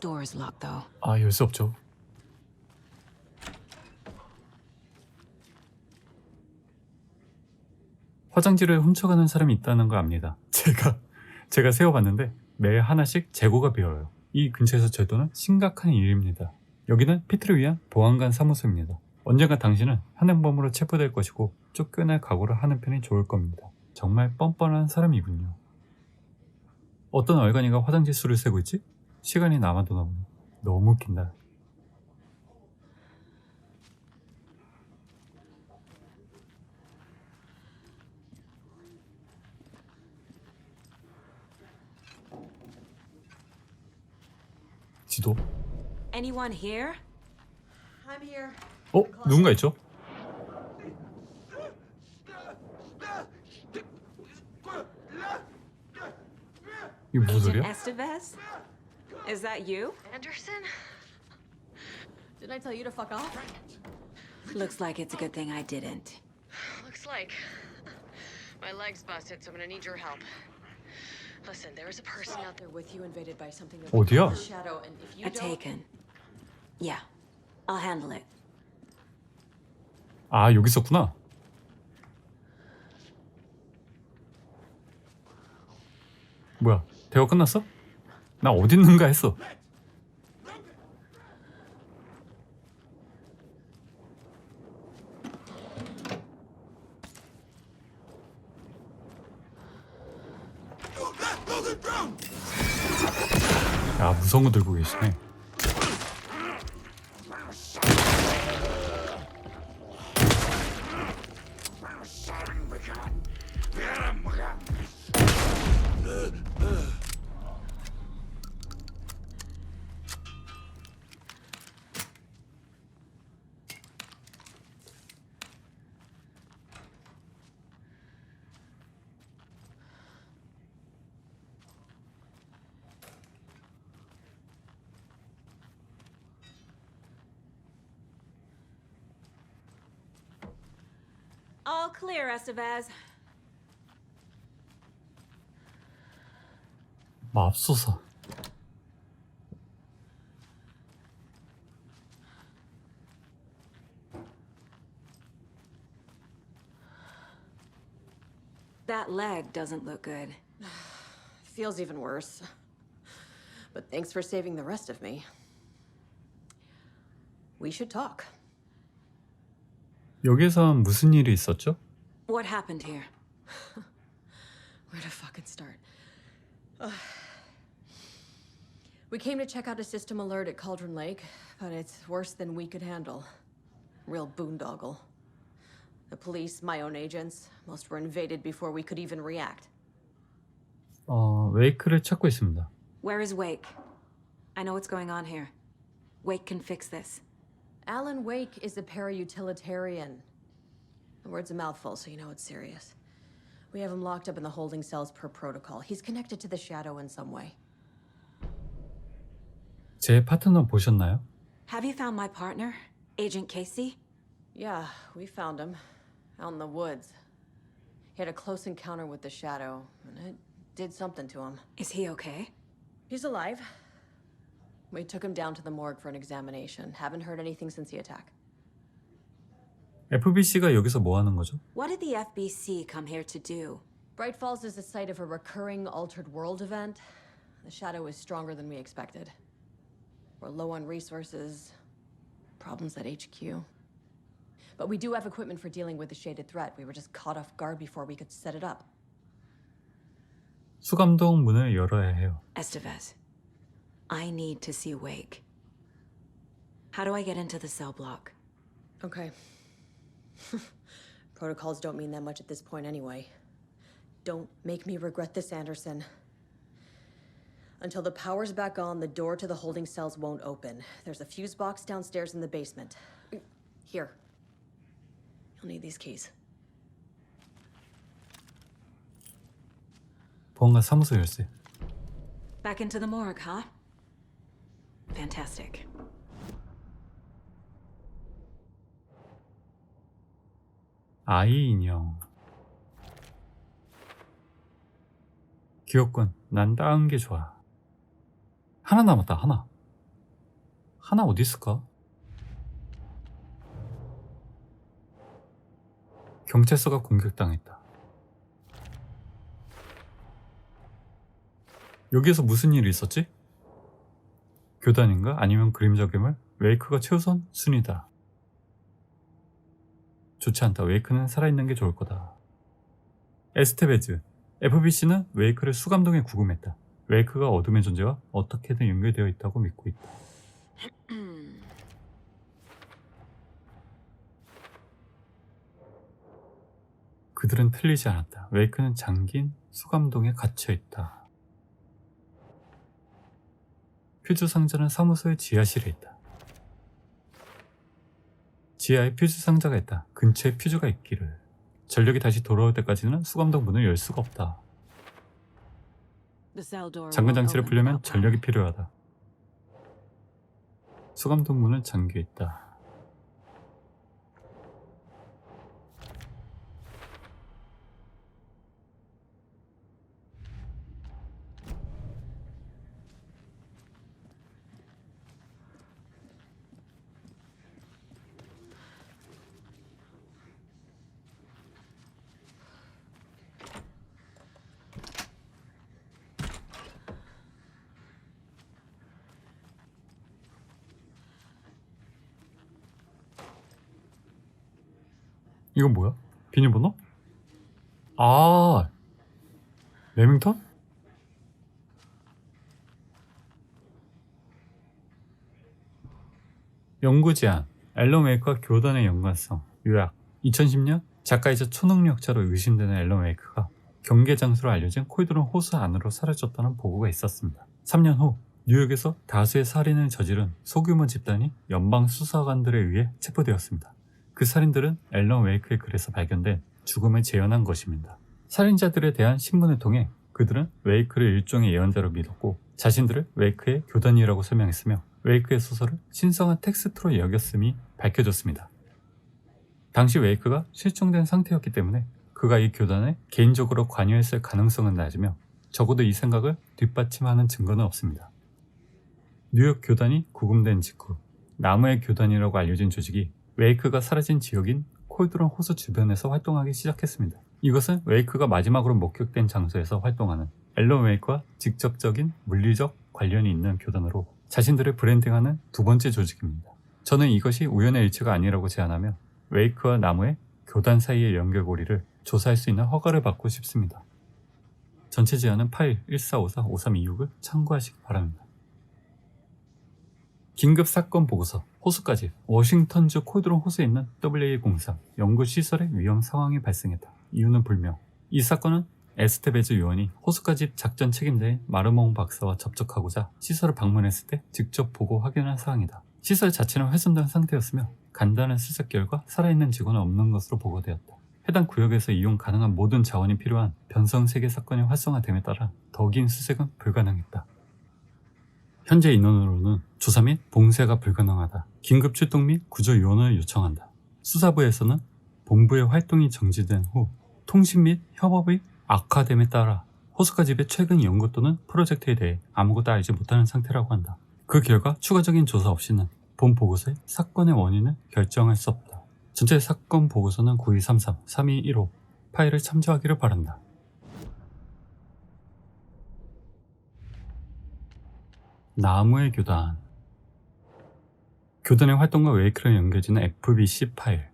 Door is locked though. 아, 열 수 없죠. 화장지를 훔쳐가는 사람이 있다는 걸 압니다. 제가 세어봤는데 매 하나씩 재고가 비어요. 이 근처에서 제도는 심각한 일입니다. 여기는 피트를 위한 보안관 사무소입니다. 언젠가 당신은 현행범으로 체포될 것이고 쫓겨날 각오를 하는 편이 좋을 겁니다. 정말 뻔뻔한 사람이군요. 어떤 얼간이가 화장지 수를 세고 있지? 시간이 남아도 나오네. 너무 웃긴다. 지도. Anyone here? I'm here. 누군가 있죠? 이게 무슨 소리야? Estevez? Is that you? Anderson? Didn't I tell you to fuck off? Looks like it's a good thing I didn't. Looks like. My leg's busted, so I'm gonna need your help. Listen, there is a person out there with you invaded by something that we 어디야? call the shadow, and if you A don't... Taken. Yeah, I'll handle it. 아, 여기 있었구나. 뭐야, 대화 끝났어? 나 어디 있는가 했어. 야, 무서운 거 들고 계시네. All clear, Estevez. 맙소사. That leg doesn't look good. Feels even worse. But thanks for saving the rest of me. We should talk. 여기선 무슨 일이 있었죠? What happened here? Where to fucking start? We came to check out a system alert at Cauldron Lake, but it's worse than we could handle. Real boondoggle. The police, my own agents, most were invaded before we could even react. 웨이크를 찾고 있습니다. Where is Wake? I know what's going on here. Wake can fix this. 앨런웨이크 is a para-utilitarian. The word's a mouthful, so you know it's serious. We have him locked up in the holding cells per protocol. He's connected to the shadow in some way. 제 파트너 보셨나요? Have you found my partner, Agent Casey? Yeah, we found him. Out in the woods. He had a close encounter with the shadow, and it did something to him. Is he okay? He's alive. We took him down to the morgue for an examination. Haven't heard anything since the attack. FBC가 여기서 뭐 하는 거죠? What did the FBC come here to do? Bright Falls is the site of a recurring altered world event. The shadow is stronger than we expected. We're low on resources, problems at HQ. But we do have equipment for dealing with the shaded threat. We were just caught off guard before we could set it up. 수감동 문을 열어야 해요. Estevez, I need to see Wake. How do I get into the cell block? Okay. Protocols don't mean that much at this point anyway. Don't make me regret this, Anderson. Until the power's back on, the door to the holding cells won't open. There's a fuse box downstairs in the basement. Here. You'll need these keys. 보안관 사무소 열쇠. Back into the morgue, huh? Fantastic. 아이 인형. 귀엽군. 난 따은 게 좋아. 하나 남았다. 하나 어디 있을까? 경찰서가 공격당했다. 여기에서 무슨 일이 있었지? 교단인가? 아니면 그림자 괴물? 웨이크가 최우선 순위다. 좋지 않다. 웨이크는 살아있는 게 좋을 거다. 에스테베즈. FBC는 웨이크를 수감동에 구금했다. 웨이크가 어둠의 존재와 어떻게든 연결되어 있다고 믿고 있다. 그들은 틀리지 않았다. 웨이크는 잠긴 수감동에 갇혀있다. 퓨즈 상자는 사무소의 지하실에 있다. 지하에 퓨즈 상자가 있다. 근처에 퓨즈가 있기를. 전력이 다시 돌아올 때까지는 수감동 문을 열 수가 없다. 잠금 장치를 풀려면 전력이 필요하다. 수감동 문은 잠겨 있다. 이건 뭐야? 비밀번호? 아, 레밍턴? 연구 제안, 앨런웨이크와 교단의 연관성, 요약. 2010년 작가이자 초능력자로 의심되는 앨런웨이크가 경계 장소로 알려진 코이드론 호수 안으로 사라졌다는 보고가 있었습니다. 3년 후 뉴욕에서 다수의 살인을 저지른 소규모 집단이 연방 수사관들에 의해 체포되었습니다. 그 살인들은 앨런웨이크의 글에서 발견된 죽음을 재현한 것입니다. 살인자들에 대한 신문을 통해 그들은 웨이크를 일종의 예언자로 믿었고 자신들을 웨이크의 교단이라고 설명했으며 웨이크의 소설을 신성한 텍스트로 여겼음이 밝혀졌습니다. 당시 웨이크가 실종된 상태였기 때문에 그가 이 교단에 개인적으로 관여했을 가능성은 낮으며 적어도 이 생각을 뒷받침하는 증거는 없습니다. 뉴욕 교단이 구금된 직후 나무의 교단이라고 알려진 조직이 웨이크가 사라진 지역인 코이드론 호수 주변에서 활동하기 시작했습니다. 이것은 웨이크가 마지막으로 목격된 장소에서 활동하는 앨런웨이크와 직접적인 물리적 관련이 있는 교단으로 자신들을 브랜딩하는 두 번째 조직입니다. 저는 이것이 우연의 일치가 아니라고 제안하며 웨이크와 나무의 교단 사이의 연결고리를 조사할 수 있는 허가를 받고 싶습니다. 전체 제안은 파일 1454-5326을 참고하시기 바랍니다. 긴급 사건 보고서. 호수까지 워싱턴주 코이드론 호수에 있는 WA03 연구시설에 위험 상황이 발생했다. 이유는 불명. 이 사건은 에스테베즈 요원이 호수까지 작전 책임자인 마르몽 박사와 접촉하고자 시설을 방문했을 때 직접 보고 확인한 사항이다. 시설 자체는 훼손된 상태였으며 간단한 수색 결과 살아있는 직원은 없는 것으로 보고되었다. 해당 구역에서 이용 가능한 모든 자원이 필요한 변성 세계 사건이 활성화됨에 따라 더 긴 수색은 불가능했다. 현재 인원으로는 조사 및 봉쇄가 불가능하다. 긴급 출동 및 구조 요원을 요청한다. 수사부에서는 본부의 활동이 정지된 후 통신 및 협업의 악화됨에 따라 호수가 집의 최근 연구 또는 프로젝트에 대해 아무것도 알지 못하는 상태라고 한다. 그 결과 추가적인 조사 없이는 본 보고서의 사건의 원인을 결정할 수 없다. 전체 사건 보고서는 9233-3215 파일을 참조하기를 바란다. 나무의 교단. 교단의 활동과 웨이크를 연결해주는 FBC 파일.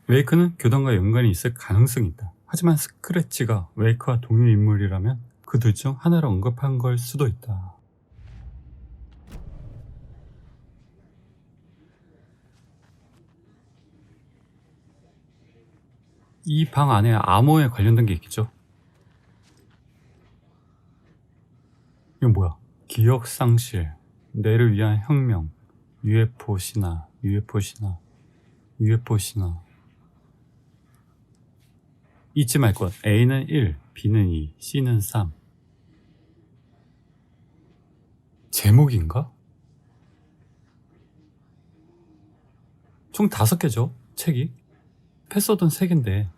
웨이크는 교단과 연관이 있을 가능성이 있다. 하지만 스크래치가 웨이크와 동일 인물이라면 그 둘 중 하나를 언급한 걸 수도 있다. 이 방 안에 암호에 관련된 게 있겠죠? 이건 뭐야? 기억 상실, 뇌를 위한 혁명, UFO 신화, UFO 신화, UFO 신화. 잊지 말 것. A는 1, B는 2, C는 3. 제목인가? 총 5개죠, 책이. 패스워드는 3개인데.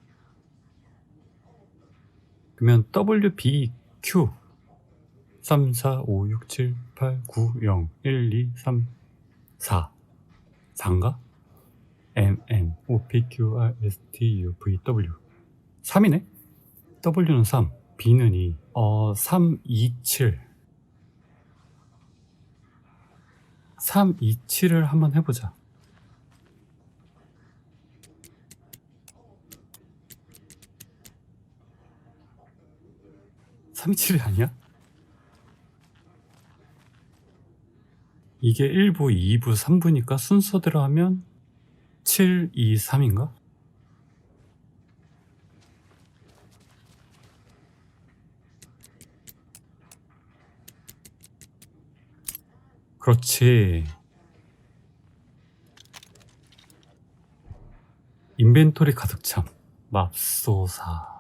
그러면 W, B, Q 3, 4, 5, 6, 7, 8, 9, 0, 1, 2, 3, 4. 4인가? M, N, O, P, Q, R, S, T, U, V, W. 3이네? W는 3, B는 2. 3, 2, 7. 3, 2, 7을 한번 해보자. 3, 2, 7이 아니야? 이게 1부, 2부, 3부니까 순서대로 하면 7, 2, 3인가? 그렇지. 인벤토리 가득 참. 맙소사.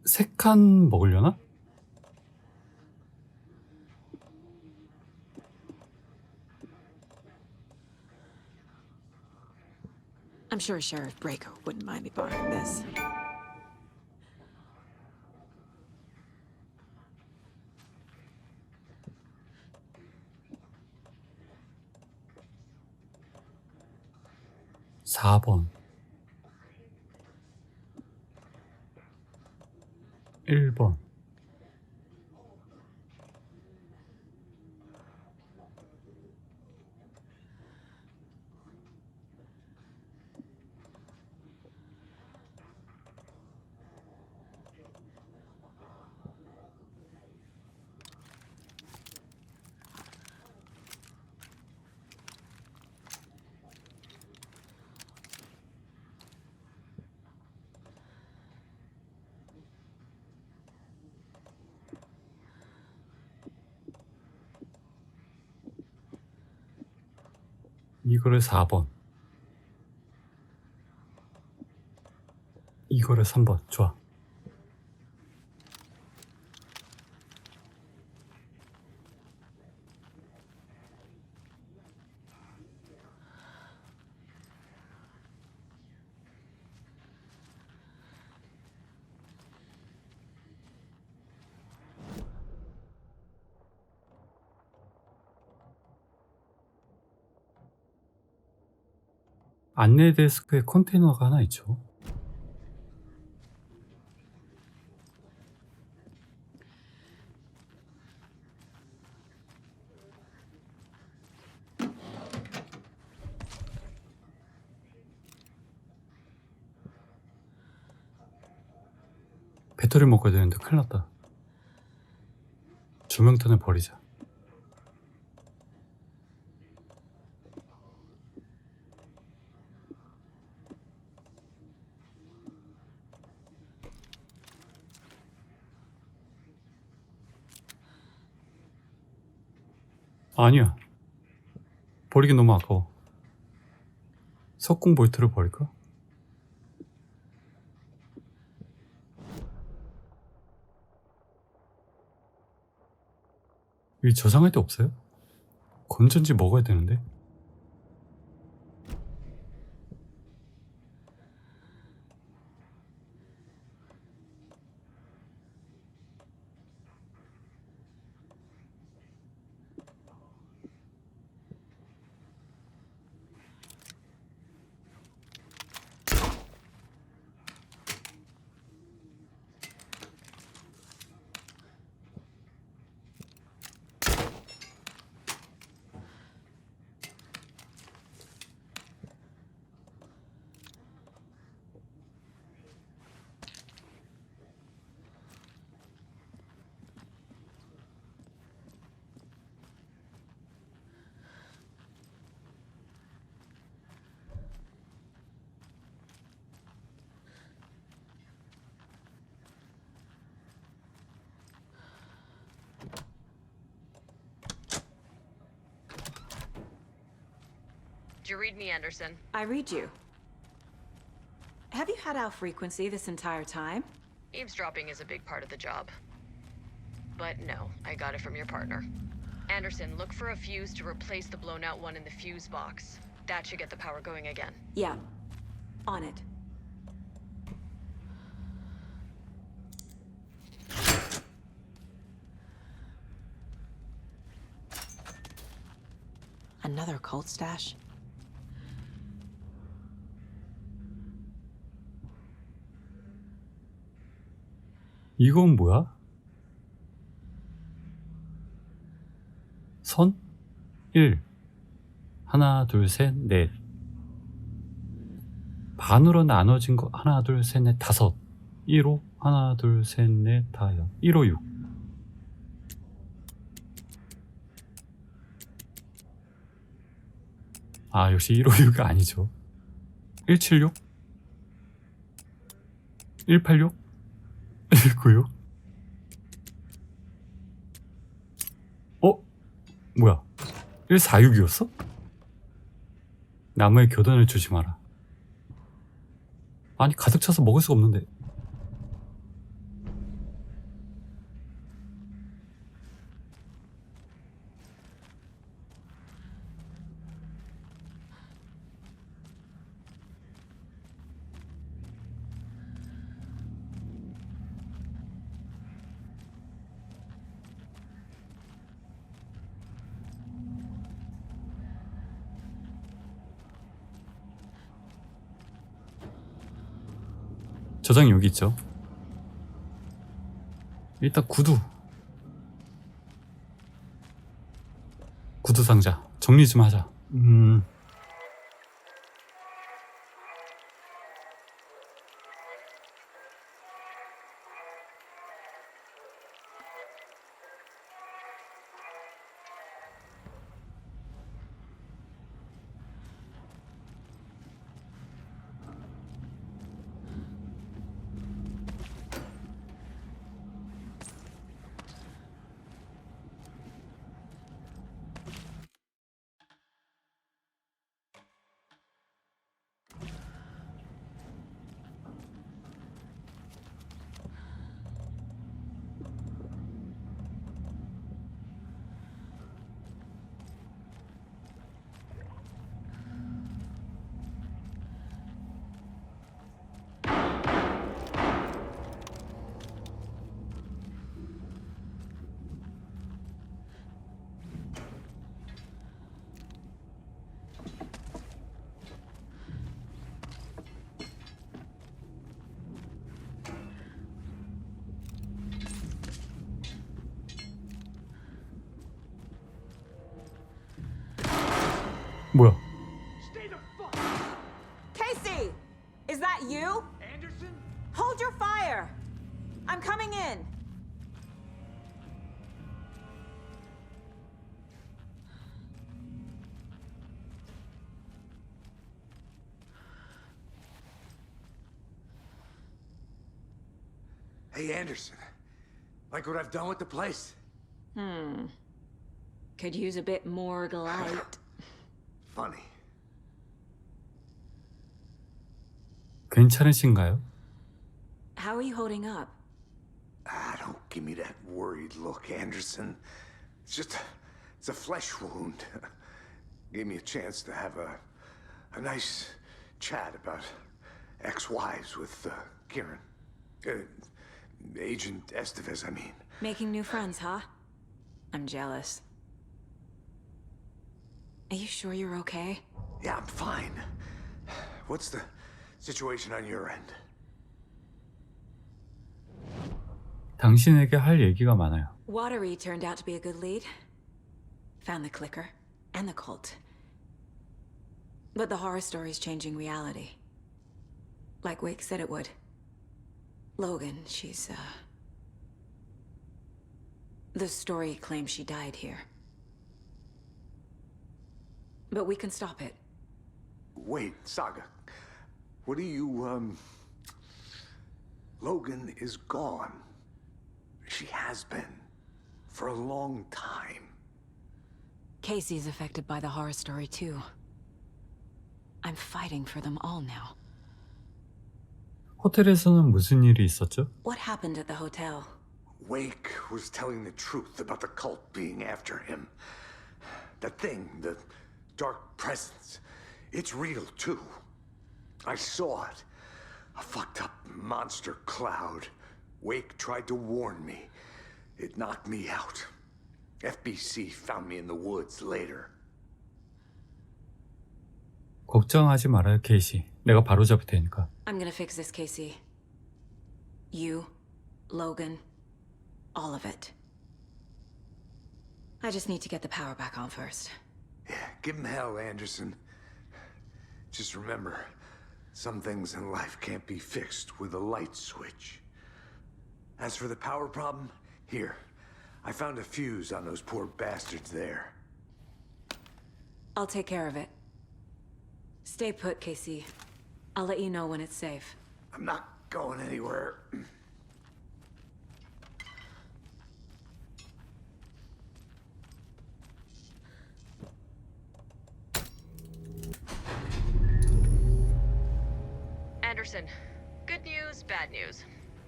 3칸 먹으려나? I'm sure Sheriff Braco wouldn't mind me borrowing this. (4번) 1번. 이거를 4번. 이거를 3번. 좋아. 안내 데스크에 컨테이너가 하나 있죠. 배터리 먹어야 되는데 큰일 났다. 조명탄을 버리자. 아니야. 버리기 너무 아까워. 석궁 볼트를 버릴까? 여기 저장할 데 없어요? 건전지 먹어야 되는데. Did you read me, Anderson? I read you. Have you had our frequency this entire time? Eavesdropping is a big part of the job. But no, I got it from your partner. Anderson, look for a fuse to replace the blown out one in the fuse box. That should get the power going again. Yeah. On it. Another cult stash? 이건 뭐야? 선? 1 하나 둘 셋 넷 반으로 나눠진 거 하나 둘 셋 넷 다섯 1호 하나 둘 셋 넷 다섯 1호 6 아 역시 1호 6이 아니죠. 176 186 196 뭐야 146이었어? 나무의 교단을 조심하라. 아니 가득 차서 먹을 수가 없는데. 저장이 여기 있죠. 일단 구두 상자 정리 좀 하자. 뭐야? Casey! Is that you? Anderson? Hold your fire! I'm coming in! Hey, Anderson. Like what I've done with the place? Could use a bit more light. Funny. 괜찮으신가요? How are you holding up? Don't give me that worried look, Anderson. It's a flesh wound. Gave me a chance to have a nice chat about ex-wives with Kieran. Agent Estevez, I mean. Making new friends, huh? I'm jealous. Are you sure you're okay? Yeah, I'm fine. What's the situation on your end? 당신에게 할 얘기가 많아요. Watery turned out to be a good lead. Found the clicker and the cult. But the horror story's changing reality. Like Wake said it would. Logan, she's, the story claims she died here. But we can stop it. Wait, Saga. What do you, Logan is gone. She has been. For a long time. Casey's affected by the horror story, too. I'm fighting for them all now. 호텔에서는 무슨 일이 있었죠? What happened at the hotel? Wake was telling the truth about the cult being after him. That thing, the dark presence, it's real too. I saw it. A fucked up monster cloud. Wake tried to warn me. It knocked me out. FBC found me in the woods later. 걱정하지 말아요, 케이시. 내가 바로잡을 테니까. I'm gonna fix this, Casey. You, Logan, all of it. I just need to get the power back on first. Yeah, give him hell, Anderson. Just remember, some things in life can't be fixed with a light switch. As for the power problem, here. I found a fuse on those poor bastards there. I'll take care of it. Stay put, Casey. I'll let you know when it's safe. I'm not going anywhere. Anderson, good news, bad news.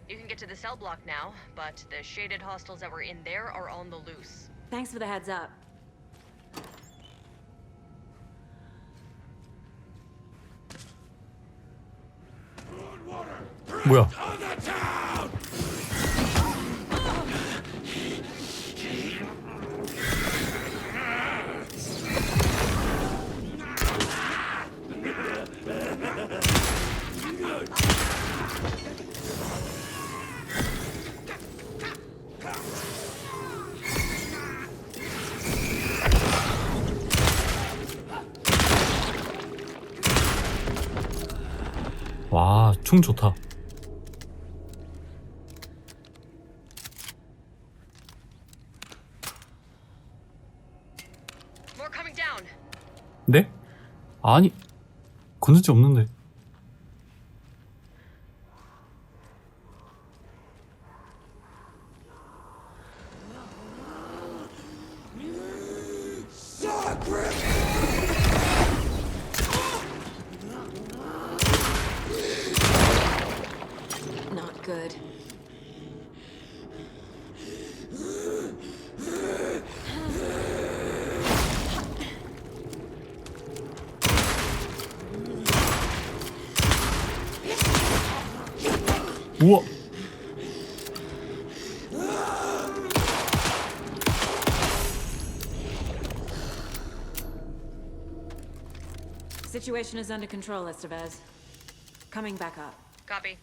You can get to the cell block now, but the shaded hostiles that were in there are on the loose. Thanks for the heads up. 뭐야? 와, 총 좋다. More coming down. 네? 아니, 건전지 없는데. Not good. 우와. Situation is under control, Estevez. Coming back up. Copy.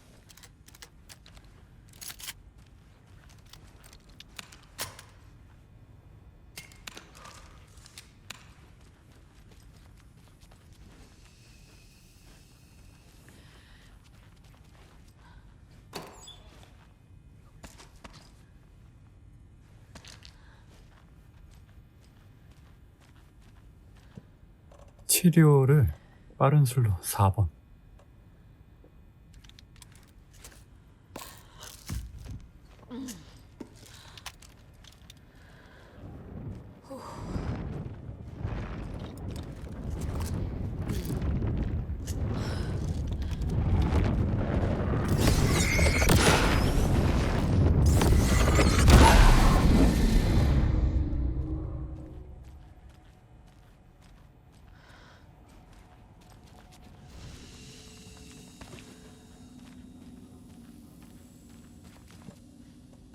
치료를 빠른 술로 4번.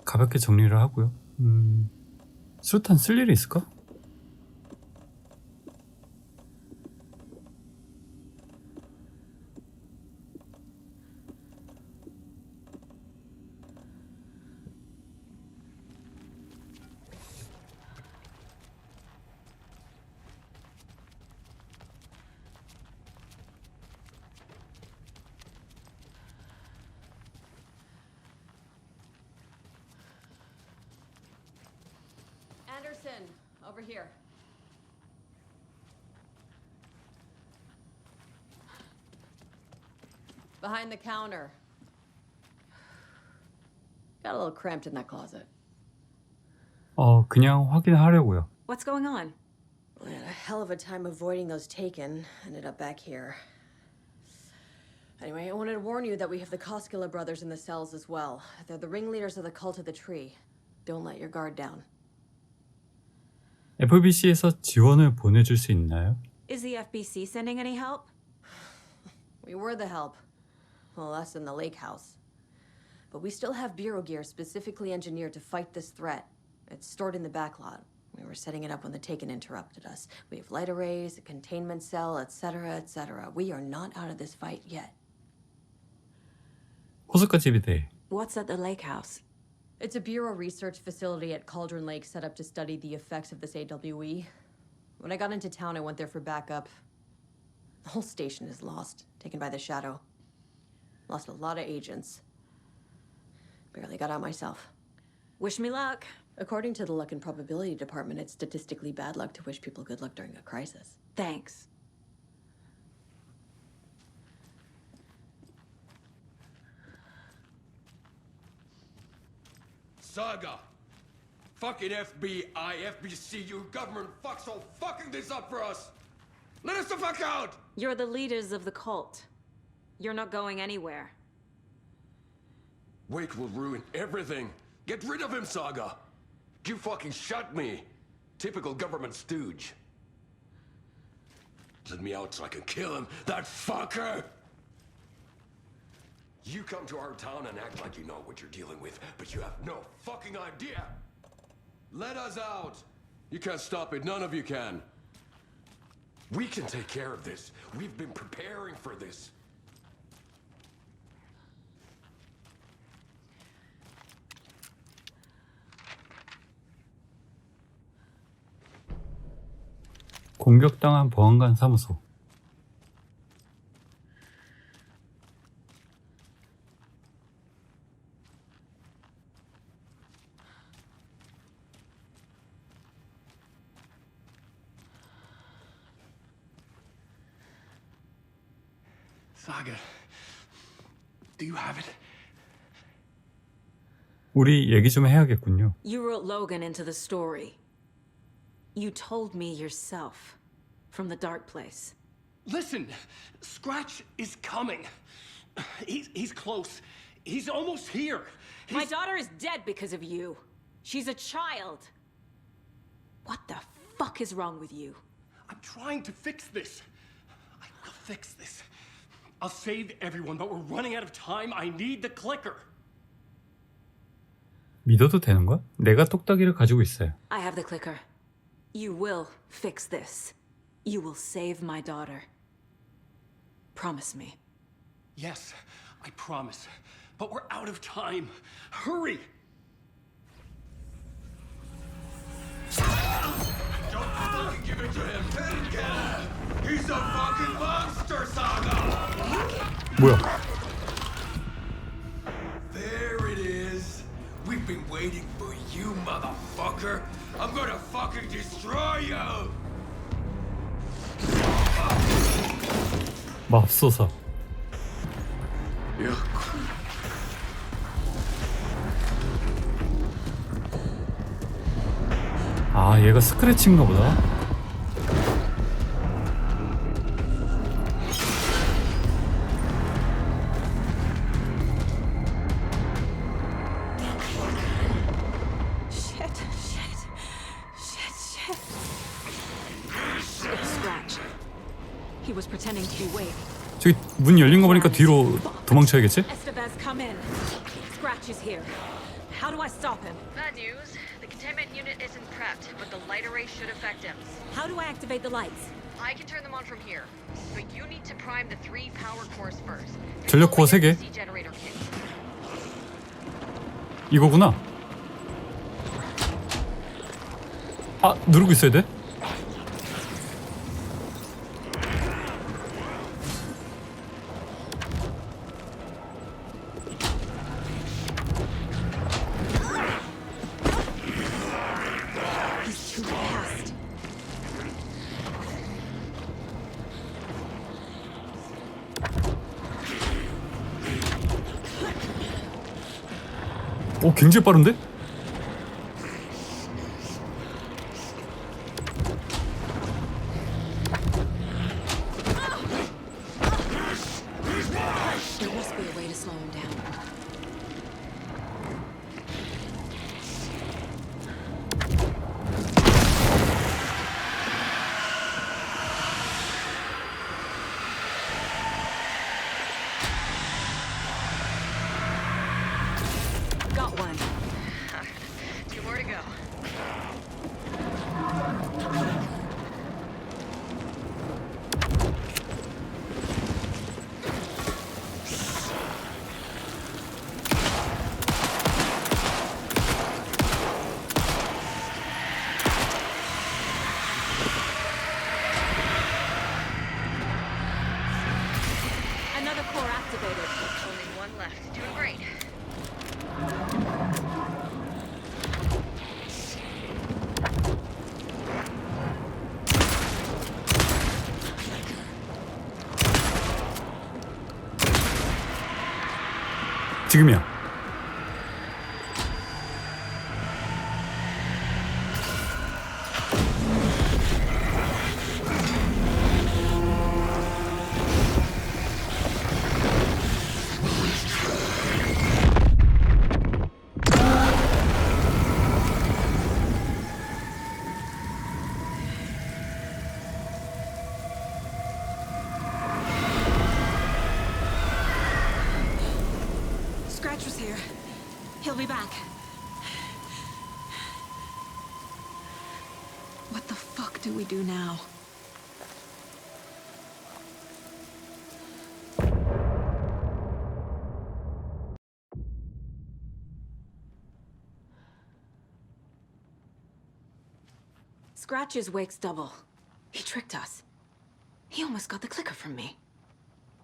가볍게 정리를 하고요. 수류탄 쓸 일이 있을까? Anderson, over here. Behind the counter. Got a little cramped in that closet. 그냥 확인하려고요. What's going on? We had a hell of a time avoiding those taken. Ended up back here. Anyway, I wanted to warn you that we have the Koskela brothers in the cells as well. They're the ringleaders of the cult of the tree. Don't let your guard down. FBC에서 지원을 보내줄 수 있나요? Is the FBC sending any help? We were the help. Well, us in the lake house. But we still have bureau gear specifically engineered to fight this threat. It's stored in the backlot. We were setting it up when the Taken interrupted us. We have light arrays, a containment cell, etc., etc. We are not out of this fight yet. 호숫가 집에 대해. What's at the lake house? It's a bureau research facility at Cauldron Lake set up to study the effects of this AWE. When I got into town, I went there for backup. The whole station is lost, taken by the shadow. Lost a lot of agents. Barely got out myself. Wish me luck. According to the luck and probability department, it's statistically bad luck to wish people good luck during a crisis. Thanks. Saga! Fucking FBI, FBC, you government fucks all fucking this up for us! Let us the fuck out! You're the leaders of the cult. You're not going anywhere. Wake will ruin everything. Get rid of him, Saga! You fucking shot me! Typical government stooge. Let me out so I can kill him, that fucker! You come to our town and act like you know what you're dealing with, but you have no fucking idea! Let us out! You can't stop it, none of you can. We can take care of this. We've been preparing for this. 공격당한 보안관 사무소. Saga, do you have it? 우리 얘기 좀 해야겠군요. You wrote Logan into the story. You told me yourself from the dark place. Listen, Scratch is coming. He's close. He's almost here. My daughter is dead because of you. She's a child. What the fuck is wrong with you? I'm trying to fix this. I will fix this. I'll save everyone, but we're running out of time. I need the clicker. 믿어도 되는 거야? 내가 똑딱이를 가지고 있어요. I have the clicker. You will fix this. You will save my daughter. Promise me. Yes, I promise. But we're out of time. Hurry! Don't fucking give it to him! Take it! He's a fucking monster, Saga! 뭐야? There it is. We've been waiting for you, motherfucker. I'm gonna fucking destroy you! 맙소사. 아, 얘가 스크래치인가 보다. He was pretending to be Wake. 저기 문 열린 거 보니까 뒤로 도망쳐야겠지? Estevez, come in. Scratch is here. How do I stop him? Bad news. The containment unit isn't prepped, but the light array should affect him. How do I activate the lights? I can turn them on from here, but you need to prime the 3 power cores first. 전력 코어 3개. Generator kit. 이거구나. 아, 누르고 있어야 돼? 오, 굉장히 빠른데? must be a way to slow him down. Got one. 2 more to go. Another core activated. Only 1 left. Doing great. 지금이야. Scratch was here. He'll be back. What the fuck do we do now? Scratch's wake's double. He tricked us. He almost got the clicker from me.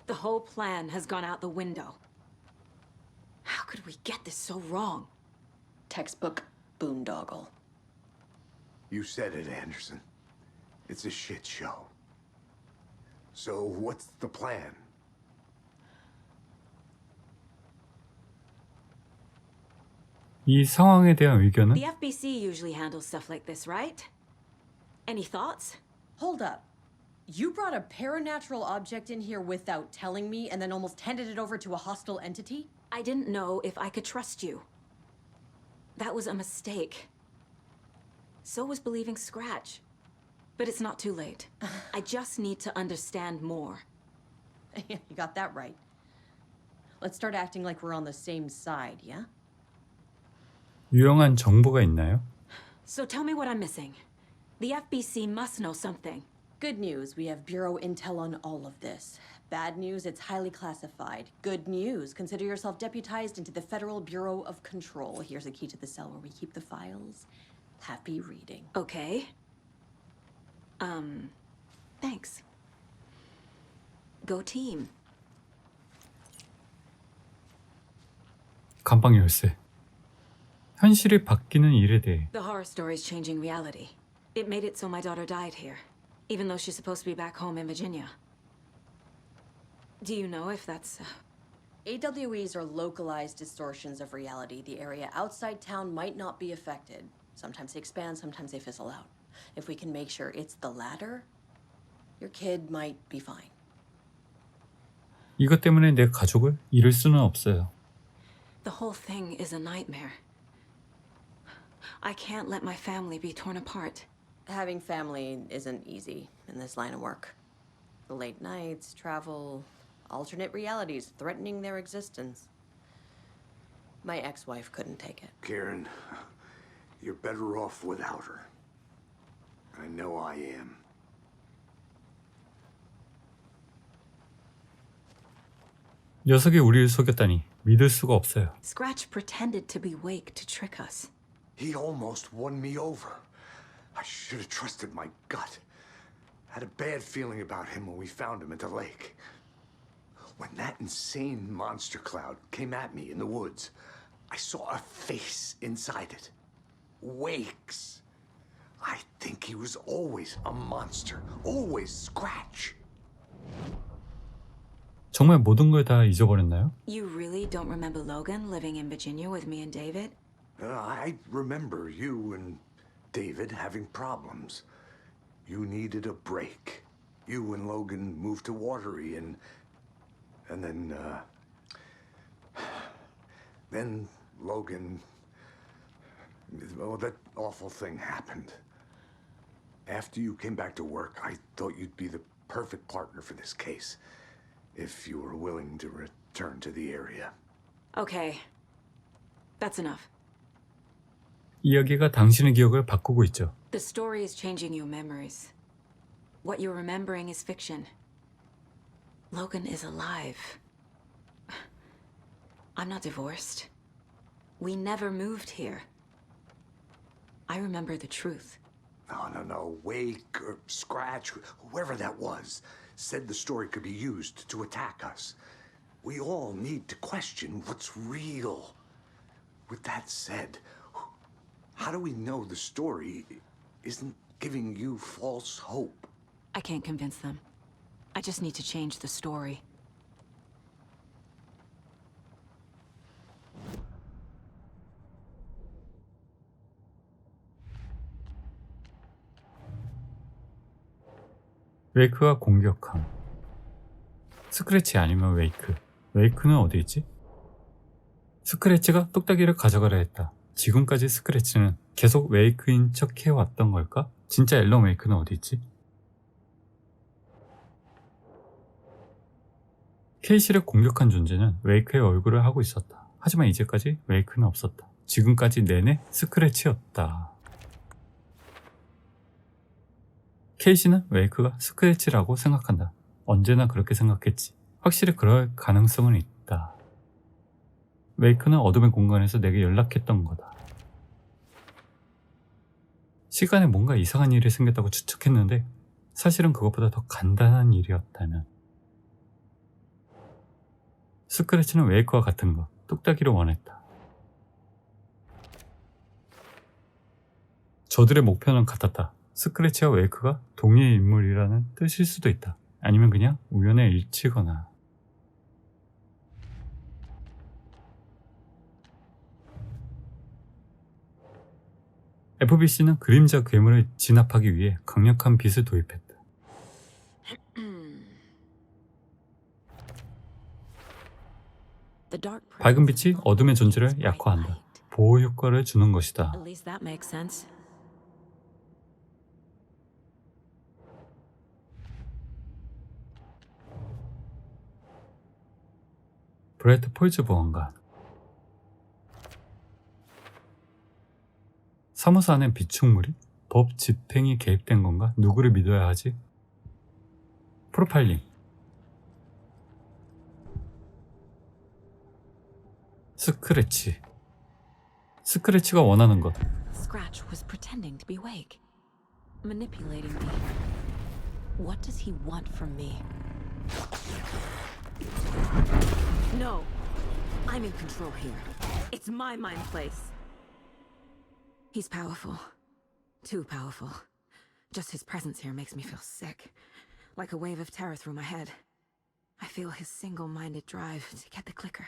The whole plan has gone out the window. How could we get this so wrong? Textbook boondoggle. You said it, Anderson. It's a shit show. So what's the plan? 이 상황에 대한 의견은? The FBC usually handles stuff like this, right? Any thoughts? Hold up. You brought a paranatural object in here without telling me and then almost handed it over to a hostile entity? I didn't know if I could trust you. That was a mistake. So was believing Scratch. But it's not too late. I just need to understand more. You got that right. Let's start acting like we're on the same side, yeah? 유용한 정보가 있나요? So tell me what I'm missing. The FBC must know something. Good news, we have Bureau intel on all of this. Bad news, it's highly classified. Good news, consider yourself deputized into the Federal Bureau of Control. Here's a key to the cell where we keep the files. Happy reading. Okay. Thanks. Go team. 감방 열쇠. 현실이 바뀌는 일에 대해. The horror story's changing reality. It made it so my daughter died here, even though she's supposed to be back home in Virginia. Do you know if that's... AWEs are localized distortions of reality. The area outside town might not be affected. Sometimes they expand, sometimes they fizzle out. If we can make sure it's the latter, your kid might be fine. 이것 때문에 내 가족을 잃을 수는 없어요. The whole thing is a nightmare. I can't let my family be torn apart. Having family isn't easy in this line of work. The late nights, travel, alternate realities threatening their existence. My ex-wife couldn't take it. Karen, you're better off without her. I know I am. 녀석이 우리를 속였다니 믿을 수가 없어요. Scratch pretended to be Wake to trick us. He almost won me over. I should have trusted my gut. I had a bad feeling about him when we found him at the lake. When that insane monster cloud came at me in the woods, I saw a face inside it. Wake's. I think he was always a monster. Always Scratch. 정말 모든 걸 다 잊어버렸나요? You really don't remember Logan living in Virginia with me and David? I remember you and David having problems. You needed a break. You and Logan moved to Watery and then Then Logan... Oh, that awful thing happened. After you came back to work, I thought you'd be the perfect partner for this case. If you were willing to return to the area. Okay. That's enough. 이야기가 당신의 기억을 바꾸고 있죠. The story is changing your memories. What you're remembering is fiction. Logan is alive. I'm not divorced. We never moved here. I remember the truth. No. Wake or Scratch, whoever that was, said the story could be used to attack us. We all need to question what's real. With that said, how do we know the story isn't giving you false hope? I can't convince them. I just need to change the story. 웨이크가 공격함. 스크래치 아니면 웨이크. 웨이크는 어디 있지? 스크래치가 똑딱이를 가져가려 했다. 지금까지 스크래치는 계속 웨이크인 척 해왔던 걸까? 진짜 앨런웨이크는 어디 있지? 케이시를 공격한 존재는 웨이크의 얼굴을 하고 있었다. 하지만 이제까지 웨이크는 없었다. 지금까지 내내 스크래치였다. 케이시는 웨이크가 스크래치라고 생각한다. 언제나 그렇게 생각했지. 확실히 그럴 가능성은 있다. 웨이크는 어둠의 공간에서 내게 연락했던 거다. 시간에 뭔가 이상한 일이 생겼다고 추측했는데 사실은 그것보다 더 간단한 일이었다면. 스크래치는 웨이크와 같은 것, 뚝딱이를 원했다. 저들의 목표는 같았다. 스크래치와 웨이크가 동일의 인물이라는 뜻일 수도 있다. 아니면 그냥 우연의 일치거나. FBC는 그림자 괴물을 진압하기 위해 강력한 빛을 도입했다. 밝은 빛이 어둠의 존재를 약화한다. 보호 효과를 주는 것이다. At least that makes sense. 브래드 폴즈 보안관. 사무소 안엔 비축물이? 법 집행이 개입된 건가? 누구를 믿어야 하지? 프로파일링. 스크래치. 스크래치가 원하는 것. Scratch was pretending to be awake, manipulating me. What does he want from me? No, I'm in control here. It's my mind place. He's powerful. Too powerful. Just his presence here makes me feel sick. Like a wave of terror through my head. I feel his single-minded drive to get the clicker.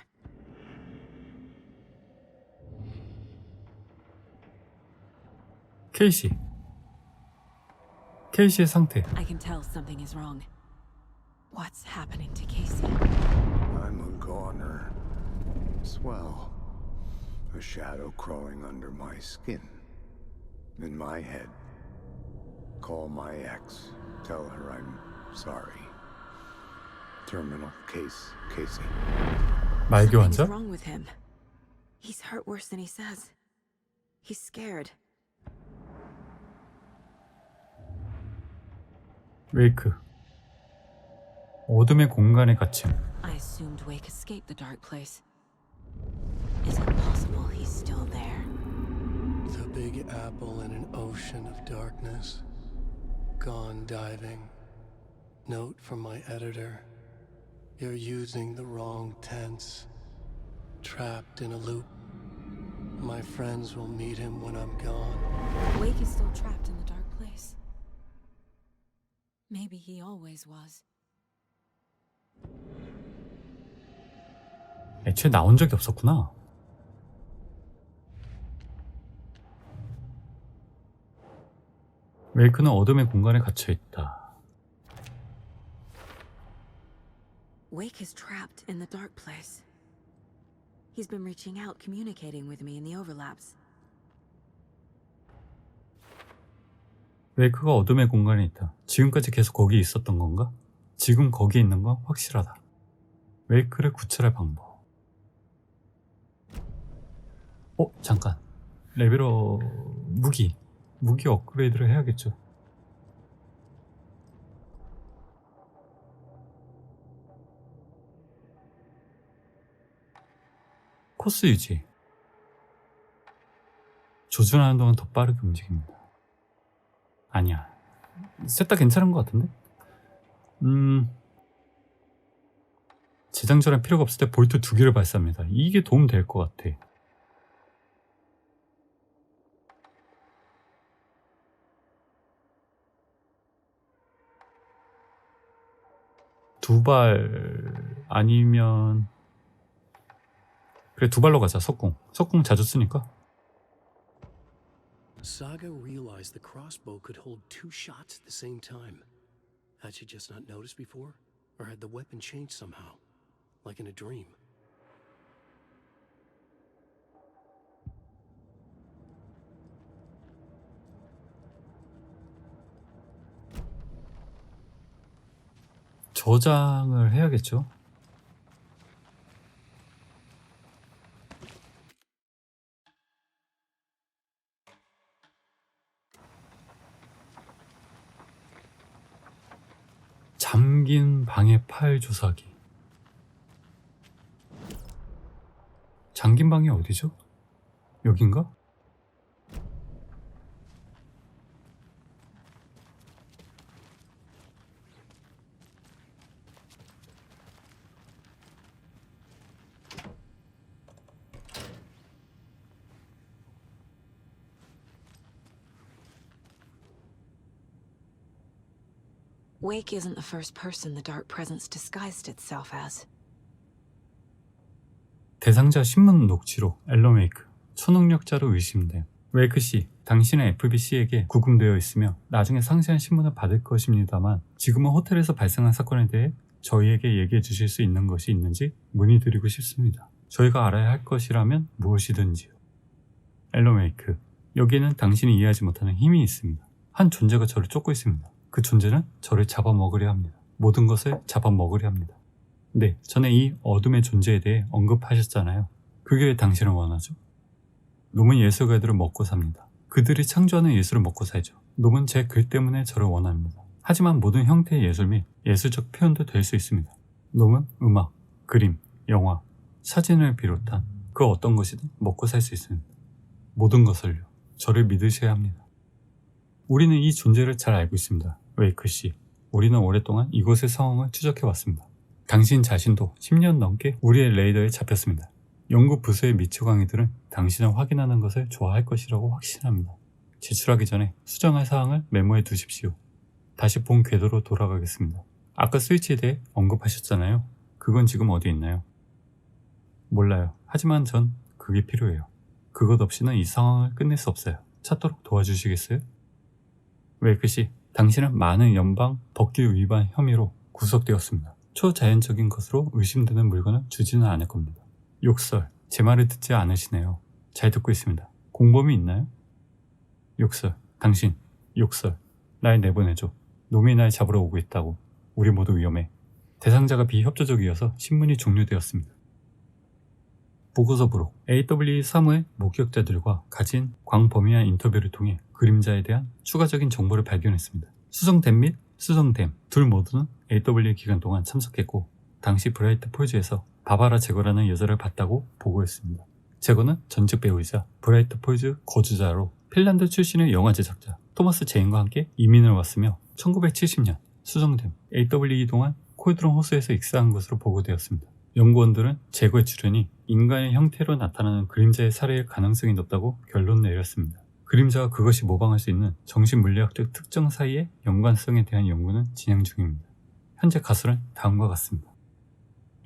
케이시. 케이시의 상태. I can tell something is wrong. What's happening to Casey? I'm a goner. Swell. A shadow crawling under my skin. In my head. Call my ex. Tell her I'm sorry. Terminal case, Casey. 말기 환자? Something's wrong with him. He's hurt worse than he says. He's scared. 웨이크. 어둠의 공간에 갇힘. I assumed Wake escaped the dark place. Is it possible he's still there? The big apple in an ocean of darkness. Gone diving. Note from my editor. You're using the wrong tense. Trapped in a loop. My friends will meet him when I'm gone. Wake is still trapped in the dark place. Maybe he always was. 애초에 나온 적이 없었구나. 웨이크는 어둠의 공간에 갇혀 있다. Wake is trapped in the dark place. He's been reaching out, communicating with me in the overlaps. 웨이크가 어둠의 공간에 있다. 지금까지 계속 거기 있었던 건가? 지금 거기 있는 건 확실하다. 웨이크를 구출할 방법. 잠깐. 레벨업 무기 업그레이드를 해야겠죠. 코스 유지. 조준하는 동안 더 빠르게 움직입니다. 아니야. 셋 다 괜찮은 것 같은데? 재장전할 필요가 없을 때 볼트 2개를 발사합니다. 이게 도움 될 것 같아. 두 발 아니면 그래, 두 발로 가자. 석궁 자주 쓰니까. Saga realized the crossbow could hold 2 shots at the same time. Had she just not noticed before? Or had the weapon changed somehow? Like in a dream? 저장을 해야겠죠. 잠긴 방의 파일 조사기. 잠긴 방이 어디죠? 여긴가? Wake isn't the first person the dark presence disguised itself as. 대상자 신문 녹취록 앨런웨이크. 초능력자로 의심됨. 웨이크 씨, 당신은 FBC에게 구금되어 있으며 나중에 상세한 신문을 받을 것입니다만 지금은 호텔에서 발생한 사건에 대해 저희에게 얘기해 주실 수 있는 것이 있는지 문의드리고 싶습니다. 저희가 알아야 할 것이라면 무엇이든지요. 앨런웨이크. 여기에는 당신이 이해하지 못하는 힘이 있습니다. 한 존재가 저를 쫓고 있습니다. 그 존재는 저를 잡아먹으려 합니다. 모든 것을 잡아먹으려 합니다. 네, 전에 이 어둠의 존재에 대해 언급하셨잖아요. 그게 왜 당신을 원하죠? 놈은 예술가들을 먹고 삽니다. 그들이 창조하는 예술을 먹고 살죠. 놈은 제 글 때문에 저를 원합니다. 하지만 모든 형태의 예술 및 예술적 표현도 될 수 있습니다. 놈은 음악, 그림, 영화, 사진을 비롯한 그 어떤 것이든 먹고 살 수 있습니다. 모든 것을요. 저를 믿으셔야 합니다. 우리는 이 존재를 잘 알고 있습니다. 웨이크 씨, 우리는 오랫동안 이곳의 상황을 추적해왔습니다. 당신 자신도 10년 넘게 우리의 레이더에 잡혔습니다. 연구 부서의 미초 강의들은 당신을 확인하는 것을 좋아할 것이라고 확신합니다. 제출하기 전에 수정할 사항을 메모해 두십시오. 다시 본 궤도로 돌아가겠습니다. 아까 스위치에 대해 언급하셨잖아요. 그건 지금 어디 있나요? 몰라요. 하지만 전 그게 필요해요. 그것 없이는 이 상황을 끝낼 수 없어요. 찾도록 도와주시겠어요? 웨이크 씨, 당신은 많은 연방 법규 위반 혐의로 구속되었습니다. 초자연적인 것으로 의심되는 물건을 주지는 않을 겁니다. 욕설, 제 말을 듣지 않으시네요. 잘 듣고 있습니다. 공범이 있나요? 욕설, 당신, 욕설. 날 내보내줘. 놈이 날 잡으러 오고 있다고. 우리 모두 위험해. 대상자가 비협조적이어서 신문이 종료되었습니다. 보고서 부록. AW3의 목격자들과 가진 광범위한 인터뷰를 통해 그림자에 대한 추가적인 정보를 발견했습니다. 수정댐 및 수정댐 둘 모두는 AW 기간 동안 참석했고 당시 브라이트 폴즈에서 바바라 제거라는 여자를 봤다고 보고했습니다. 제거는 전직 배우이자 브라이트 폴즈 거주자로 핀란드 출신의 영화 제작자 토마스 제인과 함께 이민을 왔으며 1970년 수정댐 AW 동안 콜드론 호수에서 익사한 것으로 보고되었습니다. 연구원들은 제거의 출현이 인간의 형태로 나타나는 그림자의 사례일 가능성이 높다고 결론 내렸습니다. 그림자와 그것이 모방할 수 있는 정신물리학적 특정 사이의 연관성에 대한 연구는 진행 중입니다. 현재 가설은 다음과 같습니다.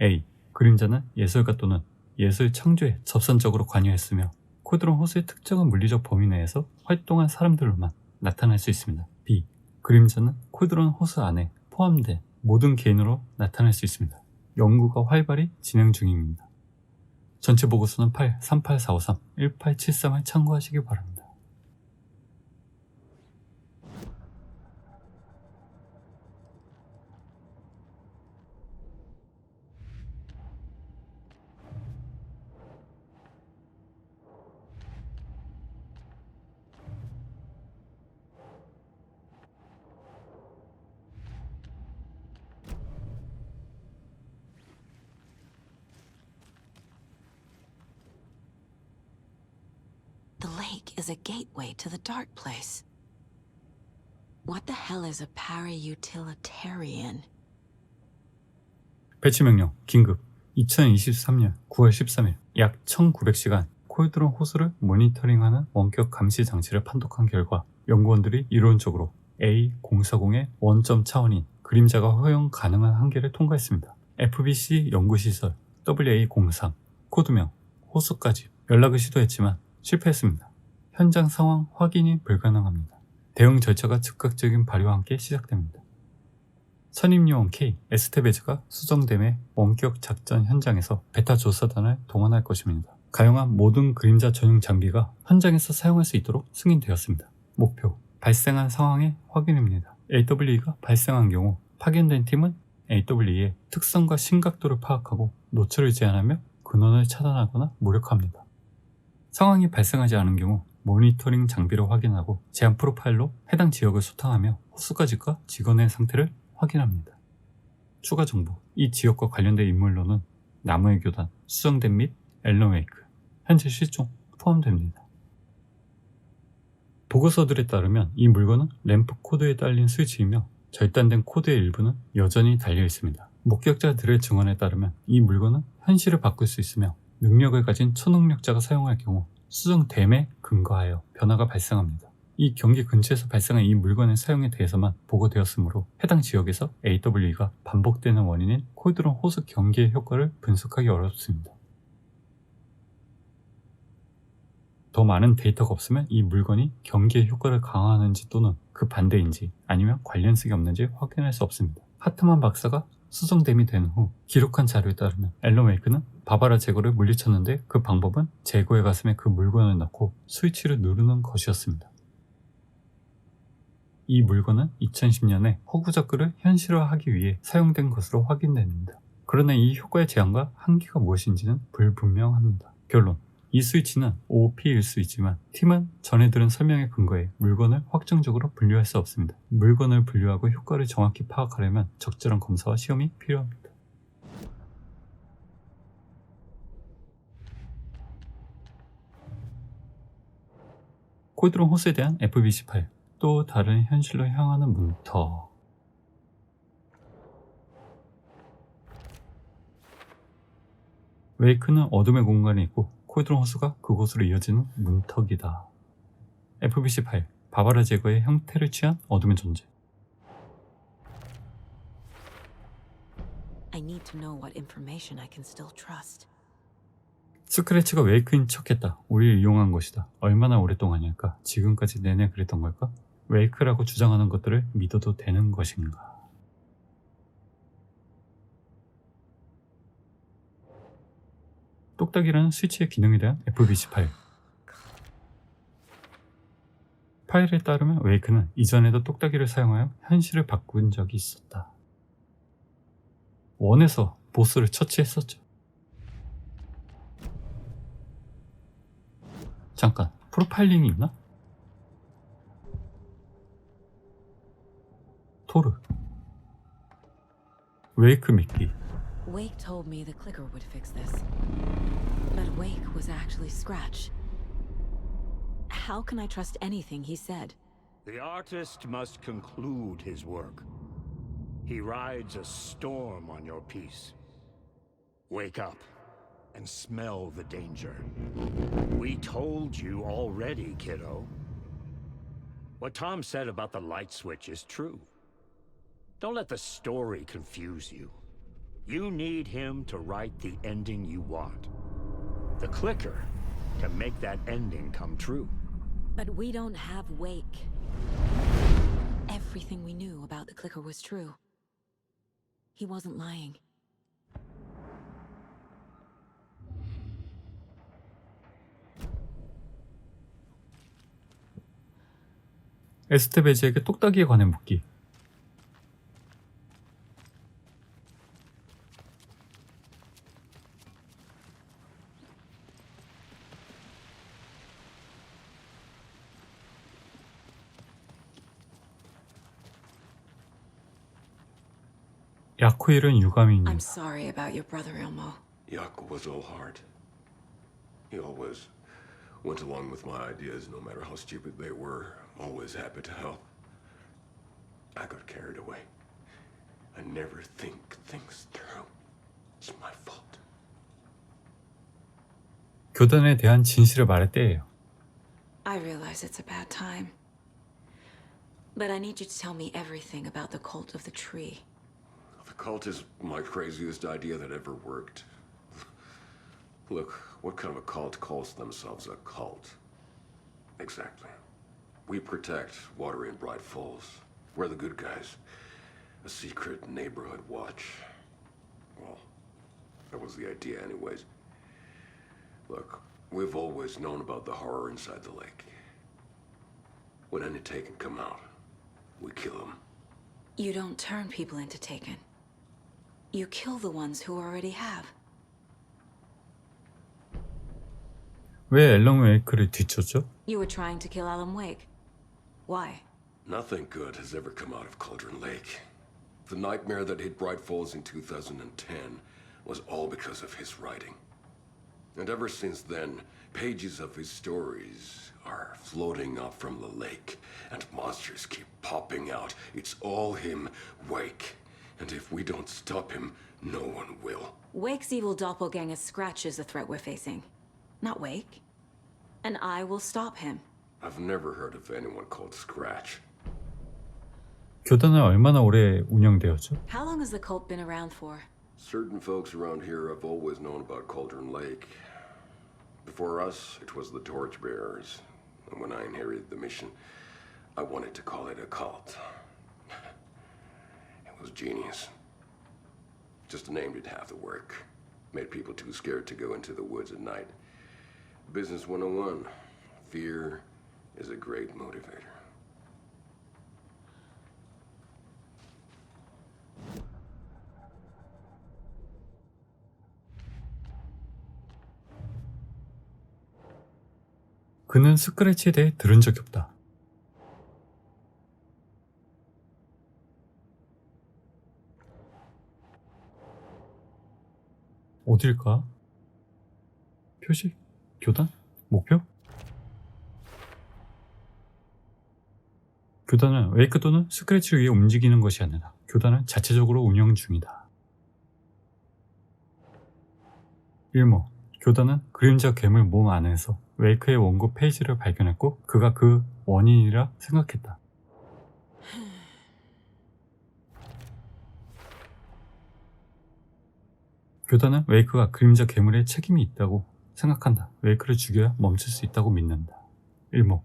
A. 그림자는 예술가 또는 예술 창조에 접선적으로 관여했으며 콜드론 호수의 특정한 물리적 범위 내에서 활동한 사람들로만 나타날 수 있습니다. B. 그림자는 콜드론 호수 안에 포함된 모든 개인으로 나타날 수 있습니다. 연구가 활발히 진행 중입니다. 전체 보고서는 8-38453-1873을 참고하시기 바랍니다. The lake is a gateway to the dark place. What the hell is a para-utilitarian? 배치 명령 긴급 2023년 9월 13일 약 1900시간 콜드론 호수를 모니터링하는 원격 감시 장치를 판독한 결과 연구원들이 이론적으로 A040의 원점 차원인 그림자가 허용 가능한 한계를 통과했습니다. FBC 연구시설 WA03 코드명 호수까지 연락을 시도했지만 실패했습니다. 현장 상황 확인이 불가능합니다. 대응 절차가 즉각적인 발효와 함께 시작됩니다. 선임요원 K, 에스테베즈가 수정됨의 원격 작전 현장에서 베타 조사단을 동원할 것입니다. 가용한 모든 그림자 전용 장비가 현장에서 사용할 수 있도록 승인되었습니다. 목표, 발생한 상황의 확인입니다. AWE가 발생한 경우 파견된 팀은 AWE의 특성과 심각도를 파악하고 노출을 제한하며 근원을 차단하거나 무력화합니다. 상황이 발생하지 않은 경우 모니터링 장비를 확인하고 제한 프로파일로 해당 지역을 소탕하며 호수까지과 직원의 상태를 확인합니다. 추가 정보, 이 지역과 관련된 인물로는 나무의 교단, 수정된 및 앨런웨이크, 현재 실종 포함됩니다. 보고서들에 따르면 이 물건은 램프 코드에 딸린 스위치이며 절단된 코드의 일부는 여전히 달려 있습니다. 목격자들의 증언에 따르면 이 물건은 현실을 바꿀 수 있으며 능력을 가진 초능력자가 사용할 경우 수정됨에 근거하여 변화가 발생합니다. 이 경기 근처에서 발생한 이 물건의 사용에 대해서만 보고되었으므로 해당 지역에서 AWE가 반복되는 원인인 콜드론 호수 경계의 효과를 분석하기 어렵습니다. 더 많은 데이터가 없으면 이 물건이 경계의 효과를 강화하는지 또는 그 반대인지 아니면 관련성이 없는지 확인할 수 없습니다. 하트만 박사가 수정됨이 된 후 기록한 자료에 따르면 앨런웨이크는 바바라 제거를 물리쳤는데 그 방법은 제거의 가슴에 그 물건을 넣고 스위치를 누르는 것이었습니다. 이 물건은 2010년에 허구적글을 현실화하기 위해 사용된 것으로 확인됩니다. 그러나 이 효과의 제한과 한계가 무엇인지는 불분명합니다. 결론, 이 스위치는 OP일 수 있지만 팀은 전에 들은 설명에 근거해 물건을 확정적으로 분류할 수 없습니다. 물건을 분류하고 효과를 정확히 파악하려면 적절한 검사와 시험이 필요합니다. 콜드론 호수에 대한 FBC 파일, 또 다른 현실로 향하는 문터. 웨이크는 어둠의 공간에 있고 콜드론 호수가 그곳으로 이어지는 문턱이다. FBC 파일, 바바라 제거의 형태를 취한 어둠의 존재. I need to know what information I can still trust. 스크래치가 웨이크인 척했다. 우리를 이용한 것이다. 얼마나 오랫동안일까? 지금까지 내내 그랬던 걸까? 웨이크라고 주장하는 것들을 믿어도 되는 것인가? 똑딱이라는 스위치의 기능에 대한 FBC 파일. 파일에 따르면 웨이크는 이전에도 똑딱이를 사용하여 현실을 바꾼 적이 있었다. 원에서 보스를 처치했었죠. 잠깐, 프로파일링이 있나? 토르, 웨이크 믿기. Wake told me the clicker would fix this. But Wake was actually Scratch. How can I trust anything he said? The artist must conclude his work. He rides a storm on your piece. Wake up and smell the danger. We told you already, kiddo. What Tom said about the light switch is true. Don't let the story confuse you. You need him to write the ending you want. The clicker can make that ending come true. But we don't have Wake. Everything we knew about the clicker was true. He wasn't lying. 에스테베즈에게 똑딱이에 관해 묻기. 야코 잃은 유감입니다. I'm sorry about your brother, Elmo. Yaku was all heart. He always went along with my ideas, no matter how stupid they were. Always happy to help. I got carried away. I never think things through. It's my fault. 교단에 대한 진실을 말할 때예요. I realize it's a bad time. But I need you to tell me everything about the cult of the tree. The cult is my craziest idea that ever worked. Look, what kind of a cult calls themselves a cult? Exactly. We protect Water in Bright Falls. We're the good guys. A secret neighborhood watch. Well, that was the idea anyways. Look, we've always known about the horror inside the lake. When any Taken come out, we kill them. You don't turn people into Taken. You kill the ones who already have. 왜 앨런웨이크를 뒤쫓죠? You were trying to kill Alan Wake. Why? Nothing good has ever come out of Cauldron Lake. The nightmare that hit Bright Falls in 2010 was all because of his writing. And ever since then, pages of his stories are floating up from the lake, and monsters keep popping out. It's all him, Wake. And if we don't stop him, no one will. Wake's evil doppelganger Scratch is the threat we're facing. Not Wake. And I will stop him. I've never heard of anyone called Scratch. 교단은 얼마나 오래 운영되었죠? How long has the cult been around for? Certain folks around here have always known about Cauldron Lake. Before us, it was the Torchbearers. And when I inherited the mission, I wanted to call it a cult. It was genius. Just a name did half the work. Made people too scared to go into the woods at night. Business 101. Fear is a great motivator. 그는 스크래치에 대해 들은 적이 없다. 어딜까? 표식? 교단? 목표? 교단은 웨이크 또는 스크래치를 위해 움직이는 것이 아니라 교단은 자체적으로 운영 중이다. 일모, 교단은 그림자 괴물 몸 안에서 웨이크의 원고 페이지를 발견했고 그가 그 원인이라 생각했다. 교단은 웨이크가 그림자 괴물에 책임이 있다고 생각한다. 웨이크를 죽여야 멈출 수 있다고 믿는다. 일모,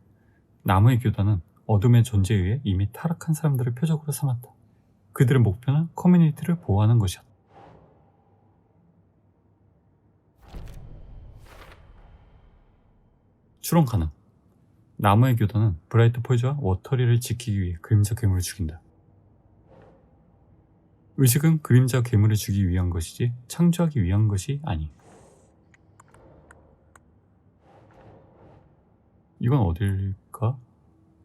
나무의 교단은 어둠의 존재에 의해 이미 타락한 사람들을 표적으로 삼았다. 그들의 목표는 커뮤니티를 보호하는 것이었다. 추론 가능. 나무의 교단은 브라이트 폴즈와 워터리를 지키기 위해 그림자 괴물을 죽인다. 의식은 그림자 괴물을 죽이기 위한 것이지 창조하기 위한 것이 아니. 이건 어딜까?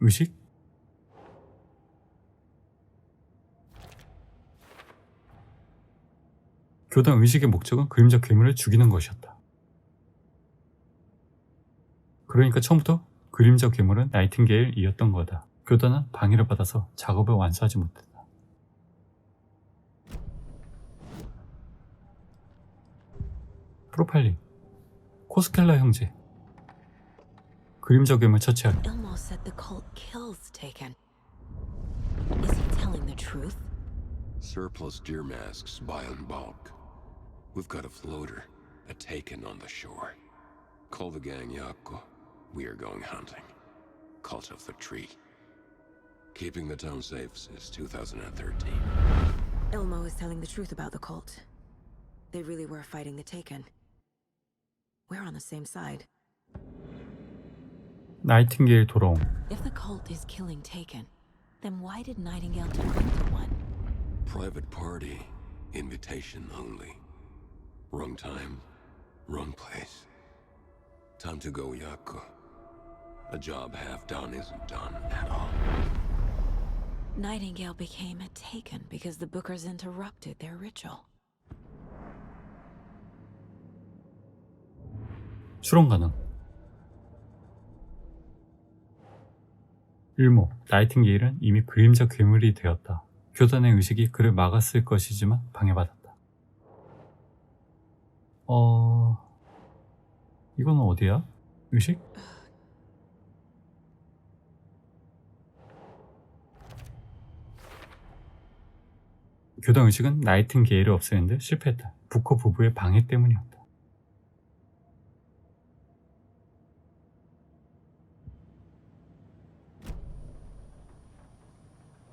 의식? 교단 의식의 목적은 그림자 괴물을 죽이는 것이었다. 그러니까 처음부터 그림자 괴물은 나이팅게일이었던 거다. 교단은 방해를 받아서 작업을 완수하지 못했다. 프로파일링. 코스켈라 형제. 그림자 괴물 처치하기. Elmo said the cult kills Taken. Is he telling the truth? Surplus deer masks buy in bulk. We've got a floater, a Taken on the shore. Call the gang Yako. We are going hunting. Cult of the Tree. Keeping the town safe since 2013. Elmo is telling the truth about the cult. They really were fighting the Taken. We're on the same side. 나이팅게일 돌아옴. If the cult is killing Taken, then why did Nightingale turn into one? Private party, invitation only. Wrong time, wrong place. Time to go, Yaku. A job half done isn't done at all. Nightingale became a Taken because the Bookers interrupted their ritual. 추론 가능. 일모, 나이팅게일은 이미 그림자 괴물이 되었다. 교단의 의식이 그를 막았을 것이지만 방해받았다. 이건 어디야? 의식? 교단 의식은 나이팅게일을 없애는데 실패했다. 부커 부부의 방해 때문이었다.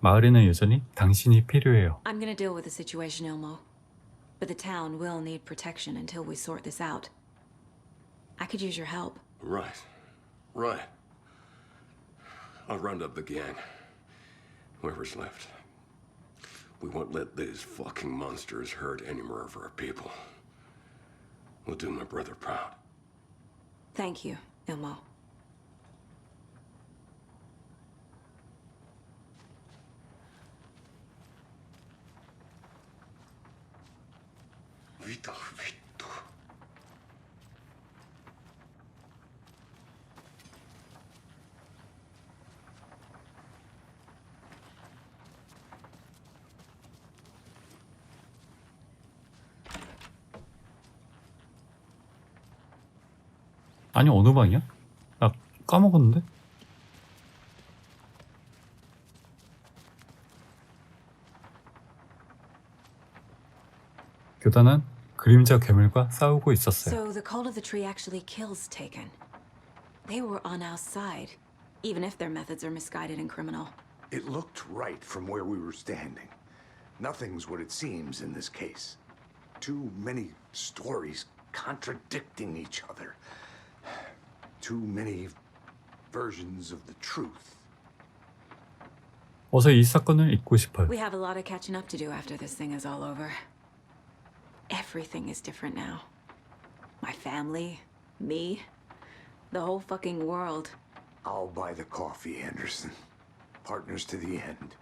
마을에는 여전히 당신이 필요해요. I'm gonna deal with the situation, Elmo. But the town will need protection until we sort this out. I could use your help. Right. I'll round up the gang. Whoever's left. We won't let these fucking monsters hurt any more of our people. We'll do my brother proud. Thank you, Elmo. 위도. 아니 어느 방이야? 나 까먹었는데? 교단은 그림자 괴물과 싸우고 있었어요. So the cult of the tree actually kills Taken. They were on our side, even if their methods are misguided and criminal. It looked right from where we were standing. Nothing's what it seems in this case. Too many stories contradicting each other. Too many versions of the truth. 어서 이 사건을 잊고 싶어요. We have a lot of catching up to do after this thing is all over. Everything is different now. My family, me, the whole fucking world. I'll buy the coffee, Anderson. Partners to the end.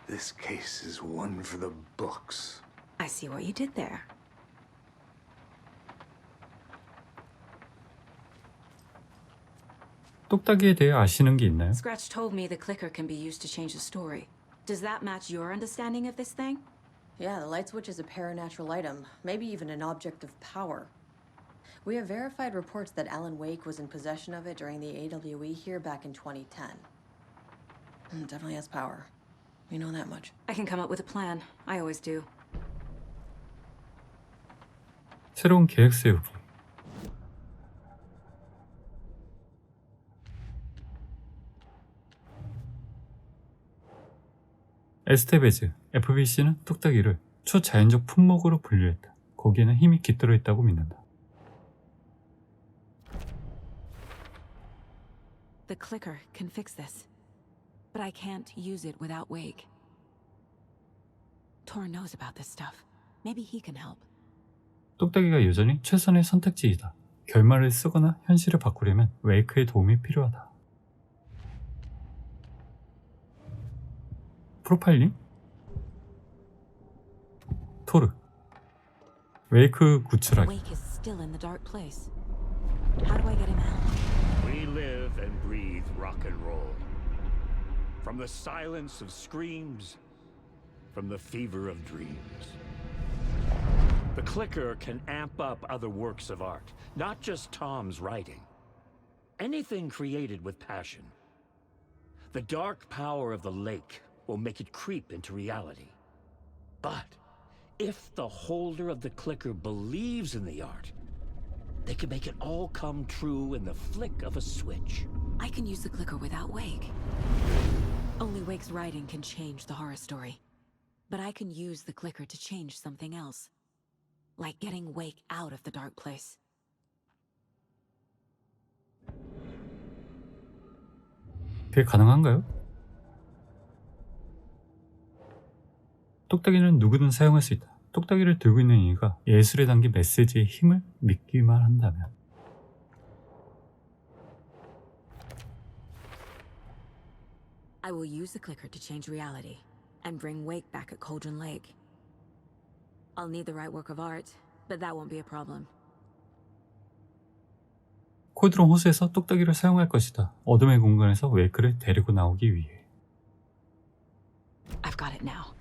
This case is one for the books. I see what you did there. 똑딱이에 대해 아시는 게 있나요? Scratch told me the clicker can be used to change the story. Does that match your understanding of this thing? Yeah, the light switch is a paranatural item, maybe even an object of power. We have verified reports that 앨런웨이크 was in possession of it during the AWE here back in 2010. It definitely has power. We know that much. I can come up with a plan. I always do. 새로운 계획 세우기. 에스테베즈, FBC는 뚝딱이를 초자연적 품목으로 분류했다. 거기에는 힘이 깃들어 있다고 믿는다. The clicker can fix this. But I can't use it without Wake. Tor knows about this stuff. Maybe he can help. 뚝딱이가 여전히 최선의 선택지이다. 결말을 쓰거나 현실을 바꾸려면 웨이크의 도움이 필요하다. 프로파일링? 토르. 웨이크 구출하기. Wake is still in the dark place. How do I get him out? We live and breathe rock and roll. From the silence of screams, from the fever of dreams. The clicker can amp up other works of art, not just Tom's writing. Anything created with passion. The dark power of the lake will make it creep into reality. But if the holder of the clicker believes in the art, they can make it all come true in the flick of a switch. I can use the clicker without Wake. Only Wake's writing can change the horror story. But I can use the clicker to change something else. Like getting Wake out of the dark place. 그게 가능한가요? 똑딱이는 누구든 사용할 수 있다. 똑딱이를 들고 있는 이가 예술에 담긴 메시지의 힘을 믿기만 한다면. I will use the clicker to change reality and bring Wake back at Cauldron Lake. I'll need the right work of art, but that won't be a problem. 코드론 호수에서 똑딱이를 사용할 것이다. 어둠의 공간에서 웨이크를 데리고 나오기 위해. I've got it now.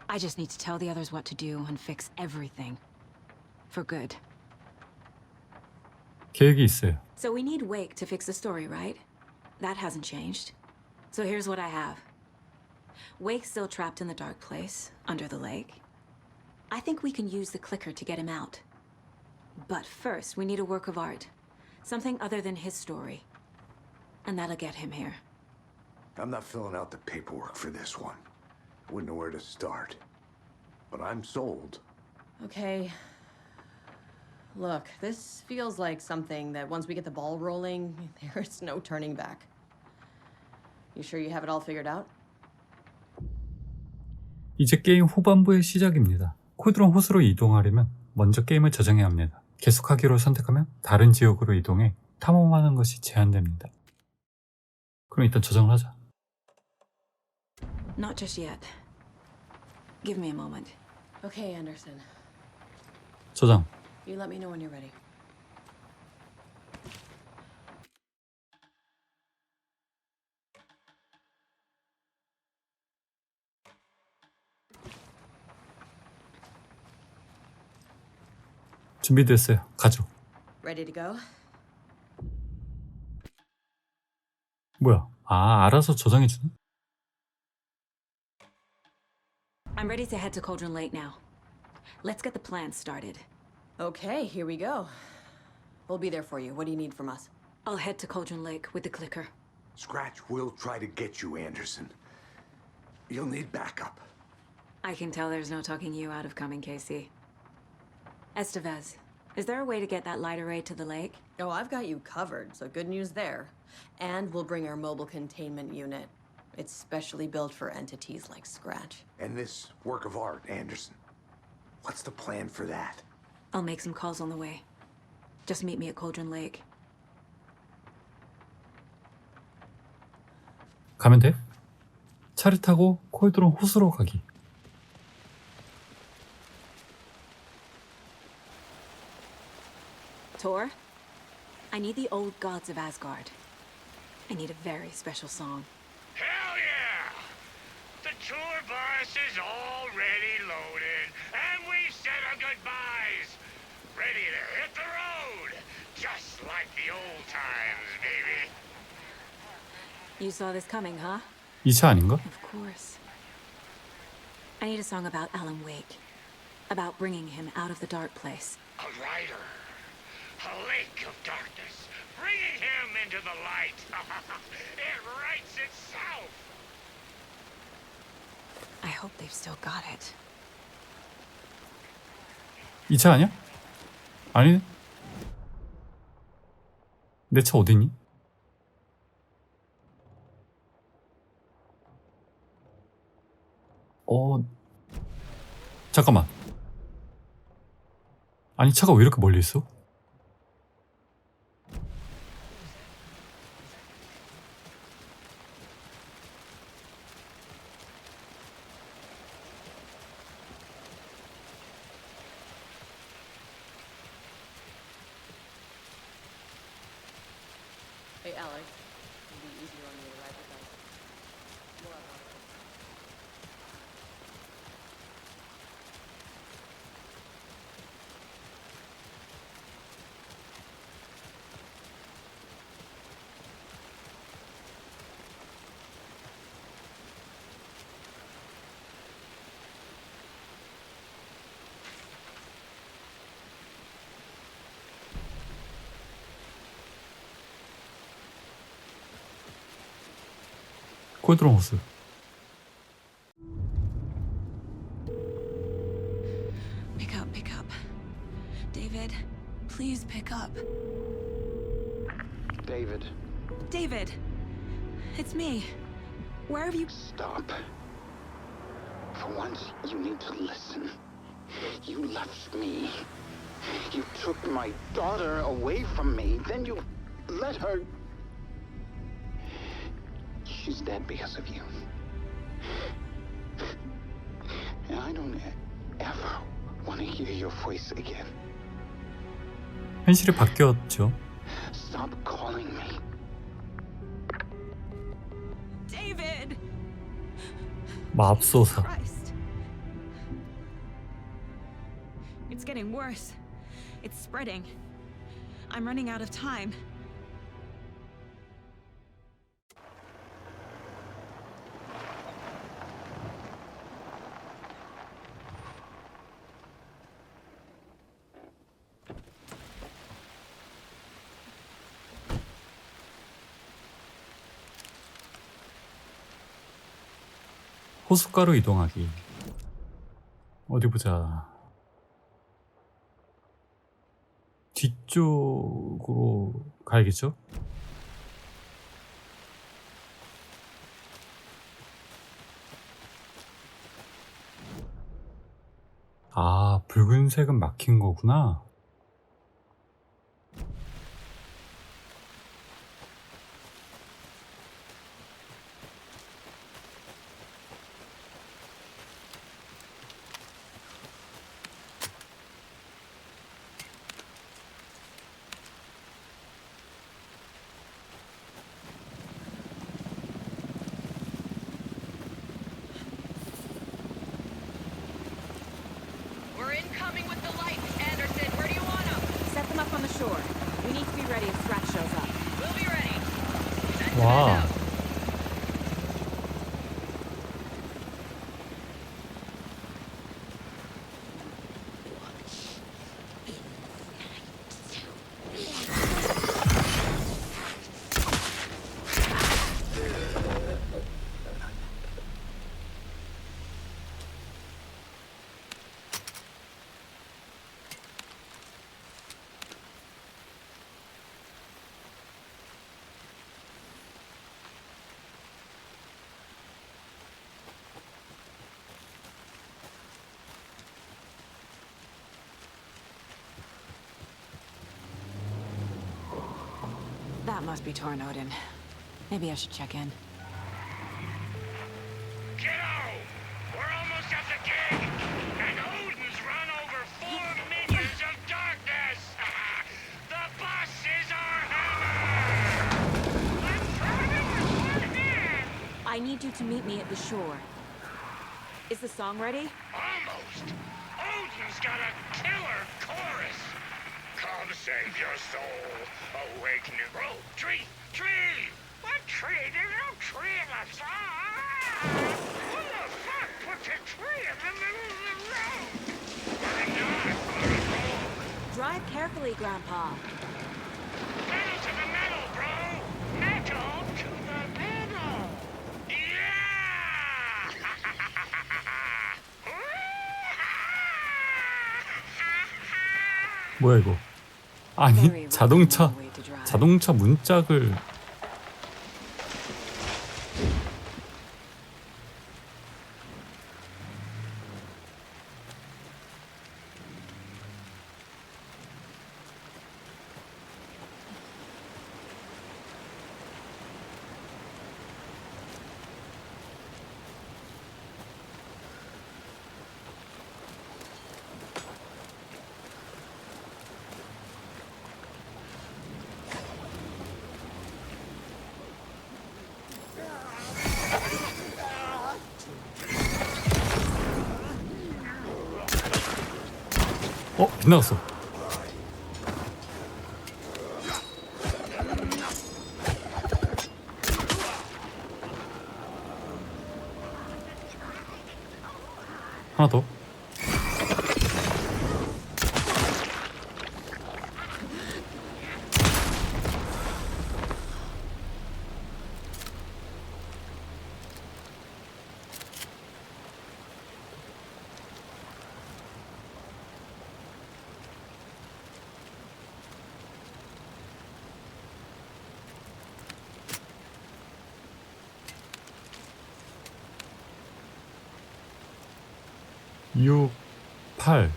I just need to tell the others what to do and fix everything. For good. 계획이 있어요. So we need Wake to fix the story, right? That hasn't changed. So here's what I have. Wake's still trapped in the dark place, under the lake. I think we can use the clicker to get him out. But first, we need a work of art. Something other than his story. And that'll get him here. I'm not filling out the paperwork for this one. I wouldn't know where to start. But I'm sold. Okay. Look, this feels like something that once we get the ball rolling, there's no turning back. You sure you have it all figured out? 이제 게임 후반부의 시작입니다. 코드론 호수로 이동하려면 먼저 게임을 저장해야 합니다. 계속하기로 선택하면 다른 지역으로 이동해 탐험하는 것이 제한됩니다. 그럼 일단 저장을 하자. Not just yet. Give me a moment. Okay, Anderson. 저장. You let me know when you're ready. 준비됐어요. 가죠. Ready to go? 뭐야? 아, 알아서 저장해주네? I'm ready to head to Cauldron Lake now. Let's get the plan started. Okay, here we go. We'll be there for you. What do you need from us? I'll head to Cauldron Lake with the clicker. Scratch will try to get you, Anderson. You'll need backup. I can tell there's no talking you out of coming, Casey. Estevez, is there a way to get that light array to the lake? Oh, I've got you covered, so good news there. And we'll bring our mobile containment unit. It's specially built for entities like Scratch. And this work of art, Anderson. What's the plan for that? I'll make some calls on the way. Just meet me at Cauldron Lake. 가면 돼? 차를 타고 코드론 호수로 가기. Tor, I need the old gods of Asgard. I need a very special song. Hell yeah! The tour bus is already loaded, and we've said our goodbyes. Ready to hit the road, just like the old times, baby. You saw this coming, huh? 이 차 아닌가? Of course. I need a song about Alan Wake. About bringing him out of the dark place. A rider. A lake of darkness. Bringing him into the light. It writes itself. I hope they've still got it. 이 차 아니야? 아니네. 내 차 어디니? 잠깐만. 아니 차가 왜 이렇게 멀리 있어? Hey, Alex. It'll be easier on you to ride with us. We'll have one. 코드론 호수. Pick up, pick up. David, please pick up. David. David! It's me. Where have you... Stop. For once, you need to listen. You left me. You took my daughter away from me. Then you let her... She's dead because of you. And I don't ever want to hear your voice again. 현실이 바뀌었죠. Stop calling me. David! 맙소사. Christ. It's getting worse. It's spreading. I'm running out of time. 호숫가로 이동하기. 어디 보자. 뒤쪽으로 가야겠죠? 아, 붉은색은 막힌 거구나. We're incoming with the lights. Anderson, where do you want them? Set them up on the shore. We need to be ready if Strat shows up. We'll be ready. 와. That must be Tornodin. Maybe I should check in. Kiddo! We're almost at the gig! And Odin's run over 4 minions of darkness! The bus is our hammer! Let's try it with one hand! I need you to meet me at the shore. Is the song ready? Almost! Odin's got a killer chorus! Come save your soul, awaken your... Oh, tree! Tree! What tree? There's no tree in the song! Who the fuck put a tree in the middle of the road? We're not on a road! Drive carefully, Grandpa. Pedal to the metal, bro! Metal to the metal! Yeah! 뭐야 이거? 아니, 자동차 문짝을 빗나갔어. 하나 더. 6, 8,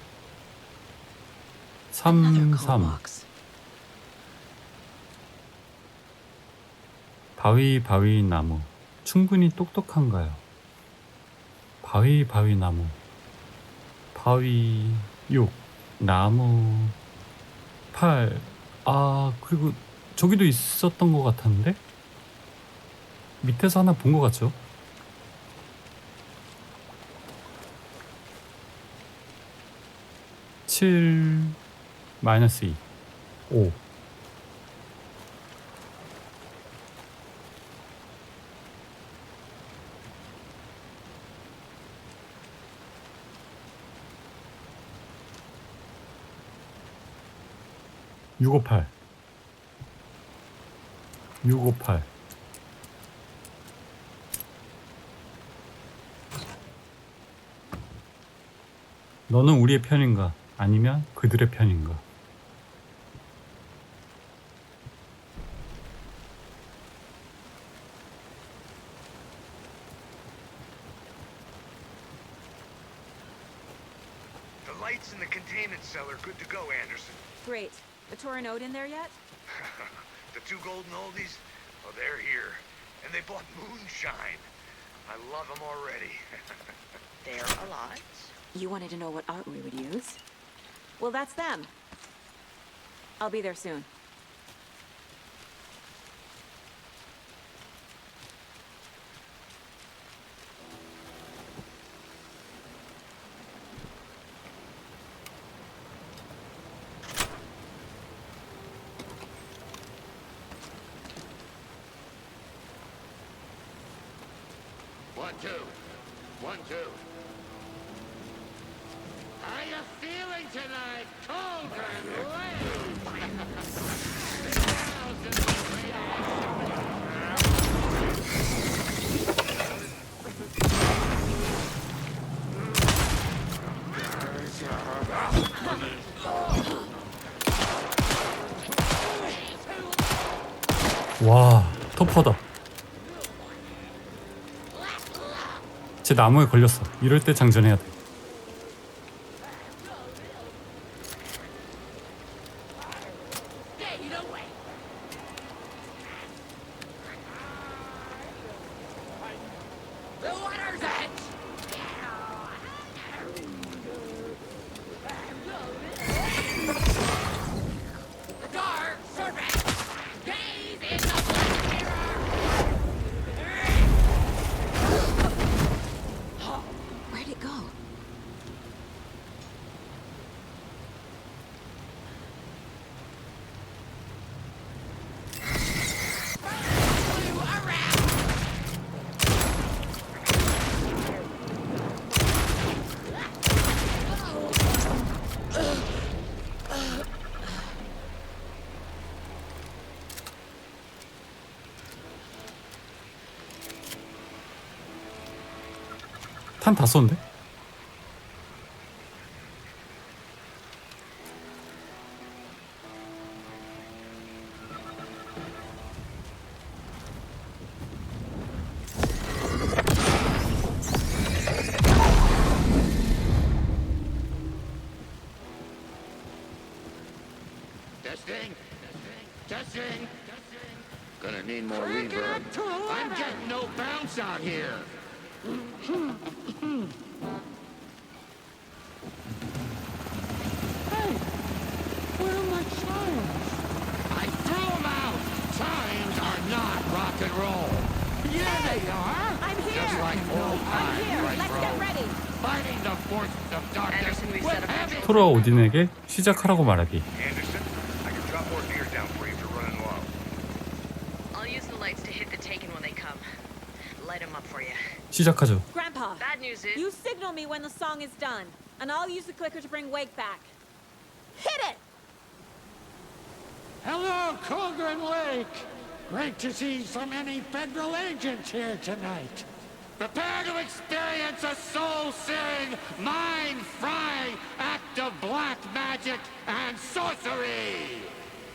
3, 3. 바위 나무. 충분히 똑똑한가요? 바위 나무. 바위 6, 나무 8. 아, 그리고 저기도 있었던 것 같았는데? 밑에서 하나 본 것 같죠? (7) 마이너스 2 5 658 658 너는 우리의 편인가? 아니면 그들의 편인가? The lights in the containment cellar good to go, Anderson. Great. The Tor and Ode in there yet? The two golden oldies? Oh, they're here. And they bought moonshine. I love them already. They're a lot. You wanted to know what art we would use? Well, that's them. I'll be there soon. One, two. One, two. How you feeling tonight, Cauldron 와, 터프하다. 제 나무에 걸렸어. 이럴 때 장전해야 돼. Where'd it go? 탄 다 쏜데? Testing. Testing. Gonna need more reverb. I'm getting no bounce out here. Hey, where are my chimes? I threw them out. Chimes are not rock and roll. Yeah, they are. I'm here. Just like old I'm times, here. right, Let's bro? get ready. Fighting the forces of darkness with heavy. 토르와 오딘에게 시작하라고 말하기. Anderson, I can drop more gear down for you if you're running low. I'll use the lights to hit the Taken when they come. Light them up for you. 시작하죠. Grandpa, Bad news is... you signal me when the song is done, and I'll use the clicker to bring Wake back. Hit it! Hello, Cauldron Lake. Great to see so many federal agents here tonight. Prepare to experience a soul-searing, mind-frying act of black magic and sorcery!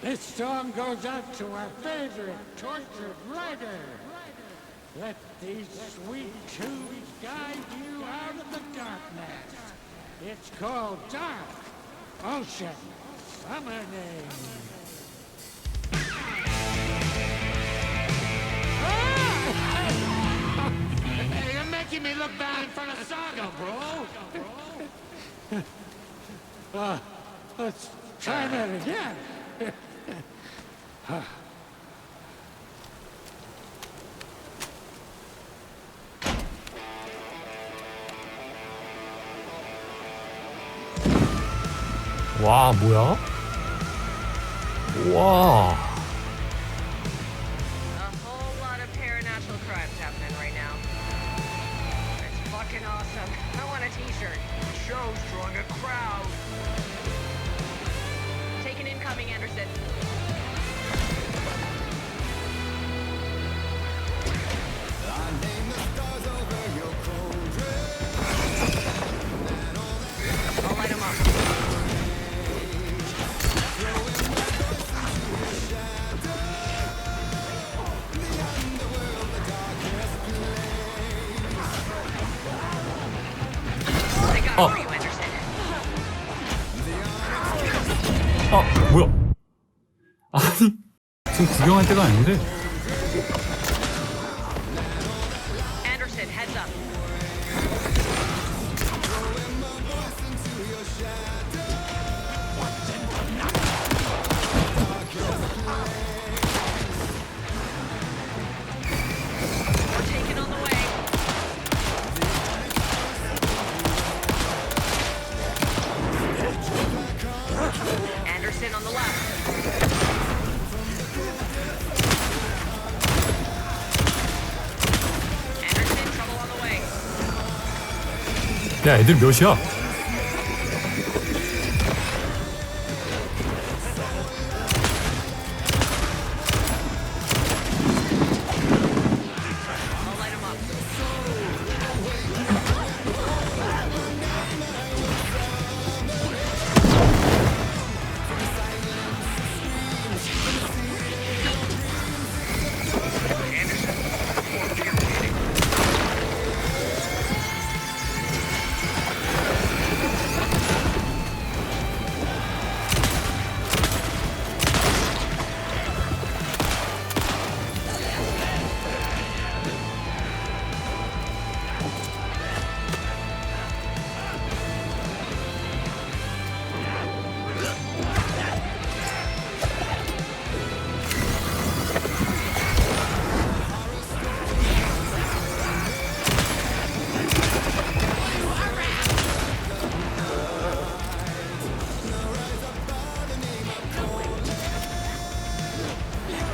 This song goes out to our favorite tortured writer. Let these sweet tunes guide you out of the darkness It's called Dark Ocean Summoning. Hey, you're making me look bad in front of Saga, bro. Let's try that again. 와, 뭐야? 와. A whole lot of paranatural crimes happening right now. It's fucking awesome. I want a t-shirt. The show's drawing a crowd. Take an incoming, Anderson. I'll light him up. 아, 뭐야? 아니, 지금 구경할 때가 아닌데. Anderson, heads up. We're taking on the way. Anderson on the left. Anderson, trouble on the way. 야, 애들 몇이야? I'll light him up.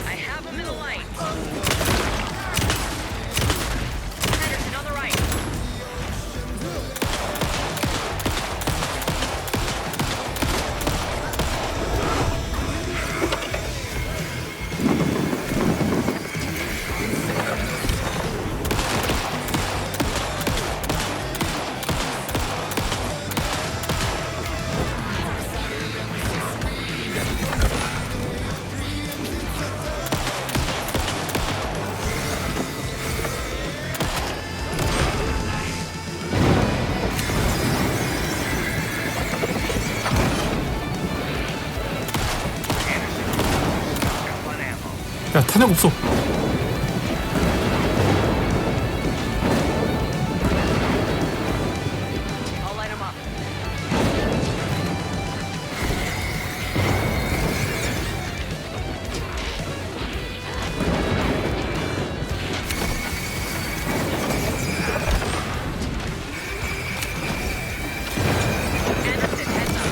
I have him in the light. Henderson on the right. 야, 탄약 없어. I'll light him up. Anderson, heads up.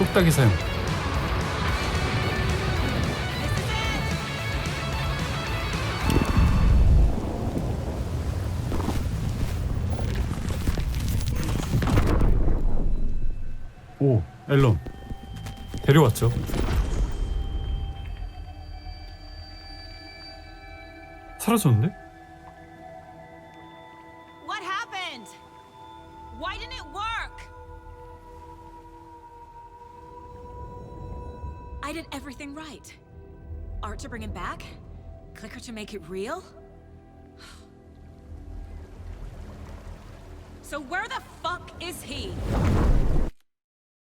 똑딱이 사용. 오, 앨런 데려왔죠. 사라졌는데? What happened? Why didn't it work? I did everything right. Art to bring him back? Clicker to make it real? So where the fuck is he?